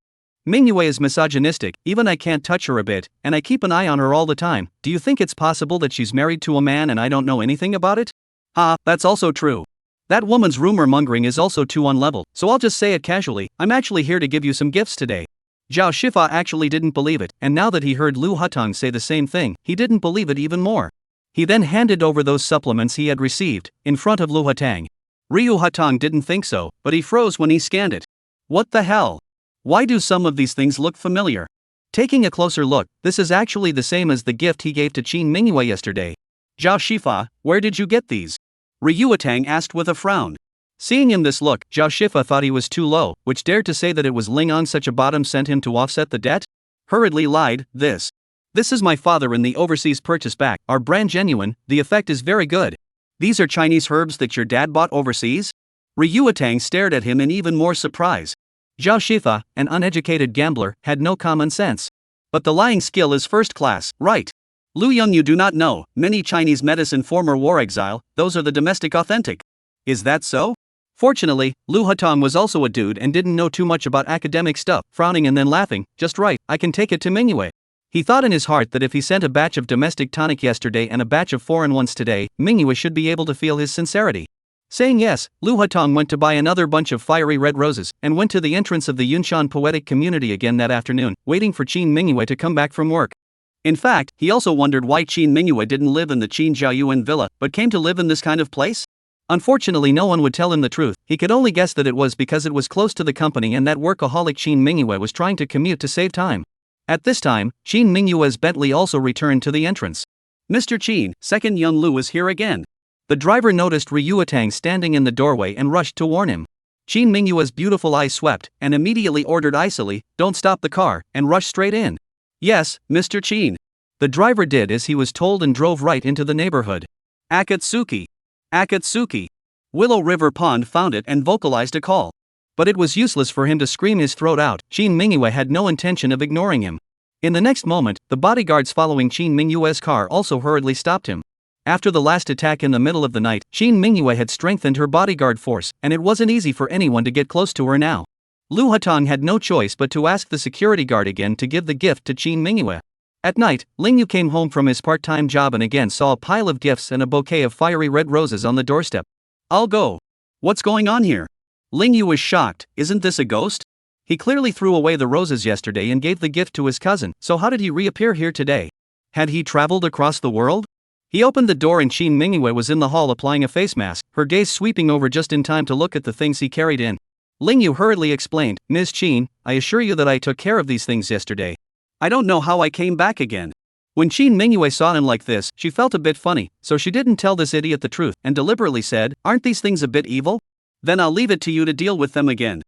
Mingyue is misogynistic, even I can't touch her a bit, and I keep an eye on her all the time. Do you think it's possible that she's married to a man and I don't know anything about it? That's also true. That woman's rumor mongering is also too unlevel, so I'll just say it casually, I'm actually here to give you some gifts today. Zhao Shifa actually didn't believe it, and now that he heard Lu Hutang say the same thing, he didn't believe it even more. He then handed over those supplements he had received, in front of Lu Hutang. Ryu Hutang didn't think so, but he froze when he scanned it. What the hell? Why do some of these things look familiar? Taking a closer look, this is actually the same as the gift he gave to Qin Mingyue yesterday. Zhao Shifa, where did you get these? Ryu Hutang asked with a frown. Seeing him this look, Zhao Shifa thought he was too low, which dared to say that it was Ling Ang such a bottom sent him to offset the debt? Hurriedly lied, this is my father in the overseas purchase back, our brand genuine, the effect is very good. These are Chinese herbs that your dad bought overseas? Ryu Hutang stared at him in even more surprise. Zhao Shifa, an uneducated gambler, had no common sense. But the lying skill is first class, right? Lu Young, you do not know, many Chinese medicine former war exile, those are the domestic authentic. Is that so? Fortunately, Lu Hutang was also a dude and didn't know too much about academic stuff, frowning and then laughing, just right, I can take it to Mingyue. He thought in his heart that if he sent a batch of domestic tonic yesterday and a batch of foreign ones today, Mingyue should be able to feel his sincerity. Saying yes, Lu Hutang went to buy another bunch of fiery red roses, and went to the entrance of the Yunshan poetic community again that afternoon, waiting for Qin Mingyue to come back from work. In fact, he also wondered why Qin Mingyue didn't live in the Qin Zhaoyuan villa, but came to live in this kind of place? Unfortunately, no one would tell him the truth. He could only guess that it was because it was close to the company and that workaholic Qin Mingyue was trying to commute to save time. At this time, Qin Mingyue's Bentley also returned to the entrance. Mr. Qin, second young Lu is here again. The driver noticed Ryu Hutang standing in the doorway and rushed to warn him. Qin Mingyue's beautiful eyes swept, and immediately ordered icily, don't stop the car, and rushed straight in. Yes, Mr. Qin. The driver did as he was told and drove right into the neighborhood. Akatsuki. Akatsuki. Willow River Pond found it and vocalized a call. But it was useless for him to scream his throat out. Qin Mingyue had no intention of ignoring him. In the next moment, the bodyguards following Qin Mingyue's car also hurriedly stopped him. After the last attack in the middle of the night, Qin Mingyue had strengthened her bodyguard force, and it wasn't easy for anyone to get close to her now. Lu Hutang had no choice but to ask the security guard again to give the gift to Qin Mingyue. At night, Ling Yu came home from his part-time job and again saw a pile of gifts and a bouquet of fiery red roses on the doorstep. I'll go. What's going on here? Ling Yu was shocked. Isn't this a ghost? He clearly threw away the roses yesterday and gave the gift to his cousin, so how did he reappear here today? Had he traveled across the world? He opened the door and Qin Mingyue was in the hall applying a face mask, her gaze sweeping over just in time to look at the things he carried in. Ling Yu hurriedly explained, Ms. Qin, I assure you that I took care of these things yesterday. I don't know how I came back again. When Qin Mingyue saw him like this, she felt a bit funny, so she didn't tell this idiot the truth and deliberately said, "Aren't these things a bit evil? Then I'll leave it to you to deal with them again."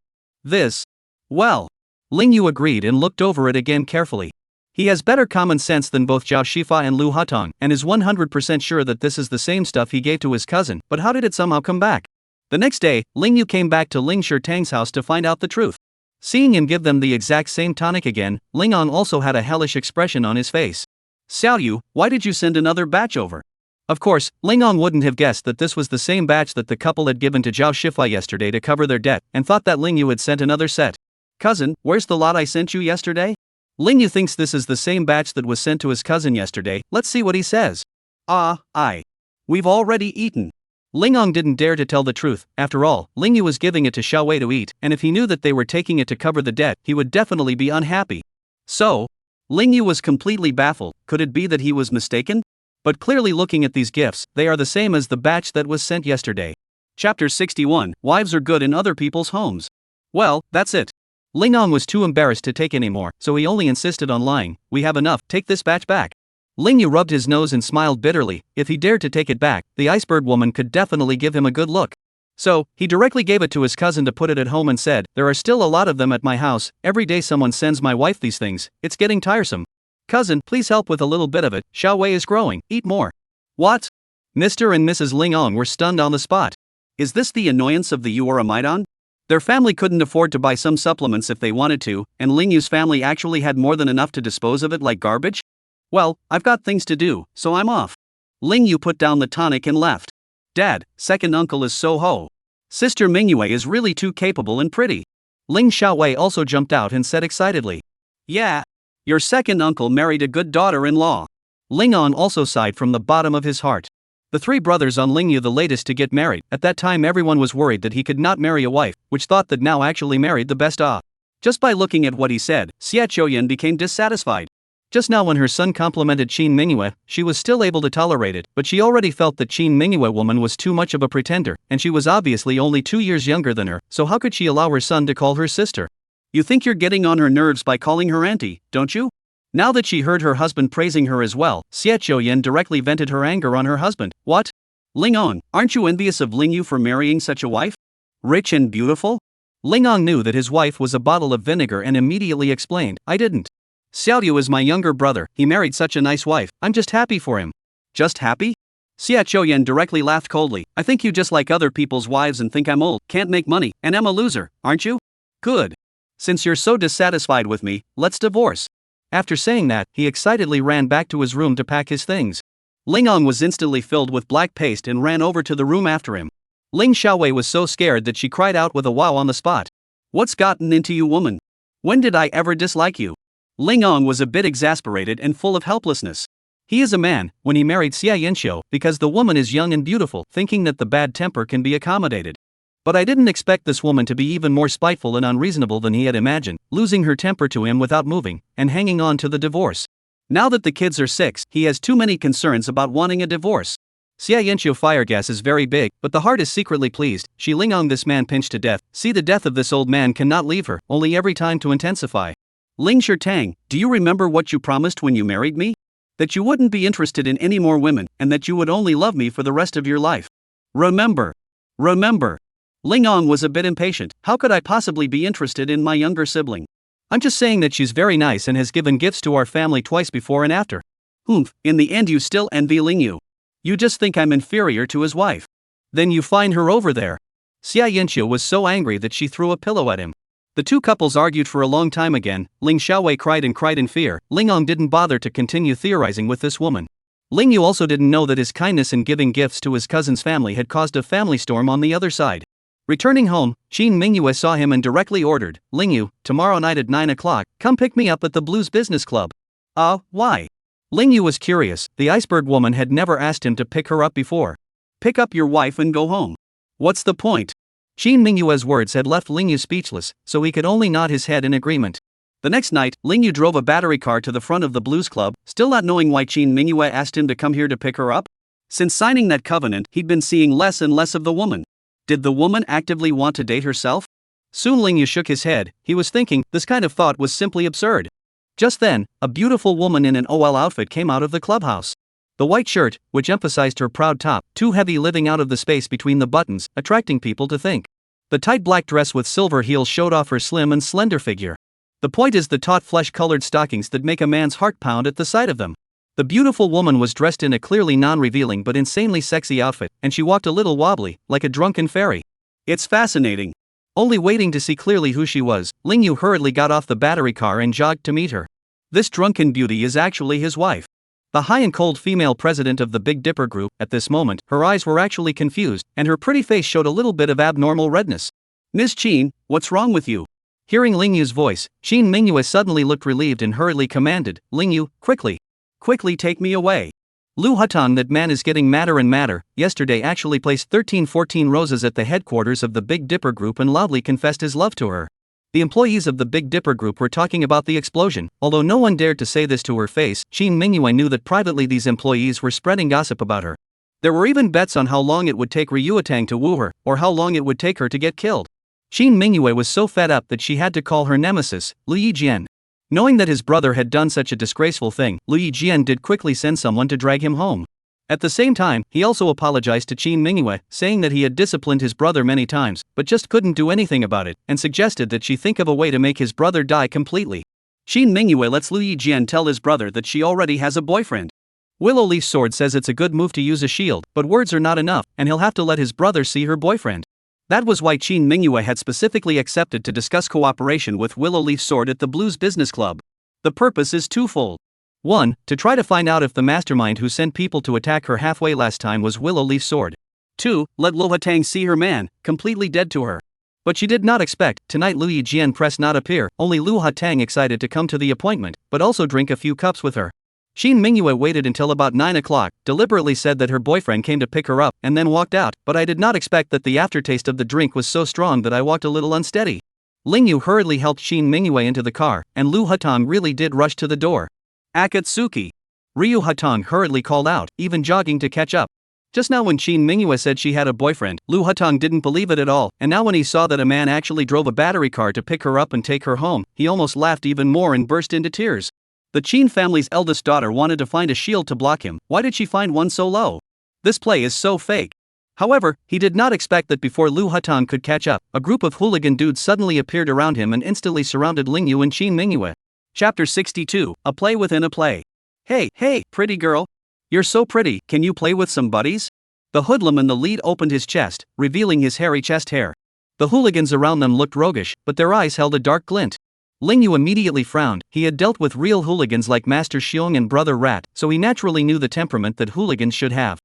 This. Well. Ling Yu agreed and looked over it again carefully. He has better common sense than both Zhao Shifa and Lu Hatong, and is 100% sure that this is the same stuff he gave to his cousin, but how did it somehow come back? The next day, Ling Yu came back to Ling Shirtang's house to find out the truth. Seeing him give them the exact same tonic again, Ling Ang also had a hellish expression on his face. "Xiao Yu, why did you send another batch over?" Of course, Ling Ang wouldn't have guessed that this was the same batch that the couple had given to Zhao Shifa yesterday to cover their debt, and thought that Ling Yu had sent another set. "Cousin, where's the lot I sent you yesterday?" Ling Yu thinks this is the same batch that was sent to his cousin yesterday. Let's see what he says. We've already eaten." Ling Ang didn't dare to tell the truth. After all, Ling Yu was giving it to Xiao Wei to eat, and if he knew that they were taking it to cover the debt, he would definitely be unhappy. So, Ling Yu was completely baffled. Could it be that he was mistaken? But clearly looking at these gifts, they are the same as the batch that was sent yesterday. Chapter 61, Wives are good in other people's homes. Well, that's it. Ling Ang was too embarrassed to take any more, so he only insisted on lying. "We have enough, take this batch back." Ling Yu rubbed his nose and smiled bitterly. If he dared to take it back, the iceberg woman could definitely give him a good look. So, he directly gave it to his cousin to put it at home and said, "There are still a lot of them at my house. Every day someone sends my wife these things. It's getting tiresome. Cousin, please help with a little bit of it. Xiao Wei is growing, eat more." What? Mr. and Mrs. Ling Ang were stunned on the spot. Is this the annoyance of the Uoramidon? Their family couldn't afford to buy some supplements if they wanted to, and Ling Yu's family actually had more than enough to dispose of it like garbage? "Well, I've got things to do, so I'm off." Ling Yu put down the tonic and left. "Dad, second uncle is so ho. Sister Mingyue is really too capable and pretty." Ling Xiaowei also jumped out and said excitedly, "Yeah. Your second uncle married a good daughter-in-law." Ling An also sighed from the bottom of his heart. The three brothers on Ling Yu the latest to get married. At that time everyone was worried that he could not marry a wife, which thought that now actually married the best Just by looking at what he said, Xia Qiuyan became dissatisfied. Just now when her son complimented Qin Mingyue, she was still able to tolerate it, but she already felt that Qin Mingyue woman was too much of a pretender, and she was obviously only 2 years younger than her, so how could she allow her son to call her sister? "You think you're getting on her nerves by calling her auntie, don't you?" Now that she heard her husband praising her as well, Xie Qiuyan directly vented her anger on her husband. "What? Ling Ang, aren't you envious of Ling Yu for marrying such a wife? Rich and beautiful?" Ling Ang knew that his wife was a bottle of vinegar and immediately explained, "I didn't. Xiao Yu is my younger brother, he married such a nice wife, I'm just happy for him." "Just happy?" Xia Qiuyan directly laughed coldly. "I think you just like other people's wives and think I'm old, can't make money, and am a loser, aren't you? Good. Since you're so dissatisfied with me, let's divorce." After saying that, he excitedly ran back to his room to pack his things. Ling Ang was instantly filled with black paste and ran over to the room after him. Ling Xiaowei was so scared that she cried out with a wow on the spot. "What's gotten into you, woman? When did I ever dislike you?" Ling Ang was a bit exasperated and full of helplessness. He is a man, when he married Xia Yanxiu, because the woman is young and beautiful, thinking that the bad temper can be accommodated. But I didn't expect this woman to be even more spiteful and unreasonable than he had imagined, losing her temper to him without moving, and hanging on to the divorce. Now that the kids are 6, he has too many concerns about wanting a divorce. Xia Yanxiu fire gas is very big, but the heart is secretly pleased. She Ling Ang this man pinched to death. See, the death of this old man cannot leave her, only every time to intensify. "Ling Shirtang, do you remember what you promised when you married me? That you wouldn't be interested in any more women, and that you would only love me for the rest of your life. Remember. Remember." Ling Ang was a bit impatient. "How could I possibly be interested in my younger sibling? I'm just saying that she's very nice and has given gifts to our family twice before and after." "Humph, in the end you still envy Ling Yu. You just think I'm inferior to his wife. Then you find her over there." Xia Yanxiu was so angry that she threw a pillow at him. The two couples argued for a long time again. Ling Xiaowei cried in fear. Ling Ang didn't bother to continue theorizing with this woman. Ling Yu also didn't know that his kindness in giving gifts to his cousin's family had caused a family storm on the other side. Returning home, Qin Mingyue saw him and directly ordered, "Ling Yu, tomorrow night at 9 o'clock, come pick me up at the Blues Business Club." Why? Ling Yu was curious. The iceberg woman had never asked him to pick her up before. "Pick up your wife and go home. What's the point?" Qin Mingyue's words had left Ling Yu speechless, so he could only nod his head in agreement. The next night, Ling Yu drove a battery car to the front of the Blues Club, still not knowing why Qin Mingyue asked him to come here to pick her up. Since signing that covenant, he'd been seeing less and less of the woman. Did the woman actively want to date herself? Soon Ling Yu shook his head. He was thinking, this kind of thought was simply absurd. Just then, a beautiful woman in an OL outfit came out of the clubhouse. The white shirt, which emphasized her proud top, too heavy living out of the space between the buttons, attracting people to think. The tight black dress with silver heels showed off her slim and slender figure. The point is the taut flesh-colored stockings that make a man's heart pound at the sight of them. The beautiful woman was dressed in a clearly non-revealing but insanely sexy outfit, and she walked a little wobbly, like a drunken fairy. It's fascinating. Only waiting to see clearly who she was, Lingyu hurriedly got off the battery car and jogged to meet her. This drunken beauty is actually his wife. The high and cold female president of the Big Dipper Group. At this moment, her eyes were actually confused, and her pretty face showed a little bit of abnormal redness. Ms. Qin, what's wrong with you? Hearing Lingyu's voice, Qin Mingyue suddenly looked relieved and hurriedly commanded, Lingyu, quickly. Quickly take me away. Lu Hutang, that man is getting madder and madder, yesterday actually placed 13-14 roses at the headquarters of the Big Dipper Group and loudly confessed his love to her. The employees of the Big Dipper Group were talking about the explosion. Although no one dared to say this to her face, Qin Mingyue knew that privately these employees were spreading gossip about her. There were even bets on how long it would take Ryuatang to woo her, or how long it would take her to get killed. Qin Mingyue was so fed up that she had to call her nemesis, Lu Yijian. Knowing that his brother had done such a disgraceful thing, Lu Yijian did quickly send someone to drag him home. At the same time, he also apologized to Qin Mingyue, saying that he had disciplined his brother many times, but just couldn't do anything about it, and suggested that she think of a way to make his brother die completely. Qin Mingyue lets Lu Yijian tell his brother that she already has a boyfriend. Willow Leaf Sword says it's a good move to use a shield, but words are not enough, and he'll have to let his brother see her boyfriend. That was why Qin Mingyue had specifically accepted to discuss cooperation with Willow Leaf Sword at the Blues Business Club. The purpose is twofold. 1. To try to find out if the mastermind who sent people to attack her halfway last time was Willow Leaf Sword. 2. Let Lu Hatang see her man, completely dead to her. But she did not expect, tonight Lu Yijian press not appear, only Lu Hatang excited to come to the appointment, but also drink a few cups with her. Qin Mingyue waited until about 9 o'clock, deliberately said that her boyfriend came to pick her up, and then walked out, but I did not expect that the aftertaste of the drink was so strong that I walked a little unsteady. Lingyu hurriedly helped Qin Mingyue into the car, and Lu Hatang really did rush to the door. Akatsuki. Ryu Hatang hurriedly called out, even jogging to catch up. Just now when Qin Mingyue said she had a boyfriend, Lu Hatang didn't believe it at all, and now when he saw that a man actually drove a battery car to pick her up and take her home, he almost laughed even more and burst into tears. The Qin family's eldest daughter wanted to find a shield to block him. Why did she find one so low? This play is so fake. However, he did not expect that before Lu Hatang could catch up, a group of hooligan dudes suddenly appeared around him and instantly surrounded Lingyu and Qin Mingyue. Chapter 62, A Play Within a Play. Hey, pretty girl. You're so pretty, can you play with some buddies? The hoodlum in the lead opened his chest, revealing his hairy chest hair. The hooligans around them looked roguish, but their eyes held a dark glint. Lingyu immediately frowned. He had dealt with real hooligans like Master Xiong and Brother Rat, so he naturally knew the temperament that hooligans should have.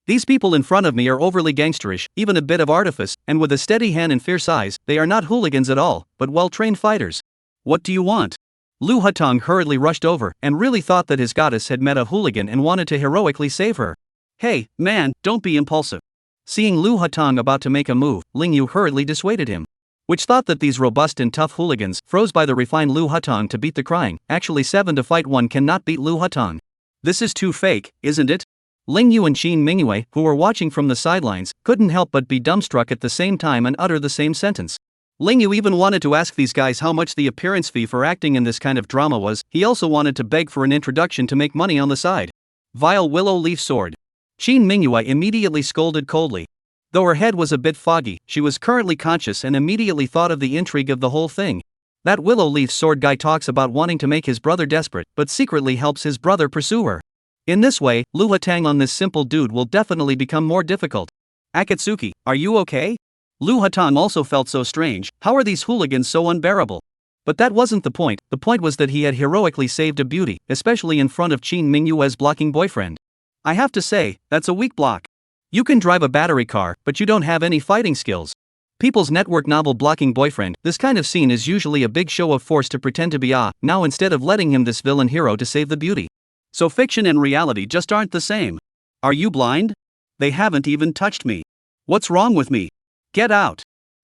These people in front of me are overly gangsterish, even a bit of artifice, and with a steady hand and fierce eyes, they are not hooligans at all, but well-trained fighters. What do you want? Lu Hatang hurriedly rushed over, and really thought that his goddess had met a hooligan and wanted to heroically save her. Hey, man, don't be impulsive. Seeing Lu Hatang about to make a move, Lingyu hurriedly dissuaded him. Which thought that these robust and tough hooligans, froze by the refined Lu Hatang to beat the crying, actually 7 to fight 1 cannot beat Lu Hatang. This is too fake, isn't it? Lingyu and Qin Mingyue, who were watching from the sidelines, couldn't help but be dumbstruck at the same time and utter the same sentence. Lingyu even wanted to ask these guys how much the appearance fee for acting in this kind of drama was. He also wanted to beg for an introduction to make money on the side. Vile Willow Leaf Sword. Qin Mingyue immediately scolded coldly. Though her head was a bit foggy, she was currently conscious and immediately thought of the intrigue of the whole thing. That Willow Leaf Sword guy talks about wanting to make his brother desperate, but secretly helps his brother pursue her. In this way, Lu Hatang on this simple dude will definitely become more difficult. Akatsuki, are you okay? Lu Hatang also felt so strange. How are these hooligans so unbearable? But that wasn't the point was that he had heroically saved a beauty, especially in front of Qin Mingyue's blocking boyfriend. I have to say, that's a weak block. You can drive a battery car, but you don't have any fighting skills. People's network novel blocking boyfriend, this kind of scene is usually a big show of force to pretend to be now instead of letting him this villain hero to save the beauty. So fiction and reality just aren't the same. Are you blind? They haven't even touched me. What's wrong with me? Get out!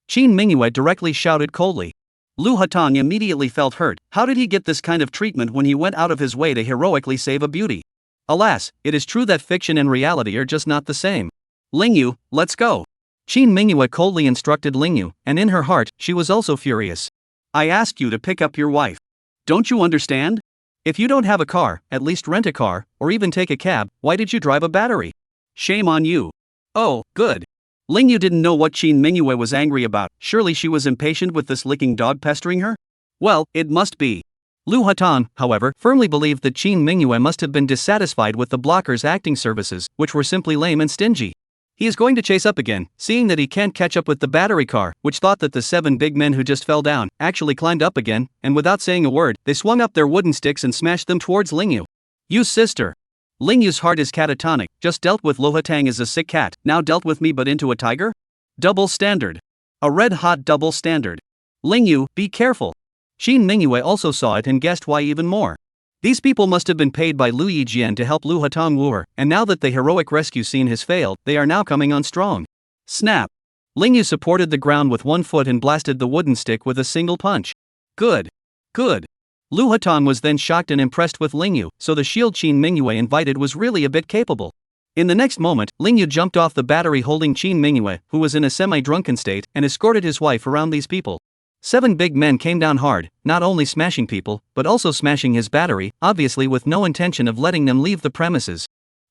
Qin Mingyue directly shouted coldly. Lu Hatang immediately felt hurt. How did he get this kind of treatment when he went out of his way to heroically save a beauty? Alas, it is true that fiction and reality are just not the same. Lingyu, let's go. Qin Mingyue coldly instructed Lingyu, and in her heart, she was also furious. I asked you to pick up your wife. Don't you understand? If you don't have a car, at least rent a car, or even take a cab. Why did you drive a battery? Shame on you. Oh, good. Ling Yu didn't know what Qin Mingyue was angry about. Surely she was impatient with this licking dog pestering her? Well, it must be. Lu Hatan, however, firmly believed that Qin Mingyue must have been dissatisfied with the blocker's acting services, which were simply lame and stingy. He is going to chase up again, seeing that he can't catch up with the battery car, which thought that the 7 big men who just fell down actually climbed up again, and without saying a word, they swung up their wooden sticks and smashed them towards Ling Yu. You sister. Ling Yu's heart is catatonic. Just dealt with Lo Hatang as a sick cat, now dealt with me but into a tiger? Double standard. A red-hot double standard. Ling Yu, be careful. Qin Mingyue also saw it and guessed why even more. These people must have been paid by Lu Yijian to help Lu Hatang woo her, and now that the heroic rescue scene has failed, they are now coming on strong. Snap! Ling Yu supported the ground with one foot and blasted the wooden stick with a single punch. Good. Good. Lu Hatang was then shocked and impressed with Ling Yu, so the shield Qin Mingyue invited was really a bit capable. In the next moment, Ling Yu jumped off the battery holding Qin Mingyue, who was in a semi-drunken state, and escorted his wife around these people. 7 big men came down hard, not only smashing people, but also smashing his battery, obviously with no intention of letting them leave the premises.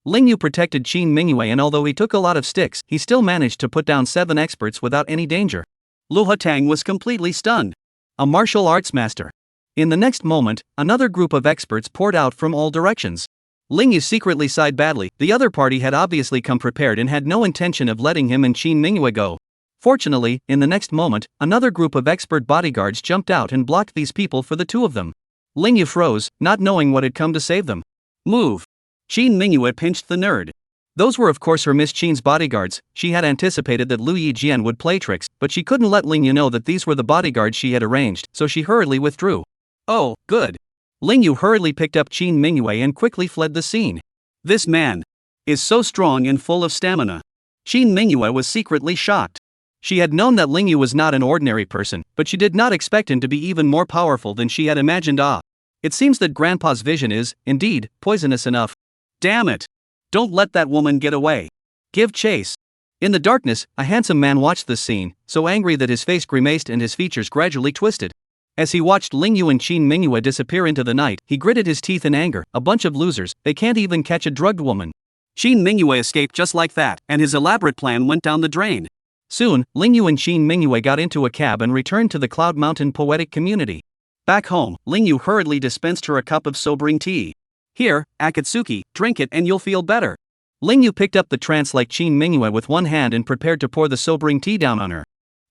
Ling Yu protected Qin Mingyue, and although he took a lot of sticks, he still managed to put down 7 experts without any danger. Lu Hatang was completely stunned. A martial arts master. In the next moment, another group of experts poured out from all directions. Ling Yu secretly sighed badly. The other party had obviously come prepared and had no intention of letting him and Qin Mingyue go. Fortunately, in the next moment, another group of expert bodyguards jumped out and blocked these people for the 2 of them. Ling Yu froze, not knowing what had come to save them. Move! Qin Mingyue pinched the nerd. Those were of course her Miss Qin's bodyguards. She had anticipated that Lu Yijian would play tricks, but she couldn't let Ling Yu know that these were the bodyguards she had arranged, so she hurriedly withdrew. Oh, good. Ling Yu hurriedly picked up Qin Mingyue and quickly fled the scene. This man is so strong and full of stamina. Qin Mingyue was secretly shocked. She had known that Ling Yu was not an ordinary person, but she did not expect him to be even more powerful than she had imagined. It seems that Grandpa's vision is, indeed, poisonous enough. Damn it! Don't let that woman get away. Give chase. In the darkness, a handsome man watched this scene, so angry that his face grimaced and his features gradually twisted. As he watched Ling Yu and Qin Mingyue disappear into the night, he gritted his teeth in anger. A bunch of losers, they can't even catch a drugged woman. Qin Mingyue escaped just like that, and his elaborate plan went down the drain. Soon, Ling Yu and Qin Mingyue got into a cab and returned to the Cloud Mountain poetic community. Back home, Ling Yu hurriedly dispensed her a cup of sobering tea. Here, Akatsuki, drink it and you'll feel better. Ling Yu picked up the trance-like Qin Mingyue with one hand and prepared to pour the sobering tea down on her.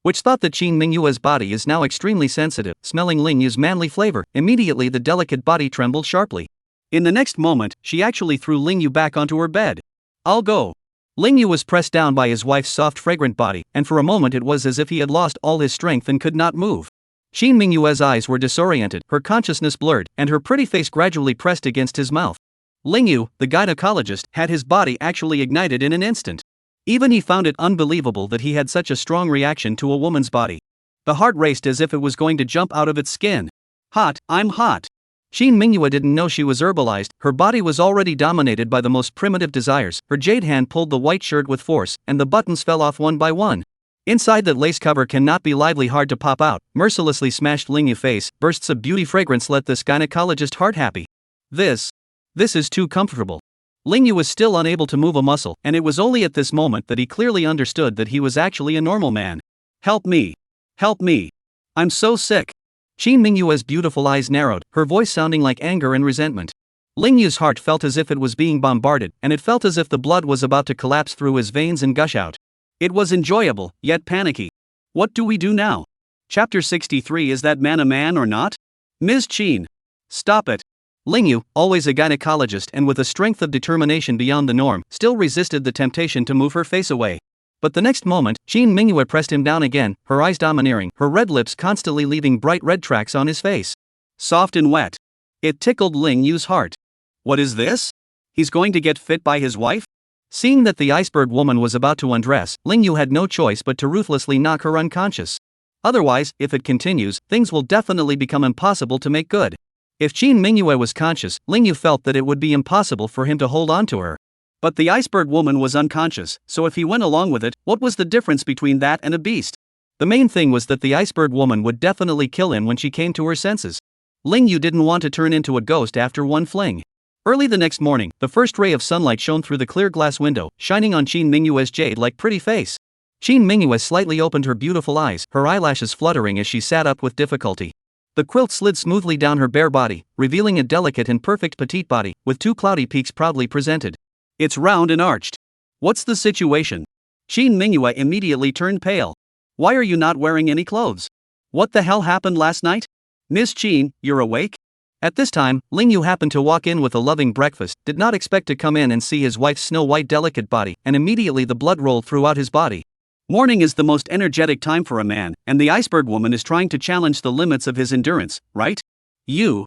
Which thought that Qin Mingyue's body is now extremely sensitive. Smelling Ling Yu's manly flavor, immediately the delicate body trembled sharply. In the next moment, she actually threw Ling Yu back onto her bed. I'll go. Ling Yu was pressed down by his wife's soft fragrant body, and for a moment it was as if he had lost all his strength and could not move. Qin Mingyue's eyes were disoriented, her consciousness blurred, and her pretty face gradually pressed against his mouth. Ling Yu, the gynecologist, had his body actually ignited in an instant. Even he found it unbelievable that he had such a strong reaction to a woman's body. The heart raced as if it was going to jump out of its skin. Hot, I'm hot. Qin Mingyue didn't know she was herbalized. Her body was already dominated by the most primitive desires. Her jade hand pulled the white shirt with force, and the buttons fell off one by one. Inside that lace cover cannot be lively hard to pop out. Mercilessly smashed Ling Yu face. Bursts of beauty fragrance let this gynecologist heart happy. This is too comfortable. Ling Yu was still unable to move a muscle, and it was only at this moment that he clearly understood that he was actually a normal man. Help me. Help me. I'm so sick. Qin Mingyue's beautiful eyes narrowed, her voice sounding like anger and resentment. Ling Yu's heart felt as if it was being bombarded, and it felt as if the blood was about to collapse through his veins and gush out. It was enjoyable, yet panicky. What do we do now? Chapter 63. Is that man a man or not? Ms. Qin. Stop it. Ling Yu, always a gynecologist and with a strength of determination beyond the norm, still resisted the temptation to move her face away. But the next moment, Qin Mingyue pressed him down again, her eyes domineering, her red lips constantly leaving bright red tracks on his face. Soft and wet. It tickled Ling Yu's heart. What is this? He's going to get fit by his wife? Seeing that the iceberg woman was about to undress, Ling Yu had no choice but to ruthlessly knock her unconscious. Otherwise, if it continues, things will definitely become impossible to make good. If Qin Mingyue was conscious, Ling Yu felt that it would be impossible for him to hold on to her. But the iceberg woman was unconscious, so if he went along with it, what was the difference between that and a beast? The main thing was that the iceberg woman would definitely kill him when she came to her senses. Ling Yu didn't want to turn into a ghost after one fling. Early the next morning, the first ray of sunlight shone through the clear glass window, shining on Qin Mingyue's jade-like pretty face. Qin Mingyue slightly opened her beautiful eyes, her eyelashes fluttering as she sat up with difficulty. The quilt slid smoothly down her bare body, revealing a delicate and perfect petite body, with two cloudy peaks proudly presented. It's round and arched. What's the situation? Qin Mingyue immediately turned pale. Why are you not wearing any clothes? What the hell happened last night? Miss Qin, you're awake? At this time, Ling Yu happened to walk in with a loving breakfast, did not expect to come in and see his wife's snow-white delicate body, and immediately the blood rolled throughout his body. Morning is the most energetic time for a man, and the iceberg woman is trying to challenge the limits of his endurance, right? You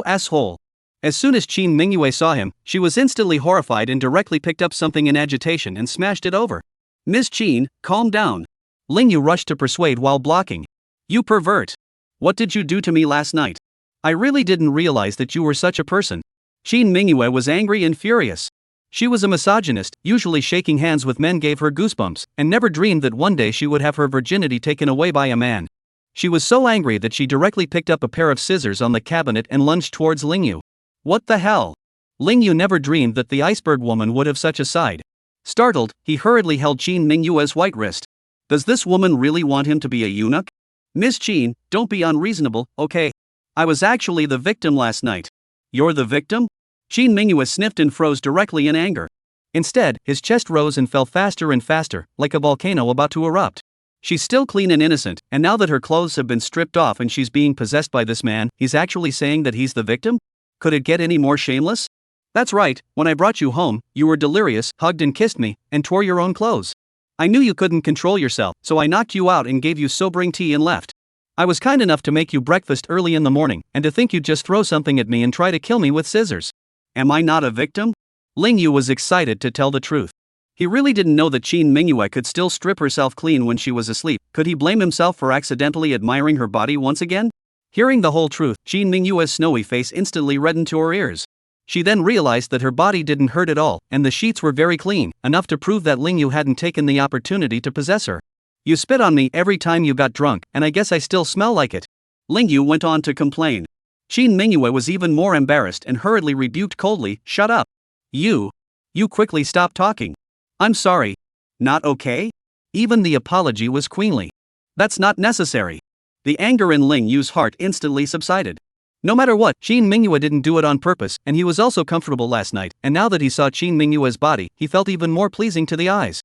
asshole. As soon as Qin Mingyue saw him, she was instantly horrified and directly picked up something in agitation and smashed it over. Miss Qin, calm down. Ling Yu rushed to persuade while blocking. You pervert. What did you do to me last night? I really didn't realize that you were such a person. Qin Mingyue was angry and furious. She was a misogynist, usually shaking hands with men gave her goosebumps, and never dreamed that one day she would have her virginity taken away by a man. She was so angry that she directly picked up a pair of scissors on the cabinet and lunged towards Ling Yu. What the hell? Ling Yu never dreamed that the iceberg woman would have such a side. Startled, he hurriedly held Qin Mingyue's white wrist. Does this woman really want him to be a eunuch? Miss Qin, don't be unreasonable, okay? I was actually the victim last night. You're the victim? Qin Mingyue sniffed and froze directly in anger. Instead, his chest rose and fell faster and faster, like a volcano about to erupt. She's still clean and innocent, and now that her clothes have been stripped off and she's being possessed by this man, he's actually saying that he's the victim? Could it get any more shameless? That's right, when I brought you home, you were delirious, hugged and kissed me, and tore your own clothes. I knew you couldn't control yourself, so I knocked you out and gave you sobering tea and left. I was kind enough to make you breakfast early in the morning, and to think you'd just throw something at me and try to kill me with scissors. Am I not a victim? Ling Yu was excited to tell the truth. He really didn't know that Qin Mingyue could still strip herself clean when she was asleep. Could he blame himself for accidentally admiring her body once again? Hearing the whole truth, Qin Mingyue's snowy face instantly reddened to her ears. She then realized that her body didn't hurt at all, and the sheets were very clean, enough to prove that Ling Yu hadn't taken the opportunity to possess her. You spit on me every time you got drunk, and I guess I still smell like it. Ling Yu went on to complain. Qin Mingyue was even more embarrassed and hurriedly rebuked coldly, shut up. You quickly stop talking. I'm sorry. Not okay? Even the apology was queenly. That's not necessary. The anger in Ling Yu's heart instantly subsided. No matter what, Qin Mingyue didn't do it on purpose, and he was also comfortable last night, and now that he saw Qin Mingyue's body, he felt even more pleasing to the eyes.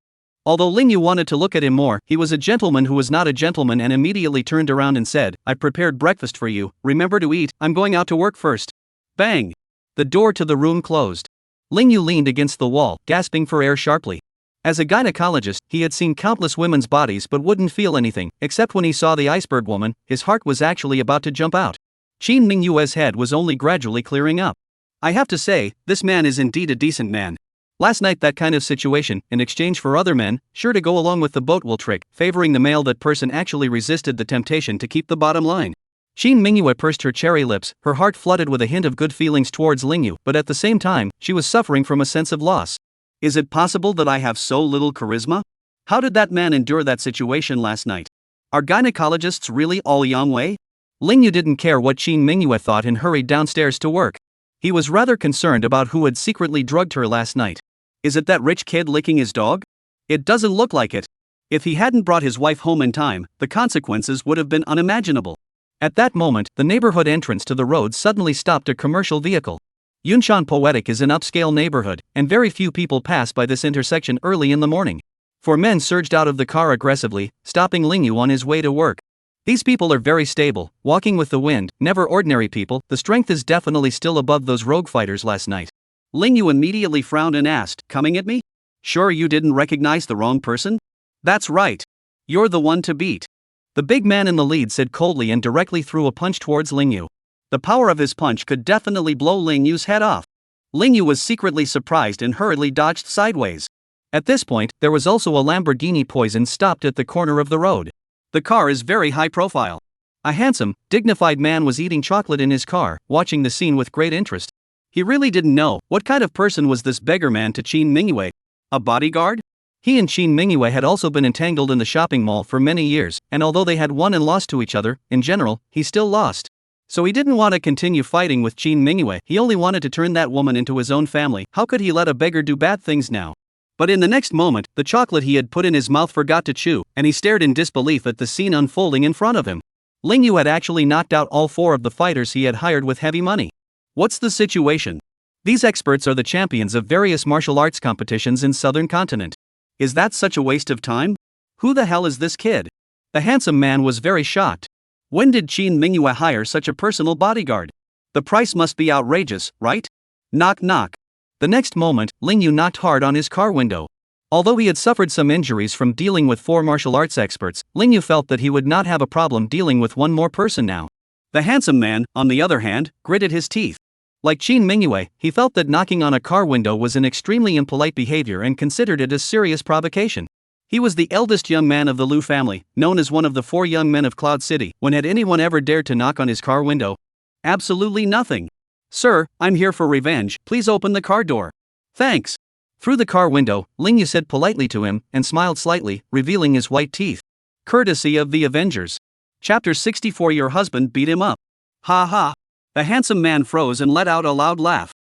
Although Ling Yu wanted to look at him more, he was a gentleman who was not a gentleman and immediately turned around and said, I've prepared breakfast for you, remember to eat, I'm going out to work first. Bang! The door to the room closed. Ling Yu leaned against the wall, gasping for air sharply. As a gynecologist, he had seen countless women's bodies but wouldn't feel anything, except when he saw the iceberg woman. His heart was actually about to jump out. Qin Mingyue's head was only gradually clearing up. I have to say, this man is indeed a decent man. Last night that kind of situation, in exchange for other men, sure to go along with the boat will trick, favoring the male that person actually resisted the temptation to keep the bottom line. Qin Mingyue pursed her cherry lips, her heart flooded with a hint of good feelings towards Ling Yu, but at the same time, she was suffering from a sense of loss. Is it possible that I have so little charisma? How did that man endure that situation last night? Are gynecologists really all yang wei? Ling Yu didn't care what Qin Mingyue thought and hurried downstairs to work. He was rather concerned about who had secretly drugged her last night. Is it that rich kid licking his dog? It doesn't look like it. If he hadn't brought his wife home in time, the consequences would have been unimaginable. At that moment, the neighborhood entrance to the road suddenly stopped a commercial vehicle. Yunshan Poetic is an upscale neighborhood, and very few people pass by this intersection early in the morning. Four men surged out of the car aggressively, stopping Ling Yu on his way to work. These people are very stable, walking with the wind, never ordinary people. The strength is definitely still above those rogue fighters last night. Ling Yu immediately frowned and asked, coming at me? Sure you didn't recognize the wrong person? That's right. You're the one to beat. The big man in the lead said coldly and directly threw a punch towards Ling Yu. The power of his punch could definitely blow Ling Yu's head off. Ling Yu was secretly surprised and hurriedly dodged sideways. At this point, there was also a Lamborghini Poison stopped at the corner of the road. The car is very high profile. A handsome, dignified man was eating chocolate in his car, watching the scene with great interest. He really didn't know, what kind of person was this beggar man to Qin Mingyue? A bodyguard? He and Qin Mingyue had also been entangled in the shopping mall for many years, and although they had won and lost to each other, in general, he still lost. So he didn't want to continue fighting with Qin Mingyue, he only wanted to turn that woman into his own family. How could he let a beggar do bad things now? But in the next moment, the chocolate he had put in his mouth forgot to chew, and he stared in disbelief at the scene unfolding in front of him. Ling Yu had actually knocked out all 4 of the fighters he had hired with heavy money. What's the situation? These experts are the champions of various martial arts competitions in southern continent. Is that such a waste of time? Who the hell is this kid? The handsome man was very shocked. When did Qin Mingyue hire such a personal bodyguard? The price must be outrageous, right? Knock knock. The next moment, Ling Yu knocked hard on his car window. Although he had suffered some injuries from dealing with 4 martial arts experts, Ling Yu felt that he would not have a problem dealing with one more person now. The handsome man, on the other hand, gritted his teeth. Like Qin Mingyue, he felt that knocking on a car window was an extremely impolite behavior and considered it a serious provocation. He was the eldest young man of the Lu family, known as one of the 4 young men of Cloud City. When had anyone ever dared to knock on his car window? Absolutely nothing. Sir, I'm here for revenge, please open the car door. Thanks. Through the car window, Ling Yu said politely to him, and smiled slightly, revealing his white teeth. Courtesy of the Avengers. Chapter 64. Your husband beat him up. Ha ha. The handsome man froze and let out a loud laugh.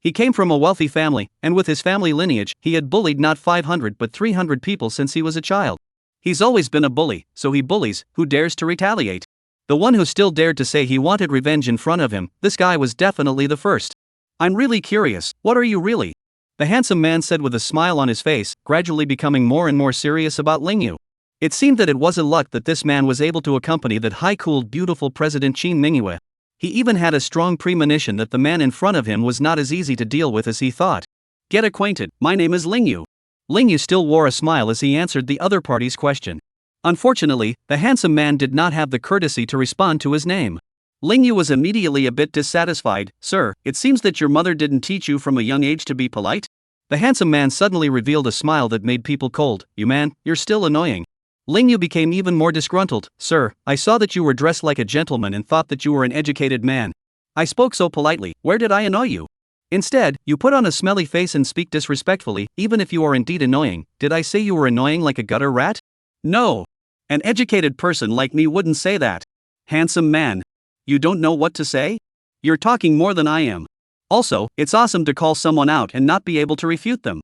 He came from a wealthy family, and with his family lineage, he had bullied not 500 but 300 people since he was a child. He's always been a bully, so he bullies. Who dares to retaliate? The one who still dared to say he wanted revenge in front of him, this guy was definitely the first. I'm really curious, what are you really? The handsome man said with a smile on his face, gradually becoming more and more serious about Ling Yu. It seemed that it wasn't luck that this man was able to accompany that high-cooled beautiful President Qin Mingyue. He even had a strong premonition that the man in front of him was not as easy to deal with as he thought. Get acquainted, my name is Ling Yu. Ling Yu still wore a smile as he answered the other party's question. Unfortunately, the handsome man did not have the courtesy to respond to his name. Ling Yu was immediately a bit dissatisfied. Sir, it seems that your mother didn't teach you from a young age to be polite? The handsome man suddenly revealed a smile that made people cold. You man, you're still annoying. Ling Yu became even more disgruntled. Sir, I saw that you were dressed like a gentleman and thought that you were an educated man. I spoke so politely, where did I annoy you? Instead, you put on a smelly face and speak disrespectfully, even if you are indeed annoying. Did I say you were annoying like a gutter rat? No. An educated person like me wouldn't say that. Handsome man. You don't know what to say? You're talking more than I am. Also, it's awesome to call someone out and not be able to refute them.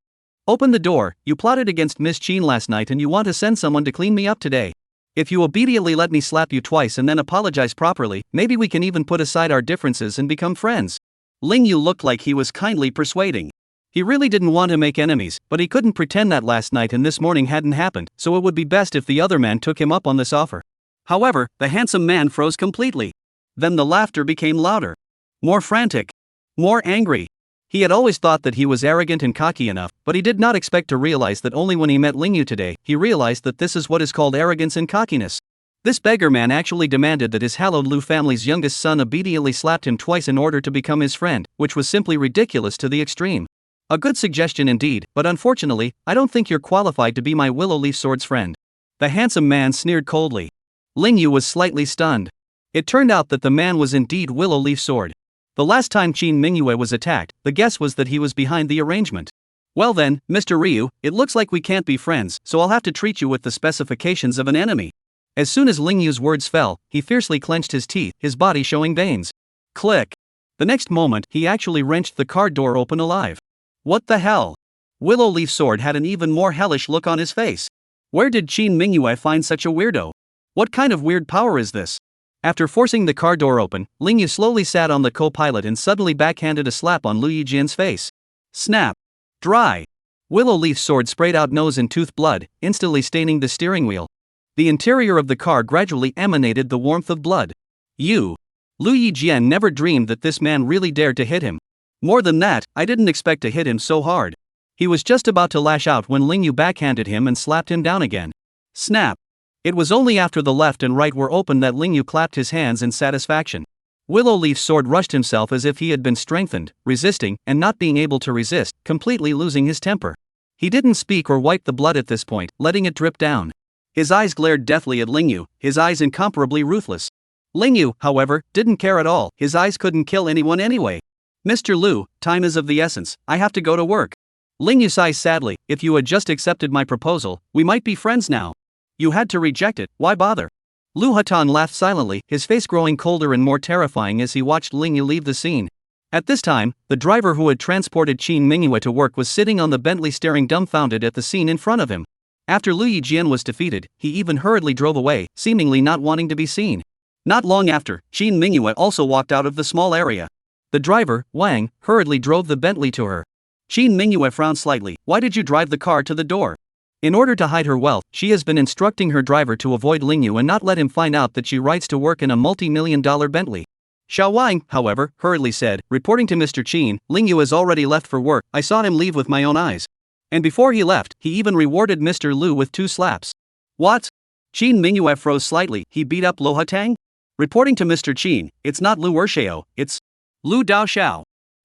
Open the door. You plotted against Miss Qin last night and you want to send someone to clean me up today. If you obediently let me slap you twice and then apologize properly, maybe we can even put aside our differences and become friends. Ling Yu looked like he was kindly persuading. He really didn't want to make enemies, but he couldn't pretend that last night and this morning hadn't happened, so it would be best if the other man took him up on this offer. However, the handsome man froze completely. Then the laughter became louder. More frantic. More angry. He had always thought that he was arrogant and cocky enough, but he did not expect to realize that only when he met Ling Yu today, he realized that this is what is called arrogance and cockiness. This beggar man actually demanded that his hallowed Lu family's youngest son obediently slapped him twice in order to become his friend, which was simply ridiculous to the extreme. A good suggestion indeed, but unfortunately, I don't think you're qualified to be my Willow Leaf Sword's friend. The handsome man sneered coldly. Ling Yu was slightly stunned. It turned out that the man was indeed Willow Leaf Sword. The last time Qin Mingyue was attacked, the guess was that he was behind the arrangement. Well then, Mr. Ryu, it looks like we can't be friends, so I'll have to treat you with the specifications of an enemy. As soon as Ling Yu's words fell, he fiercely clenched his teeth, his body showing veins. Click. The next moment, he actually wrenched the car door open alive. What the hell? Willow Leaf Sword had an even more hellish look on his face. Where did Qin Mingyue find such a weirdo? What kind of weird power is this? After forcing the car door open, Ling Yu slowly sat on the co-pilot and suddenly backhanded a slap on Lu Yijian's face. Snap. Dry. Willow Leaf Sword sprayed out nose and tooth blood, instantly staining the steering wheel. The interior of the car gradually emanated the warmth of blood. Lu Yijian never dreamed that this man really dared to hit him. More than that, I didn't expect to hit him so hard. He was just about to lash out when Ling Yu backhanded him and slapped him down again. Snap. It was only after the left and right were opened that Ling Yu clapped his hands in satisfaction. Willow Leaf Sword rushed himself as if he had been strengthened, resisting, and not being able to resist, completely losing his temper. He didn't speak or wipe the blood at this point, letting it drip down. His eyes glared deathly at Ling Yu, his eyes incomparably ruthless. Ling Yu, however, didn't care at all. His eyes couldn't kill anyone anyway. Mr. Lu, time is of the essence, I have to go to work. Ling Yu sighs sadly. If you had just accepted my proposal, we might be friends now. You had to reject it, why bother? Lu Hatan laughed silently, his face growing colder and more terrifying as he watched Ling Yu leave the scene. At this time, the driver who had transported Qin Mingyue to work was sitting on the Bentley staring dumbfounded at the scene in front of him. After Lu Yijian was defeated, he even hurriedly drove away, seemingly not wanting to be seen. Not long after, Qin Mingyue also walked out of the small area. The driver, Wang, hurriedly drove the Bentley to her. Qin Mingyue frowned slightly. Why did you drive the car to the door? In order to hide her wealth, she has been instructing her driver to avoid Ling Yu and not let him find out that she rides to work in a multi-million-dollar Bentley. Xiao Wang, however, hurriedly said, reporting to Mr. Qin, Ling Yu has already left for work, I saw him leave with my own eyes. And before he left, he even rewarded Mr. Lu with 2 slaps. What? Qin Mingyue froze slightly, he beat up Lo Hatang? Reporting to Mr. Qin, it's not Lu Ershao, it's Lu Daoxiao.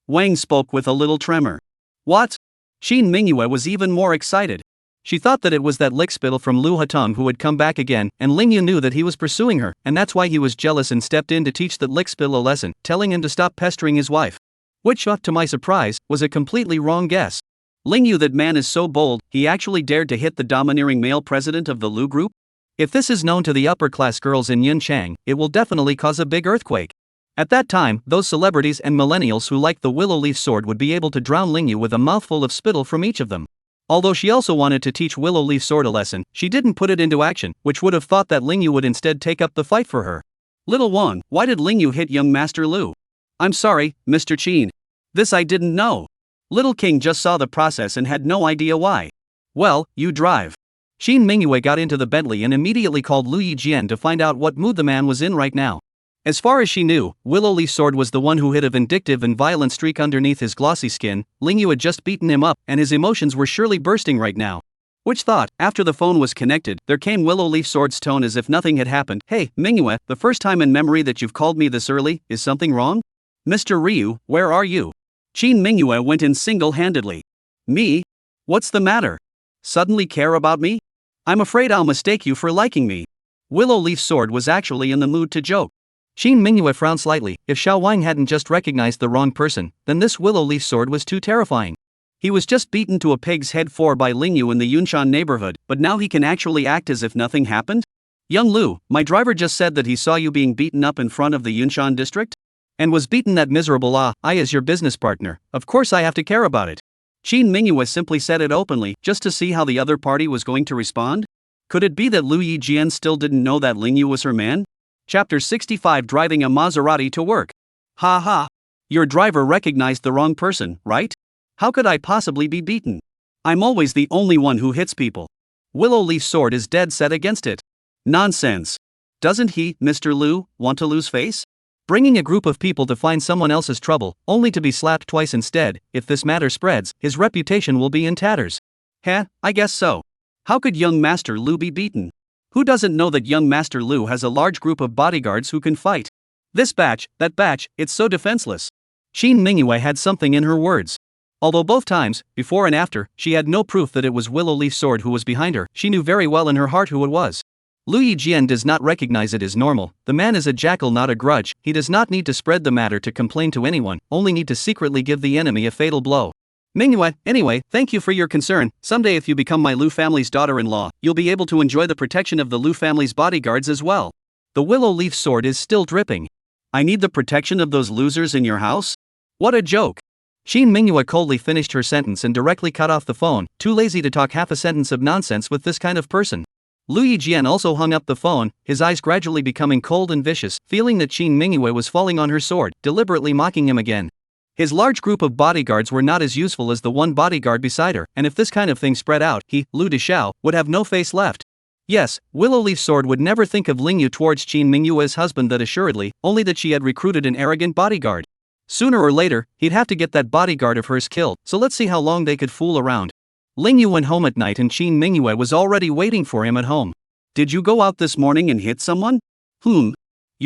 Wang spoke with a little tremor. What? Qin Mingyue was even more excited. She thought that it was that lickspittle from Lu Hatang who had come back again, and Ling Yu knew that he was pursuing her, and that's why he was jealous and stepped in to teach that lickspittle a lesson, telling him to stop pestering his wife. Which, to my surprise, was a completely wrong guess. Ling Yu, that man is so bold, he actually dared to hit the domineering male president of the Lu group? If this is known to the upper-class girls in Yunchang, it will definitely cause a big earthquake. At that time, those celebrities and millennials who liked the willow leaf sword would be able to drown Ling Yu with a mouthful of spittle from each of them. Although she also wanted to teach Willow Leaf Sword a lesson, she didn't put it into action, which would have thought that Ling Yu would instead take up the fight for her. Little Wang, why did Ling Yu hit young Master Lu? I'm sorry, Mr. Qin. This I didn't know. Little King just saw the process and had no idea why. Well, you drive. Qin Mingyue got into the Bentley and immediately called Lu Yijian to find out what mood the man was in right now. As far as she knew, Willow Leaf Sword was the one who hid a vindictive and violent streak underneath his glossy skin. Ling Yu had just beaten him up, and his emotions were surely bursting right now. Which thought, after the phone was connected, there came Willow Leaf Sword's tone as if nothing had happened. Hey, Mingyue, the first time in memory that you've called me this early, is something wrong? Mr. Ryu, where are you? Qin Mingyue went in single-handedly. Me? What's the matter? Suddenly care about me? I'm afraid I'll mistake you for liking me. Willow Leaf Sword was actually in the mood to joke. Qin Mingyue frowned slightly. If Xiao Wang hadn't just recognized the wrong person, then this Willow Leaf Sword was too terrifying. He was just beaten to a pig's head by Ling Yu in the Yunshan neighborhood, but now he can actually act as if nothing happened? Young Lu, my driver just said that he saw you being beaten up in front of the Yunshan district? And was beaten that miserable. I as your business partner, of course I have to care about it. Qin Mingyue simply said it openly, just to see how the other party was going to respond? Could it be that Lu Yijian still didn't know that Ling Yu was her man? Chapter 65, Driving a Maserati to Work. Ha ha. Your driver recognized the wrong person, right? How could I possibly be beaten? I'm always the only one who hits people. Willow Leaf Sword is dead set against it. Nonsense. Doesn't he, Mr. Lu, want to lose face? Bringing a group of people to find someone else's trouble, only to be slapped twice instead. If this matter spreads, his reputation will be in tatters. I guess so. How could young Master Lu be beaten? Who doesn't know that young Master Lu has a large group of bodyguards who can fight? This batch, that batch, it's so defenseless. Qin Mingyue had something in her words. Although both times, before and after, she had no proof that it was Willow Leaf Sword who was behind her, she knew very well in her heart who it was. Lu Yijian does not recognize it as normal. The man is a jackal, not a grudge. He does not need to spread the matter to complain to anyone, only need to secretly give the enemy a fatal blow. Mingyue, anyway, thank you for your concern. Someday if you become my Lu family's daughter-in-law, you'll be able to enjoy the protection of the Lu family's bodyguards as well. The Willow Leaf Sword is still dripping. I need the protection of those losers in your house? What a joke. Qin Mingyue coldly finished her sentence and directly cut off the phone, too lazy to talk half a sentence of nonsense with this kind of person. Lu Yijian also hung up the phone, his eyes gradually becoming cold and vicious, feeling that Qin Mingyue was falling on her sword, deliberately mocking him again. His large group of bodyguards were not as useful as the one bodyguard beside her, and if this kind of thing spread out, he, Lu Dexiao, would have no face left. Yes, Willow Leaf Sword would never think of Ling Yu towards Qin Mingyue's husband, that assuredly, only that she had recruited an arrogant bodyguard. Sooner or later, he'd have to get that bodyguard of hers killed, so let's see how long they could fool around. Ling Yu went home at night and Qin Mingyue was already waiting for him at home. Did you go out this morning and hit someone? You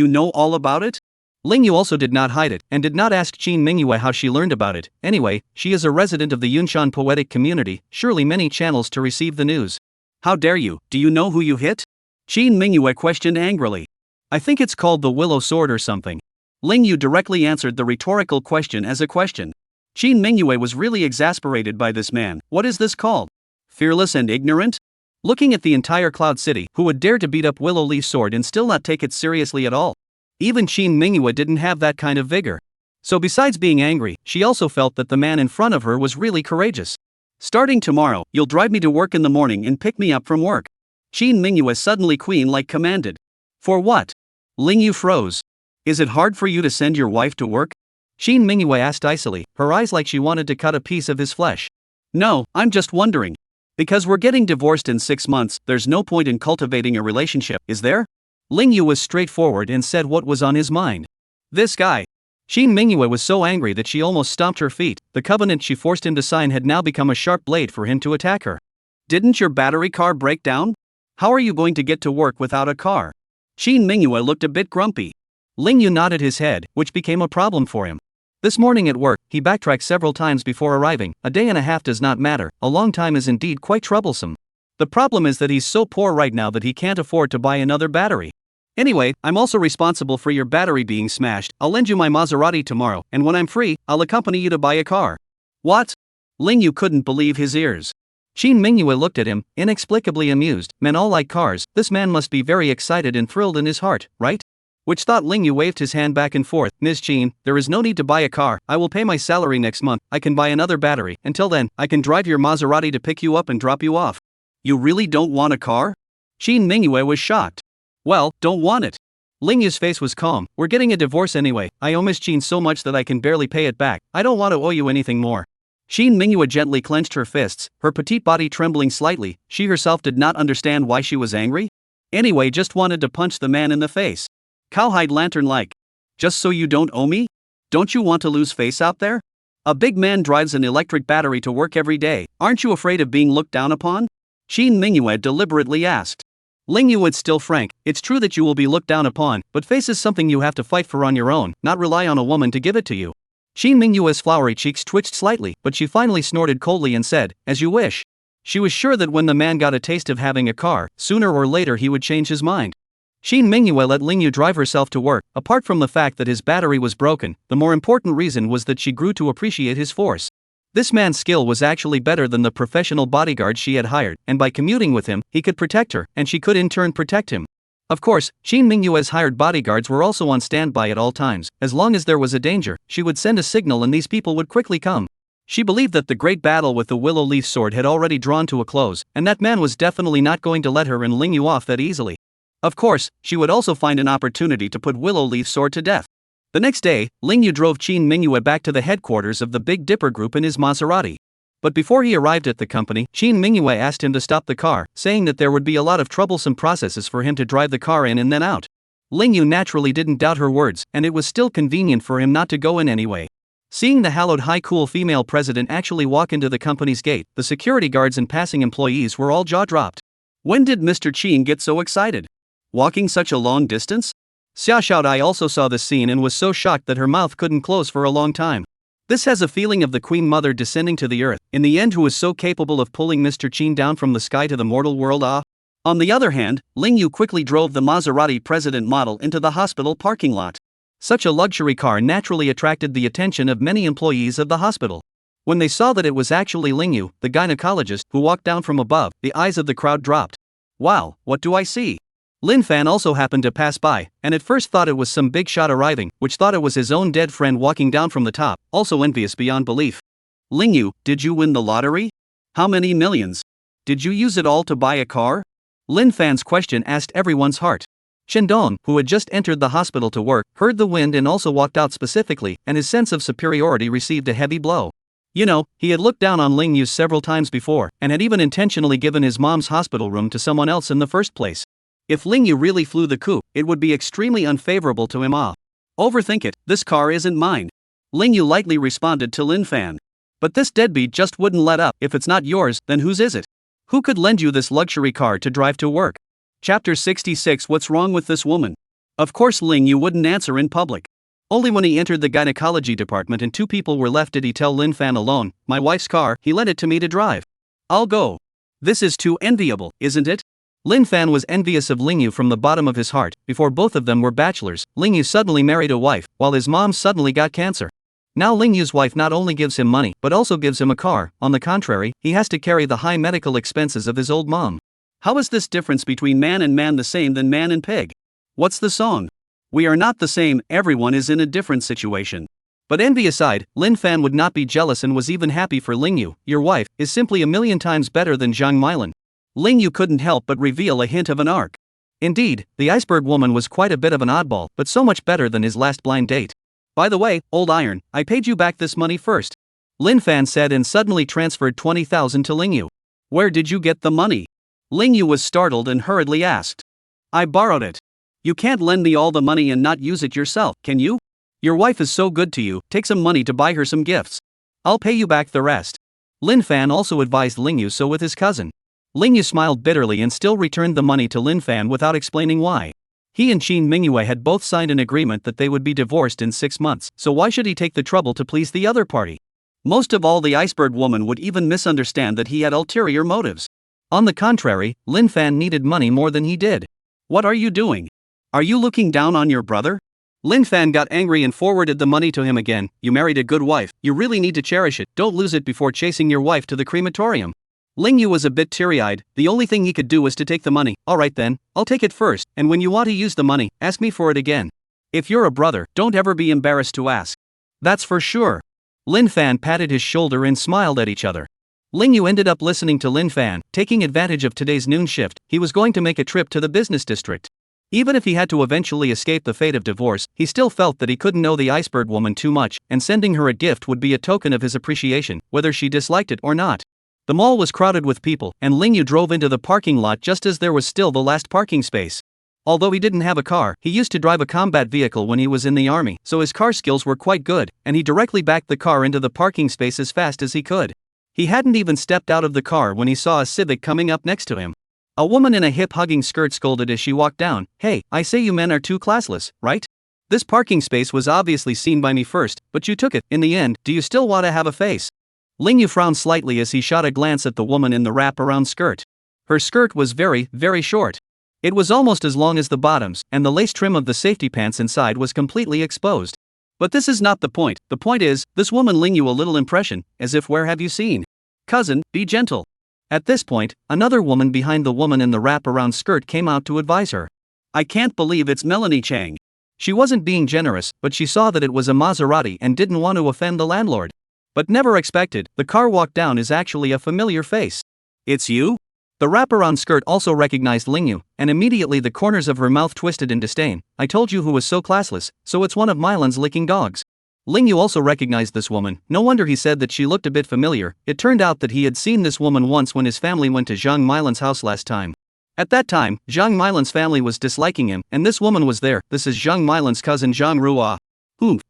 know all about it? Ling Yu also did not hide it, and did not ask Qin Mingyue how she learned about it. Anyway, she is a resident of the Yunshan poetic community, surely many channels to receive the news. How dare you, do you know who you hit? Qin Mingyue questioned angrily. I think it's called the Willow Sword or something. Ling Yu directly answered the rhetorical question as a question. Qin Mingyue was really exasperated by this man. What is this called? Fearless and ignorant? Looking at the entire Cloud City, who would dare to beat up Willow Leaf Sword and still not take it seriously at all? Even Shin Minghua didn't have that kind of vigor. So besides being angry, she also felt that the man in front of her was really courageous. Starting tomorrow, you'll drive me to work in the morning and pick me up from work. Shin Minghua suddenly queen-like commanded. For what? Lingyu froze. Is it hard for you to send your wife to work? Shin Minghua asked icily, her eyes like she wanted to cut a piece of his flesh. No, I'm just wondering. Because we're getting divorced in 6 months, there's no point in cultivating a relationship, is there? Lingyu was straightforward and said what was on his mind. This guy. Shin Minghua was so angry that she almost stomped her feet. The covenant she forced him to sign had now become a sharp blade for him to attack her. Didn't your battery car break down? How are you going to get to work without a car? Shin Minghua looked a bit grumpy. Lingyu nodded his head, which became a problem for him. This morning at work, he backtracked several times before arriving. A day and a half does not matter, a long time is indeed quite troublesome. The problem is that he's so poor right now that he can't afford to buy another battery. Anyway, I'm also responsible for your battery being smashed. I'll lend you my Maserati tomorrow, and when I'm free, I'll accompany you to buy a car. What? Lingyu couldn't believe his ears. Shin Minghua looked at him, inexplicably amused. Men all like cars, this man must be very excited and thrilled in his heart, right? Which thought Lingyu waved his hand back and forth. Ms. Shin, there is no need to buy a car, I will pay my salary next month, I can buy another battery, until then, I can drive your Maserati to pick you up and drop you off. You really don't want a car? Shin Minghua was shocked. Well, don't want it. Lingyu's face was calm. We're getting a divorce anyway, I owe Ms. Shin so much that I can barely pay it back, I don't want to owe you anything more. Shin Minghua gently clenched her fists, her petite body trembling slightly. She herself did not understand why she was angry. Anyway, just wanted to punch the man in the face. Cowhide lantern-like. Just so you don't owe me? Don't you want to lose face out there? A big man drives an electric battery to work every day, aren't you afraid of being looked down upon? Shin Minghua deliberately asked. Lingyu was still frank. It's true that you will be looked down upon, but face is something you have to fight for on your own, not rely on a woman to give it to you. Shin Minghua's flowery cheeks twitched slightly, but she finally snorted coldly and said, as you wish. She was sure that when the man got a taste of having a car, sooner or later he would change his mind. Shin Minghua let Lingyu drive herself to work. Apart from the fact that his battery was broken, the more important reason was that she grew to appreciate his force. This man's skill was actually better than the professional bodyguard she had hired, and by commuting with him, he could protect her, and she could in turn protect him. Of course, Shin Minghua's hired bodyguards were also on standby at all times. As long as there was a danger, she would send a signal and these people would quickly come. She believed that the great battle with the Willow Leaf Sword had already drawn to a close, and that man was definitely not going to let her and Lingyu off that easily. Of course, she would also find an opportunity to put Willow Leaf Sword to death. The next day, Lingyu drove Shin Minghua back to the headquarters of the Big Dipper Group in his Maserati. But before he arrived at the company, Shin Minghua asked him to stop the car, saying that there would be a lot of troublesome processes for him to drive the car in and then out. Lingyu naturally didn't doubt her words, and it was still convenient for him not to go in anyway. Seeing the hallowed high cool female president actually walk into the company's gate, the security guards and passing employees were all jaw-dropped. When did Mr. Qin get so excited? Walking such a long distance? Xia Xiaodai also saw this scene and was so shocked that her mouth couldn't close for a long time. This has a feeling of the Queen Mother descending to the earth, in the end who is so capable of pulling Mr. Qin down from the sky to the mortal world. On the other hand, Lingyu quickly drove the Maserati President model into the hospital parking lot. Such a luxury car naturally attracted the attention of many employees of the hospital. When they saw that it was actually Lingyu, the gynecologist, who walked down from above, the eyes of the crowd dropped. Wow, what do I see? Lin Fan also happened to pass by, and at first thought it was some big shot arriving, which thought it was his own dead friend walking down from the top, also envious beyond belief. Lingyu, did you win the lottery? How many millions? Did you use it all to buy a car? Lin Fan's question asked everyone's heart. Shendong, who had just entered the hospital to work, heard the wind and also walked out specifically, and his sense of superiority received a heavy blow. You know, he had looked down on Lingyu several times before, and had even intentionally given his mom's hospital room to someone else in the first place. If Lingyu really flew the coop, it would be extremely unfavorable to him. Overthink it, this car isn't mine. Lingyu lightly responded to Lin Fan. But this deadbeat just wouldn't let up. If it's not yours, then whose is it? Who could lend you this luxury car to drive to work? Chapter 66. What's wrong with this woman? Of course Lingyu wouldn't answer in public. Only when he entered the gynecology department and two people were left did he tell Lin Fan alone, my wife's car, he lent it to me to drive. I'll go. This is too enviable, isn't it? Lin Fan was envious of Lingyu from the bottom of his heart. Before both of them were bachelors, Lingyu suddenly married a wife, while his mom suddenly got cancer. Now Lingyu's wife not only gives him money, but also gives him a car. On the contrary, he has to carry the high medical expenses of his old mom. How is this difference between man and man the same than man and pig? What's the song? We are not the same, everyone is in a different situation. But envy aside, Lin Fan would not be jealous and was even happy for Ling Yu. Your wife is simply a million times better than Zhang Milan. Ling Yu couldn't help but reveal a hint of an arc. Indeed, the iceberg woman was quite a bit of an oddball, but so much better than his last blind date. By the way, old iron, I paid you back this money first. Lin Fan said and suddenly transferred 20,000 to Ling Yu. Where did you get the money? Ling Yu was startled and hurriedly asked. I borrowed it. You can't lend me all the money and not use it yourself, can you? Your wife is so good to you, take some money to buy her some gifts. I'll pay you back the rest. Lin Fan also advised Ling Yu so with his cousin. Ling Yu smiled bitterly and still returned the money to Lin Fan without explaining why. He and Qin Mingyue had both signed an agreement that they would be divorced in 6 months, so why should he take the trouble to please the other party? Most of all, the iceberg woman would even misunderstand that he had ulterior motives. On the contrary, Lin Fan needed money more than he did. What are you doing? Are you looking down on your brother? Lin Fan got angry and forwarded the money to him again. You married a good wife, you really need to cherish it, don't lose it before chasing your wife to the crematorium. Ling Yu was a bit teary-eyed, the only thing he could do was to take the money. Alright then, I'll take it first, and when you want to use the money, ask me for it again. If you're a brother, don't ever be embarrassed to ask. That's for sure. Lin Fan patted his shoulder and smiled at each other. Ling Yu ended up listening to Lin Fan. Taking advantage of today's noon shift, he was going to make a trip to the business district. Even if he had to eventually escape the fate of divorce, he still felt that he couldn't know the iceberg woman too much, and sending her a gift would be a token of his appreciation, whether she disliked it or not. The mall was crowded with people, and Ling Yu drove into the parking lot just as there was still the last parking space. Although he didn't have a car, he used to drive a combat vehicle when he was in the army, so his car skills were quite good, and he directly backed the car into the parking space as fast as he could. He hadn't even stepped out of the car when he saw a Civic coming up next to him. A woman in a hip-hugging skirt scolded as she walked down. Hey, I say you men are too classless, right? This parking space was obviously seen by me first, but you took it. In the end, do you still want to have a face? Ling Yu frowned slightly as he shot a glance at the woman in the wrap-around skirt. Her skirt was very, very short. It was almost as long as the bottoms, and the lace trim of the safety pants inside was completely exposed. But this is not the point. The point is, this woman Ling Yu a little impression, as if where have you seen? Cousin, be gentle. At this point, another woman behind the woman in the wrap-around skirt came out to advise her. I can't believe it's Melanie Chang. She wasn't being generous, but she saw that it was a Maserati and didn't want to offend the landlord. But never expected, the car walked down is actually a familiar face. It's you? The wraparound skirt also recognized Ling Yu, and immediately the corners of her mouth twisted in disdain. I told you who was so classless, so it's one of Milan's licking dogs. Ling Yu also recognized this woman. No wonder he said that she looked a bit familiar. It turned out that he had seen this woman once when his family went to Zhang Milan's house last time. At that time, Zhang Milan's family was disliking him, and this woman was there. This is Zhang Milan's cousin Zhang Rua.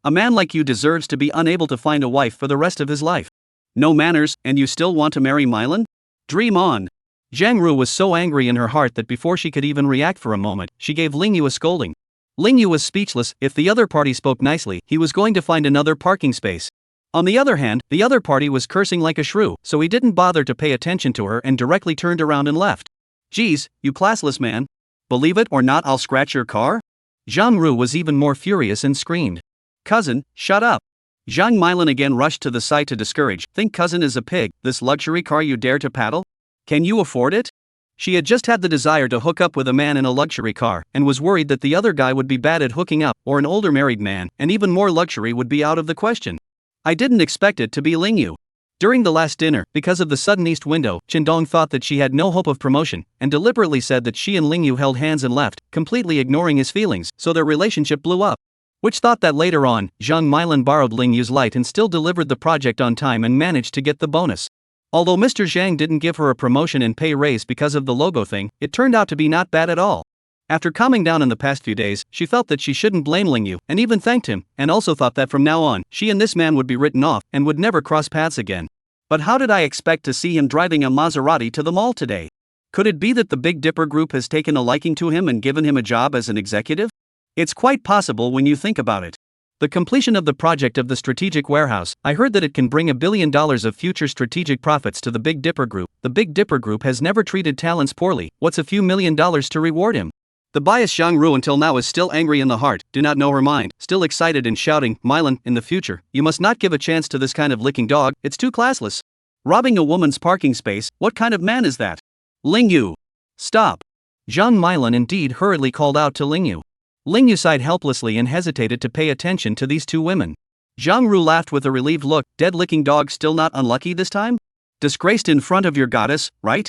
A man like you deserves to be unable to find a wife for the rest of his life. No manners, and you still want to marry Milan? Dream on. Zhang Ru was so angry in her heart that before she could even react for a moment, she gave Ling Yu a scolding. Ling Yu was speechless. If the other party spoke nicely, he was going to find another parking space. On the other hand, the other party was cursing like a shrew, so he didn't bother to pay attention to her and directly turned around and left. Geez, you classless man. Believe it or not, I'll scratch your car? Zhang Ru was even more furious and screamed. Cousin, shut up. Zhang Milan again rushed to the side to discourage. Think cousin is a pig, this luxury car you dare to paddle? Can you afford it? She had just had the desire to hook up with a man in a luxury car, and was worried that the other guy would be bad at hooking up, or an older married man, and even more luxury would be out of the question. I didn't expect it to be Ling Yu. During the last dinner, because of the sudden east window, Qindong thought that she had no hope of promotion, and deliberately said that she and Ling Yu held hands and left, completely ignoring his feelings, so their relationship blew up. Which thought that later on, Zhang Milan borrowed Ling Yu's light and still delivered the project on time and managed to get the bonus. Although Mr. Zhang didn't give her a promotion and pay raise because of the logo thing, it turned out to be not bad at all. After calming down in the past few days, she felt that she shouldn't blame Ling Yu, and even thanked him, and also thought that from now on, she and this man would be written off, and would never cross paths again. But how did I expect to see him driving a Maserati to the mall today? Could it be that the Big Dipper Group has taken a liking to him and given him a job as an executive? It's quite possible when you think about it. The completion of the project of the strategic warehouse, I heard that it can bring $1 billion of future strategic profits to the Big Dipper Group. The Big Dipper Group has never treated talents poorly. What's a few $1 million to reward him? The biased Zhang Ru until now is still angry in the heart, do not know her mind, still excited and shouting, Milan, in the future, you must not give a chance to this kind of licking dog, it's too classless. Robbing a woman's parking space, what kind of man is that? Ling Yu. Stop. Zhang Milan indeed hurriedly called out to Lingyu. Lingyu sighed helplessly and hesitated to pay attention to these two women. Zhang Ru laughed with a relieved look. Dead-licking dog still not unlucky this time? Disgraced in front of your goddess, right?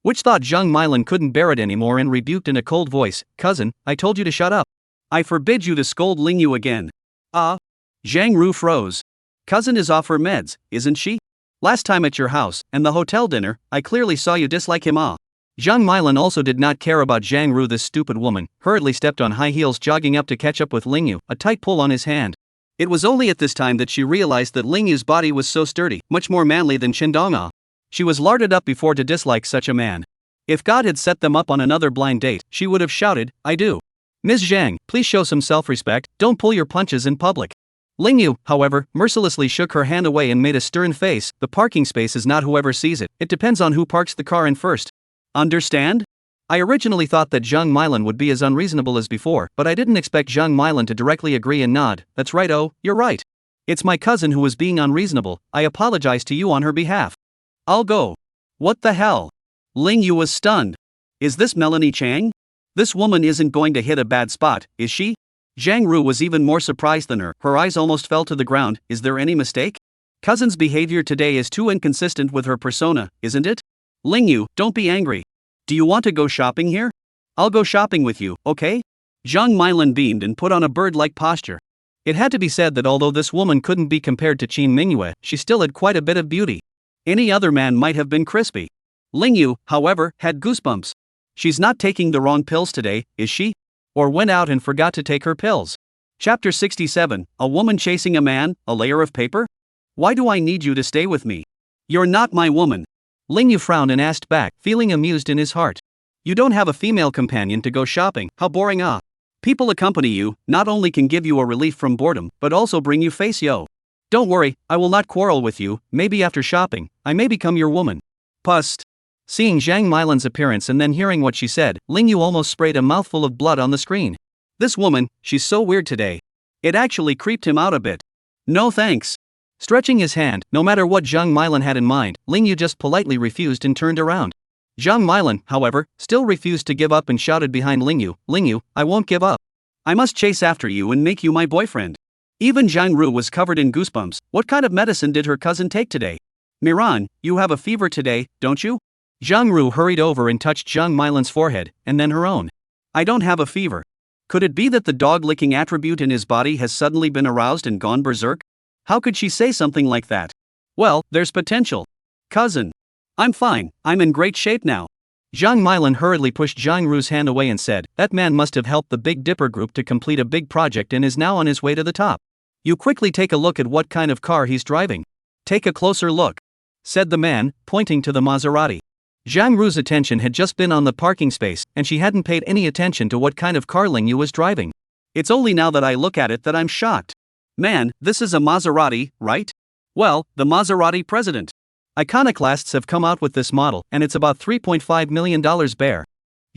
Which thought Zhang Milan couldn't bear it anymore and rebuked in a cold voice, "Cousin, I told you to shut up. I forbid you to scold Lingyu again." Zhang Ru froze. Cousin is off her meds, isn't she? Last time at your house, and the hotel dinner, I clearly saw you dislike him. Zhang Milan also did not care about Zhang Ru. This stupid woman hurriedly stepped on high heels jogging up to catch up with Lingyu, a tight pull on his hand. It was only at this time that she realized that Lingyu's body was so sturdy, much more manly than Qingdong. She was larded up before to dislike such a man. If God had set them up on another blind date, she would have shouted, "I do. Ms. Zhang, please show some self-respect, don't pull your punches in public." Lingyu, however, mercilessly shook her hand away and made a stern face. The parking space is not whoever sees it, it depends on who parks the car in first. Understand? I originally thought that Zhang Milan would be as unreasonable as before, but I didn't expect Zhang Milan to directly agree and nod. That's right, oh, you're right. It's my cousin who was being unreasonable, I apologize to you on her behalf. I'll go. What the hell? Lingyu was stunned. Is this Melanie Chang? This woman isn't going to hit a bad spot, is she? Zhang Ru was even more surprised than her eyes almost fell to the ground. Is there any mistake? Cousin's behavior today is too inconsistent with her persona, isn't it? Lingyu, don't be angry. Do you want to go shopping here? I'll go shopping with you, okay? Zhang Milan beamed and put on a bird-like posture. It had to be said that although this woman couldn't be compared to Qin Mingyue, she still had quite a bit of beauty. Any other man might have been crispy. Lingyu, however, had goosebumps. She's not taking the wrong pills today, is she? Or went out and forgot to take her pills. Chapter 67, A Woman Chasing a Man, a Layer of Paper? Why do I need you to stay with me? You're not my woman. Lingyu frowned and asked back, feeling amused in his heart. You don't have a female companion to go shopping, how boring. People accompany you, not only can give you a relief from boredom, but also bring you face yo. Don't worry, I will not quarrel with you, maybe after shopping, I may become your woman. Pust. Seeing Zhang Milan's appearance and then hearing what she said, Lingyu almost sprayed a mouthful of blood on the screen. This woman, she's so weird today. It actually creeped him out a bit. No thanks. Stretching his hand, no matter what Zhang Milan had in mind, Lingyu just politely refused and turned around. Zhang Milan, however, still refused to give up and shouted behind Lingyu, Lingyu, I won't give up. I must chase after you and make you my boyfriend. Even Zhang Ru was covered in goosebumps. What kind of medicine did her cousin take today? Miran, you have a fever today, don't you? Zhang Ru hurried over and touched Zhang Milan's forehead, and then her own. I don't have a fever. Could it be that the dog-licking attribute in his body has suddenly been aroused and gone berserk? How could she say something like that? Well, there's potential. Cousin. I'm fine, I'm in great shape now. Zhang Milan hurriedly pushed Zhang Ru's hand away and said, that man must have helped the Big Dipper group to complete a big project and is now on his way to the top. You quickly take a look at what kind of car he's driving. Take a closer look, said the man, pointing to the Maserati. Zhang Ru's attention had just been on the parking space, and she hadn't paid any attention to what kind of car Lingyu was driving. It's only now that I look at it that I'm shocked. Man, this is a Maserati, right? Well, the Maserati president. Iconoclasts have come out with this model, and it's about $3.5 million bare.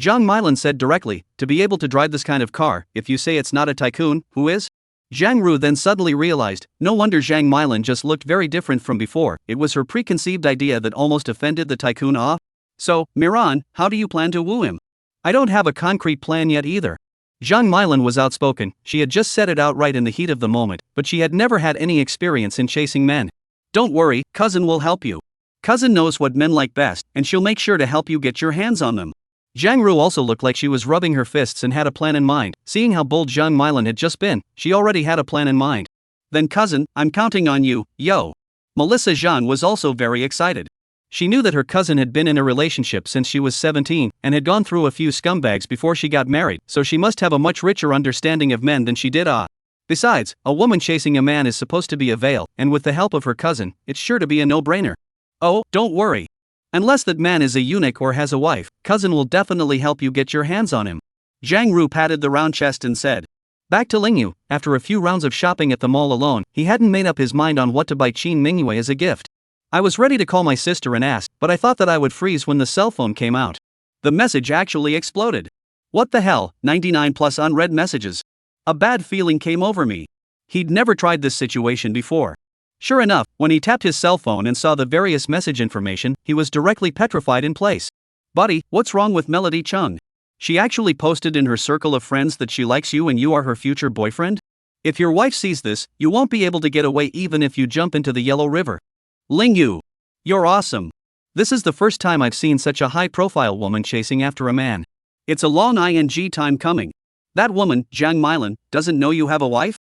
Zhang Milan said directly, to be able to drive this kind of car, if you say it's not a tycoon, who is? Zhang Ru then suddenly realized, no wonder Zhang Milan just looked very different from before, it was her preconceived idea that almost offended the tycoon. So, Miran, how do you plan to woo him? I don't have a concrete plan yet either. Zhang Milan was outspoken, she had just said it outright in the heat of the moment, but she had never had any experience in chasing men. Don't worry, cousin will help you. Cousin knows what men like best, and she'll make sure to help you get your hands on them. Zhang Ru also looked like she was rubbing her fists and had a plan in mind. Seeing how bold Zhang Milan had just been, she already had a plan in mind. Then cousin, I'm counting on you, yo. Melissa Zhang was also very excited. She knew that her cousin had been in a relationship since she was 17, and had gone through a few scumbags before she got married, so she must have a much richer understanding of men than she did. Besides, a woman chasing a man is supposed to be a veil, and with the help of her cousin, it's sure to be a no-brainer. Oh, don't worry. Unless that man is a eunuch or has a wife, cousin will definitely help you get your hands on him. Zhang Ru patted the round chest and said. Back to Lingyu, after a few rounds of shopping at the mall alone, he hadn't made up his mind on what to buy Qin Mingyue as a gift. I was ready to call my sister and ask, but I thought that I would freeze when the cell phone came out. The message actually exploded. What the hell, 99 plus unread messages. A bad feeling came over me. He'd never tried this situation before. Sure enough, when he tapped his cell phone and saw the various message information, he was directly petrified in place. Buddy, what's wrong with Melody Chung? She actually posted in her circle of friends that she likes you and you are her future boyfriend? If your wife sees this, you won't be able to get away even if you jump into the Yellow River. Ling Yu. You're awesome. This is the first time I've seen such a high-profile woman chasing after a man. It's a long time coming. That woman, Zhang Milan, doesn't know you have a wife?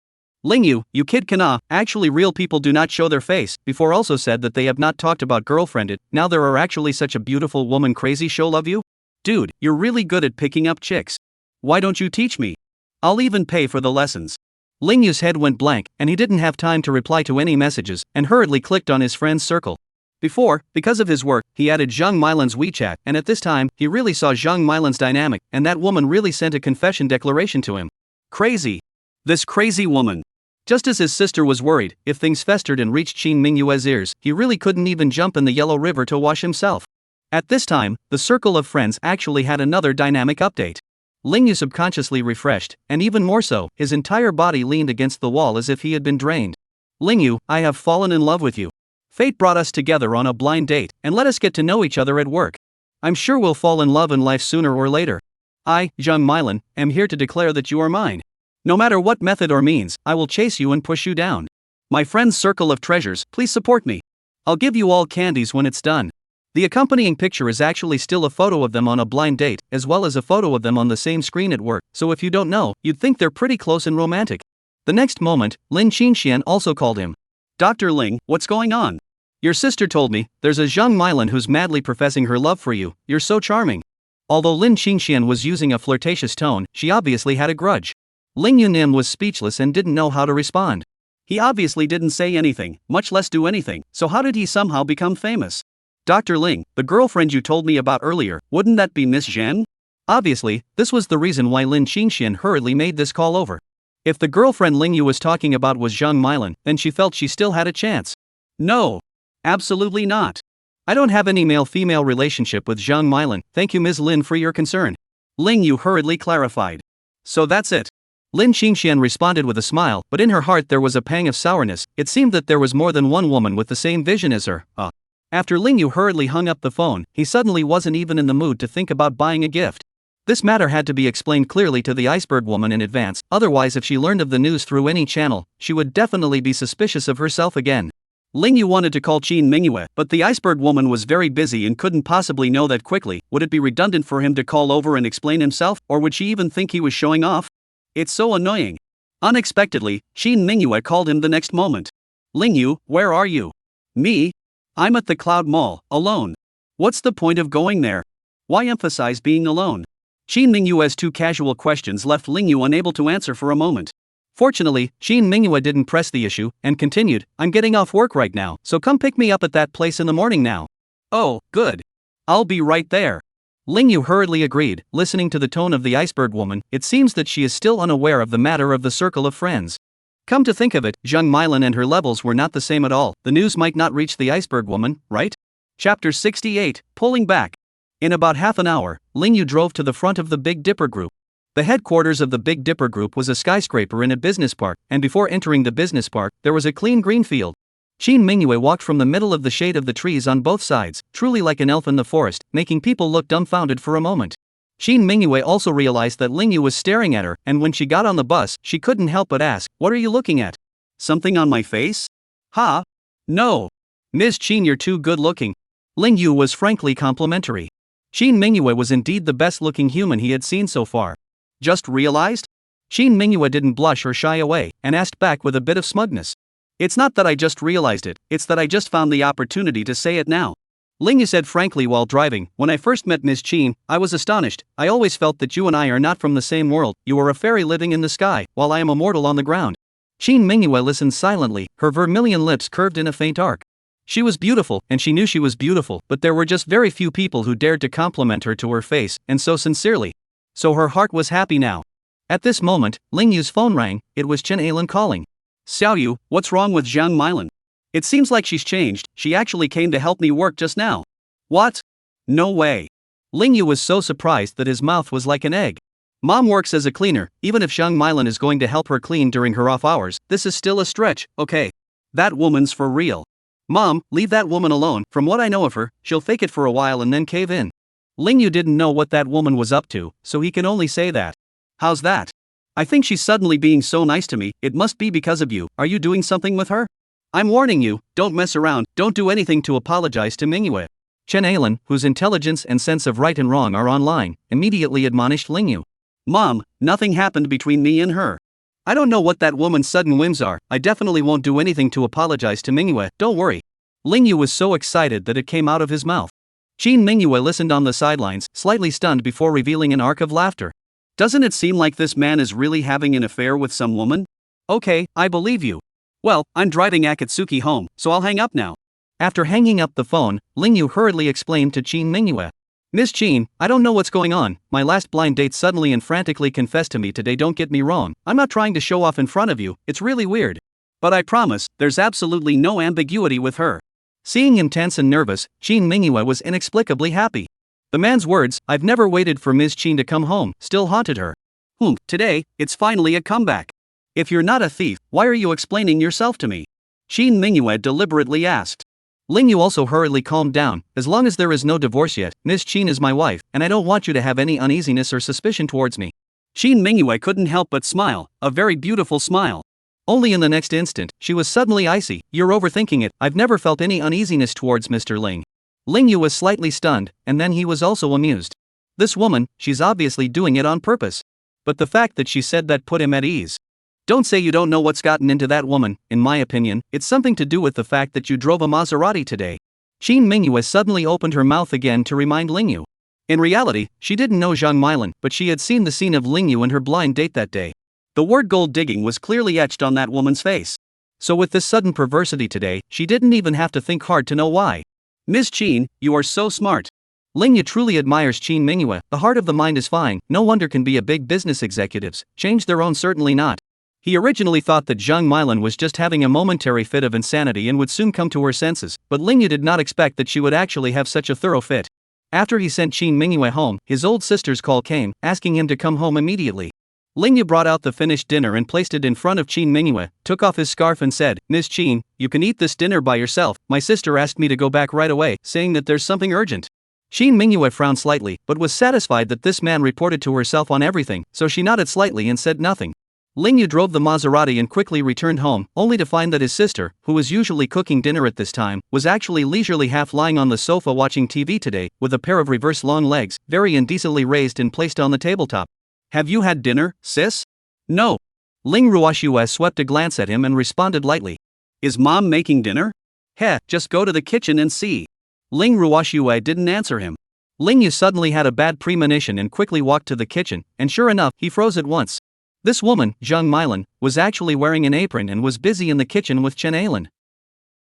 Ling Yu, you kid cannot. Actually real people do not show their face. Before also said that they have not talked about girlfriended. Now there are actually such a beautiful woman crazy show love you? Dude, you're really good at picking up chicks. Why don't you teach me? I'll even pay for the lessons. Ling Yu's head went blank, and he didn't have time to reply to any messages, and hurriedly clicked on his friend's circle. Because of his work, he added Zhang Milan's WeChat, and at this time, he really saw Zhang Milan's dynamic, and that woman really sent a confession declaration to him. Crazy. This crazy woman. Just as his sister was worried, if things festered and reached Qin Mingyue's ears, he really couldn't even jump in the Yellow River to wash himself. At this time, the circle of friends actually had another dynamic update. Ling Yu subconsciously refreshed, and even more so, his entire body leaned against the wall as if he had been drained. Ling Yu, I have fallen in love with you. Fate brought us together on a blind date, and let us get to know each other at work. I'm sure we'll fall in love in life sooner or later. I, Zhang Milan, am here to declare that you are mine. No matter what method or means, I will chase you and push you down. My friend's circle of treasures, please support me. I'll give you all candies when it's done. The accompanying picture is actually still a photo of them on a blind date, as well as a photo of them on the same screen at work, so if you don't know, you'd think they're pretty close and romantic. The next moment, Lin Qingxian also called him. Dr. Ling, what's going on? Your sister told me, there's a Zhang Milan who's madly professing her love for you, you're so charming. Although Lin Qingxian was using a flirtatious tone, she obviously had a grudge. Ling Yunim was speechless and didn't know how to respond. He obviously didn't say anything, much less do anything, so how did he somehow become famous? Dr. Ling, the girlfriend you told me about earlier, wouldn't that be Miss Zhen? Obviously, this was the reason why Lin Qingxian hurriedly made this call over. If the girlfriend Ling Yu was talking about was Zhang Milan, then she felt she still had a chance. No. Absolutely not. I don't have any male-female relationship with Zhang Milan, thank you Ms. Lin for your concern. Ling Yu hurriedly clarified. So that's it. Lin Qingxian responded with a smile, but in her heart there was a pang of sourness. It seemed that there was more than one woman with the same vision as her. After Ling Yu hurriedly hung up the phone, he suddenly wasn't even in the mood to think about buying a gift. This matter had to be explained clearly to the iceberg woman in advance, otherwise if she learned of the news through any channel, she would definitely be suspicious of herself again. Ling Yu wanted to call Qin Mingyue, but the iceberg woman was very busy and couldn't possibly know that quickly. Would it be redundant for him to call over and explain himself, or would she even think he was showing off? It's so annoying. Unexpectedly, Qin Mingyue called him the next moment. Ling Yu, where are you? Me? I'm at the Cloud Mall, alone. What's the point of going there? Why emphasize being alone? Qin Mingyue's two casual questions left Ling Yu unable to answer for a moment. Fortunately, Qin Mingyue didn't press the issue, and continued, I'm getting off work right now, so come pick me up at that place in the morning now. Oh, good. I'll be right there. Ling Yu hurriedly agreed, listening to the tone of the iceberg woman. It seems that she is still unaware of the matter of the circle of friends. Come to think of it, Zhang Milan and her levels were not the same at all. The news might not reach the iceberg woman, right? Chapter 68, Pulling Back. In about half an hour, Ling Yu drove to the front of the Big Dipper Group. The headquarters of the Big Dipper Group was a skyscraper in a business park, and before entering the business park, there was a clean green field. Qin Mingyue walked from the middle of the shade of the trees on both sides, truly like an elf in the forest, making people look dumbfounded for a moment. Qin Mingyue also realized that Ling Yu was staring at her, and when she got on the bus, she couldn't help but ask, what are you looking at? Something on my face? Ha? No. Ms. Qin, you're too good looking. Ling Yu was frankly complimentary. Qin Mingyue was indeed the best looking human he had seen so far. Just realized? Qin Mingyue didn't blush or shy away, and asked back with a bit of smugness. It's not that I just realized it, it's that I just found the opportunity to say it now. Ling Yu said frankly while driving, when I first met Ms. Qin, I was astonished. I always felt that you and I are not from the same world. You are a fairy living in the sky, while I am a mortal on the ground. Qin Mingyue listened silently, her vermilion lips curved in a faint arc. She was beautiful, and she knew she was beautiful, but there were just very few people who dared to compliment her to her face, and so sincerely. So her heart was happy now. At this moment, Ling Yu's phone rang. It was Chen Ailan calling. Xiao Yu, what's wrong with Zhang Milan? It seems like she's changed. She actually came to help me work just now. What? No way. Ling Yu was so surprised that his mouth was like an egg. Mom works as a cleaner. Even if Zhang Milan is going to help her clean during her off hours, this is still a stretch, okay? That woman's for real. Mom, leave that woman alone. From what I know of her, she'll fake it for a while and then cave in. Ling Yu didn't know what that woman was up to, so he can only say that. How's that? I think she's suddenly being so nice to me, it must be because of you. Are you doing something with her? I'm warning you, don't mess around, don't do anything to apologize to Manhwa. Chen Alan, whose intelligence and sense of right and wrong are online, immediately admonished Ling Yu. Mom, nothing happened between me and her. I don't know what that woman's sudden whims are, I definitely won't do anything to apologize to Manhwa, don't worry. Ling Yu was so excited that it came out of his mouth. Qin Manhwa listened on the sidelines, slightly stunned before revealing an arc of laughter. Doesn't it seem like this man is really having an affair with some woman? Okay, I believe you. Well, I'm driving Akatsuki home, so I'll hang up now. After hanging up the phone, Ling Yu hurriedly explained to Qin Manhwa. Miss Qin, I don't know what's going on, my last blind date suddenly and frantically confessed to me today. Don't get me wrong, I'm not trying to show off in front of you, it's really weird. But I promise, there's absolutely no ambiguity with her. Seeing him tense and nervous, Qin Manhwa was inexplicably happy. The man's words, I've never waited for Ms. Qin to come home, still haunted her. Today, it's finally a comeback. If you're not a thief, why are you explaining yourself to me? Qin Manhwa deliberately asked. Ling Yu also hurriedly calmed down. As long as there is no divorce yet, Ms. Qin is my wife, and I don't want you to have any uneasiness or suspicion towards me. Qin Manhwa couldn't help but smile, a very beautiful smile. Only in the next instant, she was suddenly icy. You're overthinking it, I've never felt any uneasiness towards Mr. Ling. Ling Yu was slightly stunned, and then he was also amused. This woman, she's obviously doing it on purpose. But the fact that she said that put him at ease. Don't say you don't know what's gotten into that woman, in my opinion, it's something to do with the fact that you drove a Maserati today. Qin Manhwa suddenly opened her mouth again to remind Ling Yu. In reality, she didn't know Zhang Milan, but she had seen the scene of Ling Yu and her blind date that day. The word gold digging was clearly etched on that woman's face. So with this sudden perversity today, she didn't even have to think hard to know why. Ms. Qin, you are so smart. Ling Yu truly admires Qin Manhwa. The heart of the mind is fine, no wonder can be a big business executives, change their own certainly not. He originally thought that Zhang Milan was just having a momentary fit of insanity and would soon come to her senses, but Ling Yu did not expect that she would actually have such a thorough fit. After he sent Qin Manhwa home, his old sister's call came, asking him to come home immediately. Ling Yu brought out the finished dinner and placed it in front of Qin Manhwa, took off his scarf and said, Ms. Qin, you can eat this dinner by yourself, my sister asked me to go back right away, saying that there's something urgent. Qin Manhwa frowned slightly, but was satisfied that this man reported to herself on everything, so she nodded slightly and said nothing. Ling Yu drove the Maserati and quickly returned home, only to find that his sister, who was usually cooking dinner at this time, was actually leisurely half lying on the sofa watching TV today, with a pair of reverse long legs, very indecently raised and placed on the tabletop. Have you had dinner, sis? No. Ling Ruoxue swept a glance at him and responded lightly. Is mom making dinner? Heh, just go to the kitchen and see. Ling Ruoxue didn't answer him. Ling Yu suddenly had a bad premonition and quickly walked to the kitchen, and sure enough, he froze at once. This woman, Zhang Milan, was actually wearing an apron and was busy in the kitchen with Chen Alan.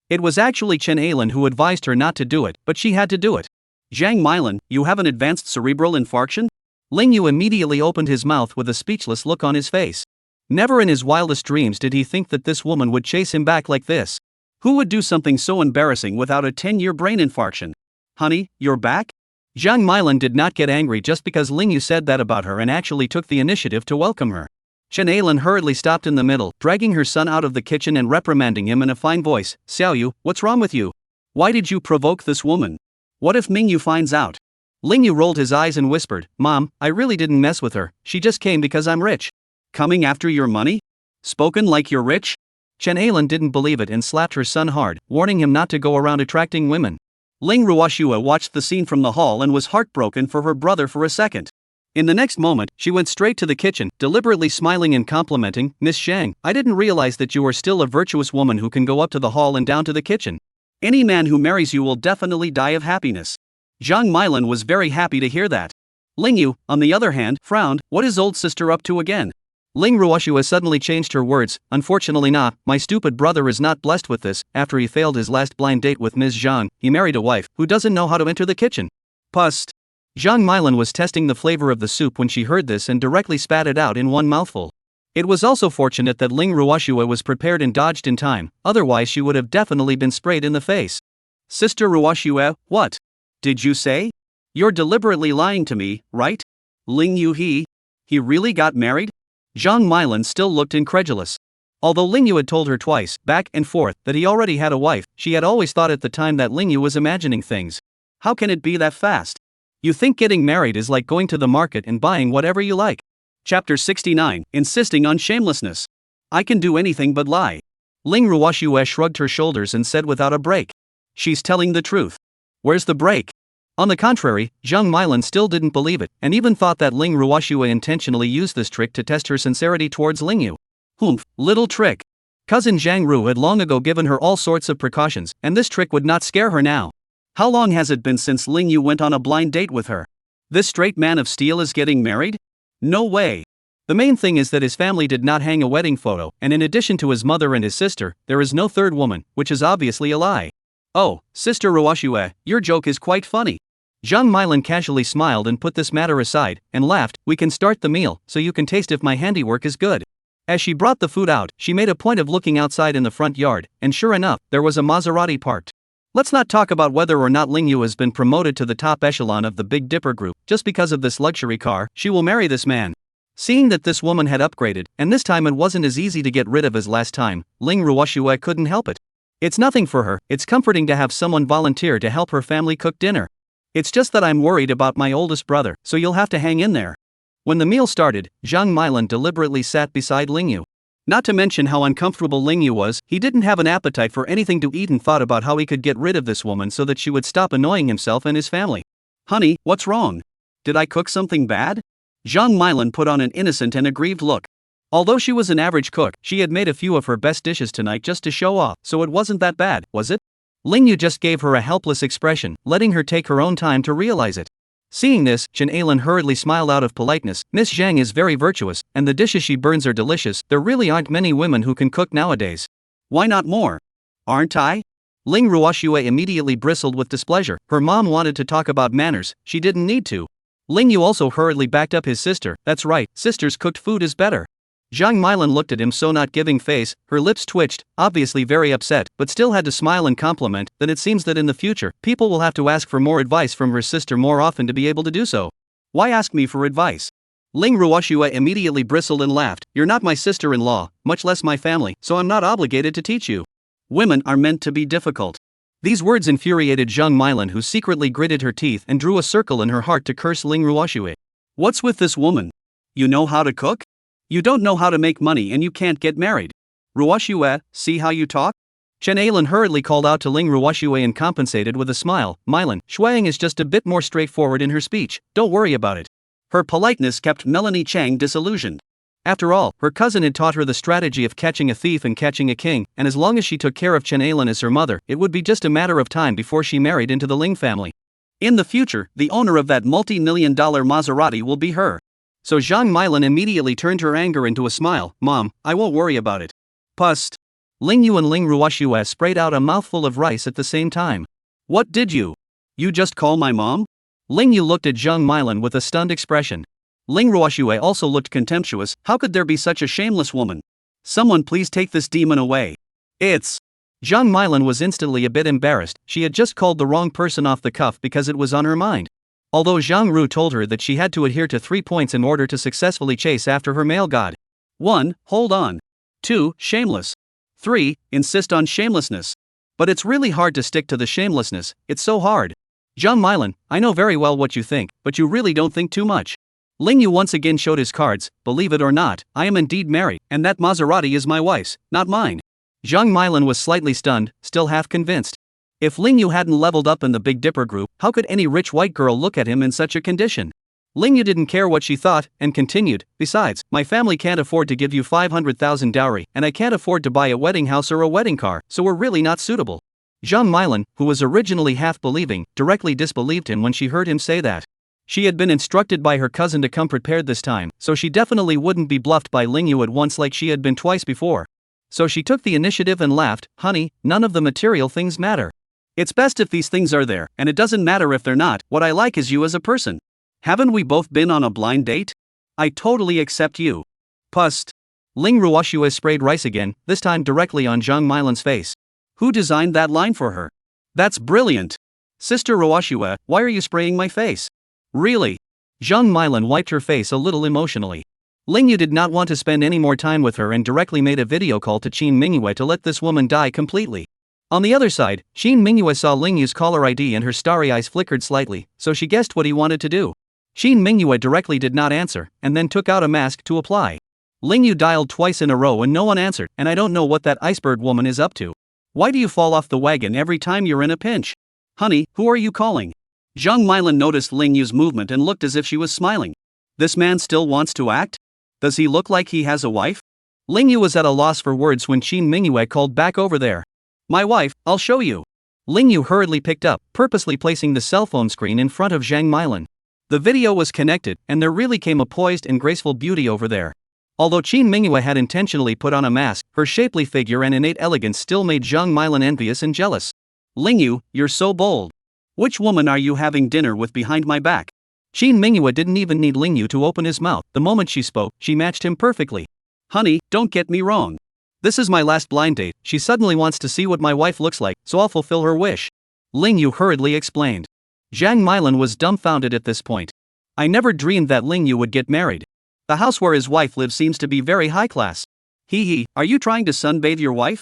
It was actually Chen Alan who advised her not to do it, but she had to do it. Zhang Milan, you have an advanced cerebral infarction? Ling Yu immediately opened his mouth with a speechless look on his face. Never in his wildest dreams did he think that this woman would chase him back like this. Who would do something so embarrassing without a 10-year brain infarction? Honey, you're back? Zhang Milan did not get angry just because Ling Yu said that about her and actually took the initiative to welcome her. Chen Alan hurriedly stopped in the middle, dragging her son out of the kitchen and reprimanding him in a fine voice. Xiao Yu, what's wrong with you? Why did you provoke this woman? What if Ming Yu finds out? Ling Yu rolled his eyes and whispered, Mom, I really didn't mess with her, she just came because I'm rich. Coming after your money? Spoken like you're rich? Chen Alan didn't believe it and slapped her son hard, warning him not to go around attracting women. Ling Ruoxue watched the scene from the hall and was heartbroken for her brother for a second. In the next moment, she went straight to the kitchen, deliberately smiling and complimenting, Miss Shang, I didn't realize that you are still a virtuous woman who can go up to the hall and down to the kitchen. Any man who marries you will definitely die of happiness. Zhang Milan was very happy to hear that. Ling Yu, on the other hand, frowned, what is old sister up to again? Ling Ruoxue suddenly changed her words, unfortunately not, my stupid brother is not blessed with this, after he failed his last blind date with Ms. Zhang, he married a wife, who doesn't know how to enter the kitchen. Pust. Zhang Milan was testing the flavor of the soup when she heard this and directly spat it out in one mouthful. It was also fortunate that Ling Ruoxue was prepared and dodged in time, otherwise she would have definitely been sprayed in the face. Sister Ruoxue, what? Did you say? You're deliberately lying to me, right? Ling Yu he really got married? Zhang Milan still looked incredulous. Although Ling Yu had told her twice, back and forth, that he already had a wife, she had always thought at the time that Ling Yu was imagining things. How can it be that fast? You think getting married is like going to the market and buying whatever you like. Chapter 69, Insisting on Shamelessness. I can do anything but lie. Ling Ruoxue shrugged her shoulders and said without a break. She's telling the truth. Where's the break? On the contrary, Zhang Milan still didn't believe it, and even thought that Ling Ruoxue intentionally used this trick to test her sincerity towards Lingyu. Humph, little trick. Cousin Zhang Ru had long ago given her all sorts of precautions, and this trick would not scare her now. How long has it been since Lingyu went on a blind date with her? This straight man of steel is getting married? No way. The main thing is that his family did not hang a wedding photo, and in addition to his mother and his sister, there is no third woman, which is obviously a lie. Oh, Sister Ruoxue, your joke is quite funny. Zhang Milan casually smiled and put this matter aside, and laughed. We can start the meal, so you can taste if my handiwork is good. As she brought the food out, she made a point of looking outside in the front yard, and sure enough, there was a Maserati parked. Let's not talk about whether or not Lingyu has been promoted to the top echelon of the Big Dipper group. Just because of this luxury car, she will marry this man. Seeing that this woman had upgraded, and this time it wasn't as easy to get rid of as last time, Ling Ruoxue couldn't help it. It's nothing for her, it's comforting to have someone volunteer to help her family cook dinner. It's just that I'm worried about my oldest brother, so you'll have to hang in there. When the meal started, Zhang Milan deliberately sat beside Lingyu. Not to mention how uncomfortable Lingyu was, he didn't have an appetite for anything to eat and thought about how he could get rid of this woman so that she would stop annoying himself and his family. Honey, what's wrong? Did I cook something bad? Zhang Milan put on an innocent and aggrieved look. Although she was an average cook, she had made a few of her best dishes tonight just to show off, so it wasn't that bad, was it? Lingyu just gave her a helpless expression, letting her take her own time to realize it. Seeing this, Chen Ailan hurriedly smiled out of politeness. Miss Zhang is very virtuous, and the dishes she burns are delicious. There really aren't many women who can cook nowadays. Why not more? Aren't I? Ling Ruoxue immediately bristled with displeasure. Her mom wanted to talk about manners, she didn't need to. Lingyu also hurriedly backed up his sister. That's right, sister's cooked food is better. Zhang Milan looked at him so not giving face, her lips twitched, obviously very upset, but still had to smile and compliment. Then it seems that in the future, people will have to ask for more advice from her sister more often to be able to do so. Why ask me for advice? Ling Ruoxue immediately bristled and laughed. You're not my sister-in-law, much less my family, so I'm not obligated to teach you. Women are meant to be difficult. These words infuriated Zhang Milan, who secretly gritted her teeth and drew a circle in her heart to curse Ling Ruoxue. What's with this woman? You know how to cook? You don't know how to make money and you can't get married. Ruoxue, see how you talk? Chen Ailan hurriedly called out to Ling Ruoxue and compensated with a smile. Milan, Shuang is just a bit more straightforward in her speech, don't worry about it. Her politeness kept Melanie Chang disillusioned. After all, her cousin had taught her the strategy of catching a thief and catching a king, and as long as she took care of Chen Ailan as her mother, it would be just a matter of time before she married into the Ling family. In the future, the owner of that multi-million-dollar Maserati will be her. So Zhang Milan immediately turned her anger into a smile. Mom, I won't worry about it. Pust. Lingyu and Ling Ruoxue sprayed out a mouthful of rice at the same time. What did you? You just call my mom? Lingyu looked at Zhang Milan with a stunned expression. Ling Ruoxue also looked contemptuous. How could there be such a shameless woman? Someone please take this demon away. It's... Zhang Milan was instantly a bit embarrassed. She had just called the wrong person off the cuff because it was on her mind. Although Zhang Ru told her that she had to adhere to 3 points in order to successfully chase after her male god. 1. Hold on. 2. Shameless. 3. Insist on shamelessness. But it's really hard to stick to the shamelessness, it's so hard. Zhang Milan, I know very well what you think, but you really don't think too much. Lingyu once again showed his cards. Believe it or not, I am indeed married, and that Maserati is my wife's, not mine. Zhang Milan was slightly stunned, still half convinced. If Lingyu hadn't leveled up in the Big Dipper group, how could any rich white girl look at him in such a condition? Lingyu didn't care what she thought, and continued, besides, my family can't afford to give you 500,000 dowry, and I can't afford to buy a wedding house or a wedding car, so we're really not suitable. Zhang Milan, who was originally half believing, directly disbelieved him when she heard him say that. She had been instructed by her cousin to come prepared this time, so she definitely wouldn't be bluffed by Lingyu at once like she had been twice before. So she took the initiative and laughed. Honey, none of the material things matter. It's best if these things are there, and it doesn't matter if they're not. What I like is you as a person. Haven't we both been on a blind date? I totally accept you. Pust. Ling Ruoxue sprayed rice again, this time directly on Zhang Milan's face. Who designed that line for her? That's brilliant. Sister Ruoxue, why are you spraying my face? Really? Zhang Milan wiped her face a little emotionally. Lingyu did not want to spend any more time with her and directly made a video call to Qin Mingyue to let this woman die completely. On the other side, Shin Mingyue saw Ling Yu's caller ID and her starry eyes flickered slightly, so she guessed what he wanted to do. Shin Mingyue directly did not answer, and then took out a mask to apply. Ling Yu dialed twice in a row and no one answered, and I don't know what that iceberg woman is up to. Why do you fall off the wagon every time you're in a pinch? Honey, who are you calling? Zhang Milan noticed Ling Yu's movement and looked as if she was smiling. This man still wants to act? Does he look like he has a wife? Ling Yu was at a loss for words when Shin Mingyue called back over there. My wife, I'll show you. Ling Yu hurriedly picked up, purposely placing the cell phone screen in front of Zhang Milan. The video was connected, and there really came a poised and graceful beauty over there. Although Shin Mingyue had intentionally put on a mask, her shapely figure and innate elegance still made Zhang Milan envious and jealous. Ling Yu, you're so bold. Which woman are you having dinner with behind my back? Shin Mingyue didn't even need Ling Yu to open his mouth. The moment she spoke, she matched him perfectly. Honey, don't get me wrong. This is my last blind date. She suddenly wants to see what my wife looks like, so I'll fulfill her wish. Ling Yu hurriedly explained. Zhang Milan was dumbfounded at this point. I never dreamed that Ling Yu would get married. The house where his wife lives seems to be very high class. Are you trying to sunbathe your wife?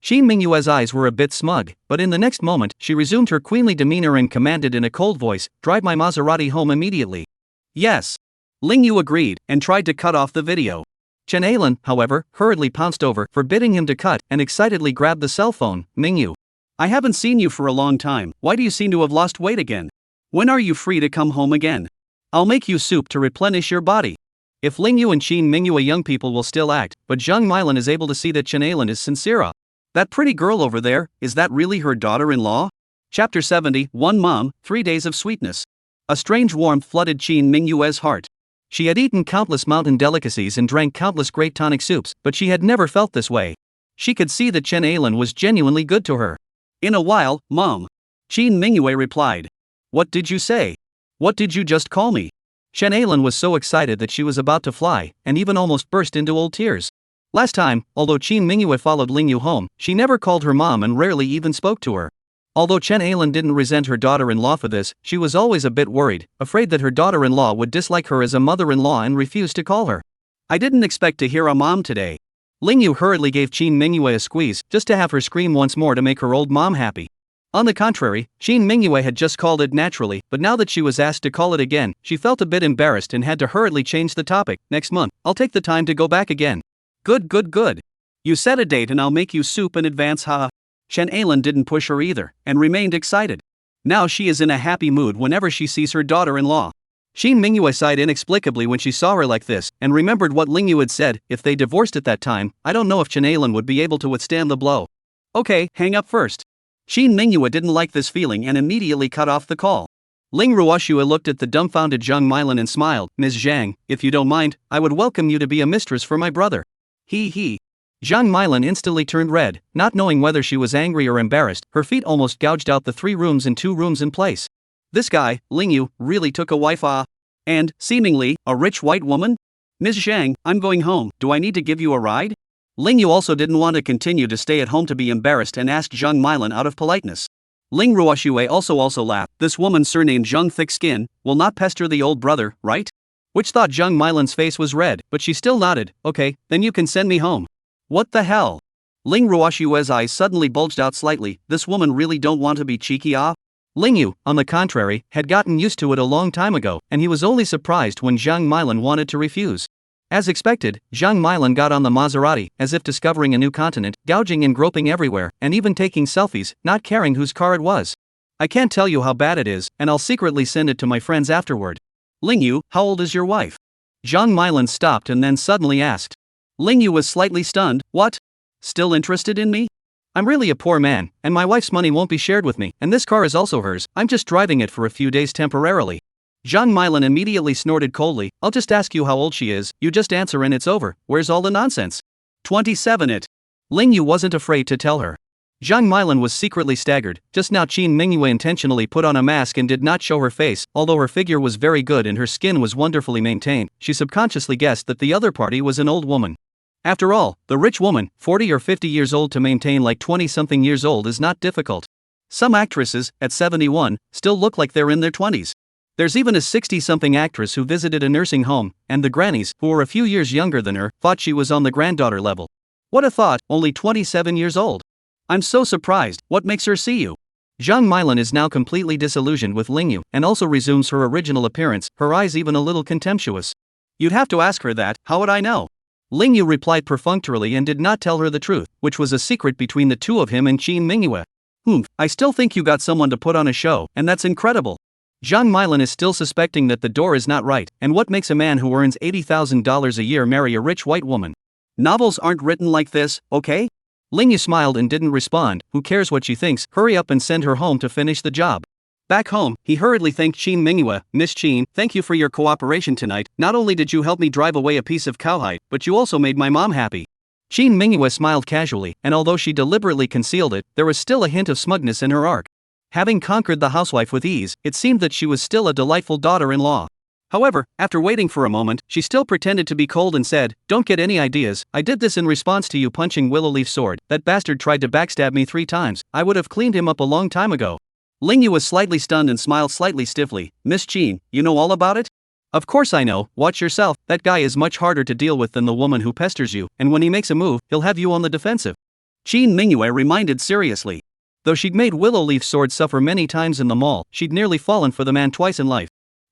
Shin Mingyue's eyes were a bit smug, but in the next moment, she resumed her queenly demeanor and commanded in a cold voice, drive my Maserati home immediately. Yes. Ling Yu agreed, and tried to cut off the video. Chen Ailan, however, hurriedly pounced over, forbidding him to cut, and excitedly grabbed the cell phone. Mingyu. I haven't seen you for a long time. Why do you seem to have lost weight again? When are you free to come home again? I'll make you soup to replenish your body. If Ling Yu and Shin Mingyue young people will still act, but Zhang Milan is able to see that Chen Ailan is sincere. That pretty girl over there, is that really her daughter-in-law? Chapter 70, One Mom, 3 Days of Sweetness. A strange warmth flooded Shin Mingyue's heart. She had eaten countless mountain delicacies and drank countless great tonic soups, but she had never felt this way. She could see that Chen Ailan was genuinely good to her. In a while, Mom. Shin Mingyue replied. What did you say? What did you just call me? Chen Ailan was so excited that she was about to fly, and even almost burst into old tears. Last time, although Shin Mingyue followed Ling Yu home, she never called her mom and rarely even spoke to her. Although Chen Ailan didn't resent her daughter-in-law for this, she was always a bit worried, afraid that her daughter-in-law would dislike her as a mother-in-law and refuse to call her. I didn't expect to hear a mom today. Ling Yu hurriedly gave Shin Mingyue a squeeze, just to have her scream once more to make her old mom happy. On the contrary, Shin Mingyue had just called it naturally, but now that she was asked to call it again, she felt a bit embarrassed and had to hurriedly change the topic. Next month, I'll take the time to go back again. Good. You set a date and I'll make you soup in advance, haha. Chen Ailan didn't push her either, and remained excited. Now she is in a happy mood whenever she sees her daughter-in-law. Shin Mingyue sighed inexplicably when she saw her like this, and remembered what Ling Yu had said. If they divorced at that time, I don't know if Chen Ailan would be able to withstand the blow. Okay, hang up first. Shin Mingyue didn't like this feeling and immediately cut off the call. Ling Ruoshua looked at the dumbfounded Zhang Milan and smiled. Ms. Zhang, if you don't mind, I would welcome you to be a mistress for my brother. Zhang Milan instantly turned red, not knowing whether she was angry or embarrassed. Her feet almost gouged out the 3 rooms and 2 rooms in place. This guy, Ling Yu, really took a wife, and, seemingly, a rich white woman? Ms. Zhang, I'm going home. Do I need to give you a ride? Ling Yu also didn't want to continue to stay at home to be embarrassed and asked Zhang Milan out of politeness. Ling Ruoshue also laughed. This woman surnamed Zhang Thick Skin will not pester the old brother, right? Which thought Zhang Milan's face was red, but she still nodded. Okay, then you can send me home. What the hell? Ling Ruoshue's eyes suddenly bulged out slightly. This woman really don't want to be cheeky, Ling Yu, on the contrary, had gotten used to it a long time ago, and he was only surprised when Zhang Milan wanted to refuse. As expected, Zhang Milan got on the Maserati, as if discovering a new continent, gouging and groping everywhere, and even taking selfies, not caring whose car it was. I can't tell you how bad it is, and I'll secretly send it to my friends afterward. Ling Yu, how old is your wife? Zhang Milan stopped and then suddenly asked. Ling Yu was slightly stunned. What? Still interested in me? I'm really a poor man, and my wife's money won't be shared with me, and this car is also hers. I'm just driving it for a few days temporarily. Zhang Milan immediately snorted coldly. I'll just ask you how old she is, you just answer and it's over. Where's all the nonsense? 27 it. Ling Yu wasn't afraid to tell her. Zhang Milan was secretly staggered. Just now Shin Mingyue intentionally put on a mask and did not show her face. Although her figure was very good and her skin was wonderfully maintained, she subconsciously guessed that the other party was an old woman. After all, the rich woman, 40 or 50 years old, to maintain like 20-something years old is not difficult. Some actresses, at 71, still look like they're in their 20s. There's even a 60-something actress who visited a nursing home, and the grannies, who were a few years younger than her, thought she was on the granddaughter level. What a thought, only 27 years old. I'm so surprised, what makes her see you? Zhang Milan is now completely disillusioned with Lingyu and also resumes her original appearance, her eyes even a little contemptuous. You'd have to ask her that, how would I know? Lingyu replied perfunctorily and did not tell her the truth, which was a secret between the two of him and Qin Mingyue. I still think you got someone to put on a show, and that's incredible. Zhang Milan is still suspecting that the door is not right, and what makes a man who earns $80,000 a year marry a rich white woman? Novels aren't written like this, okay? Lingyu smiled and didn't respond. Who cares what she thinks, hurry up and send her home to finish the job. Back home, he hurriedly thanked Qin Mingyue. Miss Qin, thank you for your cooperation tonight. Not only did you help me drive away a piece of cowhide, but you also made my mom happy. Qin Mingyue smiled casually, and although she deliberately concealed it, there was still a hint of smugness in her arc. Having conquered the housewife with ease, it seemed that she was still a delightful daughter-in-law. However, after waiting for a moment, she still pretended to be cold and said, "Don't get any ideas, I did this in response to you punching Willowleaf's sword. That bastard tried to backstab me 3 times, I would have cleaned him up a long time ago." Lingyu was slightly stunned and smiled slightly stiffly. Miss Qin, you know all about it? Of course I know, watch yourself, that guy is much harder to deal with than the woman who pesters you, and when he makes a move, he'll have you on the defensive. Qin Mingyue reminded seriously. Though she'd made Willowleaf's sword suffer many times in the mall, she'd nearly fallen for the man twice in life.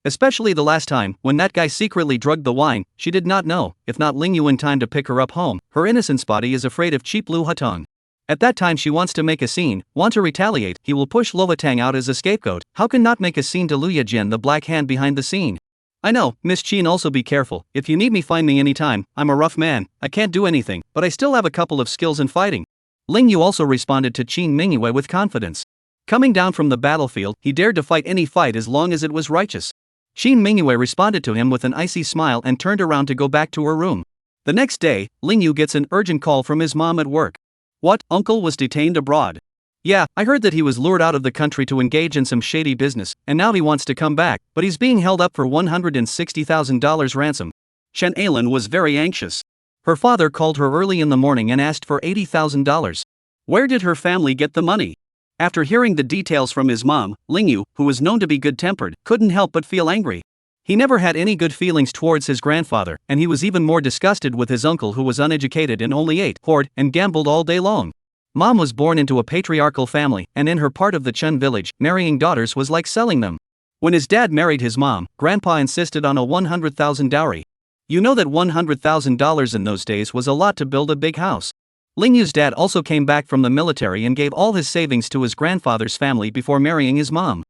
Especially the last time, when that guy secretly drugged the wine. She did not know, if not Lingyu in time to pick her up home, her innocence body is afraid of cheap Lu Hutong. At that time she wants to make a scene, want to retaliate, he will push Lo Tang out as a scapegoat. How can not make a scene to Luya Jin, the black hand behind the scene? I know, Miss Qin, also be careful, if you need me find me anytime, I'm a rough man, I can't do anything, but I still have a couple of skills in fighting. Lingyu also responded to Qin Mingyue with confidence. Coming down from the battlefield, he dared to fight any fight as long as it was righteous. Qin Mingyue responded to him with an icy smile and turned around to go back to her room. The next day, Lingyu gets an urgent call from his mom at work. What, uncle was detained abroad? Yeah, I heard that he was lured out of the country to engage in some shady business, and now he wants to come back, but he's being held up for $160,000 ransom. Shen Ailen was very anxious. Her father called her early in the morning and asked for $80,000. Where did her family get the money? After hearing the details from his mom, Lingyu, who was known to be good-tempered, couldn't help but feel angry. He never had any good feelings towards his grandfather, and he was even more disgusted with his uncle who was uneducated and only ate, hoarded, and gambled all day long. Mom was born into a patriarchal family, and in her part of the Chun village, marrying daughters was like selling them. When his dad married his mom, Grandpa insisted on a $100,000 dowry. You know that $100,000 in those days was a lot to build a big house. Lingyu's dad also came back from the military and gave all his savings to his grandfather's family before marrying his mom.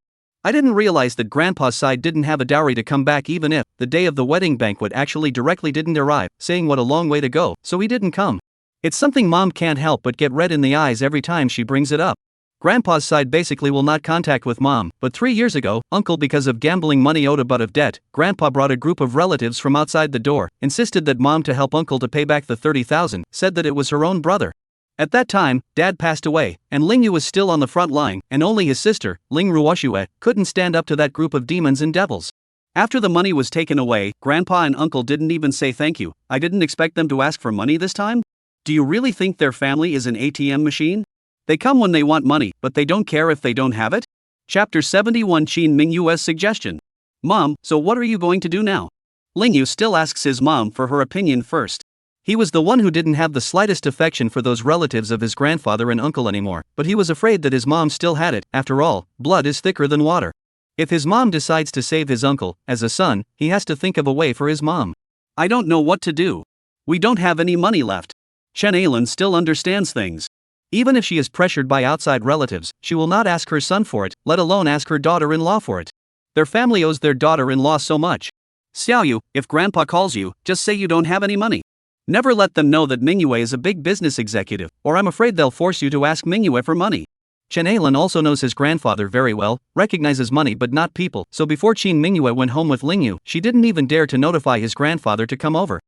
I didn't realize that Grandpa's side didn't have a dowry to come back even if, the day of the wedding banquet actually directly didn't arrive, saying what a long way to go, so he didn't come. It's something Mom can't help but get red in the eyes every time she brings it up. Grandpa's side basically will not contact with Mom, but 3 years ago, Uncle, because of gambling money, owed a butt of debt. Grandpa brought a group of relatives from outside the door, insisted that Mom to help Uncle to pay back the $30,000, said that it was her own brother. At that time, Dad passed away, and Lingyu was still on the front line, and only his sister, Ling Ruoshue, couldn't stand up to that group of demons and devils. After the money was taken away, Grandpa and Uncle didn't even say thank you. I didn't expect them to ask for money this time? Do you really think their family is an ATM machine? They come when they want money, but they don't care if they don't have it? Chapter 71 Qin Mingyue's suggestion. Mom, so what are you going to do now? Lingyu still asks his mom for her opinion first. He was the one who didn't have the slightest affection for those relatives of his grandfather and uncle anymore, but he was afraid that his mom still had it. After all, blood is thicker than water. If his mom decides to save his uncle, as a son, he has to think of a way for his mom. I don't know what to do. We don't have any money left. Chen Ailen still understands things. Even if she is pressured by outside relatives, she will not ask her son for it, let alone ask her daughter-in-law for it. Their family owes their daughter-in-law so much. Xiaoyu, if Grandpa calls you, just say you don't have any money. Never let them know that Mingyue is a big business executive, or I'm afraid they'll force you to ask Mingyue for money. Chen Ailen also knows his grandfather very well, recognizes money but not people, so before Qin Mingyue went home with Lingyu, she didn't even dare to notify his grandfather to come over.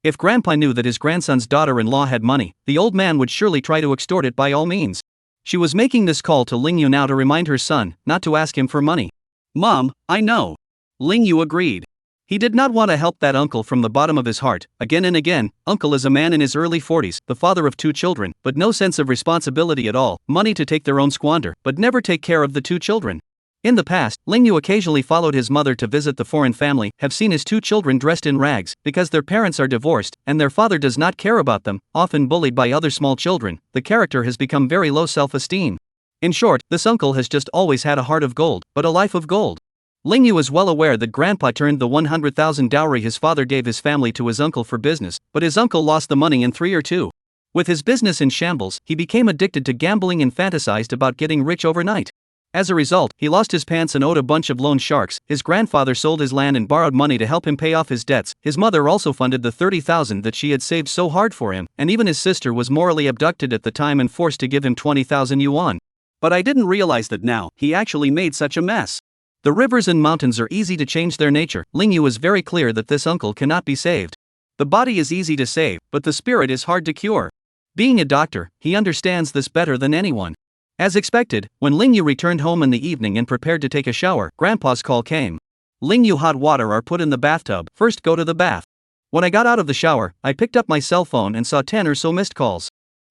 If Grandpa knew that his grandson's daughter-in-law had money, the old man would surely try to extort it by all means. She was making this call to Lingyu now to remind her son not to ask him for money. Mom, I know. Lingyu agreed. He did not want to help that uncle from the bottom of his heart. Again and again, Uncle is a man in his early 40s, the father of 2 children, but no sense of responsibility at all, money to take their own squander, but never take care of the 2 children. In the past, Ling Yu occasionally followed his mother to visit the foreign family, have seen his two children dressed in rags, because their parents are divorced, and their father does not care about them, often bullied by other small children. The character has become very low self-esteem. In short, this uncle has just always had a heart of gold, but a life of gold. Ling Yu is well aware that grandpa turned the 100,000 dowry his father gave his family to his uncle for business, but his uncle lost the money in 3 or 2. With his business in shambles, he became addicted to gambling and fantasized about getting rich overnight. As a result, he lost his pants and owed a bunch of loan sharks. His grandfather sold his land and borrowed money to help him pay off his debts. His mother also funded the 30,000 that she had saved so hard for him, and even his sister was morally abducted at the time and forced to give him 20,000 yuan. But I didn't realize that now, he actually made such a mess. The rivers and mountains are easy to change their nature. Ling Yu is very clear that this uncle cannot be saved. The body is easy to save, but the spirit is hard to cure. Being a doctor, he understands this better than anyone. As expected, when Ling Yu returned home in the evening and prepared to take a shower, Grandpa's call came. Ling Yu, hot water are put in the bathtub. First go to the bath. When I got out of the shower, I picked up my cell phone and saw 10 or so missed calls.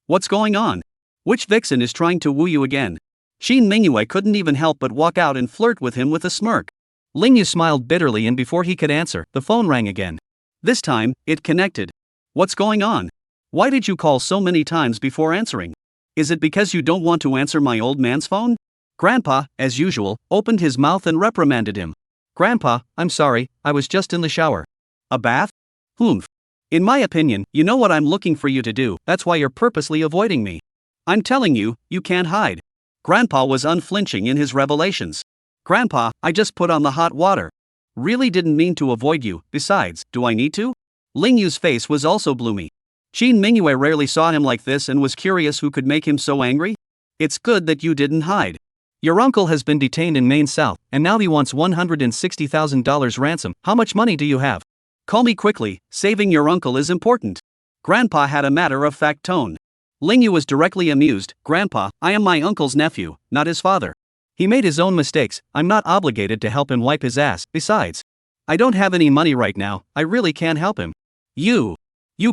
What's going on? Which vixen is trying to woo you again? Shin Mingyue couldn't even help but walk out and flirt with him with a smirk. Ling Yu smiled bitterly, and before he could answer, the phone rang again. This time, it connected. What's going on? Why did you call so many times before answering? Is it because you don't want to answer my old man's phone? Grandpa, as usual, opened his mouth and reprimanded him. Grandpa, I'm sorry, I was just in the shower. A bath? Humph. In my opinion, you know what I'm looking for you to do, that's why you're purposely avoiding me. I'm telling you, you can't hide. Grandpa was unflinching in his revelations. Grandpa, I just put on the hot water. Really didn't mean to avoid you, besides, do I need to? Ling Yu's face was also gloomy. Shin Mingyue rarely saw him like this and was curious who could make him so angry. It's good that you didn't hide. Your uncle has been detained in Maine South, and now he wants $160,000 ransom. How much money do you have? Call me quickly, saving your uncle is important. Grandpa had a matter-of-fact tone. Ling Yu was directly amused. Grandpa, I am my uncle's nephew, not his father. He made his own mistakes, I'm not obligated to help him wipe his ass. Besides, I don't have any money right now, I really can't help him. You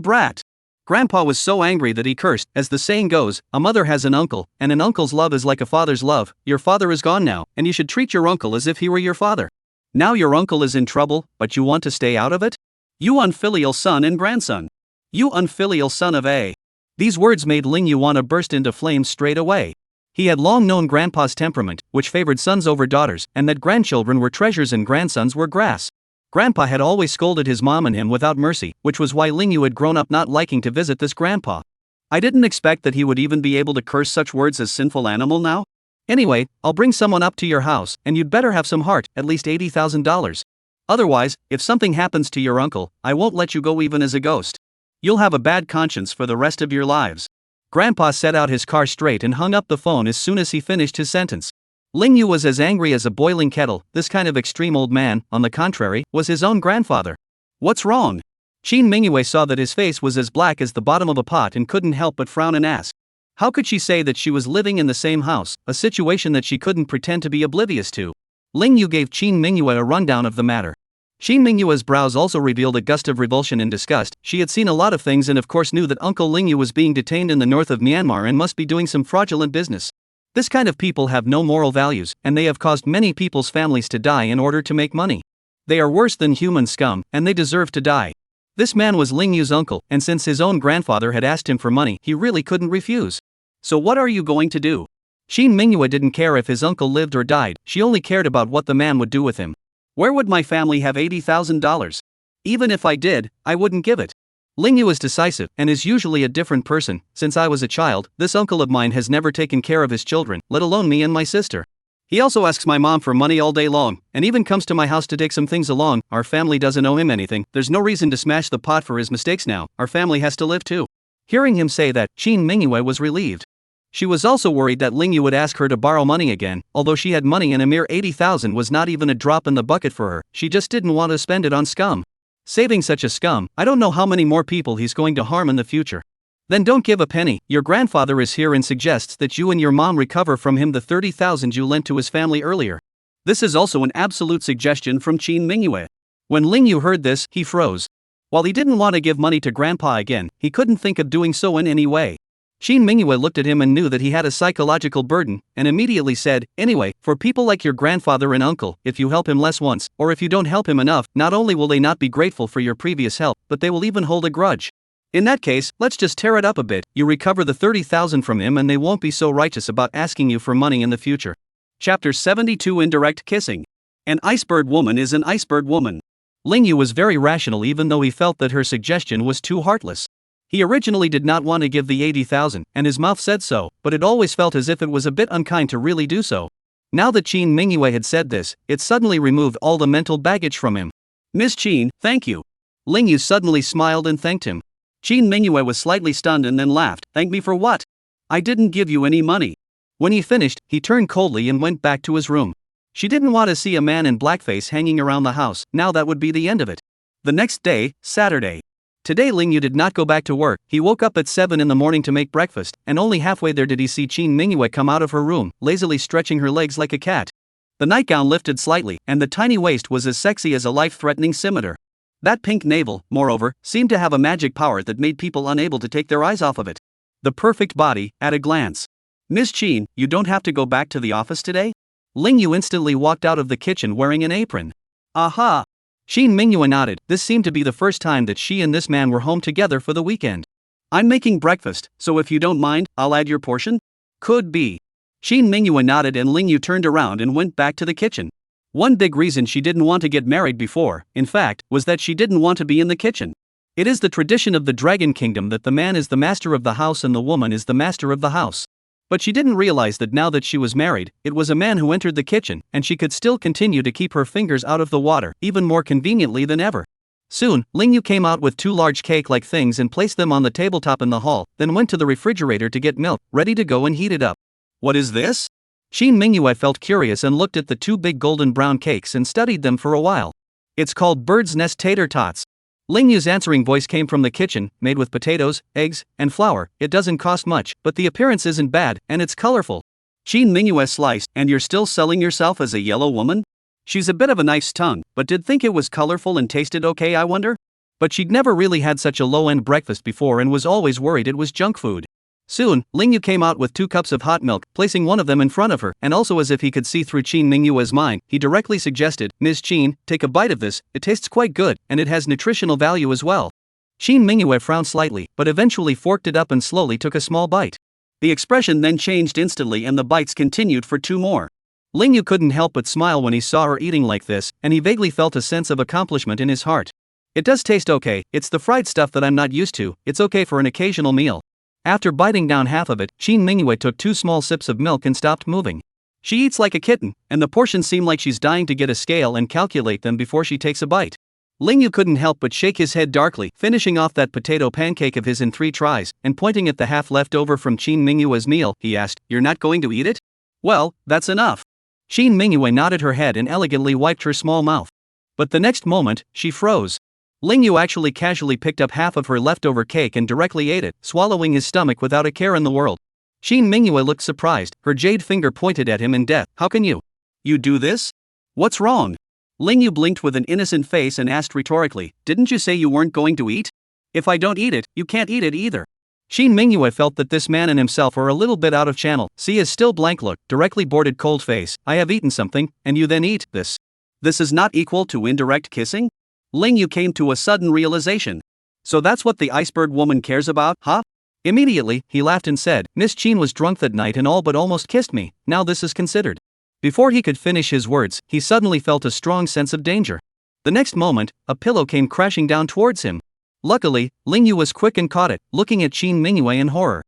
brat. Grandpa was so angry that he cursed. As the saying goes, a mother has an uncle, and an uncle's love is like a father's love. Your father is gone now, and you should treat your uncle as if he were your father. Now your uncle is in trouble, but you want to stay out of it? You unfilial son and grandson. You unfilial son of a. These words made Ling Yu want to burst into flames straight away. He had long known Grandpa's temperament, which favored sons over daughters, and that grandchildren were treasures and grandsons were grass. Grandpa had always scolded his mom and him without mercy, which was why Ling Yu had grown up not liking to visit this grandpa. I didn't expect that he would even be able to curse such words as sinful animal now. Anyway, I'll bring someone up to your house, and you'd better have some heart, at least $80,000. Otherwise, if something happens to your uncle, I won't let you go even as a ghost. You'll have a bad conscience for the rest of your lives. Grandpa set out his car straight and hung up the phone as soon as he finished his sentence. Ling Yu was as angry as a boiling kettle. This kind of extreme old man, on the contrary, was his own grandfather. What's wrong? Shin Mingyue saw that his face was as black as the bottom of a pot and couldn't help but frown and ask. How could she say that she was living in the same house, a situation that she couldn't pretend to be oblivious to? Ling Yu gave Shin Mingyue a rundown of the matter. Shin Mingyue's brows also revealed a gust of revulsion and disgust. She had seen a lot of things and of course knew that Uncle Ling Yu was being detained in the north of Myanmar and must be doing some fraudulent business. This kind of people have no moral values, and they have caused many people's families to die in order to make money. They are worse than human scum, and they deserve to die. This man was Ling Yu's uncle, and since his own grandfather had asked him for money, he really couldn't refuse. So what are you going to do? Shin Mingyue didn't care if his uncle lived or died, she only cared about what the man would do with him. Where would my family have $80,000? Even if I did, I wouldn't give it. Ling Yu is decisive, and is usually a different person. Since I was a child, this uncle of mine has never taken care of his children, let alone me and my sister. He also asks my mom for money all day long, and even comes to my house to take some things along. Our family doesn't owe him anything, there's no reason to smash the pot for his mistakes now, our family has to live too. Hearing him say that, Shin Mingyue was relieved. She was also worried that Ling Yu would ask her to borrow money again. Although she had money and a mere 80,000 was not even a drop in the bucket for her, she just didn't want to spend it on scum. Saving such a scum, I don't know how many more people he's going to harm in the future. Then don't give a penny. Your grandfather is here and suggests that you and your mom recover from him the 30,000 you lent to his family earlier. This is also an absolute suggestion from Shin Mingyue. When Ling Yu heard this, he froze. While he didn't want to give money to grandpa again, he couldn't think of doing so in any way. Shin Mingyue looked at him and knew that he had a psychological burden, and immediately said, anyway, for people like your grandfather and uncle, if you help him less once, or if you don't help him enough, not only will they not be grateful for your previous help, but they will even hold a grudge. In that case, let's just tear it up a bit, you recover the 30,000 from him and they won't be so righteous about asking you for money in the future. Chapter 72 Indirect Kissing. An iceberg woman is an iceberg woman. Ling Yu was very rational even though he felt that her suggestion was too heartless. He originally did not want to give the 80,000, and his mouth said so, but it always felt as if it was a bit unkind to really do so. Now that Shin Mingyue had said this, it suddenly removed all the mental baggage from him. Miss Shin, thank you. Ling Yu suddenly smiled and thanked him. Shin Mingyue was slightly stunned and then laughed. Thank me for what? I didn't give you any money. When he finished, he turned coldly and went back to his room. She didn't want to see a man in blackface hanging around the house, now that would be the end of it. The next day, Saturday. Today Ling Yu did not go back to work. He woke up at 7 in the morning to make breakfast, and only halfway there did he see Shin Mingyue come out of her room, lazily stretching her legs like a cat. The nightgown lifted slightly, and the tiny waist was as sexy as a life-threatening scimitar. That pink navel, moreover, seemed to have a magic power that made people unable to take their eyes off of it. The perfect body, at a glance. Miss Shin, you don't have to go back to the office today? Ling Yu instantly walked out of the kitchen wearing an apron. Aha! Shin Mingyue nodded. This seemed to be the first time that she and this man were home together for the weekend. I'm making breakfast, so if you don't mind, I'll add your portion? Could be. Shin Mingyue nodded and Ling Yu turned around and went back to the kitchen. One big reason she didn't want to get married before, in fact, was that she didn't want to be in the kitchen. It is the tradition of the Dragon Kingdom that the man is the master of the house and the woman is the master of the house. But she didn't realize that now that she was married, it was a man who entered the kitchen, and she could still continue to keep her fingers out of the water, even more conveniently than ever. Soon, Ling Yu came out with 2 large cake-like things and placed them on the tabletop in the hall, then went to the refrigerator to get milk, ready to go and heat it up. What is this? Shin Mingyue felt curious and looked at the 2 big golden brown cakes and studied them for a while. It's called bird's nest tater tots. Ling Yu's answering voice came from the kitchen, made with potatoes, eggs, and flour. It doesn't cost much, but the appearance isn't bad, and it's colorful. Shin Mingyue sliced. And you're still selling yourself as a yellow woman? She's a bit of a nice tongue, but did think it was colorful and tasted okay, I wonder? But she'd never really had such a low-end breakfast before and was always worried it was junk food. Soon, Ling Yu came out with 2 cups of hot milk, placing one of them in front of her, and also as if he could see through Shin Mingyue's mind, he directly suggested, Ms. Shin, take a bite of this, it tastes quite good, and it has nutritional value as well. Shin Mingyue frowned slightly, but eventually forked it up and slowly took a small bite. The expression then changed instantly and the bites continued for 2 more. Ling Yu couldn't help but smile when he saw her eating like this, and he vaguely felt a sense of accomplishment in his heart. It does taste okay, it's the fried stuff that I'm not used to, it's okay for an occasional meal. After biting down half of it, Shin Mingyue took 2 small sips of milk and stopped moving. She eats like a kitten, and the portions seem like she's dying to get a scale and calculate them before she takes a bite. Ling Yu couldn't help but shake his head darkly, finishing off that potato pancake of his in 3 tries, and pointing at the half left over from Shin Mingyue's meal, he asked, You're not going to eat it? Well, that's enough. Shin Mingyue nodded her head and elegantly wiped her small mouth. But the next moment, she froze. Ling Yu actually casually picked up half of her leftover cake and directly ate it, swallowing his stomach without a care in the world. Shin Mingyue looked surprised, her jade finger pointed at him in death. How can you? You do this? What's wrong? Ling Yu blinked with an innocent face and asked rhetorically, Didn't you say you weren't going to eat? If I don't eat it, you can't eat it either. Shin Mingyue felt that this man and himself are a little bit out of channel. See his still blank look, directly boarded cold face. I have eaten something, and you then eat this. This is not equal to indirect kissing? Ling Yu came to a sudden realization. So that's what the iceberg woman cares about, huh? Immediately, he laughed and said, Miss Shin was drunk that night and all but almost kissed me, now this is considered. Before he could finish his words, he suddenly felt a strong sense of danger. The next moment, a pillow came crashing down towards him. Luckily, Ling Yu was quick and caught it, looking at Shin Mingyue in horror.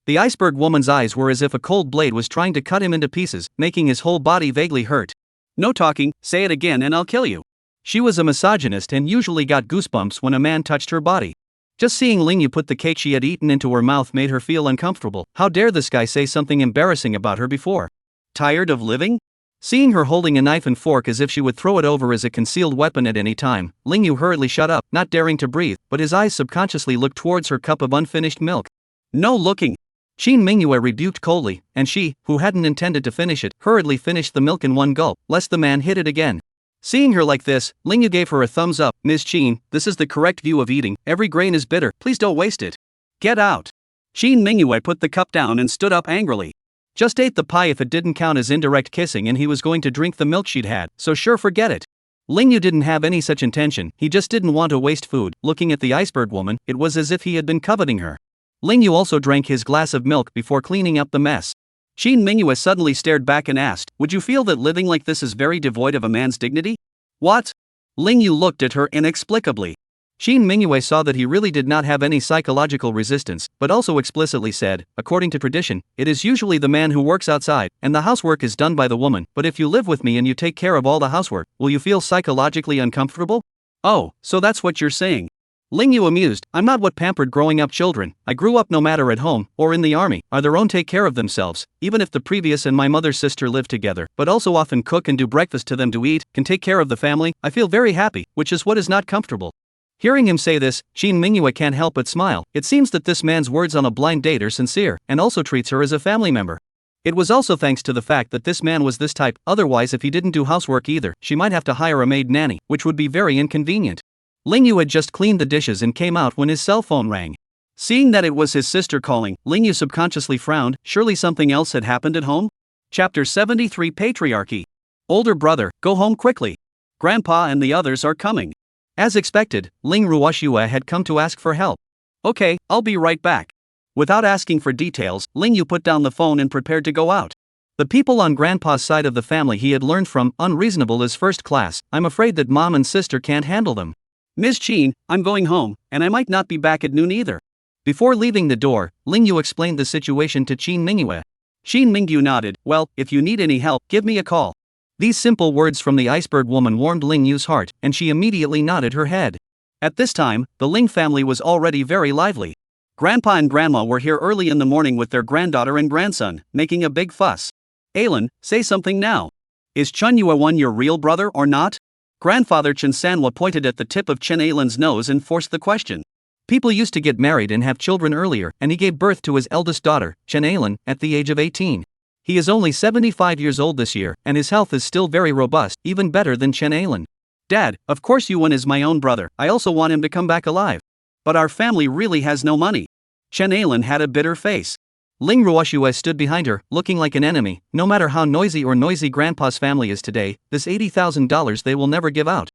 The iceberg woman's eyes were as if a cold blade was trying to cut him into pieces, making his whole body vaguely hurt. No talking, say it again and I'll kill you. She was a misogynist and usually got goosebumps when a man touched her body. Just seeing Ling Yu put the cake she had eaten into her mouth made her feel uncomfortable. How dare this guy say something embarrassing about her before? Tired of living? Seeing her holding a knife and fork as if she would throw it over as a concealed weapon at any time, Ling Yu hurriedly shut up, not daring to breathe, but his eyes subconsciously looked towards her cup of unfinished milk. No looking! Shin Mingyue rebuked coldly, and she, who hadn't intended to finish it, hurriedly finished the milk in one gulp, lest the man hit it again. Seeing her like this, Ling Yu gave her a thumbs up. Ms. Shin, this is the correct view of eating, every grain is bitter, please don't waste it. Get out. Shin Mingyue put the cup down and stood up angrily. Just ate the pie if it didn't count as indirect kissing, and he was going to drink the milk she'd had, so sure, forget it. Lingyu didn't have any such intention, he just didn't want to waste food. Looking at the iceberg woman, it was as if he had been coveting her. Lingyu also drank his glass of milk before cleaning up the mess. Shin Mingyue suddenly stared back and asked, "Would you feel that living like this is very devoid of a man's dignity?" What? Lingyu looked at her inexplicably. Shin Mingyue saw that he really did not have any psychological resistance, but also explicitly said, "According to tradition, it is usually the man who works outside, and the housework is done by the woman, but if you live with me and you take care of all the housework, will you feel psychologically uncomfortable?" "Oh, so that's what you're saying." Lingyu amused, "I'm not what pampered growing up children. I grew up no matter at home, or in the army, are their own take care of themselves, even if the previous and my mother's sister live together, but also often cook and do breakfast to them to eat, can take care of the family. I feel very happy, which is what is not comfortable." Hearing him say this, Shin Mingyue can't help but smile. It seems that this man's words on a blind date are sincere, and also treats her as a family member. It was also thanks to the fact that this man was this type, otherwise if he didn't do housework either, she might have to hire a maid nanny, which would be very inconvenient. Lingyu had just cleaned the dishes and came out when his cell phone rang. Seeing that it was his sister calling, Lingyu subconsciously frowned. Surely something else had happened at home? Chapter 73 Patriarchy. Older brother, go home quickly. Grandpa and the others are coming. As expected, Ling Ruoshua had come to ask for help. "Okay, I'll be right back." Without asking for details, Lingyu put down the phone and prepared to go out. The people on Grandpa's side of the family he had learned from, unreasonable as first class. "I'm afraid that mom and sister can't handle them. Ms. Chin, I'm going home, and I might not be back at noon either." Before leaving the door, Lingyu explained the situation to Shin Mingyue. Shin Mingyue nodded. "Well, if you need any help, give me a call." These simple words from the iceberg woman warmed Lingyu's heart, and she immediately nodded her head. At this time, the Ling family was already very lively. Grandpa and Grandma were here early in the morning with their granddaughter and grandson, making a big fuss. "Alan, say something now. Is Chun Yue-won your real brother or not?" Grandfather Chen Sanwa pointed at the tip of Chen Alan's nose and forced the question. People used to get married and have children earlier, and he gave birth to his eldest daughter, Chen Alan, at the age of 18. He is only 75 years old this year, and his health is still very robust, even better than Chen Alan. "Dad, of course Yuan is my own brother, I also want him to come back alive. But our family really has no money." Chen Alan had a bitter face. Ling Ruoshua stood behind her, looking like an enemy. "No matter how noisy Grandpa's family is today, this $80,000 they will never give out."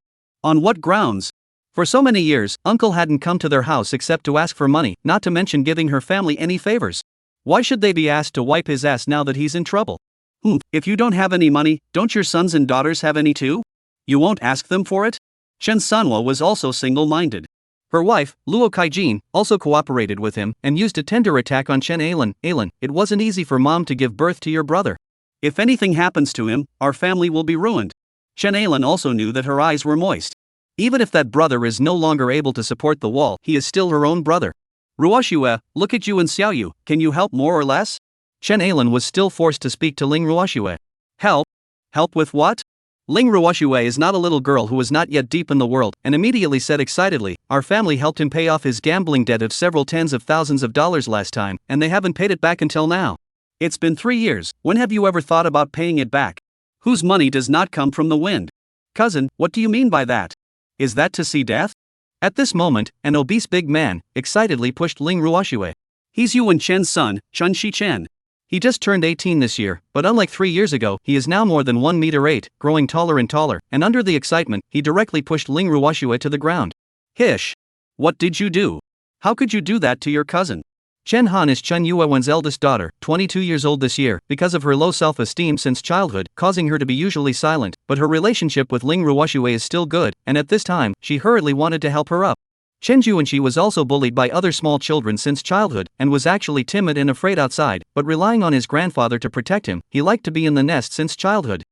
"On what grounds?" For so many years, Uncle hadn't come to their house except to ask for money, not to mention giving her family any favors. Why should they be asked to wipe his ass now that he's in trouble? If you don't have any money, don't your sons and daughters have any too? You won't ask them for it?" Chen Sanwa was also single-minded. Her wife, Luo Kaijin, also cooperated with him and used a tender attack on Chen Alan. "Alan, it wasn't easy for mom to give birth to your brother. If anything happens to him, our family will be ruined." Chen Alan also knew that her eyes were moist. Even if that brother is no longer able to support the wall, he is still her own brother. "Ruoshua, look at you and Xiaoyu, can you help more or less?" Chen Alan was still forced to speak to Ling Ruoshua. "Help? Help with what?" Ling Ruoshua is not a little girl who was not yet deep in the world, and immediately said excitedly, "Our family helped him pay off his gambling debt of several tens of thousands of dollars last time, and they haven't paid it back until now. It's been 3 years, when have you ever thought about paying it back? Whose money does not come from the wind?" "Cousin, what do you mean by that? Is that to see death?" At this moment, an obese big man excitedly pushed Ling Ruoshua. "He's Yuan Chen's son, Chun Shi-chen. He just turned 18 this year, but unlike 3 years ago, he is now more than 1 meter 8, growing taller and taller," and under the excitement, he directly pushed Ling Ruoshua to the ground. "Hish! What did you do? How could you do that to your cousin?" Chen Han is Chun Yue-wen's eldest daughter, 22 years old this year, because of her low self-esteem since childhood, causing her to be usually silent, but her relationship with Ling Ruoshua is still good, and at this time, she hurriedly wanted to help her up. Chen Juanxi was also bullied by other small children since childhood, and was actually timid and afraid outside, but relying on his grandfather to protect him, he liked to be in the nest since childhood.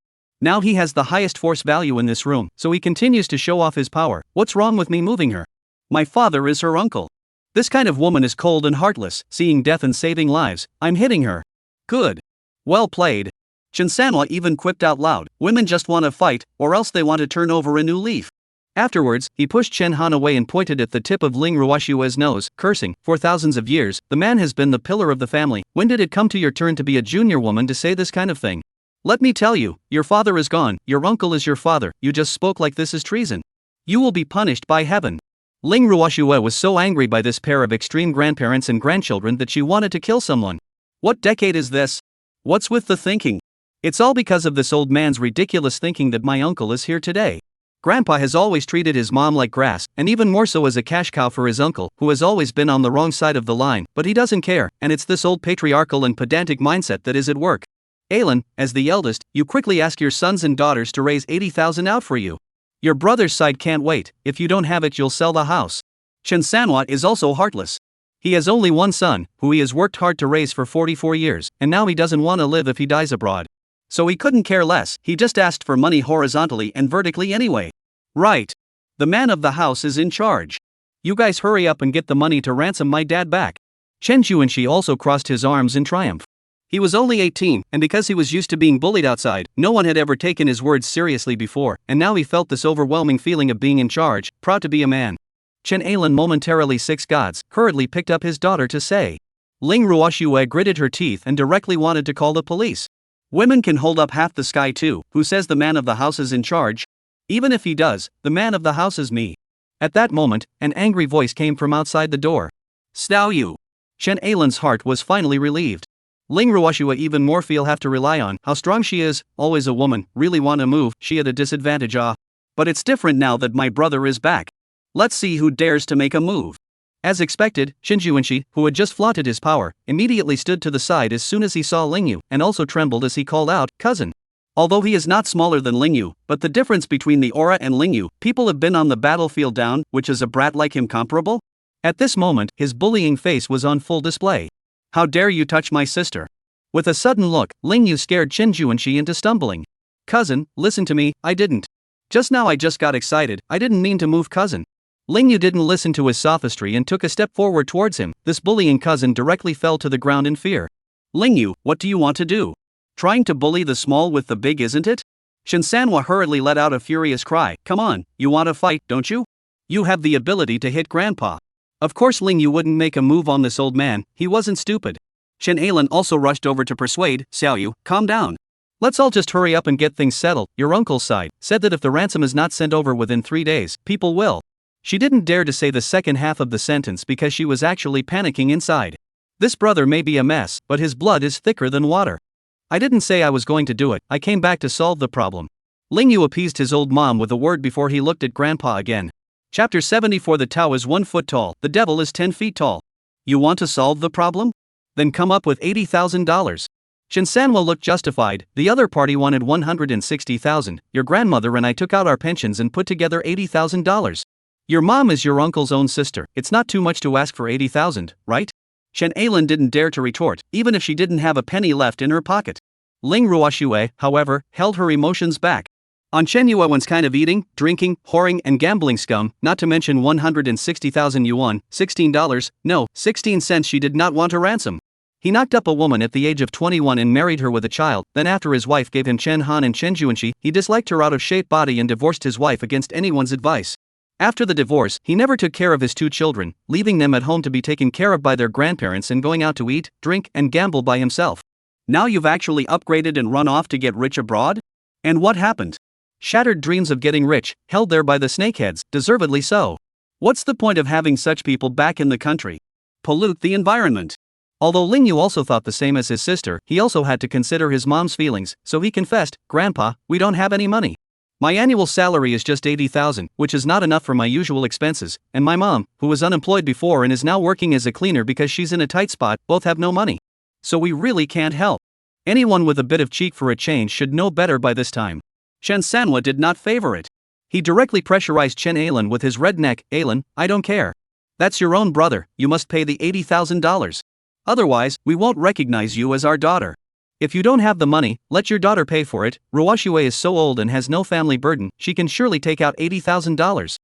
Now he has the highest force value in this room, so he continues to show off his power. "What's wrong with me moving her? My father is her uncle. This kind of woman is cold and heartless, seeing death and saving lives. I'm hitting her. Good. Well played." Chen Sanwa even quipped out loud, "Women just want to fight, or else they want to turn over a new leaf." Afterwards, he pushed Chen Han away and pointed at the tip of Ling Ruoshua's nose, cursing, "For thousands of years, the man has been the pillar of the family. When did it come to your turn to be a junior woman to say this kind of thing? Let me tell you, your father is gone, your uncle is your father, you just spoke like this is treason. You will be punished by heaven." Ling Ruoxue was so angry by this pair of extreme grandparents and grandchildren that she wanted to kill someone. What decade is this? What's with the thinking? It's all because of this old man's ridiculous thinking that my uncle is here today. Grandpa has always treated his mom like grass, and even more so as a cash cow for his uncle, who has always been on the wrong side of the line, but he doesn't care, and it's this old patriarchal and pedantic mindset that is at work. Aylin, as the eldest, you quickly ask your sons and daughters to raise 80,000 out for you. Your brother's side can't wait. If you don't have it, you'll sell the house. Chen Sanhua is also heartless. He has only one son, who he has worked hard to raise for 44 years, and now he doesn't want to live if he dies abroad. So he couldn't care less, he just asked for money horizontally and vertically anyway. Right. The man of the house is in charge. You guys hurry up and get the money to ransom my dad back. Chen Juanxi also crossed his arms in triumph. He was only 18, and because he was used to being bullied outside, no one had ever taken his words seriously before, and now he felt this overwhelming feeling of being in charge, proud to be a man. Chen Aylin, momentarily six gods, hurriedly picked up his daughter to say. Ling Ruoxue gritted her teeth and directly wanted to call the police. Women can hold up half the sky too. Who says the man of the house is in charge? Even if he does, the man of the house is me. At that moment, an angry voice came from outside the door. Stow you! Chen Aylin's heart was finally relieved. Ling Ruoxue even more feel have to rely on how strong she is, always a woman, really want to move, she at a disadvantage But it's different now that my brother is back. Let's see who dares to make a move. As expected, Chen Juanxi, who had just flaunted his power, immediately stood to the side as soon as he saw Lingyu, and also trembled as he called out, cousin. Although he is not smaller than Lingyu, but the difference between the aura and Lingyu, people have been on the battlefield down, which is a brat like him comparable? At this moment, his bullying face was on full display. How dare you touch my sister? With a sudden look, Lingyu scared Chen Juanxi into stumbling. Cousin, listen to me, I didn't. Just now I just got excited, I didn't mean to move cousin. Lingyu didn't listen to his sophistry and took a step forward towards him. This bullying cousin directly fell to the ground in fear. Lingyu, what do you want to do? Trying to bully the small with the big, isn't it? Chen Sanhua hurriedly let out a furious cry. Come on, you want to fight, don't you? You have the ability to hit grandpa. Of course Lingyu wouldn't make a move on this old man, he wasn't stupid. Chen Aylin also rushed over to persuade, Xiaoyu, calm down. Let's all just hurry up and get things settled. Your uncle's side said that if the ransom is not sent over within 3 days, people will. She didn't dare to say the second half of the sentence because she was actually panicking inside. This brother may be a mess, but his blood is thicker than water. I didn't say I was going to do it, I came back to solve the problem. Lingyu appeased his old mom with a word before he looked at grandpa again. Chapter 74. The Tao is 1 foot tall, the devil is 10 feet tall. You want to solve the problem? Then come up with $80,000. Chen Sanhua looked justified. The other party wanted $160,000. Your grandmother and I took out our pensions and put together $80,000. Your mom is your uncle's own sister, it's not too much to ask for $80,000, right? Chen Aylin didn't dare to retort, even if she didn't have a penny left in her pocket. Ling Ruoxue, however, held her emotions back. On Chen Yuan's kind of eating, drinking, whoring and gambling scum, not to mention 160,000 yuan, $16, no, 16 cents she did not want a ransom. He knocked up a woman at the age of 21 and married her with a child, then after his wife gave him Chen Han and Chen Juanxi, he disliked her out-of-shape body and divorced his wife against anyone's advice. After the divorce, he never took care of his 2 children, leaving them at home to be taken care of by their grandparents and going out to eat, drink, and gamble by himself. Now you've actually upgraded and run off to get rich abroad? And what happened? Shattered dreams of getting rich, held there by the snakeheads, deservedly so. What's the point of having such people back in the country? Pollute the environment. Although Lingyu also thought the same as his sister, he also had to consider his mom's feelings, so he confessed, Grandpa, we don't have any money. My annual salary is just 80,000, which is not enough for my usual expenses, and my mom, who was unemployed before and is now working as a cleaner because she's in a tight spot, both have no money. So we really can't help. Anyone with a bit of cheek for a change should know better by this time. Chen Sanhua did not favor it. He directly pressurized Chen Aylin with his red neck. Aylin, I don't care. That's your own brother, you must pay the $80,000. Otherwise, we won't recognize you as our daughter. If you don't have the money, let your daughter pay for it. Ruoxue is so old and has no family burden, she can surely take out $80,000.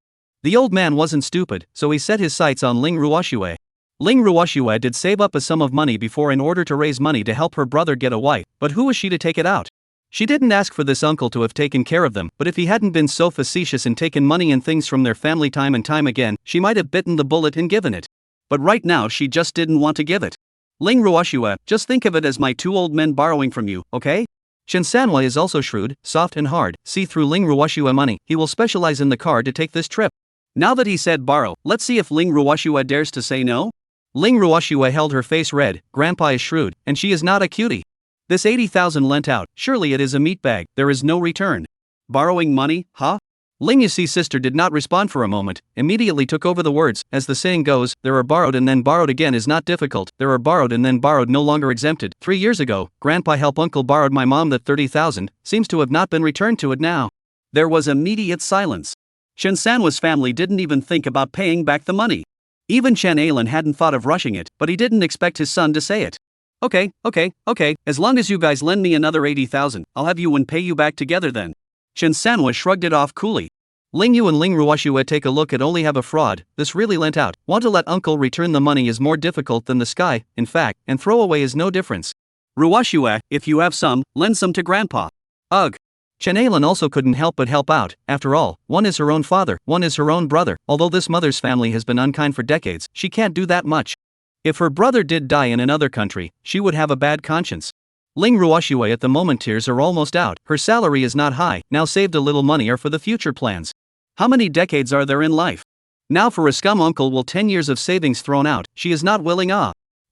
The old man wasn't stupid, so he set his sights on Ling Ruoxue. Ling Ruoxue did save up a sum of money before in order to raise money to help her brother get a wife, but who was she to take it out? She didn't ask for this uncle to have taken care of them, but if he hadn't been so facetious and taken money and things from their family time and time again, she might have bitten the bullet and given it. But right now she just didn't want to give it. Ling Ruoxue, just think of it as my 2 old men borrowing from you, okay? Chen Sanhua is also shrewd, soft and hard. See through Ling Ruoxue money, he will specialize in the car to take this trip. Now that he said borrow, let's see if Ling Ruoshua dares to say no? Ling Ruoshua held her face red. Grandpa is shrewd, and she is not a cutie. This 80,000 lent out, surely it is a meat bag, there is no return. Borrowing money, huh? Ling Yuxi's sister did not respond for a moment, immediately took over the words. As the saying goes, there are borrowed and then borrowed again is not difficult, there are borrowed and then borrowed no longer exempted. 3 years ago, Grandpa help uncle borrowed my mom that 30,000, seems to have not been returned to it now. There was immediate silence. Chen Sanwa's family didn't even think about paying back the money. Even Chen Ailan hadn't thought of rushing it, but he didn't expect his son to say it. Okay, as long as you guys lend me another 80,000, I'll have you and pay you back together then. Chen Sanwa shrugged it off coolly. Ling Yu and Ling Ruoshua take a look at only have a fraud, this really lent out, want to let uncle return the money is more difficult than the sky, in fact, and throw away is no difference. Ruoshua, if you have some, lend some to grandpa. Ugh. Chen Ailan also couldn't help but help out, after all, one is her own father, one is her own brother, although this mother's family has been unkind for decades, she can't do that much. If her brother did die in another country, she would have a bad conscience. Ling Ruoshua at the moment tears are almost out, her salary is not high, now saved a little money are for the future plans. How many decades are there in life? Now for a scum uncle will 10 years of savings thrown out, she is not willing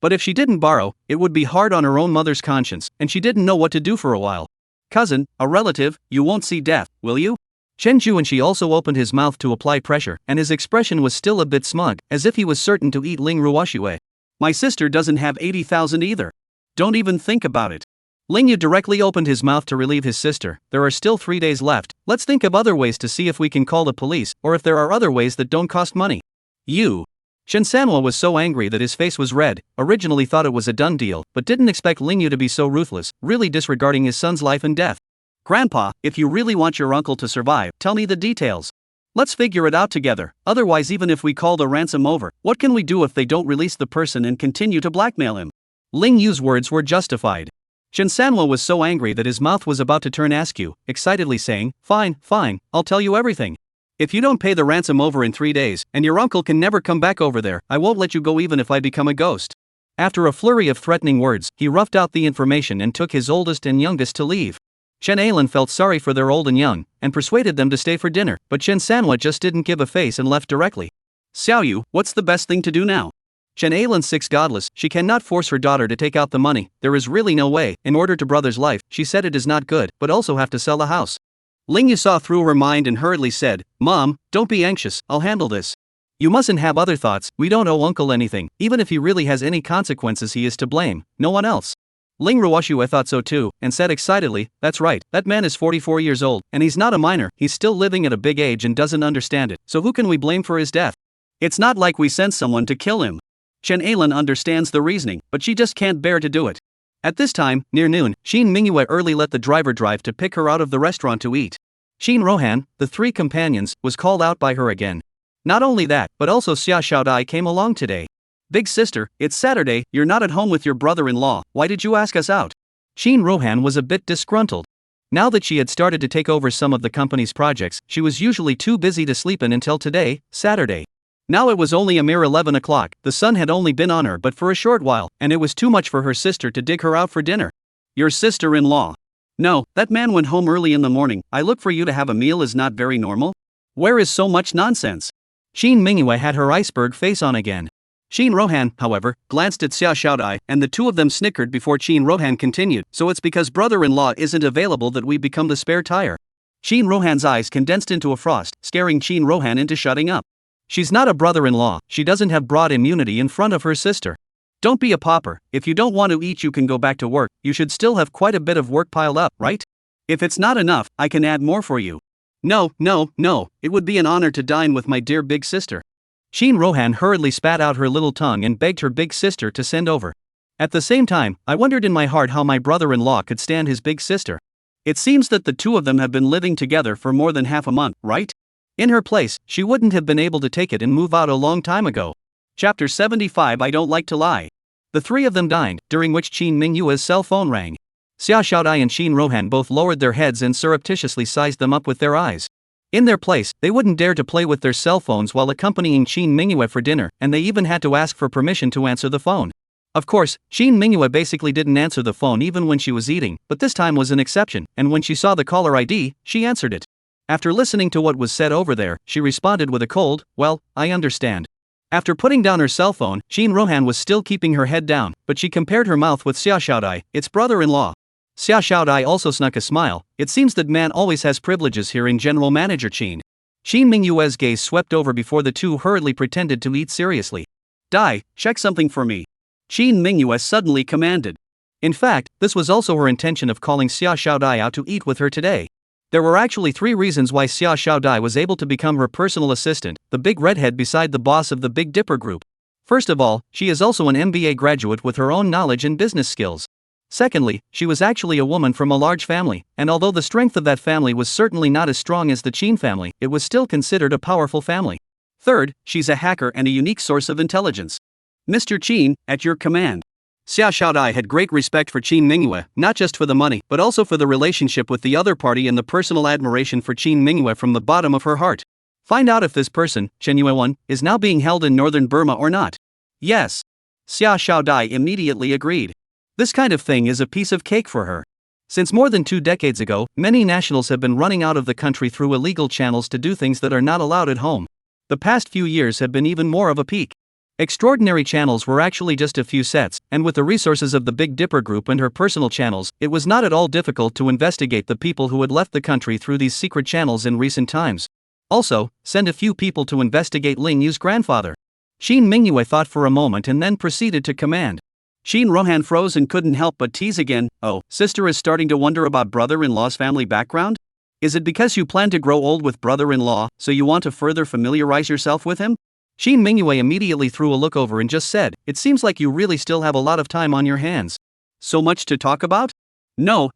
But if she didn't borrow, it would be hard on her own mother's conscience, and she didn't know what to do for a while. Cousin, a relative, you won't see death, will you? Chen Zhu and she also opened his mouth to apply pressure, and his expression was still a bit smug, as if he was certain to eat Ling Ruoshua. My sister doesn't have 80,000 either. Don't even think about it. Ling Yu directly opened his mouth to relieve his sister. There are still 3 days left, let's think of other ways to see if we can call the police, or if there are other ways that don't cost money. You. Chen Sanwa was so angry that his face was red, originally thought it was a done deal, but didn't expect Ling Yu to be so ruthless, really disregarding his son's life and death. Grandpa, if you really want your uncle to survive, tell me the details. Let's figure it out together, otherwise even if we call the ransom over, what can we do if they don't release the person and continue to blackmail him? Ling Yu's words were justified. Chen Sanwa was so angry that his mouth was about to turn askew, excitedly saying, fine, I'll tell you everything. If you don't pay the ransom over in 3 days, and your uncle can never come back over there, I won't let you go even if I become a ghost. After a flurry of threatening words, he roughed out the information and took his oldest and youngest to leave. Chen Ailan felt sorry for their old and young, and persuaded them to stay for dinner, but Chen Sanwa just didn't give a face and left directly. Xiaoyu, what's the best thing to do now? Chen Ailan 6 godless, she cannot force her daughter to take out the money, there is really no way, in order to brother's life, she said it is not good, but also have to sell the house. Ling Yu saw through her mind and hurriedly said, Mom, don't be anxious, I'll handle this. You mustn't have other thoughts, we don't owe uncle anything, even if he really has any consequences he is to blame, no one else. Ling Ruoshua thought so too, and said excitedly, that's right, that man is 44 years old, and he's not a minor, he's still living at a big age and doesn't understand it, so who can we blame for his death? It's not like we sent someone to kill him. Chen Ailan understands the reasoning, but she just can't bear to do it. At this time, near noon, Xin Mingyue early let the driver drive to pick her out of the restaurant to eat. Xin Rohan, the 3 companions, was called out by her again. Not only that, but also Xia Xiaodai came along today. Big sister, it's Saturday, you're not at home with your brother-in-law, why did you ask us out? Xin Rohan was a bit disgruntled. Now that she had started to take over some of the company's projects, she was usually too busy to sleep in until today, Saturday. Now it was only a mere 11 o'clock, the sun had only been on her but for a short while, and it was too much for her sister to dig her out for dinner. Your sister-in-law. No, that man went home early in the morning, I look for you to have a meal is not very normal? Where is so much nonsense? Xin Mingyue had her iceberg face on again. Xin Rohan, however, glanced at Xia Xiaodai, and the two of them snickered before Xin Rohan continued, so it's because brother-in-law isn't available that we become the spare tire. Xin Rohan's eyes condensed into a frost, scaring Xin Rohan into shutting up. She's not a brother-in-law, she doesn't have broad immunity in front of her sister. Don't be a pauper, if you don't want to eat you can go back to work, you should still have quite a bit of work piled up, right? If it's not enough, I can add more for you. No, it would be an honor to dine with my dear big sister. Xin Rohan hurriedly spat out her little tongue and begged her big sister to send over. At the same time, I wondered in my heart how my brother-in-law could stand his big sister. It seems that the two of them have been living together for more than half a month, right? In her place, she wouldn't have been able to take it and move out a long time ago. Chapter 75 I Don't Like to Lie. The 3 of them dined, during which Qin Mingyue's cell phone rang. Xia Xiaodai and Xin Rohan both lowered their heads and surreptitiously sized them up with their eyes. In their place, they wouldn't dare to play with their cell phones while accompanying Qin Mingyue for dinner, and they even had to ask for permission to answer the phone. Of course, Qin Mingyue basically didn't answer the phone even when she was eating, but this time was an exception, and when she saw the caller ID, she answered it. After listening to what was said over there, she responded with a cold, "Well, I understand." After putting down her cell phone, Shin Rohan was still keeping her head down, but she compared her mouth with Xia Xiaodai, its brother-in-law. Xia Xiaodai also snuck a smile. It seems that man always has privileges here in General Manager Qin. Shin Mingyue's gaze swept over before the two hurriedly pretended to eat seriously. "Dai, check something for me," Shin Mingyue suddenly commanded. In fact, this was also her intention of calling Xia Xiaodai out to eat with her today. There were actually 3 reasons why Xia Xiaodai was able to become her personal assistant, the big redhead beside the boss of the Big Dipper Group. First of all, she is also an MBA graduate with her own knowledge and business skills. Secondly, she was actually a woman from a large family, and although the strength of that family was certainly not as strong as the Qin family, it was still considered a powerful family. Third, she's a hacker and a unique source of intelligence. Mr. Qin, at your command. Xia Xiaodai had great respect for Qin Mingyue, not just for the money, but also for the relationship with the other party and the personal admiration for Qin Mingyue from the bottom of her heart. Find out if this person, Chen Yue-1, is now being held in northern Burma or not. Yes. Xia Xiaodai immediately agreed. This kind of thing is a piece of cake for her. Since more than 2 decades ago, many nationals have been running out of the country through illegal channels to do things that are not allowed at home. The past few years have been even more of a peak. Extraordinary channels were actually just a few sets, and with the resources of the Big Dipper Group and her personal channels, it was not at all difficult to investigate the people who had left the country through these secret channels in recent times. Also, send a few people to investigate Ling Yu's grandfather. Shin Mingyue thought for a moment and then proceeded to command. Shin Rohan froze and couldn't help but tease again. "Oh, sister is starting to wonder about brother-in-law's family background? Is it because you plan to grow old with brother-in-law, so you want to further familiarize yourself with him?" Shin Mingyue immediately threw a look over and just said, "It seems like you really still have a lot of time on your hands. So much to talk about?" No.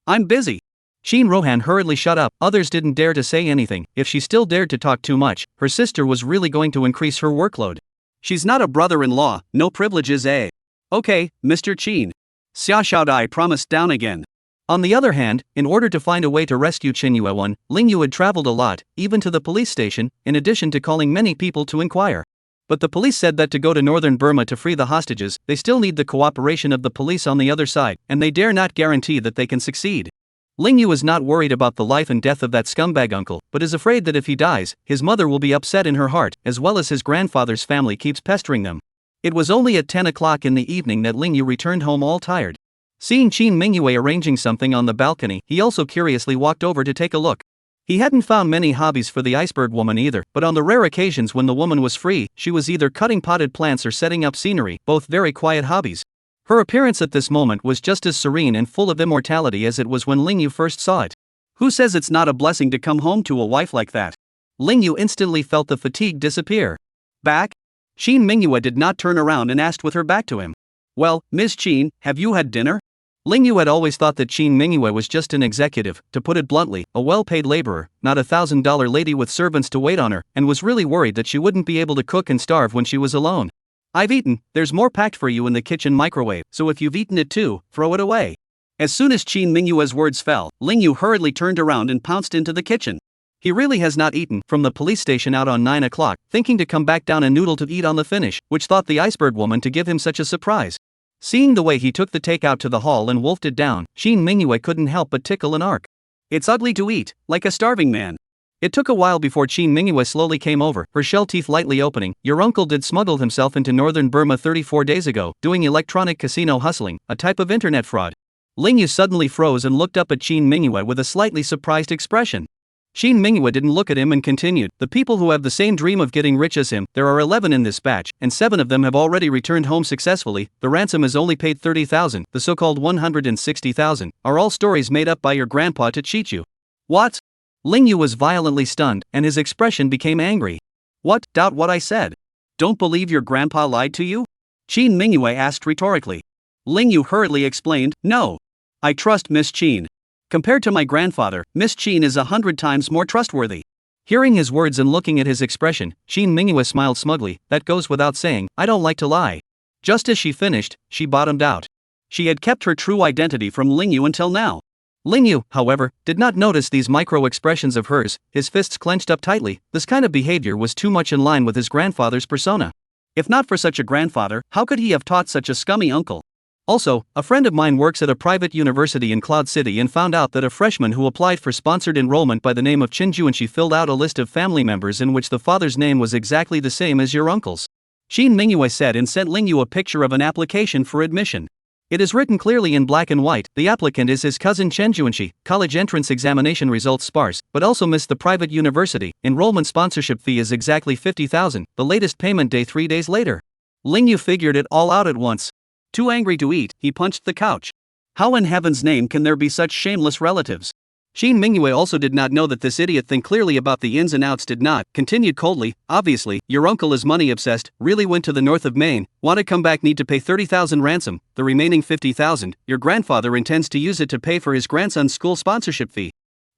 I'm busy." Shin Rohan hurriedly shut up. Others didn't dare to say anything. If she still dared to talk too much, her sister was really going to increase her workload. "She's not a brother-in-law, no privileges, eh? Okay, Mr. Qin." Xia Xiaodai promised down again. On the other hand, in order to find a way to rescue Chen Yue-1, Ling Yu had traveled a lot, even to the police station, in addition to calling many people to inquire. But the police said that to go to northern Burma to free the hostages, they still need the cooperation of the police on the other side, and they dare not guarantee that they can succeed. Ling Yu is not worried about the life and death of that scumbag uncle, but is afraid that if he dies, his mother will be upset in her heart, as well as his grandfather's family keeps pestering them. It was only at 10 o'clock in the evening that Ling Yu returned home all tired. Seeing Qin Mingyue arranging something on the balcony, he also curiously walked over to take a look. He hadn't found many hobbies for the iceberg woman either, but on the rare occasions when the woman was free, she was either cutting potted plants or setting up scenery, both very quiet hobbies. Her appearance at this moment was just as serene and full of immortality as it was when Ling Yu first saw it. Who says it's not a blessing to come home to a wife like that? Ling Yu instantly felt the fatigue disappear. "Back?" Shin Mingyue did not turn around and asked with her back to him. "Well, Ms. Qin, have you had dinner?" Ling Yu had always thought that Qin Mingyue was just an executive, to put it bluntly, a well-paid laborer, not a $1,000 lady with servants to wait on her, and was really worried that she wouldn't be able to cook and starve when she was alone. "I've eaten, there's more packed for you in the kitchen microwave, so if you've eaten it too, throw it away." As soon as Qin Mingyue's words fell, Ling Yu hurriedly turned around and pounced into the kitchen. He really has not eaten from the police station out on 9 o'clock, thinking to come back down and noodle to eat on the finish, which thought the iceberg woman to give him such a surprise. Seeing the way he took the takeout to the hall and wolfed it down, Shin Mingyue couldn't help but tickle an arc. "It's ugly to eat, like a starving man." It took a while before Qin Mingyue slowly came over, her shell teeth lightly opening. "Your uncle did smuggle himself into northern Burma 34 days ago, doing electronic casino hustling, a type of internet fraud." Ling Yu suddenly froze and looked up at Qin Mingyue with a slightly surprised expression. Qin Mingyue didn't look at him and continued, "The people who have the same dream of getting rich as him, there are 11 in this batch, and 7 of them have already returned home successfully. The ransom is only paid 30,000, the so-called 160,000, are all stories made up by your grandpa to cheat you." "What?" Ling Yu was violently stunned, and his expression became angry. "What? Doubt what I said? Don't believe your grandpa lied to you?" Qin Mingyue asked rhetorically. Ling Yu hurriedly explained, "No. I trust Miss Qin. Compared to my grandfather, Miss Qin is 100 times more trustworthy." Hearing his words and looking at his expression, Qin Mingyue smiled smugly. "That goes without saying, I don't like to lie." Just as she finished, she bottomed out. She had kept her true identity from Ling Yu until now. Ling Yu, however, did not notice these micro-expressions of hers, his fists clenched up tightly. This kind of behavior was too much in line with his grandfather's persona. If not for such a grandfather, how could he have taught such a scummy uncle? Also, a friend of mine works at a private university in Cloud City and found out that a freshman who applied for sponsored enrollment by the name of Chinju and she filled out a list of family members in which the father's name was exactly the same as your uncle's. Shin Mingyue said and sent Lingyu a picture of an application for admission. It is written clearly in black and white, the applicant is his cousin Chen Juanxi, college entrance examination results sparse, but also missed the private university, enrollment sponsorship fee is exactly 50,000, the latest payment day 3 days later. Lingyu figured it all out at once. Too angry to eat, he punched the couch. How in heaven's name can there be such shameless relatives? Shin Mingyue also did not know that this idiot think clearly about the ins and outs did not, continued coldly, obviously, your uncle is money obsessed, really went to the north of Maine, want to come back need to pay 30,000 ransom, the remaining 50,000, your grandfather intends to use it to pay for his grandson's school sponsorship fee.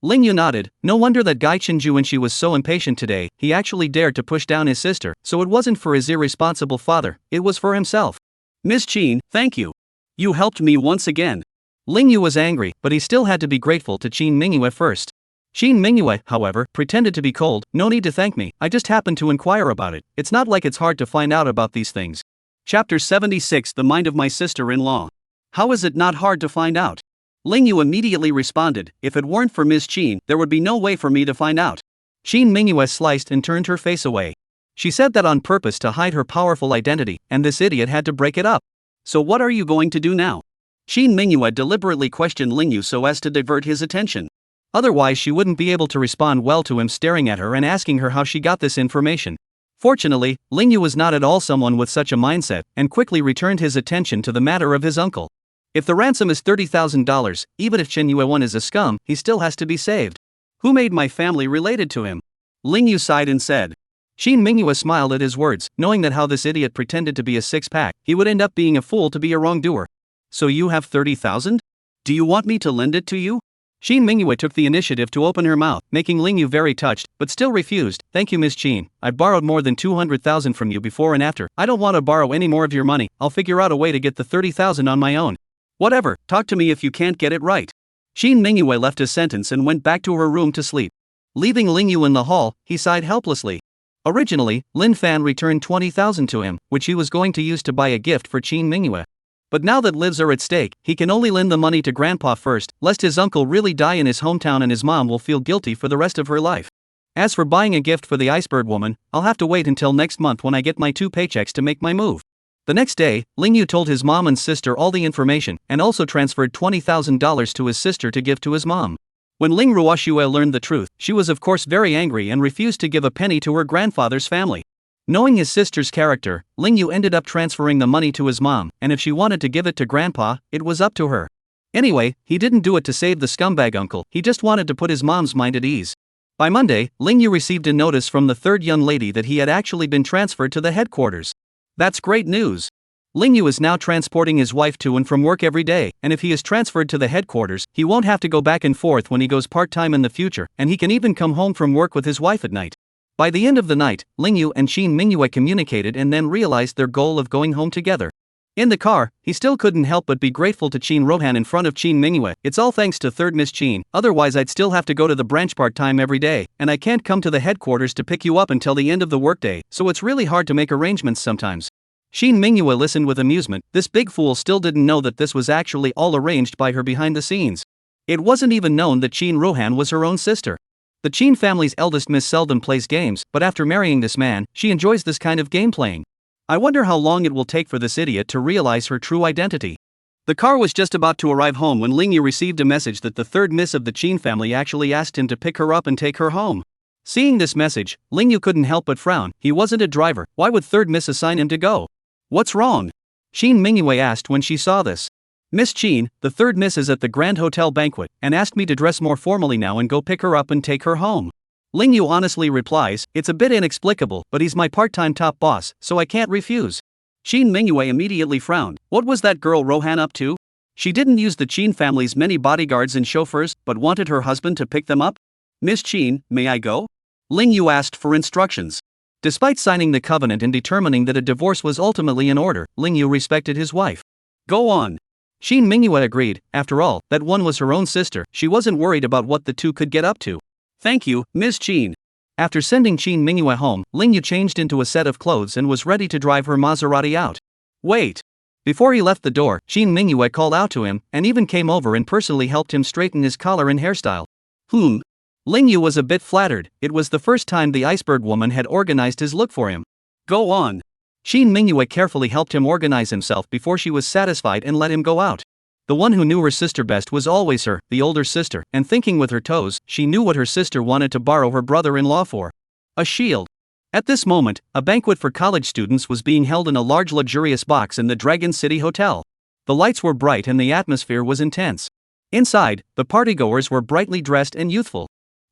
Lingyu nodded, no wonder that guy Chinju when she was so impatient today, he actually dared to push down his sister, so it wasn't for his irresponsible father, it was for himself. Miss Chin, thank you. You helped me once again. Lingyu was angry, but he still had to be grateful to Shin Mingyue first. Shin Mingyue, however, pretended to be cold, no need to thank me, I just happened to inquire about it, it's not like it's hard to find out about these things. Chapter 76 The Mind of My Sister-in-Law. How is it not hard to find out? Lingyu immediately responded, if it weren't for Miss Chin, there would be no way for me to find out. Shin Mingyue sliced and turned her face away. She said that on purpose to hide her powerful identity, and this idiot had to break it up. So what are you going to do now? Shin Mingyue deliberately questioned Lingyu so as to divert his attention. Otherwise she wouldn't be able to respond well to him staring at her and asking her how she got this information. Fortunately, Lingyu was not at all someone with such a mindset, and quickly returned his attention to the matter of his uncle. If the ransom is $30,000, even if Chen Yue1 is a scum, he still has to be saved. Who made my family related to him? Lingyu sighed and said. Shin Mingyue smiled at his words, knowing that how this idiot pretended to be a six-pack, he would end up being a fool to be a wrongdoer. So you have 30,000? Do you want me to lend it to you? Shin Mingyue took the initiative to open her mouth, making Lingyu very touched, but still refused. Thank you Miss Chin, I borrowed more than 200,000 from you before and after, I don't want to borrow any more of your money, I'll figure out a way to get the 30,000 on my own. Whatever, talk to me if you can't get it right. Shin Mingyue left his sentence and went back to her room to sleep. Leaving Lingyu in the hall, he sighed helplessly. Originally, Lin Fan returned 20,000 to him, which he was going to use to buy a gift for Shin Mingyue. But now that lives are at stake, he can only lend the money to Grandpa first, lest his uncle really die in his hometown and his mom will feel guilty for the rest of her life. As for buying a gift for the iceberg woman, I'll have to wait until next month when I get my 2 paychecks to make my move. The next day, Lingyu told his mom and sister all the information, and also transferred $20,000 to his sister to give to his mom. When Ling Ruoxue learned the truth, she was of course very angry and refused to give a penny to her grandfather's family. Knowing his sister's character, Lingyu ended up transferring the money to his mom, and if she wanted to give it to Grandpa, it was up to her. Anyway, he didn't do it to save the scumbag uncle, he just wanted to put his mom's mind at ease. By Monday, Lingyu received a notice from the third young lady that he had actually been transferred to the headquarters. That's great news. Lingyu is now transporting his wife to and from work every day, and if he is transferred to the headquarters, he won't have to go back and forth when he goes part-time in the future, and he can even come home from work with his wife at night. By the end of the night, Lingyu and Shin Mingyue communicated and then realized their goal of going home together. In the car, he still couldn't help but be grateful to Chin Rohan in front of Shin Mingyue. It's all thanks to third Miss Chin, otherwise I'd still have to go to the branch part-time every day, and I can't come to the headquarters to pick you up until the end of the workday, so it's really hard to make arrangements sometimes. Shin Mingyue listened with amusement, this big fool still didn't know that this was actually all arranged by her behind the scenes. It wasn't even known that Chin Rohan was her own sister. The Chin family's eldest Miss seldom plays games, but after marrying this man, she enjoys this kind of game playing. I wonder how long it will take for this idiot to realize her true identity. The car was just about to arrive home when Lingyu received a message that the third miss of the Chin family actually asked him to pick her up and take her home. Seeing this message, Lingyu couldn't help but frown, he wasn't a driver, why would third miss assign him to go? What's wrong? Shin Mingyue asked when she saw this. Miss Chin, the third miss is at the Grand Hotel banquet, and asked me to dress more formally now and go pick her up and take her home. Lingyu honestly replies, it's a bit inexplicable, but he's my part-time top boss, so I can't refuse. Shin Mingyue immediately frowned, what was that girl Rohan up to? She didn't use the Chin family's many bodyguards and chauffeurs, but wanted her husband to pick them up? Miss Chin, may I go? Lingyu asked for instructions. Despite signing the covenant and determining that a divorce was ultimately in order, Lingyu respected his wife. Go on. Shin Mingyue agreed, after all, that one was her own sister, she wasn't worried about what the two could get up to. Thank you, Miss Chin. After sending Shin Mingyue home, Lingyu changed into a set of clothes and was ready to drive her Maserati out. Wait. Before he left the door, Shin Mingyue called out to him, and even came over and personally helped him straighten his collar and hairstyle. Ling Yu was a bit flattered. It was the first time the iceberg woman had organized his look for him. Go on. Shin Mingyue carefully helped him organize himself before she was satisfied and let him go out. The one who knew her sister best was always her, the older sister, and thinking with her toes, she knew what her sister wanted to borrow her brother-in-law for. A shield. At this moment, a banquet for college students was being held in a large luxurious box in the Dragon City Hotel. The lights were bright and the atmosphere was intense. Inside, the partygoers were brightly dressed and youthful.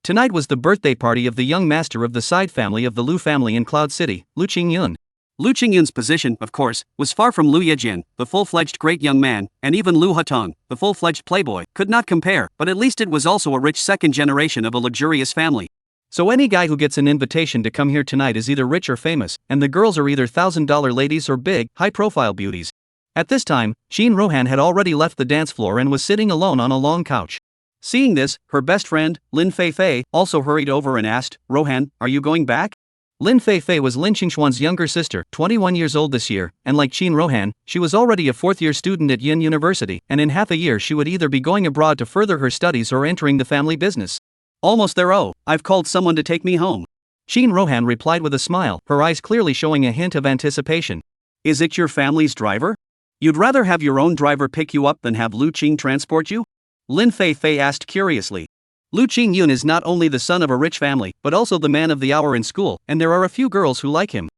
Tonight was the birthday party of the young master of the side family of the Lu family in Cloud City, Lu Qingyun. Lu Qingyun's position, of course, was far from Lu Yejin, the full-fledged great young man, and even Lu Hutong, the full-fledged playboy, could not compare, but at least it was also a rich second generation of a luxurious family. So any guy who gets an invitation to come here tonight is either rich or famous, and the girls are either $1,000 ladies or big, high-profile beauties. At this time, Shin Rohan had already left the dance floor and was sitting alone on a long couch. Seeing this, her best friend, Lin Feifei, also hurried over and asked, "Rohan, are you going back?" Lin Feifei was Lin Qingxuan's younger sister, 21 years old this year, and like Shin Rohan, she was already a fourth-year student at Yin University, and in half a year she would either be going abroad to further her studies or entering the family business. Almost there. Oh, I've called someone to take me home. Shin Rohan replied with a smile, her eyes clearly showing a hint of anticipation. Is it your family's driver? You'd rather have your own driver pick you up than have Lu Qing transport you? Lin Feifei asked curiously. Lu Qingyun is not only the son of a rich family, but also the man of the hour in school, and there are a few girls who like him.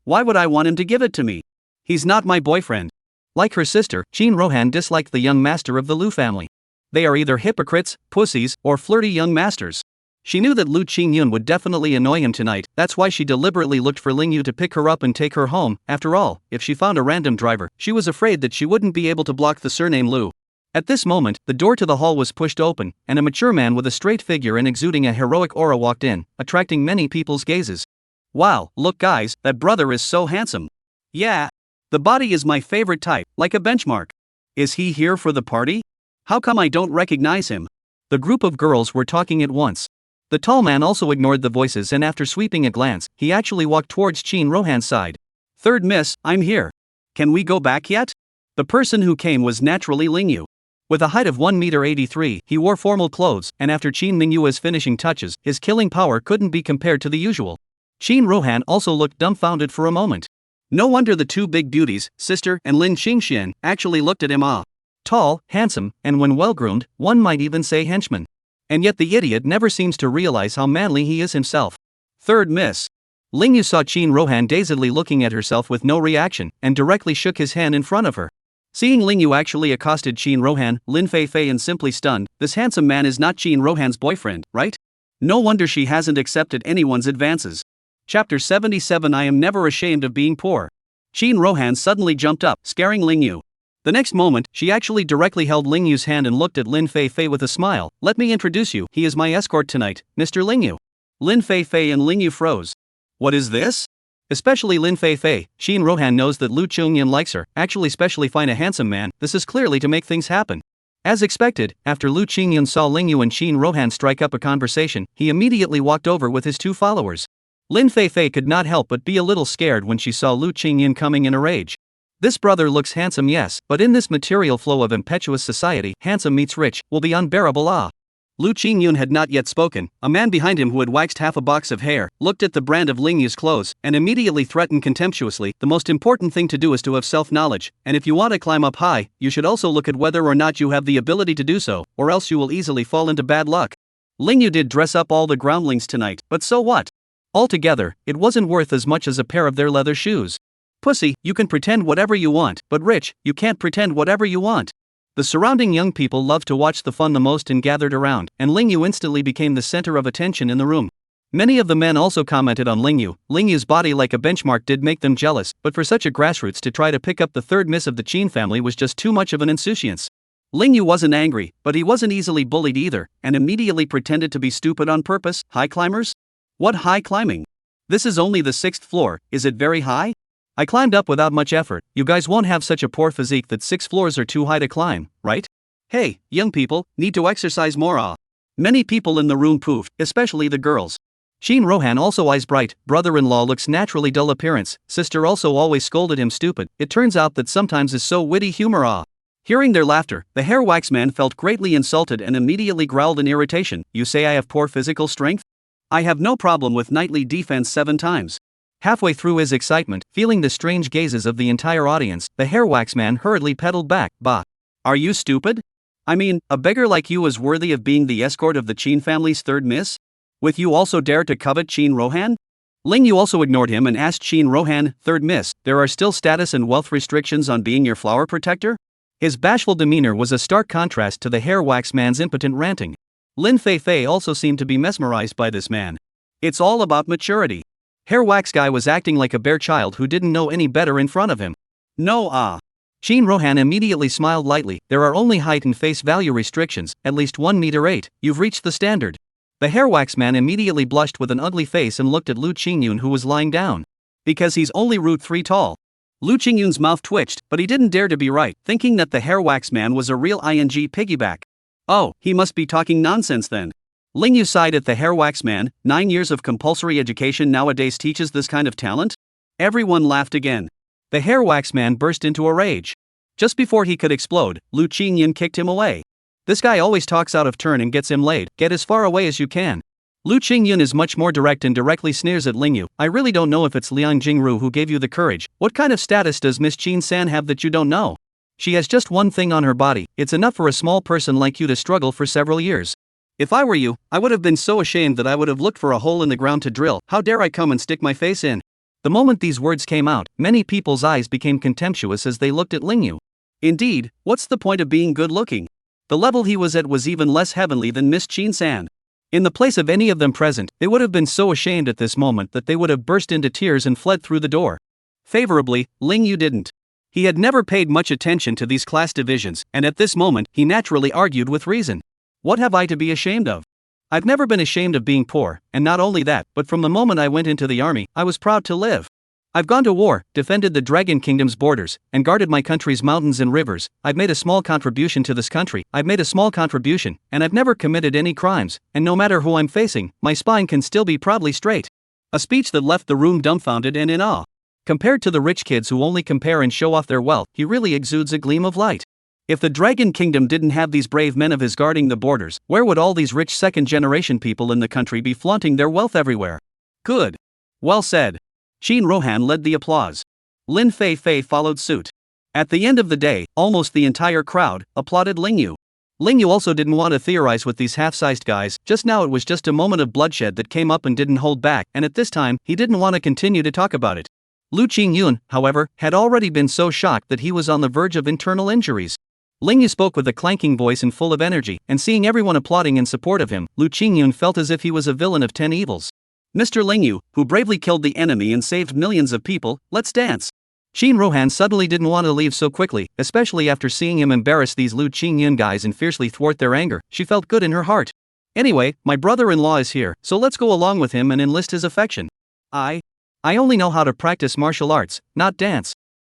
Why would I want him to give it to me? He's not my boyfriend. Like her sister, Shin Rohan disliked the young master of the Lu family. They are either hypocrites, pussies, or flirty young masters. She knew that Lu Qingyun would definitely annoy him tonight, that's why she deliberately looked for Ling Yu to pick her up and take her home. After all, if she found a random driver, she was afraid that she wouldn't be able to block the surname Lu. At this moment, the door to the hall was pushed open, and a mature man with a straight figure and exuding a heroic aura walked in, attracting many people's gazes. Wow, look guys, that brother is so handsome. Yeah. The body is my favorite type, like a benchmark. Is he here for the party? How come I don't recognize him? The group of girls were talking at once. The tall man also ignored the voices and after sweeping a glance, he actually walked towards Shin Rohan's side. Third miss, I'm here. Can we go back yet? The person who came was naturally Ling Yu. With a height of 1.83 m, he wore formal clothes, and after Shin Mingyue's finishing touches, his killing power couldn't be compared to the usual. Shin Rohan also looked dumbfounded for a moment. No wonder the two big beauties, sister and Lin Qingxian, actually looked at him tall, handsome, and when well-groomed, one might even say henchman. And yet the idiot never seems to realize how manly he is himself. Third miss. Ling Yu saw Shin Rohan dazedly looking at herself with no reaction, and directly shook his hand in front of her. Seeing Ling Yu actually accosted Shin Rohan, Lin Feifei and simply stunned, this handsome man is not Shin Rohan's boyfriend, right? No wonder she hasn't accepted anyone's advances. Chapter 77 I am never ashamed of being poor. Shin Rohan suddenly jumped up, scaring Ling Yu. The next moment, she actually directly held Ling Yu's hand and looked at Lin Feifei with a smile. Let me introduce you, he is my escort tonight, Mr. Ling Yu. Lin Feifei and Ling Yu froze. What is this? Especially Lin Feifei, Shin Rohan knows that Lu Qingyan likes her, actually specially find a handsome man, this is clearly to make things happen. As expected, after Lu Qingyan saw Ling Yu and Shin Rohan strike up a conversation, he immediately walked over with his two followers. Lin Feifei could not help but be a little scared when she saw Lu Qingyan coming in a rage. This brother looks handsome, yes, but in this material flow of impetuous society, handsome meets rich, will be unbearable. Lu Qingyun had not yet spoken. A man behind him who had waxed half a box of hair, looked at the brand of Ling Yu's clothes, and immediately threatened contemptuously, the most important thing to do is to have self-knowledge, and if you want to climb up high, you should also look at whether or not you have the ability to do so, or else you will easily fall into bad luck. Ling Yu did dress up all the groundlings tonight, but so what? Altogether, it wasn't worth as much as a pair of their leather shoes. Pussy, you can pretend whatever you want, but rich, you can't pretend whatever you want. The surrounding young people loved to watch the fun the most and gathered around, and Ling Yu instantly became the center of attention in the room. Many of the men also commented on Ling Yu. Ling Yu's body like a benchmark did make them jealous, but for such a grassroots to try to pick up the third miss of the Qin family was just too much of an insouciance. Ling Yu wasn't angry, but he wasn't easily bullied either, and immediately pretended to be stupid on purpose. High climbers? What high climbing? This is only the 6th floor, is it very high? I climbed up without much effort, you guys won't have such a poor physique that 6 floors are too high to climb, right? Hey, young people, need to exercise more. Many people in the room poofed, especially the girls. Sheen Rohan also eyes bright, brother-in-law looks naturally dull appearance, sister also always scolded him stupid, it turns out that sometimes is so witty humor Hearing their laughter, the hair wax man felt greatly insulted and immediately growled in irritation, you say I have poor physical strength? I have no problem with nightly defense 7 times. Halfway through his excitement, feeling the strange gazes of the entire audience, the hair wax man hurriedly pedaled back, bah. Are you stupid? I mean, a beggar like you is worthy of being the escort of the Chin family's third miss? With you also dare to covet Sheen Rohan? Ling Yu also ignored him and asked Sheen Rohan, third miss, there are still status and wealth restrictions on being your flower protector? His bashful demeanor was a stark contrast to the hair wax man's impotent ranting. Lin Fei Fei also seemed to be mesmerized by this man. It's all about maturity. Hair wax guy was acting like a bare child who didn't know any better in front of him. No. Sheen Rohan immediately smiled lightly, there are only height and face value restrictions, at least 1 meter 8, you've reached the standard. The hair wax man immediately blushed with an ugly face and looked at Lu Qingyun who was lying down. Because he's only root 3 tall. Lu Qingyun's mouth twitched, but he didn't dare to be right, thinking that the hair wax man was a real ing piggyback. Oh, he must be talking nonsense then. Ling Yu sighed at the hair wax man, 9 years of compulsory education nowadays teaches this kind of talent? Everyone laughed again. The hair wax man burst into a rage. Just before he could explode, Lu Qingyun kicked him away. This guy always talks out of turn and gets him laid, get as far away as you can. Lu Qingyun is much more direct and directly sneers at Ling Yu, I really don't know if it's Liang Jingru who gave you the courage, what kind of status does Miss Qin-san have that you don't know? She has just one thing on her body, it's enough for a small person like you to struggle for several years. If I were you, I would have been so ashamed that I would have looked for a hole in the ground to drill, how dare I come and stick my face in? The moment these words came out, many people's eyes became contemptuous as they looked at Ling Yu. Indeed, what's the point of being good looking? The level he was at was even less heavenly than Miss Qin-san. In the place of any of them present, they would have been so ashamed at this moment that they would have burst into tears and fled through the door. Favorably, Ling Yu didn't. He had never paid much attention to these class divisions, and at this moment, he naturally argued with reason. What have I to be ashamed of? I've never been ashamed of being poor, and not only that, but from the moment I went into the army, I was proud to live. I've gone to war, defended the Dragon Kingdom's borders, and guarded my country's mountains and rivers. I've made a small contribution to this country, and I've never committed any crimes, and no matter who I'm facing, my spine can still be proudly straight. A speech that left the room dumbfounded and in awe. Compared to the rich kids who only compare and show off their wealth, he really exudes a gleam of light. If the Dragon Kingdom didn't have these brave men of his guarding the borders, where would all these rich second-generation people in the country be flaunting their wealth everywhere? Good. Well said. Sheen Rohan led the applause. Lin Fei Fei followed suit. At the end of the day, almost the entire crowd applauded Ling Yu. Ling Yu also didn't want to theorize with these half-sized guys, just now it was just a moment of bloodshed that came up and didn't hold back, and at this time, he didn't want to continue to talk about it. Lu Qingyun, however, had already been so shocked that he was on the verge of internal injuries. Ling Yu spoke with a clanking voice and full of energy, and seeing everyone applauding in support of him, Lu Qingyun felt as if he was a villain of 10 evils. Mr. Ling Yu, who bravely killed the enemy and saved millions of people, let's dance. Sheen Rohan suddenly didn't want to leave so quickly, especially after seeing him embarrass these Lu Qingyun guys and fiercely thwart their anger. She felt good in her heart. Anyway, my brother-in-law is here, so let's go along with him and enlist his affection. I only know how to practice martial arts, not dance.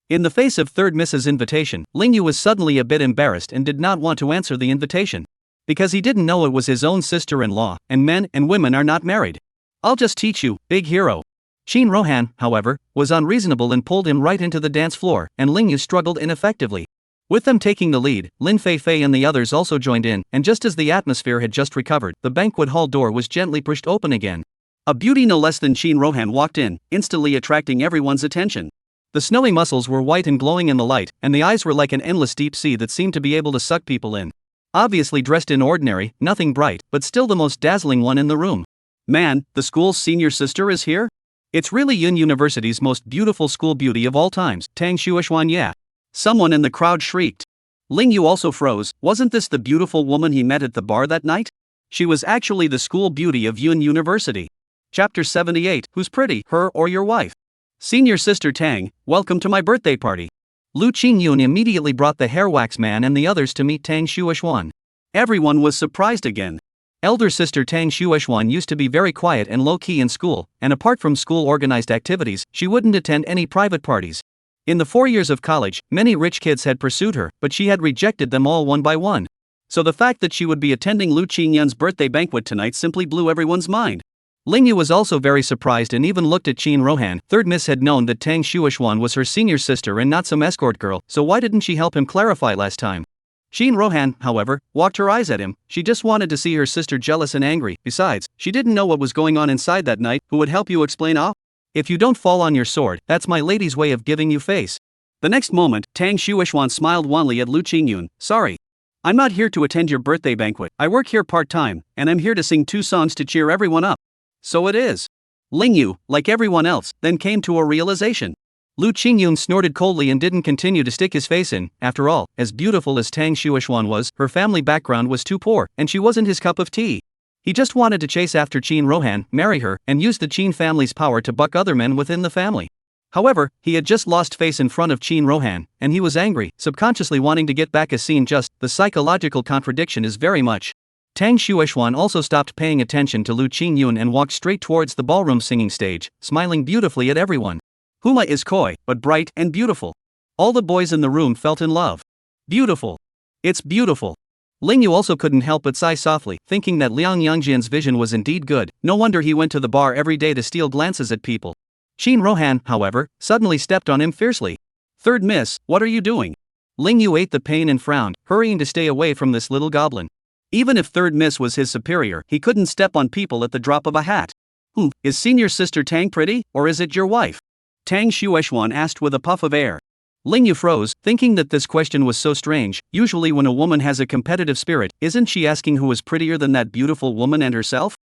In the face of third Mrs. invitation, Ling Yu was suddenly a bit embarrassed and did not want to answer the invitation. Because he didn't know it was his own sister-in-law, and men and women are not married. I'll just teach you, big hero. Sheen Rohan, however, was unreasonable and pulled him right into the dance floor, and Ling Yu struggled ineffectively. With them taking the lead, Lin Fei Fei and the others also joined in, and just as the atmosphere had just recovered, the banquet hall door was gently pushed open again. A beauty no less than Sheen Rohan walked in, instantly attracting everyone's attention. The snowy muscles were white and glowing in the light, and the eyes were like an endless deep sea that seemed to be able to suck people in. Obviously dressed in ordinary, nothing bright, but still the most dazzling one in the room. Man, the school's senior sister is here? It's really Yun University's most beautiful school beauty of all times, Tang Shuoxuan ya. Someone in the crowd shrieked. Ling Yu also froze, wasn't this the beautiful woman he met at the bar that night? She was actually the school beauty of Yun University. Chapter 78, who's pretty, her or your wife? Senior sister Tang, welcome to my birthday party. Lu Qingyun immediately brought the hair wax man and the others to meet Tang Shuoxuan. Everyone was surprised again. Elder sister Tang Shuoxuan used to be very quiet and low-key in school, and apart from school-organized activities, she wouldn't attend any private parties. In the 4 years of college, many rich kids had pursued her, but she had rejected them all one by one. So the fact that she would be attending Lu Qingyun's birthday banquet tonight simply blew everyone's mind. Ling Yu was also very surprised and even looked at Qin Rohan. Third Miss had known that Tang Shuixuan was her senior sister and not some escort girl, so why didn't she help him clarify last time? Qin Rohan, however, walked her eyes at him. She just wanted to see her sister jealous and angry. Besides, she didn't know what was going on inside that night. Who would help you explain off? If you don't fall on your sword, that's my lady's way of giving you face. The next moment, Tang Shuixuan smiled wanly at Lu Qingyun. Sorry. I'm not here to attend your birthday banquet. I work here part-time, and I'm here to sing 2 songs to cheer everyone up. So it is. Ling Yu, like everyone else, then came to a realization. Lu Qingyun snorted coldly and didn't continue to stick his face in. After all, as beautiful as Tang Shuixuan was, her family background was too poor, and she wasn't his cup of tea. He just wanted to chase after Qin Rohan, marry her, and use the Qin family's power to buck other men within the family. However, he had just lost face in front of Qin Rohan, and he was angry, subconsciously wanting to get back a scene. Just, the psychological contradiction is very much. Tang Shuixuan also stopped paying attention to Lu Qingyun and walked straight towards the ballroom singing stage, smiling beautifully at everyone. Huma is coy, but bright and beautiful. All the boys in the room felt in love. Beautiful. It's beautiful. Ling Yu also couldn't help but sigh softly, thinking that Liang Yangjian's vision was indeed good. No wonder he went to the bar every day to steal glances at people. Qin Rohan, however, suddenly stepped on him fiercely. Third Miss, what are you doing? Ling Yu ate the pain and frowned, hurrying to stay away from this little goblin. Even if Third Miss was his superior, he couldn't step on people at the drop of a hat. Is senior sister Tang pretty, or is it your wife? Tang Shuixuan asked with a puff of air. Ling Yu froze, thinking that this question was so strange. Usually when a woman has a competitive spirit, isn't she asking who is prettier than that beautiful woman and herself?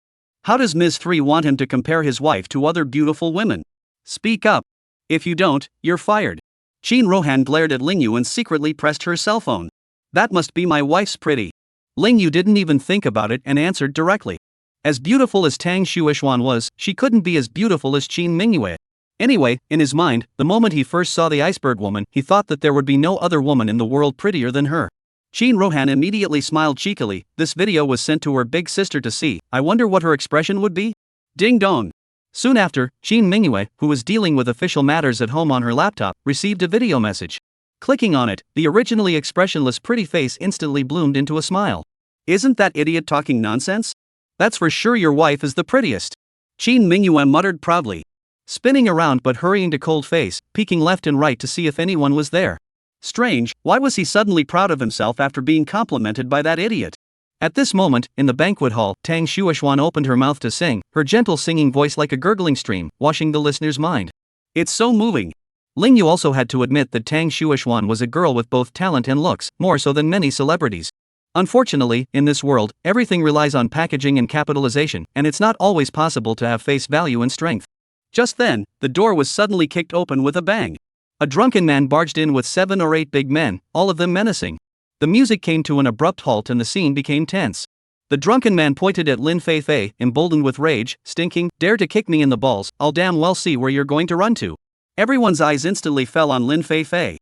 How does Ms. 3 want him to compare his wife to other beautiful women? Speak up. If you don't, you're fired. Qin Rohan glared at Ling Yu and secretly pressed her cell phone. That must be my wife's pretty. Ling Yu didn't even think about it and answered directly. As beautiful as Tang Shuixuan was, she couldn't be as beautiful as Qin Mingyue. Anyway, in his mind, the moment he first saw the iceberg woman, he thought that there would be no other woman in the world prettier than her. Qin Rohan immediately smiled cheekily. This video was sent to her big sister to see. I wonder what her expression would be? Ding dong. Soon after, Qin Mingyue, who was dealing with official matters at home on her laptop, received a video message. Clicking on it, the originally expressionless pretty face instantly bloomed into a smile. Isn't that idiot talking nonsense? That's for sure your wife is the prettiest. Qin Mingyue muttered proudly. Spinning around but hurrying to cold face, peeking left and right to see if anyone was there. Strange, why was he suddenly proud of himself after being complimented by that idiot? At this moment, in the banquet hall, Tang Shuixuan opened her mouth to sing, her gentle singing voice like a gurgling stream, washing the listener's mind. It's so moving. Ling Yu also had to admit that Tang Shuixuan was a girl with both talent and looks, more so than many celebrities. Unfortunately, in this world, everything relies on packaging and capitalization, and it's not always possible to have face value and strength. Just then, the door was suddenly kicked open with a bang. A drunken man barged in with 7 or 8 big men, all of them menacing. The music came to an abrupt halt and the scene became tense. The drunken man pointed at Lin Fei, emboldened with rage, stinking, dare to kick me in the balls, I'll damn well see where you're going to run to. Everyone's eyes instantly fell on Lin Fei.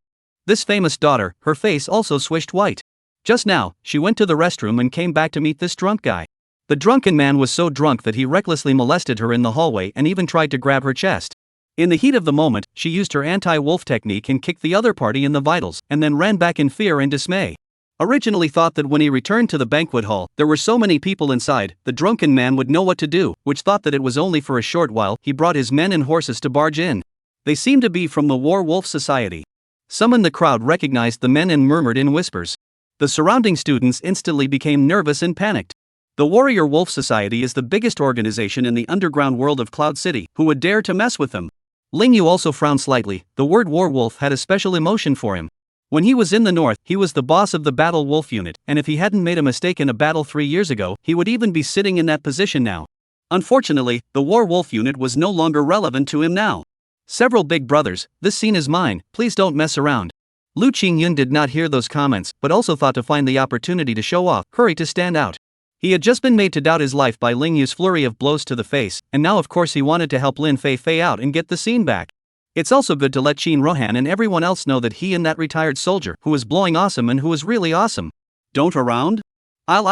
This famous daughter, her face also swished white. Just now, she went to the restroom and came back to meet this drunk guy. The drunken man was so drunk that he recklessly molested her in the hallway and even tried to grab her chest. In the heat of the moment, she used her anti-wolf technique and kicked the other party in the vitals, and then ran back in fear and dismay. Originally thought that when he returned to the banquet hall, there were so many people inside, the drunken man would know what to do, which thought that it was only for a short while. He brought his men and horses to barge in. They seemed to be from the War Wolf Society. Some in the crowd recognized the men and murmured in whispers. The surrounding students instantly became nervous and panicked. The Warrior Wolf Society is the biggest organization in the underground world of Cloud City. Who would dare to mess with them? Ling Yu also frowned slightly. The word War Wolf had a special emotion for him. When he was in the north, he was the boss of the Battle Wolf unit, and if he hadn't made a mistake in a battle 3 years ago, he would even be sitting in that position now. Unfortunately, the War Wolf unit was no longer relevant to him now. Several big brothers, this scene is mine, please don't mess around. Lu Qingyun did not hear those comments, but also thought to find the opportunity to show off, hurry to stand out. He had just been made to doubt his life by Ling Yu's flurry of blows to the face, and now of course he wanted to help Lin Fei out and get the scene back. It's also good to let Qin Rohan and everyone else know that he and that retired soldier, who is blowing awesome and who is really awesome. Don't around? I'll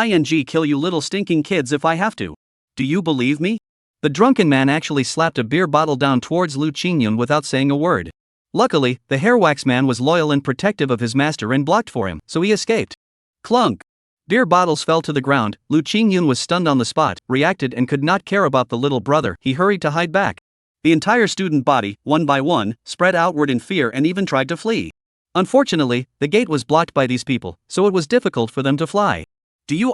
kill you little stinking kids if I have to. Do you believe me? The drunken man actually slapped a beer bottle down towards Lu Qingyun without saying a word. Luckily, the hairwax man was loyal and protective of his master and blocked for him, so he escaped. Clunk! Beer bottles fell to the ground. Lu Qingyun was stunned on the spot, reacted and could not care about the little brother. He hurried to hide back. The entire student body, one by one, spread outward in fear and even tried to flee. Unfortunately, the gate was blocked by these people, so it was difficult for them to fly. Do you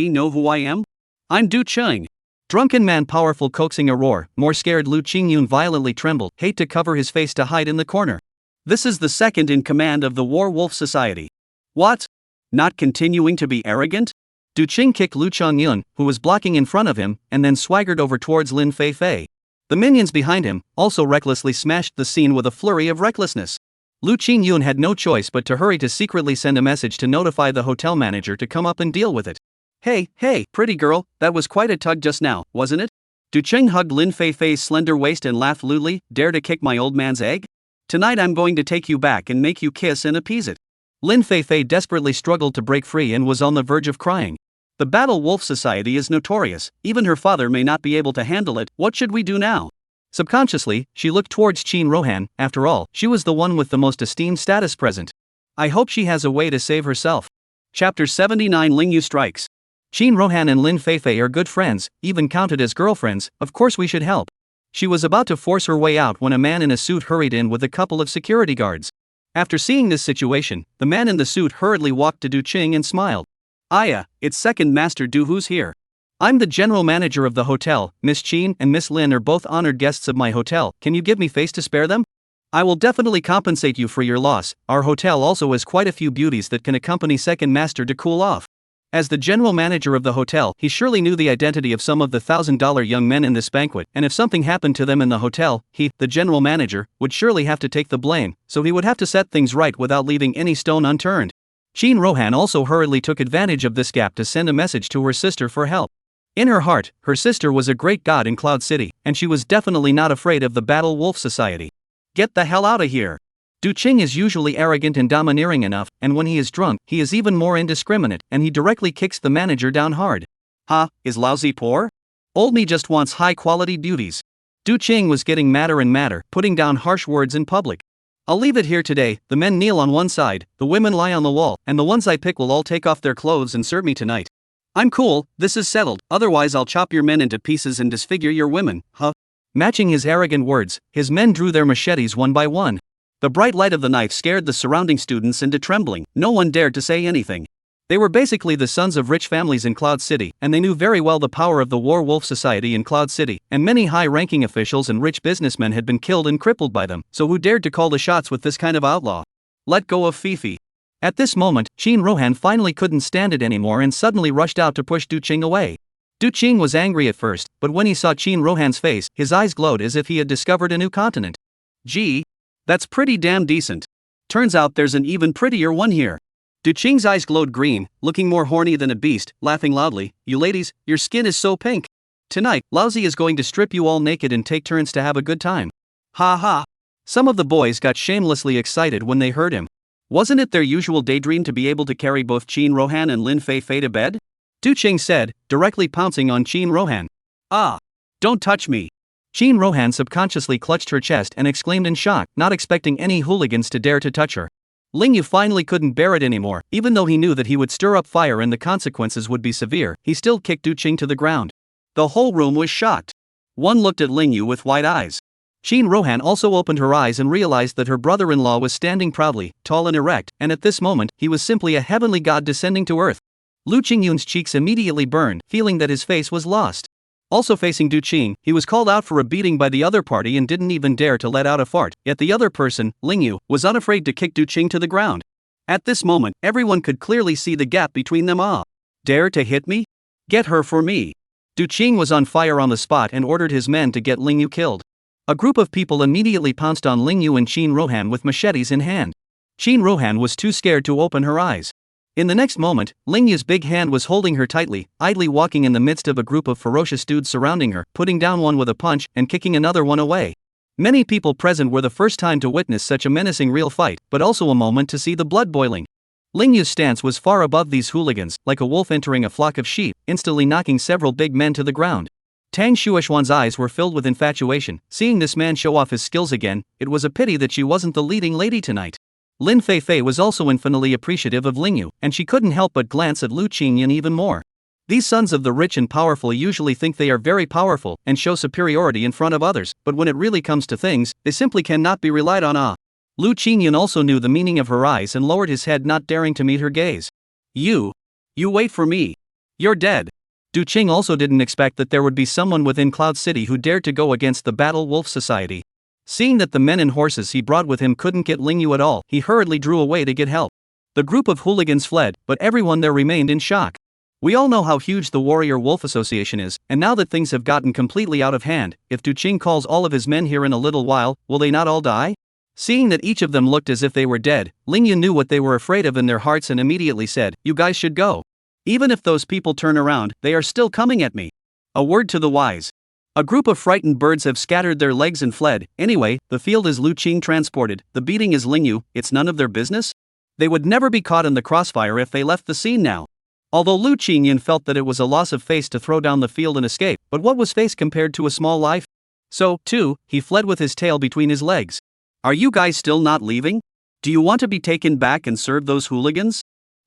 know who I am? I'm Du Cheng. Drunken man powerful coaxing a roar, more scared Lu Qingyun violently trembled, hate to cover his face to hide in the corner. This is the second in command of the War Wolf Society. What? Not continuing to be arrogant? Du Qing kicked Lu Chongyun, who was blocking in front of him, and then swaggered over towards Lin Fei. The minions behind him also recklessly smashed the scene with a flurry of recklessness. Lu Qingyun had no choice but to hurry to secretly send a message to notify the hotel manager to come up and deal with it. Hey, pretty girl, that was quite a tug just now, wasn't it? Du Cheng hugged Lin Fei's slender waist and laughed lewdly. Dare to kick my old man's egg? Tonight I'm going to take you back and make you kiss and appease it. Lin Fei desperately struggled to break free and was on the verge of crying. The Battle Wolf Society is notorious, even her father may not be able to handle it. What should we do now? Subconsciously, she looked towards Qin Rohan. After all, she was the one with the most esteemed status present. I hope she has a way to save herself. Chapter 79 Lingyu Strikes. Qin Rohan and Lin Fei are good friends, even counted as girlfriends. Of course we should help. She was about to force her way out when a man in a suit hurried in with a couple of security guards. After seeing this situation, the man in the suit hurriedly walked to Du Qing and smiled. Aya, it's Second Master Du who's here. I'm the general manager of the hotel. Miss Qin and Miss Lin are both honored guests of my hotel. Can you give me face to spare them? I will definitely compensate you for your loss. Our hotel also has quite a few beauties that can accompany Second Master to cool off. As the general manager of the hotel, he surely knew the identity of some of the $1,000 young men in this banquet, and if something happened to them in the hotel, he, the general manager, would surely have to take the blame, so he would have to set things right without leaving any stone unturned. Qin Rohan also hurriedly took advantage of this gap to send a message to her sister for help. In her heart, her sister was a great god in Cloud City, and she was definitely not afraid of the Battle Wolf Society. Get the hell out of here! Du Qing is usually arrogant and domineering enough, and when he is drunk, he is even more indiscriminate, and he directly kicks the manager down hard. Is lousy poor? Old me just wants high-quality beauties. Du Qing was getting madder and madder, putting down harsh words in public. I'll leave it here today. The men kneel on one side, the women lie on the wall, and the ones I pick will all take off their clothes and serve me tonight. I'm cool, this is settled, otherwise I'll chop your men into pieces and disfigure your women, Matching his arrogant words, his men drew their machetes one by one. The bright light of the knife scared the surrounding students into trembling. No one dared to say anything. They were basically the sons of rich families in Cloud City, and they knew very well the power of the War Wolf Society in Cloud City, and many high-ranking officials and rich businessmen had been killed and crippled by them, so who dared to call the shots with this kind of outlaw? Let go of Fifi. At this moment, Qin Rohan finally couldn't stand it anymore and suddenly rushed out to push Du Qing away. Du Qing was angry at first, but when he saw Qin Rohan's face, his eyes glowed as if he had discovered a new continent. Gee, that's pretty damn decent. Turns out there's an even prettier one here. Du Qing's eyes glowed green, looking more horny than a beast, laughing loudly. You ladies, your skin is so pink. Tonight, Lousy is going to strip you all naked and take turns to have a good time. Ha ha. Some of the boys got shamelessly excited when they heard him. Wasn't it their usual daydream to be able to carry both Qin Rohan and Lin Fei to bed? Du Qing said, directly pouncing on Qin Rohan. Don't touch me. Qin Rohan subconsciously clutched her chest and exclaimed in shock, not expecting any hooligans to dare to touch her. Lingyu finally couldn't bear it anymore. Even though he knew that he would stir up fire and the consequences would be severe, he still kicked Du Qing to the ground. The whole room was shocked. One looked at Lingyu with wide eyes. Qin Rohan also opened her eyes and realized that her brother-in-law was standing proudly, tall and erect, and at this moment, he was simply a heavenly god descending to earth. Lu Qingyun's cheeks immediately burned, feeling that his face was lost. Also facing Du Qing, he was called out for a beating by the other party and didn't even dare to let out a fart, yet the other person, Lingyu, was unafraid to kick Du Qing to the ground. At this moment, everyone could clearly see the gap between them. Dare to hit me? Get her for me. Du Qing was on fire on the spot and ordered his men to get Lingyu killed. A group of people immediately pounced on Lingyu and Qin Rohan with machetes in hand. Qin Rohan was too scared to open her eyes. In the next moment, Lingyu's big hand was holding her tightly, idly walking in the midst of a group of ferocious dudes surrounding her, putting down one with a punch and kicking another one away. Many people present were the first time to witness such a menacing real fight, but also a moment to see the blood boiling. Lingyu's stance was far above these hooligans, like a wolf entering a flock of sheep, instantly knocking several big men to the ground. Tang Shuoxuan's eyes were filled with infatuation. Seeing this man show off his skills again, it was a pity that she wasn't the leading lady tonight. Lin Feifei was also infinitely appreciative of Ling Yu, and she couldn't help but glance at Lu Qingyan even more. These sons of the rich and powerful usually think they are very powerful and show superiority in front of others, but when it really comes to things, they simply cannot be relied on. Lu Qingyan also knew the meaning of her eyes and lowered his head, not daring to meet her gaze. You wait for me. You're dead. Du Qing also didn't expect that there would be someone within Cloud City who dared to go against the Battle Wolf Society. Seeing that the men and horses he brought with him couldn't get Ling Yu at all, he hurriedly drew away to get help. The group of hooligans fled, but everyone there remained in shock. We all know how huge the Warrior Wolf Association is, and now that things have gotten completely out of hand, if Du Qing calls all of his men here in a little while, will they not all die? Seeing that each of them looked as if they were dead, Ling Yu knew what they were afraid of in their hearts and immediately said, "You guys should go. Even if those people turn around, they are still coming at me." A word to the wise. A group of frightened birds have scattered their legs and fled. Anyway, the field is Lu Qing transported, the beating is Ling Yu, it's none of their business? They would never be caught in the crossfire if they left the scene now. Although Lu Qingyan felt that it was a loss of face to throw down the field and escape, but what was face compared to a small life? So, too, he fled with his tail between his legs. Are you guys still not leaving? Do you want to be taken back and serve those hooligans?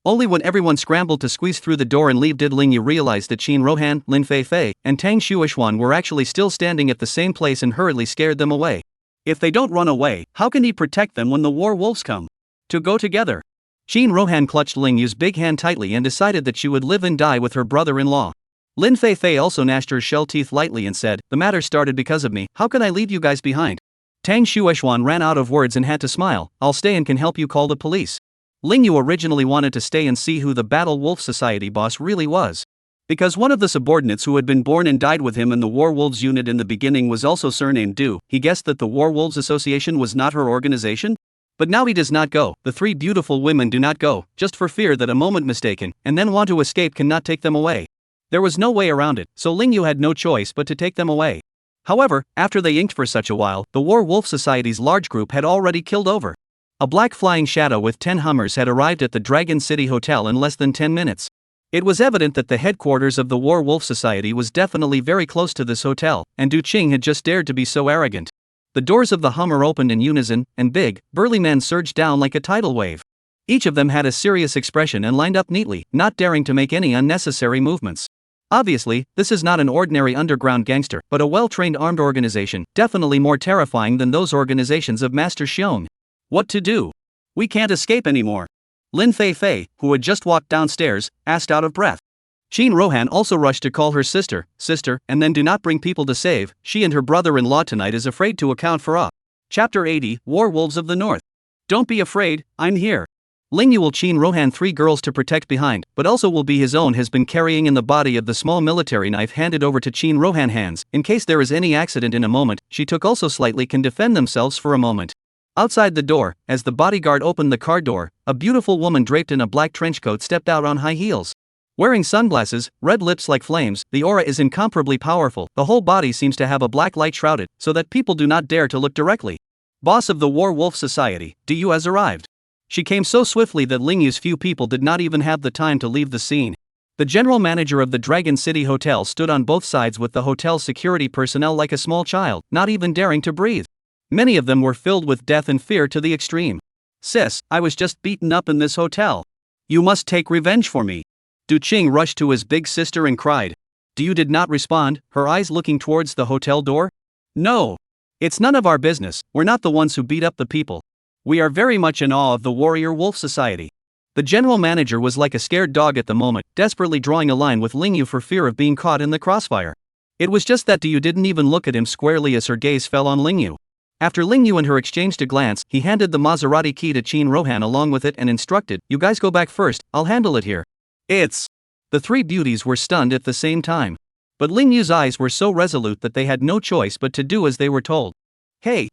Only when everyone scrambled to squeeze through the door and leave did Ling Yu realize that Qin Rohan, Lin Feifei, and Tang Shuishuan were actually still standing at the same place and hurriedly scared them away. If they don't run away, how can he protect them when the war wolves come? To go together. Qin Rohan clutched Ling Yu's big hand tightly and decided that she would live and die with her brother-in-law. Lin Feifei also gnashed her shell teeth lightly and said, "The matter started because of me, how can I leave you guys behind?" Tang Shuishuan ran out of words and had to smile. "I'll stay and can help you call the police." Ling Yu originally wanted to stay and see who the Battle Wolf Society boss really was. Because one of the subordinates who had been born and died with him in the Warwolves unit in the beginning was also surnamed Du, he guessed that the Warwolves Association was not her organization? But now he does not go, the three beautiful women do not go, just for fear that a moment mistaken, and then want to escape cannot take them away. There was no way around it, so Ling Yu had no choice but to take them away. However, after they inked for such a while, the War Wolf Society's large group had already killed over. A black flying shadow with 10 Hummers had arrived at the Dragon City Hotel in less than 10 minutes. It was evident that the headquarters of the War Wolf Society was definitely very close to this hotel, and Du Qing had just dared to be so arrogant. The doors of the Hummer opened in unison, and big, burly men surged down like a tidal wave. Each of them had a serious expression and lined up neatly, not daring to make any unnecessary movements. Obviously, this is not an ordinary underground gangster, but a well-trained armed organization, definitely more terrifying than those organizations of Master Xiong. What to do? We can't escape anymore. Lin Feifei, who had just walked downstairs, asked out of breath. Qin Rohan also rushed to call her sister, and then do not bring people to save, she and her brother-in-law tonight is afraid to account for a. Chapter 80, War Wolves of the North. Don't be afraid, I'm here. Ling Yu will Qin Rohan 3 girls to protect behind, but also will be his own has been carrying in the body of the small military knife handed over to Qin Rohan hands, in case there is any accident in a moment, she took also slightly can defend themselves for a moment. Outside the door, as the bodyguard opened the car door, a beautiful woman draped in a black trench coat stepped out on high heels. Wearing sunglasses, red lips like flames, the aura is incomparably powerful, the whole body seems to have a black light shrouded, so that people do not dare to look directly. Boss of the War Wolf Society, Du has arrived. She came so swiftly that Ling Yu's few people did not even have the time to leave the scene. The general manager of the Dragon City Hotel stood on both sides with the hotel's security personnel like a small child, not even daring to breathe. Many of them were filled with death and fear to the extreme. "Sis, I was just beaten up in this hotel. You must take revenge for me." Du Qing rushed to his big sister and cried. Du did not respond, her eyes looking towards the hotel door. "No. It's none of our business, we're not the ones who beat up the people. We are very much in awe of the Warrior Wolf Society." The general manager was like a scared dog at the moment, desperately drawing a line with Ling Yu for fear of being caught in the crossfire. It was just that Du didn't even look at him squarely as her gaze fell on Ling Yu. After Ling Yu and her exchanged a glance, he handed the Maserati key to Qin Rohan along with it and instructed, "You guys go back first, I'll handle it here." It's. The 3 beauties were stunned at the same time. But Ling Yu's eyes were so resolute that they had no choice but to do as they were told. Hey,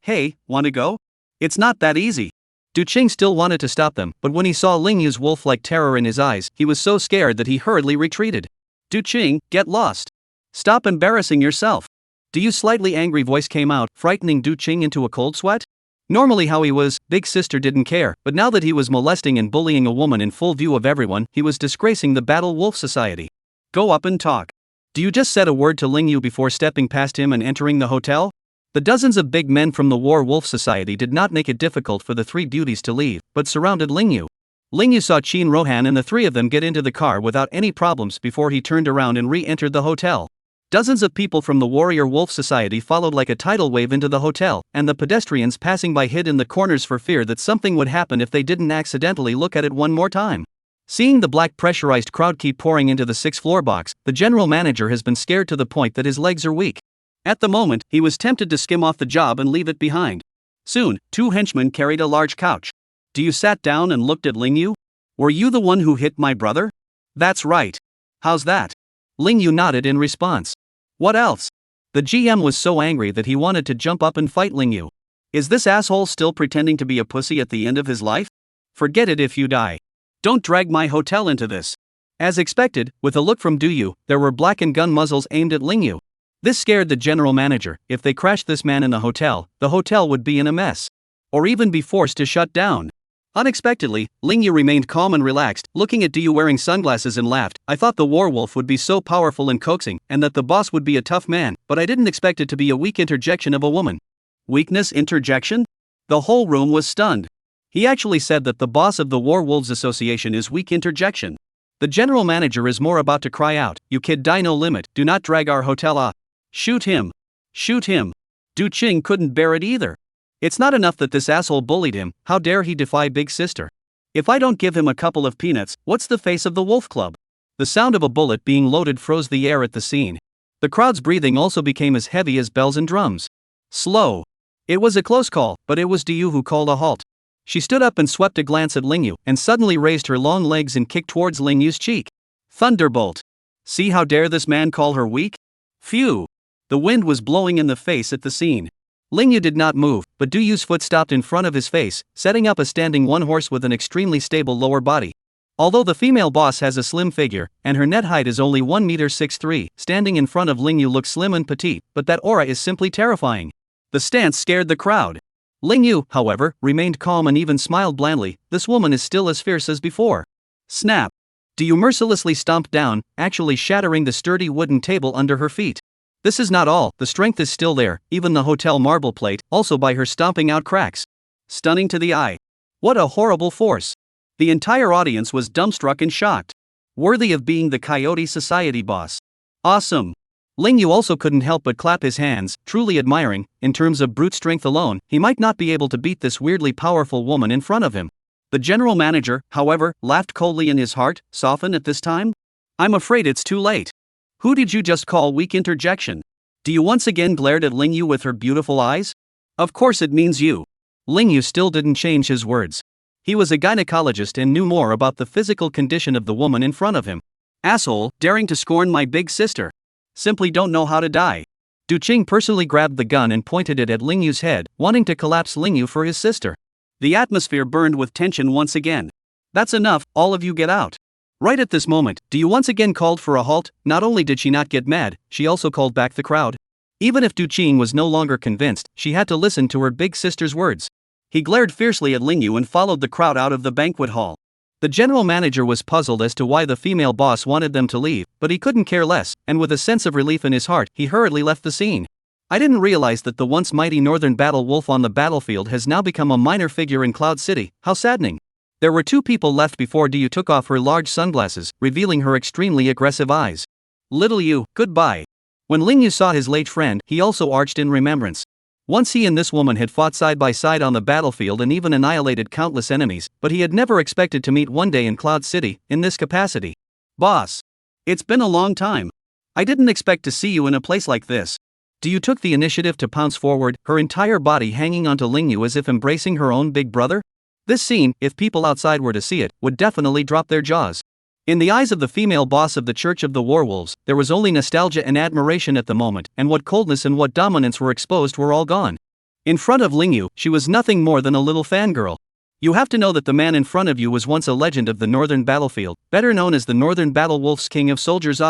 wanna go? It's not that easy." Du Qing still wanted to stop them, but when he saw Ling Yu's wolf-like terror in his eyes, he was so scared that he hurriedly retreated. "Du Qing, get lost. Stop embarrassing yourself." Du's slightly angry voice came out, frightening Du Qing into a cold sweat. Normally how he was, big sister didn't care, but now that he was molesting and bullying a woman in full view of everyone, he was disgracing the Battle Wolf Society. "Go up and talk. Du just said a word to Ling Yu before stepping past him and entering the hotel?" The dozens of big men from the War Wolf Society did not make it difficult for the three beauties to leave, but surrounded Lingyu. Lingyu saw Qin Rohan and the three of them get into the car without any problems before he turned around and re-entered the hotel. Dozens of people from the Warrior Wolf Society followed like a tidal wave into the hotel, and the pedestrians passing by hid in the corners for fear that something would happen if they didn't accidentally look at it one more time. Seeing the black pressurized crowd keep pouring into the sixth-floor box, the general manager has been scared to the point that his legs are weak. At the moment, he was tempted to skim off the job and leave it behind. Soon, two henchmen carried a large couch. "Do you sat down and looked at Lingyu? Were you the one who hit my brother?" "That's right. How's that?" Lingyu nodded in response. "What else?" The GM was so angry that he wanted to jump up and fight Lingyu. "Is this asshole still pretending to be a pussy at the end of his life? Forget it if you die. Don't drag my hotel into this." As expected, with a look from Duyu, there were blackened gun muzzles aimed at Lingyu. This scared the general manager. If they crashed this man in the hotel would be in a mess. Or even be forced to shut down. Unexpectedly, Lingyu remained calm and relaxed, looking at Duyu wearing sunglasses and laughed. "I thought the werewolf would be so powerful and coaxing, and that the boss would be a tough man, but I didn't expect it to be a weak interjection of a woman." Weakness interjection? The whole room was stunned. He actually said that the boss of the Werewolves Association is weak interjection. The general manager is more about to cry out, "You kid, die no limit, do not drag our hotel off. Shoot him. Shoot him." Du Qing couldn't bear it either. It's not enough that this asshole bullied him, how dare he defy Big Sister? "If I don't give him a couple of peanuts, what's the face of the Wolf Club?" The sound of a bullet being loaded froze the air at the scene. The crowd's breathing also became as heavy as bells and drums. Slow. It was a close call, but it was Duyu who called a halt. She stood up and swept a glance at Lingyu, and suddenly raised her long legs and kicked towards Lingyu's cheek. Thunderbolt. See how dare this man call her weak? Phew. The wind was blowing in the face at the scene. Lingyu did not move, but Duyu's foot stopped in front of his face, setting up a standing one-horse with an extremely stable lower body. Although the female boss has a slim figure, and her net height is only 1 m 6'3", standing in front of Lingyu looks slim and petite, but that aura is simply terrifying. The stance scared the crowd. Lingyu, however, remained calm and even smiled blandly. This woman is still as fierce as before. Snap. Duyu mercilessly stomped down, actually shattering the sturdy wooden table under her feet. This is not all, the strength is still there, even the hotel marble plate, also by her stomping out cracks. Stunning to the eye. What a horrible force. The entire audience was dumbstruck and shocked. Worthy of being the Coyote Society boss. Awesome. Lingyu also couldn't help but clap his hands, truly admiring. In terms of brute strength alone, he might not be able to beat this weirdly powerful woman in front of him. The general manager, however, laughed coldly in his heart. Soften at this time? I'm afraid it's too late. Who did you just call weak interjection? Duyu once again glared at Lingyu with her beautiful eyes. Of course it means you. Lingyu still didn't change his words. He was a gynecologist and knew more about the physical condition of the woman in front of him. Asshole, daring to scorn my big sister. Simply don't know how to die. Du Qing personally grabbed the gun and pointed it at Lingyu's head, wanting to collapse Lingyu for his sister. The atmosphere burned with tension once again. That's enough, all of you get out. Right at this moment, Duyu once again called for a halt. Not only did she not get mad, she also called back the crowd. Even if Du Qing was no longer convinced, she had to listen to her big sister's words. He glared fiercely at Lingyu and followed the crowd out of the banquet hall. The general manager was puzzled as to why the female boss wanted them to leave, but he couldn't care less, and with a sense of relief in his heart, he hurriedly left the scene. I didn't realize that the once mighty northern battle wolf on the battlefield has now become a minor figure in Cloud City. How saddening. There were two people left before Duyu took off her large sunglasses, revealing her extremely aggressive eyes. Little you, goodbye. When Lingyu saw his late friend, he also arched in remembrance. Once he and this woman had fought side by side on the battlefield and even annihilated countless enemies, but he had never expected to meet one day in Cloud City, in this capacity. Boss. It's been a long time. I didn't expect to see you in a place like this. Duyu took the initiative to pounce forward, her entire body hanging onto Lingyu as if embracing her own big brother. This scene, if people outside were to see it, would definitely drop their jaws. In the eyes of the female boss of the Church of the Werewolves, there was only nostalgia and admiration at the moment, and what coldness and what dominance were exposed were all gone. In front of Lingyu, she was nothing more than a little fangirl. You have to know that the man in front of you was once a legend of the northern battlefield, better known as the Northern Battle Wolf's King of Soldiers.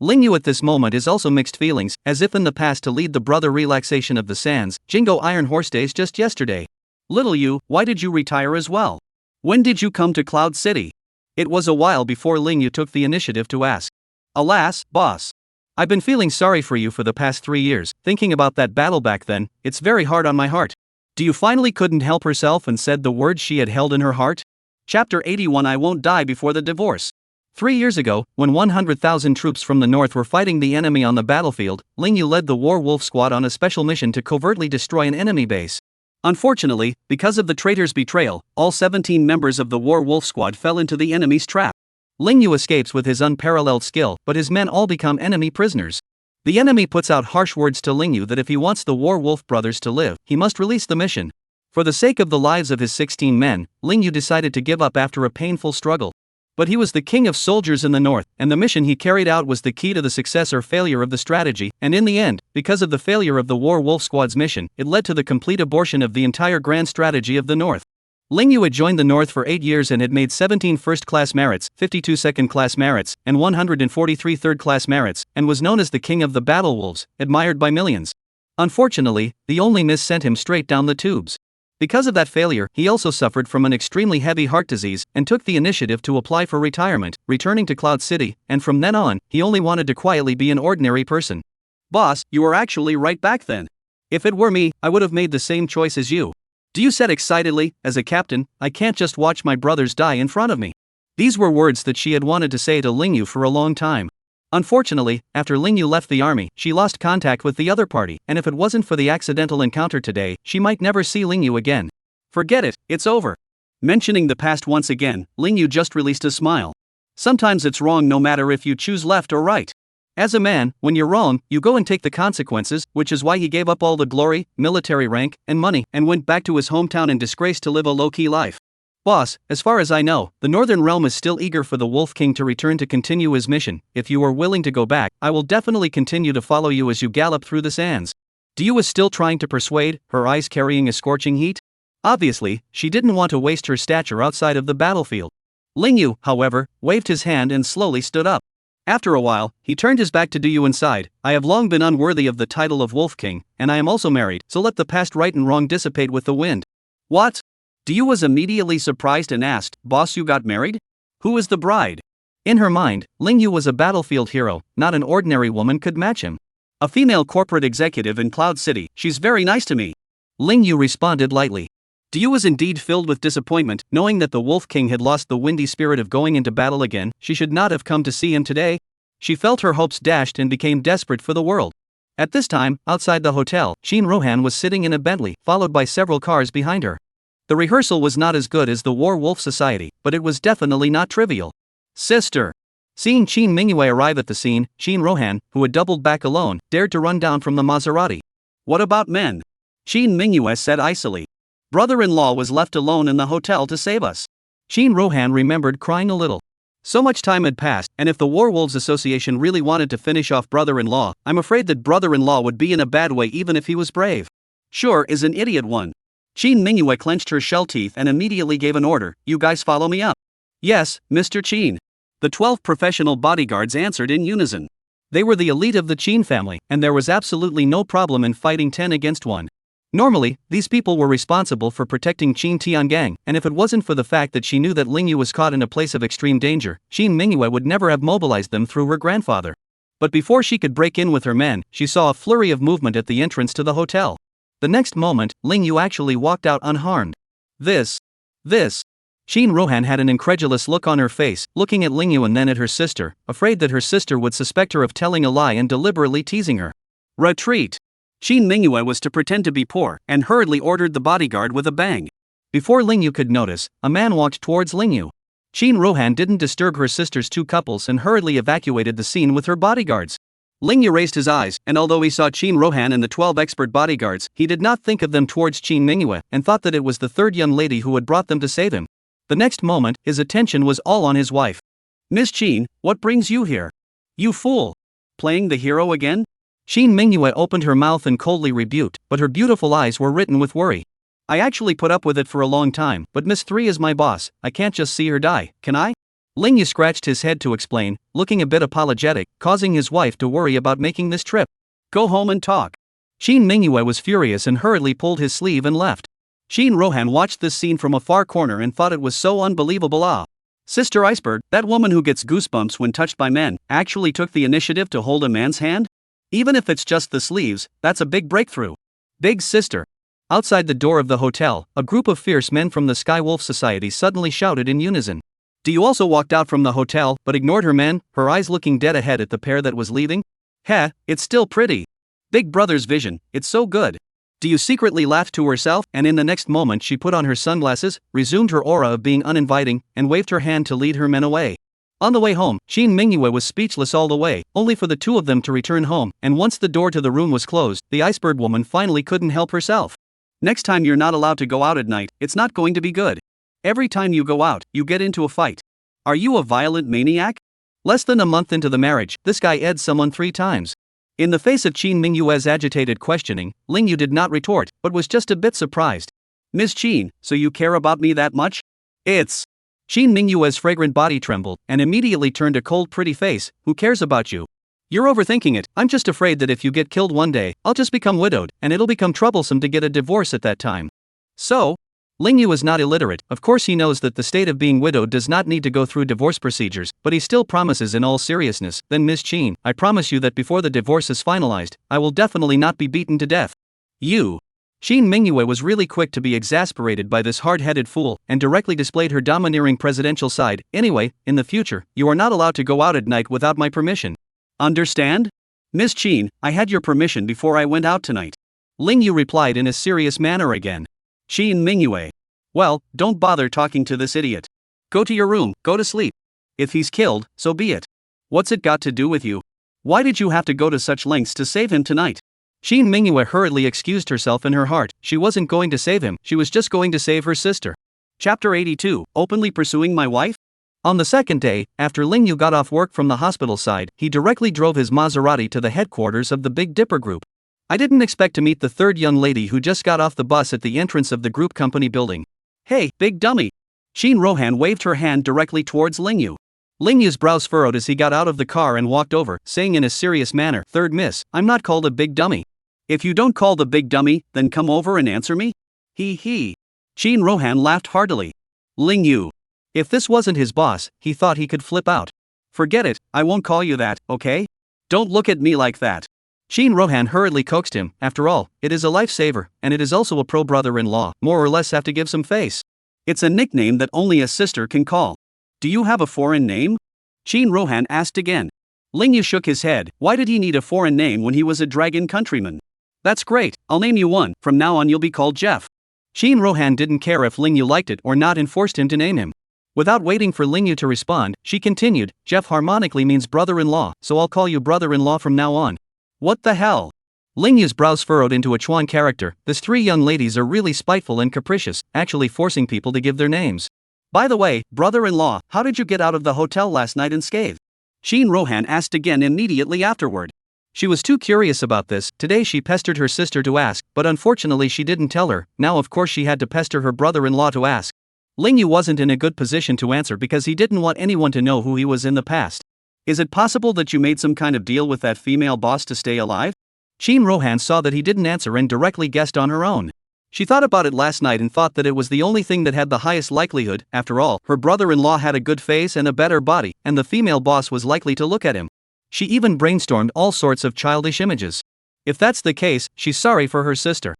Lingyu at this moment is also mixed feelings, as if in the past to lead the brother relaxation of the Sands, Jingo Iron Horse days just yesterday. Little you, why did you retire as well? When did you come to Cloud City? It was a while before Lingyu took the initiative to ask. Alas, boss. I've been feeling sorry for you for the past 3 years, thinking about that battle back then, it's very hard on my heart. Do you finally couldn't help herself and said the words she had held in her heart? Chapter 81 I Won't Die Before the Divorce. 3 years ago, when 100,000 troops from the north were fighting the enemy on the battlefield, Ling Yu led the War Wolf Squad on a special mission to covertly destroy an enemy base. Unfortunately, because of the traitor's betrayal, all 17 members of the War Wolf Squad fell into the enemy's trap. Ling Yu escapes with his unparalleled skill, but his men all become enemy prisoners. The enemy puts out harsh words to Ling Yu that if he wants the War Wolf brothers to live, he must release the mission. For the sake of the lives of his 16 men, Ling Yu decided to give up after a painful struggle. But he was the king of soldiers in the north, and the mission he carried out was the key to the success or failure of the strategy, and in the end, because of the failure of the War Wolf Squad's mission, it led to the complete abortion of the entire grand strategy of the north. Ling Yu had joined the north for 8 years and had made 17 first-class merits, 52 second-class merits, and 143 third-class merits, and was known as the king of the battle wolves, admired by millions. Unfortunately, the only miss sent him straight down the tubes. Because of that failure, he also suffered from an extremely heavy heart disease and took the initiative to apply for retirement, returning to Cloud City, and from then on, he only wanted to quietly be an ordinary person. Boss, you were actually right back then. If it were me, I would have made the same choice as you. Do you said excitedly, as a captain, I can't just watch my brothers die in front of me. These were words that she had wanted to say to Ling Yu for a long time. Unfortunately, after Ling Yu left the army, she lost contact with the other party, and if it wasn't for the accidental encounter today, she might never see Ling Yu again. Forget it, it's over. Mentioning the past once again, Ling Yu just released a smile. Sometimes it's wrong no matter if you choose left or right. As a man, when you're wrong, you go and take the consequences, which is why he gave up all the glory, military rank, and money, and went back to his hometown in disgrace to live a low-key life. Boss, as far as I know, the Northern Realm is still eager for the Wolf King to return to continue his mission. If you are willing to go back, I will definitely continue to follow you as you gallop through the sands. Diyu was still trying to persuade, her eyes carrying a scorching heat. Obviously, she didn't want to waste her stature outside of the battlefield. Ling Yu, however, waved his hand and slowly stood up. After a while, he turned his back to Diyu and sighed, I have long been unworthy of the title of Wolf King, and I am also married, so let the past right and wrong dissipate with the wind. What? Diyu was immediately surprised and asked, Boss, you got married? Who is the bride? In her mind, Ling Yu was a battlefield hero, not an ordinary woman could match him. A female corporate executive in Cloud City, she's very nice to me. Ling Yu responded lightly. Diyu was indeed filled with disappointment, knowing that the Wolf King had lost the windy spirit of going into battle again. She should not have come to see him today. She felt her hopes dashed and became desperate for the world. At this time, outside the hotel, Shin Rohan was sitting in a Bentley, followed by several cars behind her. The rehearsal was not as good as the War Wolf Society, but it was definitely not trivial. Sister! Seeing Shin Mingyue arrive at the scene, Shin Rohan, who had doubled back alone, dared to run down from the Maserati. What about men? Shin Mingyue said icily. Brother-in-law was left alone in the hotel to save us. Shin Rohan remembered crying a little. So much time had passed, and if the Warwolves Association really wanted to finish off brother-in-law, I'm afraid that brother-in-law would be in a bad way even if he was brave. Sure is an idiot one. Shin Mingyue clenched her shell teeth and immediately gave an order, you guys follow me up. Yes, Mr. Chin. The 12 professional bodyguards answered in unison. They were the elite of the Chin family, and there was absolutely no problem in fighting 10 against 1. Normally, these people were responsible for protecting Qin Tiangang, and if it wasn't for the fact that she knew that Ling Yu was caught in a place of extreme danger, Shin Mingyue would never have mobilized them through her grandfather. But before she could break in with her men, she saw a flurry of movement at the entrance to the hotel. The next moment, Ling Yu actually walked out unharmed. This. Shin Rohan had an incredulous look on her face, looking at Ling Yu and then at her sister, afraid that her sister would suspect her of telling a lie and deliberately teasing her. Retreat! Shin Mingyue was to pretend to be poor, and hurriedly ordered the bodyguard with a bang. Before Ling Yu could notice, a man walked towards Ling Yu. Shin Rohan didn't disturb her sister's 2 couples and hurriedly evacuated the scene with her bodyguards. Ling Yu raised his eyes, and although he saw Shin Rohan and the 12 expert bodyguards, he did not think of them towards Shin Mingyue, and thought that it was the 3rd young lady who had brought them to save him. The next moment, his attention was all on his wife. Miss Shin, what brings you here? You fool! Playing the hero again? Shin Mingyue opened her mouth and coldly rebuked, but her beautiful eyes were written with worry. I actually put up with it for a long time, but Miss 3 is my boss, I can't just see her die, can I? Ling Yu scratched his head to explain, looking a bit apologetic, causing his wife to worry about making this trip. Go home and talk. Shin Mingyue was furious and hurriedly pulled his sleeve and left. Shin Rohan watched this scene from a far corner and thought it was so unbelievable. Sister Iceberg, that woman who gets goosebumps when touched by men, actually took the initiative to hold a man's hand? Even if it's just the sleeves, that's a big breakthrough. Big sister. Outside the door of the hotel, a group of fierce men from the Skywolf Society suddenly shouted in unison. Do you also walked out from the hotel, but ignored her men, her eyes looking dead ahead at the pair that was leaving? Heh, it's still pretty. Big brother's vision, it's so good. Do you secretly laugh to herself, and in the next moment she put on her sunglasses, resumed her aura of being uninviting, and waved her hand to lead her men away. On the way home, Shin Mingyue was speechless all the way, only for the two of them to return home, and once the door to the room was closed, the iceberg woman finally couldn't help herself. Next time you're not allowed to go out at night, it's not going to be good. Every time you go out, you get into a fight. Are you a violent maniac? Less than a month into the marriage, this guy ed someone 3 times. In the face of Qin Mingyue's agitated questioning, Ling Yu did not retort, but was just a bit surprised. Ms. Qin, so you care about me that much? It's... Qin Mingyue's fragrant body trembled, and immediately turned a cold pretty face. Who cares about you? You're overthinking it. I'm just afraid that if you get killed one day, I'll just become widowed, and it'll become troublesome to get a divorce at that time. So? Ling Yu is not illiterate. Of course he knows that the state of being widowed does not need to go through divorce procedures, but he still promises in all seriousness, then Ms. Qin, I promise you that before the divorce is finalized, I will definitely not be beaten to death. You. Qin Mingyue was really quick to be exasperated by this hard-headed fool, and directly displayed her domineering presidential side. Anyway, in the future, you are not allowed to go out at night without my permission. Understand? Ms. Qin, I had your permission before I went out tonight. Ling Yu replied in a serious manner again. Qin Mingyue. Well, don't bother talking to this idiot. Go to your room, go to sleep. If he's killed, so be it. What's it got to do with you? Why did you have to go to such lengths to save him tonight? Qin Mingyue hurriedly excused herself in her heart. She wasn't going to save him, she was just going to save her sister. Chapter 82, Openly Pursuing My Wife? On the second day, after Ling Yu got off work from the hospital side, he directly drove his Maserati to the headquarters of the Big Dipper Group. I didn't expect to meet the third young lady who just got off the bus at the entrance of the group company building. Hey, big dummy! Shin Rohan waved her hand directly towards Ling Yu. Ling Yu's brows furrowed as he got out of the car and walked over, saying in a serious manner, Third miss, I'm not called a big dummy. If you don't call the big dummy, then come over and answer me? He. Shin Rohan laughed heartily. Ling Yu. If this wasn't his boss, he thought he could flip out. Forget it, I won't call you that, okay? Don't look at me like that. Shin Rohan hurriedly coaxed him. After all, it is a lifesaver, and it is also a pro-brother-in-law, more or less have to give some face. It's a nickname that only a sister can call. Do you have a foreign name? Shin Rohan asked again. Ling Yu shook his head. Why did he need a foreign name when he was a dragon countryman? That's great, I'll name you one. From now on you'll be called Jeff. Shin Rohan didn't care if Ling Yu liked it or not and forced him to name him. Without waiting for Ling Yu to respond, she continued, Jeff harmonically means brother-in-law, so I'll call you brother-in-law from now on. What the hell? Ling Yu's brows furrowed into a Chuan character. These 3 young ladies are really spiteful and capricious, actually forcing people to give their names. By the way, brother-in-law, how did you get out of the hotel last night unscathed? Shin Rohan asked again immediately afterward. She was too curious about this. Today she pestered her sister to ask, but unfortunately she didn't tell her. Now of course she had to pester her brother-in-law to ask. Ling Yu wasn't in a good position to answer because he didn't want anyone to know who he was in the past. Is it possible that you made some kind of deal with that female boss to stay alive? Shin Rohan saw that he didn't answer and directly guessed on her own. She thought about it last night and thought that it was the only thing that had the highest likelihood. After all, her brother-in-law had a good face and a better body, and the female boss was likely to look at him. She even brainstormed all sorts of childish images. If that's the case, she's sorry for her sister.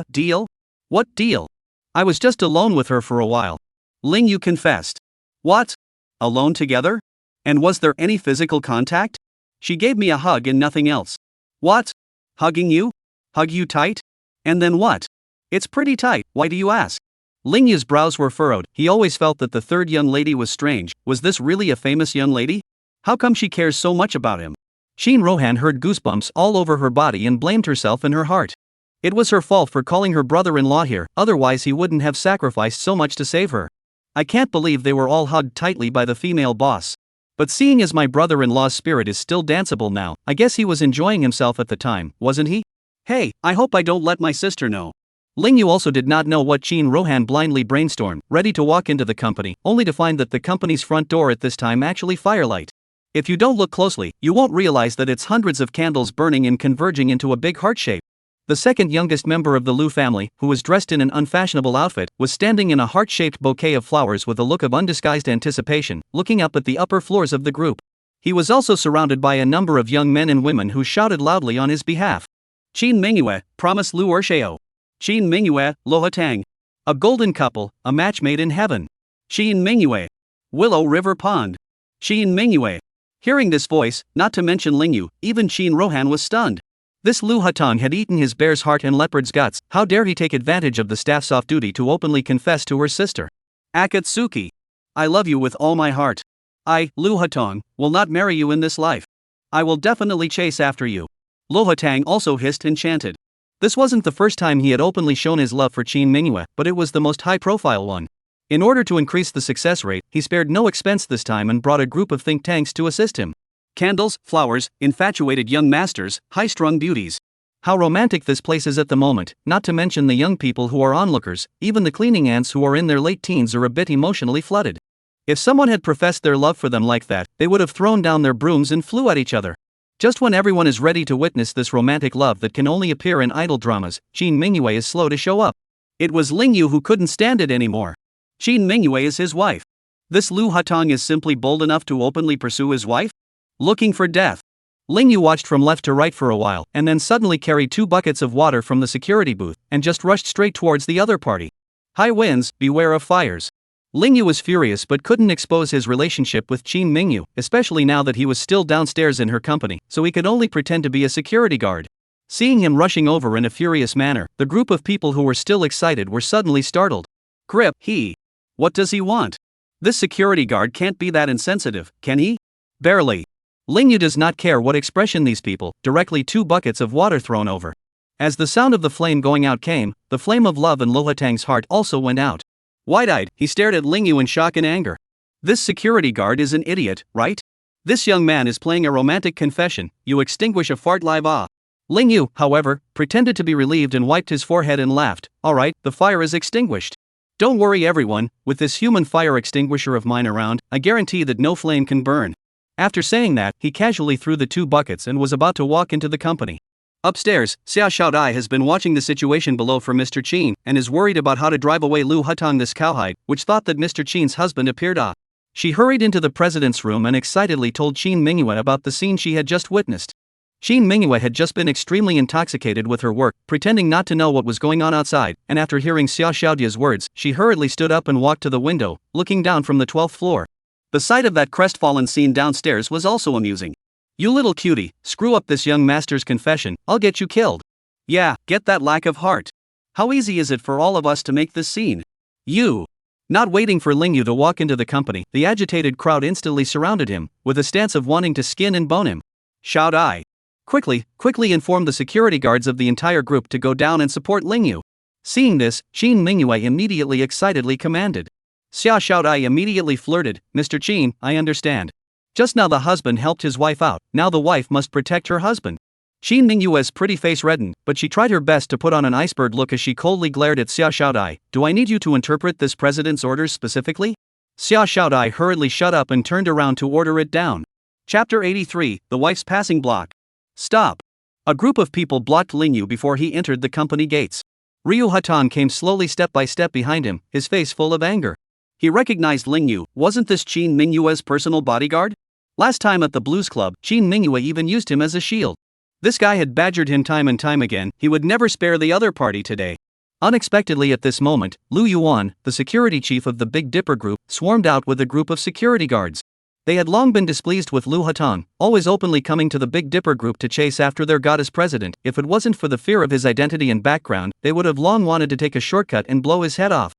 Deal? What deal? I was just alone with her for a while. Ling Yu confessed. What? Alone together? And was there any physical contact? She gave me a hug and nothing else. What? Hugging you? Hug you tight? And then what? It's pretty tight, why do you ask? Ling Yu's brows were furrowed. He always felt that the third young lady was strange. Was this really a famous young lady? How come she cares so much about him? Shin Rohan heard goosebumps all over her body and blamed herself in her heart. It was her fault for calling her brother-in-law here, otherwise he wouldn't have sacrificed so much to save her. I can't believe they were all hugged tightly by the female boss. But seeing as my brother-in-law's spirit is still danceable now, I guess he was enjoying himself at the time, wasn't he? Hey, I hope I don't let my sister know. Ling Yu also did not know what Shin Rohan blindly brainstormed, ready to walk into the company, only to find that the company's front door at this time actually firelight. If you don't look closely, you won't realize that it's hundreds of candles burning and converging into a big heart shape. The second youngest member of the Lu family, who was dressed in an unfashionable outfit, was standing in a heart-shaped bouquet of flowers with a look of undisguised anticipation, looking up at the upper floors of the group. He was also surrounded by a number of young men and women who shouted loudly on his behalf. Chin Mingyue, promise Lu Ersheo. Chin Mingyue, Lohatang. A golden couple, a match made in heaven. Chin Mingyue. Willow River Pond. Chin Mingyue. Hearing this voice, not to mention Lingyu, even Chin Rohan was stunned. This Lu Hatong had eaten his bear's heart and leopard's guts. How dare he take advantage of the staff's off-duty to openly confess to her sister. Akatsuki. I love you with all my heart. I, Lu Hatong, will not marry you in this life. I will definitely chase after you. Lu Hatang also hissed and chanted. This wasn't the first time he had openly shown his love for Chin Mingyue, but it was the most high-profile one. In order to increase the success rate, he spared no expense this time and brought a group of think tanks to assist him. Candles, flowers, infatuated young masters, high-strung beauties. How romantic this place is at the moment, not to mention the young people who are onlookers, even the cleaning ants who are in their late teens are a bit emotionally flooded. If someone had professed their love for them like that, they would have thrown down their brooms and flew at each other. Just when everyone is ready to witness this romantic love that can only appear in idol dramas, Chin Mingyue is slow to show up. It was Lingyu who couldn't stand it anymore. Chin Mingyue is his wife. This Lu Hatong is simply bold enough to openly pursue his wife? Looking for death. Lingyu watched from left to right for a while and then suddenly carried 2 buckets of water from the security booth and just rushed straight towards the other party. High winds, beware of fires. Lingyu was furious but couldn't expose his relationship with Chin Mingyue, especially now that he was still downstairs in her company, so he could only pretend to be a security guard. Seeing him rushing over in a furious manner, the group of people who were still excited were suddenly startled. Grip, what does he want? This security guard can't be that insensitive, can he? Barely. Lingyu does not care what expression these people, directly 2 buckets of water thrown over. As the sound of the flame going out came, the flame of love in Lohatang's heart also went out. Wide-eyed, he stared at Lingyu in shock and anger. This security guard is an idiot, right? This young man is playing a romantic confession. You extinguish a fart live ah. Lingyu, however, pretended to be relieved and wiped his forehead and laughed. Alright, the fire is extinguished. Don't worry everyone, with this human fire extinguisher of mine around, I guarantee that no flame can burn. After saying that, he casually threw the 2 buckets and was about to walk into the company. Upstairs, Xia Xiaodai has been watching the situation below for Mr. Chin and is worried about how to drive away Lu Hatong this cowhide, which thought that Mr. Chin's husband appeared ah. She hurried into the president's room and excitedly told Chin Mingyue about the scene she had just witnessed. Chin Mingyue had just been extremely intoxicated with her work, pretending not to know what was going on outside, and after hearing Xia Xiaodia's words, she hurriedly stood up and walked to the window, looking down from the 12th floor. The sight of that crestfallen scene downstairs was also amusing. You little cutie, screw up this young master's confession, I'll get you killed. Yeah, get that lack of heart. How easy is it for all of us to make this scene? You. Not waiting for Lingyu to walk into the company, the agitated crowd instantly surrounded him, with a stance of wanting to skin and bone him. Xiaodai. Quickly inform the security guards of the entire group to go down and support Lingyu. Seeing this, Chin Mingyue immediately excitedly commanded. Xia Xiaodai immediately flirted, Mr. Chin, I understand. Just now the husband helped his wife out, now the wife must protect her husband. Chin Mingyue's pretty face reddened, but she tried her best to put on an iceberg look as she coldly glared at Xia Xiaodai. Do I need you to interpret this president's orders specifically? Xia Xiaodai hurriedly shut up and turned around to order it down. Chapter 83, The Wife's Passing Block. Stop. A group of people blocked Lingyu before he entered the company gates. Ryu Hatan came slowly step by step behind him, his face full of anger. He recognized Lingyu. Wasn't this Chin Mingyue's personal bodyguard? Last time at the Blues Club, Chin Mingyue even used him as a shield. This guy had badgered him time and time again, he would never spare the other party today. Unexpectedly at this moment, Lu Yuan, the security chief of the Big Dipper group, swarmed out with a group of security guards. They had long been displeased with Lu Hatong, always openly coming to the Big Dipper group to chase after their goddess president. If it wasn't for the fear of his identity and background, they would have long wanted to take a shortcut and blow his head off.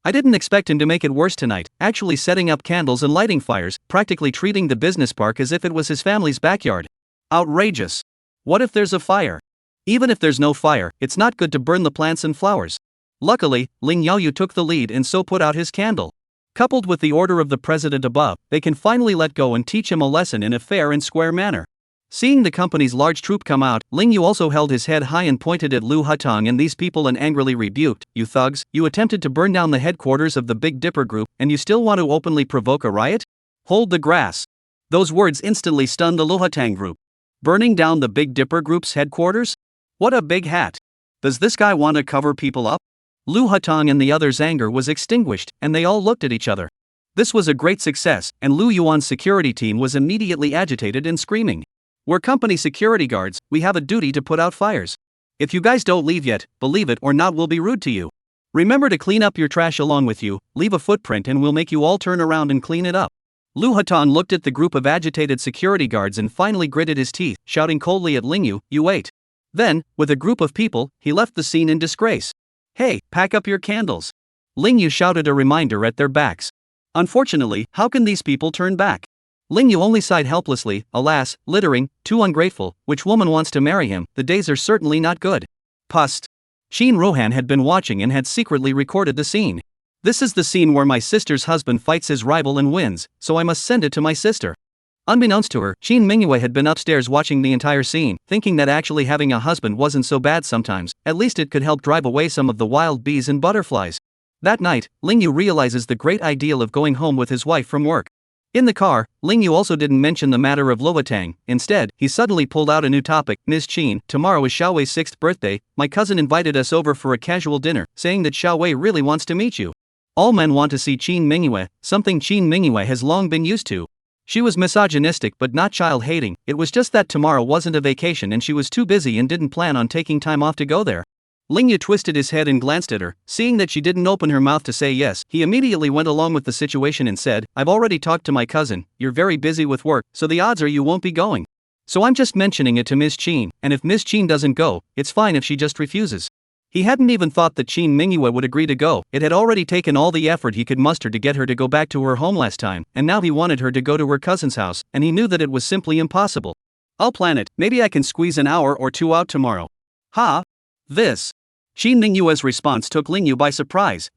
I didn't expect him to make it worse tonight, actually setting up candles and lighting fires, practically treating the business park as if it was his family's backyard. Outrageous. What if there's a fire? Even if there's no fire, it's not good to burn the plants and flowers. Luckily, Ling Yaoyu took the lead and so put out his candle. Coupled with the order of the president above, they can finally let go and teach him a lesson in a fair and square manner. Seeing the company's large troop come out, Ling Yu also held his head high and pointed at Lu Hatong and these people and angrily rebuked, "You thugs, you attempted to burn down the headquarters of the Big Dipper group, and you still want to openly provoke a riot? Hold the grass." Those words instantly stunned the Lu Hatang group. Burning down the Big Dipper group's headquarters? What a big hat. Does this guy want to cover people up? Lu Hutong and the others' anger was extinguished, and they all looked at each other. This was a great success, and Lu Yuan's security team was immediately agitated and screaming. We're company security guards, we have a duty to put out fires. If you guys don't leave yet, believe it or not, we'll be rude to you. Remember to clean up your trash along with you, leave a footprint and we'll make you all turn around and clean it up. Lu Hutong looked at the group of agitated security guards and finally gritted his teeth, shouting coldly at Ling Yu, "You wait." Then, with a group of people, he left the scene in disgrace. "Hey, pack up your candles." Ling Yu shouted a reminder at their backs. Unfortunately, how can these people turn back? Ling Yu only sighed helplessly, alas, littering, too ungrateful, which woman wants to marry him, the days are certainly not good. Pust. Shin Rohan had been watching and had secretly recorded the scene. This is the scene where my sister's husband fights his rival and wins, so I must send it to my sister. Unbeknownst to her, Shin Mingyue had been upstairs watching the entire scene, thinking that actually having a husband wasn't so bad sometimes, at least it could help drive away some of the wild bees and butterflies. That night, Ling Yu realizes the great ideal of going home with his wife from work. In the car, Ling Yu also didn't mention the matter of Luotang. Instead, he suddenly pulled out a new topic. "Ms. Qin, tomorrow is Xiaowei's 6th birthday. My cousin invited us over for a casual dinner, saying that Xiaowei really wants to meet you. All men want to see Qin Mingyue, something Qin Mingyue has long been used to." She was misogynistic but not child-hating, it was just that tomorrow wasn't a vacation and she was too busy and didn't plan on taking time off to go there. Ling Yu twisted his head and glanced at her, seeing that she didn't open her mouth to say yes. He immediately went along with the situation and said, "I've already talked to my cousin, you're very busy with work, so the odds are you won't be going. So I'm just mentioning it to Ms. Qin, and if Ms. Qin doesn't go, it's fine if she just refuses." He hadn't even thought that Qin Mingyue would agree to go. It had already taken all the effort he could muster to get her to go back to her home last time, and now he wanted her to go to her cousin's house, and he knew that it was simply impossible. "I'll plan it, maybe I can squeeze an hour or two out tomorrow." "Ha? This?" Qin Mingyue's response took Ling Yu by surprise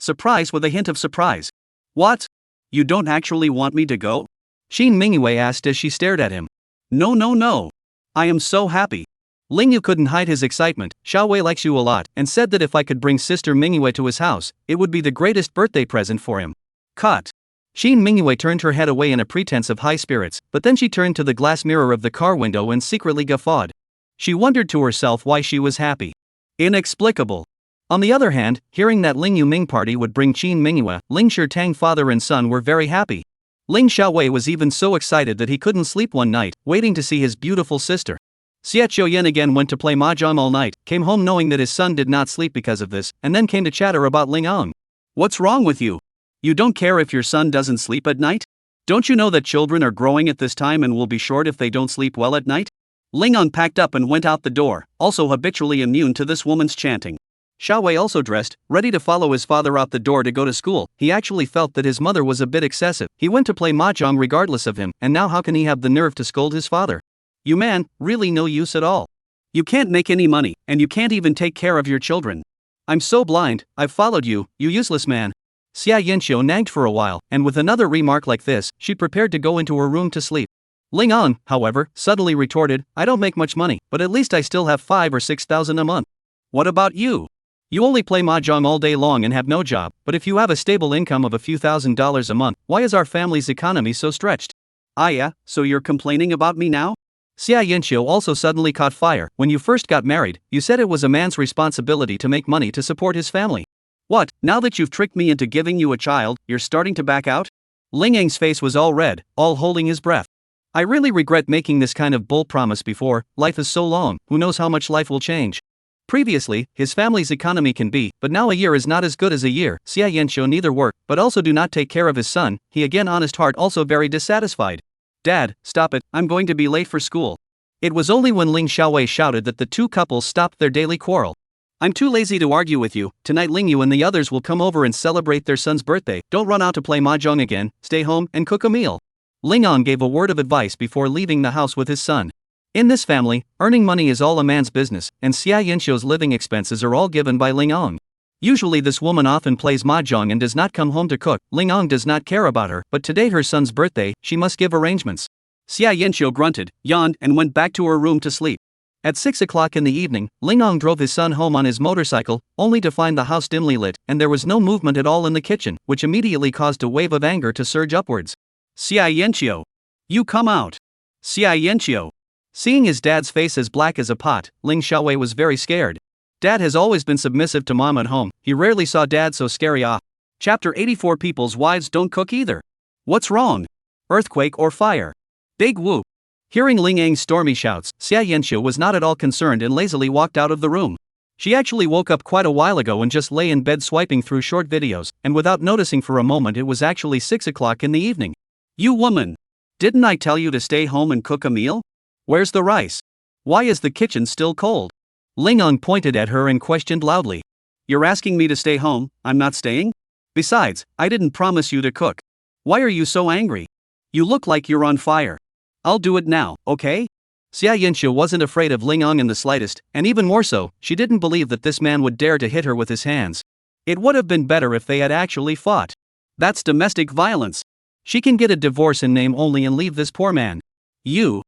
with a hint of surprise. "What? You don't actually want me to go?" Qin Mingyue asked as she stared at him. No. I am so happy." Ling Yu couldn't hide his excitement. "Xiaowei likes you a lot, and said that if I could bring Sister Mingyue to his house, it would be the greatest birthday present for him." Cut. Qin Mingyue turned her head away in a pretense of high spirits, but then she turned to the glass mirror of the car window and secretly guffawed. She wondered to herself why she was happy. Inexplicable. On the other hand, hearing that Ling Yu Ming party would bring Qin Mingyue, Ling Shitang father and son were very happy. Ling Xiaowei was even so excited that he couldn't sleep one night, waiting to see his beautiful sister. Xie Qiuyan again went to play mahjong all night, came home knowing that his son did not sleep because of this, and then came to chatter about Ling Ang. "What's wrong with you? You don't care if your son doesn't sleep at night? Don't you know that children are growing at this time and will be short if they don't sleep well at night?" Ling Ang packed up and went out the door, also habitually immune to this woman's chanting. Xiaowei also dressed, ready to follow his father out the door to go to school. He actually felt that his mother was a bit excessive. He went to play mahjong regardless of him, and now how can he have the nerve to scold his father? "You man, really no use at all. You can't make any money, and you can't even take care of your children. I'm so blind, I've followed you, you useless man." Xia Yanxiu nagged for a while, and with another remark like this, she prepared to go into her room to sleep. Ling An, however, subtly retorted, "I don't make much money, but at least I still have 5,000 or 6,000 a month. What about you? You only play mahjong all day long and have no job, but if you have a stable income of a few $1,000s a month, why is our family's economy so stretched?" "Ah yeah, so you're complaining about me now?" Xia Yanxiu also suddenly caught fire. "When you first got married, you said it was a man's responsibility to make money to support his family. What, now that you've tricked me into giving you a child, you're starting to back out?" Ling Ang's face was all red, all holding his breath. "I really regret making this kind of bull promise before. Life is so long, who knows how much life will change. Previously, his family's economy can be, but now a year is not as good as a year." Xia Yanxiu neither work, but also do not take care of his son. He again honest heart also very dissatisfied. "Dad, stop it, I'm going to be late for school." It was only when Ling Xiaowei shouted that the two couples stopped their daily quarrel. "I'm too lazy to argue with you. Tonight Ling Yu and the others will come over and celebrate their son's birthday. Don't run out to play mahjong again, stay home and cook a meal." Ling An gave a word of advice before leaving the house with his son. In this family, earning money is all a man's business, and Xia Yanxiu's living expenses are all given by Ling Ang. Usually this woman often plays mahjong and does not come home to cook. Ling Ang does not care about her, but today her son's birthday, she must give arrangements. Xia Yanxiu grunted, yawned, and went back to her room to sleep. At 6 o'clock in the evening, Ling Ang drove his son home on his motorcycle, only to find the house dimly lit, and there was no movement at all in the kitchen, which immediately caused a wave of anger to surge upwards. "Xia Yanxiu! You come out! Xia Yanxiu!" Seeing his dad's face as black as a pot, Ling Xiaowei was very scared. Dad has always been submissive to mom at home, he rarely saw dad so scary. Chapter 84 People's wives don't cook either. What's wrong? Earthquake or fire? Big whoop. Hearing Ling Ang's stormy shouts, Xia Yanxiu was not at all concerned and lazily walked out of the room. She actually woke up quite a while ago and just lay in bed swiping through short videos, and without noticing for a moment it was actually 6 o'clock in the evening. You woman! Didn't I tell you to stay home and cook a meal? Where's the rice? Why is the kitchen still cold? Ling Ang pointed at her and questioned loudly. You're asking me to stay home, I'm not staying? Besides, I didn't promise you to cook. Why are you so angry? You look like you're on fire. I'll do it now, okay? Xia Yanxiu wasn't afraid of Ling Ang in the slightest, and even more so, she didn't believe that this man would dare to hit her with his hands. It would have been better if they had actually fought. That's domestic violence. She can get a divorce in name only and leave this poor man. You.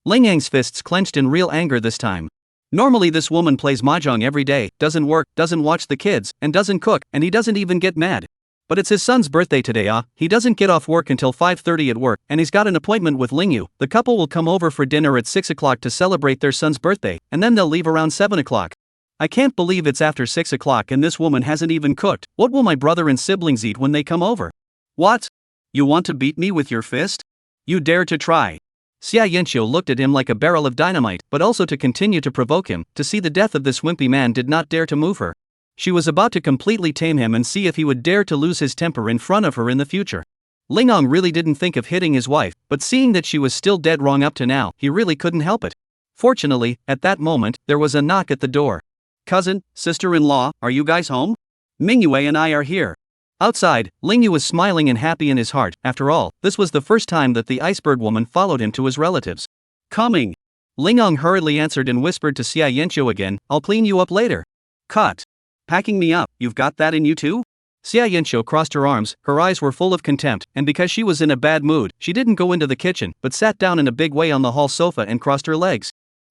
Ling Ang's fists clenched in real anger this time. Normally this woman plays mahjong every day, doesn't work, doesn't watch the kids, and doesn't cook, and he doesn't even get mad. But it's his son's birthday today. He doesn't get off work until 5:30 at work, and he's got an appointment with Lingyu. The couple will come over for dinner at 6 o'clock to celebrate their son's birthday, and then they'll leave around 7 o'clock. I can't believe it's after 6 o'clock and this woman hasn't even cooked. What will my brother and siblings eat when they come over? What? You want to beat me with your fist? You dare to try. Xia Yanxiu looked at him like a barrel of dynamite, but also to continue to provoke him. To see the death of this wimpy man did not dare to move her. She was about to completely tame him and see if he would dare to lose his temper in front of her in the future. Ling Ang really didn't think of hitting his wife, but seeing that she was still dead wrong up to now, he really couldn't help it. Fortunately, at that moment, there was a knock at the door. Cousin, sister-in-law, are you guys home? Mingyue and I are here. Outside, Lingyu was smiling and happy in his heart. After all, this was the first time that the iceberg woman followed him to his relatives. Coming. Ling Ang hurriedly answered and whispered to Xia Yanxiu again, I'll clean you up later. Cut. Packing me up, you've got that in you too? Xia Yanxiu crossed her arms, her eyes were full of contempt, and because she was in a bad mood, she didn't go into the kitchen, but sat down in a big way on the hall sofa and crossed her legs.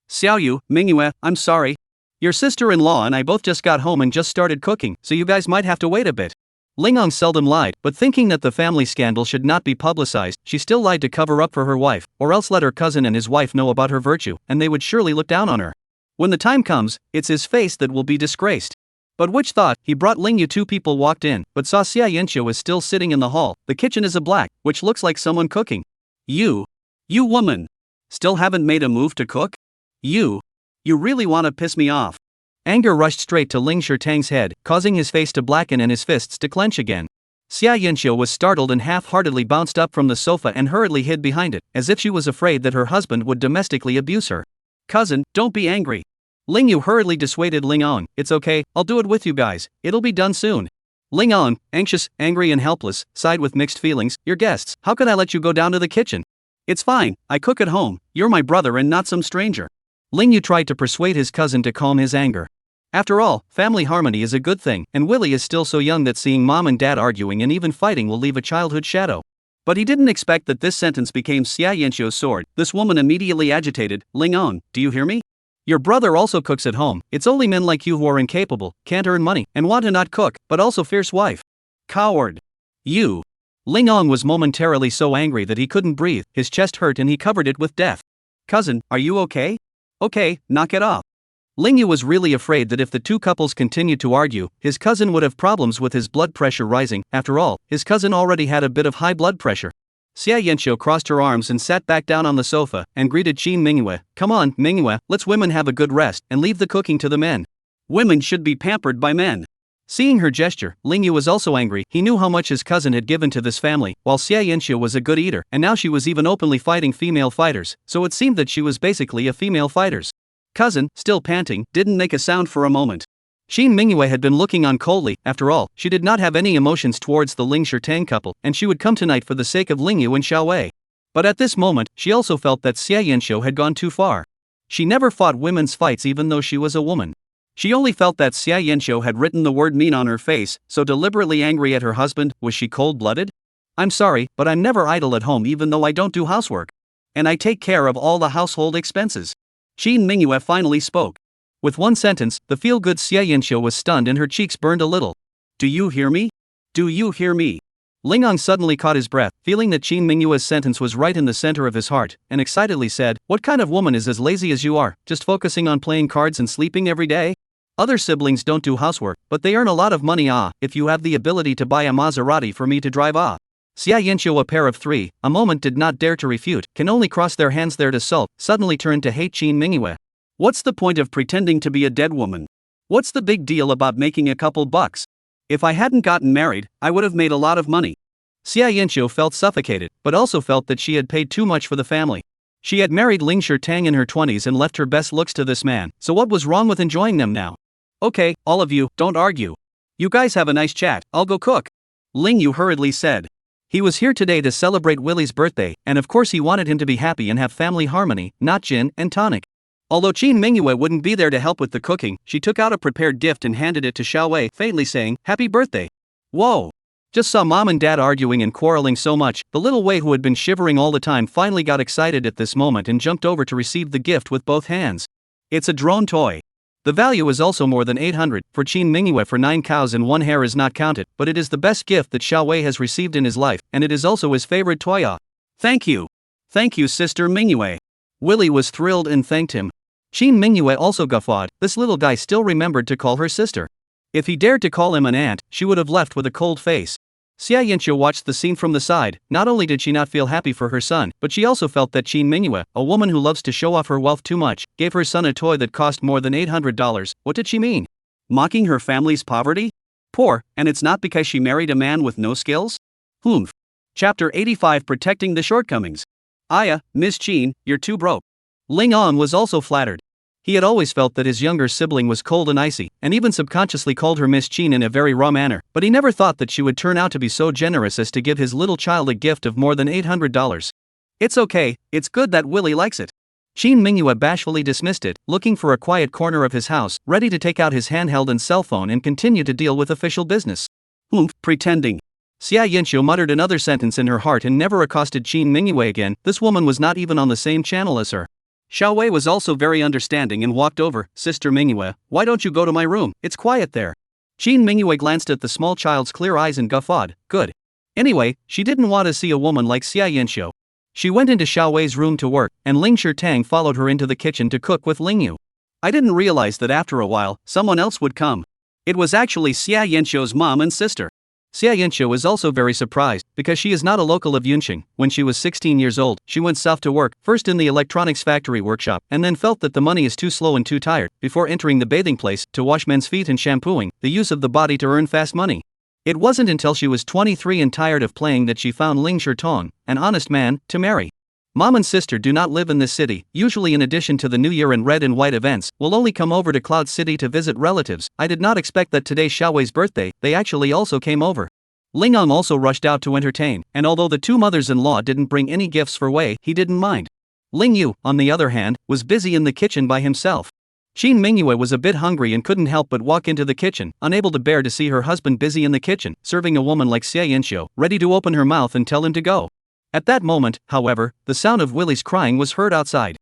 Xiaoyu, Mingyue, I'm sorry. Your sister-in-law and I both just got home and just started cooking, so you guys might have to wait a bit. Ling Ang seldom lied, but thinking that the family scandal should not be publicized, she still lied to cover up for her wife, or else let her cousin and his wife know about her virtue, and they would surely look down on her. When the time comes, it's his face that will be disgraced. But which thought, he brought Lingyu. Two people walked in, but saw Xia Yanxiu was still sitting in the hall. The kitchen is a black, which looks like someone cooking. You woman. Still haven't made a move to cook? You really wanna piss me off. Anger rushed straight to Ling Shirtang's head, causing his face to blacken and his fists to clench again. Xia Yanxiu was startled and half-heartedly bounced up from the sofa and hurriedly hid behind it, as if she was afraid that her husband would domestically abuse her. Cousin, don't be angry. Lingyu hurriedly dissuaded Ling Ang. It's okay, I'll do it with you guys, it'll be done soon. Ling Ang, anxious, angry and helpless, sighed with mixed feelings. Your guests, how could I let you go down to the kitchen? It's fine, I cook at home, you're my brother and not some stranger. Lingyu tried to persuade his cousin to calm his anger. After all, family harmony is a good thing, and Willie is still so young that seeing mom and dad arguing and even fighting will leave a childhood shadow. But he didn't expect that this sentence became Xia Yanxiu's sword. This woman immediately agitated. Ling Ang, do you hear me? Your brother also cooks at home. It's only men like you who are incapable, can't earn money, and want to not cook, but also fierce wife. Coward. You. Ling Ang was momentarily so angry that he couldn't breathe, his chest hurt and he covered it with death. Cousin, are you okay? Okay, knock it off. Lingyu was really afraid that if the two couples continued to argue, his cousin would have problems with his blood pressure rising. After all, his cousin already had a bit of high blood pressure. Xia Yanxiu crossed her arms and sat back down on the sofa, and greeted Qin Mingyue. Come on, Mingyue, let's women have a good rest, and leave the cooking to the men. Women should be pampered by men. Seeing her gesture, Lingyu was also angry. He knew how much his cousin had given to this family, while Xia Yanxiu was a good eater, and now she was even openly fighting female fighters, so it seemed that she was basically a female fighter's cousin, still panting, didn't make a sound for a moment. Qin Mingyue had been looking on coldly. After all, she did not have any emotions towards the Ling Shirtang couple, and she would come tonight for the sake of Lingyu and Xiaowei. But at this moment, she also felt that Xia Yanxiu had gone too far. She never fought women's fights even though she was a woman. She only felt that Xia Yanxiu had written the word mean on her face, so deliberately angry at her husband. Was she cold-blooded? I'm sorry, but I'm never idle at home even though I don't do housework. And I take care of all the household expenses. Qin Mingyue finally spoke. With one sentence, the feel-good Xia Yanxiu was stunned and her cheeks burned a little. Do you hear me? Do you hear me? Lingang suddenly caught his breath, feeling that Qin Mingyue's sentence was right in the center of his heart, and excitedly said, "What kind of woman is as lazy as you are, just focusing on playing cards and sleeping every day? Other siblings don't do housework, but they earn a lot of money. If you have the ability to buy a Maserati for me to drive. Xia Yanqiu, a pair of three, a moment did not dare to refute, can only cross their hands there to sulk, suddenly turned to hate Qin Mingyue. What's the point of pretending to be a dead woman? What's the big deal about making a couple bucks? If I hadn't gotten married, I would have made a lot of money." Xia Yanqiu felt suffocated, but also felt that she had paid too much for the family. She had married Ling Shitang in her 20s and left her best looks to this man, so what was wrong with enjoying them now? "Okay, all of you, don't argue. You guys have a nice chat, I'll go cook," Ling Yu hurriedly said. He was here today to celebrate Willie's birthday, and of course he wanted him to be happy and have family harmony, not gin and tonic. Although Qin Mingyue wouldn't be there to help with the cooking, she took out a prepared gift and handed it to Xiaowei, faintly saying, "Happy birthday." Whoa! Just saw mom and dad arguing and quarreling so much, the little Wei who had been shivering all the time finally got excited at this moment and jumped over to receive the gift with both hands. It's a drone toy. The value is also more than 800, for Qin Mingyue, for 9 cows and 1 hare is not counted, but it is the best gift that Xiaowei has received in his life, and it is also his favorite toy. Thank you. Thank you, Sister Mingyue. Willie was thrilled and thanked him. Qin Mingyue also guffawed. This little guy still remembered to call her sister. If he dared to call him an aunt, she would have left with a cold face. Xia Yanqiu watched the scene from the side. Not only did she not feel happy for her son, but she also felt that Qin Mingyue, a woman who loves to show off her wealth too much, gave her son a toy that cost more than $800. What did she mean? Mocking her family's poverty? Poor, and it's not because she married a man with no skills? Humph. Chapter 85, Protecting the Shortcomings. Miss Qin, you're too broke. Ling An was also flattered. He had always felt that his younger sibling was cold and icy, and even subconsciously called her Miss Qin in a very raw manner, but he never thought that she would turn out to be so generous as to give his little child a gift of more than $800. It's okay, it's good that Willie likes it. Qin Mingyue bashfully dismissed it, looking for a quiet corner of his house, ready to take out his handheld and cell phone and continue to deal with official business. Pretending. Xia Yanqiu muttered another sentence in her heart and never accosted Qin Mingyue again. This woman was not even on the same channel as her. Xiaowei was also very understanding and walked over. "Sister Mingyue, why don't you go to my room? It's quiet there." Qin Mingyue glanced at the small child's clear eyes and guffawed. Good. Anyway, she didn't want to see a woman like Xia Yanqiu. She went into Xiaowei's room to work, and Ling Shitang followed her into the kitchen to cook with Ling Yu. I didn't realize that after a while, someone else would come. It was actually Xia Yanqiu's mom and sister. Xia Yanqiu is also very surprised, because she is not a local of Yunqing. When she was 16 years old, she went south to work, first in the electronics factory workshop, and then felt that the money is too slow and too tired, before entering the bathing place, to wash men's feet and shampooing, the use of the body to earn fast money. It wasn't until she was 23 and tired of playing that she found Ling Shitong, an honest man, to marry. Mom and sister do not live in this city, usually in addition to the New Year and red and white events, will only come over to Cloud City to visit relatives. I did not expect that today Xiaowei's birthday, they actually also came over. Ling Ang also rushed out to entertain, and although the two mothers-in-law didn't bring any gifts for Wei, he didn't mind. Ling Yu, on the other hand, was busy in the kitchen by himself. Qin Mingyue was a bit hungry and couldn't help but walk into the kitchen, unable to bear to see her husband busy in the kitchen, serving a woman like Xia Yanqiu, ready to open her mouth and tell him to go. At that moment, however, the sound of Willie's crying was heard outside.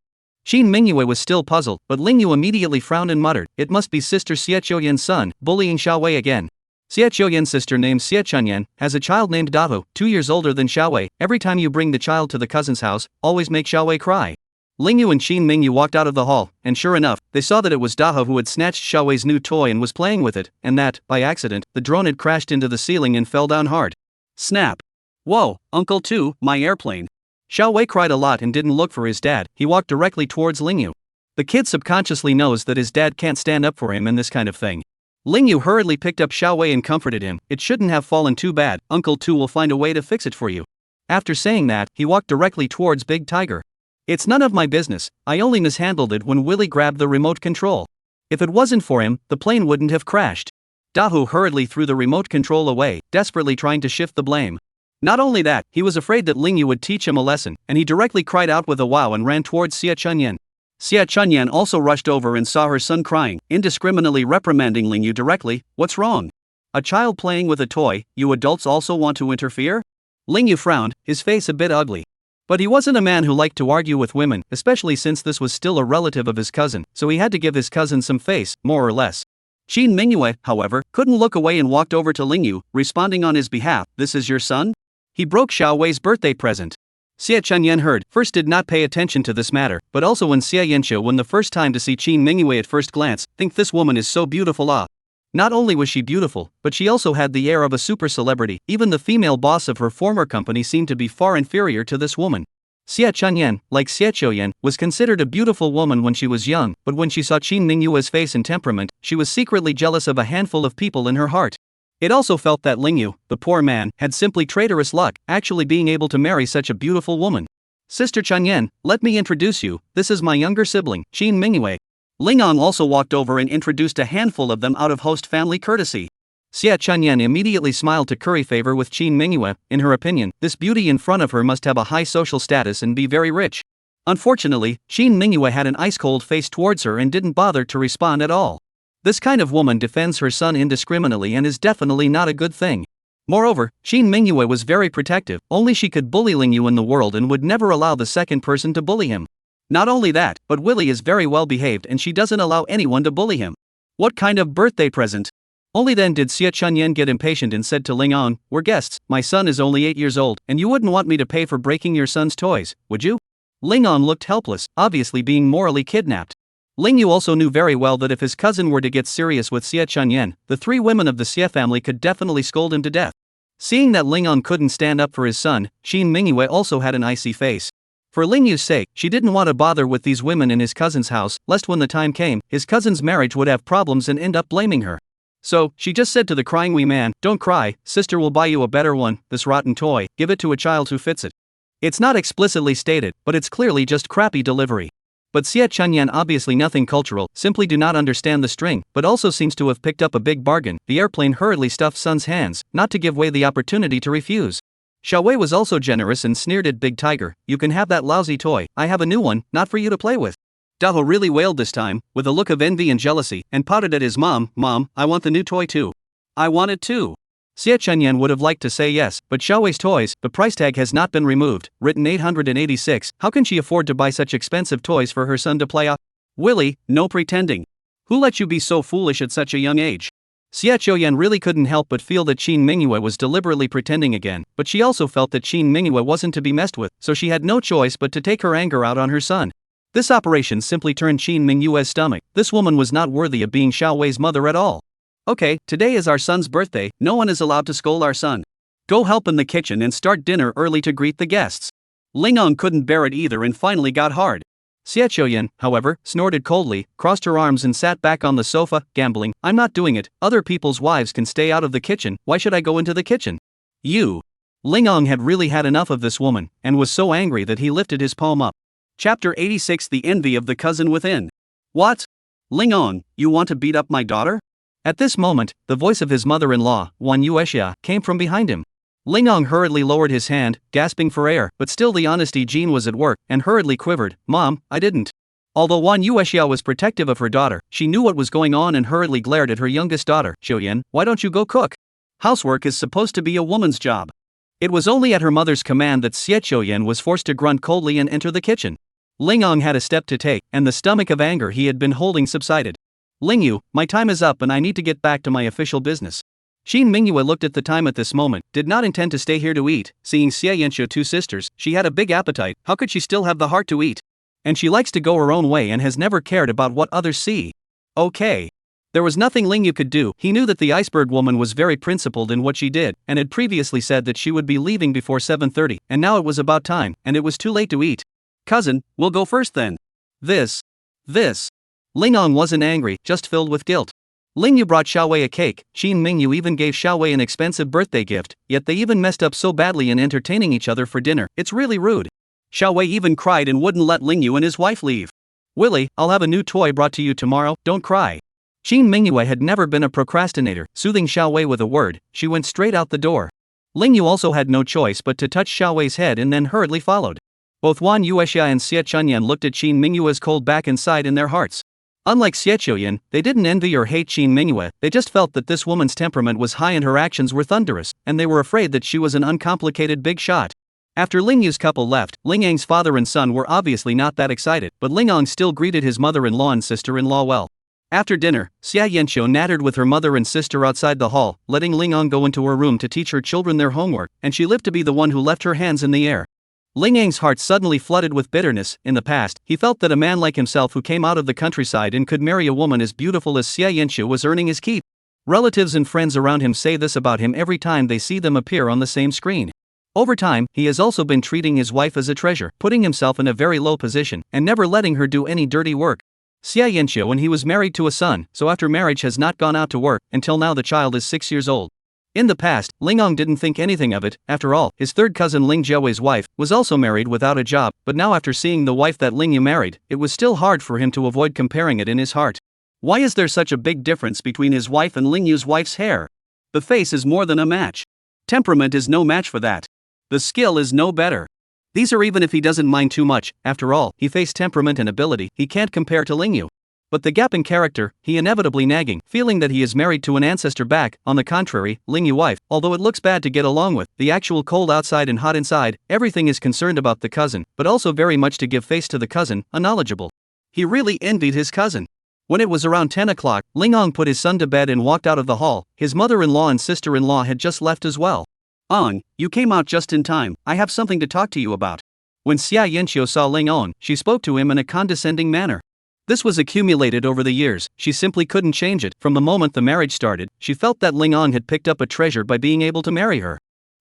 Qin Mingyue was still puzzled, but Ling Yu immediately frowned and muttered, "It must be Sister Xie Qiuyan's son, bullying Xiaowei again." Xie Qiuyan's sister named Xie Chunyan has a child named Dahu, 2 years older than Xiaowei. Every time you bring the child to the cousin's house, always make Xiaowei cry. Ling Yu and Qin Mingyu walked out of the hall, and sure enough, they saw that it was Dahu who had snatched Xiaowei's new toy and was playing with it, and that, by accident, the drone had crashed into the ceiling and fell down hard. Snap! Whoa, Uncle 2, my airplane. Xiaowei cried a lot and didn't look for his dad. He walked directly towards Ling Yu. The kid subconsciously knows that his dad can't stand up for him in this kind of thing. Ling Yu hurriedly picked up Xiaowei and comforted him. "It shouldn't have fallen too bad, Uncle 2 will find a way to fix it for you." After saying that, he walked directly towards Big Tiger. "It's none of my business, I only mishandled it when Willie grabbed the remote control. If it wasn't for him, the plane wouldn't have crashed." Dahu hurriedly threw the remote control away, desperately trying to shift the blame. Not only that, he was afraid that Ling Yu would teach him a lesson, and he directly cried out with a wow and ran towards Xie Chunyan. Xie Chunyan also rushed over and saw her son crying, indiscriminately reprimanding Ling Yu directly. "What's wrong? A child playing with a toy, you adults also want to interfere?" Ling Yu frowned, his face a bit ugly. But he wasn't a man who liked to argue with women, especially since this was still a relative of his cousin, so he had to give his cousin some face, more or less. Qin Mingyue, however, couldn't look away and walked over to Lingyu, responding on his behalf, "This is your son?" He broke Xiao Wei's birthday present. Xie Chunyan heard, first did not pay attention to this matter, but also when Xie Yanxue when the first time to see Qin Mingyue at first glance, think this woman is so beautiful Not only was she beautiful, but she also had the air of a super celebrity, even the female boss of her former company seemed to be far inferior to this woman. Xie Chunyan, like Xie Chouyan, was considered a beautiful woman when she was young, but when she saw Qin Mingyue's face and temperament, she was secretly jealous of a handful of people in her heart. It also felt that Lingyu, the poor man, had simply traitorous luck, actually being able to marry such a beautiful woman. "Sister Chunyan, let me introduce you, this is my younger sibling, Qin Mingyue." Lingong also walked over and introduced a handful of them out of host family courtesy. Xie Chunyan immediately smiled to curry favor with Qin Mingyue. In her opinion, this beauty in front of her must have a high social status and be very rich. Unfortunately, Qin Mingyue had an ice-cold face towards her and didn't bother to respond at all. This kind of woman defends her son indiscriminately and is definitely not a good thing. Moreover, Qin Mingyue was very protective, only she could bully Lingyu in the world and would never allow the second person to bully him. Not only that, but Willie is very well behaved and she doesn't allow anyone to bully him. What kind of birthday present? Only then did Xie Chunyan get impatient and said to Lingong, "We're guests, my son is only 8 years old, and you wouldn't want me to pay for breaking your son's toys, would you?" Lingong looked helpless, obviously being morally kidnapped. Lingyu also knew very well that if his cousin were to get serious with Xie Chunyan, the 3 women of the Xie family could definitely scold him to death. Seeing that Lingong couldn't stand up for his son, Qin Mingyue also had an icy face. For Lingyu's sake, she didn't want to bother with these women in his cousin's house, lest when the time came, his cousin's marriage would have problems and end up blaming her. So, she just said to the crying wee man, "Don't cry, sister will buy you a better one, this rotten toy, give it to a child who fits it." It's not explicitly stated, but it's clearly just crappy delivery. But Xie Chunyan obviously nothing cultural, simply do not understand the string, but also seems to have picked up a big bargain. The airplane hurriedly stuffed son's hands, not to give Wei the opportunity to refuse. Xiao Wei was also generous and sneered at Big Tiger, "You can have that lousy toy, I have a new one, not for you to play with." Daho really wailed this time, with a look of envy and jealousy, and pouted at his mom, "Mom, I want the new toy too. I want it too." Xie Chunyan would have liked to say yes, but Xiao Wei's toys, the price tag has not been removed, written 886, how can she afford to buy such expensive toys for her son to play? Willie, no pretending. Who let you be so foolish at such a young age? Xie Chouyan really couldn't help but feel that Qin Mingyue was deliberately pretending again, but she also felt that Qin Mingyue wasn't to be messed with, so she had no choice but to take her anger out on her son. This operation simply turned Qin Mingyue's stomach. This woman was not worthy of being Xiao Wei's mother at all. "Okay, today is our son's birthday, no one is allowed to scold our son. Go help in the kitchen and start dinner early to greet the guests." Lingong couldn't bear it either and finally got hard. Xie Chouyan, however, snorted coldly, crossed her arms and sat back on the sofa, gambling, "I'm not doing it, other people's wives can stay out of the kitchen, why should I go into the kitchen? You." Lingong had really had enough of this woman, and was so angry that he lifted his palm up. Chapter 86 The Envy of the Cousin Within. "What? Lingong, you want to beat up my daughter?" At this moment, the voice of his mother-in-law, Wan Yuexia, came from behind him. Lingong hurriedly lowered his hand, gasping for air, but still the honesty gene was at work, and hurriedly quivered, "Mom, I didn't." Although Wan Yuexia was protective of her daughter, she knew what was going on and hurriedly glared at her youngest daughter, "Xiuyan, why don't you go cook? Housework is supposed to be a woman's job." It was only at her mother's command that Xie Chouyan was forced to grunt coldly and enter the kitchen. Lingong had a step to take, and the stomach of anger he had been holding subsided. "Lingyu, my time is up and I need to get back to my official business." Qin Mingyue looked at the time at this moment, did not intend to stay here to eat. Seeing Xie Yanxue 2 sisters, she had a big appetite, how could she still have the heart to eat? And she likes to go her own way and has never cared about what others see. Okay. There was nothing Lingyu could do. He knew that the iceberg woman was very principled in what she did, and had previously said that she would be leaving before 7:30, and now it was about time, and it was too late to eat. "Cousin, we'll go first then." This. Lingong wasn't angry, just filled with guilt. Lingyu brought Xiao Wei a cake, Qin Mingyu even gave Xiao Wei an expensive birthday gift, yet they even messed up so badly in entertaining each other for dinner, it's really rude. Xiao Wei even cried and wouldn't let Lingyu and his wife leave. "Willie, I'll have a new toy brought to you tomorrow, don't cry." Qin Mingyue had never been a procrastinator, soothing Xiao Wei with a word, she went straight out the door. Lingyu also had no choice but to touch Xiao Wei's head and then hurriedly followed. Both Wan Yuexia and Xie Chunyan looked at Qin Mingyue's cold back inside in their hearts. Unlike Xie Chouyan, they didn't envy or hate Qin Mingyue, they just felt that this woman's temperament was high and her actions were thunderous, and they were afraid that she was an uncomplicated big shot. After Lingyu's couple left, Lingang's father and son were obviously not that excited, but Lingong still greeted his mother-in-law and sister-in-law well. After dinner, Xia Yanqiu nattered with her mother and sister outside the hall, letting Ling Ang go into her room to teach her children their homework, and she lived to be the one who left her hands in the air. Ling Ang's heart suddenly flooded with bitterness. In the past, he felt that a man like himself who came out of the countryside and could marry a woman as beautiful as Xia Yanqiu was earning his keep. Relatives and friends around him say this about him every time they see them appear on the same screen. Over time, he has also been treating his wife as a treasure, putting himself in a very low position, and never letting her do any dirty work. Xia Yanqiu when he was married to a son, so after marriage has not gone out to work, until now the child is 6 years old. In the past, Ling Ang didn't think anything of it. After all, his third cousin Ling Jiawei's wife was also married without a job, but now after seeing the wife that Ling Yu married, it was still hard for him to avoid comparing it in his heart. Why is there such a big difference between his wife and Ling Yu's wife's hair? The face is more than a match. Temperament is no match for that. The skill is no better. These are even if he doesn't mind too much. After all, he faced temperament and ability he can't compare to Ling Yu. But the gap in character, he inevitably nagging, feeling that he is married to an ancestor back. On the contrary, Ling Yu wife, although it looks bad to get along with, the actual cold outside and hot inside, everything is concerned about the cousin, but also very much to give face to the cousin, unknowledgeable. He really envied his cousin. When it was around 10 o'clock, Ling Ang put his son to bed and walked out of the hall. His mother-in-law and sister-in-law had just left as well. Ang, you came out just in time. I have something to talk to you about. When Xia Yanqiu saw Ling Ang, she spoke to him in a condescending manner. This was accumulated over the years, she simply couldn't change it. From the moment the marriage started, she felt that Ling Ang had picked up a treasure by being able to marry her.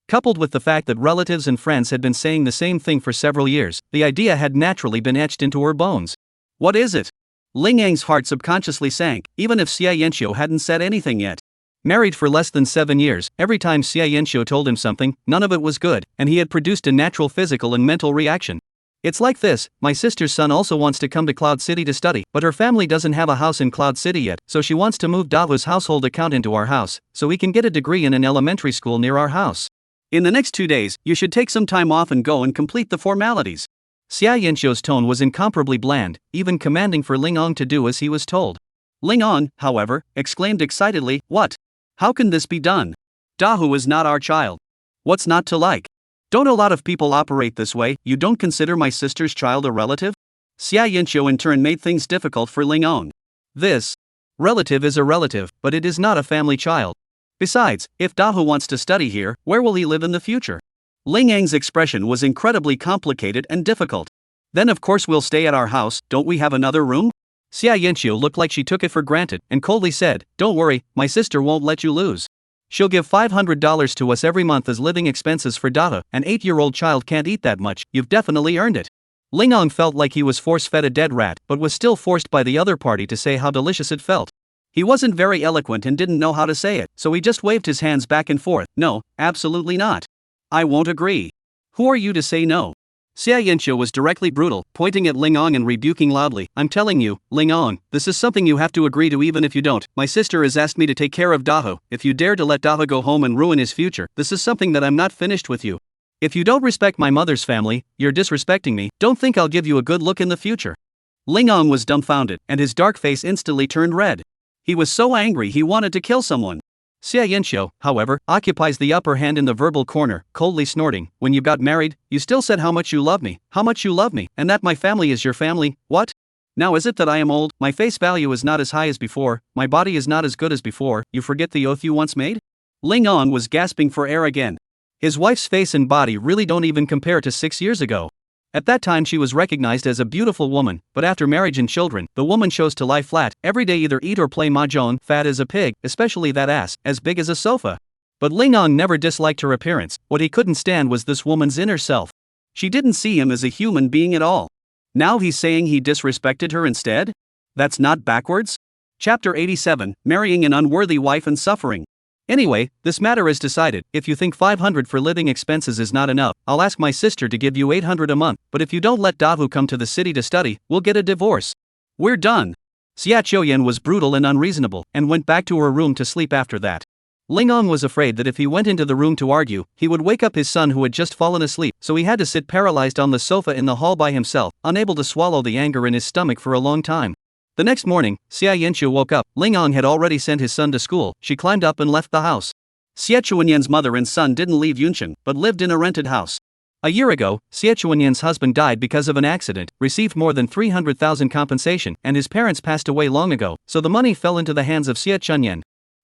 Coupled with the fact that relatives and friends had been saying the same thing for several years, the idea had naturally been etched into her bones. What is it? Ling Ang's heart subconsciously sank, even if Xia Yanqiu hadn't said anything yet. Married for less than 7 years, every time Xia Yanqiu told him something, none of it was good, and he had produced a natural physical and mental reaction. It's like this: my sister's son also wants to come to Cloud City to study, but her family doesn't have a house in Cloud City yet, so she wants to move Dahu's household account into our house, so he can get a degree in an elementary school near our house. In the next 2 days, you should take some time off and go and complete the formalities. Xia Yanqiu's tone was incomparably bland, even commanding for Ling Ang to do as he was told. Ling Ang, however, exclaimed excitedly, "What? How can this be done? Dahu is not our child. What's not to like? Don't a lot of people operate this way? You don't consider my sister's child a relative?" Xia Yanqiu in turn made things difficult for Ling Ang. This relative is a relative, but it is not a family child. Besides, if Dahu wants to study here, where will he live in the future? Ling Ang's expression was incredibly complicated and difficult. Then of course we'll stay at our house, don't we have another room? Xia Yanqiu looked like she took it for granted, and coldly said, "Don't worry, my sister won't let you lose. She'll give $500 to us every month as living expenses for Dahu. An 8-year-old child can't eat that much, you've definitely earned it." Ling Ang felt like he was force-fed a dead rat, but was still forced by the other party to say how delicious it felt. He wasn't very eloquent and didn't know how to say it, so he just waved his hands back and forth. "No, absolutely not. I won't agree. Who are you to say no?" Xia Yanqiu was directly brutal, pointing at Ling Ang and rebuking loudly. "I'm telling you, Ling Ang, this is something you have to agree to even if you don't. My sister has asked me to take care of Dahu. If you dare to let Dahu go home and ruin his future, this is something that I'm not finished with you. If you don't respect my mother's family, you're disrespecting me. Don't think I'll give you a good look in the future." Ling Ang was dumbfounded, and his dark face instantly turned red. He was so angry he wanted to kill someone. Xia Yanqiu, however, occupies the upper hand in the verbal corner, coldly snorting. "When you got married, you still said how much you love me, and that my family is your family. What? Now is it that I am old, my face value is not as high as before, my body is not as good as before, you forget the oath you once made?" Ling Ang was gasping for air again. His wife's face and body really don't even compare to 6 years ago. At that time she was recognized as a beautiful woman, but after marriage and children, the woman chose to lie flat, every day either eat or play mahjong, fat as a pig, especially that ass, as big as a sofa. But Ling Ang never disliked her appearance, what he couldn't stand was this woman's inner self. She didn't see him as a human being at all. Now he's saying he disrespected her instead? That's not backwards? Chapter 87, Marrying an Unworthy Wife and Suffering. Anyway, this matter is decided. If you think 500 for living expenses is not enough, I'll ask my sister to give you 800 a month, but if you don't let Dahu come to the city to study, we'll get a divorce. We're done. Xia Qiuyan was brutal and unreasonable, and went back to her room to sleep after that. Ling Ang was afraid that if he went into the room to argue, he would wake up his son who had just fallen asleep, so he had to sit paralyzed on the sofa in the hall by himself, unable to swallow the anger in his stomach for a long time. The next morning, Xia Yanqiu woke up. Ling Ang had already sent his son to school. She climbed up and left the house. Xia Chuanyan's mother and son didn't leave Yunqian, but lived in a rented house. A year ago, Xie Chuanyan's husband died because of an accident, received more than 300,000 compensation, and his parents passed away long ago, so the money fell into the hands of Xie Chunyan.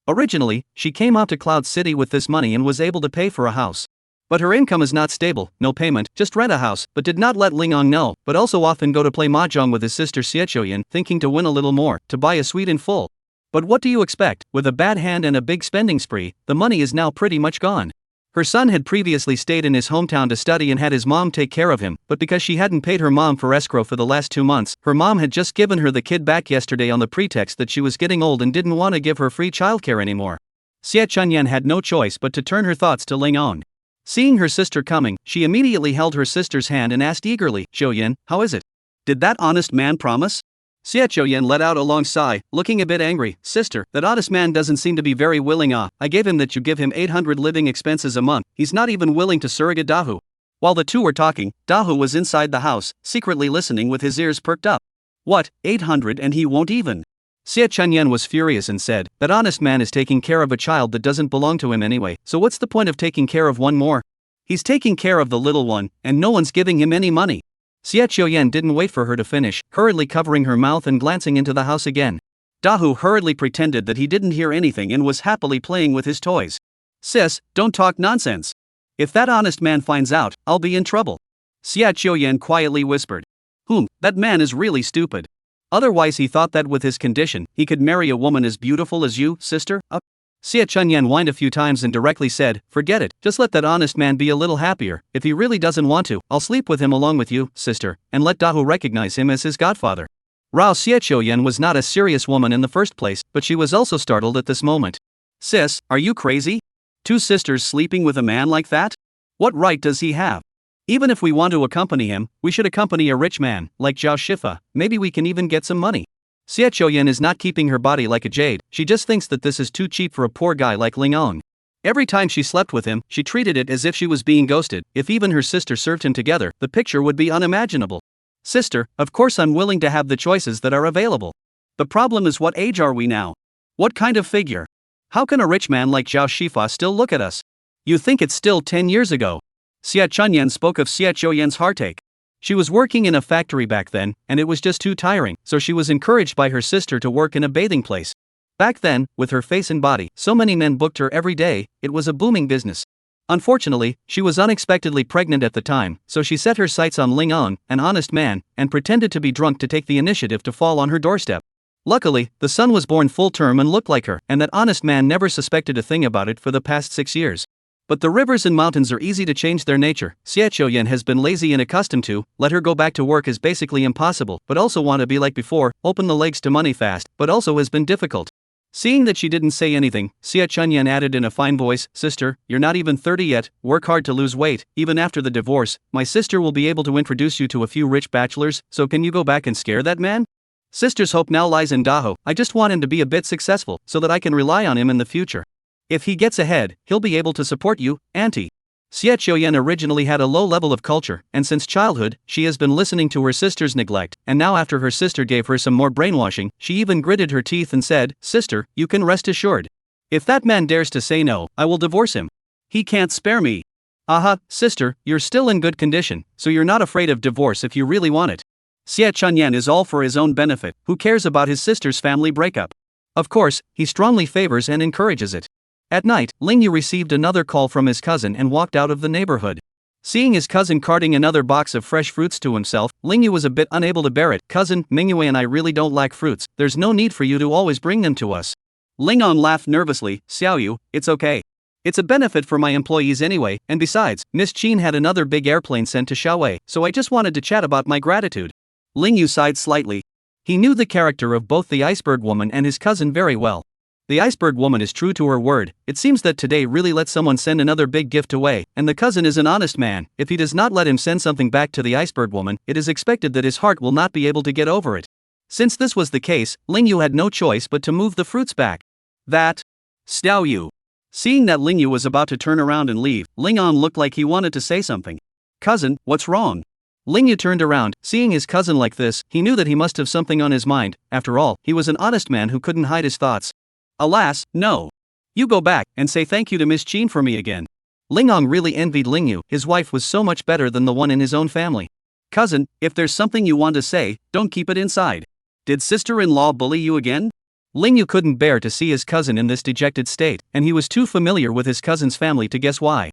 Originally, she came out to Cloud City with this money and was able to pay for a house. But her income is not stable, no payment, just rent a house, but did not let Lingong know, but also often go to play mahjong with his sister Xie Chuyan, thinking to win a little more, to buy a suite in full. But what do you expect, with a bad hand and a big spending spree, the money is now pretty much gone. Her son had previously stayed in his hometown to study and had his mom take care of him, but because she hadn't paid her mom for escrow for the last 2 months, her mom had just given her the kid back yesterday on the pretext that she was getting old and didn't want to give her free childcare anymore. Xie Chunyan had no choice but to turn her thoughts to Lingong. Seeing her sister coming, she immediately held her sister's hand and asked eagerly, "Xiuyan, how is it? Did that honest man promise?" Xie Chuyan let out a long sigh, looking a bit angry. "Sister, that honest man doesn't seem to be very willing. I gave him that you give him 800 living expenses a month, he's not even willing to surrogate Dahu." While the two were talking, Dahu was inside the house, secretly listening with his ears perked up. "What, 800 and he won't even?" Xie Chunyan was furious and said, "That honest man is taking care of a child that doesn't belong to him anyway, so what's the point of taking care of one more? He's taking care of the little one, and no one's giving him any money." Xie Chuyan didn't wait for her to finish, hurriedly covering her mouth and glancing into the house again. Dahu hurriedly pretended that he didn't hear anything and was happily playing with his toys. "Sis, don't talk nonsense. If that honest man finds out, I'll be in trouble," Xie Chuyan quietly whispered. That man is really stupid. Otherwise he thought that with his condition, he could marry a woman as beautiful as you, sister. Xie Chunyan whined a few times and directly said, "Forget it, just let that honest man be a little happier. If he really doesn't want to, I'll sleep with him along with you, sister, and let Dahu recognize him as his godfather." Rao Xie Chuyan was not a serious woman in the first place, but she was also startled at this moment. "Sis, are you crazy? 2 sisters sleeping with a man like that? What right does he have? Even if we want to accompany him, we should accompany a rich man, like Zhao Shifa, maybe we can even get some money." Xie Chuyan is not keeping her body like a jade, she just thinks that this is too cheap for a poor guy like Lingong. Every time she slept with him, she treated it as if she was being ghosted. If even her sister served him together, the picture would be unimaginable. "Sister, of course I'm willing to have the choices that are available. The problem is, what age are we now? What kind of figure? How can a rich man like Zhao Shifa still look at us? You think it's still 10 years ago?" Xie Chunyan spoke of Xie Chuyan's heartache. She was working in a factory back then, and it was just too tiring, so she was encouraged by her sister to work in a bathing place. Back then, with her face and body, so many men booked her every day, it was a booming business. Unfortunately, she was unexpectedly pregnant at the time, so she set her sights on Lingong, an honest man, and pretended to be drunk to take the initiative to fall on her doorstep. Luckily, the son was born full term and looked like her, and that honest man never suspected a thing about it for the past 6 years. But the rivers and mountains are easy to change their nature. Xie Chuyan has been lazy and accustomed to, let her go back to work is basically impossible, but also want to be like before, open the legs to money fast, but also has been difficult. Seeing that she didn't say anything, Xie Chunyan added in a fine voice, "Sister, you're not even 30 yet, work hard to lose weight, even after the divorce, my sister will be able to introduce you to a few rich bachelors, so can you go back and scare that man? Sister's hope now lies in Daho, I just want him to be a bit successful, so that I can rely on him in the future. If he gets ahead, he'll be able to support you, auntie." Xie Chuyan originally had a low level of culture, and since childhood, she has been listening to her sister's neglect, and now after her sister gave her some more brainwashing, she even gritted her teeth and said, "Sister, you can rest assured. If that man dares to say no, I will divorce him. He can't spare me." "Aha, sister, you're still in good condition, so you're not afraid of divorce if you really want it." Xie Chunyan is all for his own benefit, who cares about his sister's family breakup? Of course, he strongly favors and encourages it. At night, Lingyu received another call from his cousin and walked out of the neighborhood. Seeing his cousin carting another box of fresh fruits to himself, Lingyu was a bit unable to bear it. "Cousin, Mingyue and I really don't lack fruits, there's no need for you to always bring them to us." Lingong laughed nervously. "Xiaoyu, it's okay. It's a benefit for my employees anyway, and besides, Miss Qin had another big airplane sent to Shaowei, so I just wanted to chat about my gratitude." Lingyu sighed slightly. He knew the character of both the iceberg woman and his cousin very well. The iceberg woman is true to her word. It seems that today really let someone send another big gift away, and the cousin is an honest man. If he does not let him send something back to the iceberg woman, it is expected that his heart will not be able to get over it. Since this was the case, Lingyu had no choice but to move the fruits back. "That Xiao Yu." Seeing that Lingyu was about to turn around and leave, Lingong looked like he wanted to say something. "Cousin, what's wrong?" Lingyu turned around. Seeing his cousin like this, he knew that he must have something on his mind. After all, he was an honest man who couldn't hide his thoughts. "Alas, no. You go back and say thank you to Miss Qin for me again." Lingong really envied Lingyu, his wife was so much better than the one in his own family. Cousin, if there's something you want to say, don't keep it inside. Did sister-in-law bully you again? Lingyu couldn't bear to see his cousin in this dejected state, and he was too familiar with his cousin's family to guess why.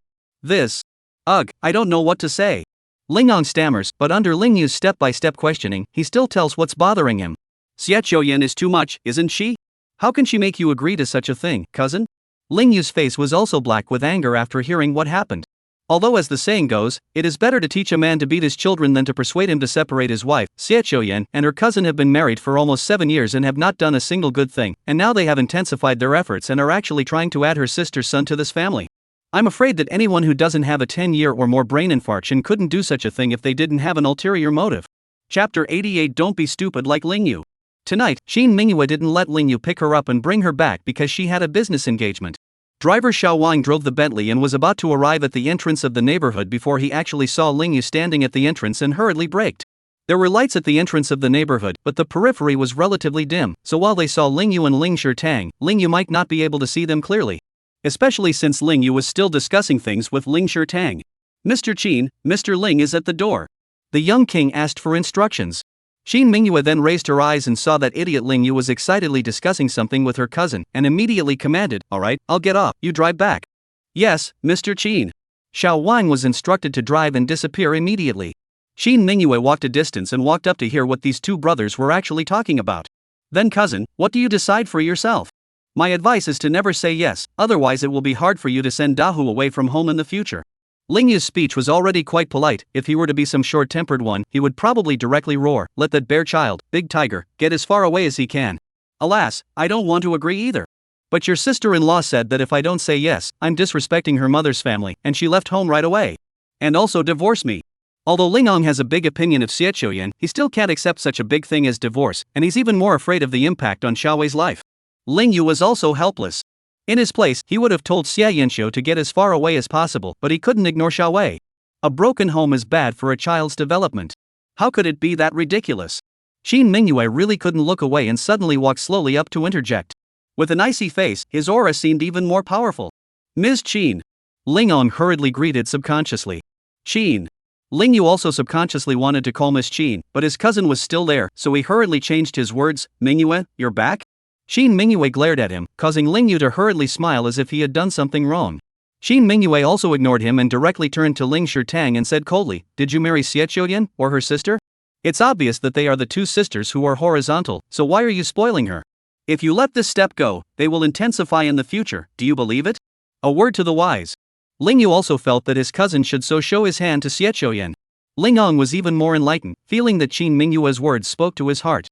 Ugh, I don't know what to say. Lingong stammers, but under Lingyu's step-by-step questioning, he still tells what's bothering him. Xiaoyan is too much, isn't she? How can she make you agree to such a thing, cousin? Lingyu's face was also black with anger after hearing what happened. Although as the saying goes, it is better to teach a man to beat his children than to persuade him to separate his wife. Xiaoyan and her cousin have been married for almost 7 years and have not done a single good thing, and now they have intensified their efforts and are actually trying to add her sister's son to this family. I'm afraid that anyone who doesn't have a 10-year or more brain infarction couldn't do such a thing if they didn't have an ulterior motive. Chapter 88. Don't be stupid like Lingyu. Tonight, Qin Mingyue didn't let Lingyu pick her up and bring her back because she had a business engagement. Driver Xiao Wang drove the Bentley and was about to arrive at the entrance of the neighborhood before he actually saw Lingyu standing at the entrance and hurriedly braked. There were lights at the entrance of the neighborhood, but the periphery was relatively dim, so while they saw Lingyu and Ling Shirtang, Lingyu might not be able to see them clearly. Especially since Lingyu was still discussing things with Ling Shirtang. Mr. Qin, Mr. Ling is at the door. The young king asked for instructions. Qin Mingyue then raised her eyes and saw that idiot Lingyu was excitedly discussing something with her cousin, and immediately commanded, "Alright, I'll get off, you drive back." "Yes, Mr. Qin." Xiao Wang was instructed to drive and disappear immediately. Qin Mingyue walked a distance and walked up to hear what these two brothers were actually talking about. "Then cousin, what do you decide for yourself? My advice is to never say yes, otherwise it will be hard for you to send Dahu away from home in the future." Lingyu's speech was already quite polite. If he were to be some short-tempered one, he would probably directly roar, "Let that bear child, big tiger, get as far away as he can." Alas, I don't want to agree either. But your sister-in-law said that if I don't say yes, I'm disrespecting her mother's family, and she left home right away. And also divorce me. Although Lingong has a big opinion of Xiaoyan, he still can't accept such a big thing as divorce, and he's even more afraid of the impact on Xiaowei's life. Lingyu was also helpless. In his place, he would have told Xia Yanxiu to get as far away as possible, but he couldn't ignore Xiaowei. A broken home is bad for a child's development. How could it be that ridiculous? Qin Mingyue really couldn't look away and suddenly walked slowly up to interject. With an icy face, his aura seemed even more powerful. "Ms. Qin." Lingong hurriedly greeted subconsciously. "Qin." Lingyu also subconsciously wanted to call Miss Qin, but his cousin was still there, so he hurriedly changed his words. "Mingyue, you're back?" Qin Mingyue glared at him, causing Lingyu to hurriedly smile as if he had done something wrong. Qin Mingyue also ignored him and directly turned to Ling Shirtang and said coldly, "Did you marry Xiaoyan, or her sister? It's obvious that they are the two sisters who are horizontal, so why are you spoiling her? If you let this step go, they will intensify in the future, do you believe it?" A word to the wise. Lingyu also felt that his cousin should so show his hand to Xiaoyan. Lingong was even more enlightened, feeling that Qin Mingyue's words spoke to his heart.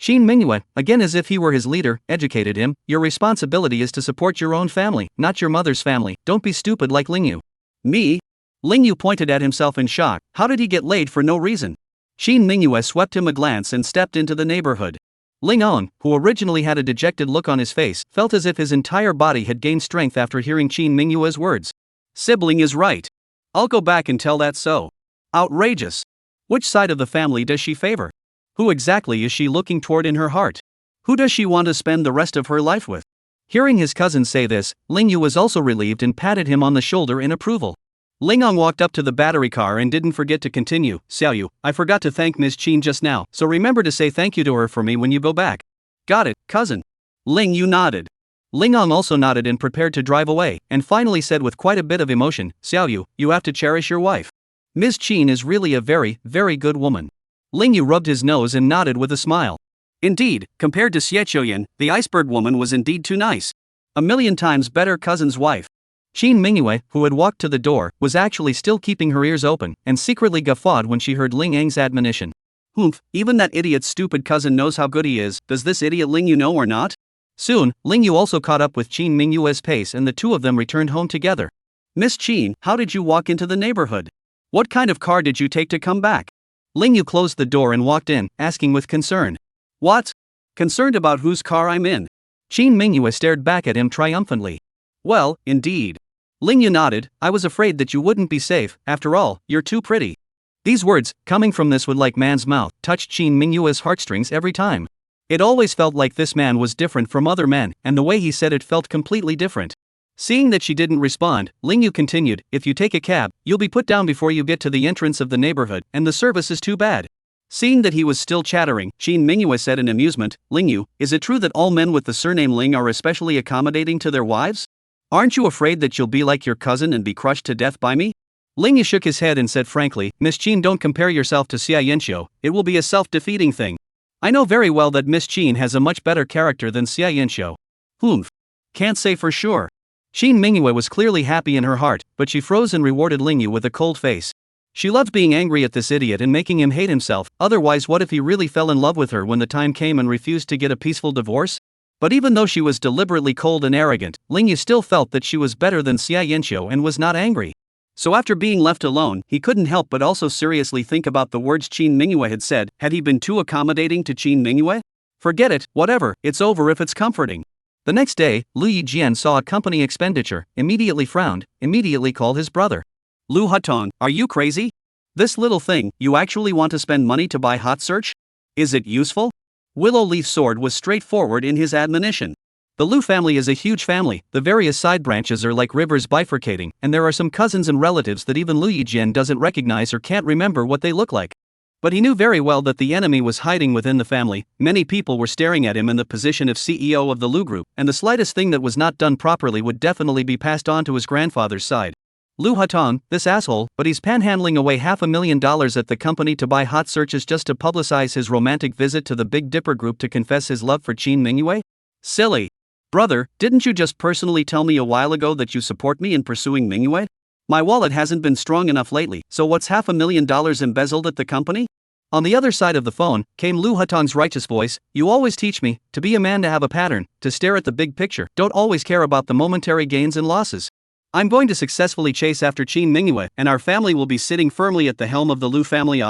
Qin Mingyue, again as if he were his leader, educated him. "Your responsibility is to support your own family, not your mother's family. Don't be stupid like Lingyu." "Me?" Lingyu pointed at himself in shock. How did he get laid for no reason? Qin Mingyue swept him a glance and stepped into the neighborhood. Lingong, who originally had a dejected look on his face, felt as if his entire body had gained strength after hearing Qin Mingyue's words. Sibling is right. I'll go back and tell that so. Outrageous. Which side of the family does she favor? Who exactly is she looking toward in her heart? Who does she want to spend the rest of her life with? Hearing his cousin say this, Lingyu was also relieved and patted him on the shoulder in approval. Lingong walked up to the battery car and didn't forget to continue. "Xiaoyu, I forgot to thank Ms. Qin just now, so remember to say thank you to her for me when you go back." "Got it, cousin." Lingyu nodded. Lingong also nodded and prepared to drive away, and finally said with quite a bit of emotion, "Xiaoyu, you have to cherish your wife. Ms. Qin is really a very, very good woman." Lingyu rubbed his nose and nodded with a smile. Indeed, compared to Xiaoyan, the iceberg woman was indeed too nice. A million times better cousin's wife. Qin Mingyue, who had walked to the door, was actually still keeping her ears open, and secretly guffawed when she heard Ling Eng's admonition. "Humph, even that idiot's stupid cousin knows how good he is. Does this idiot Lingyu know or not?" Soon, Lingyu also caught up with Qin Mingyue's pace and the two of them returned home together. "Miss Qin, how did you walk into the neighborhood? What kind of car did you take to come back?" Lingyu closed the door and walked in, asking with concern. "What? Concerned about whose car I'm in?" Qin Mingyue stared back at him triumphantly. "Well, indeed." Lingyu nodded. "I was afraid that you wouldn't be safe. After all, you're too pretty." These words, coming from this wood-like man's mouth, touched Qin Mingyue's heartstrings every time. It always felt like this man was different from other men, and the way he said it felt completely different. Seeing that she didn't respond, Ling Yu continued, if you take a cab, you'll be put down before you get to the entrance of the neighborhood, and the service is too bad. Seeing that he was still chattering, Qin Mingyue said in amusement, Ling Yu, is it true that all men with the surname Ling are especially accommodating to their wives? Aren't you afraid that you'll be like your cousin and be crushed to death by me? Ling Yu shook his head and said frankly, Miss Qin, don't compare yourself to Xia Yanxiu, it will be a self-defeating thing. I know very well that Miss Qin has a much better character than Xia Yanxiu. Humph. Can't say for sure. Qin Mingyue was clearly happy in her heart, but she froze and rewarded Ling Yu with a cold face. She loved being angry at this idiot and making him hate himself, otherwise what if he really fell in love with her when the time came and refused to get a peaceful divorce? But even though she was deliberately cold and arrogant, Ling Yu still felt that she was better than Xia Yanxiu and was not angry. So after being left alone, he couldn't help but also seriously think about the words Qin Mingyue had said. Had he been too accommodating to Qin Mingyue? Forget it, whatever, it's over if it's comforting. The next day, Lu Yijian saw a company expenditure, immediately frowned, immediately called his brother. Lu Hutong, are you crazy? This little thing, you actually want to spend money to buy hot search? Is it useful? Willow Leaf Sword was straightforward in his admonition. The Lu family is a huge family, the various side branches are like rivers bifurcating, and there are some cousins and relatives that even Lu Yijian doesn't recognize or can't remember what they look like. But he knew very well that the enemy was hiding within the family. Many people were staring at him in the position of CEO of the Lu Group, and the slightest thing that was not done properly would definitely be passed on to his grandfather's side. Lu Hutong, this asshole, but he's panhandling away $500,000 at the company to buy hot searches just to publicize his romantic visit to the Big Dipper Group to confess his love for Qin Mingyue? Silly. Brother, didn't you just personally tell me a while ago that you support me in pursuing Mingyue? My wallet hasn't been strong enough lately, so what's $500,000 embezzled at the company? On the other side of the phone, came Lu Hutong's righteous voice, you always teach me, to be a man to have a pattern, to stare at the big picture, don't always care about the momentary gains and losses. I'm going to successfully chase after Qin Mingyue, and our family will be sitting firmly at the helm of the Lu family.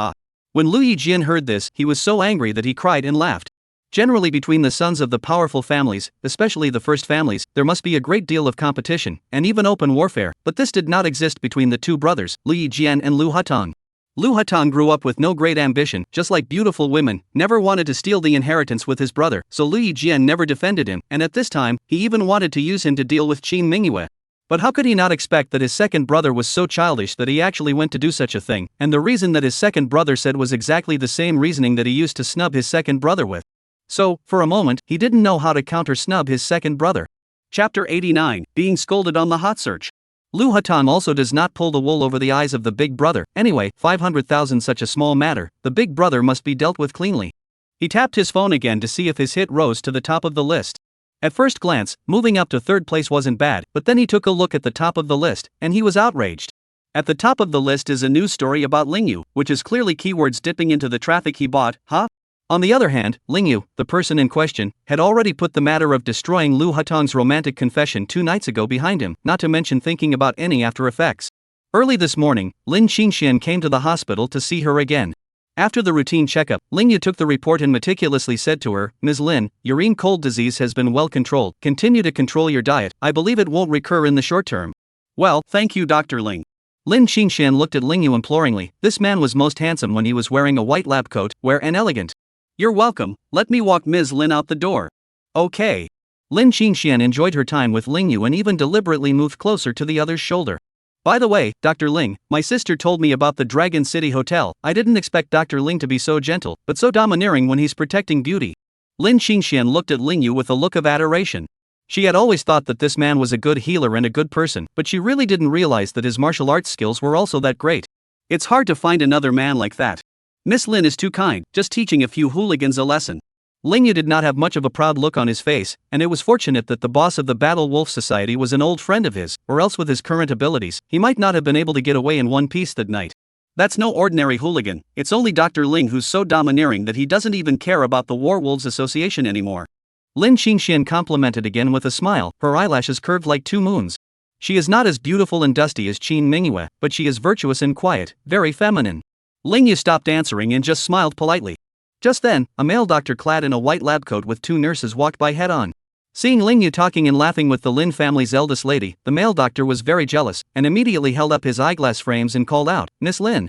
When Lu Yijian heard this, he was so angry that he cried and laughed. Generally between the sons of the powerful families, especially the first families, there must be a great deal of competition, and even open warfare, but this did not exist between the two brothers, Lu Yijian and Lu Hutong. Lu Hutong grew up with no great ambition, just like beautiful women, never wanted to steal the inheritance with his brother, so Lu Yijian never defended him, and at this time, he even wanted to use him to deal with Qin Mingyue. But how could he not expect that his second brother was so childish that he actually went to do such a thing, and the reason that his second brother said was exactly the same reasoning that he used to snub his second brother with. So, for a moment, he didn't know how to counter-snub his second brother. Chapter 89, Being Scolded on the Hot Search. Lu Hutong also does not pull the wool over the eyes of the big brother. Anyway, 500,000 such a small matter, the big brother must be dealt with cleanly. He tapped his phone again to see if his hit rose to the top of the list. At first glance, moving up to third place wasn't bad, but then he took a look at the top of the list, and he was outraged. At the top of the list is a news story about Ling Yu, which is clearly keywords dipping into the traffic he bought, huh? On the other hand, Ling Yu, the person in question, had already put the matter of destroying Lu Hutong's romantic confession 2 nights ago behind him, not to mention thinking about any after effects. Early this morning, Lin Qingxian came to the hospital to see her again. After the routine checkup, Ling Yu took the report and meticulously said to her, Ms. Lin, urine cold disease has been well controlled, continue to control your diet, I believe it won't recur in the short term. Well, thank you Dr. Ling. Lin Qingxian looked at Ling Yu imploringly. This man was most handsome when he was wearing a white lab coat, rare and elegant. You're welcome, let me walk Ms. Lin out the door. Okay. Lin Qingxian enjoyed her time with Ling Yu and even deliberately moved closer to the other's shoulder. By the way, Dr. Ling, my sister told me about the Dragon City Hotel. I didn't expect Dr. Ling to be so gentle, but so domineering when he's protecting beauty. Lin Qingxian looked at Ling Yu with a look of adoration. She had always thought that this man was a good healer and a good person, but she really didn't realize that his martial arts skills were also that great. It's hard to find another man like that. Miss Lin is too kind, just teaching a few hooligans a lesson. Ling Yu did not have much of a proud look on his face, and it was fortunate that the boss of the Battle Wolf Society was an old friend of his, or else with his current abilities, he might not have been able to get away in one piece that night. That's no ordinary hooligan, it's only Dr. Ling who's so domineering that he doesn't even care about the Werewolves Association anymore. Lin Qingxian complimented again with a smile, her eyelashes curved like 2 moons. She is not as beautiful and dusty as Qin Mingyue, but she is virtuous and quiet, very feminine. Ling Yu stopped answering and just smiled politely. Just then, a male doctor clad in a white lab coat with 2 nurses walked by head-on. Seeing Ling Yu talking and laughing with the Lin family's eldest lady, the male doctor was very jealous, and immediately held up his eyeglass frames and called out, Miss Lin.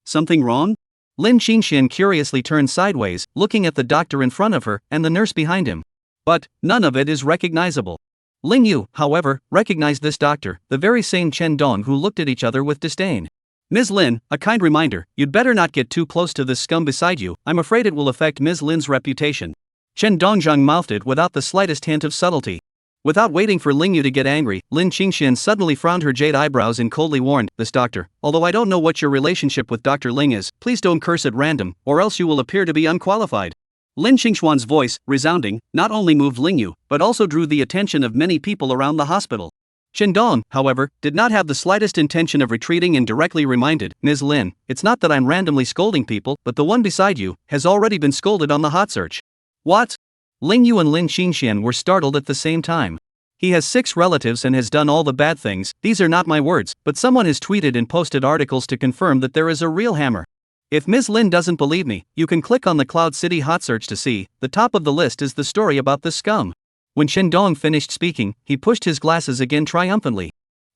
Something wrong? Lin Qingxian curiously turned sideways, looking at the doctor in front of her, and the nurse behind him. But, none of it is recognizable. Ling Yu, however, recognized this doctor, the very same Chen Dong who looked at each other with disdain. Ms. Lin, a kind reminder, you'd better not get too close to this scum beside you, I'm afraid it will affect Ms. Lin's reputation. Chen Dongzhang mouthed it without the slightest hint of subtlety. Without waiting for Ling Yu to get angry, Lin Qingxian suddenly frowned her jade eyebrows and coldly warned, this doctor, although I don't know what your relationship with Dr. Ling is, please don't curse at random, or else you will appear to be unqualified. Lin Qingxuan's voice, resounding, not only moved Ling Yu, but also drew the attention of many people around the hospital. Chen Dong, however, did not have the slightest intention of retreating and directly reminded, Ms. Lin, it's not that I'm randomly scolding people, but the one beside you has already been scolded on the hot search. What? Ling Yu and Lin Qingxian were startled at the same time. He has 6 relatives and has done all the bad things, these are not my words, but someone has tweeted and posted articles to confirm that there is a real hammer. If Ms. Lin doesn't believe me, you can click on the Cloud City hot search to see, the top of the list is the story about this scum. When Chen Dong finished speaking, he pushed his glasses again triumphantly.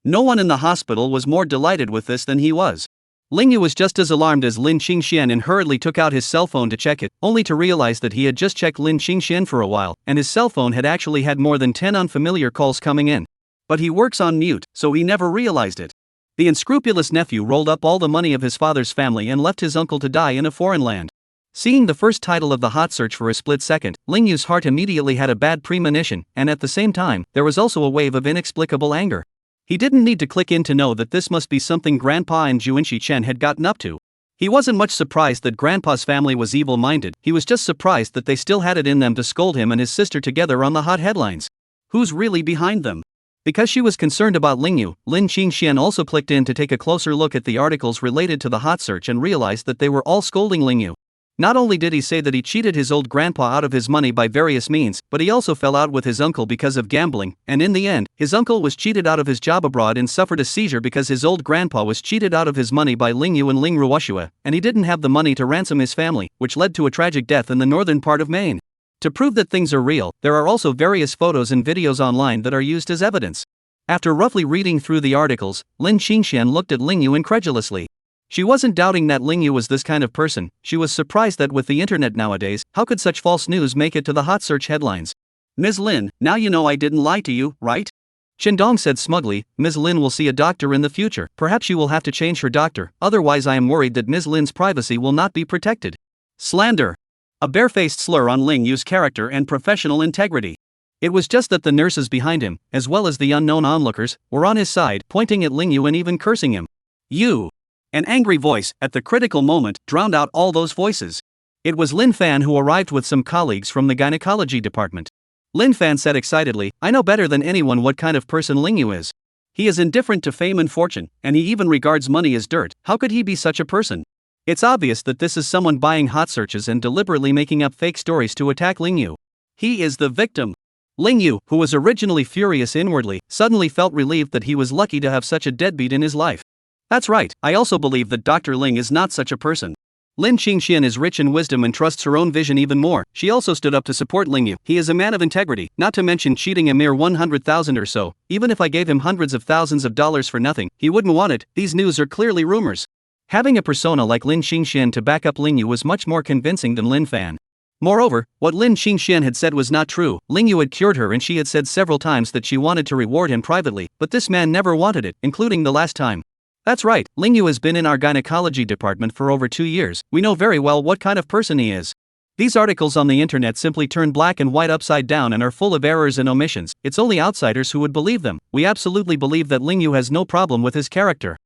No one in the hospital was more delighted with this than he was. Ling Yu was just as alarmed as Lin Qingxian and hurriedly took out his cell phone to check it, only to realize that he had just checked Lin Qingxian for a while, and his cell phone had actually had more than 10 unfamiliar calls coming in. But he works on mute, so he never realized it. The unscrupulous nephew rolled up all the money of his father's family and left his uncle to die in a foreign land. Seeing the first title of the hot search for a split second, Ling Yu's heart immediately had a bad premonition, and at the same time, there was also a wave of inexplicable anger. He didn't need to click in to know that this must be something Grandpa and Juinshi Chen had gotten up to. He wasn't much surprised that Grandpa's family was evil-minded, he was just surprised that they still had it in them to scold him and his sister together on the hot headlines. Who's really behind them? Because she was concerned about Ling Yu, Lin Qingxian also clicked in to take a closer look at the articles related to the hot search and realized that they were all scolding Ling Yu. Not only did he say that he cheated his old grandpa out of his money by various means, but he also fell out with his uncle because of gambling, and in the end, his uncle was cheated out of his job abroad and suffered a seizure because his old grandpa was cheated out of his money by Ling Yu and Ling Ruoshua, and he didn't have the money to ransom his family, which led to a tragic death in the northern part of Maine. To prove that things are real, there are also various photos and videos online that are used as evidence. After roughly reading through the articles, Lin Qingxian looked at Ling Yu incredulously. She wasn't doubting that Ling Yu was this kind of person, she was surprised that with the internet nowadays, how could such false news make it to the hot search headlines? Ms. Lin, now you know I didn't lie to you, right? Chen Dong said smugly, Ms. Lin will see a doctor in the future, perhaps you will have to change her doctor, otherwise I am worried that Ms. Lin's privacy will not be protected. Slander. A barefaced slur on Ling Yu's character and professional integrity. It was just that the nurses behind him, as well as the unknown onlookers, were on his side, pointing at Ling Yu and even cursing him. You. An angry voice, at the critical moment, drowned out all those voices. It was Lin Fan who arrived with some colleagues from the gynecology department. Lin Fan said excitedly, I know better than anyone what kind of person Ling Yu is. He is indifferent to fame and fortune, and he even regards money as dirt. How could he be such a person? It's obvious that this is someone buying hot searches and deliberately making up fake stories to attack Ling Yu. He is the victim. Ling Yu, who was originally furious inwardly, suddenly felt relieved that he was lucky to have such a deadbeat in his life. That's right, I also believe that Dr. Ling is not such a person. Lin Qingxian is rich in wisdom and trusts her own vision even more. She also stood up to support Ling Yu. He is a man of integrity, not to mention cheating a mere 100,000 or so. Even if I gave him hundreds of thousands of dollars for nothing, he wouldn't want it. These news are clearly rumors. Having a persona like Lin Qingxian to back up Ling Yu was much more convincing than Lin Fan. Moreover, what Lin Qingxian had said was not true. Ling Yu had cured her and she had said several times that she wanted to reward him privately, but this man never wanted it, including the last time. That's right, Ling Yu has been in our gynecology department for over 2 years, we know very well what kind of person he is. These articles on the internet simply turn black and white upside down and are full of errors and omissions, it's only outsiders who would believe them. We absolutely believe that Ling Yu has no problem with his character.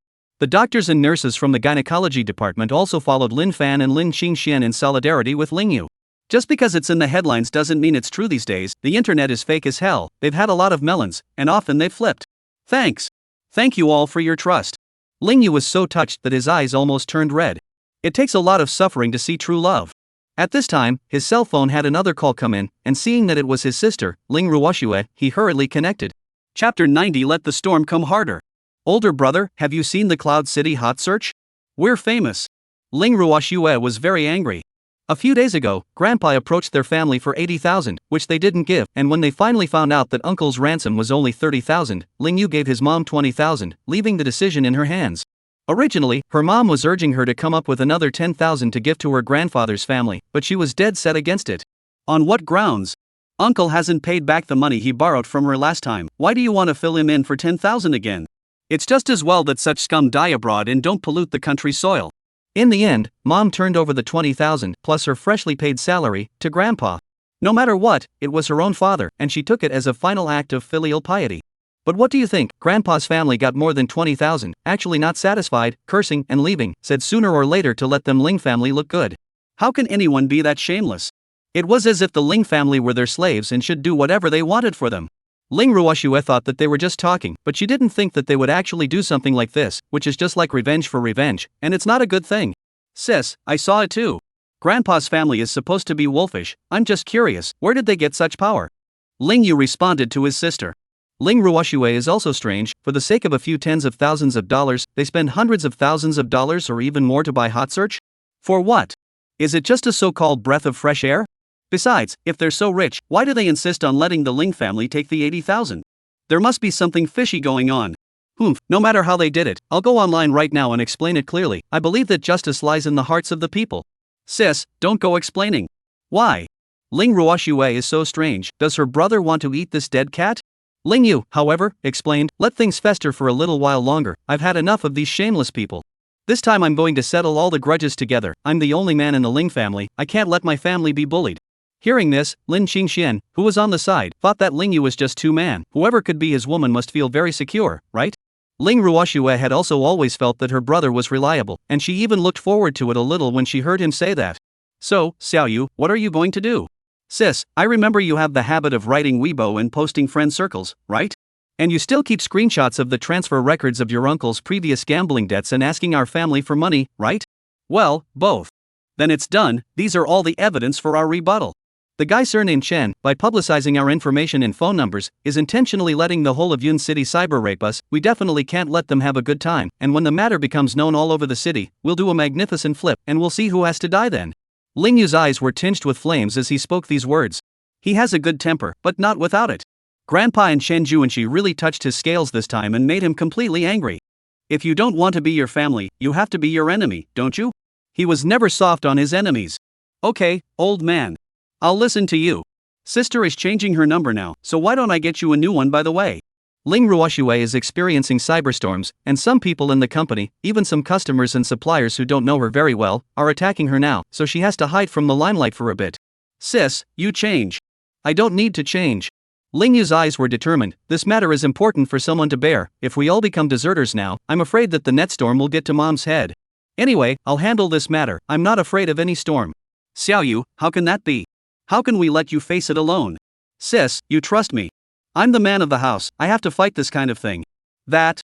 The doctors and nurses from the gynecology department also followed Lin Fan and Lin Qingxian in solidarity with Ling Yu. Just because it's in the headlines doesn't mean it's true these days, the internet is fake as hell, they've had a lot of melons, and often they've flipped. Thanks. Thank you all for your trust. Ling Yu was so touched that his eyes almost turned red. It takes a lot of suffering to see true love. At this time, his cell phone had another call come in, and seeing that it was his sister, Ling Ruoshua, he hurriedly connected. Chapter 90 Let the Storm Come Harder. Older brother, have you seen the Cloud City hot search? We're famous. Ling Ruoshua was very angry. A few days ago, Grandpa approached their family for 80,000, which they didn't give, and when they finally found out that Uncle's ransom was only 30,000, Ling Yu gave his mom 20,000, leaving the decision in her hands. Originally, her mom was urging her to come up with another 10,000 to give to her grandfather's family, but she was dead set against it. On what grounds? Uncle hasn't paid back the money he borrowed from her last time. Why do you want to fill him in for 10,000 again? It's just as well that such scum die abroad and don't pollute the country's soil. In the end, Mom turned over the 20,000 plus her freshly paid salary to Grandpa. No matter what, it was her own father, and she took it as a final act of filial piety. But what do you think? Grandpa's family got more than 20,000, actually not satisfied, cursing and leaving, said sooner or later to let them Ling family look good. How can anyone be that shameless? It was as if the Ling family were their slaves and should do whatever they wanted for them. Ling Ruoxue thought that they were just talking, but she didn't think that they would actually do something like this, which is just like revenge for revenge, and it's not a good thing. Sis, I saw it too. Grandpa's family is supposed to be wolfish. I'm just curious, where did they get such power? Ling Yu responded to his sister. Ling Ruoxue is also strange. For the sake of a few tens of thousands of dollars, they spend hundreds of thousands of dollars or even more to buy hot search? For what? Is it just a so-called breath of fresh air? Besides, if they're so rich, why do they insist on letting the Ling family take the 80,000? There must be something fishy going on. No matter how they did it, I'll go online right now and explain it clearly. I believe that justice lies in the hearts of the people. Sis, don't go explaining. Why? Ling Ruoxue is so strange. Does her brother want to eat this dead cat? Ling Yu, however, explained, let things fester for a little while longer. I've had enough of these shameless people. This time I'm going to settle all the grudges together. I'm the only man in the Ling family. I can't let my family be bullied. Hearing this, Lin Qingxian, who was on the side, thought that Ling Yu was just too man. Whoever could be his woman must feel very secure, right? Ling Ruoxue had also always felt that her brother was reliable, and she even looked forward to it a little when she heard him say that. So, Xiaoyu, what are you going to do? Sis, I remember you have the habit of writing Weibo and posting friend circles, right? And you still keep screenshots of the transfer records of your uncle's previous gambling debts and asking our family for money, right? Well, both. Then it's done. These are all the evidence for our rebuttal. The guy surnamed Chen, by publicizing our information and phone numbers, is intentionally letting the whole of Yun City cyber rape us. We definitely can't let them have a good time, and when the matter becomes known all over the city, we'll do a magnificent flip, and we'll see who has to die then. Ling Yu's eyes were tinged with flames as he spoke these words. He has a good temper, but not without it. Grandpa and Shen Juanxi really touched his scales this time and made him completely angry. If you don't want to be your family, you have to be your enemy, don't you? He was never soft on his enemies. Okay, old man. I'll listen to you. Sister is changing her number now, so why don't I get you a new one by the way? Ling Ruoxue is experiencing cyberstorms, and some people in the company, even some customers and suppliers who don't know her very well, are attacking her now, so she has to hide from the limelight for a bit. Sis, you change. I don't need to change. Ling Yu's eyes were determined. This matter is important for someone to bear. If we all become deserters now, I'm afraid that the net storm will get to Mom's head. Anyway, I'll handle this matter. I'm not afraid of any storm. Xiaoyu, how can that be? How can we let you face it alone? Sis, you trust me. I'm the man of the house. I have to fight this kind of thing. That's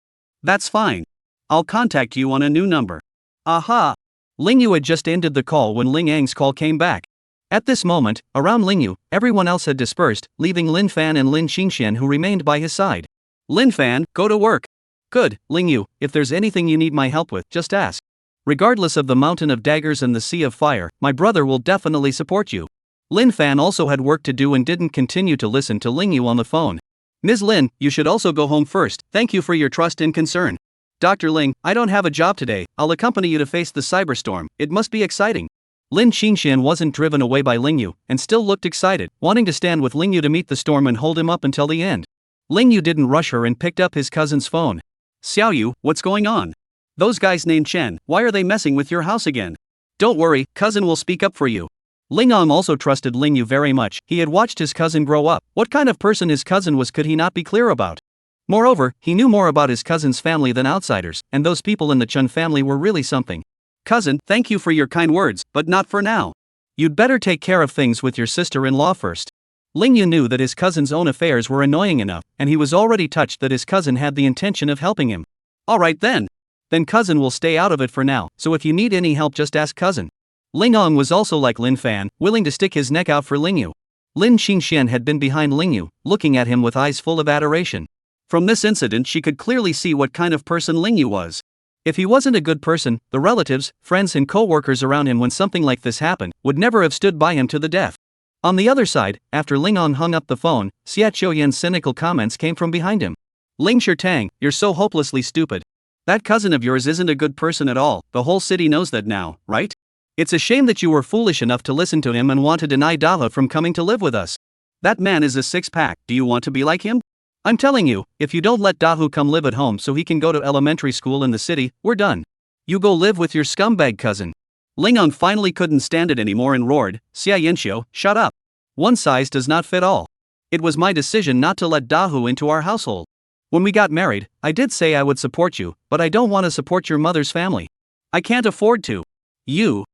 fine. I'll contact you on a new number. Aha! Ling Yu had just ended the call when Ling Ang's call came back. At this moment, around Ling Yu, everyone else had dispersed, leaving Lin Fan and Lin Qingxian who remained by his side. Lin Fan, go to work. Good, Ling Yu, if there's anything you need my help with, just ask. Regardless of the mountain of daggers and the sea of fire, my brother will definitely support you. Lin Fan also had work to do and didn't continue to listen to Ling Yu on the phone. Ms. Lin, you should also go home first. Thank you for your trust and concern. Dr. Ling, I don't have a job today. I'll accompany you to face the cyberstorm. It must be exciting. Lin Qingxian wasn't driven away by Ling Yu, and still looked excited, wanting to stand with Ling Yu to meet the storm and hold him up until the end. Ling Yu didn't rush her and picked up his cousin's phone. Xiaoyu, what's going on? Those guys named Chen, why are they messing with your house again? Don't worry, cousin will speak up for you. Ling Ang also trusted Ling Yu very much. He had watched his cousin grow up. What kind of person his cousin was could he not be clear about? Moreover, he knew more about his cousin's family than outsiders, and those people in the Chen family were really something. Cousin, thank you for your kind words, but not for now. You'd better take care of things with your sister-in-law first. Ling Yu knew that his cousin's own affairs were annoying enough, and he was already touched that his cousin had the intention of helping him. Alright then. Then cousin will stay out of it for now, so if you need any help just ask cousin. Ling Ang was also like Lin Fan, willing to stick his neck out for Ling Yu. Lin Qingxian had been behind Ling Yu, looking at him with eyes full of adoration. From this incident she could clearly see what kind of person Ling Yu was. If he wasn't a good person, the relatives, friends and co-workers around him when something like this happened, would never have stood by him to the death. On the other side, after Ling Ang hung up the phone, Xia Qiuyan's cynical comments came from behind him. Ling Shirtang, you're so hopelessly stupid. That cousin of yours isn't a good person at all, the whole city knows that now, right? It's a shame that you were foolish enough to listen to him and want to deny Daha from coming to live with us. That man is a six-pack, do you want to be like him? I'm telling you, if you don't let Dahu come live at home so he can go to elementary school in the city, we're done. You go live with your scumbag cousin. Lingong finally couldn't stand it anymore and roared, Xia Yanxiu, shut up. One size does not fit all. It was my decision not to let Dahu into our household. When we got married, I did say I would support you, but I don't want to support your mother's family. I can't afford to. You.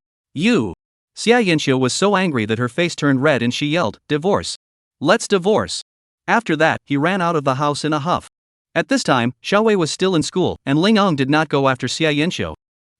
Xia Yanxiu was so angry that her face turned red and she yelled, divorce. Let's divorce. After that, he ran out of the house in a huff. At this time, Xiaowei was still in school, and Lingong did not go after Xia Yanxiu.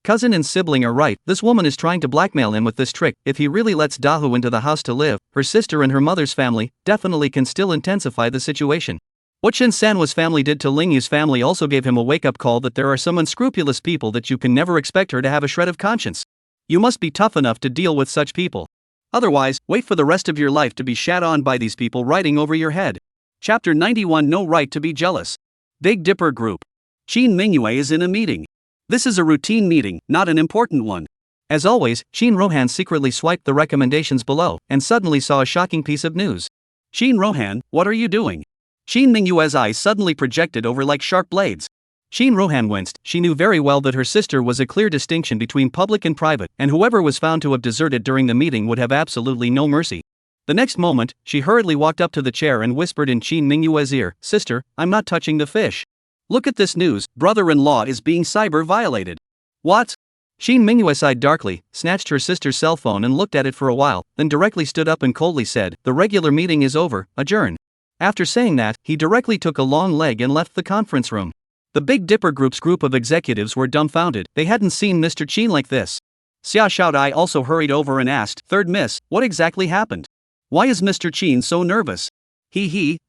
Cousin and sibling are right, this woman is trying to blackmail him with this trick. If he really lets Dahu into the house to live, her sister and her mother's family definitely can still intensify the situation. What Shin Sanwa's family did to Lingyu's family also gave him a wake-up call that there are some unscrupulous people that you can never expect her to have a shred of conscience. You must be tough enough to deal with such people. Otherwise, wait for the rest of your life to be shat on by these people riding over your head. Chapter 91 No Right to be Jealous. Big Dipper Group. Qin Mingyue is in a meeting. This is a routine meeting, not an important one. As always, Qin Rohan secretly swiped the recommendations below, and suddenly saw a shocking piece of news. Qin Rohan, what are you doing? Qin Mingyue's eyes suddenly projected over like sharp blades. Qin Rohan winced, she knew very well that her sister was a clear distinction between public and private, and whoever was found to have deserted during the meeting would have absolutely no mercy. The next moment, she hurriedly walked up to the chair and whispered in Qin Mingyue's ear, Sister, I'm not touching the fish. Look at this news, brother-in-law is being cyber-violated. What? Qin Mingyue sighed darkly, snatched her sister's cell phone and looked at it for a while, then directly stood up and coldly said, the regular meeting is over, adjourn. After saying that, he directly took a long leg and left the conference room. The Big Dipper Group's group of executives were dumbfounded, they hadn't seen Mr. Qin like this. Xia Xiaodai also hurried over and asked, Third Miss, what exactly happened? Why is Mr. Qin so nervous?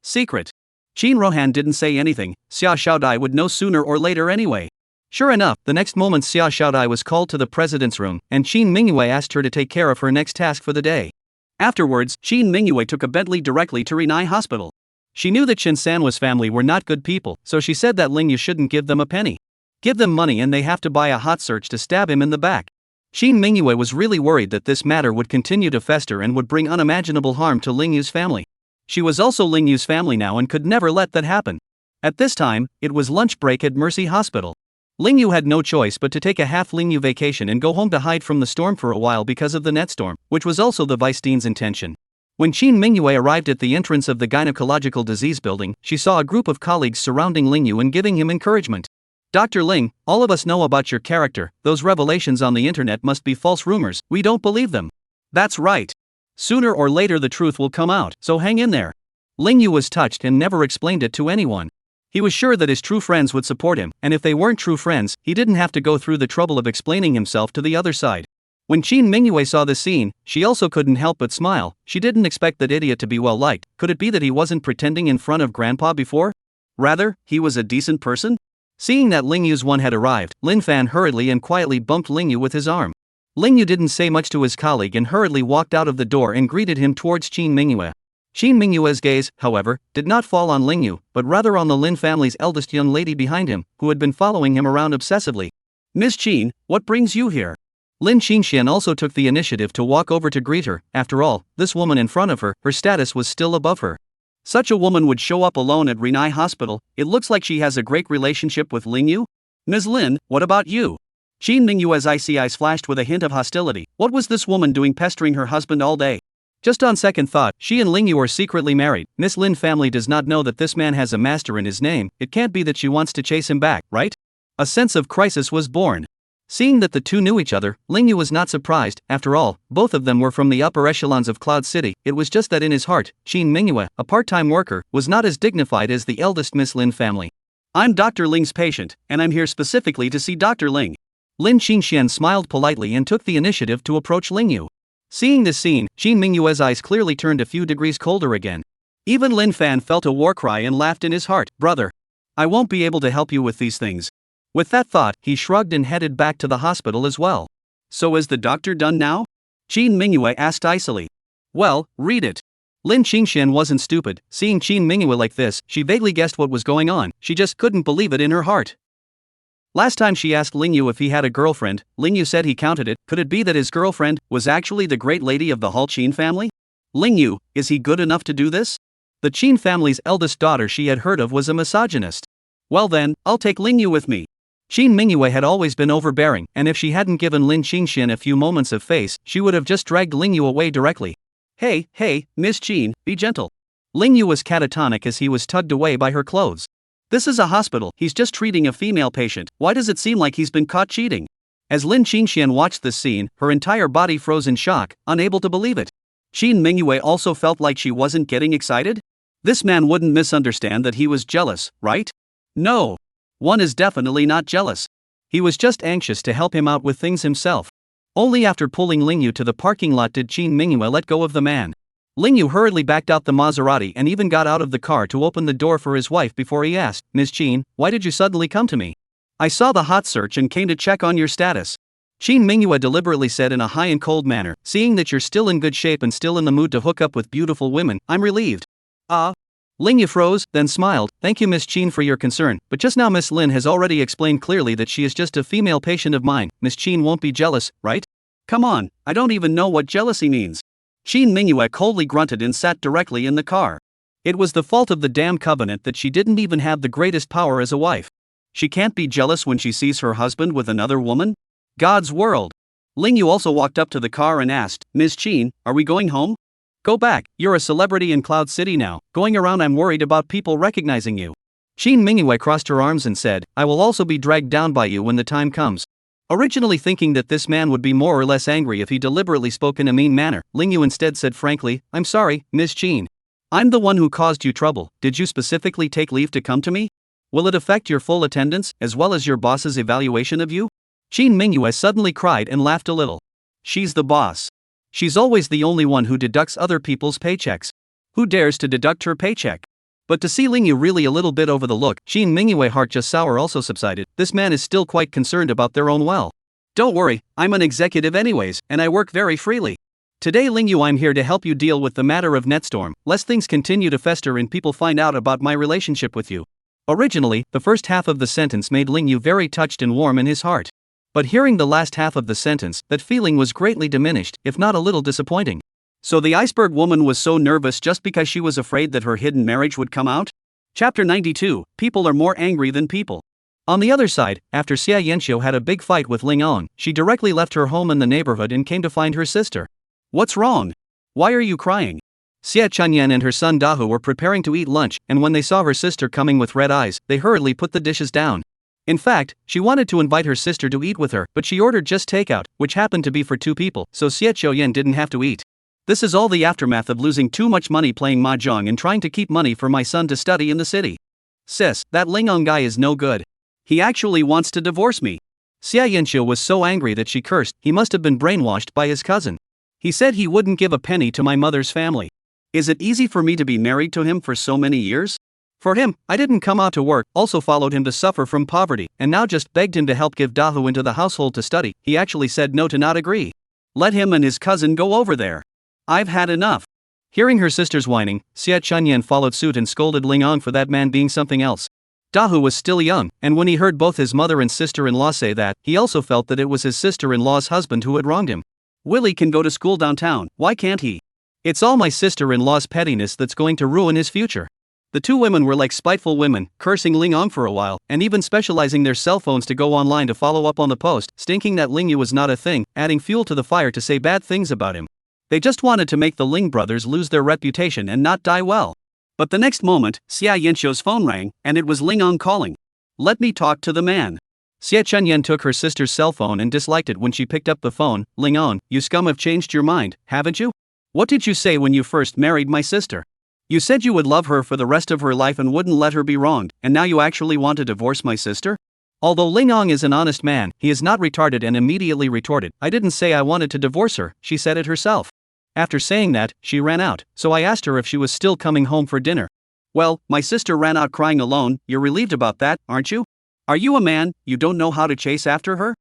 Secret. Qin Rohan didn't say anything, Xia Xiaodai would know sooner or later anyway. Sure enough, the next moment Xia Xiaodai was called to the president's room, and Qin Mingyue asked her to take care of her next task for the day. Afterwards, Qin Mingyue took a Bentley directly to Rinai Hospital. She knew that Shin Sanwa's family were not good people, so she said that Lingyu shouldn't give them a penny. Give them money and they have to buy a hot search to stab him in the back. Qin Mingyue was really worried that this matter would continue to fester and would bring unimaginable harm to Lingyu's family. She was also Lingyu's family now and could never let that happen. At this time, it was lunch break at Mercy Hospital. Lingyu had no choice but to take a half Lingyu vacation and go home to hide from the storm for a while because of the net storm, which was also the vice dean's intention. When Qin Mingyue arrived at the entrance of the gynecological disease building, she saw a group of colleagues surrounding Lingyu and giving him encouragement. Dr. Ling, all of us know about your character, those revelations on the internet must be false rumors, we don't believe them. That's right. Sooner or later the truth will come out, so hang in there. Lingyu was touched and never explained it to anyone. He was sure that his true friends would support him, and if they weren't true friends, he didn't have to go through the trouble of explaining himself to the other side. When Qin Mingyue saw this scene, she also couldn't help but smile. She didn't expect that idiot to be well liked. Could it be that he wasn't pretending in front of Grandpa before? Rather, he was a decent person? Seeing that Lingyu's one had arrived, Lin Fan hurriedly and quietly bumped Lingyu with his arm. Lingyu didn't say much to his colleague and hurriedly walked out of the door and greeted him towards Qin Mingyue. Qin Mingyue's gaze, however, did not fall on Lingyu, but rather on the Lin family's eldest young lady behind him, who had been following him around obsessively. Miss Qin, what brings you here? Lin Qinxian also took the initiative to walk over to greet her. After all, this woman in front of her, her status was still above her. Such a woman would show up alone at Rinai Hospital. It looks like she has a great relationship with Lingyu. Ms. Lin, what about you? Qin Mingyue's icy eyes flashed with a hint of hostility. What was this woman doing pestering her husband all day? Just on second thought, she and Lingyu are secretly married. Miss Lin family does not know that this man has a master in his name. It can't be that she wants to chase him back, right? A sense of crisis was born. Seeing that the two knew each other, Lingyu was not surprised. After all, both of them were from the upper echelons of Cloud City. It was just that in his heart, Qin Mingyue, a part-time worker, was not as dignified as the eldest Miss Lin family. I'm Dr. Ling's patient, and I'm here specifically to see Dr. Ling. Lin Qinxian smiled politely and took the initiative to approach Lingyu. Seeing this scene, Qin Mingyue's eyes clearly turned a few degrees colder again. Even Lin Fan felt a war cry and laughed in his heart. Brother, I won't be able to help you with these things. With that thought, he shrugged and headed back to the hospital as well. So is the doctor done now? Qin Mingyue asked icily. Well, read it. Lin Qinxian wasn't stupid. Seeing Qin Mingyue like this, she vaguely guessed what was going on. She just couldn't believe it in her heart. Last time she asked Lingyu if he had a girlfriend, Lingyu said he counted it. Could it be that his girlfriend was actually the great lady of the whole Qin family? Ling Yu, is he good enough to do this? The Qin family's eldest daughter she had heard of was a misogynist. Well then, I'll take Ling Yu with me. Qin Mingyue had always been overbearing, and if she hadn't given Lin Qingxian a few moments of face, she would have just dragged Ling Yu away directly. Hey, Miss Qin, be gentle. Ling Yu was catatonic as he was tugged away by her clothes. This is a hospital, he's just treating a female patient, why does it seem like he's been caught cheating? As Lin Qingxian watched this scene, her entire body froze in shock, unable to believe it. Qin Mingyue also felt like she wasn't getting excited? This man wouldn't misunderstand that he was jealous, right? No. One is definitely not jealous. He was just anxious to help him out with things himself. Only after pulling Ling Yu to the parking lot did Qin Mingyue let go of the man. Ling Yu hurriedly backed out the Maserati and even got out of the car to open the door for his wife before he asked, Ms. Qin, why did you suddenly come to me? I saw the hot search and came to check on your status. Qin Mingyue deliberately said in a high and cold manner, seeing that you're still in good shape and still in the mood to hook up with beautiful women, I'm relieved. Ling Yu froze, then smiled, thank you Miss Qin for your concern, but just now Miss Lin has already explained clearly that she is just a female patient of mine, Miss Qin won't be jealous, right? Come on, I don't even know what jealousy means. Qin Mingyue coldly grunted and sat directly in the car. It was the fault of the damn covenant that she didn't even have the greatest power as a wife. She can't be jealous when she sees her husband with another woman? God's world. Ling Yu also walked up to the car and asked, Ms. Qin, are we going home? Go back, you're a celebrity in Cloud City now, going around I'm worried about people recognizing you. Qin Mingyue crossed her arms and said, I will also be dragged down by you when the time comes. Originally thinking that this man would be more or less angry if he deliberately spoke in a mean manner, Ling Yu instead said frankly, I'm sorry, Ms. Qin. I'm the one who caused you trouble, did you specifically take leave to come to me? Will it affect your full attendance, as well as your boss's evaluation of you? Qin Mingyue suddenly cried and laughed a little. She's the boss. She's always the only one who deducts other people's paychecks. Who dares to deduct her paycheck? But to see Ling Yu really a little bit over the look, Qin Mingyue heart just sour also subsided, this man is still quite concerned about their own well. Don't worry, I'm an executive anyways, and I work very freely. Today Ling Yu I'm here to help you deal with the matter of Netstorm, lest things continue to fester and people find out about my relationship with you. Originally, the first half of the sentence made Ling Yu very touched and warm in his heart. But hearing the last half of the sentence, that feeling was greatly diminished, if not a little disappointing. So the iceberg woman was so nervous just because she was afraid that her hidden marriage would come out? Chapter 92, People are more angry than people. On the other side, after Xia Yanxiu had a big fight with Ling Ong, she directly left her home in the neighborhood and came to find her sister. What's wrong? Why are you crying? Xia Chunyan and her son Dahu were preparing to eat lunch, and when they saw her sister coming with red eyes, they hurriedly put the dishes down. In fact, she wanted to invite her sister to eat with her, but she ordered just takeout, which happened to be for 2 people, so Xia Chouyan didn't have to eat. This is all the aftermath of losing too much money playing mahjong and trying to keep money for my son to study in the city. Sis, that Lingong guy is no good. He actually wants to divorce me. Xia Yanxiu was so angry that she cursed, he must have been brainwashed by his cousin. He said he wouldn't give a penny to my mother's family. Is it easy for me to be married to him for so many years? For him, I didn't come out to work, also followed him to suffer from poverty, and now just begged him to help give Dahu into the household to study. He actually said no to not agree. Let him and his cousin go over there. I've had enough. Hearing her sister's whining, Xia Chunyan followed suit and scolded Ling Ong for that man being something else. Dahu was still young, and when he heard both his mother and sister-in-law say that, he also felt that it was his sister-in-law's husband who had wronged him. Willie can go to school downtown, why can't he? It's all my sister-in-law's pettiness that's going to ruin his future. The 2 women were like spiteful women, cursing Ling Ong for a while, and even specializing their cell phones to go online to follow up on the post, stinking that Ling Yu was not a thing, adding fuel to the fire to say bad things about him. They just wanted to make the Ling brothers lose their reputation and not die well. But the next moment, Xia Yanxiu's phone rang, and it was Ling Ong calling. Let me talk to the man. Xia Chunyan took her sister's cell phone and disliked it when she picked up the phone. Ling Ong, you scum have changed your mind, haven't you? What did you say when you first married my sister? You said you would love her for the rest of her life and wouldn't let her be wronged, and now you actually want to divorce my sister? Although Ling Ong is an honest man, he is not retarded and immediately retorted, I didn't say I wanted to divorce her, she said it herself. After saying that, she ran out, so I asked her if she was still coming home for dinner. Well, my sister ran out crying alone, you're relieved about that, aren't you? Are you a man, you don't know how to chase after her?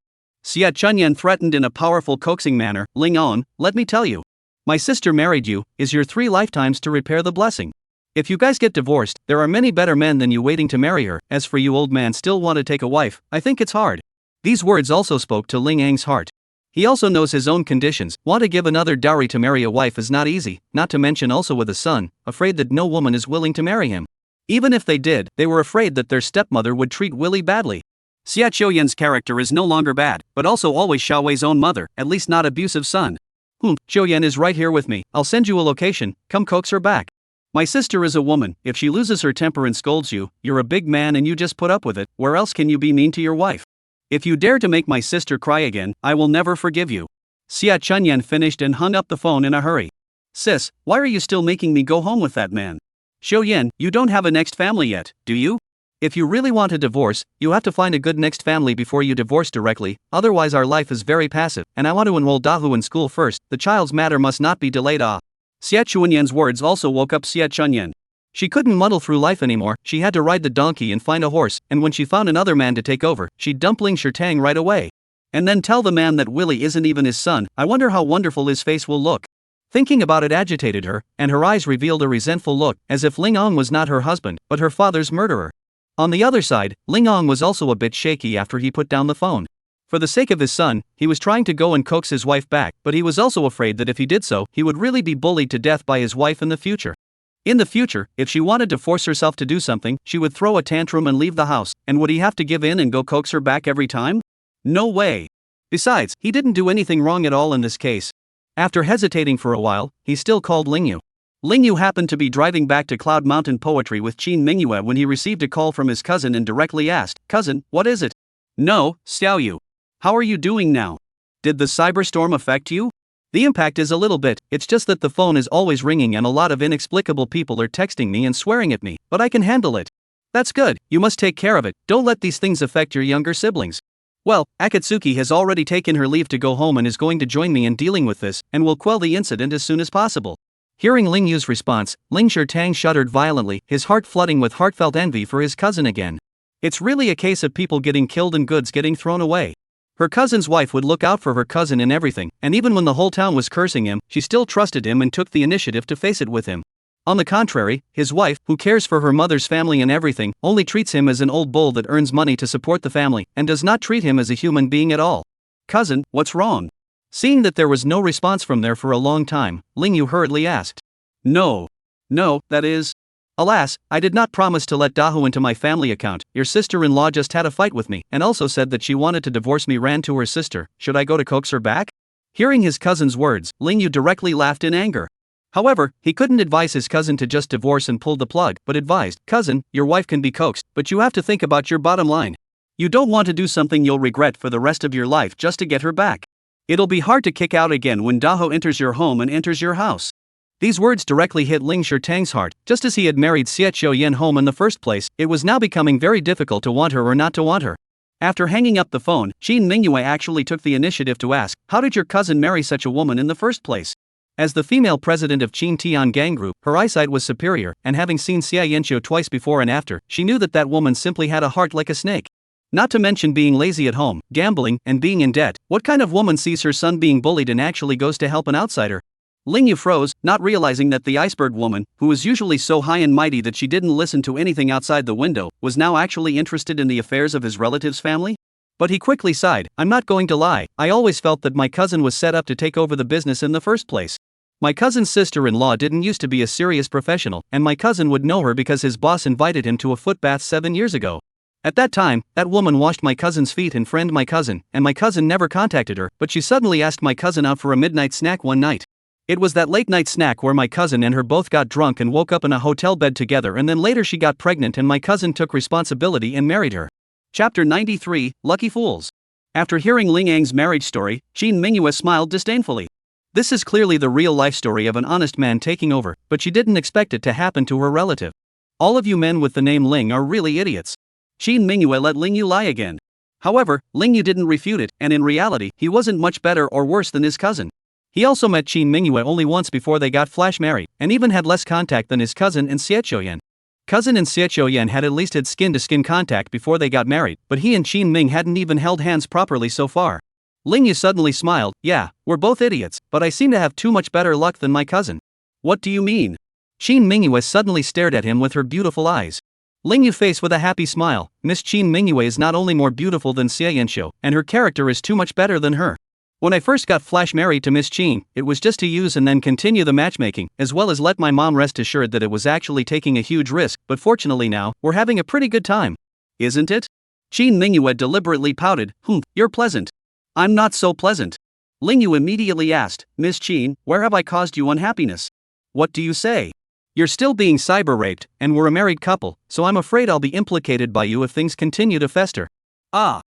Xia Chunyan threatened in a powerful coaxing manner, Ling Ong, let me tell you. My sister married you, is your 3 lifetimes to repair the blessing. If you guys get divorced, there are many better men than you waiting to marry her, as for you old man still want to take a wife, I think it's hard. These words also spoke to Ling Ang's heart. He also knows his own conditions. Want to give another dowry to marry a wife is not easy, not to mention also with a son, afraid that no woman is willing to marry him. Even if they did, they were afraid that their stepmother would treat Willie badly. Xia Qiuyan's character is no longer bad, but also always Xiaowei's own mother, at least not abusive son. Qiuyan is right here with me, I'll send you a location, come coax her back. My sister is a woman, if she loses her temper and scolds you, you're a big man and you just put up with it, where else can you be mean to your wife? If you dare to make my sister cry again, I will never forgive you. Xia Qiuyan finished and hung up the phone in a hurry. Sis, why are you still making me go home with that man? Qiuyan, you don't have a next family yet, do you? If you really want a divorce, you have to find a good next family before you divorce directly, otherwise our life is very passive, and I want to enroll Dahu in school first, the child's matter must not be delayed. Xia Qiuyan's words also woke up Xia Qiuyan. She couldn't muddle through life anymore, she had to ride the donkey and find a horse, and when she found another man to take over, she'd dumpling Shirtang right away. And then tell the man that Willie isn't even his son, I wonder how wonderful his face will look. Thinking about it agitated her, and her eyes revealed a resentful look, as if Ling Ong was not her husband, but her father's murderer. On the other side, Ling Ong was also a bit shaky after he put down the phone. For the sake of his son, he was trying to go and coax his wife back, but he was also afraid that if he did so, he would really be bullied to death by his wife in the future. In the future, if she wanted to force herself to do something, she would throw a tantrum and leave the house, and would he have to give in and go coax her back every time? No way. Besides, he didn't do anything wrong at all in this case. After hesitating for a while, he still called Lingyu. Lingyu happened to be driving back to Cloud Mountain Poetry with Qin Mingyue when he received a call from his cousin and directly asked, "Cousin, what is it?" "No, Xiaoyu. How are you doing now? Did the cyberstorm affect you?" "The impact is a little bit, it's just that the phone is always ringing and a lot of inexplicable people are texting me and swearing at me, but I can handle it." "That's good, you must take care of it, don't let these things affect your younger siblings." "Well, Akatsuki has already taken her leave to go home and is going to join me in dealing with this, and will quell the incident as soon as possible." Hearing Ling Yu's response, Ling Shirtang shuddered violently, his heart flooding with heartfelt envy for his cousin again. It's really a case of people getting killed and goods getting thrown away. Her cousin's wife would look out for her cousin in everything, and even when the whole town was cursing him, she still trusted him and took the initiative to face it with him. On the contrary, his wife, who cares for her mother's family and everything, only treats him as an old bull that earns money to support the family, and does not treat him as a human being at all. "Cousin, what's wrong?" Seeing that there was no response from there for a long time, Ling Yu hurriedly asked. No, that is... Alas, I did not promise to let Dahu into my family account. Your sister-in-law just had a fight with me, and also said that she wanted to divorce me. Ran to her sister. Should I go to coax her back? Hearing his cousin's words, Ling Yu directly laughed in anger. However, he couldn't advise his cousin to just divorce and pull the plug, but advised, "Cousin, your wife can be coaxed, but you have to think about your bottom line. You don't want to do something you'll regret for the rest of your life just to get her back. It'll be hard to kick out again when Daho enters your home and enters your house." These words directly hit Ling Shirtang's heart. Just as he had married Xie Qiuyan home in the first place, it was now becoming very difficult to want her or not to want her. After hanging up the phone, Qin Mingyue actually took the initiative to ask, "How did your cousin marry such a woman in the first place?" As the female president of Qin Tian Gang Group, her eyesight was superior, and having seen Xia Yanqiu twice before and after, she knew that that woman simply had a heart like a snake. Not to mention being lazy at home, gambling, and being in debt. What kind of woman sees her son being bullied and actually goes to help an outsider? Ling Yu froze, not realizing that the iceberg woman, who was usually so high and mighty that she didn't listen to anything outside the window, was now actually interested in the affairs of his relative's family? But he quickly sighed, "I'm not going to lie, I always felt that my cousin was set up to take over the business in the first place. My cousin's sister-in-law didn't used to be a serious professional, and my cousin would know her because his boss invited him to a foot bath 7 years ago. At that time, that woman washed my cousin's feet and friended my cousin, and my cousin never contacted her, but she suddenly asked my cousin out for a midnight snack one night. It was that late night snack where my cousin and her both got drunk and woke up in a hotel bed together, and then later she got pregnant and my cousin took responsibility and married her." Chapter 93, Lucky Fools. After hearing Ling Ang's marriage story, Qin Mingyue smiled disdainfully. This is clearly the real-life story of an honest man taking over, but she didn't expect it to happen to her relative. All of you men with the name Ling are really idiots. Qin Mingyue let Ling Yu lie again. However, Ling Yu didn't refute it, and in reality, he wasn't much better or worse than his cousin. He also met Qin Mingyue only once before they got flash married, and even had less contact than his cousin and Xie Qiuyan. Cousin and Xie Qiuyan had at least had skin-to-skin contact before they got married, but he and Qin Ming hadn't even held hands properly so far. Ling Yu suddenly smiled, "Yeah, we're both idiots, but I seem to have too much better luck than my cousin." "What do you mean?" Qin Mingyue suddenly stared at him with her beautiful eyes. Ling Yu faced with a happy smile, "Miss Qin Mingyue is not only more beautiful than Xie Yanqiu, and her character is too much better than her." When I first got flash married to Miss Chin, it was just to use and then continue the matchmaking, as well as let my mom rest assured that it was actually taking a huge risk, but fortunately now, we're having a pretty good time. Isn't it? Chin Mingyue deliberately pouted, you're pleasant. I'm not so pleasant. Lingyu immediately asked, Miss Chin, where have I caused you unhappiness? What do you say? You're still being cyber-raped, and we're a married couple, so I'm afraid I'll be implicated by you if things continue to fester. I'm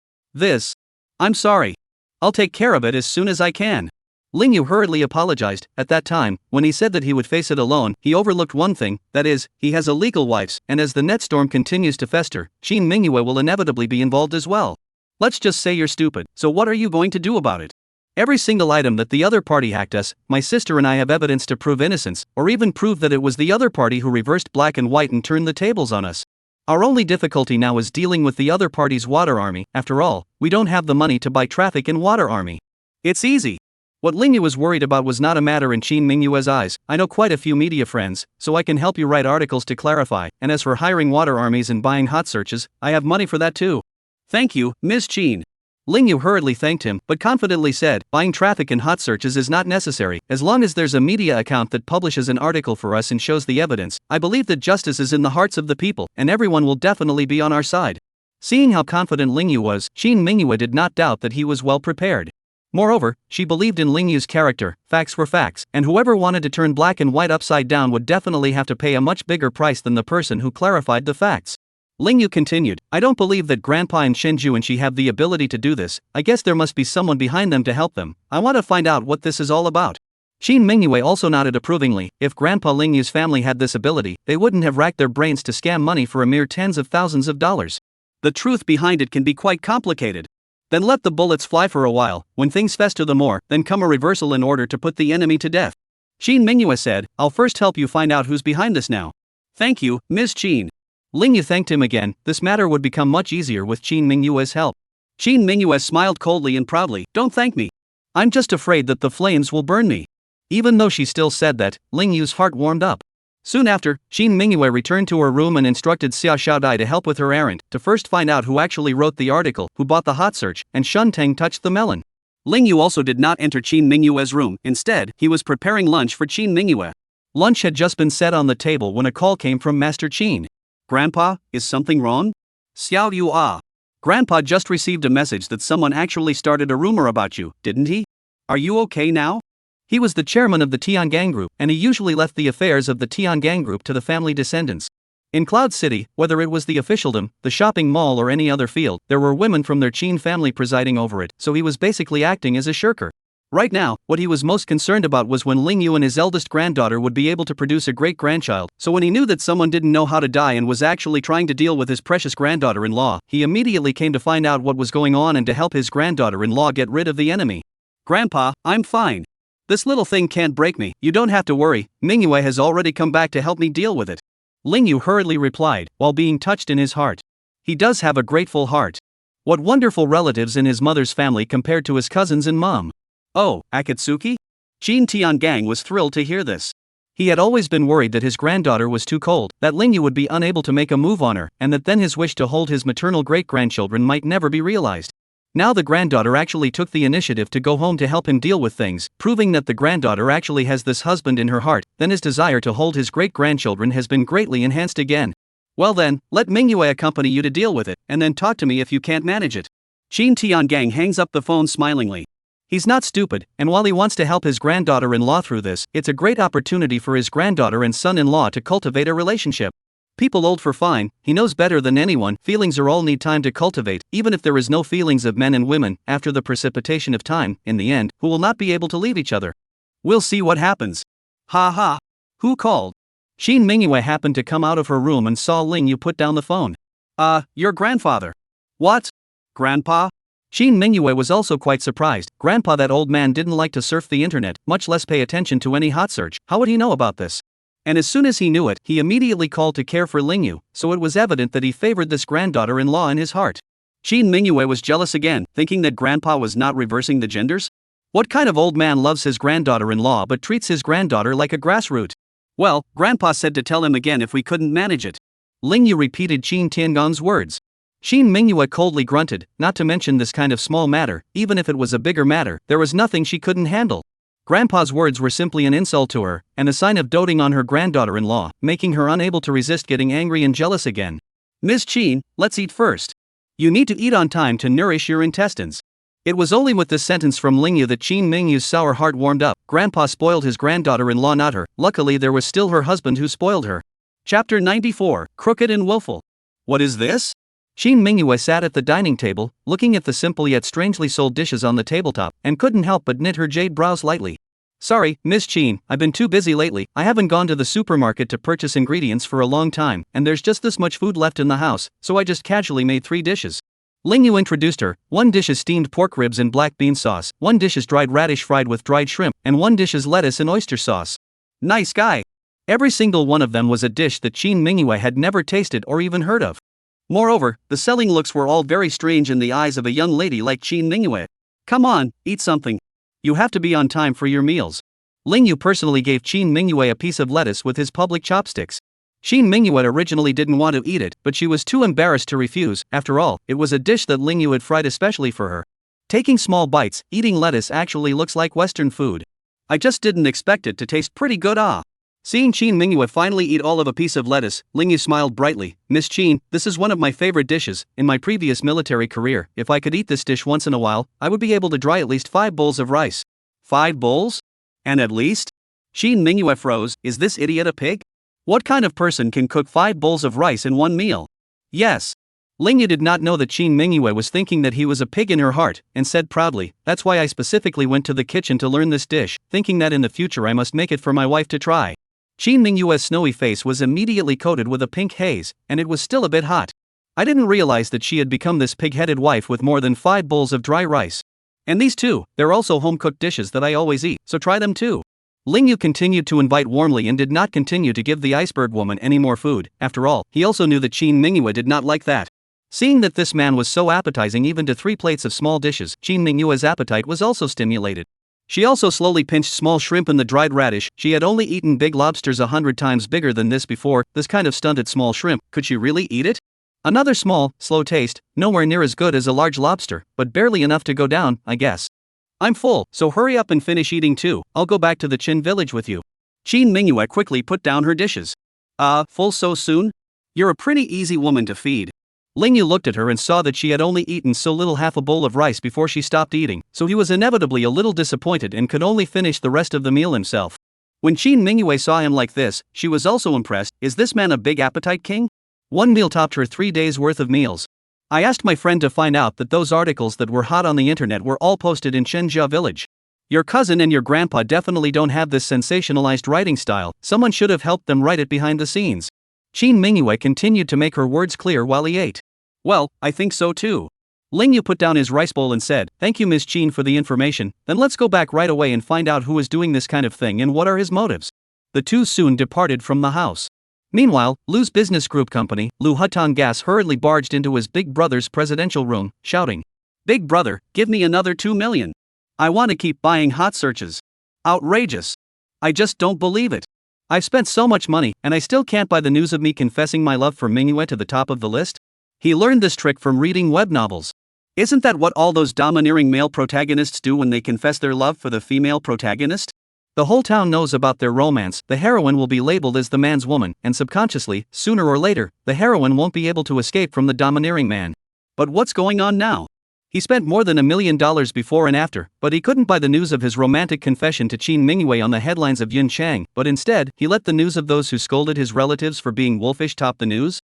sorry. I'll take care of it as soon as I can. Lingyu hurriedly apologized. At that time, when he said that he would face it alone, he overlooked one thing, that is, he has illegal wives, and as the net storm continues to fester, Chin Mingyue will inevitably be involved as well. Let's just say you're stupid, so what are you going to do about it? Every single item that the other party hacked us, my sister and I have evidence to prove innocence, or even prove that it was the other party who reversed black and white and turned the tables on us. Our only difficulty now is dealing with the other party's water army. After all, we don't have the money to buy traffic in water army. It's easy. What Lingyu was worried about was not a matter in Chin Mingyue's eyes. I know quite a few media friends, so I can help you write articles to clarify, and as for hiring water armies and buying hot searches, I have money for that too. Thank you, Ms. Chin. Lingyu hurriedly thanked him, but confidently said, buying traffic and hot searches is not necessary. As long as there's a media account that publishes an article for us and shows the evidence, I believe that justice is in the hearts of the people, and everyone will definitely be on our side. Seeing how confident Lingyu was, Chin Mingyue did not doubt that he was well prepared. Moreover, she believed in Lingyu's character. Facts were facts, and whoever wanted to turn black and white upside down would definitely have to pay a much bigger price than the person who clarified the facts. Lingyu continued, I don't believe that Grandpa and Shenju and she have the ability to do this. I guess there must be someone behind them to help them. I want to find out what this is all about. Chin Mingyue also nodded approvingly. If Grandpa Lingyu's family had this ability, they wouldn't have racked their brains to scam money for a mere tens of thousands of dollars. The truth behind it can be quite complicated. Then let the bullets fly for a while. When things fester the more, then come a reversal in order to put the enemy to death. Chin Mingyue said, I'll first help you find out who's behind this now. Thank you, Ms. Chin. Lingyu thanked him again. This matter would become much easier with Chin Mingyue's help. Chin Mingyue smiled coldly and proudly. Don't thank me. I'm just afraid that the flames will burn me. Even though she still said that, Lingyu's heart warmed up. Soon after, Chin Mingyue returned to her room and instructed Xia Xiaodai to help with her errand, to first find out who actually wrote the article, who bought the hot search, and Shun Teng touched the melon. Lingyu also did not enter Chin Mingyue's room. Instead, he was preparing lunch for Chin Mingyue. Lunch had just been set on the table when a call came from Master Chin. Grandpa, is something wrong? Xiao Yu ah. Grandpa just received a message that someone actually started a rumor about you, didn't he? Are you okay now? He was the chairman of the Tiangang Group, and he usually left the affairs of the Tiangang Group to the family descendants. In Cloud City, whether it was the officialdom, the shopping mall or any other field, there were women from their Qin family presiding over it, so he was basically acting as a shirker. Right now, what he was most concerned about was when Lingyu and his eldest granddaughter would be able to produce a great-grandchild, so when he knew that someone didn't know how to die and was actually trying to deal with his precious granddaughter-in-law, he immediately came to find out what was going on and to help his granddaughter-in-law get rid of the enemy. Grandpa, I'm fine. This little thing can't break me. You don't have to worry, Mingyue has already come back to help me deal with it. Lingyu hurriedly replied, while being touched in his heart. He does have a grateful heart. What wonderful relatives in his mother's family compared to his cousins and mom. Oh, Akatsuki? Qin Tiangang was thrilled to hear this. He had always been worried that his granddaughter was too cold, that Lingyu would be unable to make a move on her, and that then his wish to hold his maternal great-grandchildren might never be realized. Now the granddaughter actually took the initiative to go home to help him deal with things, proving that the granddaughter actually has this husband in her heart, then his desire to hold his great-grandchildren has been greatly enhanced again. Well then, let Mingyue accompany you to deal with it, and then talk to me if you can't manage it. Qin Tiangang hangs up the phone smilingly. He's not stupid, and while he wants to help his granddaughter-in-law through this, it's a great opportunity for his granddaughter and son-in-law to cultivate a relationship. People old for fine, he knows better than anyone, feelings are all need time to cultivate, even if there is no feelings of men and women, after the precipitation of time, in the end, who will not be able to leave each other. We'll see what happens. Ha ha. Who called? Qin Mingyue happened to come out of her room and saw Lingyu put down the phone. Your grandfather. What? Grandpa? Qin Mingyue was also quite surprised. Grandpa, that old man didn't like to surf the internet, much less pay attention to any hot search. How would he know about this? And as soon as he knew it, he immediately called to care for Lingyu, so it was evident that he favored this granddaughter-in-law in his heart. Qin Mingyue was jealous again, thinking that Grandpa was not reversing the genders? What kind of old man loves his granddaughter-in-law but treats his granddaughter like a grassroot? Well, Grandpa said to tell him again if we couldn't manage it. Lingyu repeated Qin Tiangong's words. Shin Mingyue coldly grunted, not to mention this kind of small matter, even if it was a bigger matter, there was nothing she couldn't handle. Grandpa's words were simply an insult to her, and a sign of doting on her granddaughter-in-law, making her unable to resist getting angry and jealous again. Miss Chin, let's eat first. You need to eat on time to nourish your intestines. It was only with this sentence from Lingyu that Shin Mingyu's sour heart warmed up. Grandpa spoiled his granddaughter-in-law, not her. Luckily there was still her husband who spoiled her. Chapter 94, Crooked and Willful. What is this? Shin Mingyue sat at the dining table, looking at the simple yet strangely sold dishes on the tabletop, and couldn't help but knit her jade brows lightly. Sorry, Miss Chin, I've been too busy lately. I haven't gone to the supermarket to purchase ingredients for a long time, and there's just this much food left in the house, so I just casually made 3 dishes. Lingyu introduced her. 1 dish is steamed pork ribs in black bean sauce, 1 dish is dried radish fried with dried shrimp, and 1 dish is lettuce and oyster sauce. Nice guy. Every single one of them was a dish that Shin Mingyue had never tasted or even heard of. Moreover, the selling looks were all very strange in the eyes of a young lady like Shin Mingyue. Come on, eat something. You have to be on time for your meals. Lingyu personally gave Shin Mingyue a piece of lettuce with his public chopsticks. Shin Mingyue originally didn't want to eat it, but she was too embarrassed to refuse. After all, it was a dish that Lingyu had fried especially for her. Taking small bites, eating lettuce actually looks like Western food. I just didn't expect it to taste pretty good. Seeing Shin Mingyue finally eat all of a piece of lettuce, Lingyu smiled brightly. Miss Chin, this is one of my favorite dishes. In my previous military career, if I could eat this dish once in a while, I would be able to dry at least 5 bowls of rice. 5 bowls? And at least? Shin Mingyue froze. Is this idiot a pig? What kind of person can cook 5 bowls of rice in one meal? Yes. Lingyu did not know that Shin Mingyue was thinking that he was a pig in her heart, and said proudly, that's why I specifically went to the kitchen to learn this dish, thinking that in the future I must make it for my wife to try. Shin Mingyue's snowy face was immediately coated with a pink haze, and it was still a bit hot. I didn't realize that she had become this pig-headed wife with more than 5 bowls of dry rice. And these too, they're also home-cooked dishes that I always eat, so try them too. Lingyu continued to invite warmly and did not continue to give the iceberg woman any more food. After all, he also knew that Shin Mingyue did not like that. Seeing that this man was so appetizing even to 3 plates of small dishes, Shin Mingyue's appetite was also stimulated. She also slowly pinched small shrimp and the dried radish. She had only eaten big lobsters 100 times bigger than this before. This kind of stunted small shrimp, could she really eat it? Another small, slow taste, nowhere near as good as a large lobster, but barely enough to go down, I guess. I'm full, so hurry up and finish eating too. I'll go back to the Chin village with you. Shin Mingyue quickly put down her dishes. Full so soon? You're a pretty easy woman to feed. Lingyu looked at her and saw that she had only eaten so little, half a bowl of rice before she stopped eating, so he was inevitably a little disappointed and could only finish the rest of the meal himself. When Shin Mingyue saw him like this, she was also impressed. Is this man a big appetite king? 1 meal topped her 3 days worth of meals. I asked my friend to find out that those articles that were hot on the internet were all posted in Chenjia village. Your cousin and your grandpa definitely don't have this sensationalized writing style. Someone should have helped them write it behind the scenes. Shin Mingyue continued to make her words clear while he ate. Well, I think so too. Lingyu put down his rice bowl and said, thank you Miss Shin for the information, then let's go back right away and find out who is doing this kind of thing and what are his motives. The two soon departed from the house. Meanwhile, Lu's business group company, Lu Hutong Gas, hurriedly barged into his big brother's presidential room, shouting, Big brother, give me another 2 million. I want to keep buying hot searches. Outrageous. I just don't believe it. I've spent so much money, and I still can't buy the news of me confessing my love for Mingyue to the top of the list? He learned this trick from reading web novels. Isn't that what all those domineering male protagonists do when they confess their love for the female protagonist? The whole town knows about their romance. The heroine will be labeled as the man's woman, and subconsciously, sooner or later, the heroine won't be able to escape from the domineering man. But what's going on now? He spent more than $1 million before and after, but he couldn't buy the news of his romantic confession to Shin Mingyue on the headlines of Yun Chang, but instead, he let the news of those who scolded his relatives for being wolfish top the news?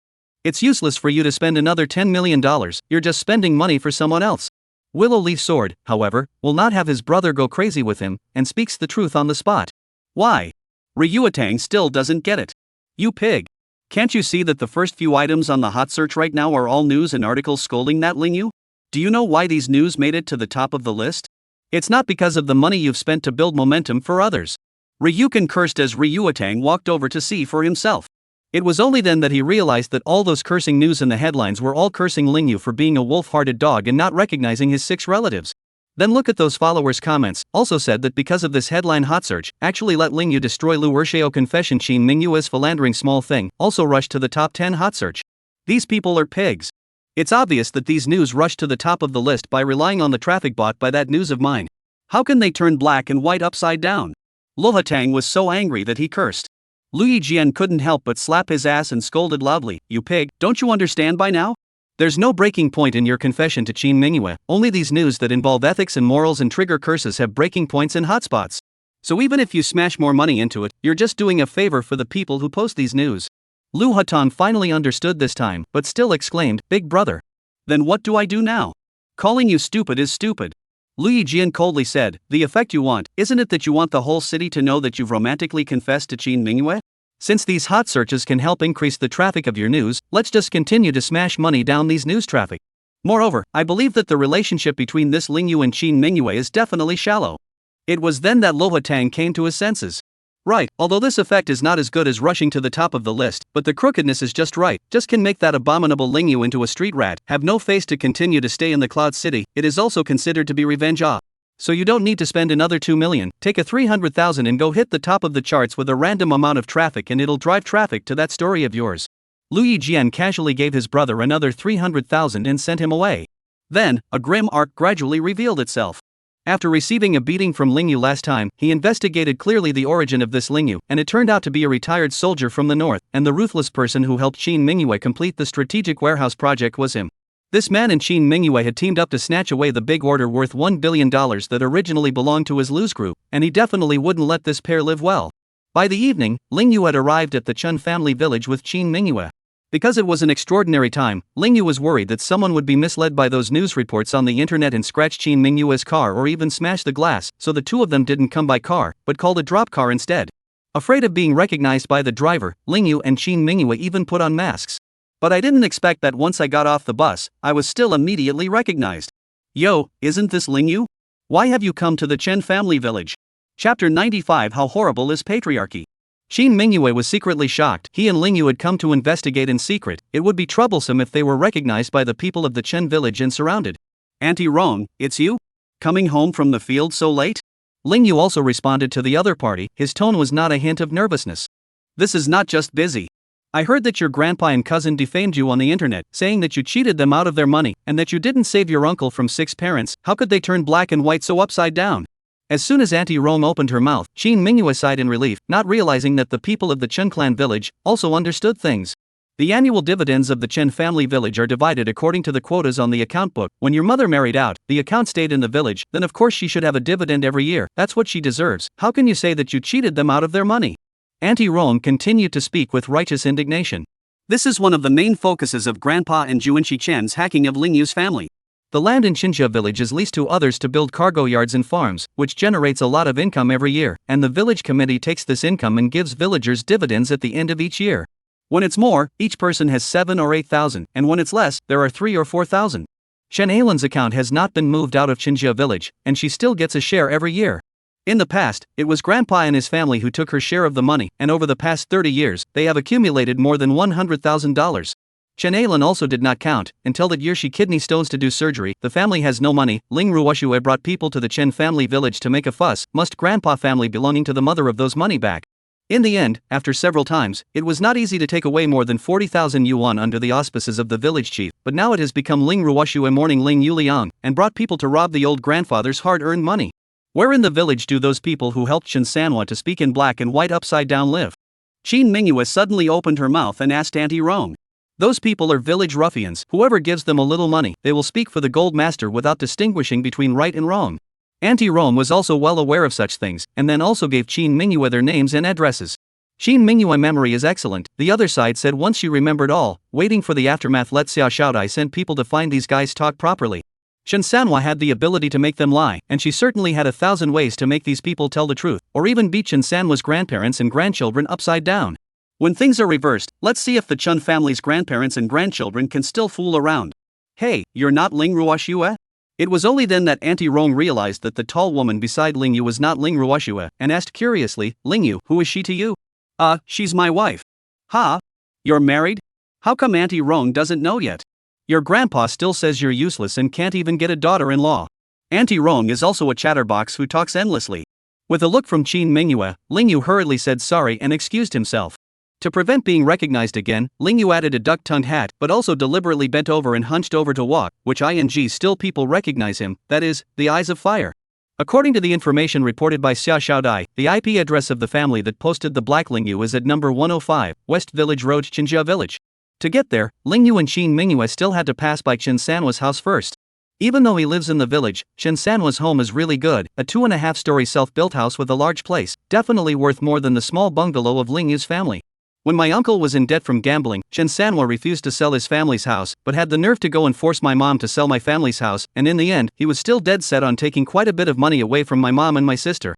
It's useless for you to spend another $10 million, you're just spending money for someone else. Willow Leaf Sword, however, will not have his brother go crazy with him, and speaks the truth on the spot. Why? Ryuatang still doesn't get it. You pig. Can't you see that the first few items on the hot search right now are all news and articles scolding that Lingyu? Do you know why these news made it to the top of the list? It's not because of the money you've spent to build momentum for others. Ryukin cursed as Ryuatang walked over to see for himself. It was only then that he realized that all those cursing news in the headlines were all cursing Lingyu for being a wolf-hearted dog and not recognizing his 6 relatives. Then look at those followers' comments, also said that because of this headline hot search, actually let Lingyu destroy Lu Ersheo confession. Shin Mingyue's philandering small thing also rushed to the top 10 hot search. These people are pigs. It's obvious that these news rushed to the top of the list by relying on the traffic bought by that news of mine. How can they turn black and white upside down? Lo Hatang was so angry that he cursed. Lu Yijian couldn't help but slap his ass and scolded loudly, "You pig, don't you understand by now? There's no breaking point in your confession to Qin Mingyue, only these news that involve ethics and morals and trigger curses have breaking points and hotspots. So even if you smash more money into it, you're just doing a favor for the people who post these news." Lu Hatang finally understood this time, but still exclaimed, "Big brother. Then what do I do now? Calling you stupid is stupid." Lu Yijian coldly said, "The effect you want, isn't it that you want the whole city to know that you've romantically confessed to Qin Mingyue? Since these hot searches can help increase the traffic of your news, let's just continue to smash money down these news traffic. Moreover, I believe that the relationship between this Lingyu and Qin Mingyue is definitely shallow." It was then that Lo Hatang came to his senses. Right, although this effect is not as good as rushing to the top of the list, but the crookedness is just right, just can make that abominable Lingyu into a street rat, have no face to continue to stay in the Cloud City. It is also considered to be revenge. So you don't need to spend another 2 million, take a 300,000 and go hit the top of the charts with a random amount of traffic and it'll drive traffic to that story of yours. Lu Yijian casually gave his brother another 300,000 and sent him away. Then, a grim arc gradually revealed itself. After receiving a beating from Lingyu last time, he investigated clearly the origin of this Lingyu, and it turned out to be a retired soldier from the north, and the ruthless person who helped Qin Mingyue complete the strategic warehouse project was him. This man and Qin Mingyue had teamed up to snatch away the big order worth $1 billion that originally belonged to his Lu's group, and he definitely wouldn't let this pair live well. By the evening, Lingyu had arrived at the Chun family village with Qin Mingyue. Because it was an extraordinary time, Lingyu was worried that someone would be misled by those news reports on the internet and scratch Qin Mingyue's car or even smash the glass, so the two of them didn't come by car, but called a drop car instead. Afraid of being recognized by the driver, Lingyu and Qin Mingyue even put on masks. But I didn't expect that once I got off the bus, I was still immediately recognized. "Yo, isn't this Lingyu? Why have you come to the Chen family village?" Chapter 95 How Horrible is Patriarchy? Qin Mingyue was secretly shocked. He and Lingyu had come to investigate in secret. It would be troublesome if they were recognized by the people of the Chen village and surrounded. "Auntie Rong, it's you? Coming home from the field so late?" Lingyu also responded to the other party. His tone was not a hint of nervousness. "This is not just busy. I heard that your grandpa and cousin defamed you on the internet, saying that you cheated them out of their money, and that you didn't save your uncle from 6 parents. How could they turn black and white so upside down?" As soon as Auntie Rong opened her mouth, Qin Mingyue sighed in relief, not realizing that the people of the Chen clan village also understood things. The annual dividends of the Chen family village are divided according to the quotas on the account book. When your mother married out, the account stayed in the village, then of course she should have a dividend every year. That's what she deserves. How can you say that you cheated them out of their money? Auntie Rong continued to speak with righteous indignation. This is one of the main focuses of Grandpa and Juanqi Chen's hacking of Lingyu's family. The land in Xinjia village is leased to others to build cargo yards and farms, which generates a lot of income every year, and the village committee takes this income and gives villagers dividends at the end of each year. When it's more, each person has 7 or 8,000, and when it's less, there are 3 or 4,000. Shen Ailen's account has not been moved out of Xinjia village, and she still gets a share every year. In the past, it was Grandpa and his family who took her share of the money, and over the past 30 years, they have accumulated more than $100,000. Chen Ailen also did not count. Until that year she kidney stones to do surgery. The family has no money. Ling Ruoshue brought people to the Chen family village to make a fuss. Must Grandpa family belonging to the mother of those money back? In the end, after several times, it was not easy to take away more than 40,000 yuan under the auspices of the village chief, but now it has become Ling Ruoshue mourning Ling Yuliang, and brought people to rob the old grandfather's hard-earned money. Where in the village do those people who helped Chen Sanhua to speak in black and white upside down live? Qin Mingyue suddenly opened her mouth and asked Auntie Rong. Those people are village ruffians. Whoever gives them a little money, they will speak for the gold master without distinguishing between right and wrong. Auntie Rome was also well aware of such things, and then also gave Qin Mingyue their names and addresses. Qin Mingyue memory is excellent, the other side said once she remembered all, waiting for the aftermath. Let Xiao Shaodai sent people to find these guys talk properly. Shen Sanhua had the ability to make them lie, and she certainly had 1,000 ways to make these people tell the truth, or even beat Shen Sanhua's grandparents and grandchildren upside down. When things are reversed, let's see if the Chun family's grandparents and grandchildren can still fool around. Hey, you're not Ling Ruoshue? It was only then that Auntie Rong realized that the tall woman beside Ling Yu was not Ling Ruoshue, and asked curiously, Ling Yu, who is she to you? She's my wife. Ha? You're married? How come Auntie Rong doesn't know yet? Your grandpa still says you're useless and can't even get a daughter-in-law. Auntie Rong is also a chatterbox who talks endlessly. With a look from Qin Mingyue, Ling Yu hurriedly said sorry and excused himself. To prevent being recognized again, Ling Yu added a duck-tongued hat but also deliberately bent over and hunched over to walk, which still people recognize him, that is, the eyes of fire. According to the information reported by Xia Xiaodai, the IP address of the family that posted the black Ling Yu is at number 105, West Village Road, Qinjia Village. To get there, Ling Yu and Qin Mingyue still had to pass by Chen Sanwa's house first. Even though he lives in the village, Chen Sanwa's home is really good, a 2.5-story self-built house with a large place, definitely worth more than the small bungalow of Ling Yu's family. When my uncle was in debt from gambling, Chen Sanwa refused to sell his family's house, but had the nerve to go and force my mom to sell my family's house, and in the end, he was still dead set on taking quite a bit of money away from my mom and my sister.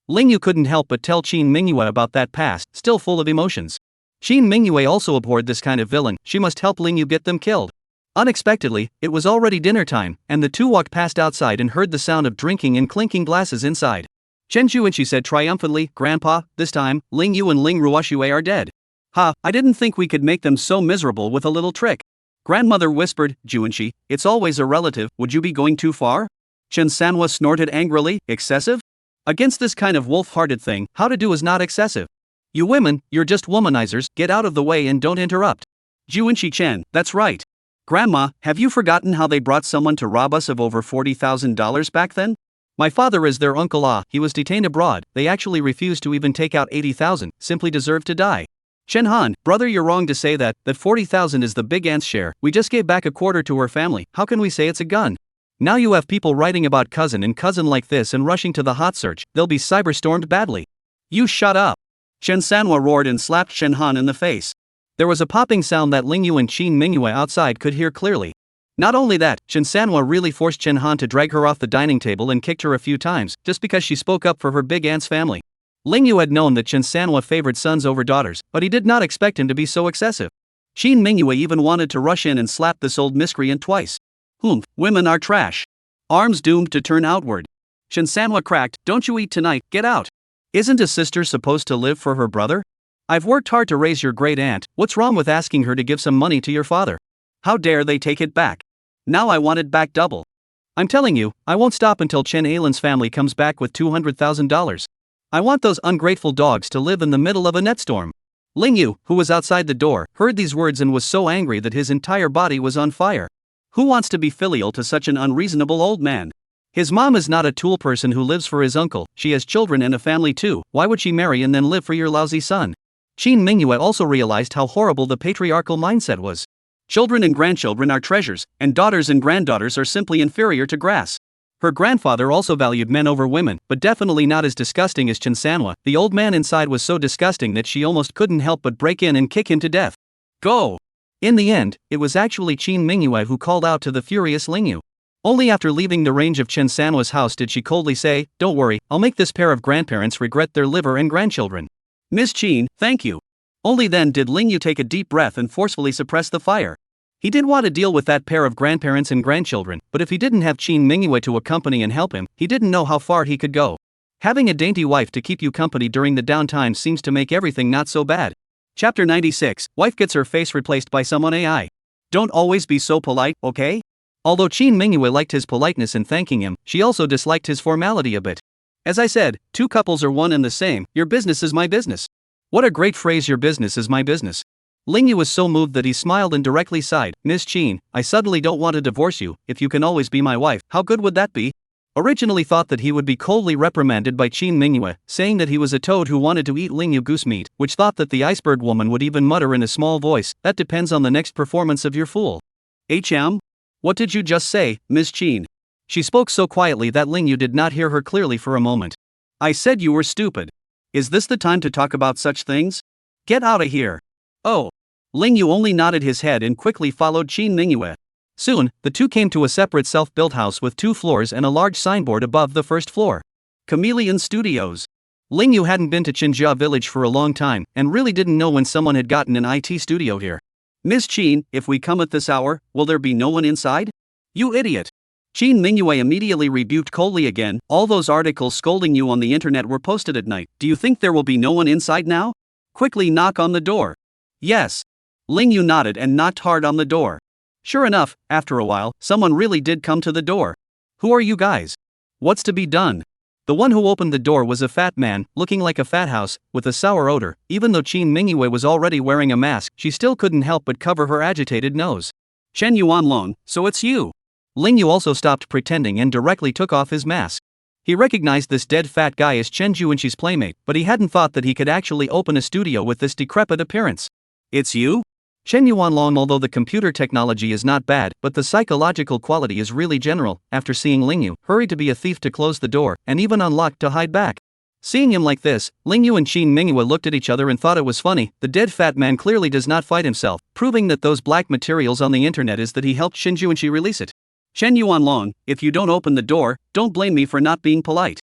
Ling Yu couldn't help but tell Qin Mingyue about that past, still full of emotions. Qin Mingyue also abhorred this kind of villain, she must help Ling Yu get them killed. Unexpectedly, it was already dinner time, and the two walked past outside and heard the sound of drinking and clinking glasses inside. Chen Juanqi said triumphantly, "Grandpa, this time, Ling Yu and Ling Ruoxue are dead." "Ha, I didn't think we could make them so miserable with a little trick." Grandmother whispered, "Juanqi, it's always a relative, would you be going too far?" Chen Sanwa snorted angrily, "Excessive? Against this kind of wolf-hearted thing, how to do is not excessive. You women, you're just womanizers, get out of the way and don't interrupt." Juanqi Chen, "That's right. Grandma, have you forgotten how they brought someone to rob us of over $40,000 back then? My father is their uncle. He was detained abroad, they actually refused to even take out 80,000, simply deserved to die." Chen Han, "Brother, you're wrong to say that 40,000 is the big aunt's share, we just gave back a quarter to her family, how can we say it's a gun? Now you have people writing about cousin and cousin like this and rushing to the hot search, they'll be cyberstormed badly." "You shut up!" Chen Sanwa roared and slapped Chen Han in the face. There was a popping sound that Ling Yu and Qin Mingyue outside could hear clearly. Not only that, Chen Sanwa really forced Chen Han to drag her off the dining table and kicked her a few times, just because she spoke up for her big aunt's family. Ling Yu had known that Chen Sanwa favored sons over daughters, but he did not expect him to be so excessive. Qin Mingyue even wanted to rush in and slap this old miscreant twice. "Humph, women are trash. Arms doomed to turn outward." Chen Sanwa cracked, "Don't you eat tonight, get out. Isn't a sister supposed to live for her brother? I've worked hard to raise your great aunt, what's wrong with asking her to give some money to your father? How dare they take it back? Now I want it back double. I'm telling you, I won't stop until Chen Ailin's family comes back with $200,000. I want those ungrateful dogs to live in the middle of a netstorm." Ling Yu, who was outside the door, heard these words and was so angry that his entire body was on fire. Who wants to be filial to such an unreasonable old man? His mom is not a tool person who lives for his uncle, she has children and a family too, why would she marry and then live for your lousy son? Qin Mingyue also realized how horrible the patriarchal mindset was. Children and grandchildren are treasures, and daughters and granddaughters are simply inferior to grass. Her grandfather also valued men over women, but definitely not as disgusting as Chen Sanwa. The old man inside was so disgusting that she almost couldn't help but break in and kick him to death. "Go!" In the end, it was actually Qin Mingyue who called out to the furious Ling Yu. Only after leaving the range of Chen Sanwa's house did she coldly say, "Don't worry, I'll make this pair of grandparents regret their liver and grandchildren." "Miss Qin, thank you." Only then did Ling Yu take a deep breath and forcefully suppress the fire. He did want to deal with that pair of grandparents and grandchildren, but if he didn't have Qin Mingyue to accompany and help him, he didn't know how far he could go. Having a dainty wife to keep you company during the downtime seems to make everything not so bad. Chapter 96, Wife gets her face replaced by someone AI. Don't always be so polite, okay? Although Qin Mingyue liked his politeness in thanking him, she also disliked his formality a bit. As I said, two couples are one and the same, your business is my business. What a great phrase, your business is my business. Ling Yu was so moved that he smiled and directly sighed, "Miss Qin, I suddenly don't want to divorce you, if you can always be my wife, how good would that be?" Originally thought that he would be coldly reprimanded by Qin Mingyue, saying that he was a toad who wanted to eat Ling Yu goose meat, which thought that the iceberg woman would even mutter in a small voice, "That depends on the next performance of your fool." What did you just say, Miss Qin? She spoke so quietly that Ling Yu did not hear her clearly for a moment. "I said you were stupid. Is this the time to talk about such things? Get out of here." "Oh." Ling Yu only nodded his head and quickly followed Qin Mingyue. Soon, the two came to a separate self-built house with 2 floors and a large signboard above the first floor. Chameleon Studios. Ling Yu hadn't been to Qinjia Village for a long time, and really didn't know when someone had gotten an IT studio here. "Miss Qin, if we come at this hour, will there be no one inside? You idiot." Qin Mingyue immediately rebuked coldly again, "All those articles scolding you on the internet were posted at night, do you think there will be no one inside now? Quickly knock on the door." "Yes." Ling Yu nodded and knocked hard on the door. Sure enough, after a while, someone really did come to the door. "Who are you guys? What's to be done?" The one who opened the door was a fat man, looking like a fat house, with a sour odor. Even though Qin Mingyue was already wearing a mask, she still couldn't help but cover her agitated nose. Chen Yuanlong, so it's you. Ling Yu also stopped pretending and directly took off his mask. He recognized this dead fat guy as Chen Juanxi's playmate, but he hadn't thought that he could actually open a studio with this decrepit appearance. It's you? Chen Yuanlong. Although the computer technology is not bad, but the psychological quality is really general, after seeing Ling Yu, hurried to be a thief to close the door, and even unlocked to hide back. Seeing him like this, Ling Yu and Qin Mingyue looked at each other and thought it was funny. The dead fat man clearly does not fight himself, proving that those black materials on the internet is that he helped Chen Juanxi release it. Chen Yuanlong, if you don't open the door, don't blame me for not being polite.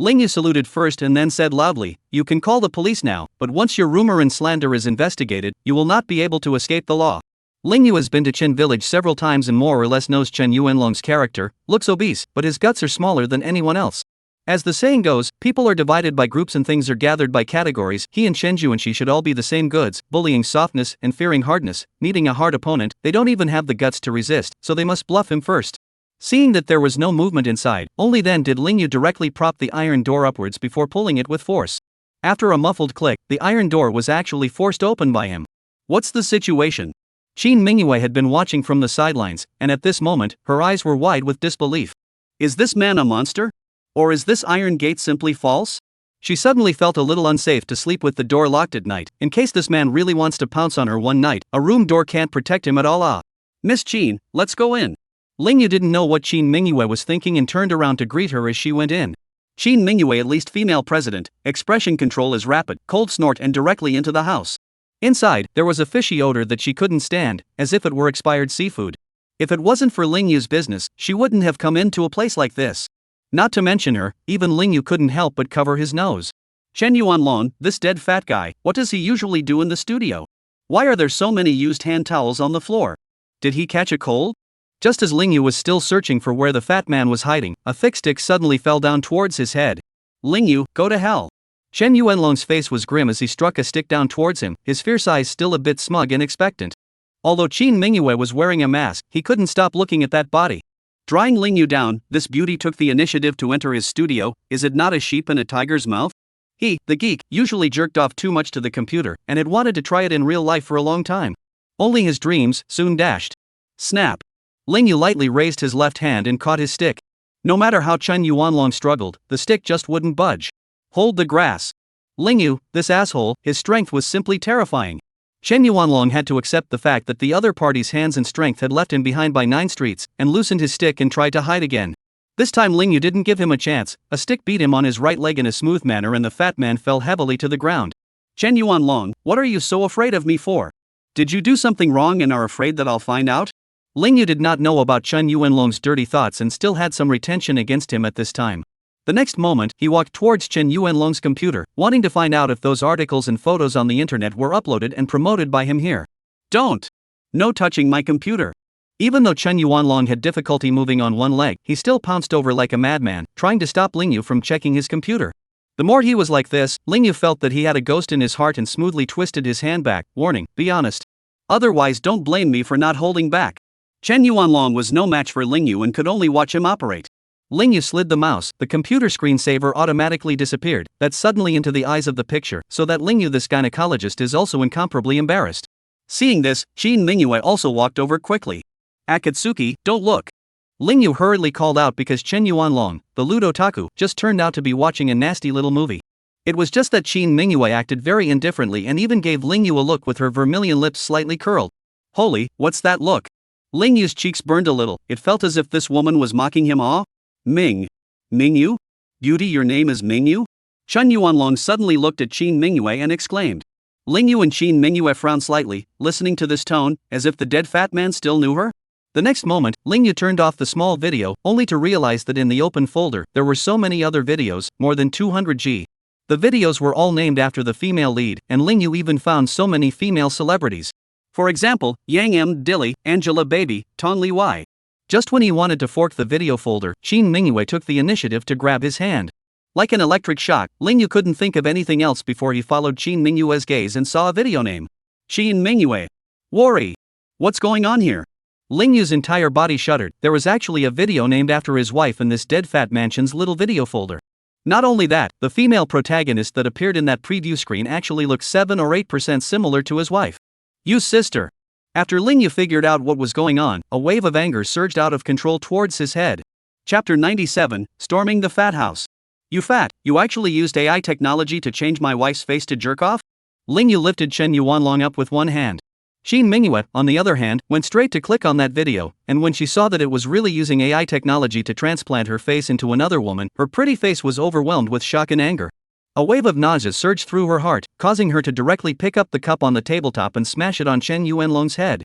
Ling Yu saluted first and then said loudly, you can call the police now, but once your rumor and slander is investigated, you will not be able to escape the law. Ling Yu has been to Chen village several times and more or less knows Chen Yuanlong's character, looks obese, but his guts are smaller than anyone else. As the saying goes, people are divided by groups and things are gathered by categories. He and Chen Juanxi should all be the same goods, bullying softness and fearing hardness, meeting a hard opponent. They don't even have the guts to resist, so they must bluff him first. Seeing that there was no movement inside, only then did Ling Yu directly prop the iron door upwards before pulling it with force. After a muffled click, the iron door was actually forced open by him. What's the situation? Qin Mingyue had been watching from the sidelines, and at this moment, her eyes were wide with disbelief. Is this man a monster? Or is this iron gate simply false? She suddenly felt a little unsafe to sleep with the door locked at night, in case this man really wants to pounce on her one night. A room door can't protect him at all. Miss Qin, let's go in. Ling Yu didn't know what Qin Mingyue was thinking and turned around to greet her as she went in. Qin Mingyue, at least female president, expression control is rapid, cold snort and directly into the house. Inside, there was a fishy odor that she couldn't stand, as if it were expired seafood. If it wasn't for Ling Yu's business, she wouldn't have come into a place like this. Not to mention her, even Ling Yu couldn't help but cover his nose. Chen Yuanlong, this dead fat guy, what does he usually do in the studio? Why are there so many used hand towels on the floor? Did he catch a cold? Just as Ling Yu was still searching for where the fat man was hiding, a thick stick suddenly fell down towards his head. Ling Yu, go to hell. Chen Yuanlong's face was grim as he struck a stick down towards him, his fierce eyes still a bit smug and expectant. Although Qin Mingyue was wearing a mask, he couldn't stop looking at that body. Drawing Ling Yu down, this beauty took the initiative to enter his studio. Is it not a sheep in a tiger's mouth? He, the geek, usually jerked off too much to the computer, and had wanted to try it in real life for a long time. Only his dreams soon dashed. Snap. Ling Yu lightly raised his left hand and caught his stick. No matter how Chen Yuanlong struggled, the stick just wouldn't budge. Hold the grass. Ling Yu, this asshole, his strength was simply terrifying. Chen Yuanlong had to accept the fact that the other party's hands and strength had left him behind by 9 streets, and loosened his stick and tried to hide again. This time Ling Yu didn't give him a chance. A stick beat him on his right leg in a smooth manner and the fat man fell heavily to the ground. Chen Yuanlong, what are you so afraid of me for? Did you do something wrong and are afraid that I'll find out? Ling Yu did not know about Chen Yuanlong's dirty thoughts and still had some retention against him at this time. The next moment, he walked towards Chen Yuanlong's computer, wanting to find out if those articles and photos on the internet were uploaded and promoted by him here. Don't! No touching my computer! Even though Chen Yuanlong had difficulty moving on one leg, he still pounced over like a madman, trying to stop Ling Yu from checking his computer. The more he was like this, Ling Yu felt that he had a ghost in his heart and smoothly twisted his hand back, warning, be honest. Otherwise don't blame me for not holding back. Chen Yuanlong was no match for Ling Yu and could only watch him operate. Ling Yu slid the mouse, the computer screensaver automatically disappeared, that suddenly into the eyes of the picture, so that Ling Yu, this gynecologist, is also incomparably embarrassed. Seeing this, Qin Mingyue also walked over quickly. Akatsuki, don't look. Ling Yu hurriedly called out because Chen Yuanlong, the ludotaku, just turned out to be watching a nasty little movie. It was just that Qin Mingyue acted very indifferently and even gave Ling Yu a look with her vermilion lips slightly curled. Holy, what's that look? Ling Yu's cheeks burned a little. It felt as if this woman was mocking him. Mingyu? Beauty, your name is Mingyu? Chen Yuanlong suddenly looked at Qin Mingyue and exclaimed. Ling Yu and Qin Mingyue frowned slightly, listening to this tone, as if the dead fat man still knew her. The next moment, Ling Yu turned off the small video, only to realize that in the open folder, there were so many other videos, more than 200G. The videos were all named after the female lead, and Ling Yu even found so many female celebrities. For example, Yang M. Dilly, Angela Baby, Tong Li Y. Just when he wanted to fork the video folder, Qin Mingyue took the initiative to grab his hand. Like an electric shock, Ling Yu couldn't think of anything else before he followed Qin Mingyue's gaze and saw a video name. Qin Mingyue. Worry. What's going on here? Ling Yu's entire body shuddered. There was actually a video named after his wife in this dead fat mansion's little video folder. Not only that, the female protagonist that appeared in that preview screen actually looked 7 or 8% similar to his wife. Yu's sister. After Ling Yu figured out what was going on, a wave of anger surged out of control towards his head. Chapter 97, Storming the Fat House. You fat, you actually used AI technology to change my wife's face to jerk off? Ling Yu lifted Chen Yuanlong up with one hand. Xin Mingyue, on the other hand, went straight to click on that video, and when she saw that it was really using AI technology to transplant her face into another woman, her pretty face was overwhelmed with shock and anger. A wave of nausea surged through her heart, causing her to directly pick up the cup on the tabletop and smash it on Chen Yuanlong's head.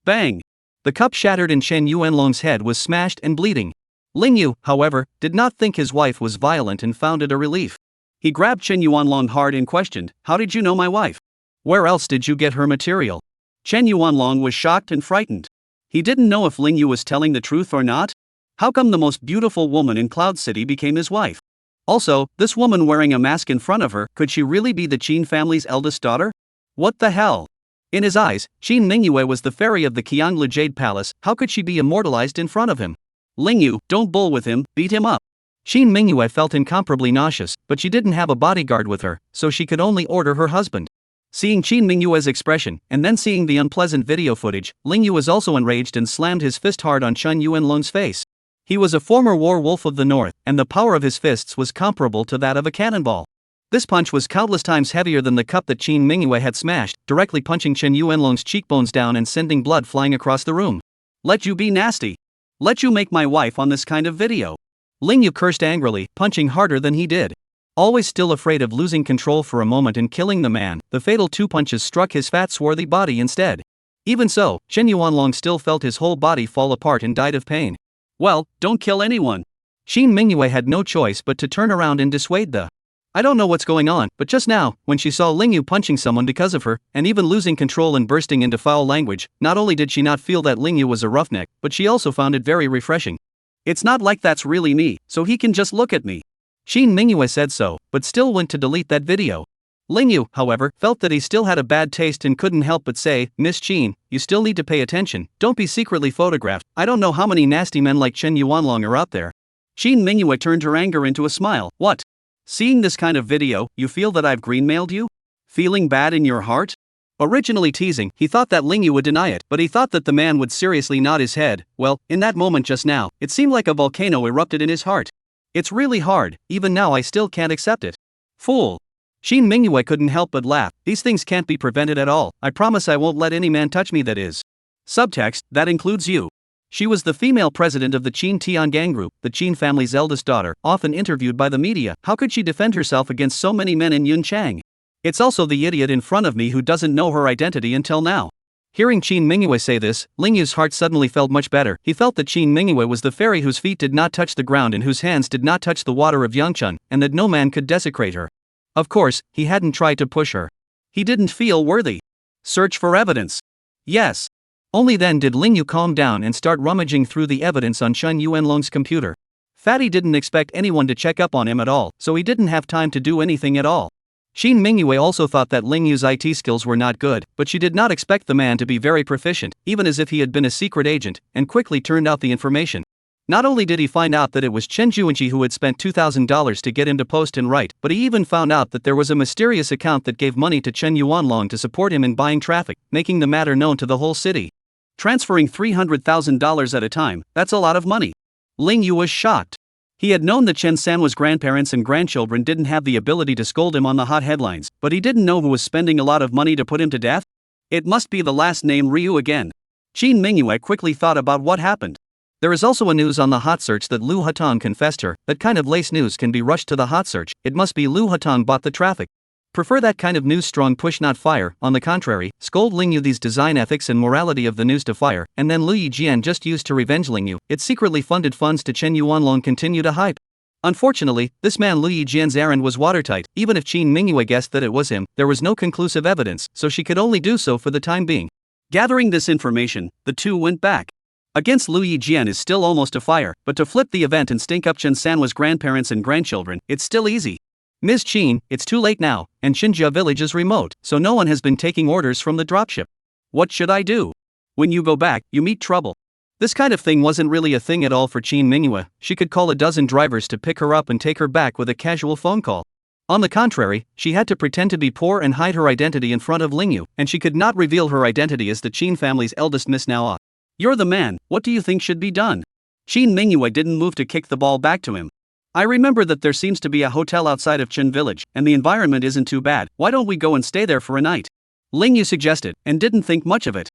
Bang! The cup shattered and Chen Yuanlong's head was smashed and bleeding. Ling Yu, however, did not think his wife was violent and found it a relief. He grabbed Chen Yuanlong hard and questioned, "How did you know my wife? Where else did you get her material?" Chen Yuanlong was shocked and frightened. He didn't know if Ling Yu was telling the truth or not. How come the most beautiful woman in Cloud City became his wife? Also, this woman wearing a mask in front of her, could she really be the Qin family's eldest daughter? What the hell? In his eyes, Xin Mingyue was the fairy of the Qianglu Jade Palace. How could she be immortalized in front of him? Ling Yu, don't bull with him, beat him up. Xin Mingyue felt incomparably nauseous, but she didn't have a bodyguard with her, so she could only order her husband. Seeing Xin Mingyue's expression, and then seeing the unpleasant video footage, Ling Yu was also enraged and slammed his fist hard on Chen Yuanlong's face. He was a former war wolf of the north, and the power of his fists was comparable to that of a cannonball. This punch was countless times heavier than the cup that Xin Mingyue had smashed, directly punching Chen Yuanlong's cheekbones down and sending blood flying across the room. Let you be nasty. Let you make my wife on this kind of video. Ling Yu cursed angrily, punching harder than he did. Always still afraid of losing control for a moment and killing the man, the fatal two punches struck his fat swarthy body instead. Even so, Chen Yuanlong still felt his whole body fall apart and died of pain. Well, don't kill anyone. Xin Mingyue had no choice but to turn around and dissuade the. I don't know what's going on, but just now, when she saw Ling Yu punching someone because of her, and even losing control and bursting into foul language, not only did she not feel that Ling Yu was a roughneck, but she also found it very refreshing. It's not like that's really me, so he can just look at me. Xin Mingyue said so, but still went to delete that video. Ling Yu, however, felt that he still had a bad taste and couldn't help but say, "Miss Qin, you still need to pay attention, don't be secretly photographed. I don't know how many nasty men like Chen Yuanlong are out there." Xin Mingyue turned her anger into a smile. What? Seeing this kind of video, you feel that I've greenmailed you? Feeling bad in your heart? Originally teasing, he thought that Ling Yu would deny it, but he thought that the man would seriously nod his head. Well, in that moment just now, it seemed like a volcano erupted in his heart. It's really hard, even now I still can't accept it. Fool. Xin Mingyue couldn't help but laugh. These things can't be prevented at all. I promise I won't let any man touch me, that is. Subtext, that includes you. She was the female president of the Qin Tiangang Group, the Qin family's eldest daughter, often interviewed by the media. How could she defend herself against so many men in Yunchang? It's also the idiot in front of me who doesn't know her identity until now. Hearing Xin Mingyue say this, Ling Yu's heart suddenly felt much better. He felt that Xin Mingyue was the fairy whose feet did not touch the ground and whose hands did not touch the water of Yangchun, and that no man could desecrate her. Of course, he hadn't tried to push her. He didn't feel worthy. Search for evidence. Yes. Only then did Ling Yu calm down and start rummaging through the evidence on Chen Yuanlong's computer. Fatty didn't expect anyone to check up on him at all, so he didn't have time to do anything at all. Xin Mingyue also thought that Ling Yu's IT skills were not good, but she did not expect the man to be very proficient, even as if he had been a secret agent, and quickly turned out the information. Not only did he find out that it was Chen Juanqi who had spent $2,000 to get him to post and write, but he even found out that there was a mysterious account that gave money to Chen Yuanlong to support him in buying traffic, making the matter known to the whole city. Transferring $300,000 at a time, that's a lot of money. Ling Yu was shocked. He had known that Chen Sanhwa's grandparents and grandchildren didn't have the ability to scold him on the hot headlines, but he didn't know who was spending a lot of money to put him to death. It must be the last name Ryu again. Xin Mingyue quickly thought about what happened. There is also a news on the hot search that Lu Hatong confessed her. That kind of lace news can be rushed to the hot search. It must be Lu Hatong bought the traffic. Prefer that kind of news, strong push not fire. On the contrary, scold Ling Yu these design ethics and morality of the news to fire, and then Lu Yijian just used to revenge Ling Yu. It secretly funded funds to Chen Yuanlong continue to hype. Unfortunately, this man Lu Yijian's errand was watertight. Even if Xin Mingyue guessed that it was him, there was no conclusive evidence, so she could only do so for the time being. Gathering this information, the two went back. Against Lu Yijian is still almost a fire, but to flip the event and stink up Chen Sanhwa's grandparents and grandchildren, it's still easy. Ms. Qin, it's too late now, and Xinjia village is remote, so no one has been taking orders from the dropship. What should I do? When you go back, you meet trouble. This kind of thing wasn't really a thing at all for Chin Minghua. She could call a dozen drivers to pick her up and take her back with a casual phone call. On the contrary, she had to pretend to be poor and hide her identity in front of Lingyu, and she could not reveal her identity as the Chin family's eldest Miss Manhwa. You're the man, what do you think should be done? Chin Minghua didn't move to kick the ball back to him. I remember that there seems to be a hotel outside of Chen village, and the environment isn't too bad. Why don't we go and stay there for a night? Lingyu suggested, and didn't think much of it.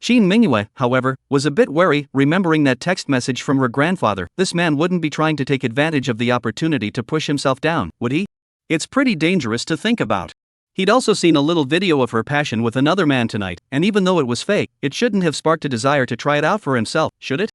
Chin Minghua, however, was a bit wary, remembering that text message from her grandfather. This man wouldn't be trying to take advantage of the opportunity to push himself down, would he? It's pretty dangerous to think about. He'd also seen a little video of her passion with another man tonight, and even though it was fake, it shouldn't have sparked a desire to try it out for himself, should it?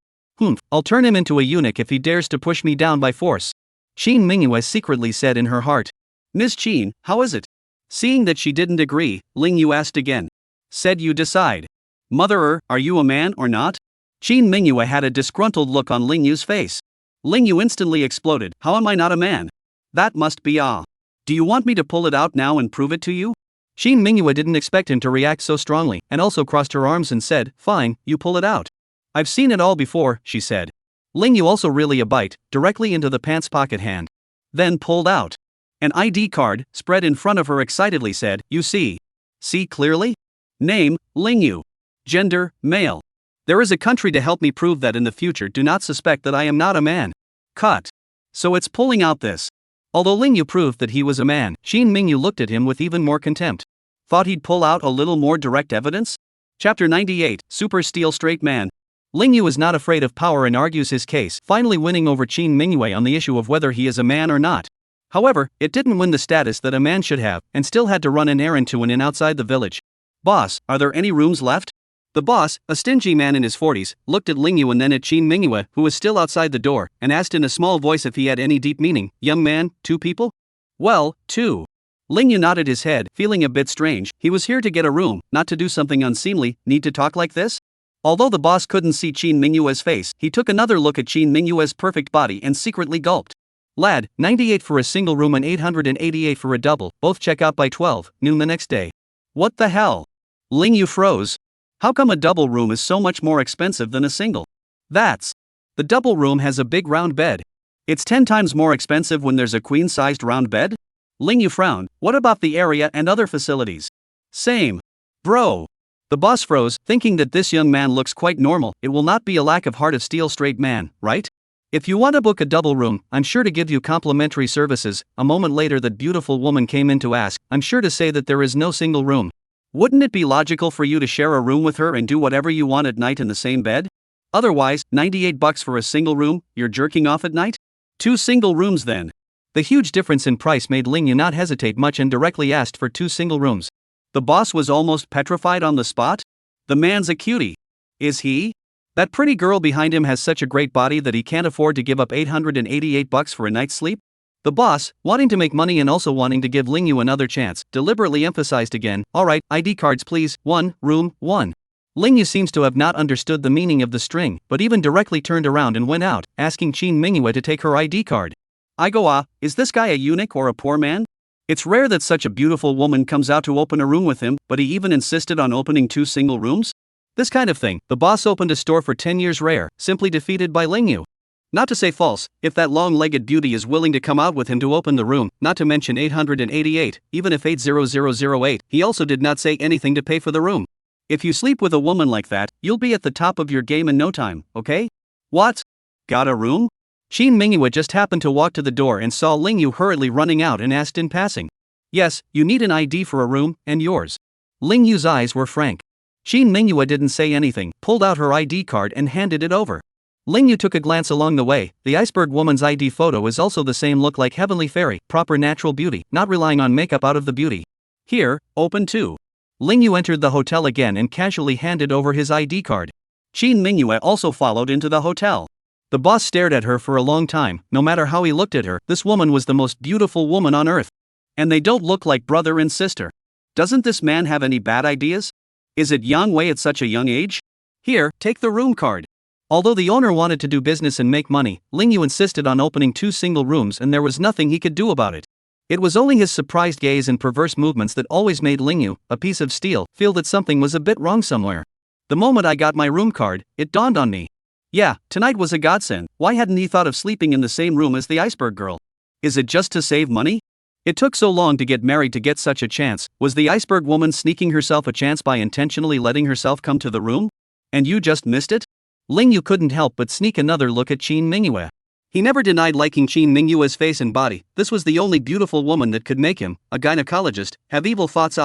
I'll turn him into a eunuch if he dares to push me down by force. Chin Minghua secretly said in her heart. Miss Chin, how is it? Seeing that she didn't agree, Lingyu asked again. Said you decide. Mother, are you a man or not? Chin Minghua had a disgruntled look on Lingyu's face. Lingyu instantly exploded. How am I not a man? That must be Do you want me to pull it out now and prove it to you? Chin Minghua didn't expect him to react so strongly, and also crossed her arms and said, Fine, you pull it out. I've seen it all before, she said. Lingyu also really a bite, directly into the pants pocket hand. Then pulled out an ID card, spread in front of her excitedly said, You see. See clearly? Name, Lingyu. Gender, male. There is a country to help me prove that in the future. Do not suspect that I am not a man. Cut. So it's pulling out this. Although Lingyu proved that he was a man, Chin Minghua looked at him with even more contempt. Thought he'd pull out a little more direct evidence? Chapter 98, Super Steel Straight Man. Lingyu is not afraid of power and argues his case, finally winning over Chin Minghua on the issue of whether he is a man or not. However, it didn't win the status that a man should have, and still had to run an errand to an inn outside the village. Boss, are there any rooms left? The boss, a stingy man in his 40s, looked at Lingyu and then at Chin Minghua, who was still outside the door, and asked in a small voice if he had any deep meaning. Young man, 2 people? Well, 2. Lingyu nodded his head, feeling a bit strange. He was here to get a room, not to do something unseemly. Need to talk like this? Although the boss couldn't see Chin Minghua's face, he took another look at Chin Minghua's perfect body and secretly gulped. Lad, 98 for a single room and 888 for a double, both check out by 12 noon the next day. What the hell? Lingyu froze. How come a double room is so much more expensive than a single? The double room has a big round bed. It's 10 times more expensive when there's a queen-sized round bed? Lingyu frowned. What about the area and other facilities? Same. Bro. The boss froze, thinking that this young man looks quite normal. It will not be a lack of heart of steel straight man, right? If you want to book a double room, I'm sure to give you complimentary services. A moment later that beautiful woman came in to ask, I'm sure to say that there is no single room. Wouldn't it be logical for you to share a room with her and do whatever you want at night in the same bed? Otherwise, $98 for a single room, you're jerking off at night? 2 single rooms then. The huge difference in price made Lingyu not hesitate much and directly asked for 2 single rooms. The boss was almost petrified on the spot. The man's a cutie. Is he? That pretty girl behind him has such a great body that he can't afford to give up $888 for a night's sleep? The boss, wanting to make money and also wanting to give Lingyu another chance, deliberately emphasized again, Alright, ID cards please, 1, room, 1. Lingyu seems to have not understood the meaning of the string, but even directly turned around and went out, asking Chin Minghua to take her ID card. I go, is this guy a eunuch or a poor man? It's rare that such a beautiful woman comes out to open a room with him, but he even insisted on opening 2 single rooms? This kind of thing, the boss opened a store for 10 years rare, simply defeated by Lingyu. Not to say false, if that long-legged beauty is willing to come out with him to open the room, not to mention 888, even if 80008, he also did not say anything to pay for the room. If you sleep with a woman like that, you'll be at the top of your game in no time, okay? What? Got a room? Chin Minghua just happened to walk to the door and saw Lingyu hurriedly running out and asked in passing. Yes, you need an ID for a room, and yours. Lingyu's eyes were frank. Chin Minghua didn't say anything, pulled out her ID card and handed it over. Lingyu took a glance along the way. The iceberg woman's ID photo is also the same look like heavenly fairy, proper natural beauty, not relying on makeup out of the beauty. Here, open too. Lingyu entered the hotel again and casually handed over his ID card. Chin Minghua also followed into the hotel. The boss stared at her for a long time. No matter how he looked at her, this woman was the most beautiful woman on earth. And they don't look like brother and sister. Doesn't this man have any bad ideas? Is it Yang Wei at such a young age? Here, take the room card. Although the owner wanted to do business and make money, Lingyu insisted on opening 2 single rooms and there was nothing he could do about it. It was only his surprised gaze and perverse movements that always made Lingyu, a piece of steel, feel that something was a bit wrong somewhere. The moment I got my room card, it dawned on me. Yeah, tonight was a godsend. Why hadn't he thought of sleeping in the same room as the iceberg girl? Is it just to save money? It took so long to get married to get such a chance. Was the iceberg woman sneaking herself a chance by intentionally letting herself come to the room? And you just missed it? Ling Yu couldn't help but sneak another look at Qin Mingyue. He never denied liking Qin Mingyue's face and body. This was the only beautiful woman that could make him, a gynecologist, have evil thoughts.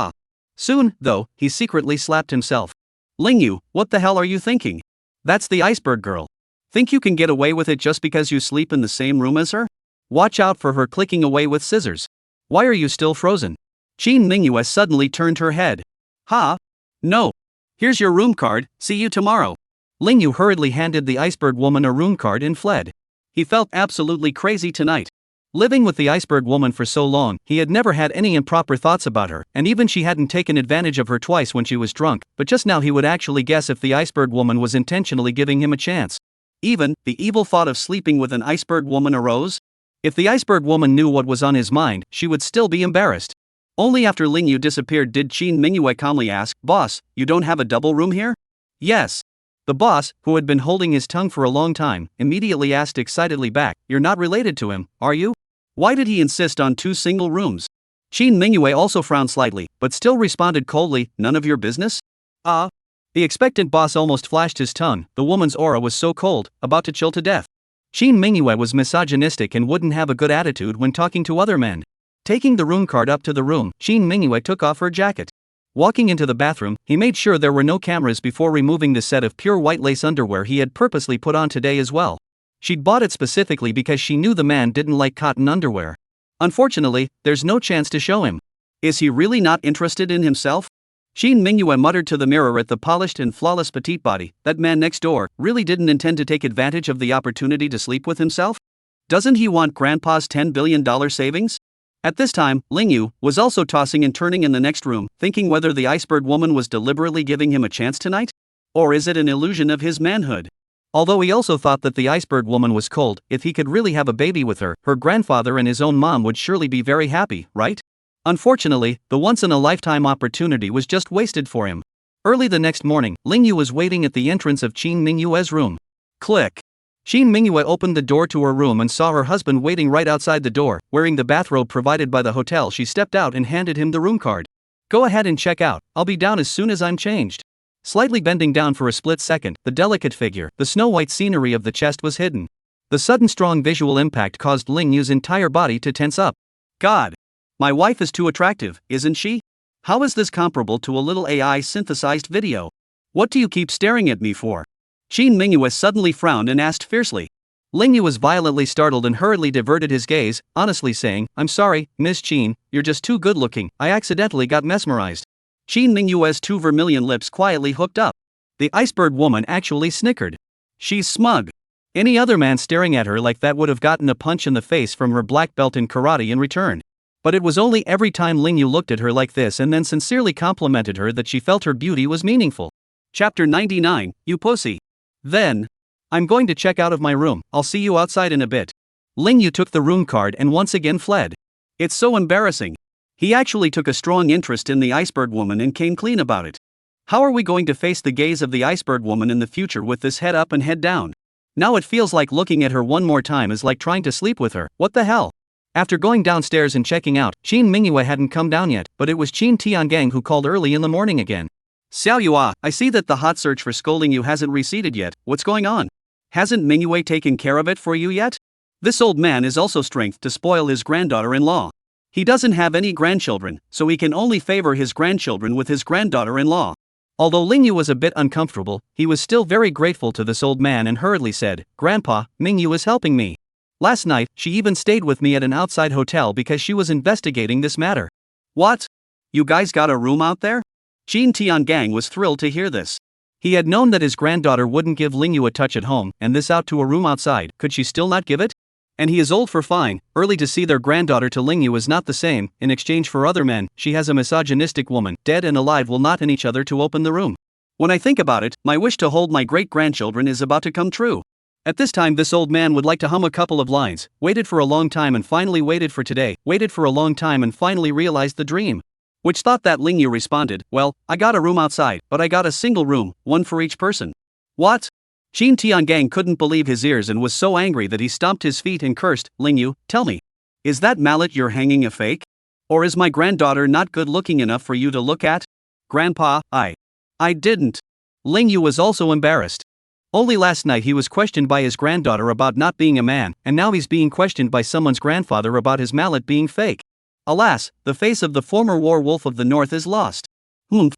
Soon, though, he secretly slapped himself. Ling Yu, what the hell are you thinking? That's the iceberg girl. Think you can get away with it just because you sleep in the same room as her? Watch out for her clicking away with scissors. Why are you still frozen? Qin Mingyue suddenly turned her head. Ha? No. Here's your room card, see you tomorrow. Ling Yu hurriedly handed the iceberg woman a room card and fled. He felt absolutely crazy tonight. Living with the iceberg woman for so long, he had never had any improper thoughts about her, and even she hadn't taken advantage of her twice when she was drunk, but just now he would actually guess if the iceberg woman was intentionally giving him a chance. Even, the evil thought of sleeping with an iceberg woman arose? If the iceberg woman knew what was on his mind, she would still be embarrassed. Only after Ling Yu disappeared did Qin Mingyue calmly ask, "Boss, you don't have a double room here?" "Yes." The boss, who had been holding his tongue for a long time, immediately asked excitedly back, "You're not related to him, are you? Why did he insist on 2 single rooms?" Qin Mingyue also frowned slightly, but still responded coldly, "None of your business?" The expectant boss almost flashed his tongue. The woman's aura was so cold, about to chill to death. Qin Mingyue was misogynistic and wouldn't have a good attitude when talking to other men. Taking the room card up to the room, Qin Mingyue took off her jacket. Walking into the bathroom, he made sure there were no cameras before removing the set of pure white lace underwear he had purposely put on today as well. She'd bought it specifically because she knew the man didn't like cotton underwear. Unfortunately, there's no chance to show him. Is he really not interested in himself? Qin Mingyue muttered to the mirror at the polished and flawless petite body. That man next door really didn't intend to take advantage of the opportunity to sleep with himself? Doesn't he want Grandpa's $10 billion savings? At this time, Ling Yu was also tossing and turning in the next room, thinking whether the iceberg woman was deliberately giving him a chance tonight? Or is it an illusion of his manhood? Although he also thought that the iceberg woman was cold, if he could really have a baby with her, her grandfather and his own mom would surely be very happy, right? Unfortunately, the once-in-a-lifetime opportunity was just wasted for him. Early the next morning, Ling Yu was waiting at the entrance of Qin Mingyue's room. Click. Qin Mingyue opened the door to her room and saw her husband waiting right outside the door, wearing the bathrobe provided by the hotel. She stepped out and handed him the room card. "Go ahead and check out, I'll be down as soon as I'm changed." Slightly bending down for a split second, the delicate figure, the snow-white scenery of the chest was hidden. The sudden strong visual impact caused Ling Yu's entire body to tense up. God! My wife is too attractive, isn't she? How is this comparable to a little AI-synthesized video? What do you keep staring at me for? Qin Mingyue suddenly frowned and asked fiercely. Ling Yu was violently startled and hurriedly diverted his gaze, honestly saying, "I'm sorry, Miss Qin, you're just too good-looking, I accidentally got mesmerized." Qin Mingyue's 2 vermilion lips quietly hooked up. The iceberg woman actually snickered. She's smug. Any other man staring at her like that would have gotten a punch in the face from her black belt in karate in return. But it was only every time Ling Yu looked at her like this and then sincerely complimented her that she felt her beauty was meaningful. Chapter 99, You Pussy. Then, "I'm going to check out of my room, I'll see you outside in a bit." Ling Yu took the room card and once again fled. It's so embarrassing. He actually took a strong interest in the iceberg woman and came clean about it. How are we going to face the gaze of the iceberg woman in the future with this head up and head down? Now it feels like looking at her one more time is like trying to sleep with her. What the hell? After going downstairs and checking out, Qin Mingyue hadn't come down yet, but it was Qin Tiangang who called early in the morning again. "Xiao Yua, I see that the hot search for scolding you hasn't receded yet. What's going on? Hasn't Mingyue taken care of it for you yet? This old man is also strength to spoil his granddaughter-in-law. He doesn't have any grandchildren, so he can only favor his grandchildren with his granddaughter-in-law." Although Ling Yu was a bit uncomfortable, he was still very grateful to this old man and hurriedly said, "Grandpa, Mingyu is helping me. Last night, she even stayed with me at an outside hotel because she was investigating this matter." "What? You guys got a room out there?" Qin Tiangang was thrilled to hear this. He had known that his granddaughter wouldn't give Ling Yu a touch at home, and this out to a room outside, could she still not give it? And he is old for fine, early to see their granddaughter to Ling Yu is not the same. In exchange for other men, she has a misogynistic woman, dead and alive, will not in each other to open the room. When I think about it, my wish to hold my great-grandchildren is about to come true. At this time this old man would like to hum a couple of lines. Waited for a long time and finally waited for today. Waited for a long time and finally realized the dream. Which thought that Ling Yu responded, "Well, I got a room outside, but I got a single room, one for each person." "What? Qin Tiangang couldn't believe his ears and was so angry that he stomped his feet and cursed. Lingyu, tell me. Is that mallet you're hanging a fake? Or is my granddaughter not good looking enough for you to look at? Grandpa, I didn't. Lingyu was also embarrassed. Only last night he was questioned by his granddaughter about not being a man, and now he's being questioned by someone's grandfather about his mallet being fake. Alas, the face of the former war wolf of the north is lost.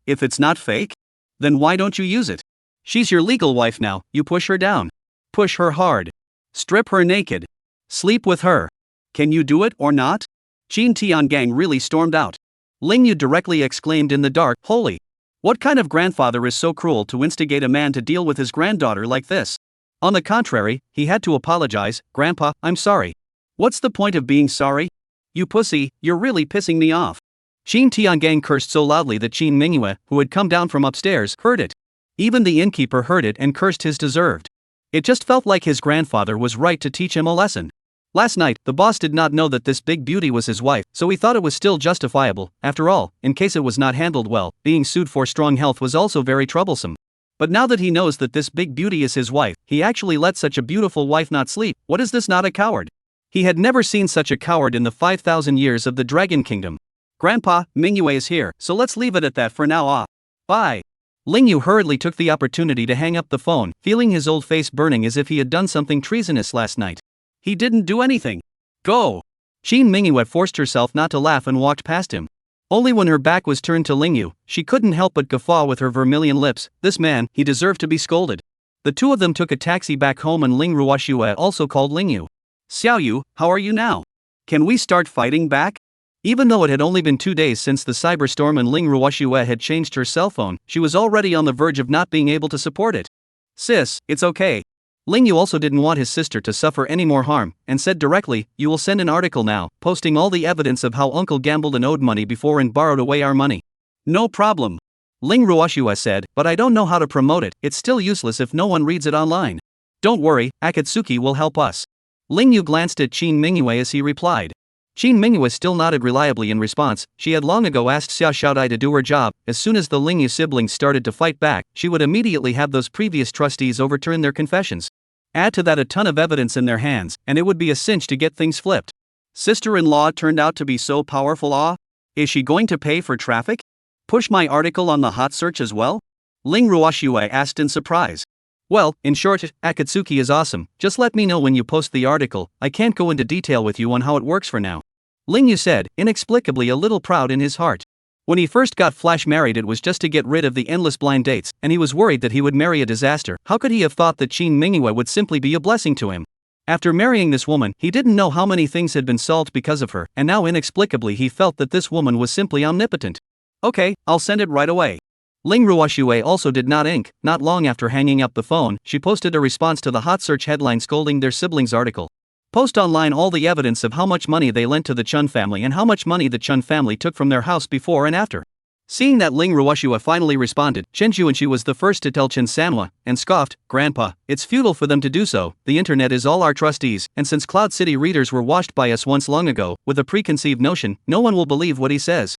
If it's not fake? Then why don't you use it? She's your legal wife now, you push her down. Push her hard. Strip her naked. Sleep with her. Can you do it or not? Qin Tiangang really stormed out. Lingyu directly exclaimed in the dark, holy! What kind of grandfather is so cruel to instigate a man to deal with his granddaughter like this? On the contrary, he had to apologize. Grandpa, I'm sorry. What's the point of being sorry? You pussy, you're really pissing me off. Qin Tiangang cursed so loudly that Qin Mingyue, who had come down from upstairs, heard it. Even the innkeeper heard it and cursed his deserved. It just felt like his grandfather was right to teach him a lesson. Last night, the boss did not know that this big beauty was his wife, so he thought it was still justifiable. After all, in case it was not handled well, being sued for strong health was also very troublesome. But now that he knows that this big beauty is his wife, he actually let such a beautiful wife not sleep. What is this, not a coward? He had never seen such a coward in the 5,000 years of the Dragon Kingdom. Grandpa, Mingyue is here, so let's leave it at that for now. Bye. Lingyu hurriedly took the opportunity to hang up the phone, feeling his old face burning as if he had done something treasonous last night. He didn't do anything. Go! Qin Mingyue forced herself not to laugh and walked past him. Only when her back was turned to Lingyu, she couldn't help but guffaw with her vermilion lips. This man, he deserved to be scolded. The two of them took a taxi back home and Ling Ruoxue also called Lingyu. Xiaoyu, how are you now? Can we start fighting back? Even though it had only been 2 days since the cyberstorm and Ling Ruoxue had changed her cell phone, she was already on the verge of not being able to support it. Sis, it's okay. Lingyu also didn't want his sister to suffer any more harm, and said directly, you will send an article now, posting all the evidence of how uncle gambled and owed money before and borrowed away our money. No problem. Ling Ruoxue said, but I don't know how to promote it, it's still useless if no one reads it online. Don't worry, Akatsuki will help us. Lingyu glanced at Qin Mingyue as he replied. Qin Mingyue still nodded reliably in response. She had long ago asked Xia Xiaodai to do her job. As soon as the Lingyu siblings started to fight back, she would immediately have those previous trustees overturn their confessions. Add to that a ton of evidence in their hands, and it would be a cinch to get things flipped. Sister-in-law turned out to be so powerful. Is she going to pay for traffic? Push my article on the hot search as well? Ling Ruoxue asked in surprise. Well, in short, Akatsuki is awesome. Just let me know when you post the article. I can't go into detail with you on how it works for now. Lingyu said, inexplicably a little proud in his heart. When he first got Flash married, it was just to get rid of the endless blind dates, and he was worried that he would marry a disaster. How could he have thought that Qin Mingyue would simply be a blessing to him? After marrying this woman, he didn't know how many things had been solved because of her, and now inexplicably he felt that this woman was simply omnipotent. Okay, I'll send it right away. Ling Ruoxue also did not ink. Not long after hanging up the phone, she posted a response to the hot search headline scolding their siblings' article. Post online all the evidence of how much money they lent to the Chun family and how much money the Chun family took from their house before and after. Seeing that Ling Ruoxue finally responded, Chen Juanqi was the first to tell Chen Sanhua, and scoffed, Grandpa, it's futile for them to do so, the internet is all our trustees, and since Cloud City readers were washed by us once long ago, with a preconceived notion, no one will believe what he says.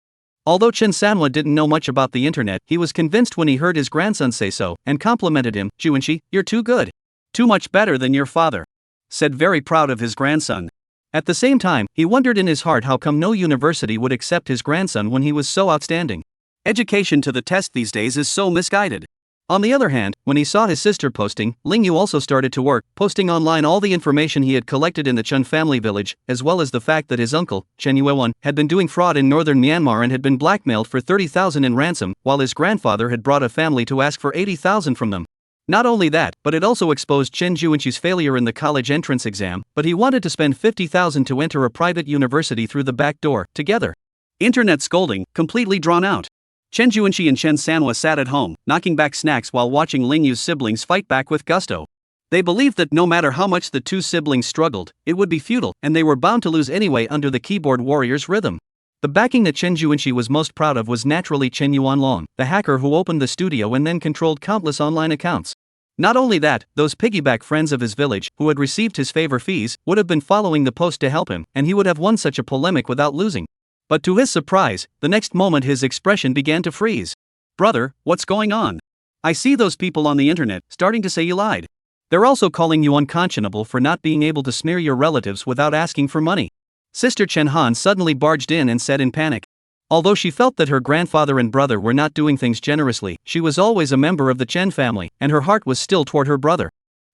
Although Chen Sanhua didn't know much about the internet, he was convinced when he heard his grandson say so, and complimented him. Juanqi, you're too good. Too much better than your father. Said very proud of his grandson. At the same time, he wondered in his heart how come no university would accept his grandson when he was so outstanding. Education to the test these days is so misguided. On the other hand, when he saw his sister posting, Lingyu also started to work, posting online all the information he had collected in the Chun family village, as well as the fact that his uncle, Chen Yuewon, had been doing fraud in northern Myanmar and had been blackmailed for 30,000 in ransom, while his grandfather had brought a family to ask for 80,000 from them. Not only that, but it also exposed Chen Juanqi's failure in the college entrance exam, but he wanted to spend 50,000 to enter a private university through the back door, together. Internet scolding, completely drawn out. Chen Juanqi and Chen Sanhua sat at home, knocking back snacks while watching Lingyu's siblings fight back with gusto. They believed that no matter how much the two siblings struggled, it would be futile, and they were bound to lose anyway under the keyboard warrior's rhythm. The backing that Chen Juanqi was most proud of was naturally Chen Yuanlong, the hacker who opened the studio and then controlled countless online accounts. Not only that, those piggyback friends of his village, who had received his favor fees, would have been following the post to help him, and he would have won such a polemic without losing. But to his surprise, the next moment his expression began to freeze. Brother, what's going on? I see those people on the internet starting to say you lied. They're also calling you unconscionable for not being able to smear your relatives without asking for money. Sister Chen Han suddenly barged in and said in panic. Although she felt that her grandfather and brother were not doing things generously, she was always a member of the Chen family, and her heart was still toward her brother.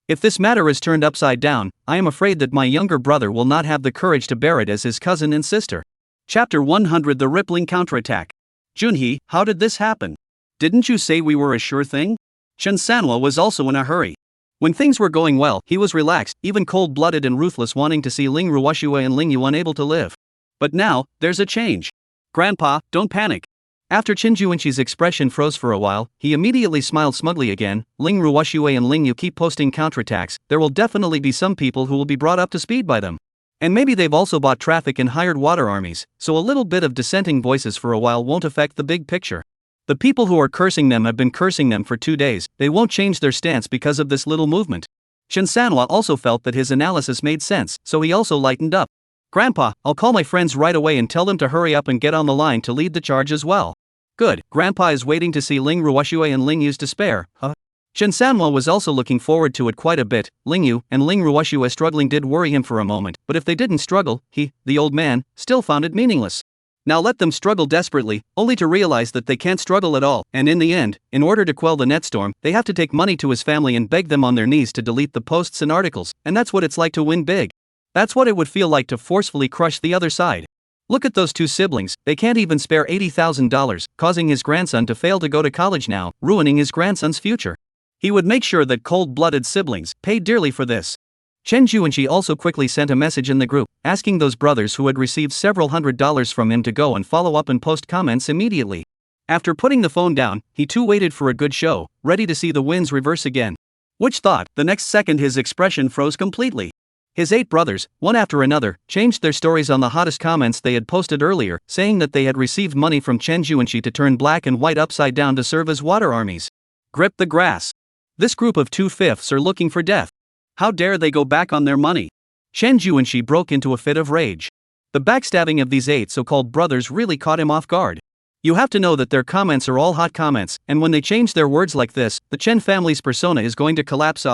If this matter is turned upside down, I am afraid that my younger brother will not have the courage to bear it as his cousin and sister. Chapter 100: The Rippling Counterattack. Junhee, how did this happen? Didn't you say we were a sure thing? Chen Sanhwa was also in a hurry. When things were going well, he was relaxed, even cold-blooded and ruthless, wanting to see Ling Ruoxue and Ling Yu unable to live. But now, there's a change. Grandpa, don't panic. After Qin Juanqi's expression froze for a while, he immediately smiled smugly again. Ling Ruoxue and Ling Yu keep posting counterattacks. There will definitely be some people who will be brought up to speed by them. And maybe they've also bought traffic and hired water armies, so a little bit of dissenting voices for a while won't affect the big picture. The people who are cursing them have been cursing them for 2 days. They won't change their stance because of this little movement. Chen Sanhua also felt that his analysis made sense, so he also lightened up. Grandpa, I'll call my friends right away and tell them to hurry up and get on the line to lead the charge as well. Good, Grandpa is waiting to see Ling Ruoxue and Ling Yu's despair, huh? Chen Sanhua was also looking forward to it quite a bit. Ling Yu and Ling Ruoxue struggling did worry him for a moment, but if they didn't struggle, he, the old man, still found it meaningless. Now let them struggle desperately, only to realize that they can't struggle at all, and in the end, in order to quell the netstorm, they have to take money to his family and beg them on their knees to delete the posts and articles, and that's what it's like to win big. That's what it would feel like to forcefully crush the other side. Look at those two siblings, they can't even spare $80,000, causing his grandson to fail to go to college now, ruining his grandson's future. He would make sure that cold-blooded siblings pay dearly for this. Chen Juanqi also quickly sent a message in the group, asking those brothers who had received several $100s from him to go and follow up and post comments immediately. After putting the phone down, he too waited for a good show, ready to see the winds reverse again. Which thought, the next second his expression froze completely. His 8 brothers, one after another, changed their stories on the hottest comments they had posted earlier, saying that they had received money from Chen Juanqi to turn black and white upside down to serve as water armies. Grip the grass. This group of 2/5 are looking for death. How dare they go back on their money? Chen Juanqi broke into a fit of rage. The backstabbing of these 8 so-called brothers really caught him off guard. You have to know that their comments are all hot comments, and when they change their words like this, the Chen family's persona is going to collapse.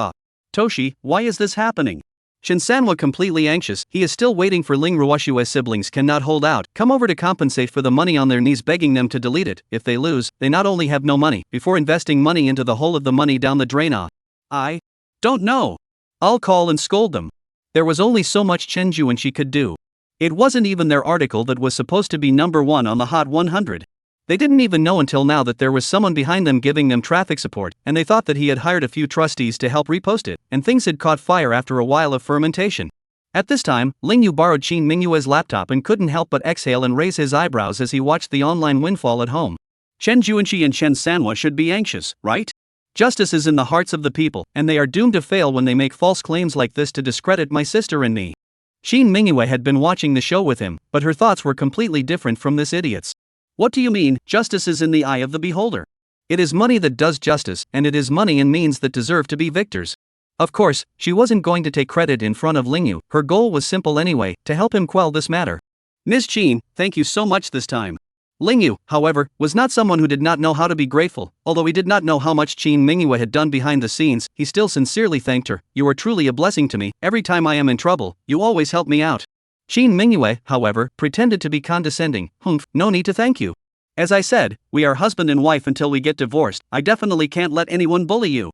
Toshi, why is this happening? Chen Sanhua completely anxious, he is still waiting for Ling Ruoxue's siblings cannot hold out, come over to compensate for the money on their knees begging them to delete it. If they lose, they not only have no money, before investing money into the whole of the money down the drain. I don't know. I'll call and scold them. There was only so much Chen Juanqi could do. It wasn't even their article that was supposed to be number 1 on the Hot 100. They didn't even know until now that there was someone behind them giving them traffic support, and they thought that he had hired a few trustees to help repost it, and things had caught fire after a while of fermentation. At this time, Ling Yu borrowed Qin Mingyue's laptop and couldn't help but exhale and raise his eyebrows as he watched the online windfall at home. Chen Juanqi and Chen Sanhua should be anxious, right? Justice is in the hearts of the people, and they are doomed to fail when they make false claims like this to discredit my sister and me. Qin Mingyue had been watching the show with him, but her thoughts were completely different from this idiot's. What do you mean, justice is in the eye of the beholder? It is money that does justice, and it is money and means that deserve to be victors. Of course, she wasn't going to take credit in front of Ling Yu, her goal was simple anyway, to help him quell this matter. Ms. Qin, thank you so much this time. Ling Yu, however, was not someone who did not know how to be grateful. Although he did not know how much Qin Mingyue had done behind the scenes, he still sincerely thanked her. You are truly a blessing to me, every time I am in trouble, you always help me out. Qin Mingyue, however, pretended to be condescending. Humph, no need to thank you. As I said, we are husband and wife until we get divorced. I definitely can't let anyone bully you.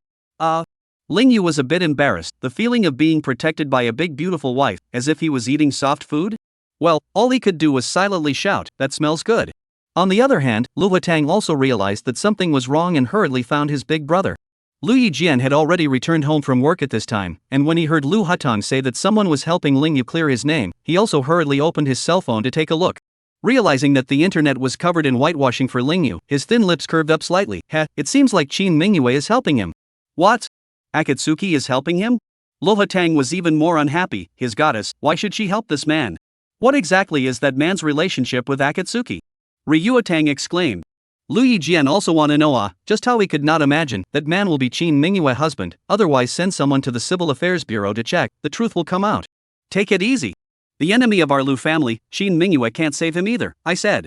Ling Yu was a bit embarrassed, the feeling of being protected by a big beautiful wife, as if he was eating soft food? Well, all he could do was silently shout, that smells good. On the other hand, Lu Huatang also realized that something was wrong and hurriedly found his big brother. Lu Yijian had already returned home from work at this time, and when he heard Lu Huatang say that someone was helping Ling Yu clear his name, he also hurriedly opened his cell phone to take a look. Realizing that the internet was covered in whitewashing for Ling Yu, his thin lips curved up slightly. It seems like Qin Mingyue is helping him. What? Akatsuki is helping him? Lu Huatang was even more unhappy. His goddess, why should she help this man? What exactly is that man's relationship with Akatsuki? Ryu Huatang exclaimed. Lu Yijian also want to know just how he could not imagine that man will be Qin Mingyue's husband, otherwise send someone to the Civil Affairs Bureau to check, the truth will come out. Take it easy. The enemy of our Lu family, Qin Mingyue can't save him either, I said.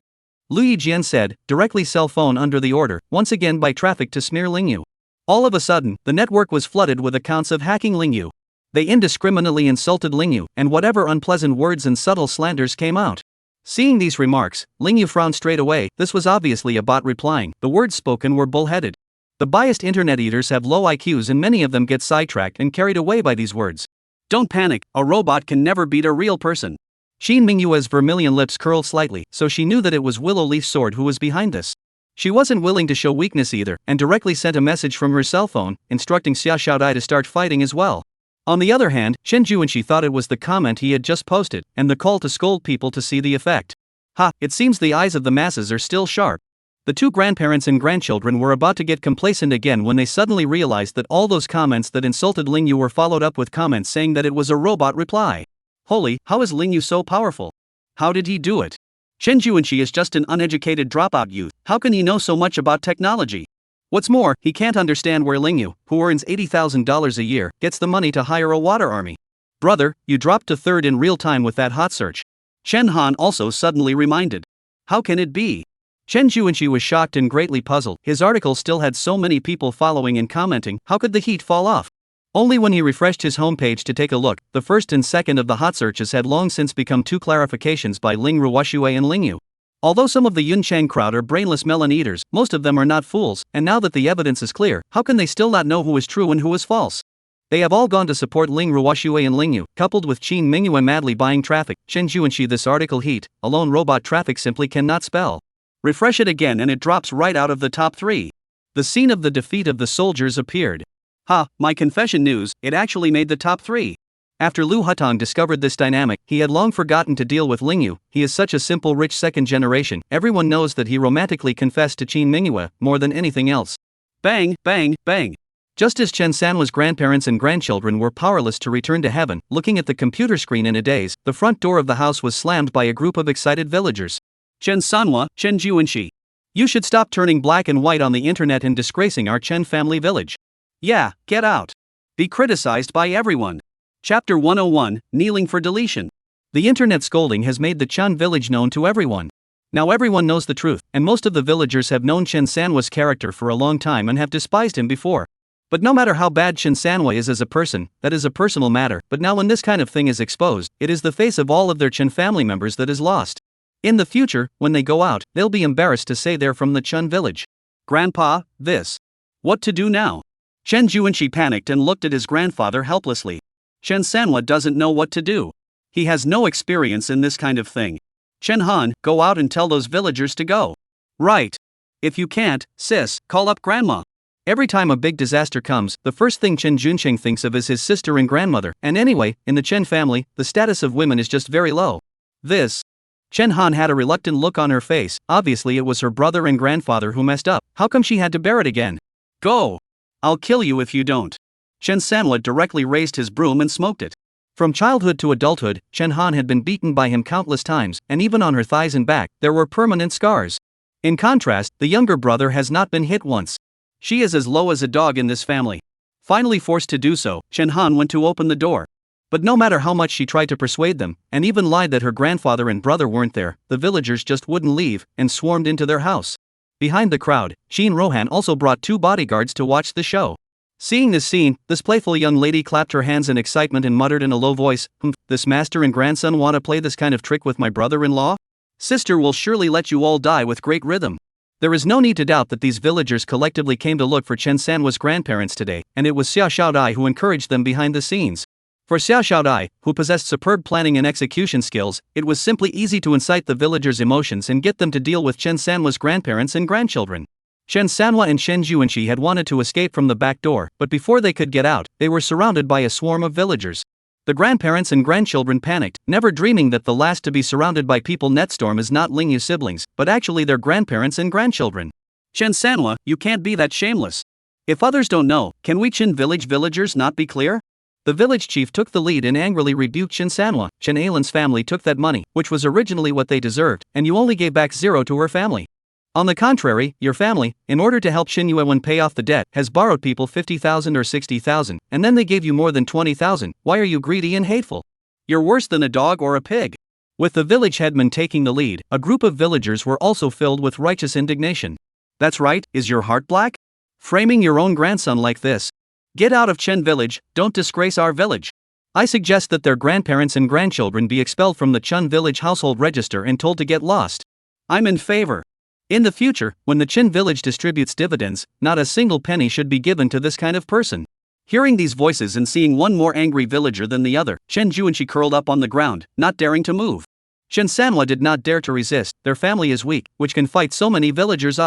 Lu Yijian said, directly cell phone under the order, once again by traffic to smear Ling Yu. All of a sudden, the network was flooded with accounts of hacking Lingyu. They indiscriminately insulted Lingyu, and whatever unpleasant words and subtle slanders came out. Seeing these remarks, Lingyu frowned straight away. This was obviously a bot replying. The words spoken were bullheaded. The biased internet eaters have low IQs and many of them get sidetracked and carried away by these words. Don't panic, a robot can never beat a real person. Shin Mingyue's vermilion lips curled slightly, so she knew that it was Willow Leaf Sword who was behind this. She wasn't willing to show weakness either, and directly sent a message from her cell phone, instructing Xia Xiaodai to start fighting as well. On the other hand, Chen Juanxi thought it was the comment he had just posted, and the call to scold people to see the effect. Ha, it seems the eyes of the masses are still sharp. The two grandparents and grandchildren were about to get complacent again when they suddenly realized that all those comments that insulted Lingyu were followed up with comments saying that it was a robot reply. Holy, how is Lingyu so powerful? How did he do it? Chen Juanxi is just an uneducated dropout youth, how can he know so much about technology? What's more, he can't understand where Lingyu, who earns $80,000 a year, gets the money to hire a water army. Brother, you dropped to third in real time with that hot search. Chen Han also suddenly reminded. How can it be? Chen Juanxi was shocked and greatly puzzled. His article still had so many people following and commenting. How could the heat fall off? Only when he refreshed his homepage to take a look, the first and second of the hot searches had long since become two clarifications by Ling Ruoxue and Lingyu. Although some of the Yunchang crowd are brainless melon eaters, most of them are not fools, and now that the evidence is clear, how can they still not know who is true and who is false? They have all gone to support Ling Ruoxue and Lingyu, coupled with Qin Mingyue madly buying traffic. Chen Juanxi, this article heat, alone robot traffic simply cannot spell. Refresh it again and it drops right out of the top 3. The scene of the defeat of the soldiers appeared. Ha, my confession news, it actually made the top 3. After Lu Hutong discovered this dynamic, he had long forgotten to deal with Lingyu. He is such a simple rich second generation, everyone knows that he romantically confessed to Qin Mingyue, more than anything else. Bang, bang, bang. Just as Chen Sanwa's grandparents and grandchildren were powerless to return to heaven, looking at the computer screen in a daze, the front door of the house was slammed by a group of excited villagers. Chen Sanwa, Chen Juanxi. You should stop turning black and white on the internet and disgracing our Chen family village. Yeah, get out. Be criticized by everyone. Chapter 101, Kneeling for Deletion. The internet scolding has made the Chen village known to everyone. Now everyone knows the truth, and most of the villagers have known Chen Sanwa's character for a long time and have despised him before. But no matter how bad Chen Sanwa is as a person, that is a personal matter, but now when this kind of thing is exposed, it is the face of all of their Chen family members that is lost. In the future, when they go out, they'll be embarrassed to say they're from the Chen village. Grandpa, this. What to do now? Chen Juanxi panicked and looked at his grandfather helplessly. Chen Sanwa doesn't know what to do. He has no experience in this kind of thing. Chen Han, go out and tell those villagers to go. Right. If you can't, sis, call up grandma. Every time a big disaster comes, the first thing Chen Juncheng thinks of is his sister and grandmother, and anyway, in the Chen family, the status of women is just very low. This. Chen Han had a reluctant look on her face. Obviously it was her brother and grandfather who messed up. How come she had to bear it again? Go. I'll kill you if you don't. Chen Sanwa directly raised his broom and smoked it. From childhood to adulthood, Chen Han had been beaten by him countless times, and even on her thighs and back, there were permanent scars. In contrast, the younger brother has not been hit once. She is as low as a dog in this family. Finally forced to do so, Chen Han went to open the door. But no matter how much she tried to persuade them, and even lied that her grandfather and brother weren't there, the villagers just wouldn't leave, and swarmed into their house. Behind the crowd, Shin Rohan also brought 2 bodyguards to watch the show. Seeing this scene, this playful young lady clapped her hands in excitement and muttered in a low voice, this master and grandson want to play this kind of trick with my brother-in-law? Sister will surely let you all die with great rhythm. There is no need to doubt that these villagers collectively came to look for Chen Sanwa's grandparents today, and it was Xia Xiaodai who encouraged them behind the scenes. For Xia Xiaodai, who possessed superb planning and execution skills, it was simply easy to incite the villagers' emotions and get them to deal with Chen Sanwa's grandparents and grandchildren. Chen Sanwa and Chen Juanxi had wanted to escape from the back door, but before they could get out, they were surrounded by a swarm of villagers. The grandparents and grandchildren panicked, never dreaming that the last to be surrounded by people Netstorm is not Lingyu siblings, but actually their grandparents and grandchildren. Chen Sanwa, you can't be that shameless. If others don't know, can we Chen village villagers not be clear? The village chief took the lead and angrily rebuked Chen Sanwa. Chen Ailan's family took that money, which was originally what they deserved, and you only gave back 0 to her family. On the contrary, your family, in order to help Xin Yuewen pay off the debt, has borrowed people 50,000 or 60,000, and then they gave you more than 20,000. Why are you greedy and hateful? You're worse than a dog or a pig. With the village headman taking the lead, a group of villagers were also filled with righteous indignation. That's right, is your heart black? Framing your own grandson like this. Get out of Chen village, don't disgrace our village. I suggest that their grandparents and grandchildren be expelled from the Chun village household register and told to get lost. I'm in favor. In the future, when the Chen village distributes dividends, not a single penny should be given to this kind of person. Hearing these voices and seeing one more angry villager than the other, Chen Juanshi curled up on the ground, not daring to move. Chen Sanhwa did not dare to resist. Their family is weak, which can fight so many villagers.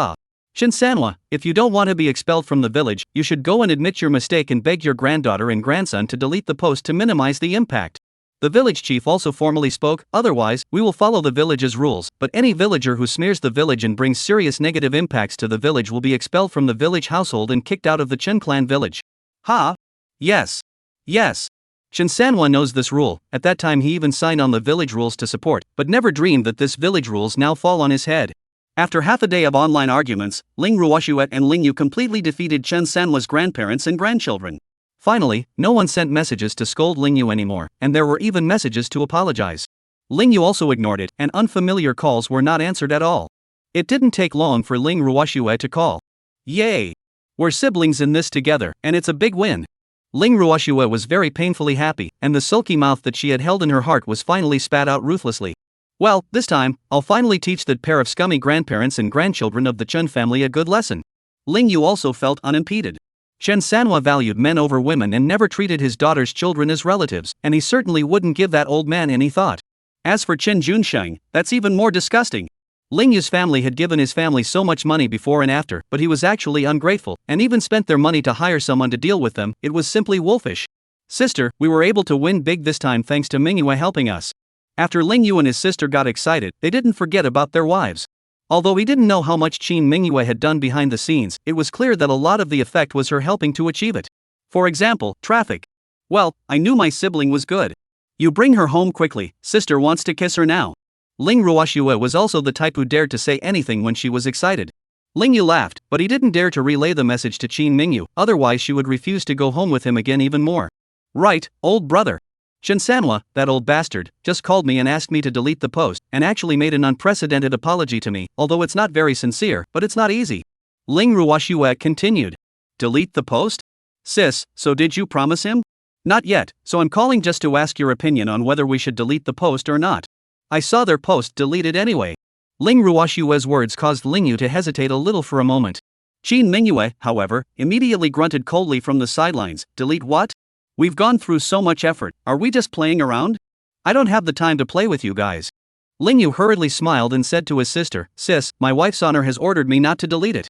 Chen Sanhwa, if you don't want to be expelled from the village, you should go and admit your mistake and beg your granddaughter and grandson to delete the post to minimize the impact. The village chief also formally spoke, otherwise, we will follow the village's rules, but any villager who smears the village and brings serious negative impacts to the village will be expelled from the village household and kicked out of the Chen clan village. Ha? Yes. Yes. Chen Sanhwa knows this rule. At that time he even signed on the village rules to support, but never dreamed that this village rules now fall on his head. After half a day of online arguments, Ling Ruoshuet and Ling Yu completely defeated Chen Sanhwa's grandparents and grandchildren. Finally, no one sent messages to scold Ling Yu anymore, and there were even messages to apologize. Ling Yu also ignored it, and unfamiliar calls were not answered at all. It didn't take long for Ling Ruoshuet to call. Yay! We're siblings in this together, and it's a big win. Ling Ruoshuet was very painfully happy, and the sulky mouth that she had held in her heart was finally spat out ruthlessly. Well, this time, I'll finally teach that pair of scummy grandparents and grandchildren of the Chen family a good lesson. Ling Yu also felt unimpeded. Chen Sanhwa valued men over women and never treated his daughter's children as relatives, and he certainly wouldn't give that old man any thought. As for Chen Junsheng, that's even more disgusting. Ling Yu's family had given his family so much money before and after, but he was actually ungrateful, and even spent their money to hire someone to deal with them. It was simply wolfish. Sister, we were able to win big this time thanks to Manhwa helping us. After Ling Yu and his sister got excited, they didn't forget about their wives. Although he didn't know how much Qin Mingyue had done behind the scenes, it was clear that a lot of the effect was her helping to achieve it. For example, traffic. Well, I knew my sibling was good. You bring her home quickly, sister wants to kiss her now. Ling Ruoshue was also the type who dared to say anything when she was excited. Ling Yu laughed, but he didn't dare to relay the message to Qin Mingyu, otherwise she would refuse to go home with him again even more. Right, old brother. Chen Sanhwa, that old bastard, just called me and asked me to delete the post, and actually made an unprecedented apology to me, although it's not very sincere, but it's not easy. Ling Ruoshue continued. Delete the post? Sis, so did you promise him? Not yet, so I'm calling just to ask your opinion on whether we should delete the post or not. I saw their post deleted anyway. Ling Ruoshue's words caused Ling Yu to hesitate a little for a moment. Qin Mingyue, however, immediately grunted coldly from the sidelines. Delete what? We've gone through so much effort, are we just playing around? I don't have the time to play with you guys. Ling Yu hurriedly smiled and said to his sister, Sis, my wife's honor has ordered me not to delete it.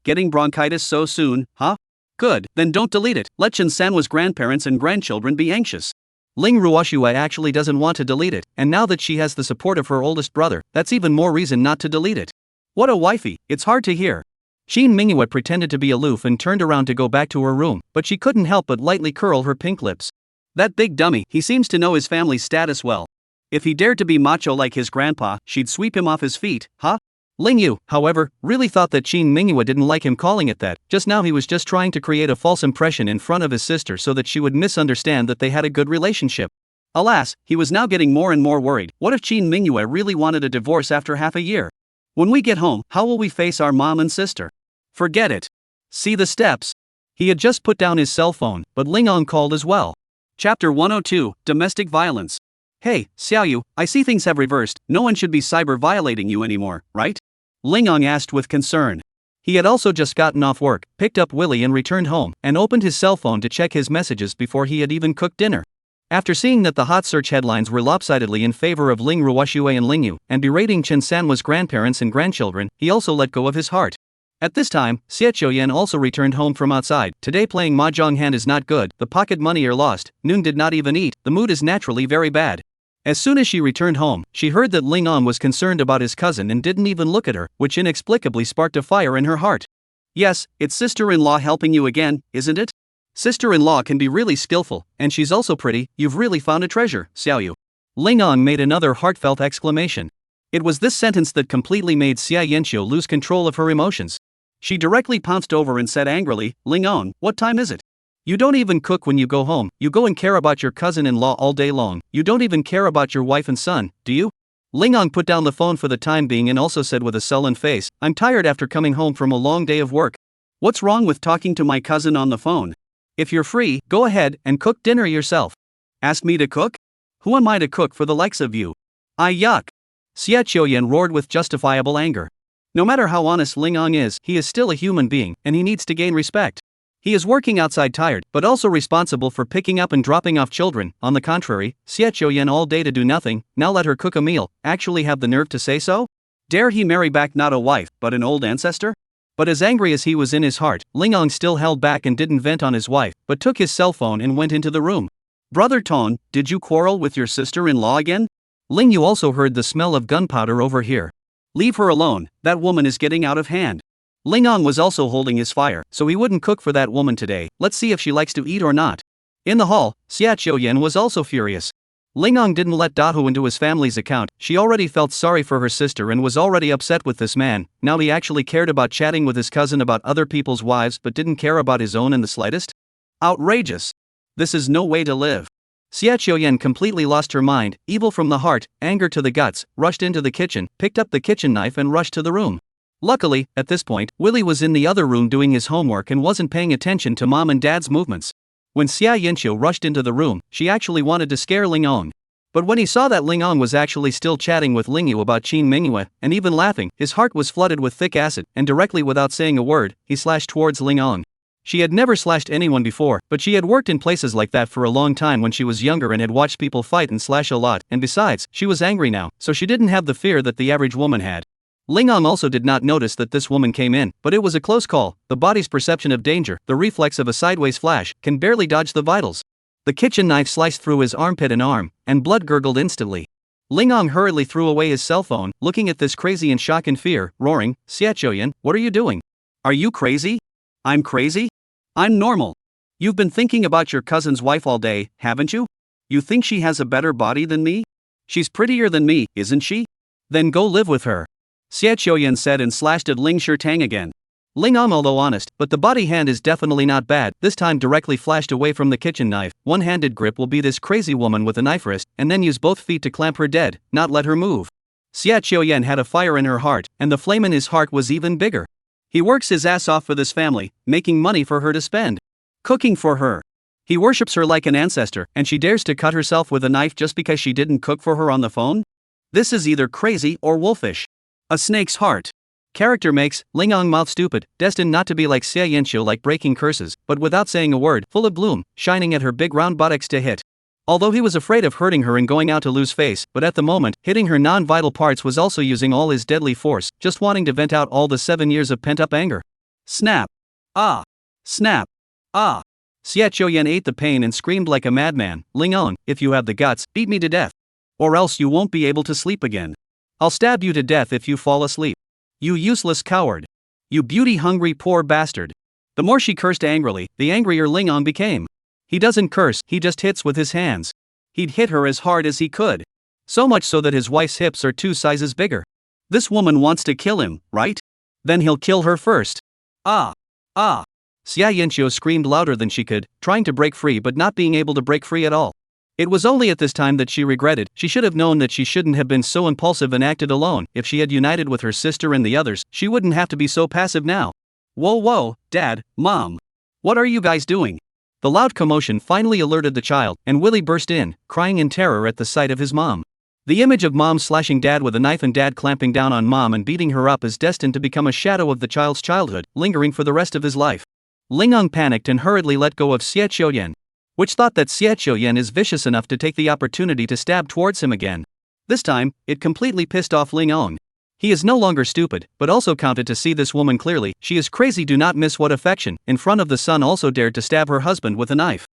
Getting bronchitis so soon, huh? Good, then don't delete it, let Chen Sanhwa's grandparents and grandchildren be anxious. Ling Ruoshue actually doesn't want to delete it, and now that she has the support of her oldest brother, that's even more reason not to delete it. What a wifey, it's hard to hear. Qin Mingyue pretended to be aloof and turned around to go back to her room, but she couldn't help but lightly curl her pink lips. That big dummy, he seems to know his family's status well. If he dared to be macho like his grandpa, she'd sweep him off his feet, huh? Ling Yu, however, really thought that Qin Mingyue didn't like him calling it that. Just now he was just trying to create a false impression in front of his sister so that she would misunderstand that they had a good relationship. Alas, he was now getting more and more worried. What if Qin Mingyue really wanted a divorce after half a year? When we get home, how will we face our mom and sister? Forget it. See the steps. He had just put down his cell phone, but Ling Ong called as well. Chapter 102, Domestic Violence. Hey, Xiaoyu, I see things have reversed, no one should be cyber violating you anymore, right? Ling Ong asked with concern. He had also just gotten off work, picked up Willie and returned home, and opened his cell phone to check his messages before he had even cooked dinner. After seeing that the hot search headlines were lopsidedly in favor of Ling Ruoshue and Ling Yu, and berating Chen Sanhwa's grandparents and grandchildren, he also let go of his heart. At this time, Xie Qiuyan also returned home from outside. Today playing mahjong hand is not good, the pocket money are lost, Noon did not even eat, the mood is naturally very bad. As soon as she returned home, she heard that Ling On was concerned about his cousin and didn't even look at her, which inexplicably sparked a fire in her heart. Yes, it's sister-in-law helping you again, isn't it? Sister-in-law can be really skillful, and she's also pretty, you've really found a treasure, Xiaoyu. Ling On made another heartfelt exclamation. It was this sentence that completely made Xia Yanqiu lose control of her emotions. She directly pounced over and said angrily, Ling On, what time is it? You don't even cook when you go home, you go and care about your cousin-in-law all day long, you don't even care about your wife and son, do you? Ling On put down the phone for the time being and also said with a sullen face, I'm tired after coming home from a long day of work. What's wrong with talking to my cousin on the phone? If you're free, go ahead and cook dinner yourself. Ask me to cook? Who am I to cook for the likes of you? I yuck. Xie Qiuyan roared with justifiable anger. No matter how honest Ling Ong is, he is still a human being, and he needs to gain respect. He is working outside tired, but also responsible for picking up and dropping off children. On the contrary, Xie Qiuyan all day to do nothing, now let her cook a meal, actually have the nerve to say so? Dare he marry back not a wife, but an old ancestor? But as angry as he was in his heart, Ling Ong still held back and didn't vent on his wife, but took his cell phone and went into the room. Brother Ton, did you quarrel with your sister-in-law again? Ling Yu also heard the smell of gunpowder over here. Leave her alone, that woman is getting out of hand. Ling Ong was also holding his fire, so he wouldn't cook for that woman today. Let's see if she likes to eat or not. In the hall, Xie Qiuyan was also furious. Ling Ong didn't let Dahu into his family's account. She already felt sorry for her sister and was already upset with this man. Now he actually cared about chatting with his cousin about other people's wives but didn't care about his own in the slightest? Outrageous. This is no way to live. Xie Qiuyan completely lost her mind, evil from the heart, anger to the guts, rushed into the kitchen, picked up the kitchen knife and rushed to the room. Luckily, at this point, Willie was in the other room doing his homework and wasn't paying attention to mom and dad's movements. When Xia Yinqiu rushed into the room, she actually wanted to scare Ling Ong. But when he saw that Ling Ong was actually still chatting with Ling Yu about Qin Mingyue, and even laughing, his heart was flooded with thick acid, and directly without saying a word, he slashed towards Ling Ong. She had never slashed anyone before, but she had worked in places like that for a long time when she was younger and had watched people fight and slash a lot, and besides, she was angry now, so she didn't have the fear that the average woman had. Ling Ong also did not notice that this woman came in, but it was a close call. The body's perception of danger, the reflex of a sideways flash, can barely dodge the vitals. The kitchen knife sliced through his armpit and arm, and blood gurgled instantly. Ling Ong hurriedly threw away his cell phone, looking at this crazy in shock and fear, roaring, Xie Qiuyan, what are you doing? Are you crazy? I'm crazy? I'm normal. You've been thinking about your cousin's wife all day, haven't you? You think she has a better body than me? She's prettier than me, isn't she? Then go live with her. Xie Qiuyan said and slashed at Ling Shirtang again. Ling Ong, although honest, but the body hand is definitely not bad, this time directly flashed away from the kitchen knife. One-handed grip will be this crazy woman with a knife wrist, and then use both feet to clamp her dead, not let her move. Xie Qiuyan had a fire in her heart, and the flame in his heart was even bigger. He works his ass off for this family, making money for her to spend. Cooking for her. He worships her like an ancestor, and she dares to cut herself with a knife just because she didn't cook for her on the phone? This is either crazy or wolfish. A snake's heart. Character makes Ling Ong mouth stupid, destined not to be like Xie Yinqiu, like breaking curses, but without saying a word, full of bloom, shining at her big round buttocks to hit. Although he was afraid of hurting her and going out to lose face, but at the moment, hitting her non-vital parts was also using all his deadly force, just wanting to vent out all the 7 years of pent-up anger. Snap. Ah. Snap. Ah. Xie Qiuyan ate the pain and screamed like a madman, Ling Ong, if you have the guts, beat me to death. Or else you won't be able to sleep again. I'll stab you to death if you fall asleep. You useless coward. You beauty-hungry poor bastard. The more she cursed angrily, the angrier Ling Ong became. He doesn't curse, he just hits with his hands. He'd hit her as hard as he could. So much so that his wife's hips are 2 sizes bigger. This woman wants to kill him, right? Then he'll kill her first. Ah. Ah. Xia Yinqiu screamed louder than she could, trying to break free but not being able to break free at all. It was only at this time that she regretted. She should have known that she shouldn't have been so impulsive and acted alone. If she had united with her sister and the others, she wouldn't have to be so passive now. Whoa, Dad, Mom. What are you guys doing? The loud commotion finally alerted the child, and Willie burst in, crying in terror at the sight of his mom. The image of Mom slashing Dad with a knife and Dad clamping down on Mom and beating her up is destined to become a shadow of the child's childhood, lingering for the rest of his life. Ling Ong panicked and hurriedly let go of Xie Qiuyan, which thought that Xie Qiuyan is vicious enough to take the opportunity to stab towards him again. This time, it completely pissed off Ling Ong. He is no longer stupid, but also counted to see this woman clearly. She is crazy, do not miss what affection, in front of the son also dared to stab her husband with a knife.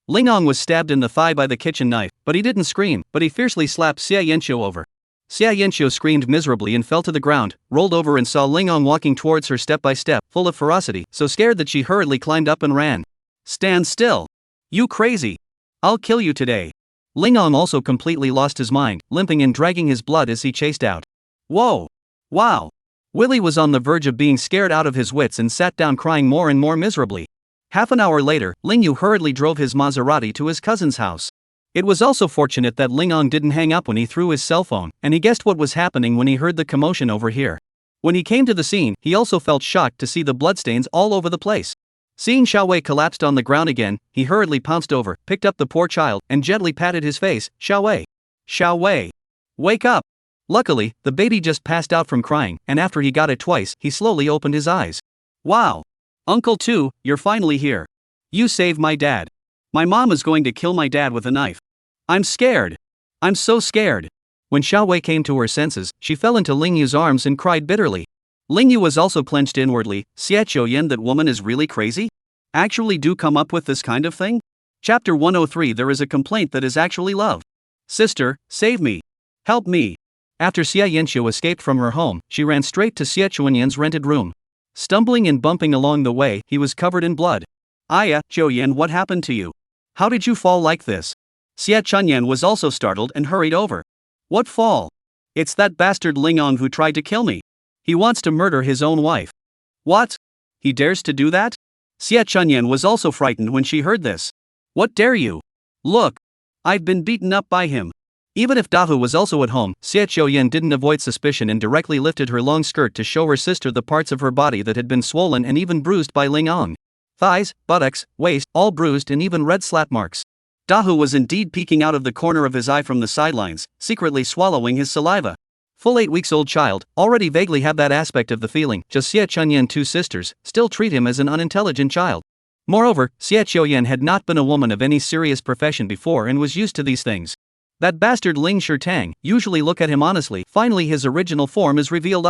Ling Ong was stabbed in the thigh by the kitchen knife, but he didn't scream, but he fiercely slapped Xie Yinqiu over. Xie Yinqiu screamed miserably and fell to the ground, rolled over and saw Ling Ong walking towards her step by step, full of ferocity, so scared that she hurriedly climbed up and ran. Stand still. You crazy. I'll kill you today. Ling Ong also completely lost his mind, limping and dragging his blood as he chased out. Whoa. Wow. Willie was on the verge of being scared out of his wits and sat down crying more and more miserably. Half an hour later, Ling Yu hurriedly drove his Maserati to his cousin's house. It was also fortunate that Ling Ong didn't hang up when he threw his cell phone, and he guessed what was happening when he heard the commotion over here. When he came to the scene, he also felt shocked to see the bloodstains all over the place. Seeing Xiaowei collapsed on the ground again, he hurriedly pounced over, picked up the poor child, and gently patted his face. Xiaowei. Xiaowei. Wake up. Luckily, the baby just passed out from crying, and after he got it twice, he slowly opened his eyes. Wow. Uncle 2, you're finally here. You saved my dad. My mom is going to kill my dad with a knife. I'm scared. I'm so scared. When Xiaowei came to her senses, she fell into Lingyu's arms and cried bitterly. Lingyu was also clenched inwardly. Xiaoyan, that woman is really crazy? Actually do come up with this kind of thing? Chapter 103. There is a complaint that is actually love. Sister, save me. Help me. After Xia Yanxiu escaped from her home, she ran straight to Xia Chuanyan's rented room. Stumbling and bumping along the way, he was covered in blood. Aya, Chuanyan, what happened to you? How did you fall like this? Xia Chunyan was also startled and hurried over. What fall? It's that bastard Lingong who tried to kill me. He wants to murder his own wife. What? He dares to do that? Xia Chunyan was also frightened when she heard this. What dare you? Look. I've been beaten up by him. Even if Dahu was also at home, Xia Chuanyan didn't avoid suspicion and directly lifted her long skirt to show her sister the parts of her body that had been swollen and even bruised by Lingong. Thighs, buttocks, waist, all bruised and even red slap marks. Dahu was indeed peeking out of the corner of his eye from the sidelines, secretly swallowing his saliva. Full 8 weeks old child, already vaguely have that aspect of the feeling. Just Xia Chunyan, 2 sisters, still treat him as an unintelligent child. Moreover, Xia Chuanyan had not been a woman of any serious profession before and was used to these things. That bastard Ling Shirtang, usually look at him honestly. Finally his original form is revealed.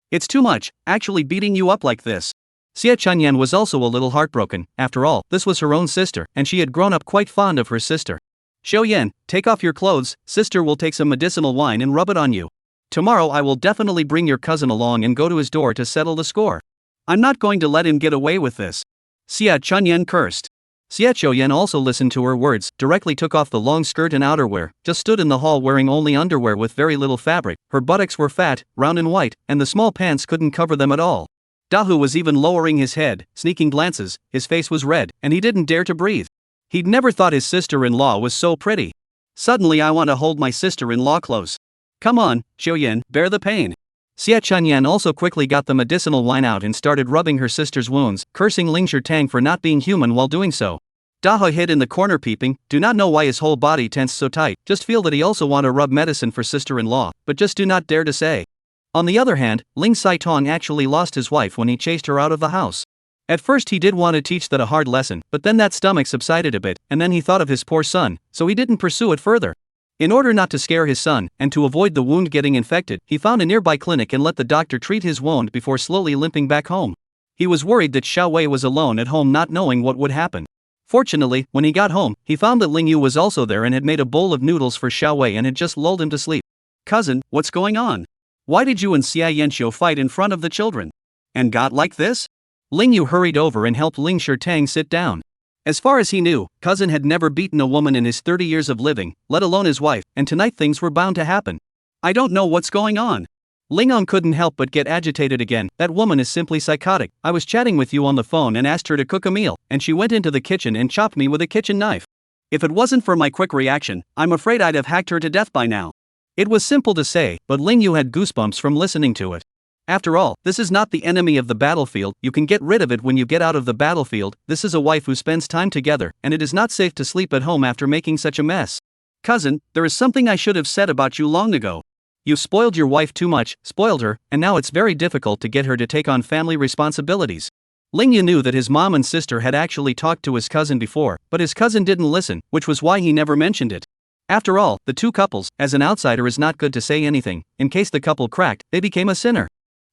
It's too much, actually beating you up like this. Xia Chunyan was also a little heartbroken. After all, this was her own sister, and she had grown up quite fond of her sister. Xiaoyan, take off your clothes, sister will take some medicinal wine and rub it on you. Tomorrow I will definitely bring your cousin along and go to his door to settle the score. I'm not going to let him get away with this. Xia Chunyan cursed. Xia Chuanyan also listened to her words, directly took off the long skirt and outerwear, just stood in the hall wearing only underwear with very little fabric. Her buttocks were fat, round and white, and the small pants couldn't cover them at all. Dahu was even lowering his head, sneaking glances, his face was red, and he didn't dare to breathe. He'd never thought his sister-in-law was so pretty. Suddenly I want to hold my sister-in-law close. Come on, Xiaoyan, bear the pain. Xia Chunyan also quickly got the medicinal wine out and started rubbing her sister's wounds, cursing Ling Shirtang for not being human while doing so. Dahu hid in the corner peeping, do not know why his whole body tensed so tight, just feel that he also want to rub medicine for sister-in-law, but just do not dare to say. On the other hand, Ling Saitong actually lost his wife when he chased her out of the house. At first he did want to teach that a hard lesson, but then that stomach subsided a bit, and then he thought of his poor son, so he didn't pursue it further. In order not to scare his son, and to avoid the wound getting infected, he found a nearby clinic and let the doctor treat his wound before slowly limping back home. He was worried that Xiaowei was alone at home not knowing what would happen. Fortunately, when he got home, he found that Lingyu was also there and had made a bowl of noodles for Xiaowei and had just lulled him to sleep. Cousin, what's going on? Why did you and Xia Yanxiu fight in front of the children? And got like this? Lingyu hurried over and helped Ling Shirtang sit down. As far as he knew, cousin had never beaten a woman in his 30 years of living, let alone his wife, and tonight things were bound to happen. I don't know what's going on. Lingong couldn't help but get agitated again. That woman is simply psychotic. I was chatting with you on the phone and asked her to cook a meal, and she went into the kitchen and chopped me with a kitchen knife. If it wasn't for my quick reaction, I'm afraid I'd have hacked her to death by now. It was simple to say, but Lingyu had goosebumps from listening to it. After all, this is not the enemy of the battlefield, you can get rid of it when you get out of the battlefield. This is a wife who spends time together, and it is not safe to sleep at home after making such a mess. Cousin, there is something I should have said about you long ago. You spoiled your wife too much, spoiled her, and now it's very difficult to get her to take on family responsibilities. Lingyu knew that his mom and sister had actually talked to his cousin before, but his cousin didn't listen, which was why he never mentioned it. After all, the two couples, as an outsider is not good to say anything, in case the couple cracked, they became a sinner.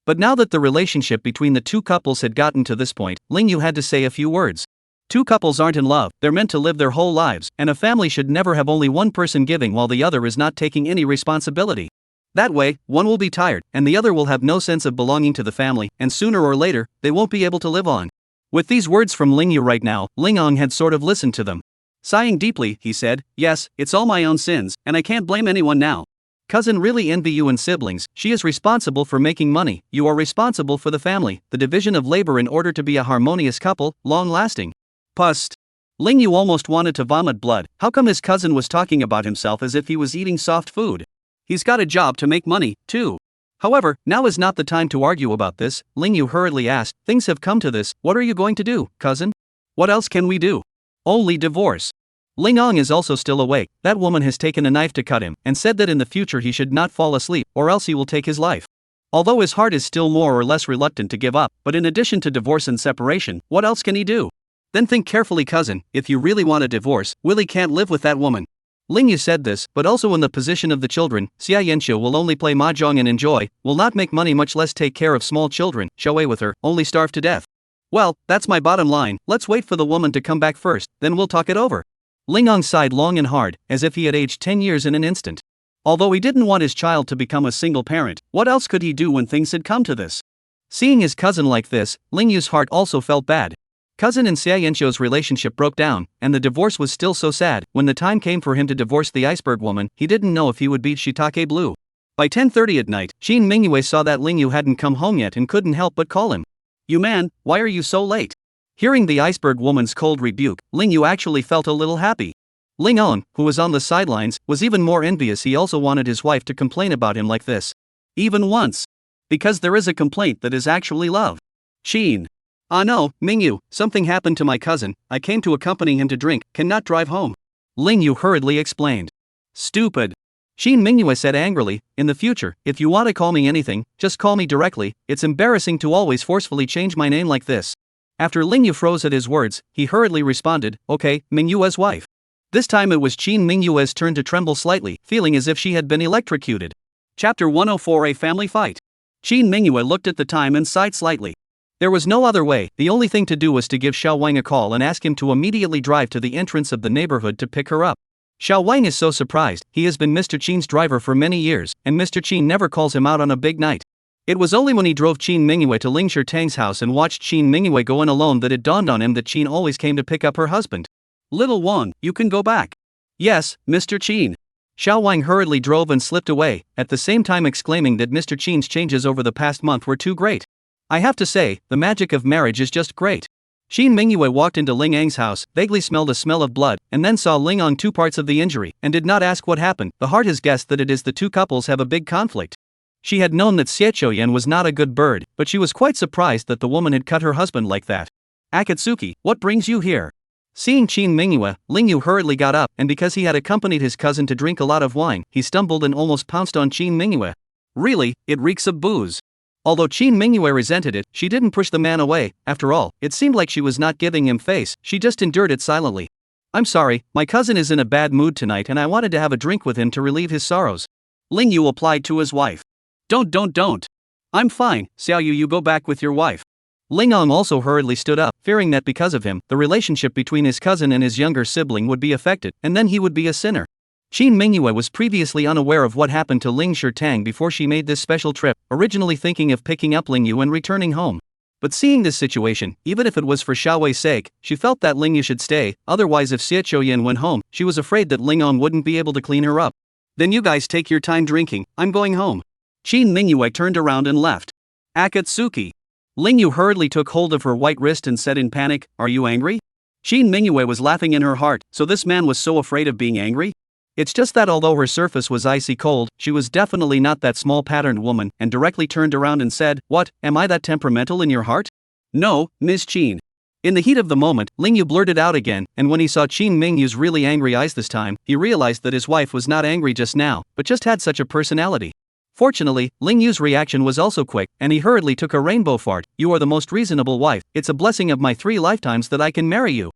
But now that the relationship between the two couples had gotten to this point, Lingyu had to say a few words. Two couples aren't in love, they're meant to live their whole lives, and a family should never have only one person giving while the other is not taking any responsibility. That way, one will be tired, and the other will have no sense of belonging to the family, and sooner or later, they won't be able to live on. With these words from Lingyu right now, Lingong had sort of listened to them. Sighing deeply, he said, yes, it's all my own sins, and I can't blame anyone now. Cousin really envy you and siblings, she is responsible for making money, you are responsible for the family, the division of labor in order to be a harmonious couple, long-lasting. Pust. Lingyu almost wanted to vomit blood. How come his cousin was talking about himself as if he was eating soft food? He's got a job to make money, too. However, now is not the time to argue about this, Ling Yu hurriedly asked. Things have come to this, what are you going to do, cousin? What else can we do? Only divorce. Ling Ong is also still awake. That woman has taken a knife to cut him and said that in the future he should not fall asleep or else he will take his life. Although his heart is still more or less reluctant to give up, but in addition to divorce and separation, what else can he do? Then think carefully, cousin, if you really want a divorce, Willie can't live with that woman. Ling Yu said this, but also in the position of the children. Xia Yanxiu will only play mahjong and enjoy, will not make money, much less take care of small children. Xiaowei with her, only starve to death. Well, that's my bottom line. Let's wait for the woman to come back first, then we'll talk it over. Ling Ong sighed long and hard, as if he had aged 10 years in an instant. Although he didn't want his child to become a single parent, what else could he do when things had come to this? Seeing his cousin like this, Ling Yu's heart also felt bad. Cousin and Xia Yanxiu's relationship broke down, and the divorce was still so sad. When the time came for him to divorce the iceberg woman, he didn't know if he would beat Shiitake Blue. By 10:30 at night, Qin Mingyue saw that Ling Yu hadn't come home yet and couldn't help but call him. You man, why are you so late? Hearing the iceberg woman's cold rebuke, Ling Yu actually felt a little happy. Ling On, who was on the sidelines, was even more envious. He also wanted his wife to complain about him like this. Even once. Because there is a complaint that is actually love. Qin. Ah no, Mingyu, something happened to my cousin, I came to accompany him to drink, cannot drive home. Ling Yu hurriedly explained. Stupid. Qin Mingyue said angrily, in the future, if you want to call me anything, just call me directly, it's embarrassing to always forcefully change my name like this. After Ling Yu froze at his words, he hurriedly responded, okay, Mingyue's wife. This time it was Qin Mingyue's turn to tremble slightly, feeling as if she had been electrocuted. Chapter 104, A Family Fight. Qin Mingyue looked at the time and sighed slightly. There was no other way. The only thing to do was to give Xiao Wang a call and ask him to immediately drive to the entrance of the neighborhood to pick her up. Xiao Wang is so surprised. He has been Mr. Qin's driver for many years, and Mr. Qin never calls him out on a big night. It was only when he drove Qin Mingyue to Ling Shitang's house and watched Qin Mingyue go in alone that it dawned on him that Qin always came to pick up her husband. Little Wang, you can go back. Yes, Mr. Qin. Xiao Wang hurriedly drove and slipped away, at the same time exclaiming that Mr. Qin's changes over the past month were too great. I have to say, the magic of marriage is just great. Qin Mingyue walked into Ling Ang's house, vaguely smelled a smell of blood, and then saw Ling on 2 parts of the injury, and did not ask what happened. The heart has guessed that it is the 2 couples have a big conflict. She had known that Xie Chouyan was not a good bird, but she was quite surprised that the woman had cut her husband like that. Akatsuki, what brings you here? Seeing Qin Mingyue, Ling Yu hurriedly got up, and because he had accompanied his cousin to drink a lot of wine, he stumbled and almost pounced on Qin Mingyue. Really, it reeks of booze. Although Qin Mingyue resented it, she didn't push the man away. After all, it seemed like she was not giving him face, she just endured it silently. I'm sorry, my cousin is in a bad mood tonight and I wanted to have a drink with him to relieve his sorrows. Ling Yu applied to his wife. Don't. I'm fine, Xiao Yu, you go back with your wife. Ling Ong also hurriedly stood up, fearing that because of him, the relationship between his cousin and his younger sibling would be affected, and then he would be a sinner. Qin Mingyue was previously unaware of what happened to Ling Shitang before she made this special trip, originally thinking of picking up Ling Yu and returning home. But seeing this situation, even if it was for Xiaowei's sake, she felt that Ling Yu should stay, otherwise if Xie Chouyan went home, she was afraid that Ling Ong wouldn't be able to clean her up. Then you guys take your time drinking, I'm going home. Qin Mingyue turned around and left. Akatsuki. Ling Yu hurriedly took hold of her white wrist and said in panic, are you angry? Qin Mingyue was laughing in her heart, so this man was so afraid of being angry? It's just that although her surface was icy cold, she was definitely not that small patterned woman, and directly turned around and said, what, am I that temperamental in your heart? No, Ms. Qin. In the heat of the moment, Ling Yu blurted out again, and when he saw Qin Mingyu's really angry eyes this time, he realized that his wife was not angry just now, but just had such a personality. Fortunately, Ling Yu's reaction was also quick, and he hurriedly took a rainbow fart. You are the most reasonable wife, it's a blessing of my 3 lifetimes that I can marry you.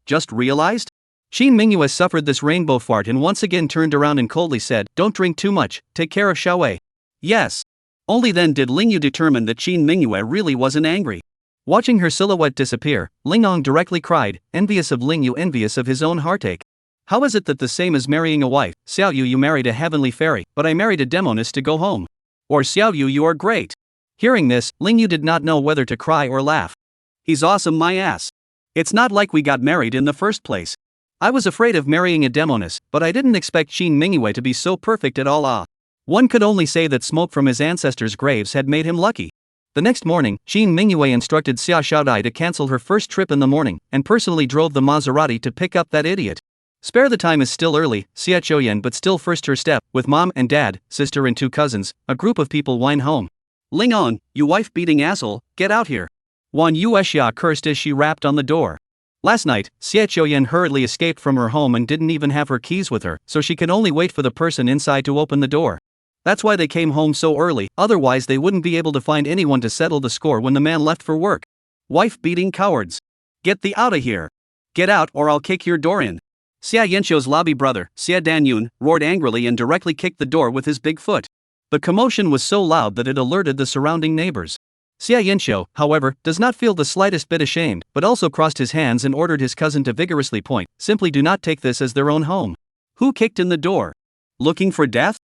Just realized? Qin Mingyue suffered this rainbow fart and once again turned around and coldly said, don't drink too much, take care of Xiaowei. Yes. Only then did Ling Yu determine that Qin Mingyue really wasn't angry. Watching her silhouette disappear, Ling Ong directly cried, envious of Ling Yu, envious of his own heartache. How is it that the same as marrying a wife, Xiao Yu, you married a heavenly fairy, but I married a demoness to go home? Or Xiao Yu, you are great. Hearing this, Ling Yu did not know whether to cry or laugh. He's awesome, my ass. It's not like we got married in the first place. I was afraid of marrying a demoness, but I didn't expect Qin Mingyue to be so perfect at all. One could only say that smoke from his ancestors' graves had made him lucky. The next morning, Qin Mingyue instructed Xia Xiaodai to cancel her first trip in the morning, and personally drove the Maserati to pick up that idiot. Spare the time is still early, Xia Choyan but still first her step, with mom and dad, sister and 2 cousins, a group of people whine home. Ling On, you wife-beating asshole, get out here. Wan Yuexia cursed as she rapped on the door. Last night, Xia Choyan hurriedly escaped from her home and didn't even have her keys with her, so she could only wait for the person inside to open the door. That's why they came home so early, otherwise they wouldn't be able to find anyone to settle the score when the man left for work. Wife-beating cowards. Get the outta here. Get out or I'll kick your door in. Xia Yanxiu's lobby brother, Xia Danyun, roared angrily and directly kicked the door with his big foot. The commotion was so loud that it alerted the surrounding neighbors. Xia Yanxiu, however, does not feel the slightest bit ashamed, but also crossed his hands and ordered his cousin to vigorously point, simply do not take this as their own home. Who kicked in the door? Looking for death?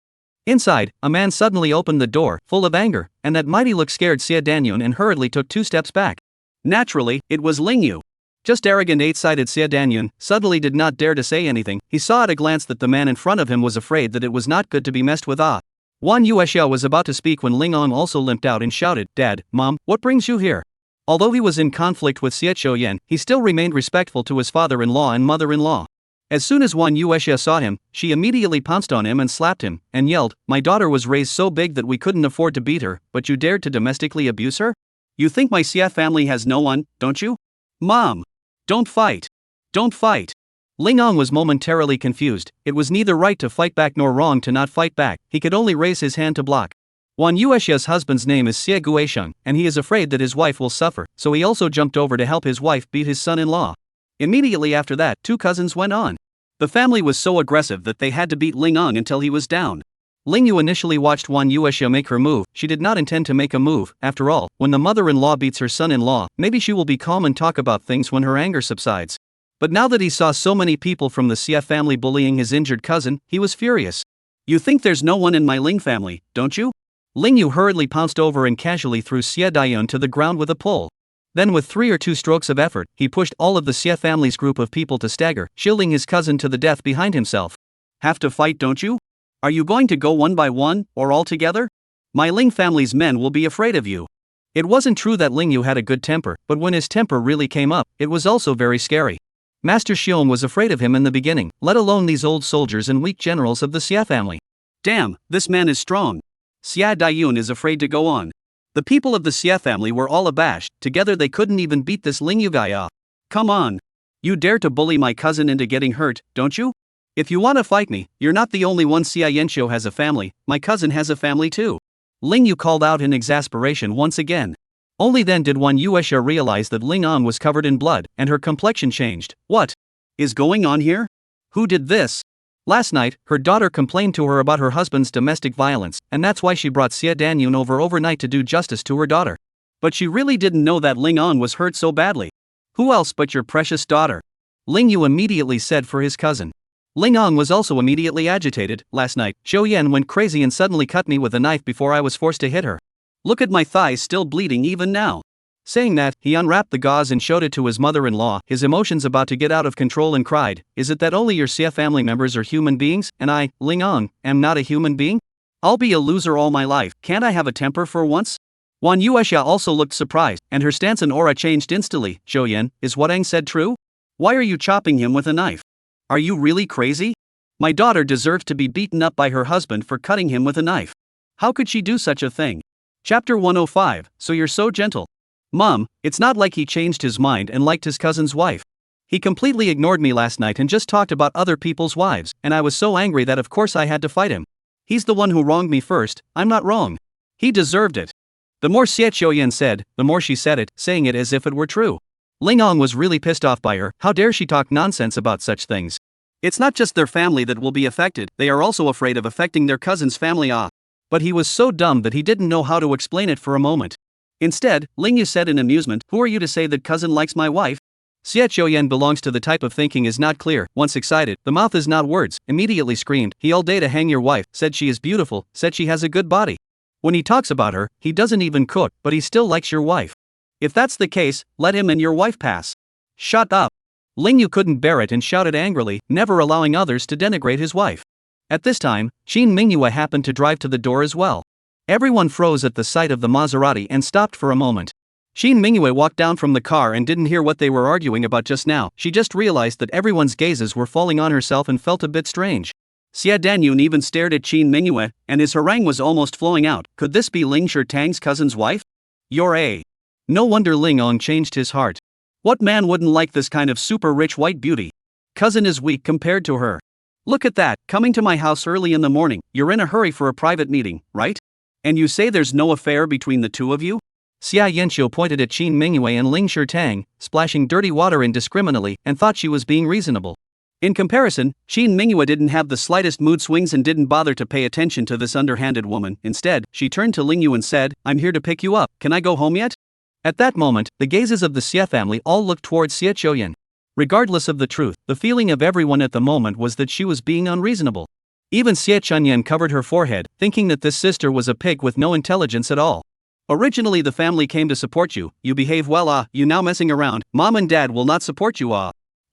Inside, a man suddenly opened the door, full of anger, and that mighty look scared Xia Danyun and hurriedly took 2 steps back. Naturally, it was Ling Yu. Just arrogant 8-sided Xia Danyun suddenly did not dare to say anything. He saw at a glance that the man in front of him was afraid that it was not good to be messed with. Wan Yuexia was about to speak when Ling On also limped out and shouted, Dad, Mom, what brings you here? Although he was in conflict with Xia Choyan, he still remained respectful to his father-in-law and mother-in-law. As soon as Wan Yuexia saw him, she immediately pounced on him and slapped him, and yelled, My daughter was raised so big that we couldn't afford to beat her, but you dared to domestically abuse her? You think my Xia family has no one, don't you? Mom! Don't fight! Don't fight! Ling On was momentarily confused. It was neither right to fight back nor wrong to not fight back. He could only raise his hand to block. Wan Yuexia's husband's name is Xie Guisheng, and he is afraid that his wife will suffer, so he also jumped over to help his wife beat his son-in-law. Immediately after that, 2 cousins went on. The family was so aggressive that they had to beat Ling On until he was down. Ling Yu initially watched Wan Yuexia make her move. She did not intend to make a move. After all, when the mother-in-law beats her son-in-law, maybe she will be calm and talk about things when her anger subsides. But now that he saw so many people from the Xia family bullying his injured cousin, he was furious. You think there's no one in my Ling family, don't you? Ling Yu hurriedly pounced over and casually threw Xia Danyun to the ground with a pull. Then with 3 or 2 strokes of effort, he pushed all of the Xia family's group of people to stagger, shielding his cousin to the death behind himself. Have to fight, don't you? Are you going to go one by one, or all together? My Ling family's men will be afraid of you. It wasn't true that Ling Yu had a good temper, but when his temper really came up, it was also very scary. Master Xiong was afraid of him in the beginning, let alone these old soldiers and weak generals of the Xia family. Damn, this man is strong. Xia Danyun is afraid to go on. The people of the Xia family were all abashed. Together they couldn't even beat this Ling Yu guy off. Come on. You dare to bully my cousin into getting hurt, don't you? If you want to fight me, you're not the only one. Xia Yanxiu has a family, my cousin has a family too. Ling Yu called out in exasperation once again. Only then did Wan Yuexia realize that Ling On was covered in blood, and her complexion changed. What is going on here? Who did this? Last night, her daughter complained to her about her husband's domestic violence, and that's why she brought Xia Danyun over overnight to do justice to her daughter. But she really didn't know that Ling On was hurt so badly. Who else but your precious daughter? Ling Yu immediately said for his cousin. Ling On was also immediately agitated. Last night, Zhou Yan went crazy and suddenly cut me with a knife before I was forced to hit her. Look at my thighs still bleeding even now. Saying that, he unwrapped the gauze and showed it to his mother-in-law, his emotions about to get out of control, and cried, Is it that only your Xia family members are human beings, and I, Ling On, am not a human being? I'll be a loser all my life. Can't I have a temper for once? Wan Yuexia also looked surprised, and her stance and aura changed instantly. Zhou Yan, is what Ang said true? Why are you chopping him with a knife? Are you really crazy? My daughter deserves to be beaten up by her husband for cutting him with a knife. How could she do such a thing? Chapter 105, So you're so gentle. Mom, it's not like he changed his mind and liked his cousin's wife. He completely ignored me last night and just talked about other people's wives, and I was so angry that of course I had to fight him. He's the one who wronged me first, I'm not wrong. He deserved it. The more Xie Choyan said, the more she said it, saying it as if it were true. Ling On was really pissed off by her. How dare she talk nonsense about such things? It's not just their family that will be affected, they are also afraid of affecting their cousin's family. But he was so dumb that he didn't know how to explain it for a moment. Instead, Ling Yu said in amusement, Who are you to say that cousin likes my wife? Xie Choyan belongs to the type of thinking is not clear. Once excited, the mouth is not words. Immediately screamed, He all day to hang your wife, said she is beautiful, said she has a good body. When he talks about her, he doesn't even cook, but he still likes your wife. If that's the case, let him and your wife pass. Shut up. Ling Yu couldn't bear it and shouted angrily, never allowing others to denigrate his wife. At this time, Qin Mingyue happened to drive to the door as well. Everyone froze at the sight of the Maserati and stopped for a moment. Shin Mingyue walked down from the car and didn't hear what they were arguing about just now. She just realized that everyone's gazes were falling on herself and felt a bit strange. Xia Danyun even stared at Shin Mingyue, and his harangue was almost flowing out. Could this be Ling Shirtang's cousin's wife? You're a. No wonder Ling Ong changed his heart. What man wouldn't like this kind of super rich white beauty? Cousin is weak compared to her. Look at that, coming to my house early in the morning. You're in a hurry for a private meeting, right? And you say there's no affair between the two of you? Xia Yanqiu pointed at Shin Mingyue and Ling Shirtang, splashing dirty water indiscriminately, and thought she was being reasonable. In comparison, Shin Mingyue didn't have the slightest mood swings and didn't bother to pay attention to this underhanded woman. Instead, she turned to Ling Yu and said, I'm here to pick you up, can I go home yet? At that moment, the gazes of the Xie family all looked towards Xie Qiuyan. Regardless of the truth, the feeling of everyone at the moment was that she was being unreasonable. Even Xie Chunyan covered her forehead, thinking that this sister was a pig with no intelligence at all. Originally the family came to support you, you behave well you now messing around, mom and dad will not support you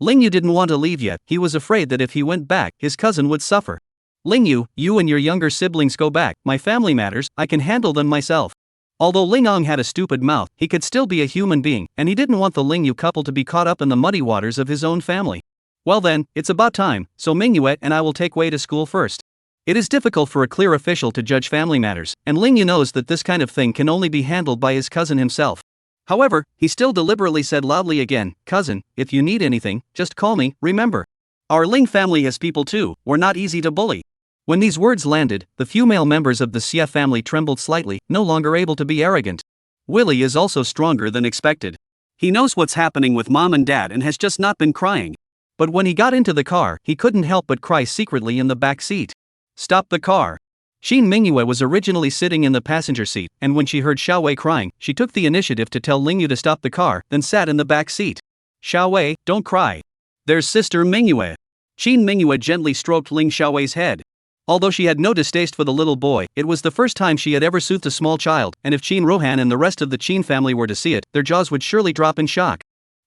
Ling Yu didn't want to leave yet, he was afraid that if he went back, his cousin would suffer. Ling Yu, you and your younger siblings go back, my family matters, I can handle them myself. Although Ling Ong had a stupid mouth, he could still be a human being, and he didn't want the Ling Yu couple to be caught up in the muddy waters of his own family. Well then, it's about time, so Mingyue and I will take Wei to school first. It is difficult for a clear official to judge family matters, and Ling Yu knows that this kind of thing can only be handled by his cousin himself. However, he still deliberately said loudly again, cousin, if you need anything, just call me, remember. Our Ling family has people too, we're not easy to bully. When these words landed, the few male members of the Xie family trembled slightly, no longer able to be arrogant. Willie is also stronger than expected. He knows what's happening with mom and dad and has just not been crying. But when he got into the car, he couldn't help but cry secretly in the back seat. Stop the car. Shin Mingyue was originally sitting in the passenger seat, and when she heard Xiao Wei crying, she took the initiative to tell Ling Yu to stop the car, then sat in the back seat. Xiao Wei, don't cry. There's sister Mingyue. Shin Mingyue gently stroked Ling Xiaowei's head. Although she had no distaste for the little boy, it was the first time she had ever soothed a small child, and if Qin Rohan and the rest of the Qin family were to see it, their jaws would surely drop in shock.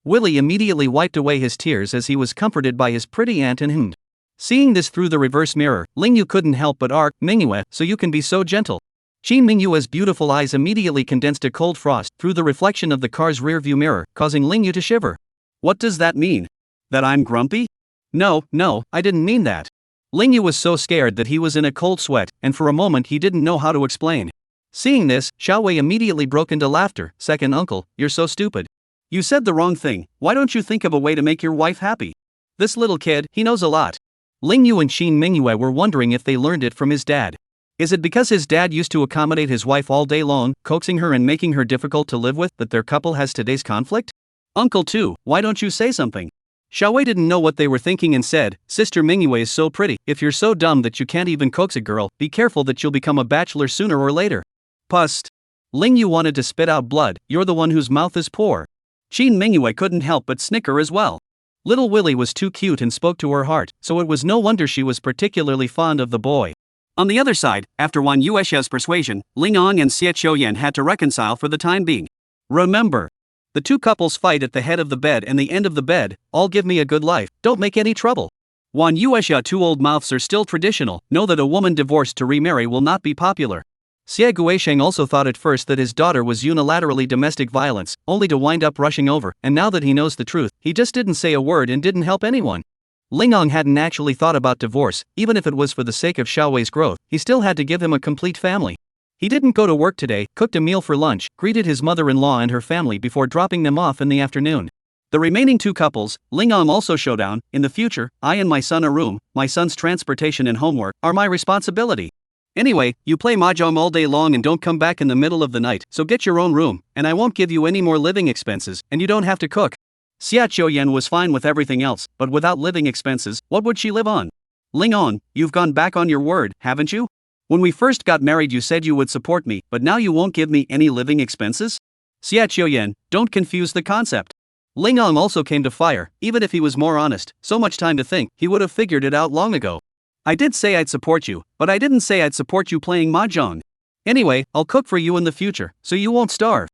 Willie immediately wiped away his tears as he was comforted by his pretty aunt and him. Seeing this through the reverse mirror, Ling Yu couldn't help but arc, Mingyue, so you can be so gentle. Qin Mingyue's beautiful eyes immediately condensed a cold frost through the reflection of the car's rearview mirror, causing Ling Yu to shiver. What does that mean? That I'm grumpy? No, I didn't mean that. Ling Yu was so scared that he was in a cold sweat, and for a moment he didn't know how to explain. Seeing this, Xiao Wei immediately broke into laughter. Second uncle, you're so stupid. You said the wrong thing, why don't you think of a way to make your wife happy? This little kid, he knows a lot. Ling Yu and Shin Mingyue were wondering if they learned it from his dad. Is it because his dad used to accommodate his wife all day long, coaxing her and making her difficult to live with, that their couple has today's conflict? Uncle too, why don't you say something? Xiao Wei didn't know what they were thinking and said, Sister Mingyue is so pretty, if you're so dumb that you can't even coax a girl, be careful that you'll become a bachelor sooner or later. Pust. Ling Yu wanted to spit out blood, you're the one whose mouth is poor. Shin Mingyue couldn't help but snicker as well. Little Willie was too cute and spoke to her heart, so it was no wonder she was particularly fond of the boy. On the other side, after Wan Yuesha's persuasion, Ling Ong and Xie Qiuyan had to reconcile for the time being. Remember, the two couples fight at the head of the bed and the end of the bed, all give me a good life, don't make any trouble. Wan Yuesha two old mouths are still traditional, know that a woman divorced to remarry will not be popular. Xie Guisheng also thought at first that his daughter was unilaterally domestic violence, only to wind up rushing over, and now that he knows the truth, he just didn't say a word and didn't help anyone. Ling Ong hadn't actually thought about divorce, even if it was for the sake of Xiao Wei's growth, he still had to give him a complete family. He didn't go to work today, cooked a meal for lunch, greeted his mother-in-law and her family before dropping them off in the afternoon. The remaining two couples, Ling Ong also showed down, in the future, I and my son a room, my son's transportation and homework, are my responsibility. Anyway, you play mahjong all day long and don't come back in the middle of the night, so get your own room, and I won't give you any more living expenses, and you don't have to cook. Xia Qiuyan was fine with everything else, but without living expenses, what would she live on? Ling Ong, you've gone back on your word, haven't you? When we first got married you said you would support me, but now you won't give me any living expenses? Xia Qiuyan, don't confuse the concept. Ling Ong also came to fire, even if he was more honest, so much time to think, he would have figured it out long ago. I did say I'd support you, but I didn't say I'd support you playing mahjong. Anyway, I'll cook for you in the future, so you won't starve.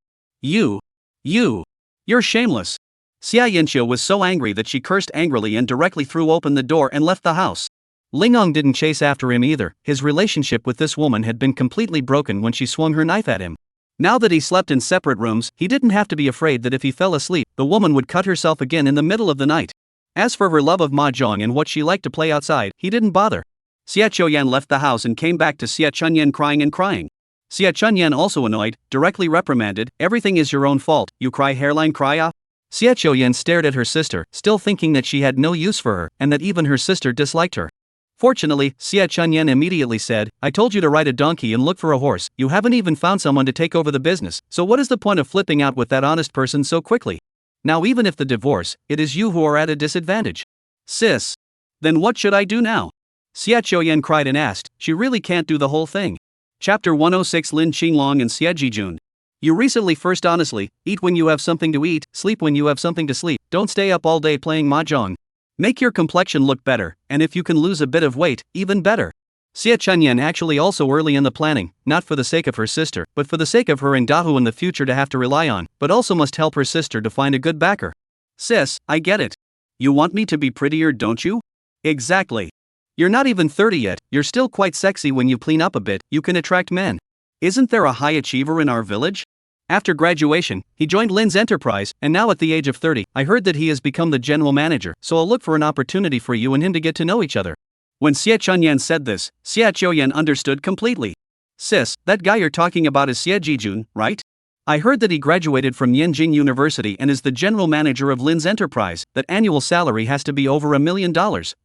You're shameless. Xia Yanqiu was so angry that she cursed angrily and directly threw open the door and left the house. Ling Ong didn't chase after him either, his relationship with this woman had been completely broken when she swung her knife at him. Now that he slept in separate rooms, he didn't have to be afraid that if he fell asleep, the woman would cut herself again in the middle of the night. As for her love of mahjong and what she liked to play outside, he didn't bother. Xia Choyan left the house and came back to Xia Chunyan crying and crying. Xia Chunyan, also annoyed, directly reprimanded, "Everything is your own fault, you cry hairline cry off." Xia Choyan stared at her sister, still thinking that she had no use for her, and that even her sister disliked her. Fortunately, Xia Chunyan immediately said, "I told you to ride a donkey and look for a horse, you haven't even found someone to take over the business, so what is the point of flipping out with that honest person so quickly? Now even if the divorce, it is you who are at a disadvantage." "Sis. Then what should I do now?" Xia Choyan cried and asked. She really can't do the whole thing. Chapter 106 Lin Qinglong and Xie Jijun. You recently first honestly, eat when you have something to eat, sleep when you have something to sleep, don't stay up all day playing mahjong. Make your complexion look better, and if you can lose a bit of weight, even better. Xia Chunyan actually also early in the planning, not for the sake of her sister, but for the sake of her and Dahu in the future to have to rely on, but also must help her sister to find a good backer. "Sis, I get it. You want me to be prettier, don't you?" "Exactly. You're not even 30 yet, you're still quite sexy. When you clean up a bit, you can attract men. Isn't there a high achiever in our village?" After graduation, he joined Lin's enterprise, and now at the age of 30, I heard that he has become the general manager, so I'll look for an opportunity for you and him to get to know each other. When Xie Chunyan said this, Xia Choyan understood completely. "Sis, that guy you're talking about is Xie Jijun, right? I heard that he graduated from Yenjing University and is the general manager of Lin's enterprise, that annual salary has to be over $1 million,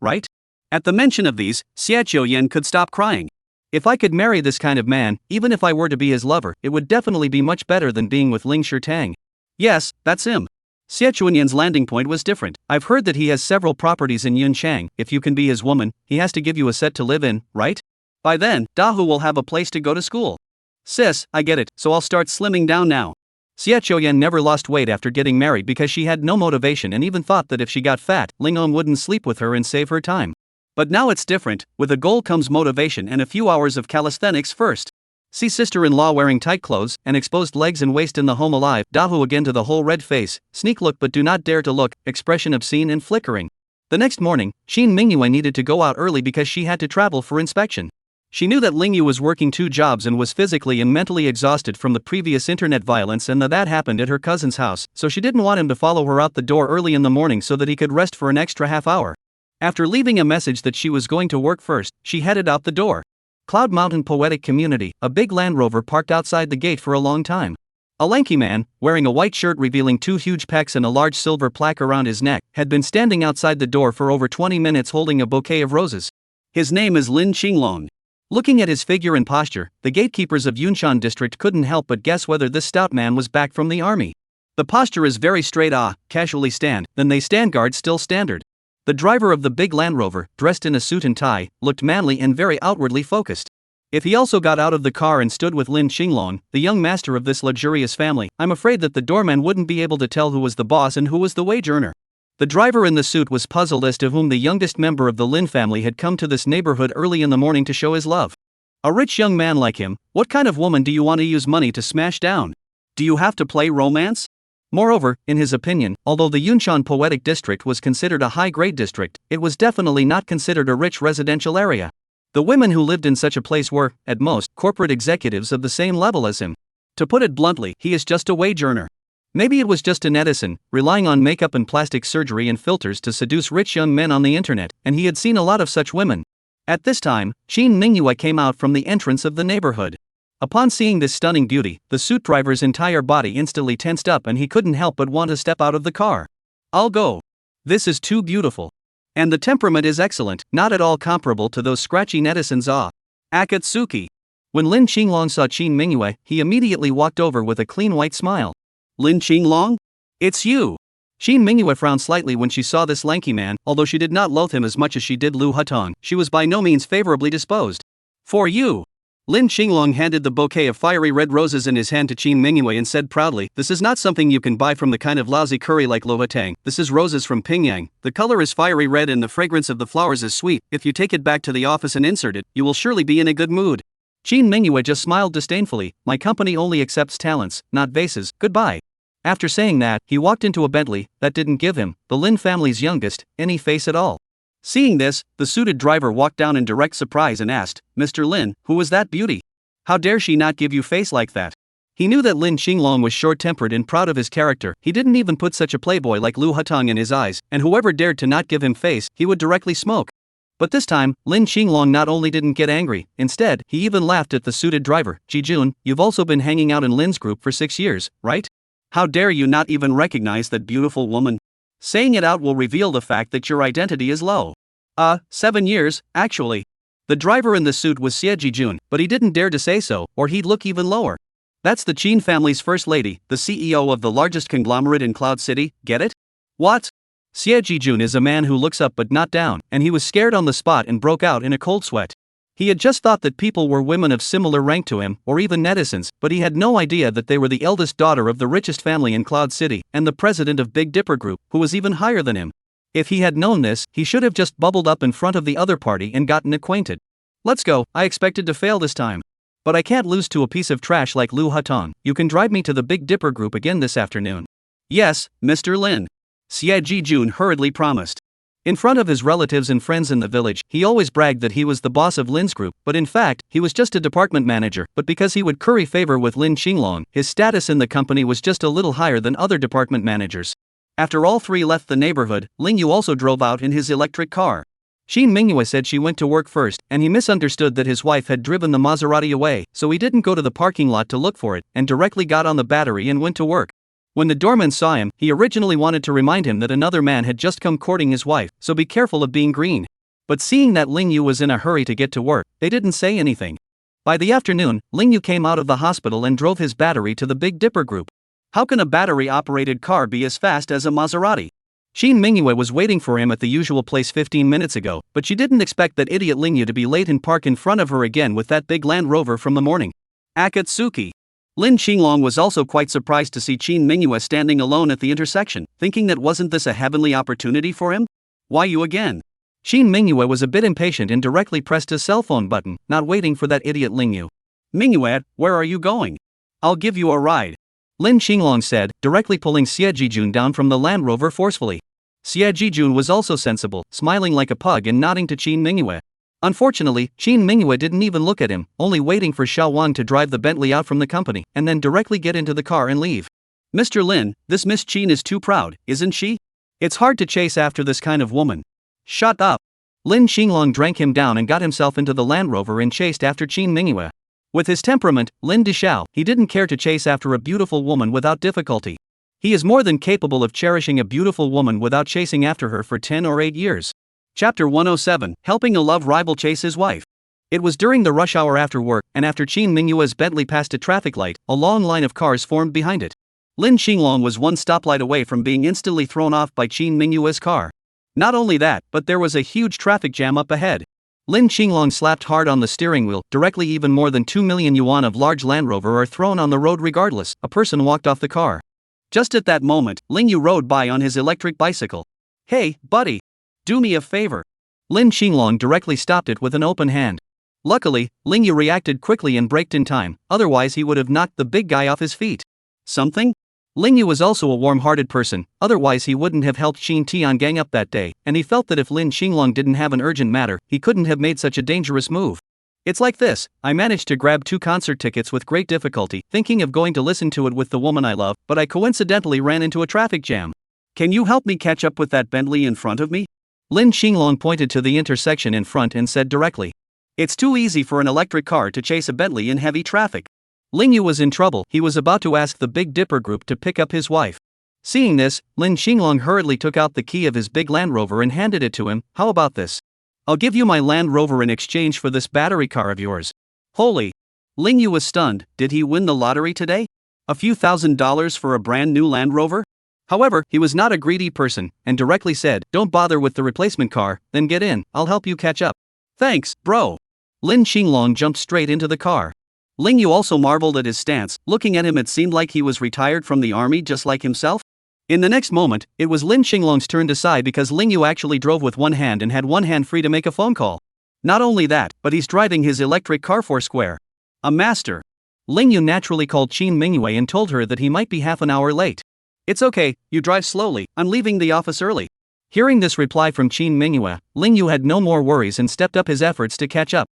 right?" At the mention of these, Xie Choyan could stop crying. If I could marry this kind of man, even if I were to be his lover, it would definitely be much better than being with Ling Shirtang. Yes, that's him. Xie Chunyan's landing point was different. I've heard that he has several properties in Yunchang. If you can be his woman, he has to give you a set to live in, right? By then, Dahu will have a place to go to school. Sis, I get it, so I'll start slimming down now. Xie Choyan never lost weight after getting married because she had no motivation and even thought that if she got fat, Ling On wouldn't sleep with her and save her time. But now it's different, with a goal comes motivation and a few hours of calisthenics first. See sister-in-law wearing tight clothes and exposed legs and waist in the home alive, Dahu again to the whole red face, sneak look but do not dare to look, expression obscene and flickering. The next morning, Qin Mingyue needed to go out early because she had to travel for inspection. She knew that Lingyu was working 2 jobs and was physically and mentally exhausted from the previous internet violence and that happened at her cousin's house, so she didn't want him to follow her out the door early in the morning so that he could rest for an extra half hour. After leaving a message that she was going to work first, she headed out the door. Cloud Mountain Poetic Community, a big Land Rover parked outside the gate for a long time. A lanky man, wearing a white shirt revealing 2 huge pecs and a large silver plaque around his neck, had been standing outside the door for over 20 minutes holding a bouquet of roses. His name is Lin Qinglong. Looking at his figure and posture, the gatekeepers of Yunshan district couldn't help but guess whether this stout man was back from the army. The posture is very straight, casually stand, then they stand guard still standard. The driver of the big Land Rover, dressed in a suit and tie, looked manly and very outwardly focused. If he also got out of the car and stood with Lin Qinglong, the young master of this luxurious family, I'm afraid that the doorman wouldn't be able to tell who was the boss and who was the wage earner. The driver in the suit was puzzled as to whom the youngest member of the Lin family had come to this neighborhood early in the morning to show his love. A rich young man like him, what kind of woman do you want to use money to smash down? Do you have to play romance? Moreover, in his opinion, although the Yunshan Poetic District was considered a high-grade district, it was definitely not considered a rich residential area. The women who lived in such a place were, at most, corporate executives of the same level as him. To put it bluntly, he is just a wage earner. Maybe it was just an Edison, relying on makeup and plastic surgery and filters to seduce rich young men on the internet, and he had seen a lot of such women. At this time, Qin Mingyue came out from the entrance of the neighborhood. Upon seeing this stunning beauty, the suit driver's entire body instantly tensed up and he couldn't help but want to step out of the car. I'll go. This is too beautiful. And the temperament is excellent, not at all comparable to those scratchy netizens. Akatsuki. When Lin Qinglong saw Qin Mingyue, he immediately walked over with a clean white smile. Lin Qinglong? It's you. Qin Mingyue frowned slightly when she saw this lanky man, although she did not loathe him as much as she did Lu Hutong, she was by no means favorably disposed. For you. Lin Qinglong handed the bouquet of fiery red roses in his hand to Qin Mingyue and said proudly, "This is not something you can buy from the kind of lousy curry like Luhatang. This is roses from Pingyang. The color is fiery red and the fragrance of the flowers is sweet. If you take it back to the office and insert it, you will surely be in a good mood." Qin Mingyue just smiled disdainfully. "My company only accepts talents, not vases, goodbye." After saying that, he walked into a Bentley that didn't give him, the Lin family's youngest, any face at all. Seeing this, the suited driver walked down in direct surprise and asked, "Mr. Lin, who was that beauty? How dare she not give you face like that?" He knew that Lin Xinglong was short-tempered and proud of his character. He didn't even put such a playboy like Lu Hutong in his eyes, and whoever dared to not give him face, he would directly smoke. But this time, Lin Xinglong not only didn't get angry, instead, he even laughed at the suited driver. Ji-jun, you've also been hanging out in Lin's group for 6 years, right? How dare you not even recognize that beautiful woman? Saying it out will reveal the fact that your identity is low. 7 years, actually. The driver in the suit was Xie Ji-jun, but he didn't dare to say so, or he'd look even lower. That's the Qin family's first lady, the CEO of the largest conglomerate in Cloud City, get it? What? Xie Ji-jun is a man who looks up but not down, and he was scared on the spot and broke out in a cold sweat. He had just thought that people were women of similar rank to him, or even netizens, but he had no idea that they were the eldest daughter of the richest family in Cloud City, and the president of Big Dipper Group, who was even higher than him. If he had known this, he should have just bubbled up in front of the other party and gotten acquainted. Let's go, I expected to fail this time. But I can't lose to a piece of trash like Lu Hutong. You can drive me to the Big Dipper Group again this afternoon. Yes, Mr. Lin. Xie Ji-jun hurriedly promised. In front of his relatives and friends in the village, he always bragged that he was the boss of Lin's group, but in fact, he was just a department manager. But because he would curry favor with Lin Xinglong, his status in the company was just a little higher than other department managers. After all three left the neighborhood, Ling Yu also drove out in his electric car. Qin Mingyue said she went to work first, and he misunderstood that his wife had driven the Maserati away, so he didn't go to the parking lot to look for it, and directly got on the battery and went to work. When the doorman saw him, he originally wanted to remind him that another man had just come courting his wife, so be careful of being green. But seeing that Ling Yu was in a hurry to get to work, they didn't say anything. By the afternoon, Ling Yu came out of the hospital and drove his battery to the Big Dipper Group. How can a battery-operated car be as fast as a Maserati? Qin Mingyue was waiting for him at the usual place 15 minutes ago, but she didn't expect that idiot Ling Yu to be late and park in front of her again with that big Land Rover from the morning. Akatsuki. Lin Xinglong was also quite surprised to see Qin Mingyue standing alone at the intersection, thinking that wasn't this a heavenly opportunity for him? Why you again? Qin Mingyue was a bit impatient and directly pressed his cell phone button, not waiting for that idiot Ling Yu. Mingyue, where are you going? I'll give you a ride. Lin Xinglong said, directly pulling Xie Ji-jun down from the Land Rover forcefully. Xie Ji-jun was also sensible, smiling like a pug and nodding to Qin Mingyue. Unfortunately, Qin Mingyue didn't even look at him, only waiting for Xiao Wang to drive the Bentley out from the company, and then directly get into the car and leave. Mr. Lin, this Miss Qin is too proud, isn't she? It's hard to chase after this kind of woman. Shut up. Lin Xinglong drank him down and got himself into the Land Rover and chased after Qin Mingyue. With his temperament, Lin Dishao, he didn't care to chase after a beautiful woman without difficulty. He is more than capable of cherishing a beautiful woman without chasing after her for 10 or 8 years. Chapter 107, Helping a Love Rival Chase His Wife. It was during the rush hour after work, and after Qin Mingyue's Bentley passed a traffic light, a long line of cars formed behind it. Lin Xinglong was one stoplight away from being instantly thrown off by Qin Mingyue's car. Not only that, but there was a huge traffic jam up ahead. Lin Xinglong slapped hard on the steering wheel, directly even more than 2 million yuan of large Land Rover are thrown on the road regardless. A person walked off the car. Just at that moment, Ling Yu rode by on his electric bicycle. Hey, buddy. Do me a favor. Lin Xinglong directly stopped it with an open hand. Luckily, Ling Yu reacted quickly and braked in time, otherwise he would have knocked the big guy off his feet. Something? Ling Yu was also a warm-hearted person, otherwise he wouldn't have helped Qin Tian gang up that day, and he felt that if Lin Xinglong didn't have an urgent matter, he couldn't have made such a dangerous move. It's like this, I managed to grab 2 concert tickets with great difficulty, thinking of going to listen to it with the woman I love, but I coincidentally ran into a traffic jam. Can you help me catch up with that Bentley in front of me? Lin Xinglong pointed to the intersection in front and said directly. It's too easy for an electric car to chase a Bentley in heavy traffic. Ling Yu was in trouble, he was about to ask the Big Dipper Group to pick up his wife. Seeing this, Lin Xinglong hurriedly took out the key of his big Land Rover and handed it to him. How about this? I'll give you my Land Rover in exchange for this battery car of yours. Holy! Ling Yu was stunned. Did he win the lottery today? A few $1,000s for a brand new Land Rover? However, he was not a greedy person, and directly said, don't bother with the replacement car, then get in, I'll help you catch up. Thanks, bro. Lin Xinglong jumped straight into the car. Ling Yu also marveled at his stance, looking at him it seemed like he was retired from the army just like himself. In the next moment, it was Lin Xinglong's turn to sigh because Ling Yu actually drove with one hand and had one hand free to make a phone call. Not only that, but he's driving his electric car foursquare. A master. Ling Yu naturally called Qin Mingyue and told her that he might be half an hour late. It's okay, you drive slowly, I'm leaving the office early. Hearing this reply from Qin Mingyue, Ling Yu had no more worries and stepped up his efforts to catch up.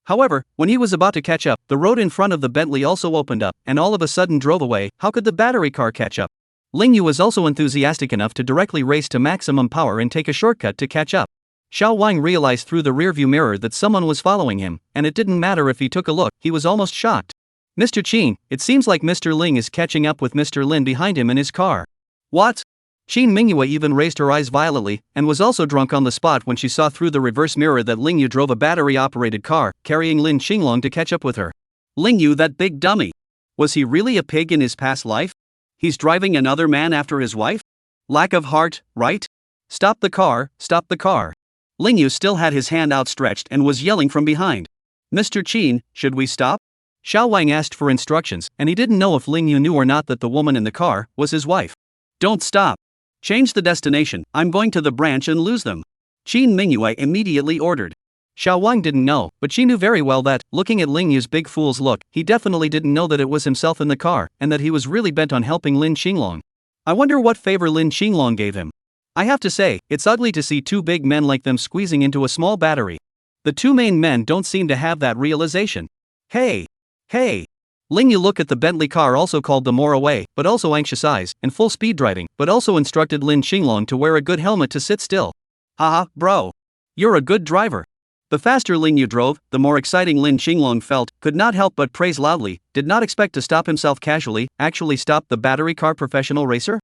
However, when he was about to catch up, the road in front of the Bentley also opened up, and all of a sudden drove away. How could the battery car catch up? Ling Yu was also enthusiastic enough to directly race to maximum power and take a shortcut to catch up. Xiao Wang realized through the rearview mirror that someone was following him, and it didn't matter if he took a look, he was almost shocked. Mr. Qin, it seems like Mr. Ling is catching up with Mr. Lin behind him in his car. What? Qin Mingyue even raised her eyes violently, and was also drunk on the spot when she saw through the reverse mirror that Ling Yu drove a battery-operated car, carrying Lin Xinglong to catch up with her. Ling Yu, that big dummy. Was he really a pig in his past life? He's driving another man after his wife? Lack of heart, right? Stop the car, stop the car. Ling Yu still had his hand outstretched and was yelling from behind. Mr. Qin, should we stop? Xiao Wang asked for instructions, and he didn't know if Ling Yu knew or not that the woman in the car was his wife. Don't stop. Change the destination, I'm going to the branch and lose them. Qin Mingyue immediately ordered. Xiao Wang didn't know, but she knew very well that, looking at Ling Yu's big fool's look, he definitely didn't know that it was himself in the car, and that he was really bent on helping Lin Xinglong. I wonder what favor Lin Xinglong gave him. I have to say, it's ugly to see two big men like them squeezing into a small battery. The two main men don't seem to have that realization. Hey! Ling Yu looked at the Bentley car, also called the more away, but also anxious eyes, and full speed driving, but also instructed Lin Xinglong to wear a good helmet to sit still. Haha, bro. You're a good driver. The faster Ling Yu drove, the more exciting Lin Xinglong felt, could not help but praise loudly, did not expect to stop himself casually, actually stopped the battery car professional racer?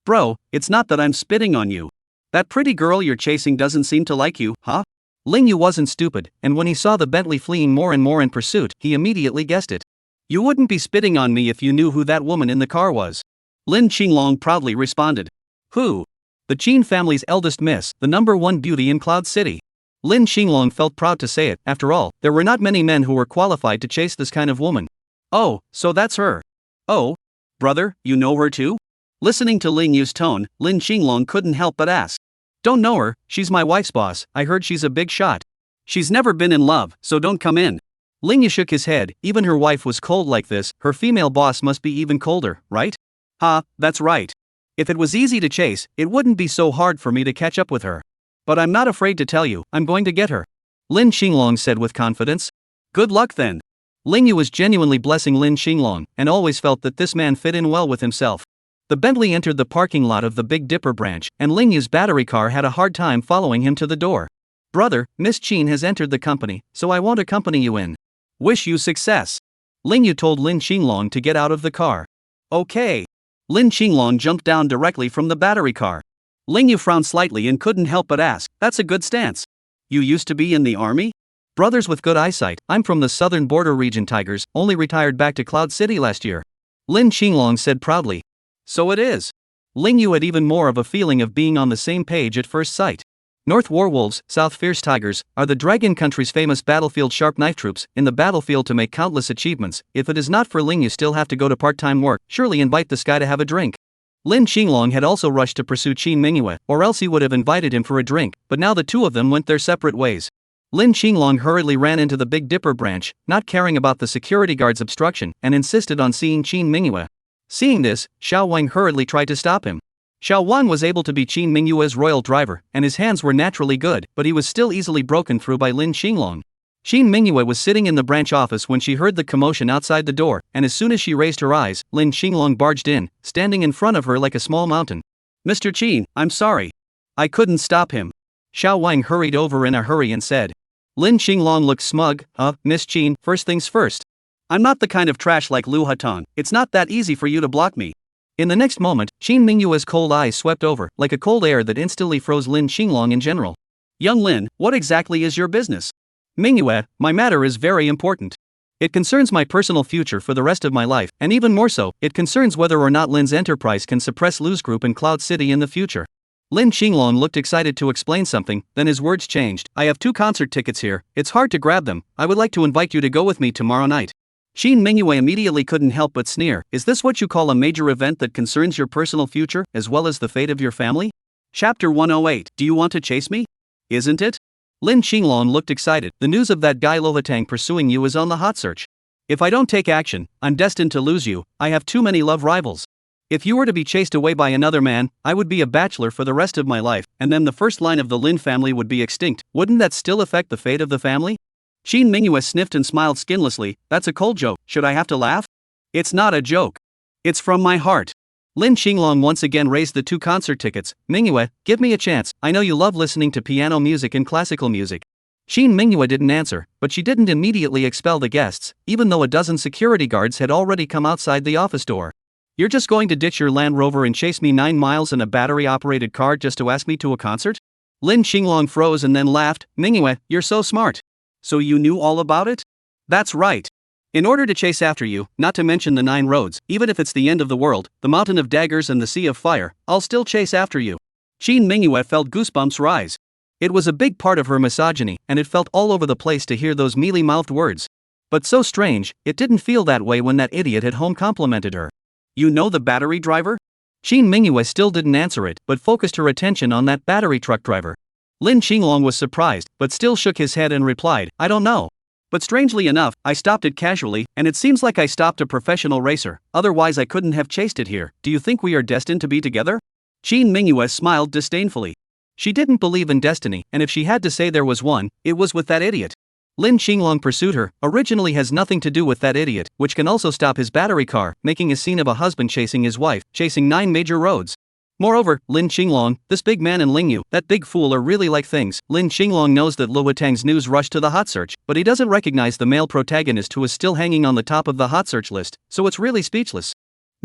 Bro, it's not that I'm spitting on you. That pretty girl you're chasing doesn't seem to like you, huh? Ling Yu wasn't stupid, and when he saw the Bentley fleeing more and more in pursuit, he immediately guessed it. You wouldn't be spitting on me if you knew who that woman in the car was. Lin Xinglong proudly responded. Who? The Qin family's eldest miss, the #1 beauty in Cloud City. Lin Xinglong felt proud to say it. After all, there were not many men who were qualified to chase this kind of woman. Oh, so that's her. Oh, brother, you know her too? Listening to Ling Yu's tone, Lin Xinglong couldn't help but ask. Don't know her, she's my wife's boss, I heard she's a big shot. She's never been in love, so don't come in. Ling Yu shook his head, even her wife was cold like this, her female boss must be even colder, right? Ha, that's right. If it was easy to chase, it wouldn't be so hard for me to catch up with her. But I'm not afraid to tell you, I'm going to get her. Lin Xinglong said with confidence. Good luck then. Ling Yu was genuinely blessing Lin Xinglong, and always felt that this man fit in well with himself. The Bentley entered the parking lot of the Big Dipper branch, and Ling Yu's battery car had a hard time following him to the door. Brother, Miss Qin has entered the company, so I won't accompany you in. Wish you success. Ling Yu told Lin Xinglong to get out of the car. Okay. Lin Xinglong jumped down directly from the battery car. Ling Yu frowned slightly and couldn't help but ask, that's a good stance. You used to be in the army? Brothers with good eyesight, I'm from the southern border region Tigers, only retired back to Cloud City last year. Lin Xinglong said proudly. So it is. Ling Yu had even more of a feeling of being on the same page at first sight. North Warwolves, South Fierce Tigers, are the Dragon Country's famous battlefield sharp knife troops, in the battlefield to make countless achievements. If it is not for Ling Yu still have to go to part-time work, surely invite this guy to have a drink. Lin Xinglong had also rushed to pursue Qin Mingyue, or else he would have invited him for a drink, but now the two of them went their separate ways. Lin Xinglong hurriedly ran into the Big Dipper branch, not caring about the security guard's obstruction, and insisted on seeing Qin Mingyue. Seeing this, Xiao Wang hurriedly tried to stop him. Xiao Wang was able to be Qin Mingyue's royal driver, and his hands were naturally good, but he was still easily broken through by Lin Xinglong. Qin Mingyue was sitting in the branch office when she heard the commotion outside the door, and as soon as she raised her eyes, Lin Xinglong barged in, standing in front of her like a small mountain. Mr. Qin, I'm sorry. I couldn't stop him. Xiao Wang hurried over in a hurry and said. Lin Xinglong looked smug. Miss Qin, first things first. I'm not the kind of trash like Lu Hatong, it's not that easy for you to block me. In the next moment, Qin Mingyue's cold eyes swept over, like a cold air that instantly froze Lin Xinglong in general. Young Lin, what exactly is your business? Mingyue, my matter is very important. It concerns my personal future for the rest of my life, and even more so, it concerns whether or not Lin's enterprise can suppress Lu's group in Cloud City in the future. Lin Xinglong looked excited to explain something, then his words changed. I have 2 concert tickets here, it's hard to grab them, I would like to invite you to go with me tomorrow night. Qin Mingyue immediately couldn't help but sneer. Is this what you call a major event that concerns your personal future, as well as the fate of your family? Chapter 108. Do you want to chase me? Isn't it? Lin Xinglong looked excited. The news of that guy Lu Hatong pursuing you is on the hot search. If I don't take action, I'm destined to lose you. I have too many love rivals. If you were to be chased away by another man, I would be a bachelor for the rest of my life, and then the first line of the Lin family would be extinct. Wouldn't that still affect the fate of the family? Qin Mingyue sniffed and smiled skinlessly. That's a cold joke, should I have to laugh? It's not a joke. It's from my heart. Lin Xinglong once again raised the 2 concert tickets. Mingyue, give me a chance, I know you love listening to piano music and classical music. Qin Mingyue didn't answer, but she didn't immediately expel the guests, even though a dozen security guards had already come outside the office door. You're just going to ditch your Land Rover and chase me 9 miles in a battery-operated car just to ask me to a concert? Lin Xinglong froze and then laughed. Mingyue, you're so smart. So you knew all about it? That's right. In order to chase after you, not to mention the 9 roads, even if it's the end of the world, the mountain of daggers and the sea of fire, I'll still chase after you. Qin Mingyue felt goosebumps rise. It was a big part of her misogyny, and it felt all over the place to hear those mealy-mouthed words. But so strange, it didn't feel that way when that idiot at home complimented her. You know the battery driver? Qin Mingyue still didn't answer it, but focused her attention on that battery truck driver. Lin Xinglong was surprised, but still shook his head and replied, I don't know. But strangely enough, I stopped it casually, and it seems like I stopped a professional racer, otherwise I couldn't have chased it here. Do you think we are destined to be together? Qin Mingyue smiled disdainfully. She didn't believe in destiny, and if she had to say there was one, it was with that idiot. Lin Xinglong pursued her, originally has nothing to do with that idiot, which can also stop his battery car, making a scene of a husband chasing his wife, chasing 9 major roads. Moreover, Lin Xinglong, this big man and Lingyu, that big fool are really like things. Lin Xinglong knows that Luo Tang's news rushed to the hot search, but he doesn't recognize the male protagonist who is still hanging on the top of the hot search list, so it's really speechless.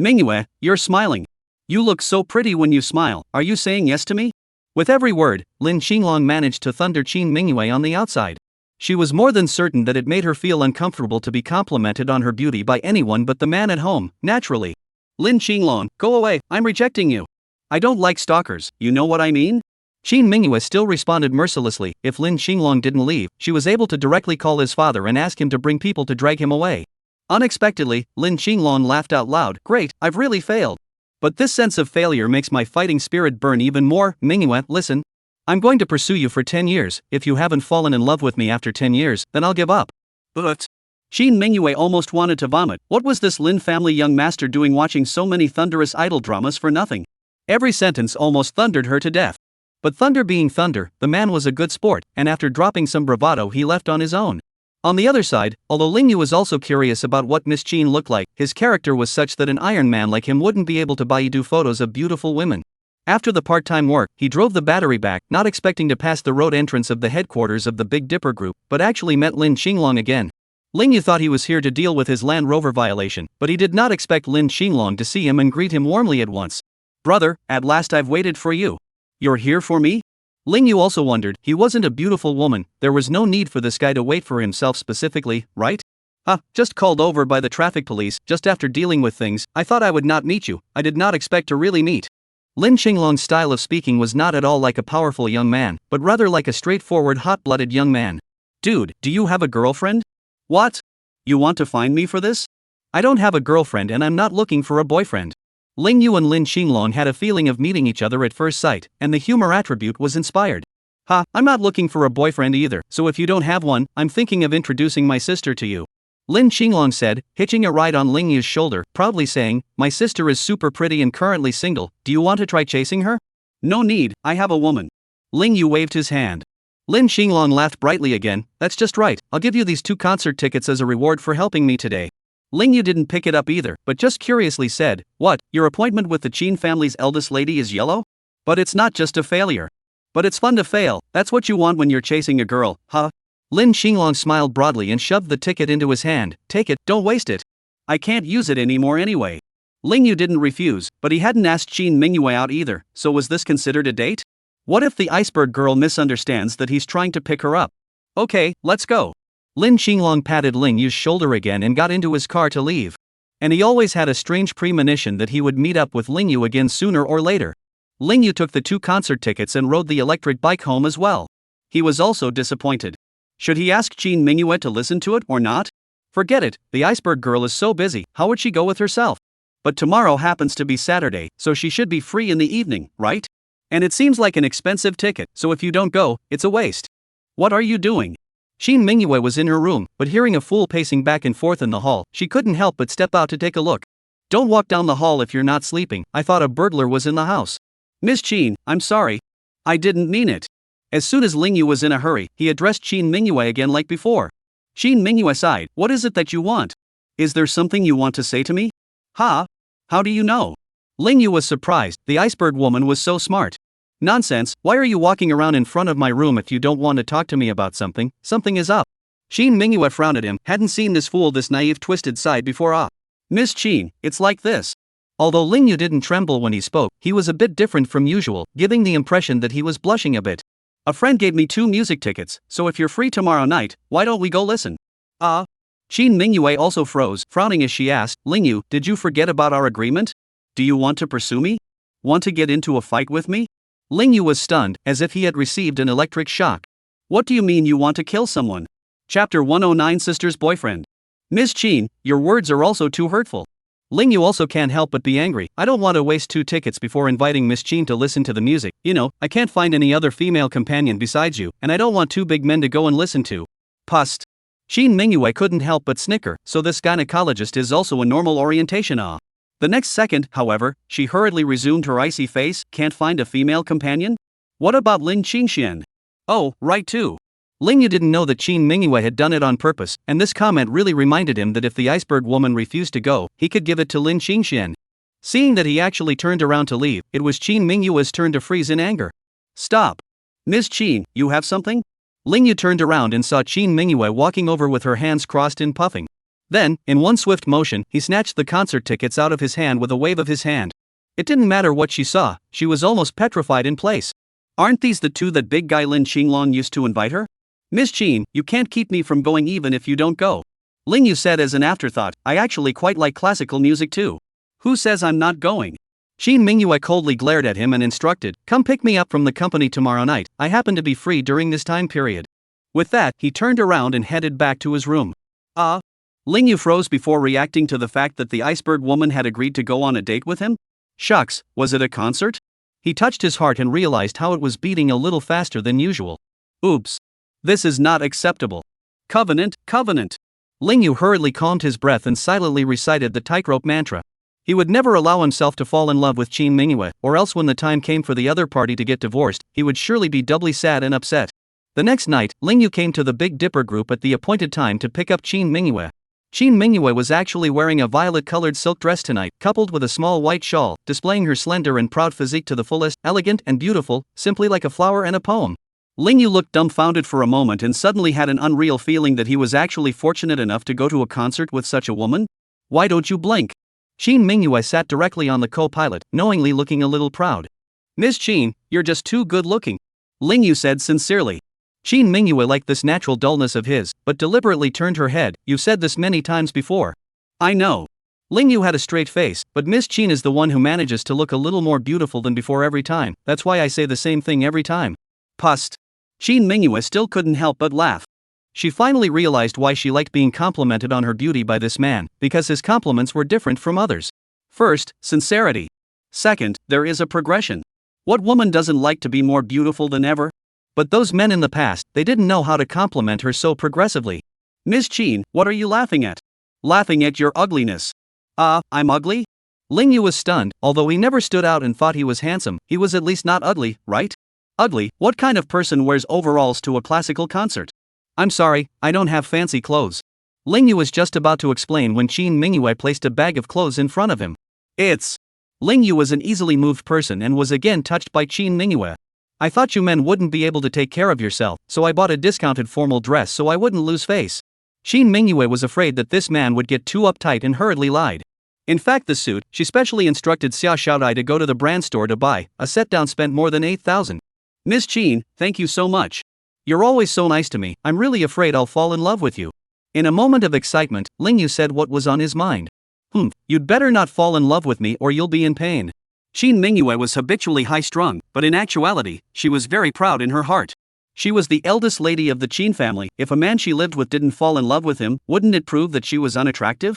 Mingyue, you're smiling. You look so pretty when you smile, are you saying yes to me? With every word, Lin Xinglong managed to thunder Qin Mingyue on the outside. She was more than certain that it made her feel uncomfortable to be complimented on her beauty by anyone but the man at home, naturally. Lin Xinglong, go away, I'm rejecting you. I don't like stalkers, you know what I mean? Qin Mingyue still responded mercilessly. If Lin Xinglong didn't leave, she was able to directly call his father and ask him to bring people to drag him away. Unexpectedly, Lin Xinglong laughed out loud. Great, I've really failed. But this sense of failure makes my fighting spirit burn even more. Mingyue, listen. I'm going to pursue you for 10 years, if you haven't fallen in love with me after 10 years, then I'll give up. But Qin Mingyue almost wanted to vomit. What was this Lin family young master doing watching so many thunderous idol dramas for nothing? Every sentence almost thundered her to death. But thunder being thunder, the man was a good sport, and after dropping some bravado he left on his own. On the other side, although Lingyu was also curious about what Miss Qin looked like, his character was such that an Iron Man like him wouldn't be able to Baidu photos of beautiful women. After the part-time work, he drove the battery back, not expecting to pass the road entrance of the headquarters of the Big Dipper group, but actually met Lin Xinglong again. Lingyu thought he was here to deal with his Land Rover violation, but he did not expect Lin Xinglong to see him and greet him warmly at once. Brother, at last I've waited for you. You're here for me? Lingyu also wondered, he wasn't a beautiful woman, there was no need for this guy to wait for himself specifically, right? Just called over by the traffic police, just after dealing with things, I thought I would not meet you, I did not expect to really meet. Lin Xinglong's style of speaking was not at all like a powerful young man, but rather like a straightforward hot-blooded young man. Dude, do you have a girlfriend? What? You want to find me for this? I don't have a girlfriend and I'm not looking for a boyfriend. Lingyu and Lin Xinglong had a feeling of meeting each other at first sight, and the humor attribute was inspired. I'm not looking for a boyfriend either, so if you don't have one, I'm thinking of introducing my sister to you. Lin Xinglong said, hitching a ride on Lingyu's shoulder, proudly saying, my sister is super pretty and currently single, do you want to try chasing her? No need, I have a woman. Lingyu waved his hand. Lin Xinglong laughed brightly again, that's just right, I'll give you these 2 concert tickets as a reward for helping me today. Lingyu didn't pick it up either, but just curiously said, what, your appointment with the Qin family's eldest lady is yellow? But it's not just a failure. But it's fun to fail, that's what you want when you're chasing a girl, huh? Lin Xinglong smiled broadly and shoved the ticket into his hand. Take it, don't waste it. I can't use it anymore anyway. Lingyu didn't refuse, but he hadn't asked Qin Mingyue out either, so was this considered a date? What if the iceberg girl misunderstands that he's trying to pick her up? Okay, let's go. Lin Xinglong patted Lingyu's shoulder again and got into his car to leave. And he always had a strange premonition that he would meet up with Lingyu again sooner or later. Lingyu took the 2 concert tickets and rode the electric bike home as well. He was also disappointed. Should he ask Qin Mingyue to listen to it or not? Forget it, the iceberg girl is so busy, how would she go with herself? But tomorrow happens to be Saturday, so she should be free in the evening, right? And it seems like an expensive ticket, so if you don't go, it's a waste. What are you doing? Qin Mingyue was in her room, but hearing a fool pacing back and forth in the hall, she couldn't help but step out to take a look. Don't walk down the hall if you're not sleeping, I thought a burglar was in the house. Miss Qin, I'm sorry. I didn't mean it. As soon as Lingyu was in a hurry, he addressed Qin Mingyue again like before. Shin Mingyue sighed. What is it that you want? Is there something you want to say to me? Ha? How do you know? Ling Yu was surprised. The iceberg woman was so smart. Nonsense, why are you walking around in front of my room if you don't want to talk to me about something? Something is up. Shin Mingyue frowned at him, hadn't seen this fool this naive twisted side before. Miss Chin, it's like this. Although Ling Yu didn't tremble when he spoke, he was a bit different from usual, giving the impression that he was blushing a bit. A friend gave me 2 music tickets, so if you're free tomorrow night, why don't we go listen? Shin Mingyue also froze, frowning as she asked, Ling Yu, did you forget about our agreement? Do you want to pursue me? Want to get into a fight with me? Ling Yu was stunned, as if he had received an electric shock. What do you mean you want to kill someone? Chapter 109 Sister's Boyfriend. Miss Chin, your words are also too hurtful. Ling Yu also can't help but be angry. I don't want to waste 2 tickets before inviting Miss Chin to listen to the music. You know, I can't find any other female companion besides you, and I don't want 2 big men to go and listen to. Pust. Shin Mingyue couldn't help but snicker, so this gynecologist is also a normal orientation. The next second, however, she hurriedly resumed her icy face. Can't find a female companion? What about Lin Qingxian? Oh, right too. Ling Yu didn't know that Shin Mingyue had done it on purpose, and this comment really reminded him that if the iceberg woman refused to go, he could give it to Lin Qingxian. Seeing that he actually turned around to leave, it was Shin Mingyue's turn to freeze in anger. Stop. Miss Chin, you have something? Ling Yu turned around and saw Shin Mingyue walking over with her hands crossed and puffing. Then, in one swift motion, he snatched the concert tickets out of his hand with a wave of his hand. It didn't matter what she saw, she was almost petrified in place. Aren't these the 2 that big guy Lin Qinglong used to invite her? Miss Chin, you can't keep me from going even if you don't go. Ling Yu said as an afterthought, I actually quite like classical music too. Who says I'm not going? Shin Mingyue coldly glared at him and instructed, come pick me up from the company tomorrow night, I happen to be free during this time period. With that, he turned around and headed back to his room. Ling Yu froze before reacting to the fact that the iceberg woman had agreed to go on a date with him. Shucks, was it a concert? He touched his heart and realized how it was beating a little faster than usual. Oops. This is not acceptable. Covenant, covenant. Ling Yu hurriedly calmed his breath and silently recited the tightrope mantra. He would never allow himself to fall in love with Shin Mingyue, or else when the time came for the other party to get divorced, he would surely be doubly sad and upset. The next night, Ling Yu came to the Big Dipper group at the appointed time to pick up Shin Mingyue. Shin Mingyue was actually wearing a violet-colored silk dress tonight, coupled with a small white shawl, displaying her slender and proud physique to the fullest, elegant and beautiful, simply like a flower and a poem. Ling Yu looked dumbfounded for a moment and suddenly had an unreal feeling that he was actually fortunate enough to go to a concert with such a woman. Why don't you blink? Shin Mingyue sat directly on the co-pilot, knowingly looking a little proud. Miss Chin, you're just too good looking. Ling Yu said sincerely. Shin Mingyue liked this natural dullness of his, but deliberately turned her head. You've said this many times before. I know. Ling Yu had a straight face, but Miss Chin is the one who manages to look a little more beautiful than before every time. That's why I say the same thing every time. Pust. Shin Mingyue still couldn't help but laugh. She finally realized why she liked being complimented on her beauty by this man, because his compliments were different from others. First, sincerity. Second, there is a progression. What woman doesn't like to be more beautiful than ever? But those men in the past, they didn't know how to compliment her so progressively. Miss Chin, what are you laughing at? Laughing at your ugliness. I'm ugly? Ling Yu was stunned. Although he never stood out and thought he was handsome, he was at least not ugly, right? Ugly? What kind of person wears overalls to a classical concert? I'm sorry, I don't have fancy clothes. Ling Yu was just about to explain when Shin Mingyue placed a bag of clothes in front of him. Ling Yu was an easily moved person and was again touched by Shin Mingyue. I thought you men wouldn't be able to take care of yourself, so I bought a discounted formal dress so I wouldn't lose face. Shin Mingyue was afraid that this man would get too uptight and hurriedly lied. In fact, the suit, she specially instructed Xia Xiaodai to go to the brand store to buy. A set down spent more than 8,000. Miss Chin, thank you so much. You're always so nice to me, I'm really afraid I'll fall in love with you. In a moment of excitement, Ling Yu said what was on his mind. You'd better not fall in love with me or you'll be in pain. Shin Mingyue was habitually high-strung, but in actuality, she was very proud in her heart. She was the eldest lady of the Chin family. If a man she lived with didn't fall in love with him, wouldn't it prove that she was unattractive?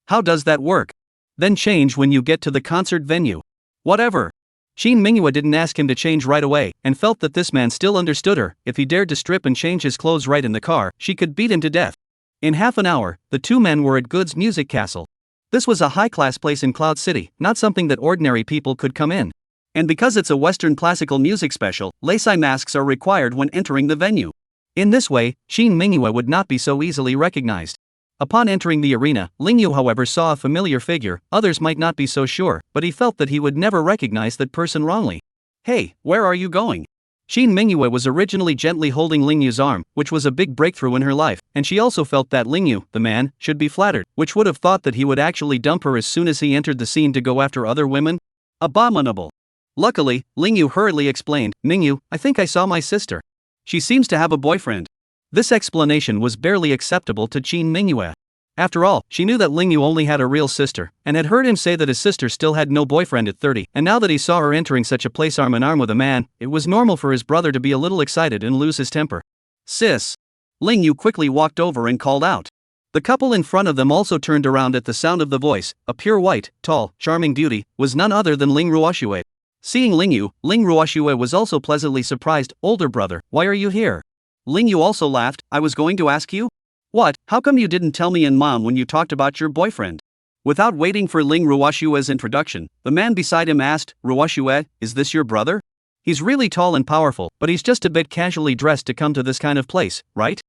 How does that work? Then change when you get to the concert venue. Whatever. Shin Mingyue didn't ask him to change right away, and felt that this man still understood her. If he dared to strip and change his clothes right in the car, she could beat him to death. In half an hour, the two men were at Good's Music Castle. This was a high-class place in Cloud City, not something that ordinary people could come in. And because it's a Western classical music special, lace-eye masks are required when entering the venue. In this way, Qin Mingyue would not be so easily recognized. Upon entering the arena, Lingyu however saw a familiar figure. Others might not be so sure, but he felt that he would never recognize that person wrongly. Hey, where are you going? Qin Mingyue was originally gently holding Lingyu's arm, which was a big breakthrough in her life, and she also felt that Lingyu, the man, should be flattered, which would have thought that he would actually dump her as soon as he entered the scene to go after other women? Abominable. Luckily, Lingyu hurriedly explained, Mingyu, I think I saw my sister. She seems to have a boyfriend. This explanation was barely acceptable to Qin Mingyue. After all, she knew that Lingyu only had a real sister, and had heard him say that his sister still had no boyfriend at 30, and now that he saw her entering such a place arm in arm with a man, it was normal for his brother to be a little excited and lose his temper. Sis. Lingyu quickly walked over and called out. The couple in front of them also turned around at the sound of the voice. A pure white, tall, charming beauty was none other than Ling Ruoxue. Seeing Lingyu, Ling Ruoxue was also pleasantly surprised. Older brother, why are you here? Lingyu also laughed. I was going to ask you? What, how come you didn't tell me and mom when you talked about your boyfriend? Without waiting for Ling Ruoxue's introduction, the man beside him asked, Ruoxue, is this your brother? He's really tall and powerful, but he's just a bit casually dressed to come to this kind of place, right?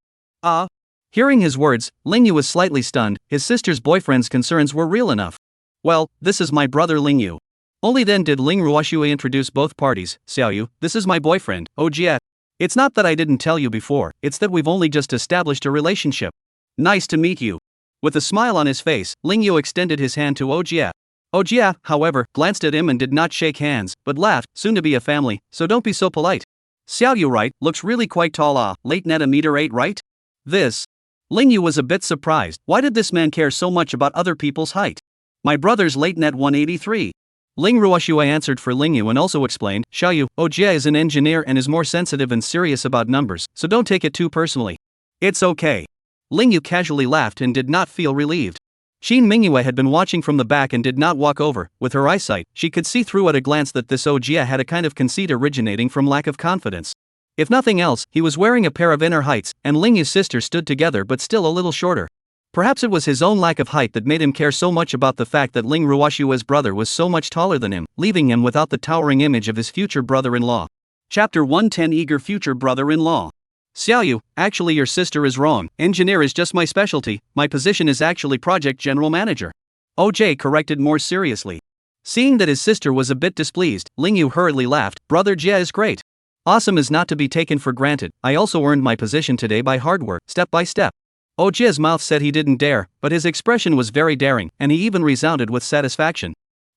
Hearing his words, Lingyu was slightly stunned. His sister's boyfriend's concerns were real enough. Well, this is my brother Lingyu. Only then did Ling Ruoxue introduce both parties. Xiaoyu, this is my boyfriend, Ojie. It's not that I didn't tell you before, it's that we've only just established a relationship. Nice to meet you. With a smile on his face, Lingyu extended his hand to Ojie. Ojie, however, glanced at him and did not shake hands, but laughed, soon to be a family, so don't be so polite. Xiaoyu right, looks really quite tall late net 1.8 m, right? This. Lingyu was a bit surprised. Why did this man care so much about other people's height? My brother's late net 183. Ling Ruoxue answered for Lingyu and also explained, Xiaoyu, Ojie is an engineer and is more sensitive and serious about numbers, so don't take it too personally. It's okay. Lingyu casually laughed and did not feel relieved. Qin Mingyue had been watching from the back and did not walk over. With her eyesight, she could see through at a glance that this Ojie had a kind of conceit originating from lack of confidence. If nothing else, he was wearing a pair of inner heights, and Lingyu's sister stood together but still a little shorter. Perhaps it was his own lack of height that made him care so much about the fact that Ling Ruoxue's brother was so much taller than him, leaving him without the towering image of his future brother-in-law. Chapter 110 Eager future brother-in-law. Xiaoyu, actually your sister is wrong, engineer is just my specialty, my position is actually project general manager. OJ corrected more seriously. Seeing that his sister was a bit displeased, Lingyu hurriedly laughed, brother Jie is great. Awesome is not to be taken for granted, I also earned my position today by hard work, step by step. Ojie's mouth said he didn't dare, but his expression was very daring, and he even resounded with satisfaction.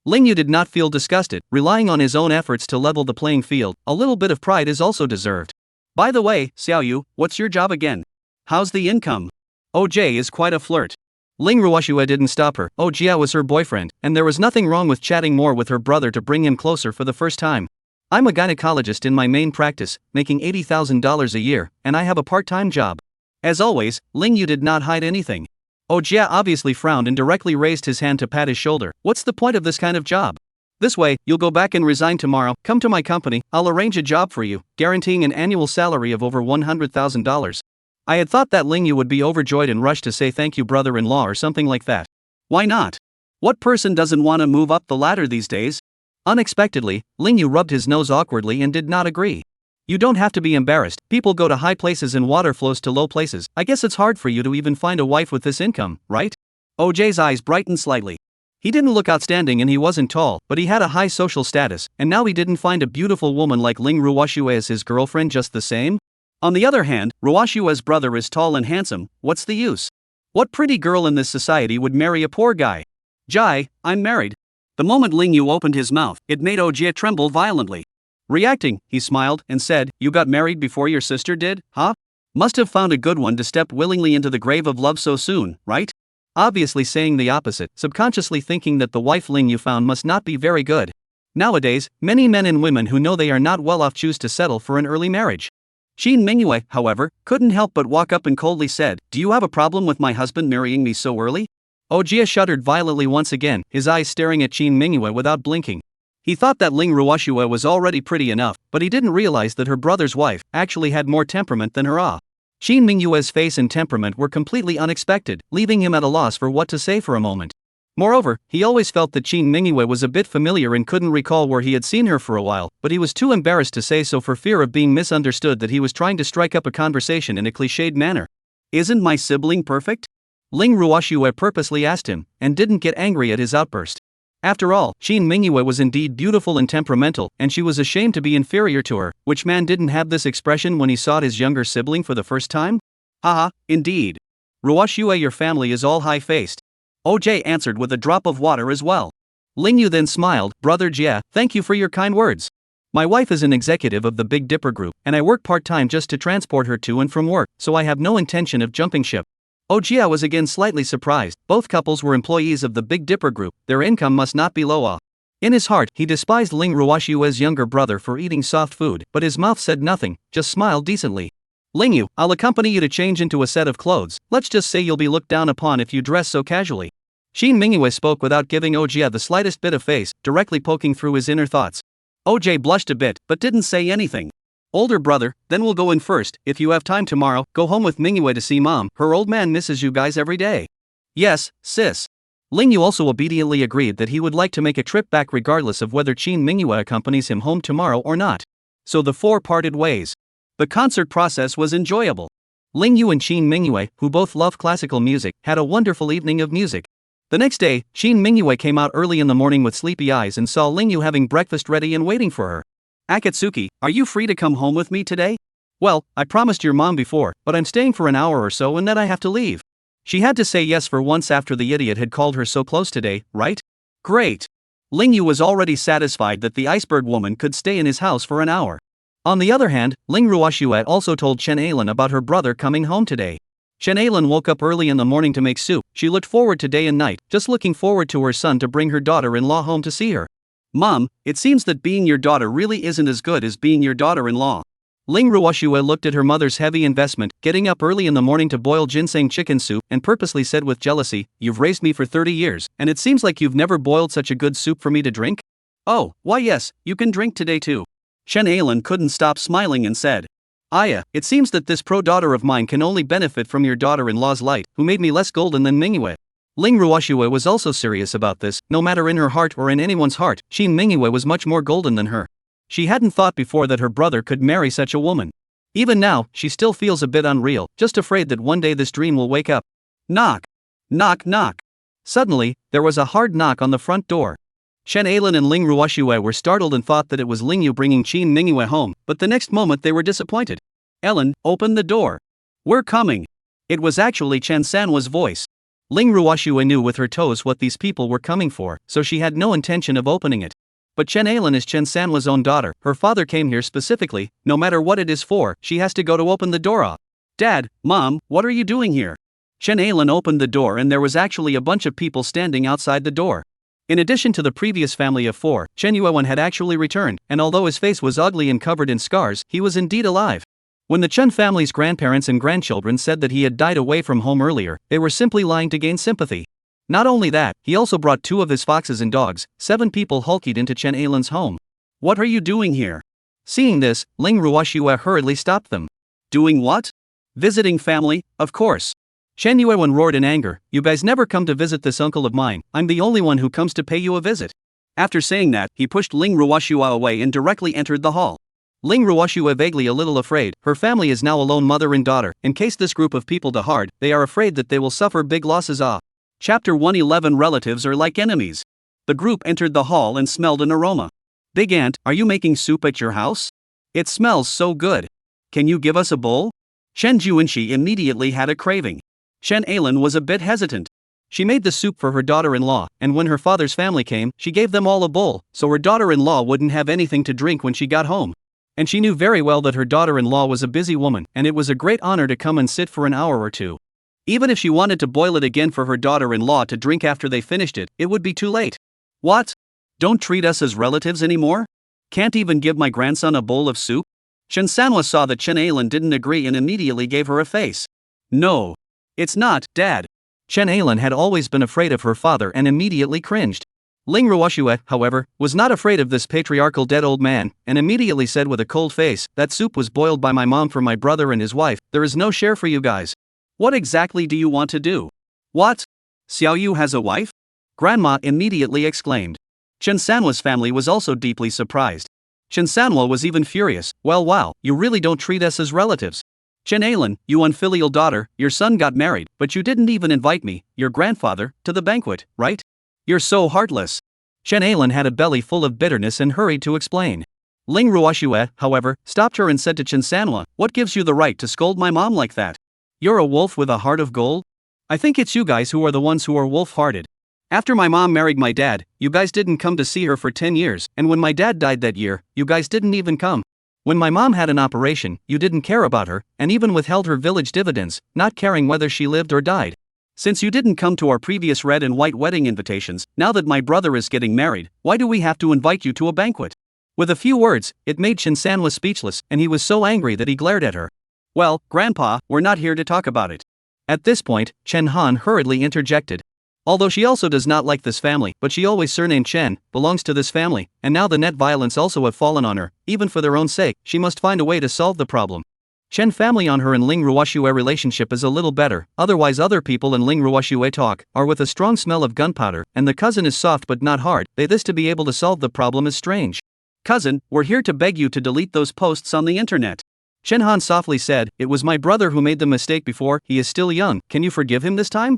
Lingyu did not feel disgusted, relying on his own efforts to level the playing field, a little bit of pride is also deserved. By the way, Xiaoyu, what's your job again? How's the income? OJ is quite a flirt. Ling Ruoxue didn't stop her, Ojie was her boyfriend, and there was nothing wrong with chatting more with her brother to bring him closer for the first time. I'm a gynecologist in my main practice, making $80,000 a year, and I have a part-time job. As always, Lingyu did not hide anything. Ojie obviously frowned and directly raised his hand to pat his shoulder. What's the point of this kind of job? This way, you'll go back and resign tomorrow, come to my company, I'll arrange a job for you, guaranteeing an annual salary of over $100,000. I had thought that Lingyu would be overjoyed and rush to say thank you brother-in-law or something like that. Why not? What person doesn't want to move up the ladder these days? Unexpectedly, Lingyu rubbed his nose awkwardly and did not agree. You don't have to be embarrassed, people go to high places and water flows to low places, I guess it's hard for you to even find a wife with this income, right? OJ's eyes brightened slightly. He didn't look outstanding and he wasn't tall, but he had a high social status, and now he didn't find a beautiful woman like Ling Ruoxue as his girlfriend just the same? On the other hand, Ruoxue's brother is tall and handsome, what's the use? What pretty girl in this society would marry a poor guy? Jai, I'm married. The moment Lingyu opened his mouth, it made Ojie tremble violently. Reacting, he smiled and said, you got married before your sister did, huh? Must have found a good one to step willingly into the grave of love so soon, right? Obviously saying the opposite, subconsciously thinking that the wife Lingyu found must not be very good. Nowadays, many men and women who know they are not well off choose to settle for an early marriage. Qin Mingyue, however, couldn't help but walk up and coldly said, do you have a problem with my husband marrying me so early? Ojie shuddered violently once again, his eyes staring at Qin Mingyue without blinking. He thought that Ling Ruoxue was already pretty enough, but he didn't realize that her brother's wife actually had more temperament than her Qin Mingyue's face and temperament were completely unexpected, leaving him at a loss for what to say for a moment. Moreover, he always felt that Qin Mingyue was a bit familiar and couldn't recall where he had seen her for a while, but he was too embarrassed to say so for fear of being misunderstood that he was trying to strike up a conversation in a cliched manner. Isn't my sibling perfect? Ling Ruoxue purposely asked him, and didn't get angry at his outburst. After all, Qin Mingyue was indeed beautiful and temperamental, and she was ashamed to be inferior to her. Which man didn't have this expression when he saw his younger sibling for the first time? Haha, indeed. Ruoxue, your family is all high-faced. OJ answered with a drop of water as well. Ling Yu then smiled, Brother Jia, thank you for your kind words. My wife is an executive of the Big Dipper Group, and I work part-time just to transport her to and from work, so I have no intention of jumping ship. Ojia was again slightly surprised. Both couples were employees of the Big Dipper Group, their income must not be low. In his heart, he despised Ling Ruoxue's younger brother for eating soft food, but his mouth said nothing, just smiled decently. Ling Yu, I'll accompany you to change into a set of clothes. Let's just say you'll be looked down upon if you dress so casually. Qin Mingyue spoke without giving Ojia the slightest bit of face, directly poking through his inner thoughts. OJ blushed a bit, but didn't say anything. Older brother, then we'll go in first. If you have time tomorrow, go home with Mingyue to see mom. Her old man misses you guys every day. Yes, sis. Ling Yu also obediently agreed that he would like to make a trip back regardless of whether Qin Mingyue accompanies him home tomorrow or not. So the four parted ways. The concert process was enjoyable. Ling Yu and Qin Mingyue, who both love classical music, had a wonderful evening of music. The next day, Qin Mingyue came out early in the morning with sleepy eyes and saw Ling Yu having breakfast ready and waiting for her. Akatsuki, are you free to come home with me today? Well, I promised your mom before, but I'm staying for an hour or so and then I have to leave. She had to say yes for once after the idiot had called her so close today, right? Great. Ling Yu was already satisfied that the iceberg woman could stay in his house for an hour. On the other hand, Ling Ruoxue also told Chen Ailan about her brother coming home today. Chen Ailan woke up early in the morning to make soup. She looked forward to day and night, just looking forward to her son to bring her daughter-in-law home to see her. Mom, it seems that being your daughter really isn't as good as being your daughter-in-law. Ling Ruoxue looked at her mother's heavy investment, getting up early in the morning to boil ginseng chicken soup, and purposely said with jealousy, You've raised me for 30 years, and it seems like you've never boiled such a good soup for me to drink? Oh, why yes, you can drink today too. Chen Ailan couldn't stop smiling and said, Aya, it seems that this pro-daughter of mine can only benefit from your daughter-in-law's light, who made me less golden than Mingyue. Ling Ruoxue was also serious about this. No matter in her heart or in anyone's heart, Qin Mingyue was much more golden than her. She hadn't thought before that her brother could marry such a woman. Even now, she still feels a bit unreal, just afraid that one day this dream will wake up. Knock. Knock knock. Suddenly, there was a hard knock on the front door. Chen Ailan and Ling Ruoxue were startled and thought that it was Ling Yu bringing Qin Mingyue home, but the next moment they were disappointed. Ellen, open the door. We're coming. It was actually Chen Sanwa's voice. Ling Ruoxue knew with her toes what these people were coming for, so she had no intention of opening it. But Chen Ailan is Chen Sanwa's own daughter. Her father came here specifically. No matter what it is for, she has to go to open the door off. Dad, Mom, what are you doing here? Chen Ailan opened the door and there was actually a bunch of people standing outside the door. In addition to the previous family of four, Chen Yuewen had actually returned, and although his face was ugly and covered in scars, he was indeed alive. When the Chen family's grandparents and grandchildren said that he had died away from home earlier, they were simply lying to gain sympathy. Not only that, he also brought 2 of his foxes and dogs. 7 people hulked into Chen Ailan's home. What are you doing here? Seeing this, Ling Ruoxue hurriedly stopped them. Doing what? Visiting family, of course. Chen Yuewen roared in anger, You guys never come to visit this uncle of mine, I'm the only one who comes to pay you a visit. After saying that, he pushed Ling Ruoxue away and directly entered the hall. Ling Ruoxue vaguely a little afraid, her family is now alone mother and daughter, in case this group of people die hard, they are afraid that they will suffer big losses. Chapter 111 Relatives are like enemies. The group entered the hall and smelled an aroma. Big Aunt, are you making soup at your house? It smells so good. Can you give us a bowl? Chen Juanxi immediately had a craving. Chen Ailan was a bit hesitant. She made the soup for her daughter-in-law, and when her father's family came, she gave them all a bowl, so her daughter-in-law wouldn't have anything to drink when she got home. And she knew very well that her daughter-in-law was a busy woman, and it was a great honor to come and sit for an hour or two. Even if she wanted to boil it again for her daughter-in-law to drink after they finished it, it would be too late. What? Don't treat us as relatives anymore? Can't even give my grandson a bowl of soup? Chen Sanwa saw that Chen Ailan didn't agree and immediately gave her a face. No. It's not, Dad. Chen Ailan had always been afraid of her father and immediately cringed. Ling Ruoxue, however, was not afraid of this patriarchal dead old man, and immediately said with a cold face, That soup was boiled by my mom for my brother and his wife, there is no share for you guys. What exactly do you want to do? What? Xiao Yu has a wife? Grandma immediately exclaimed. Chen Sanwa's family was also deeply surprised. Chen Sanwa was even furious. Well, wow, you really don't treat us as relatives. Chen Ailan, you unfilial daughter, your son got married, but you didn't even invite me, your grandfather, to the banquet, right? You're so heartless. Chen Ailan had a belly full of bitterness and hurried to explain. Ling Ruoxue, however, stopped her and said to Chen Sanwa, what gives you the right to scold my mom like that? You're a wolf with a heart of gold? I think it's you guys who are the ones who are wolf-hearted. After my mom married my dad, you guys didn't come to see her for 10 years, and when my dad died that year, you guys didn't even come. When my mom had an operation, you didn't care about her, and even withheld her village dividends, not caring whether she lived or died. Since you didn't come to our previous red and white wedding invitations, now that my brother is getting married, why do we have to invite you to a banquet? With a few words, it made Chen Sanwa speechless, and he was so angry that he glared at her. Well, Grandpa, we're not here to talk about it. At this point, Chen Han hurriedly interjected. Although she also does not like this family, but she always surnamed Chen, belongs to this family, and now the net violence also have fallen on her, even for their own sake, she must find a way to solve the problem. Chen family on her and Ling Ruoxue relationship is a little better, otherwise other people in Ling Ruoxue talk, are with a strong smell of gunpowder, and the cousin is soft but not hard, this to be able to solve the problem is strange. Cousin, we're here to beg you to delete those posts on the internet. Chen Han softly said, it was my brother who made the mistake before, he is still young, can you forgive him this time?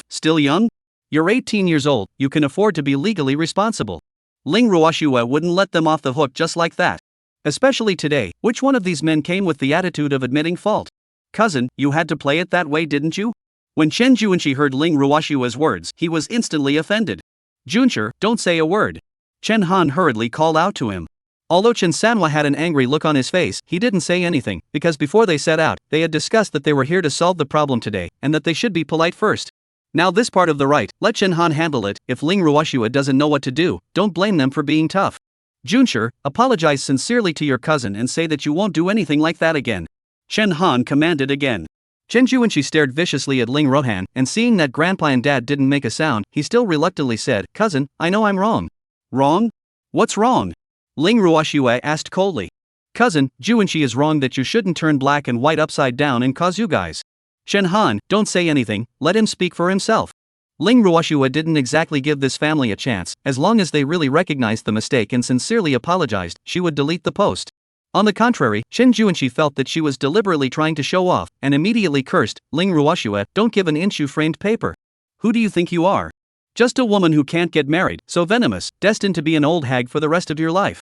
Still young? You're 18 years old, you can afford to be legally responsible. Ling Ruoxue wouldn't let them off the hook just like that. Especially today, which one of these men came with the attitude of admitting fault? Cousin, you had to play it that way, didn't you? When Chen Juanqi heard Ling Ruoxue's words, he was instantly offended. Junshi, don't say a word. Chen Han hurriedly called out to him. Although Chen Sanwa had an angry look on his face, he didn't say anything, because before they set out, they had discussed that they were here to solve the problem today, and that they should be polite first. Now this part of the right, let Chen Han handle it. If Ling Ruoxue doesn't know what to do, don't blame them for being tough. Junshi, apologize sincerely to your cousin and say that you won't do anything like that again. Chen Han commanded again. Chen Juanqi stared viciously at Ling Rohan, and seeing that Grandpa and Dad didn't make a sound, he still reluctantly said, Cousin, I know I'm wrong. Wrong? What's wrong? Ling Ruoxue asked coldly. Cousin, Juanqi is wrong that you shouldn't turn black and white upside down and cause you guys. Chen Han, don't say anything, let him speak for himself. Ling Ruoxue didn't exactly give this family a chance. As long as they really recognized the mistake and sincerely apologized, she would delete the post. On the contrary, Chen Juanqi felt that she was deliberately trying to show off, and immediately cursed, Ling Ruoxue, don't give an inch you framed paper. Who do you think you are? Just a woman who can't get married, so venomous, destined to be an old hag for the rest of your life.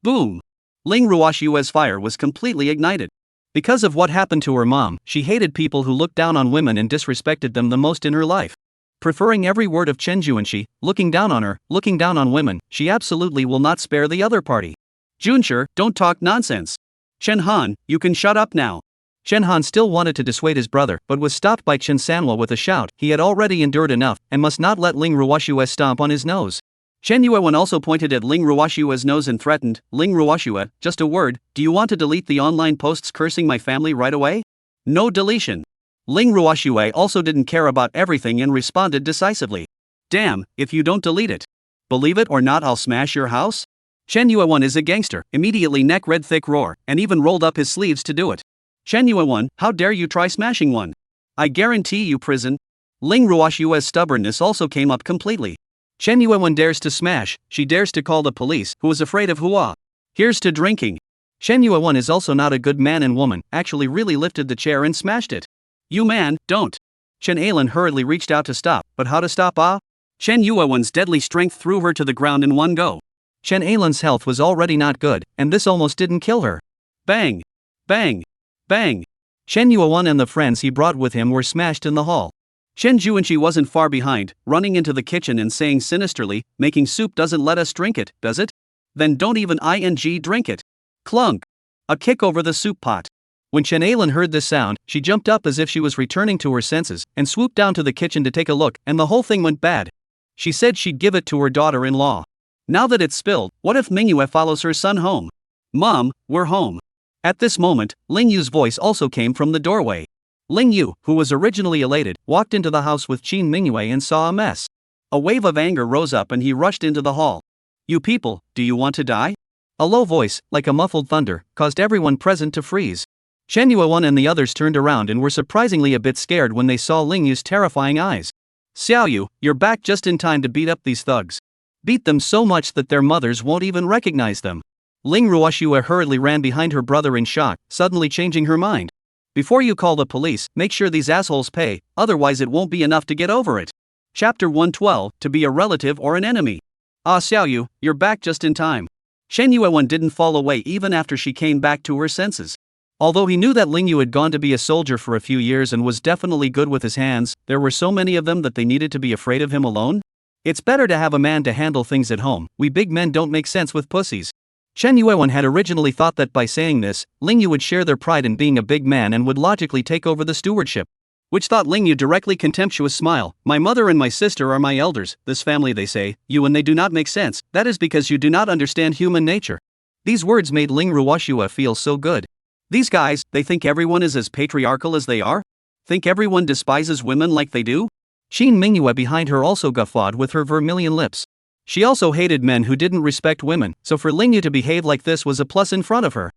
Boom! Ling Ruoxue's fire was completely ignited. Because of what happened to her mom, she hated people who looked down on women and disrespected them the most in her life. Preferring every word of Chen Juanqi, looking down on her, looking down on women, she absolutely will not spare the other party. Junshi, don't talk nonsense. Chen Han, you can shut up now. Chen Han still wanted to dissuade his brother, but was stopped by Chen Sanwa with a shout. He had already endured enough, and must not let Ling Ruoxue stomp on his nose. Chen Yuewen also pointed at Ling Ruoxue's nose and threatened, Ling Ruoxue, just a word, do you want to delete the online posts cursing my family right away? No deletion. Ling Ruoxue also didn't care about everything and responded decisively. Damn, if you don't delete it. Believe it or not, I'll smash your house? Chen Yuewen is a gangster, immediately neck red thick roar, and even rolled up his sleeves to do it. Chen Yuewen, how dare you try smashing one? I guarantee you prison. Ling Ruoxue's stubbornness also came up completely. Chen Yuewen dares to smash, she dares to call the police, who is afraid of Hua. Here's to drinking. Chen Yuewen is also not a good man and woman, actually really lifted the chair and smashed it. You man, don't. Chen Ailan hurriedly reached out to stop, but how to stop Chen Yuewen's deadly strength threw her to the ground in one go. Chen Ailan's health was already not good, and this almost didn't kill her. Bang! Bang! Bang! Chen Yuewen and the friends he brought with him were smashed in the hall. Chen Juanqi wasn't far behind, running into the kitchen and saying sinisterly, making soup doesn't let us drink it, does it? Then don't even drink it. Clunk! A kick over the soup pot. When Chen Ailan heard this sound, she jumped up as if she was returning to her senses, and swooped down to the kitchen to take a look, and the whole thing went bad. She said she'd give it to her daughter-in-law. Now that it's spilled, what if Mingyue follows her son home? Mom, we're home. At this moment, Ling Yu's voice also came from the doorway. Ling Yu, who was originally elated, walked into the house with Qin Mingyue and saw a mess. A wave of anger rose up and he rushed into the hall. You people, do you want to die? A low voice, like a muffled thunder, caused everyone present to freeze. Chen Yuewen and the others turned around and were surprisingly a bit scared when they saw Ling Yu's terrifying eyes. Xiaoyu, you're back just in time to beat up these thugs. Beat them so much that their mothers won't even recognize them. Ling Ruoxue hurriedly ran behind her brother in shock, suddenly changing her mind. Before you call the police, make sure these assholes pay, otherwise it won't be enough to get over it. Chapter 112, to be a relative or an enemy. Ah Xiaoyu, you're back just in time. Shen Yuewen didn't fall away even after she came back to her senses. Although he knew that Ling Yu had gone to be a soldier for a few years and was definitely good with his hands, there were so many of them that they needed to be afraid of him alone. It's better to have a man to handle things at home. We big men don't make sense with pussies. Shen Yuewen had originally thought that by saying this, Ling Yu would share their pride in being a big man and would logically take over the stewardship. Which thought Ling Yu directly contemptuous smile. My mother and my sister are my elders, this family they say, you and they do not make sense, that is because you do not understand human nature. These words made Ling Ruoxue feel so good. These guys, they think everyone is as patriarchal as they are? Think everyone despises women like they do? Qin Mingyue behind her also guffawed with her vermilion lips. She also hated men who didn't respect women, so for Ling Yu to behave like this was a plus in front of her.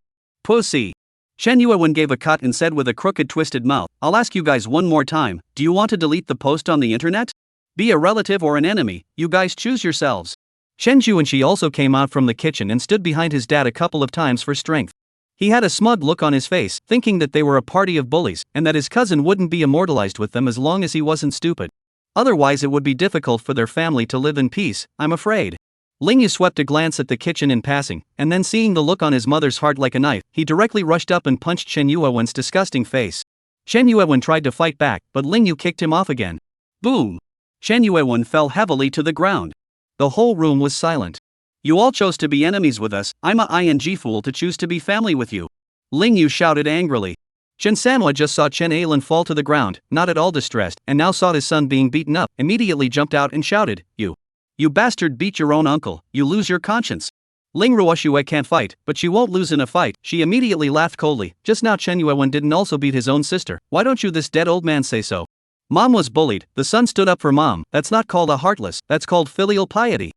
Pussy. Shen Yuewen gave a cut and said with a crooked twisted mouth, I'll ask you guys one more time, do you want to delete the post on the internet? Be a relative or an enemy, you guys choose yourselves. Shen Juanxi also came out from the kitchen and stood behind his dad a couple of times for strength. He had a smug look on his face, thinking that they were a party of bullies, and that his cousin wouldn't be immortalized with them as long as he wasn't stupid. Otherwise it would be difficult for their family to live in peace, I'm afraid. Ling Yu swept a glance at the kitchen in passing, and then seeing the look on his mother's heart like a knife, he directly rushed up and punched Shen Yuewen's disgusting face. Shen Yuewen tried to fight back, but Ling Yu kicked him off again. Boom! Shen Yuewen fell heavily to the ground. The whole room was silent. You all chose to be enemies with us, I'm a ing fool to choose to be family with you. Ling Yu shouted angrily. Chen Sanhua just saw Chen Ailan fall to the ground, not at all distressed, and now saw his son being beaten up, immediately jumped out and shouted, You bastard beat your own uncle, you lose your conscience. Ling Ruoxue can't fight, but she won't lose in a fight, she immediately laughed coldly, just now Chen Yuewen didn't also beat his own sister, why don't you this dead old man say so? Mom was bullied, the son stood up for mom, that's not called a heartless, that's called filial piety.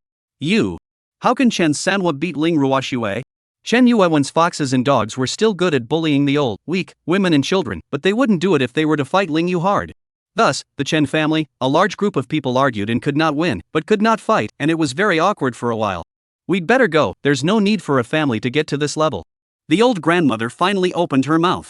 How can Chen Sanhua beat Ling Ruoxue? Shen Yuewen's foxes and dogs were still good at bullying the old, weak, women and children, but they wouldn't do it if they were to fight Ling Yu hard. Thus, the Chen family, a large group of people argued and could not win, but could not fight, and it was very awkward for a while. We'd better go, there's no need for a family to get to this level. The old grandmother finally opened her mouth.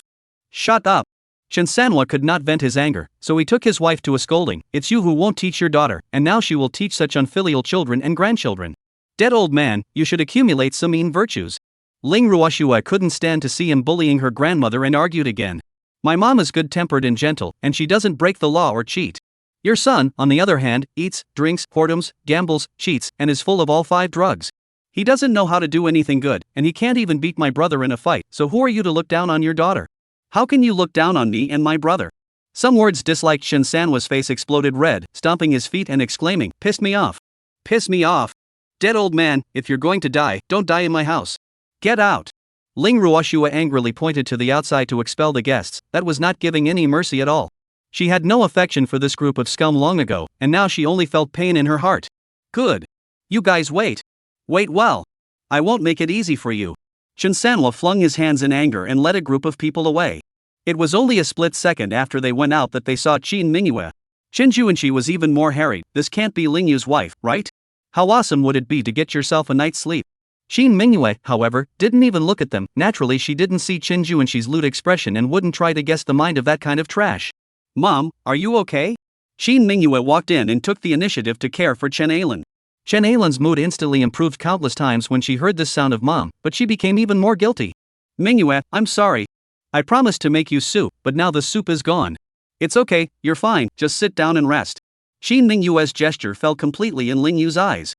Shut up. Chen Sanhua could not vent his anger, so he took his wife to a scolding. It's you who won't teach your daughter, and now she will teach such unfilial children and grandchildren. Dead old man, you should accumulate some mean virtues. Ling Ruoxue couldn't stand to see him bullying her grandmother and argued again. My mom is good-tempered and gentle, and she doesn't break the law or cheat. Your son, on the other hand, eats, drinks, whoredoms, gambles, cheats, and is full of all 5 drugs. He doesn't know how to do anything good, and he can't even beat my brother in a fight, so who are you to look down on your daughter? How can you look down on me and my brother? Some words disliked Shen Sanhua's face exploded red, stomping his feet and exclaiming, Pissed me off. Piss me off. Dead old man, if you're going to die, don't die in my house. Get out! Ling Ruoxue angrily pointed to the outside to expel the guests, that was not giving any mercy at all. She had no affection for this group of scum long ago, and now she only felt pain in her heart. Good. You guys wait. Wait well. I won't make it easy for you. Chen Sanhua flung his hands in anger and led a group of people away. It was only a split second after they went out that they saw Qin Mingyue. Qin Juanxi was even more harried, this can't be Ling Yu's wife, right? How awesome would it be to get yourself a night's sleep? Qin Mingyue, however, didn't even look at them. Naturally she didn't see Qin Juanxi's lewd expression and wouldn't try to guess the mind of that kind of trash. Mom, are you okay? Qin Mingyue walked in and took the initiative to care for Chen Ailan. Chen Ailan's mood instantly improved countless times when she heard this sound of mom, but she became even more guilty. Mingyue, I'm sorry. I promised to make you soup, but now the soup is gone. It's okay, you're fine, just sit down and rest. Qin Mingyue's gesture fell completely in Ling Yu's eyes.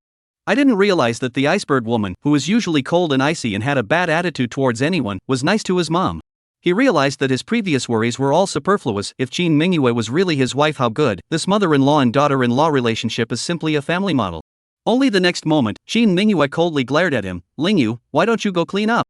I didn't realize that the iceberg woman, who was usually cold and icy and had a bad attitude towards anyone, was nice to his mom. He realized that his previous worries were all superfluous. If Qin Mingyue was really his wife, how good. This mother-in-law and daughter-in-law relationship is simply a family model. Only the next moment, Qin Mingyue coldly glared at him. Ling Yu, why don't you go clean up?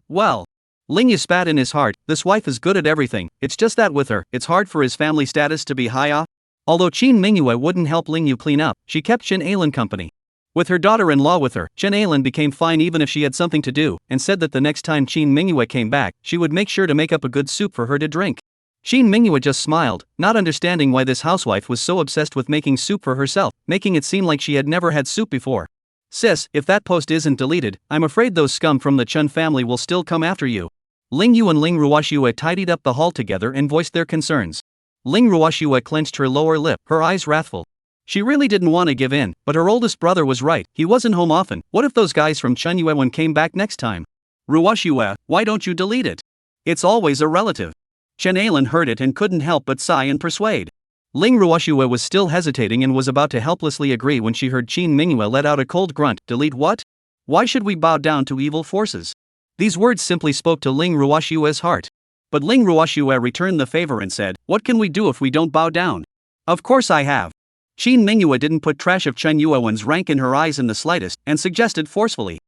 Well. Ling Yu spat in his heart, this wife is good at everything, it's just that with her, it's hard for his family status to be high off. Although Qin Mingyue wouldn't help Ling Yu clean up, she kept Chen Ailan company. With her daughter-in-law with her, Chen Ailan became fine even if she had something to do, and said that the next time Qin Mingyue came back, she would make sure to make up a good soup for her to drink. Shin Mingyue just smiled, not understanding why this housewife was so obsessed with making soup for herself, making it seem like she had never had soup before. Sis, if that post isn't deleted, I'm afraid those scum from the Chun family will still come after you. Ling Yu and Ling Ruoxue tidied up the hall together and voiced their concerns. Ling Ruoxue clenched her lower lip, her eyes wrathful. She really didn't want to give in, but her oldest brother was right, he wasn't home often. What if those guys from Chun Yuewen came back next time? Ruoxue, why don't you delete it? It's always a relative. Chen Ailan heard it and couldn't help but sigh and persuade. Ling Ruoxue was still hesitating and was about to helplessly agree when she heard Qin Mingyue let out a cold grunt. Delete what? Why should we bow down to evil forces? These words simply spoke to Ling Ruoxue's heart. But Ling Ruoxue returned the favor and said, what can we do if we don't bow down? Of course I have. Qin Mingyue didn't put trash of Chen Yuewen's rank in her eyes in the slightest, and suggested forcefully.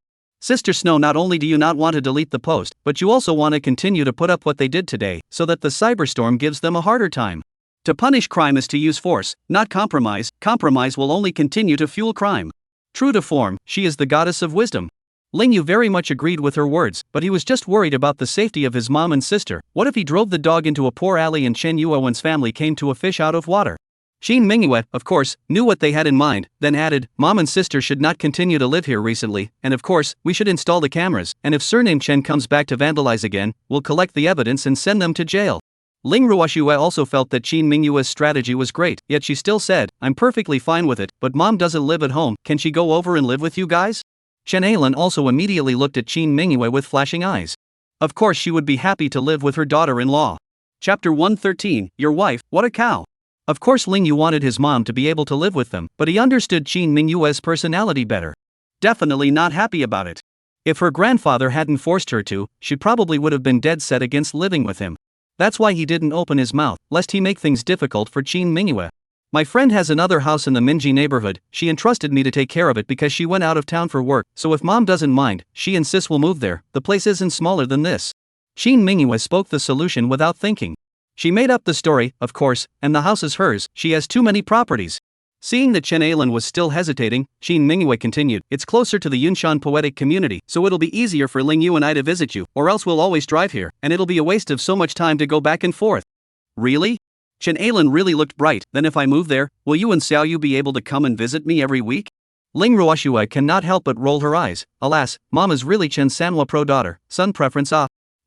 Sister Snow, not only do you not want to delete the post, but you also want to continue to put up what they did today, so that the cyberstorm gives them a harder time. To punish crime is to use force, not compromise. Compromise will only continue to fuel crime. True to form, she is the goddess of wisdom. Ling Yu very much agreed with her words, but he was just worried about the safety of his mom and sister. What if he drove the dog into a poor alley and Chen Yuewen's family came to a fish out of water? Qin Mingyue, of course, knew what they had in mind, then added, Mom and sister should not continue to live here recently, and of course, we should install the cameras, and if surname Chen comes back to vandalize again, we'll collect the evidence and send them to jail. Ling Ruoxue also felt that Qin Mingyue's strategy was great, yet she still said, I'm perfectly fine with it, but Mom doesn't live at home, can she go over and live with you guys? Chen Ailan also immediately looked at Qin Mingyue with flashing eyes. Of course she would be happy to live with her daughter-in-law. Chapter 113, Your Wife, What a Cow. Of course Ling Yu wanted his mom to be able to live with them, but he understood Qin Mingyue's personality better. Definitely not happy about it. If her grandfather hadn't forced her to, she probably would have been dead set against living with him. That's why he didn't open his mouth, lest he make things difficult for Qin Mingyue. My friend has another house in the Minji neighborhood, she entrusted me to take care of it because she went out of town for work, so if mom doesn't mind, she and sis will move there, the place isn't smaller than this. Qin Mingyue spoke the solution without thinking. She made up the story, of course, and the house is hers, she has too many properties. Seeing that Chen Ailan was still hesitating, Qin Mingyue continued, it's closer to the Yunshan poetic community, so it'll be easier for Ling Yu and I to visit you, or else we'll always drive here, and it'll be a waste of so much time to go back and forth. Really? Chen Ailan really looked bright. Then if I move there, will you and Xiaoyu be able to come and visit me every week? Ling Ruoxue cannot help but roll her eyes. Alas, Mom is really Chen Sanhua pro-daughter, son preference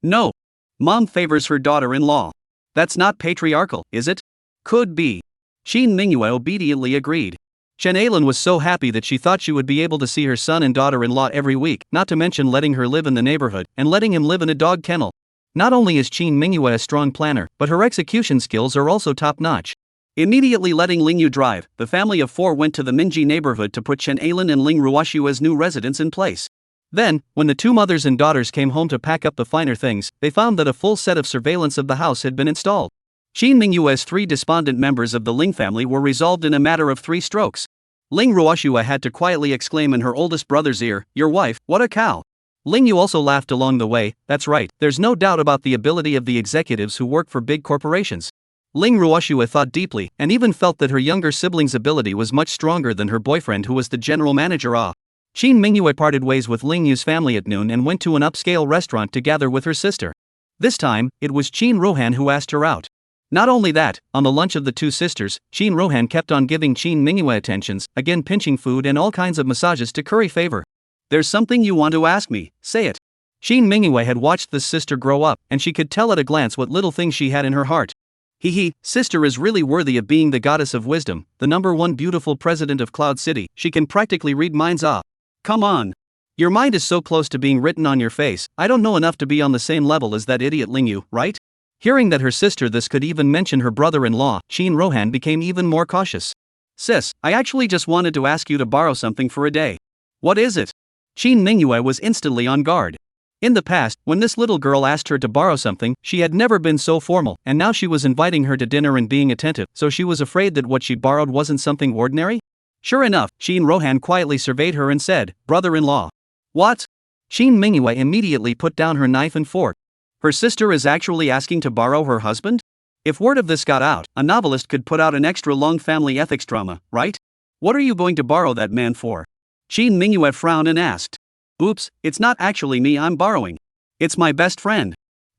No. Mom favors her daughter-in-law. That's not patriarchal, is it? Could be. Qin Mingyue obediently agreed. Chen Ailan was so happy that she thought she would be able to see her son and daughter-in-law every week, not to mention letting her live in the neighborhood, and letting him live in a dog kennel. Not only is Qin Mingyue a strong planner, but her execution skills are also top-notch. Immediately letting Ling Yu drive, the family of four went to the Minji neighborhood to put Chen Ailan and Ling Ruoxue's new residence in place. Then, when the two mothers and daughters came home to pack up the finer things, they found that a full set of surveillance of the house had been installed. Qin Mingyue's three despondent members of the Ling family were resolved in a matter of 3 strokes. Ling Ruoxue had to quietly exclaim in her oldest brother's ear, Your wife, what a cow. Ling Yu also laughed along the way. That's right, there's no doubt about the ability of the executives who work for big corporations. Ling Ruoxue thought deeply, and even felt that her younger sibling's ability was much stronger than her boyfriend who was the general manager. Qin Mingyue parted ways with Ling Yu's family at noon and went to an upscale restaurant to gather with her sister. This time, it was Qin Rohan who asked her out. Not only that, on the lunch of the two sisters, Qin Rohan kept on giving Qin Mingyue attentions, again pinching food and all kinds of massages to curry favor. There's something you want to ask me, say it. Qin Mingyue had watched this sister grow up, and she could tell at a glance what little things she had in her heart. Sister is really worthy of being the goddess of wisdom, the #1 beautiful president of Cloud City, she can practically read minds. Come on. Your mind is so close to being written on your face, I don't know enough to be on the same level as that idiot Ling Yu, right? Hearing that her sister this could even mention her brother-in-law, Qin Rohan became even more cautious. Sis, I actually just wanted to ask you to borrow something for a day. What is it? Qin Mingyue was instantly on guard. In the past, when this little girl asked her to borrow something, she had never been so formal, and now she was inviting her to dinner and being attentive, so she was afraid that what she borrowed wasn't something ordinary? Sure enough, Qin Rohan quietly surveyed her and said, Brother-in-law. What? Qin Mingyue immediately put down her knife and fork. Her sister is actually asking to borrow her husband? If word of this got out, a novelist could put out an extra long family ethics drama, right? What are you going to borrow that man for? Qin Mingyue frowned and asked. Oops, it's not actually me I'm borrowing. It's my best friend.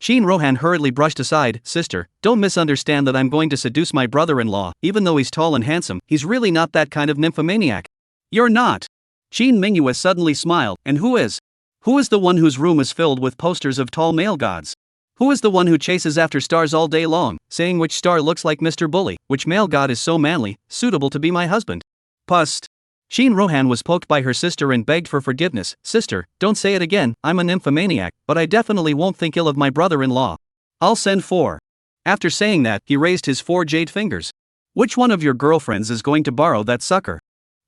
Shin Rohan hurriedly brushed aside, "Sister, don't misunderstand that I'm going to seduce my brother-in-law. Even though he's tall and handsome, he's really not that kind of nymphomaniac." "You're not." Shin Mingyue suddenly smiled, "And who is? Who is the one whose room is filled with posters of tall male gods? Who is the one who chases after stars all day long, saying which star looks like Mr. Bully, which male god is so manly, suitable to be my husband?" "Pust." Shin Rohan was poked by her sister and begged for forgiveness. "Sister, don't say it again. I'm a nymphomaniac, but I definitely won't think ill of my brother-in-law. I'll send 4. After saying that, he raised his 4 jade fingers. "Which one of your girlfriends is going to borrow that sucker?"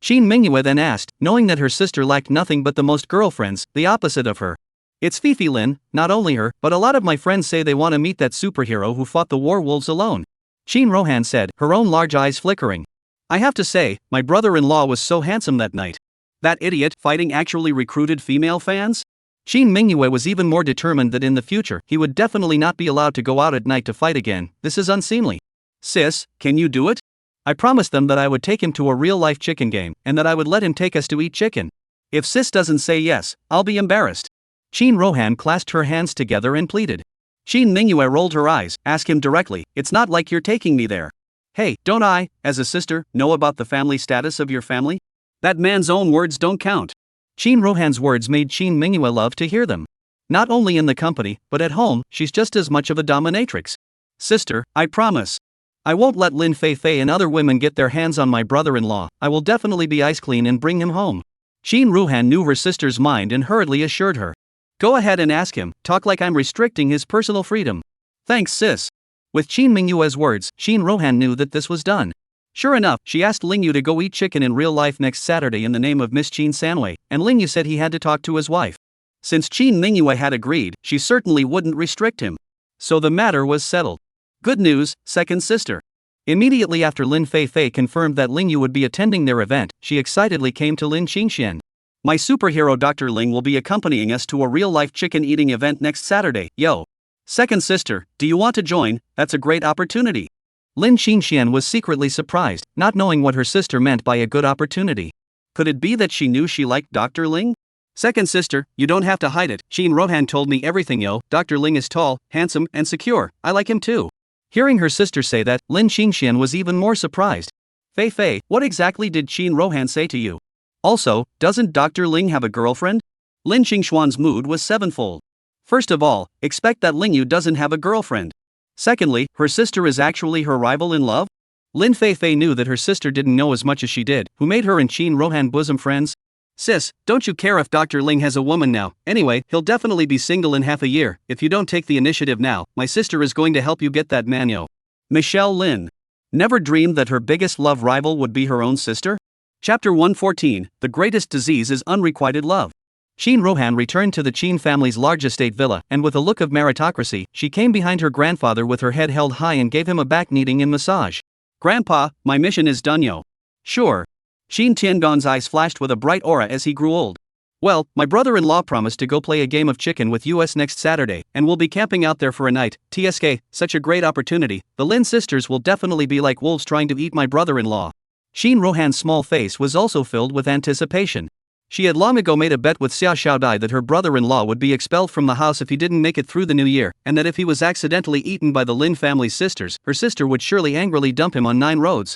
Shin Mingyue then asked, knowing that her sister lacked nothing but the most girlfriends, the opposite of her. "It's Fifi Lin, not only her, but a lot of my friends say they want to meet that superhero who fought the war wolves alone," Shin Rohan said, her own large eyes flickering. "I have to say, my brother-in-law was so handsome that night. That idiot fighting actually recruited female fans?" Shin Mingyue was even more determined that in the future he would definitely not be allowed to go out at night to fight again. "This is unseemly." "Sis, can you do it?" "I promised them that I would take him to a real-life chicken game, and that I would let him take us to eat chicken. If sis doesn't say yes, I'll be embarrassed." Shin Rohan clasped her hands together and pleaded. Shin Mingyue rolled her eyes. "Ask him directly, it's not like you're taking me there." "Hey, don't I, as a sister, know about the family status of your family? That man's own words don't count." Shin Rohan's words made Shin Mingyue love to hear them. Not only in the company, but at home, she's just as much of a dominatrix. "Sister, I promise. I won't let Lin Fei and other women get their hands on my brother-in-law. I will definitely be ice clean and bring him home." Shin Rohan knew her sister's mind and hurriedly assured her. "Go ahead and ask him, talk like I'm restricting his personal freedom." "Thanks, sis." With Shin Mingyue's words, Shin Rohan knew that this was done. Sure enough, she asked Lingyu to go eat chicken in real life next Saturday in the name of Miss Chin Sanwei, and Lingyu said he had to talk to his wife. Since Shin Mingyue had agreed, she certainly wouldn't restrict him. So the matter was settled. Good news, second sister. Immediately after Lin Fei confirmed that Lingyu would be attending their event, she excitedly came to Lin Xingxian. "My superhero Dr. Ling will be accompanying us to a real-life chicken-eating event next Saturday, yo. Second sister, do you want to join? That's a great opportunity." Lin Xingxian was secretly surprised, not knowing what her sister meant by a good opportunity. Could it be that she knew she liked Dr. Ling? "Second sister, you don't have to hide it. Shin Rohan told me everything, yo. Dr. Ling is tall, handsome, and secure. I like him too." Hearing her sister say that, Lin Xingxian was even more surprised. Fei, what exactly did Shin Rohan say to you? Also, doesn't Dr. Ling have a girlfriend?" Lin Xingxuan's mood was sevenfold. First of all, expect that Lingyu doesn't have a girlfriend. Secondly, her sister is actually her rival in love? Lin Fei knew that her sister didn't know as much as she did, who made her and Shin Rohan bosom friends. "Sis, don't you care if Dr. Ling has a woman now? Anyway, he'll definitely be single in half a year. If you don't take the initiative now, my sister is going to help you get that man, yo." Michelle Lin never dreamed that her biggest love rival would be her own sister? Chapter 114, The Greatest Disease is Unrequited Love. Shin Rohan returned to the Qin family's large estate villa, and with a look of meritocracy, she came behind her grandfather with her head held high and gave him a back kneading and massage. "Grandpa, my mission is done, yo." "Sure." Shin Tiangong's eyes flashed with a bright aura as he grew old. "Well, my brother-in-law promised to go play a game of chicken with us next Saturday, and we'll be camping out there for a night. TSK, such a great opportunity. The Lin sisters will definitely be like wolves trying to eat my brother-in-law." Shin Rohan's small face was also filled with anticipation. She had long ago made a bet with Xia Xiaodai that her brother-in-law would be expelled from the house if he didn't make it through the new year, and that if he was accidentally eaten by the Lin family's sisters, her sister would surely angrily dump him on 9 roads.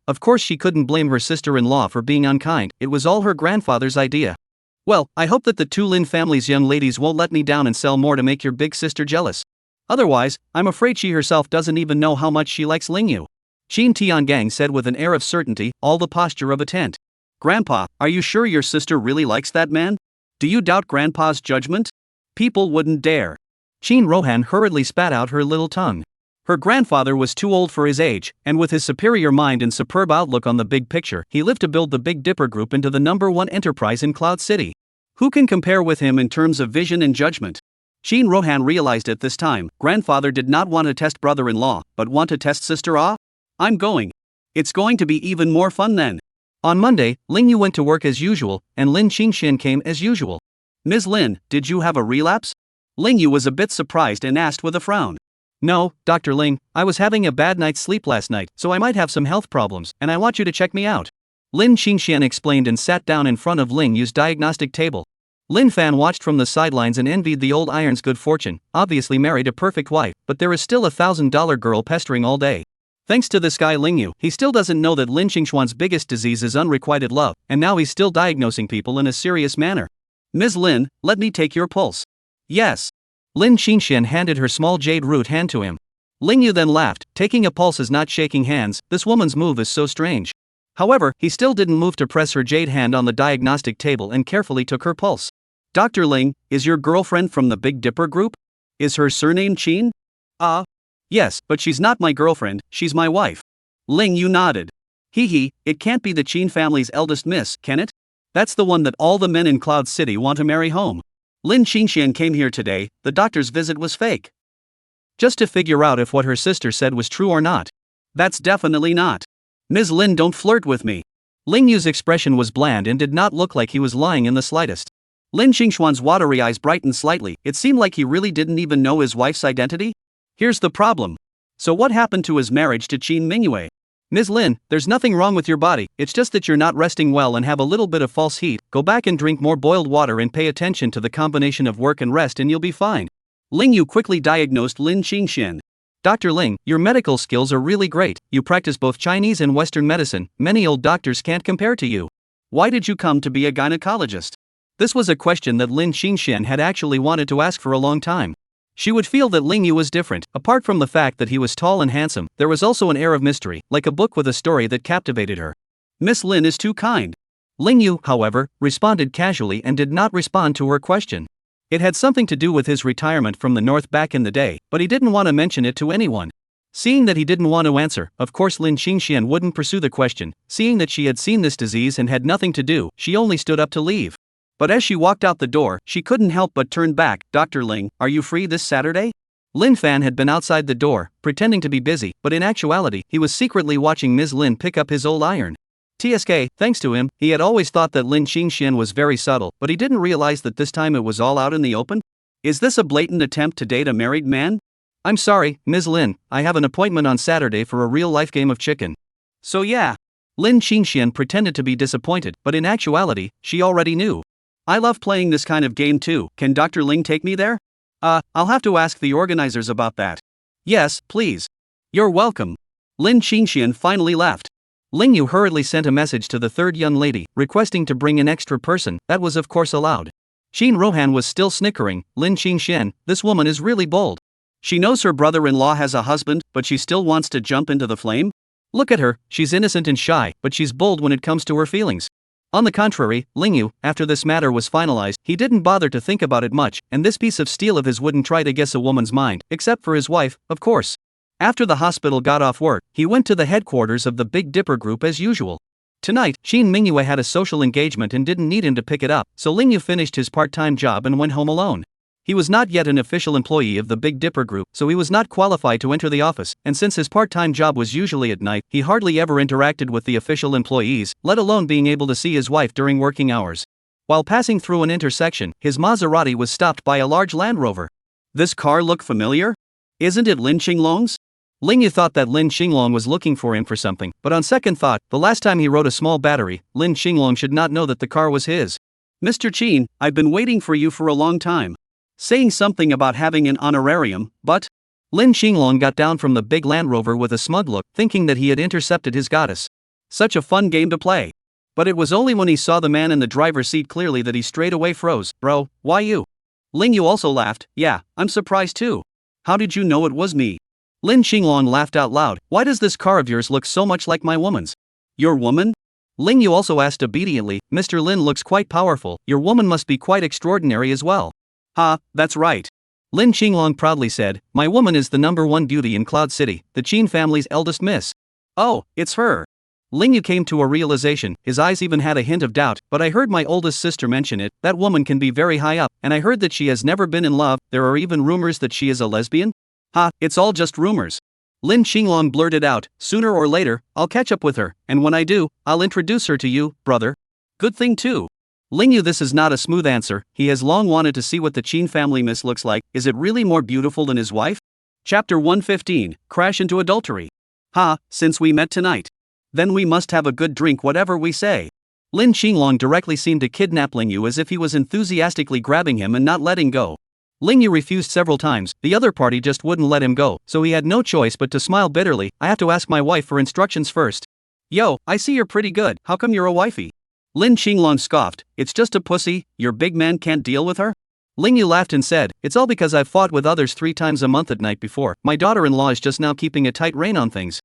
Of course she couldn't blame her sister-in-law for being unkind, it was all her grandfather's idea. "Well, I hope that the 2 Lin family's young ladies won't let me down and sell more to make your big sister jealous. Otherwise, I'm afraid she herself doesn't even know how much she likes Lingyu." Shin Tiangang said with an air of certainty, all the posture of a tent. "Grandpa, are you sure your sister really likes that man? Do you doubt Grandpa's judgment? People wouldn't dare." Shin Rohan hurriedly spat out her little tongue. Her grandfather was too old for his age, and with his superior mind and superb outlook on the big picture, he lived to build the Big Dipper Group into the #1 enterprise in Cloud City. Who can compare with him in terms of vision and judgment? Shin Rohan realized at this time, grandfather did not want to test brother-in-law, but want to test sister-in-law? "I'm going. It's going to be even more fun then." On Monday, Lingyu went to work as usual, and Lin Xingxian came as usual. "Ms. Lin, did you have a relapse?" Lingyu was a bit surprised and asked with a frown. "No, Dr. Ling, I was having a bad night's sleep last night, so I might have some health problems, and I want you to check me out." Lin Xingxian explained and sat down in front of Lingyu's diagnostic table. Lin Fan watched from the sidelines and envied the old iron's good fortune, obviously married a perfect wife, but there is still $1,000 girl pestering all day. Thanks to this guy Lingyu, he still doesn't know that Lin Xingxuan's biggest disease is unrequited love, and now he's still diagnosing people in a serious manner. Ms. Lin, let me take your pulse. Yes. Lin Xingxian handed her small jade root hand to him. Lingyu then laughed, taking a pulse is not shaking hands, this woman's move is so strange. However, he still didn't move to press her jade hand on the diagnostic table and carefully took her pulse. Dr. Ling, is your girlfriend from the Big Dipper group? Is her surname Qin? Yes, but she's not my girlfriend, she's my wife. Ling Yu nodded. Hee, it can't be the Qin family's eldest miss, can it? That's the one that all the men in Cloud City want to marry home. Lin Xingxian came here today, the doctor's visit was fake. Just to figure out if what her sister said was true or not. That's definitely not. Ms. Lin, don't flirt with me. Ling Yu's expression was bland and did not look like he was lying in the slightest. Lin Xingxuan's watery eyes brightened slightly, it seemed like he really didn't even know his wife's identity. Here's the problem. So what happened to his marriage to Qin Mingyue? Ms. Lin, there's nothing wrong with your body, it's just that you're not resting well and have a little bit of false heat, go back and drink more boiled water and pay attention to the combination of work and rest and you'll be fine. Ling Yu quickly diagnosed Lin Xingxian. Dr. Ling, your medical skills are really great, you practice both Chinese and Western medicine, many old doctors can't compare to you. Why did you come to be a gynecologist? This was a question that Lin Xingxian had actually wanted to ask for a long time. She would feel that Ling Yu was different, apart from the fact that he was tall and handsome, there was also an air of mystery, like a book with a story that captivated her. Miss Lin is too kind. Ling Yu, however, responded casually and did not respond to her question. It had something to do with his retirement from the north back in the day, but he didn't want to mention it to anyone. Seeing that he didn't want to answer, of course Lin Xingxian wouldn't pursue the question, seeing that she had seen this disease and had nothing to do, she only stood up to leave. But as she walked out the door, she couldn't help but turn back. Dr. Ling, are you free this Saturday? Lin Fan had been outside the door, pretending to be busy, but in actuality, he was secretly watching Ms. Lin pick up his old iron. TSK, thanks to him, he had always thought that Lin Xingxian was very subtle, but he didn't realize that this time it was all out in the open. Is this a blatant attempt to date a married man? I'm sorry, Ms. Lin, I have an appointment on Saturday for a real-life game of chicken. So yeah. Lin Xingxian pretended to be disappointed, but in actuality, she already knew. I love playing this kind of game too, can Dr. Ling take me there? I'll have to ask the organizers about that. Yes, please. You're welcome. Lin Xingxian finally left. Ling Yu hurriedly sent a message to the third young lady, requesting to bring an extra person, that was of course allowed. Qin Rohan was still snickering, Lin Xingxian, this woman is really bold. She knows her brother-in-law has a husband, but she still wants to jump into the flame? Look at her, she's innocent and shy, but she's bold when it comes to her feelings. On the contrary, Ling Yu, after this matter was finalized, he didn't bother to think about it much, and this piece of steel of his wouldn't try to guess a woman's mind, except for his wife, of course. After the hospital got off work, he went to the headquarters of the Big Dipper group as usual. Tonight, Qin Mingyue had a social engagement and didn't need him to pick it up, so Ling Yu finished his part-time job and went home alone. He was not yet an official employee of the Big Dipper group, so he was not qualified to enter the office, and since his part-time job was usually at night, he hardly ever interacted with the official employees, let alone being able to see his wife during working hours. While passing through an intersection, his Maserati was stopped by a large Land Rover. This car look familiar? Isn't it Lin Xinglong's? Ling Yu thought that Lin Xinglong was looking for him for something, but on second thought, the last time he rode a small battery, Lin Xinglong should not know that the car was his. Mr. Qin, I've been waiting for you for a long time. Saying something about having an honorarium, but... Lin Xinglong got down from the big Land Rover with a smug look, thinking that he had intercepted his goddess. Such a fun game to play. But it was only when he saw the man in the driver's seat clearly that he straight away froze. Bro, why you? Ling Yu also laughed. Yeah, I'm surprised too. How did you know it was me? Lin Xinglong laughed out loud. Why does this car of yours look so much like my woman's? Your woman? Ling Yu also asked obediently. Mr. Lin looks quite powerful, your woman must be quite extraordinary as well. That's right. Lin Xinglong proudly said, my woman is the #1 beauty in Cloud City, the Qin family's eldest miss. Oh, it's her. Ling Yu came to a realization, his eyes even had a hint of doubt, but I heard my oldest sister mention it, that woman can be very high up, and I heard that she has never been in love, there are even rumors that she is a lesbian? It's all just rumors. Lin Xinglong blurted out, sooner or later, I'll catch up with her, and when I do, I'll introduce her to you, brother. Good thing too. Ling Yu, this is not a smooth answer, he has long wanted to see what the Qin family miss looks like, is it really more beautiful than his wife? Chapter 115, Crash into Adultery. Since we met tonight. Then we must have a good drink whatever we say. Lin Xinglong directly seemed to kidnap Ling Yu as if he was enthusiastically grabbing him and not letting go. Ling Yu refused several times, the other party just wouldn't let him go, so he had no choice but to smile bitterly. I have to ask my wife for instructions first. Yo, I see you're pretty good, how come you're a wifey? Lin Xinglong scoffed, it's just a pussy, your big man can't deal with her? Ling Yu laughed and said, it's all because I've fought with others 3 times a month at night before. My daughter-in-law is just now keeping a tight rein on things.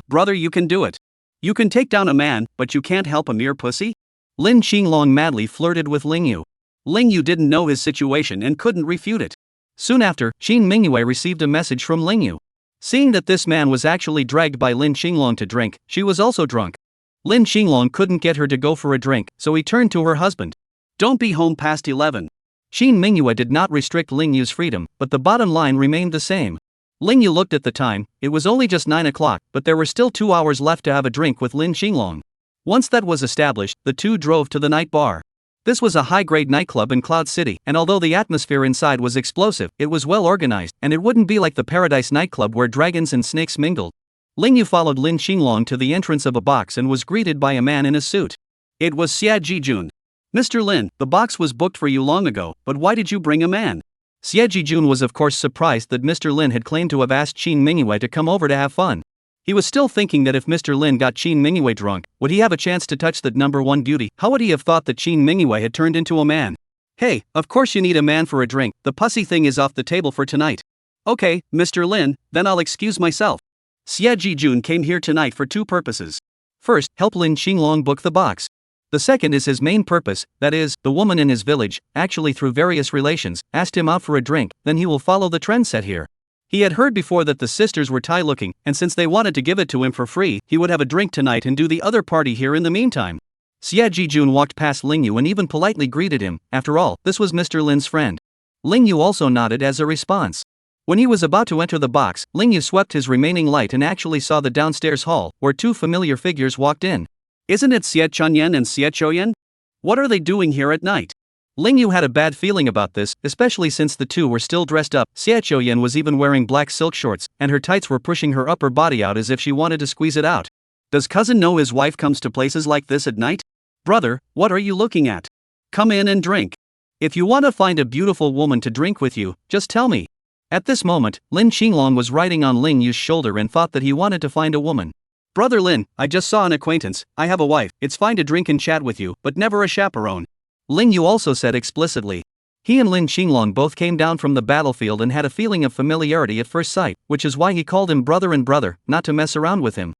Brother, you can do it. You can take down a man, but you can't help a mere pussy? Lin Xinglong madly flirted with Ling Yu. Ling Yu didn't know his situation and couldn't refute it. Soon after, Qin Mingyue received a message from Ling Yu. Seeing that this man was actually dragged by Lin Xinglong to drink, she was also drunk. Lin Xinglong couldn't get her to go for a drink, so he turned to her husband. Don't be home past 11. Qin Mingyue did not restrict Ling Yu's freedom, but the bottom line remained the same. Ling Yu looked at the time, it was only just 9 o'clock, but there were still 2 hours left to have a drink with Lin Xinglong. Once that was established, the two drove to the night bar. This was a high-grade nightclub in Cloud City, and although the atmosphere inside was explosive, it was well organized, and it wouldn't be like the Paradise nightclub where dragons and snakes mingled. Ling Yu followed Lin Xinglong to the entrance of a box and was greeted by a man in a suit. It was Xia Jijun. Mr. Lin, the box was booked for you long ago, but why did you bring a man? Xia Jijun was of course surprised that Mr. Lin had claimed to have asked Qin Mingyue to come over to have fun. He was still thinking that if Mr. Lin got Qin Mingyue drunk, would he have a chance to touch that number 1 beauty? How would he have thought that Qin Mingyue had turned into a man? Hey, of course you need a man for a drink, the pussy thing is off the table for tonight. Okay, Mr. Lin, then I'll excuse myself. Xia Jijun came here tonight for 2 purposes. First, help Lin Xinglong book the box. The second is his main purpose, that is, the woman in his village, actually through various relations, asked him out for a drink, then he will follow the trend set here. He had heard before that the sisters were Thai looking, and since they wanted to give it to him for free, he would have a drink tonight and do the other party here in the meantime. Xia Jijun walked past Ling Yu and even politely greeted him, after all, this was Mr. Lin's friend. Ling Yu also nodded as a response. When he was about to enter the box, Ling Yu swept his remaining light and actually saw the downstairs hall, where 2 familiar figures walked in. Isn't it Xie Chunyan and Xie Choyan? What are they doing here at night? Ling Yu had a bad feeling about this, especially since the 2 were still dressed up. Xie Choyan was even wearing black silk shorts, and her tights were pushing her upper body out as if she wanted to squeeze it out. Does cousin know his wife comes to places like this at night? Brother, what are you looking at? Come in and drink. If you want to find a beautiful woman to drink with you, just tell me. At this moment, Lin Xinglong was riding on Ling Yu's shoulder and thought that he wanted to find a woman. Brother Lin, I just saw an acquaintance, I have a wife, it's fine to drink and chat with you, but never a chaperone. Ling Yu also said explicitly. He and Lin Xinglong both came down from the battlefield and had a feeling of familiarity at first sight, which is why he called him brother and brother, not to mess around with him.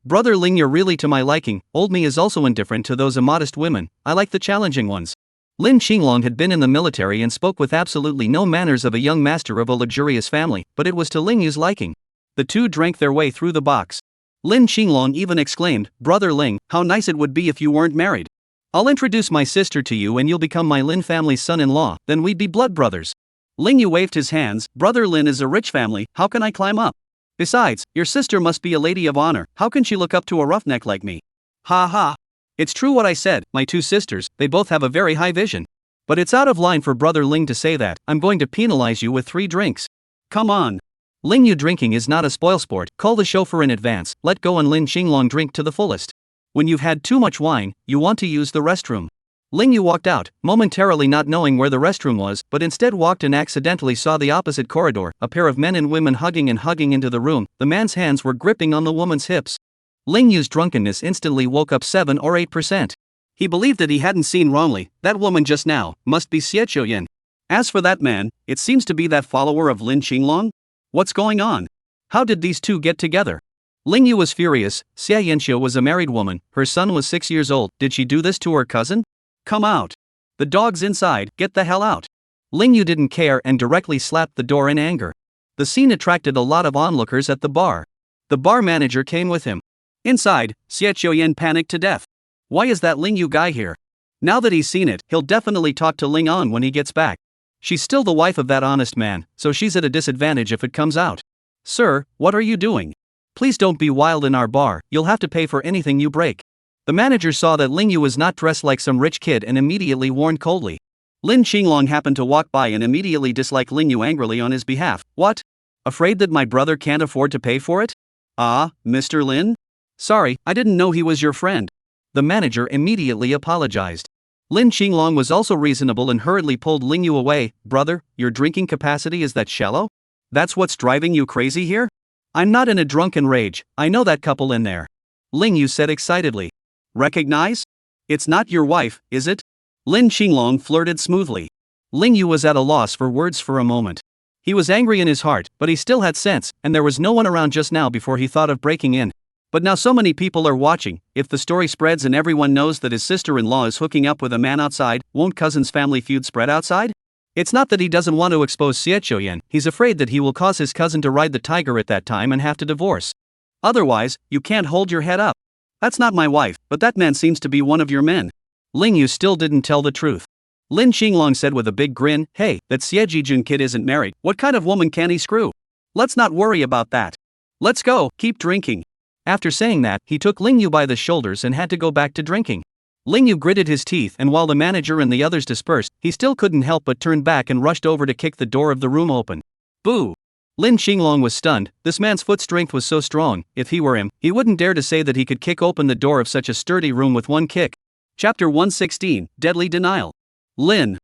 Brother Ling, you're really to my liking. Old me is also indifferent to those immodest women, I like the challenging ones. Lin Xinglong had been in the military and spoke with absolutely no manners of a young master of a luxurious family, but it was to Ling Yu's liking. The 2 drank their way through the box. Lin Xinglong even exclaimed, Brother Ling, how nice it would be if you weren't married. I'll introduce my sister to you and you'll become my Lin family's son-in-law, then we'd be blood brothers. Ling Yu waved his hands, Brother Lin is a rich family, how can I climb up? Besides, your sister must be a lady of honor, how can she look up to a roughneck like me? Ha ha. It's true what I said, my 2 sisters, they both have a very high vision. But it's out of line for Brother Ling to say that, I'm going to penalize you with 3 drinks. Come on. Ling Yu drinking is not a spoilsport, call the chauffeur in advance, let go and Lin Xinglong drink to the fullest. When you've had too much wine, you want to use the restroom. Ling Yu walked out, momentarily not knowing where the restroom was, but instead walked and accidentally saw the opposite corridor, a pair of men and women hugging into the room, the man's hands were gripping on the woman's hips. Ling Yu's drunkenness instantly woke up 7 or 8%. He believed that he hadn't seen wrongly, that woman just now, must be Xie Choyan. As for that man, it seems to be that follower of Lin Xinglong? What's going on? How did these 2 get together? Ling Yu was furious, Xia Yanxiu was a married woman, her son was 6 years old, did she do this to her cousin? Come out. The dog's inside, get the hell out. Ling Yu didn't care and directly slapped the door in anger. The scene attracted a lot of onlookers at the bar. The bar manager came with him. Inside, Xie Choyan panicked to death. Why is that Ling Yu guy here? Now that he's seen it, he'll definitely talk to Ling An when he gets back. She's still the wife of that honest man, so she's at a disadvantage if it comes out. Sir, what are you doing? Please don't be wild in our bar, you'll have to pay for anything you break. The manager saw that Ling Yu was not dressed like some rich kid and immediately warned coldly. Lin Xinglong happened to walk by and immediately disliked Ling Yu angrily on his behalf. What? Afraid that my brother can't afford to pay for it? Mr. Lin? Sorry, I didn't know he was your friend. The manager immediately apologized. Lin Qinglong was also reasonable and hurriedly pulled Ling Yu away. Brother, your drinking capacity is that shallow? That's what's driving you crazy here? I'm not in a drunken rage, I know that couple in there. Ling Yu said excitedly. Recognize? It's not your wife, is it? Lin Qinglong flirted smoothly. Ling Yu was at a loss for words for a moment. He was angry in his heart, but he still had sense, and there was no one around just now before he thought of breaking in. But now so many people are watching, if the story spreads and everyone knows that his sister-in-law is hooking up with a man outside, won't cousin's family feud spread outside? It's not that he doesn't want to expose Xie Chuyan, he's afraid that he will cause his cousin to ride the tiger at that time and have to divorce. Otherwise, you can't hold your head up. That's not my wife, but that man seems to be one of your men. Ling Yu still didn't tell the truth. Lin Qinglong said with a big grin, hey, that Xie Jijun kid isn't married, what kind of woman can he screw? Let's not worry about that. Let's go, keep drinking. After saying that, he took Ling Yu by the shoulders and had to go back to drinking. Ling Yu gritted his teeth, and while the manager and the others dispersed, he still couldn't help but turn back and rushed over to kick the door of the room open. Boo! Lin Qinglong was stunned. This man's foot strength was so strong, if he were him, he wouldn't dare to say that he could kick open the door of such a sturdy room with one kick. Chapter 116, Deadly Denial. Lin,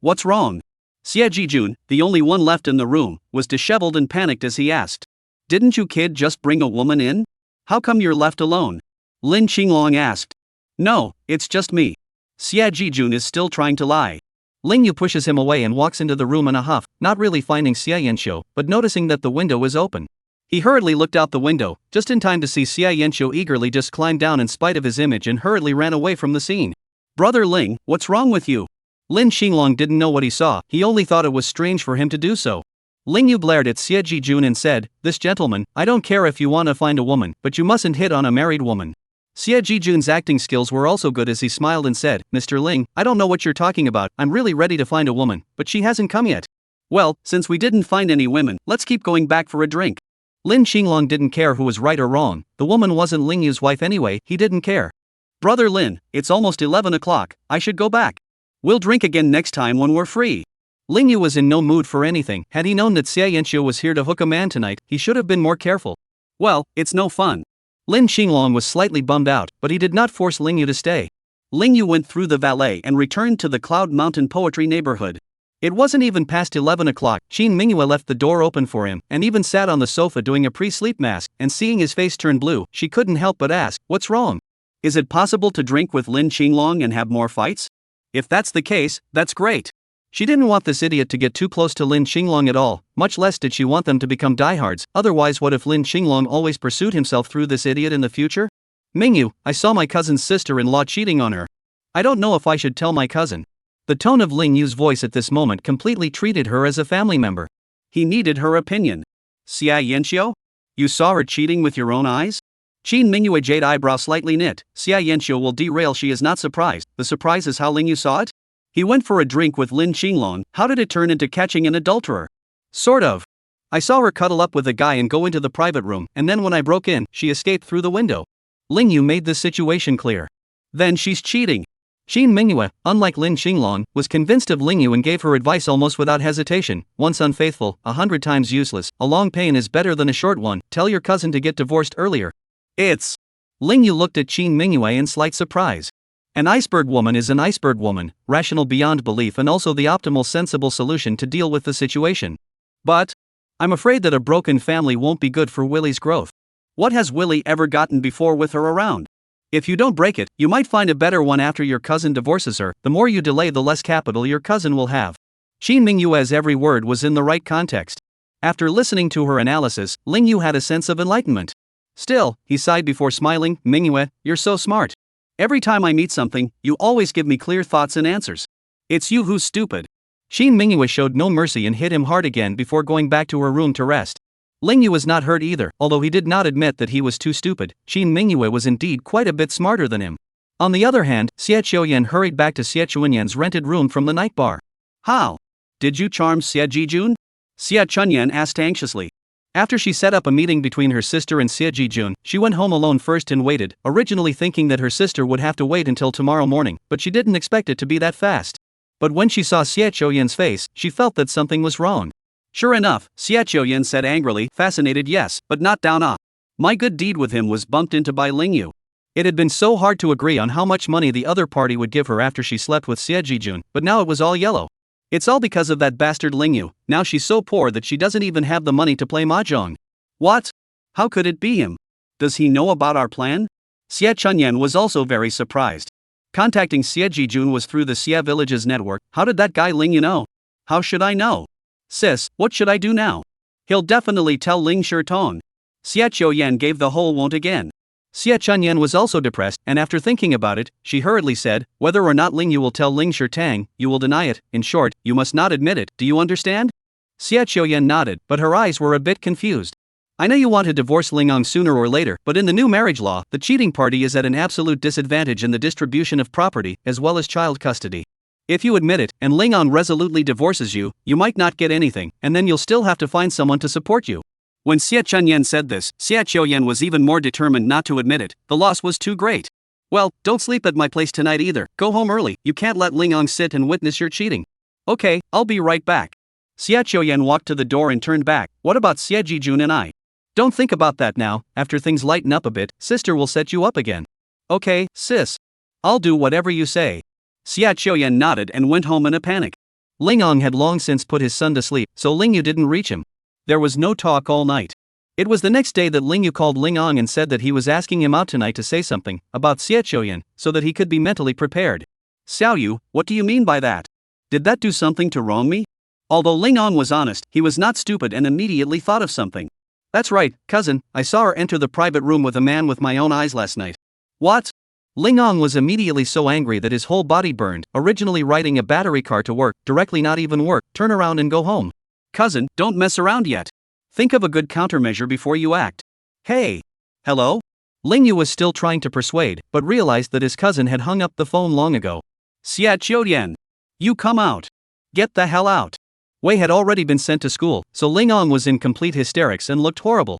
what's wrong? Xie Jijun, the only one left in the room, was disheveled and panicked as he asked. Didn't you kid just bring a woman in? How come you're left alone? Lin Qinglong asked. No, it's just me. Xie Jijun is still trying to lie. Ling Yu pushes him away and walks into the room in a huff, not really finding Xie Yanxiu, but noticing that the window is open. He hurriedly looked out the window, just in time to see Xie Yanxiu eagerly just climb down in spite of his image and hurriedly ran away from the scene. Brother Ling, what's wrong with you? Lin Qinglong didn't know what he saw, he only thought it was strange for him to do so. Ling Yu glared at Xie Jijun and said, this gentleman, I don't care if you want to find a woman, but you mustn't hit on a married woman. Xie Jijun's acting skills were also good as he smiled and said, Mr. Ling, I don't know what you're talking about, I'm really ready to find a woman, but she hasn't come yet. Well, since we didn't find any women, let's keep going back for a drink. Lin Qinglong didn't care who was right or wrong, the woman wasn't Ling Yu's wife anyway, he didn't care. Brother Lin, it's almost 11 o'clock, I should go back. We'll drink again next time when we're free. Ling Yu was in no mood for anything. Had he known that Xie Yanxiu was here to hook a man tonight, he should have been more careful. Well, it's no fun. Lin Qinglong was slightly bummed out, but he did not force Ling Yu to stay. Ling Yu went through the valet and returned to the Cloud Mountain Poetry neighborhood. It wasn't even past 11 o'clock, Qin Mingyue left the door open for him, and even sat on the sofa doing a pre-sleep mask, and seeing his face turn blue, she couldn't help but ask, what's wrong? Is it possible to drink with Lin Qinglong and have more fights? If that's the case, that's great. She didn't want this idiot to get too close to Lin Qinglong at all, much less did she want them to become diehards, otherwise what if Lin Qinglong always pursued himself through this idiot in the future? Mingyu, I saw my cousin's sister-in-law cheating on her. I don't know if I should tell my cousin. The tone of Ling Yu's voice at this moment completely treated her as a family member. He needed her opinion. Xie Yanxiu? You saw her cheating with your own eyes? Qin Mingyue jade eyebrow slightly knit. Xie Yanxiu will derail, she is not surprised, the surprise is how Ling Yu saw it? He went for a drink with Lin Qinglong, how did it turn into catching an adulterer? Sort of. I saw her cuddle up with a guy and go into the private room, and then when I broke in, she escaped through the window. Ling Yu made this situation clear. Then she's cheating. Qin Mingyue, unlike Lin Qinglong, was convinced of Ling Yu and gave her advice almost without hesitation. Once unfaithful, 100 times useless, a long pain is better than a short one, tell your cousin to get divorced earlier. It's. Ling Yu looked at Qin Mingyue in slight surprise. An iceberg woman is an iceberg woman, rational beyond belief and also the optimal sensible solution to deal with the situation. But I'm afraid that a broken family won't be good for Willie's growth. What has Willie ever gotten before with her around? If you don't break it, you might find a better one after your cousin divorces her. The more you delay, the less capital your cousin will have. Qin Mingyue's every word was in the right context. After listening to her analysis, Ling Yu had a sense of enlightenment. Still, he sighed before smiling, Mingyue, you're so smart. Every time I meet something, you always give me clear thoughts and answers. It's you who's stupid. Qin Mingyue showed no mercy and hit him hard again before going back to her room to rest. Ling Yu was not hurt either, although he did not admit that he was too stupid. Qin Mingyue was indeed quite a bit smarter than him. On the other hand, Xie Chuyan hurried back to Xie Chunyan's rented room from the night bar. How? Did you charm Xie Jijun? Xie Chunyan asked anxiously. After she set up a meeting between her sister and Xie Jijun, she went home alone first and waited, originally thinking that her sister would have to wait until tomorrow morning, but she didn't expect it to be that fast. But when she saw Xie Chuyan's face, she felt that something was wrong. Sure enough, Xie Chuyan said angrily, fascinated yes, but not down ah. My good deed with him was bumped into by Ling Yu. It had been so hard to agree on how much money the other party would give her after she slept with Xie Jijun, but now it was all yellow. It's all because of that bastard Ling Yu. Now she's so poor that she doesn't even have the money to play mahjong. What? How could it be him? Does he know about our plan? Xie Chunyan was also very surprised. Contacting Xie Jijun was through the Xie village's network. How did that guy Ling Yu know? How should I know? Sis, what should I do now? He'll definitely tell Ling Shirtong. Xie Qiuyan gave the whole won't again. Xie Chunyan was also depressed, and after thinking about it, she hurriedly said, whether or not Ling Yu will tell Ling Shirtang, you will deny it. In short, you must not admit it. Do you understand? Xie Qiuyan nodded, but her eyes were a bit confused. I know you want to divorce Lingong sooner or later, but in the new marriage law, the cheating party is at an absolute disadvantage in the distribution of property, as well as child custody. If you admit it, and Lingong resolutely divorces you, you might not get anything, and then you'll still have to find someone to support you. When Xie Chunyan said this, Xie Qiuyan was even more determined not to admit it. The loss was too great. Well, don't sleep at my place tonight either. Go home early. You can't let Lingong sit and witness your cheating. Okay, I'll be right back. Xie Qiuyan walked to the door and turned back. What about Xie Jijun and I? Don't think about that now. After things lighten up a bit, sister will set you up again. Okay, sis. I'll do whatever you say. Xie Qiuyan nodded and went home in a panic. Lingong had long since put his son to sleep, so Ling Yu didn't reach him. There was no talk all night. It was the next day that Ling Yu called Lingong and said that he was asking him out tonight to say something about Xie Qiuyan, so that he could be mentally prepared. Xiao Yu, what do you mean by that? Did that do something to wrong me? Although Lingong was honest, he was not stupid and immediately thought of something. That's right, cousin, I saw her enter the private room with a man with my own eyes last night. What? Lingong was immediately so angry that his whole body burned, originally riding a battery car to work, directly not even work, turn around and go home. Cousin, don't mess around yet. Think of a good countermeasure before you act. Hey. Hello? Ling Yu was still trying to persuade, but realized that his cousin had hung up the phone long ago. Xie Qiuyan. You come out. Get the hell out. Wei had already been sent to school, so Lingong was in complete hysterics and looked horrible.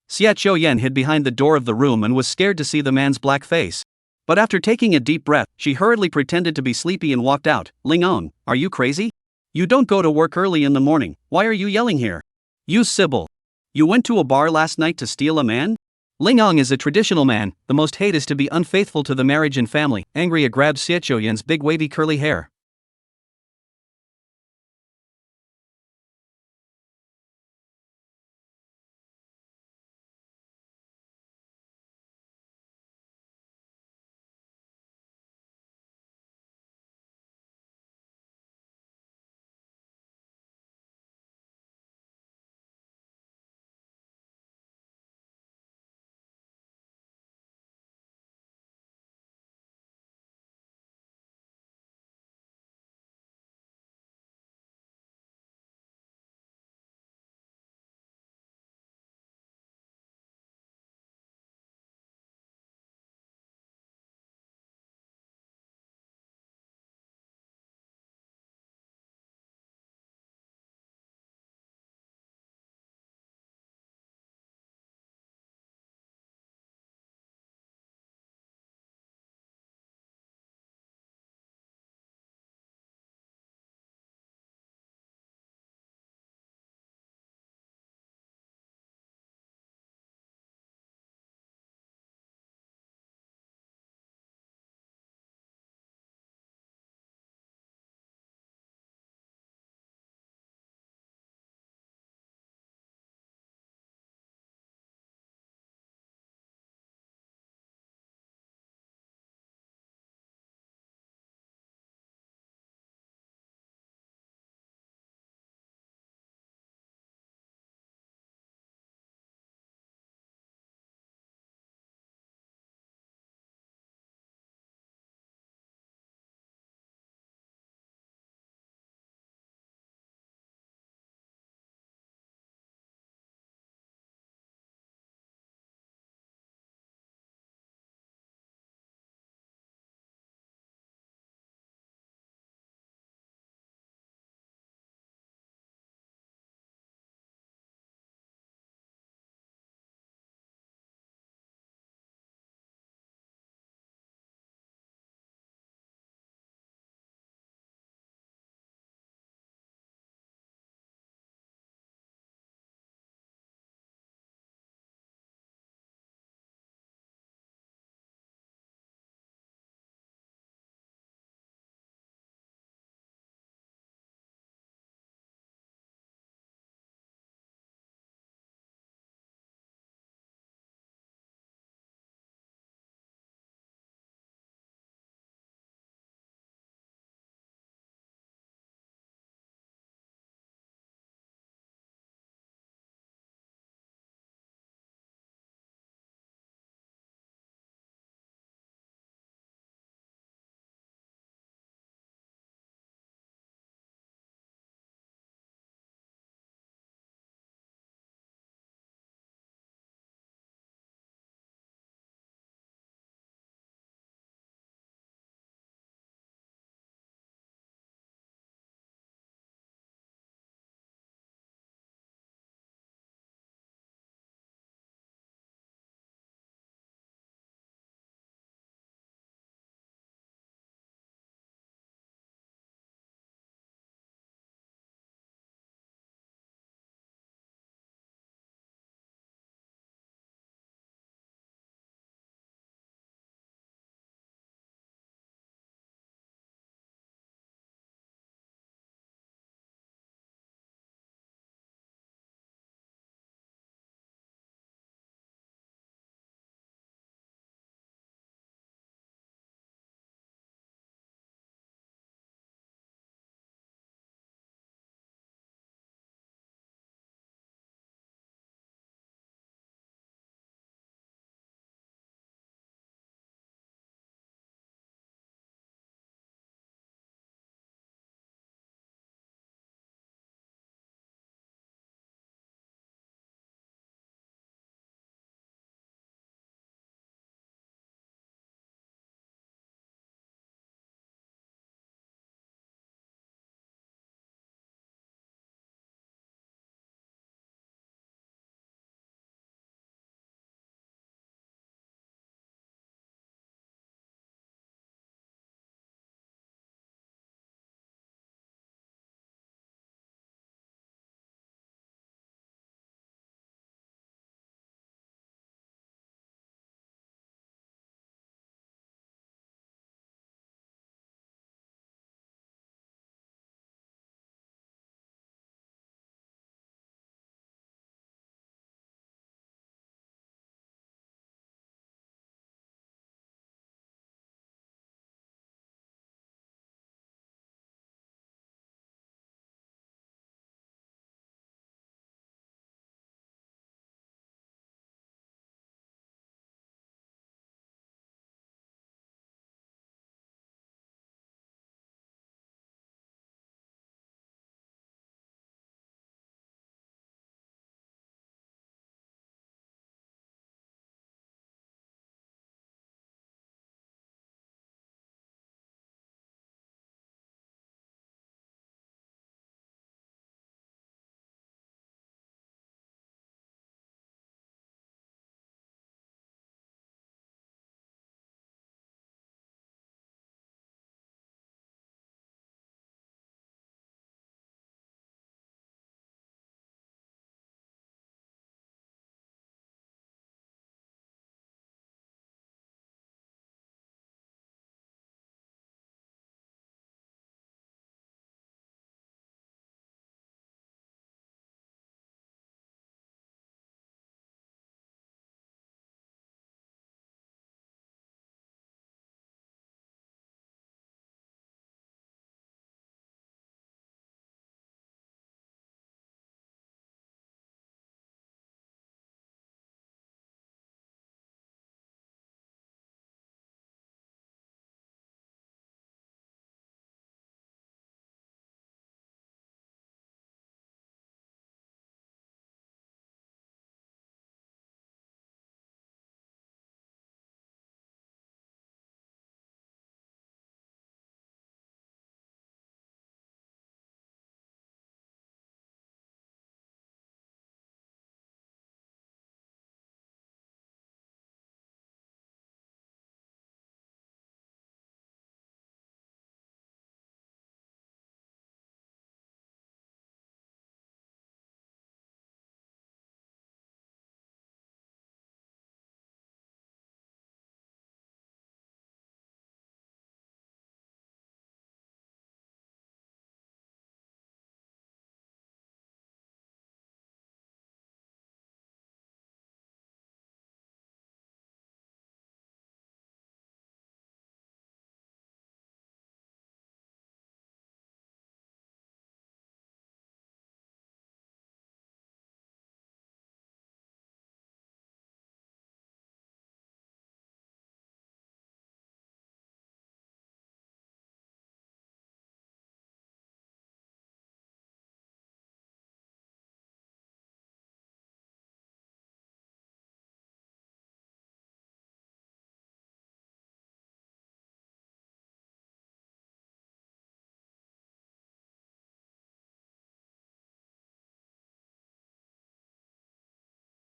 Xie Qiuyan hid behind the door of the room and was scared to see the man's black face. But after taking a deep breath, she hurriedly pretended to be sleepy and walked out. Lingong, are you crazy? You don't go to work early in the morning. Why are you yelling here? You Sybil. You went to a bar last night to steal a man? Lingong is a traditional man. The most hate is to be unfaithful to the marriage and family. Angry, grabbed Xie Qiuyan's big wavy curly hair.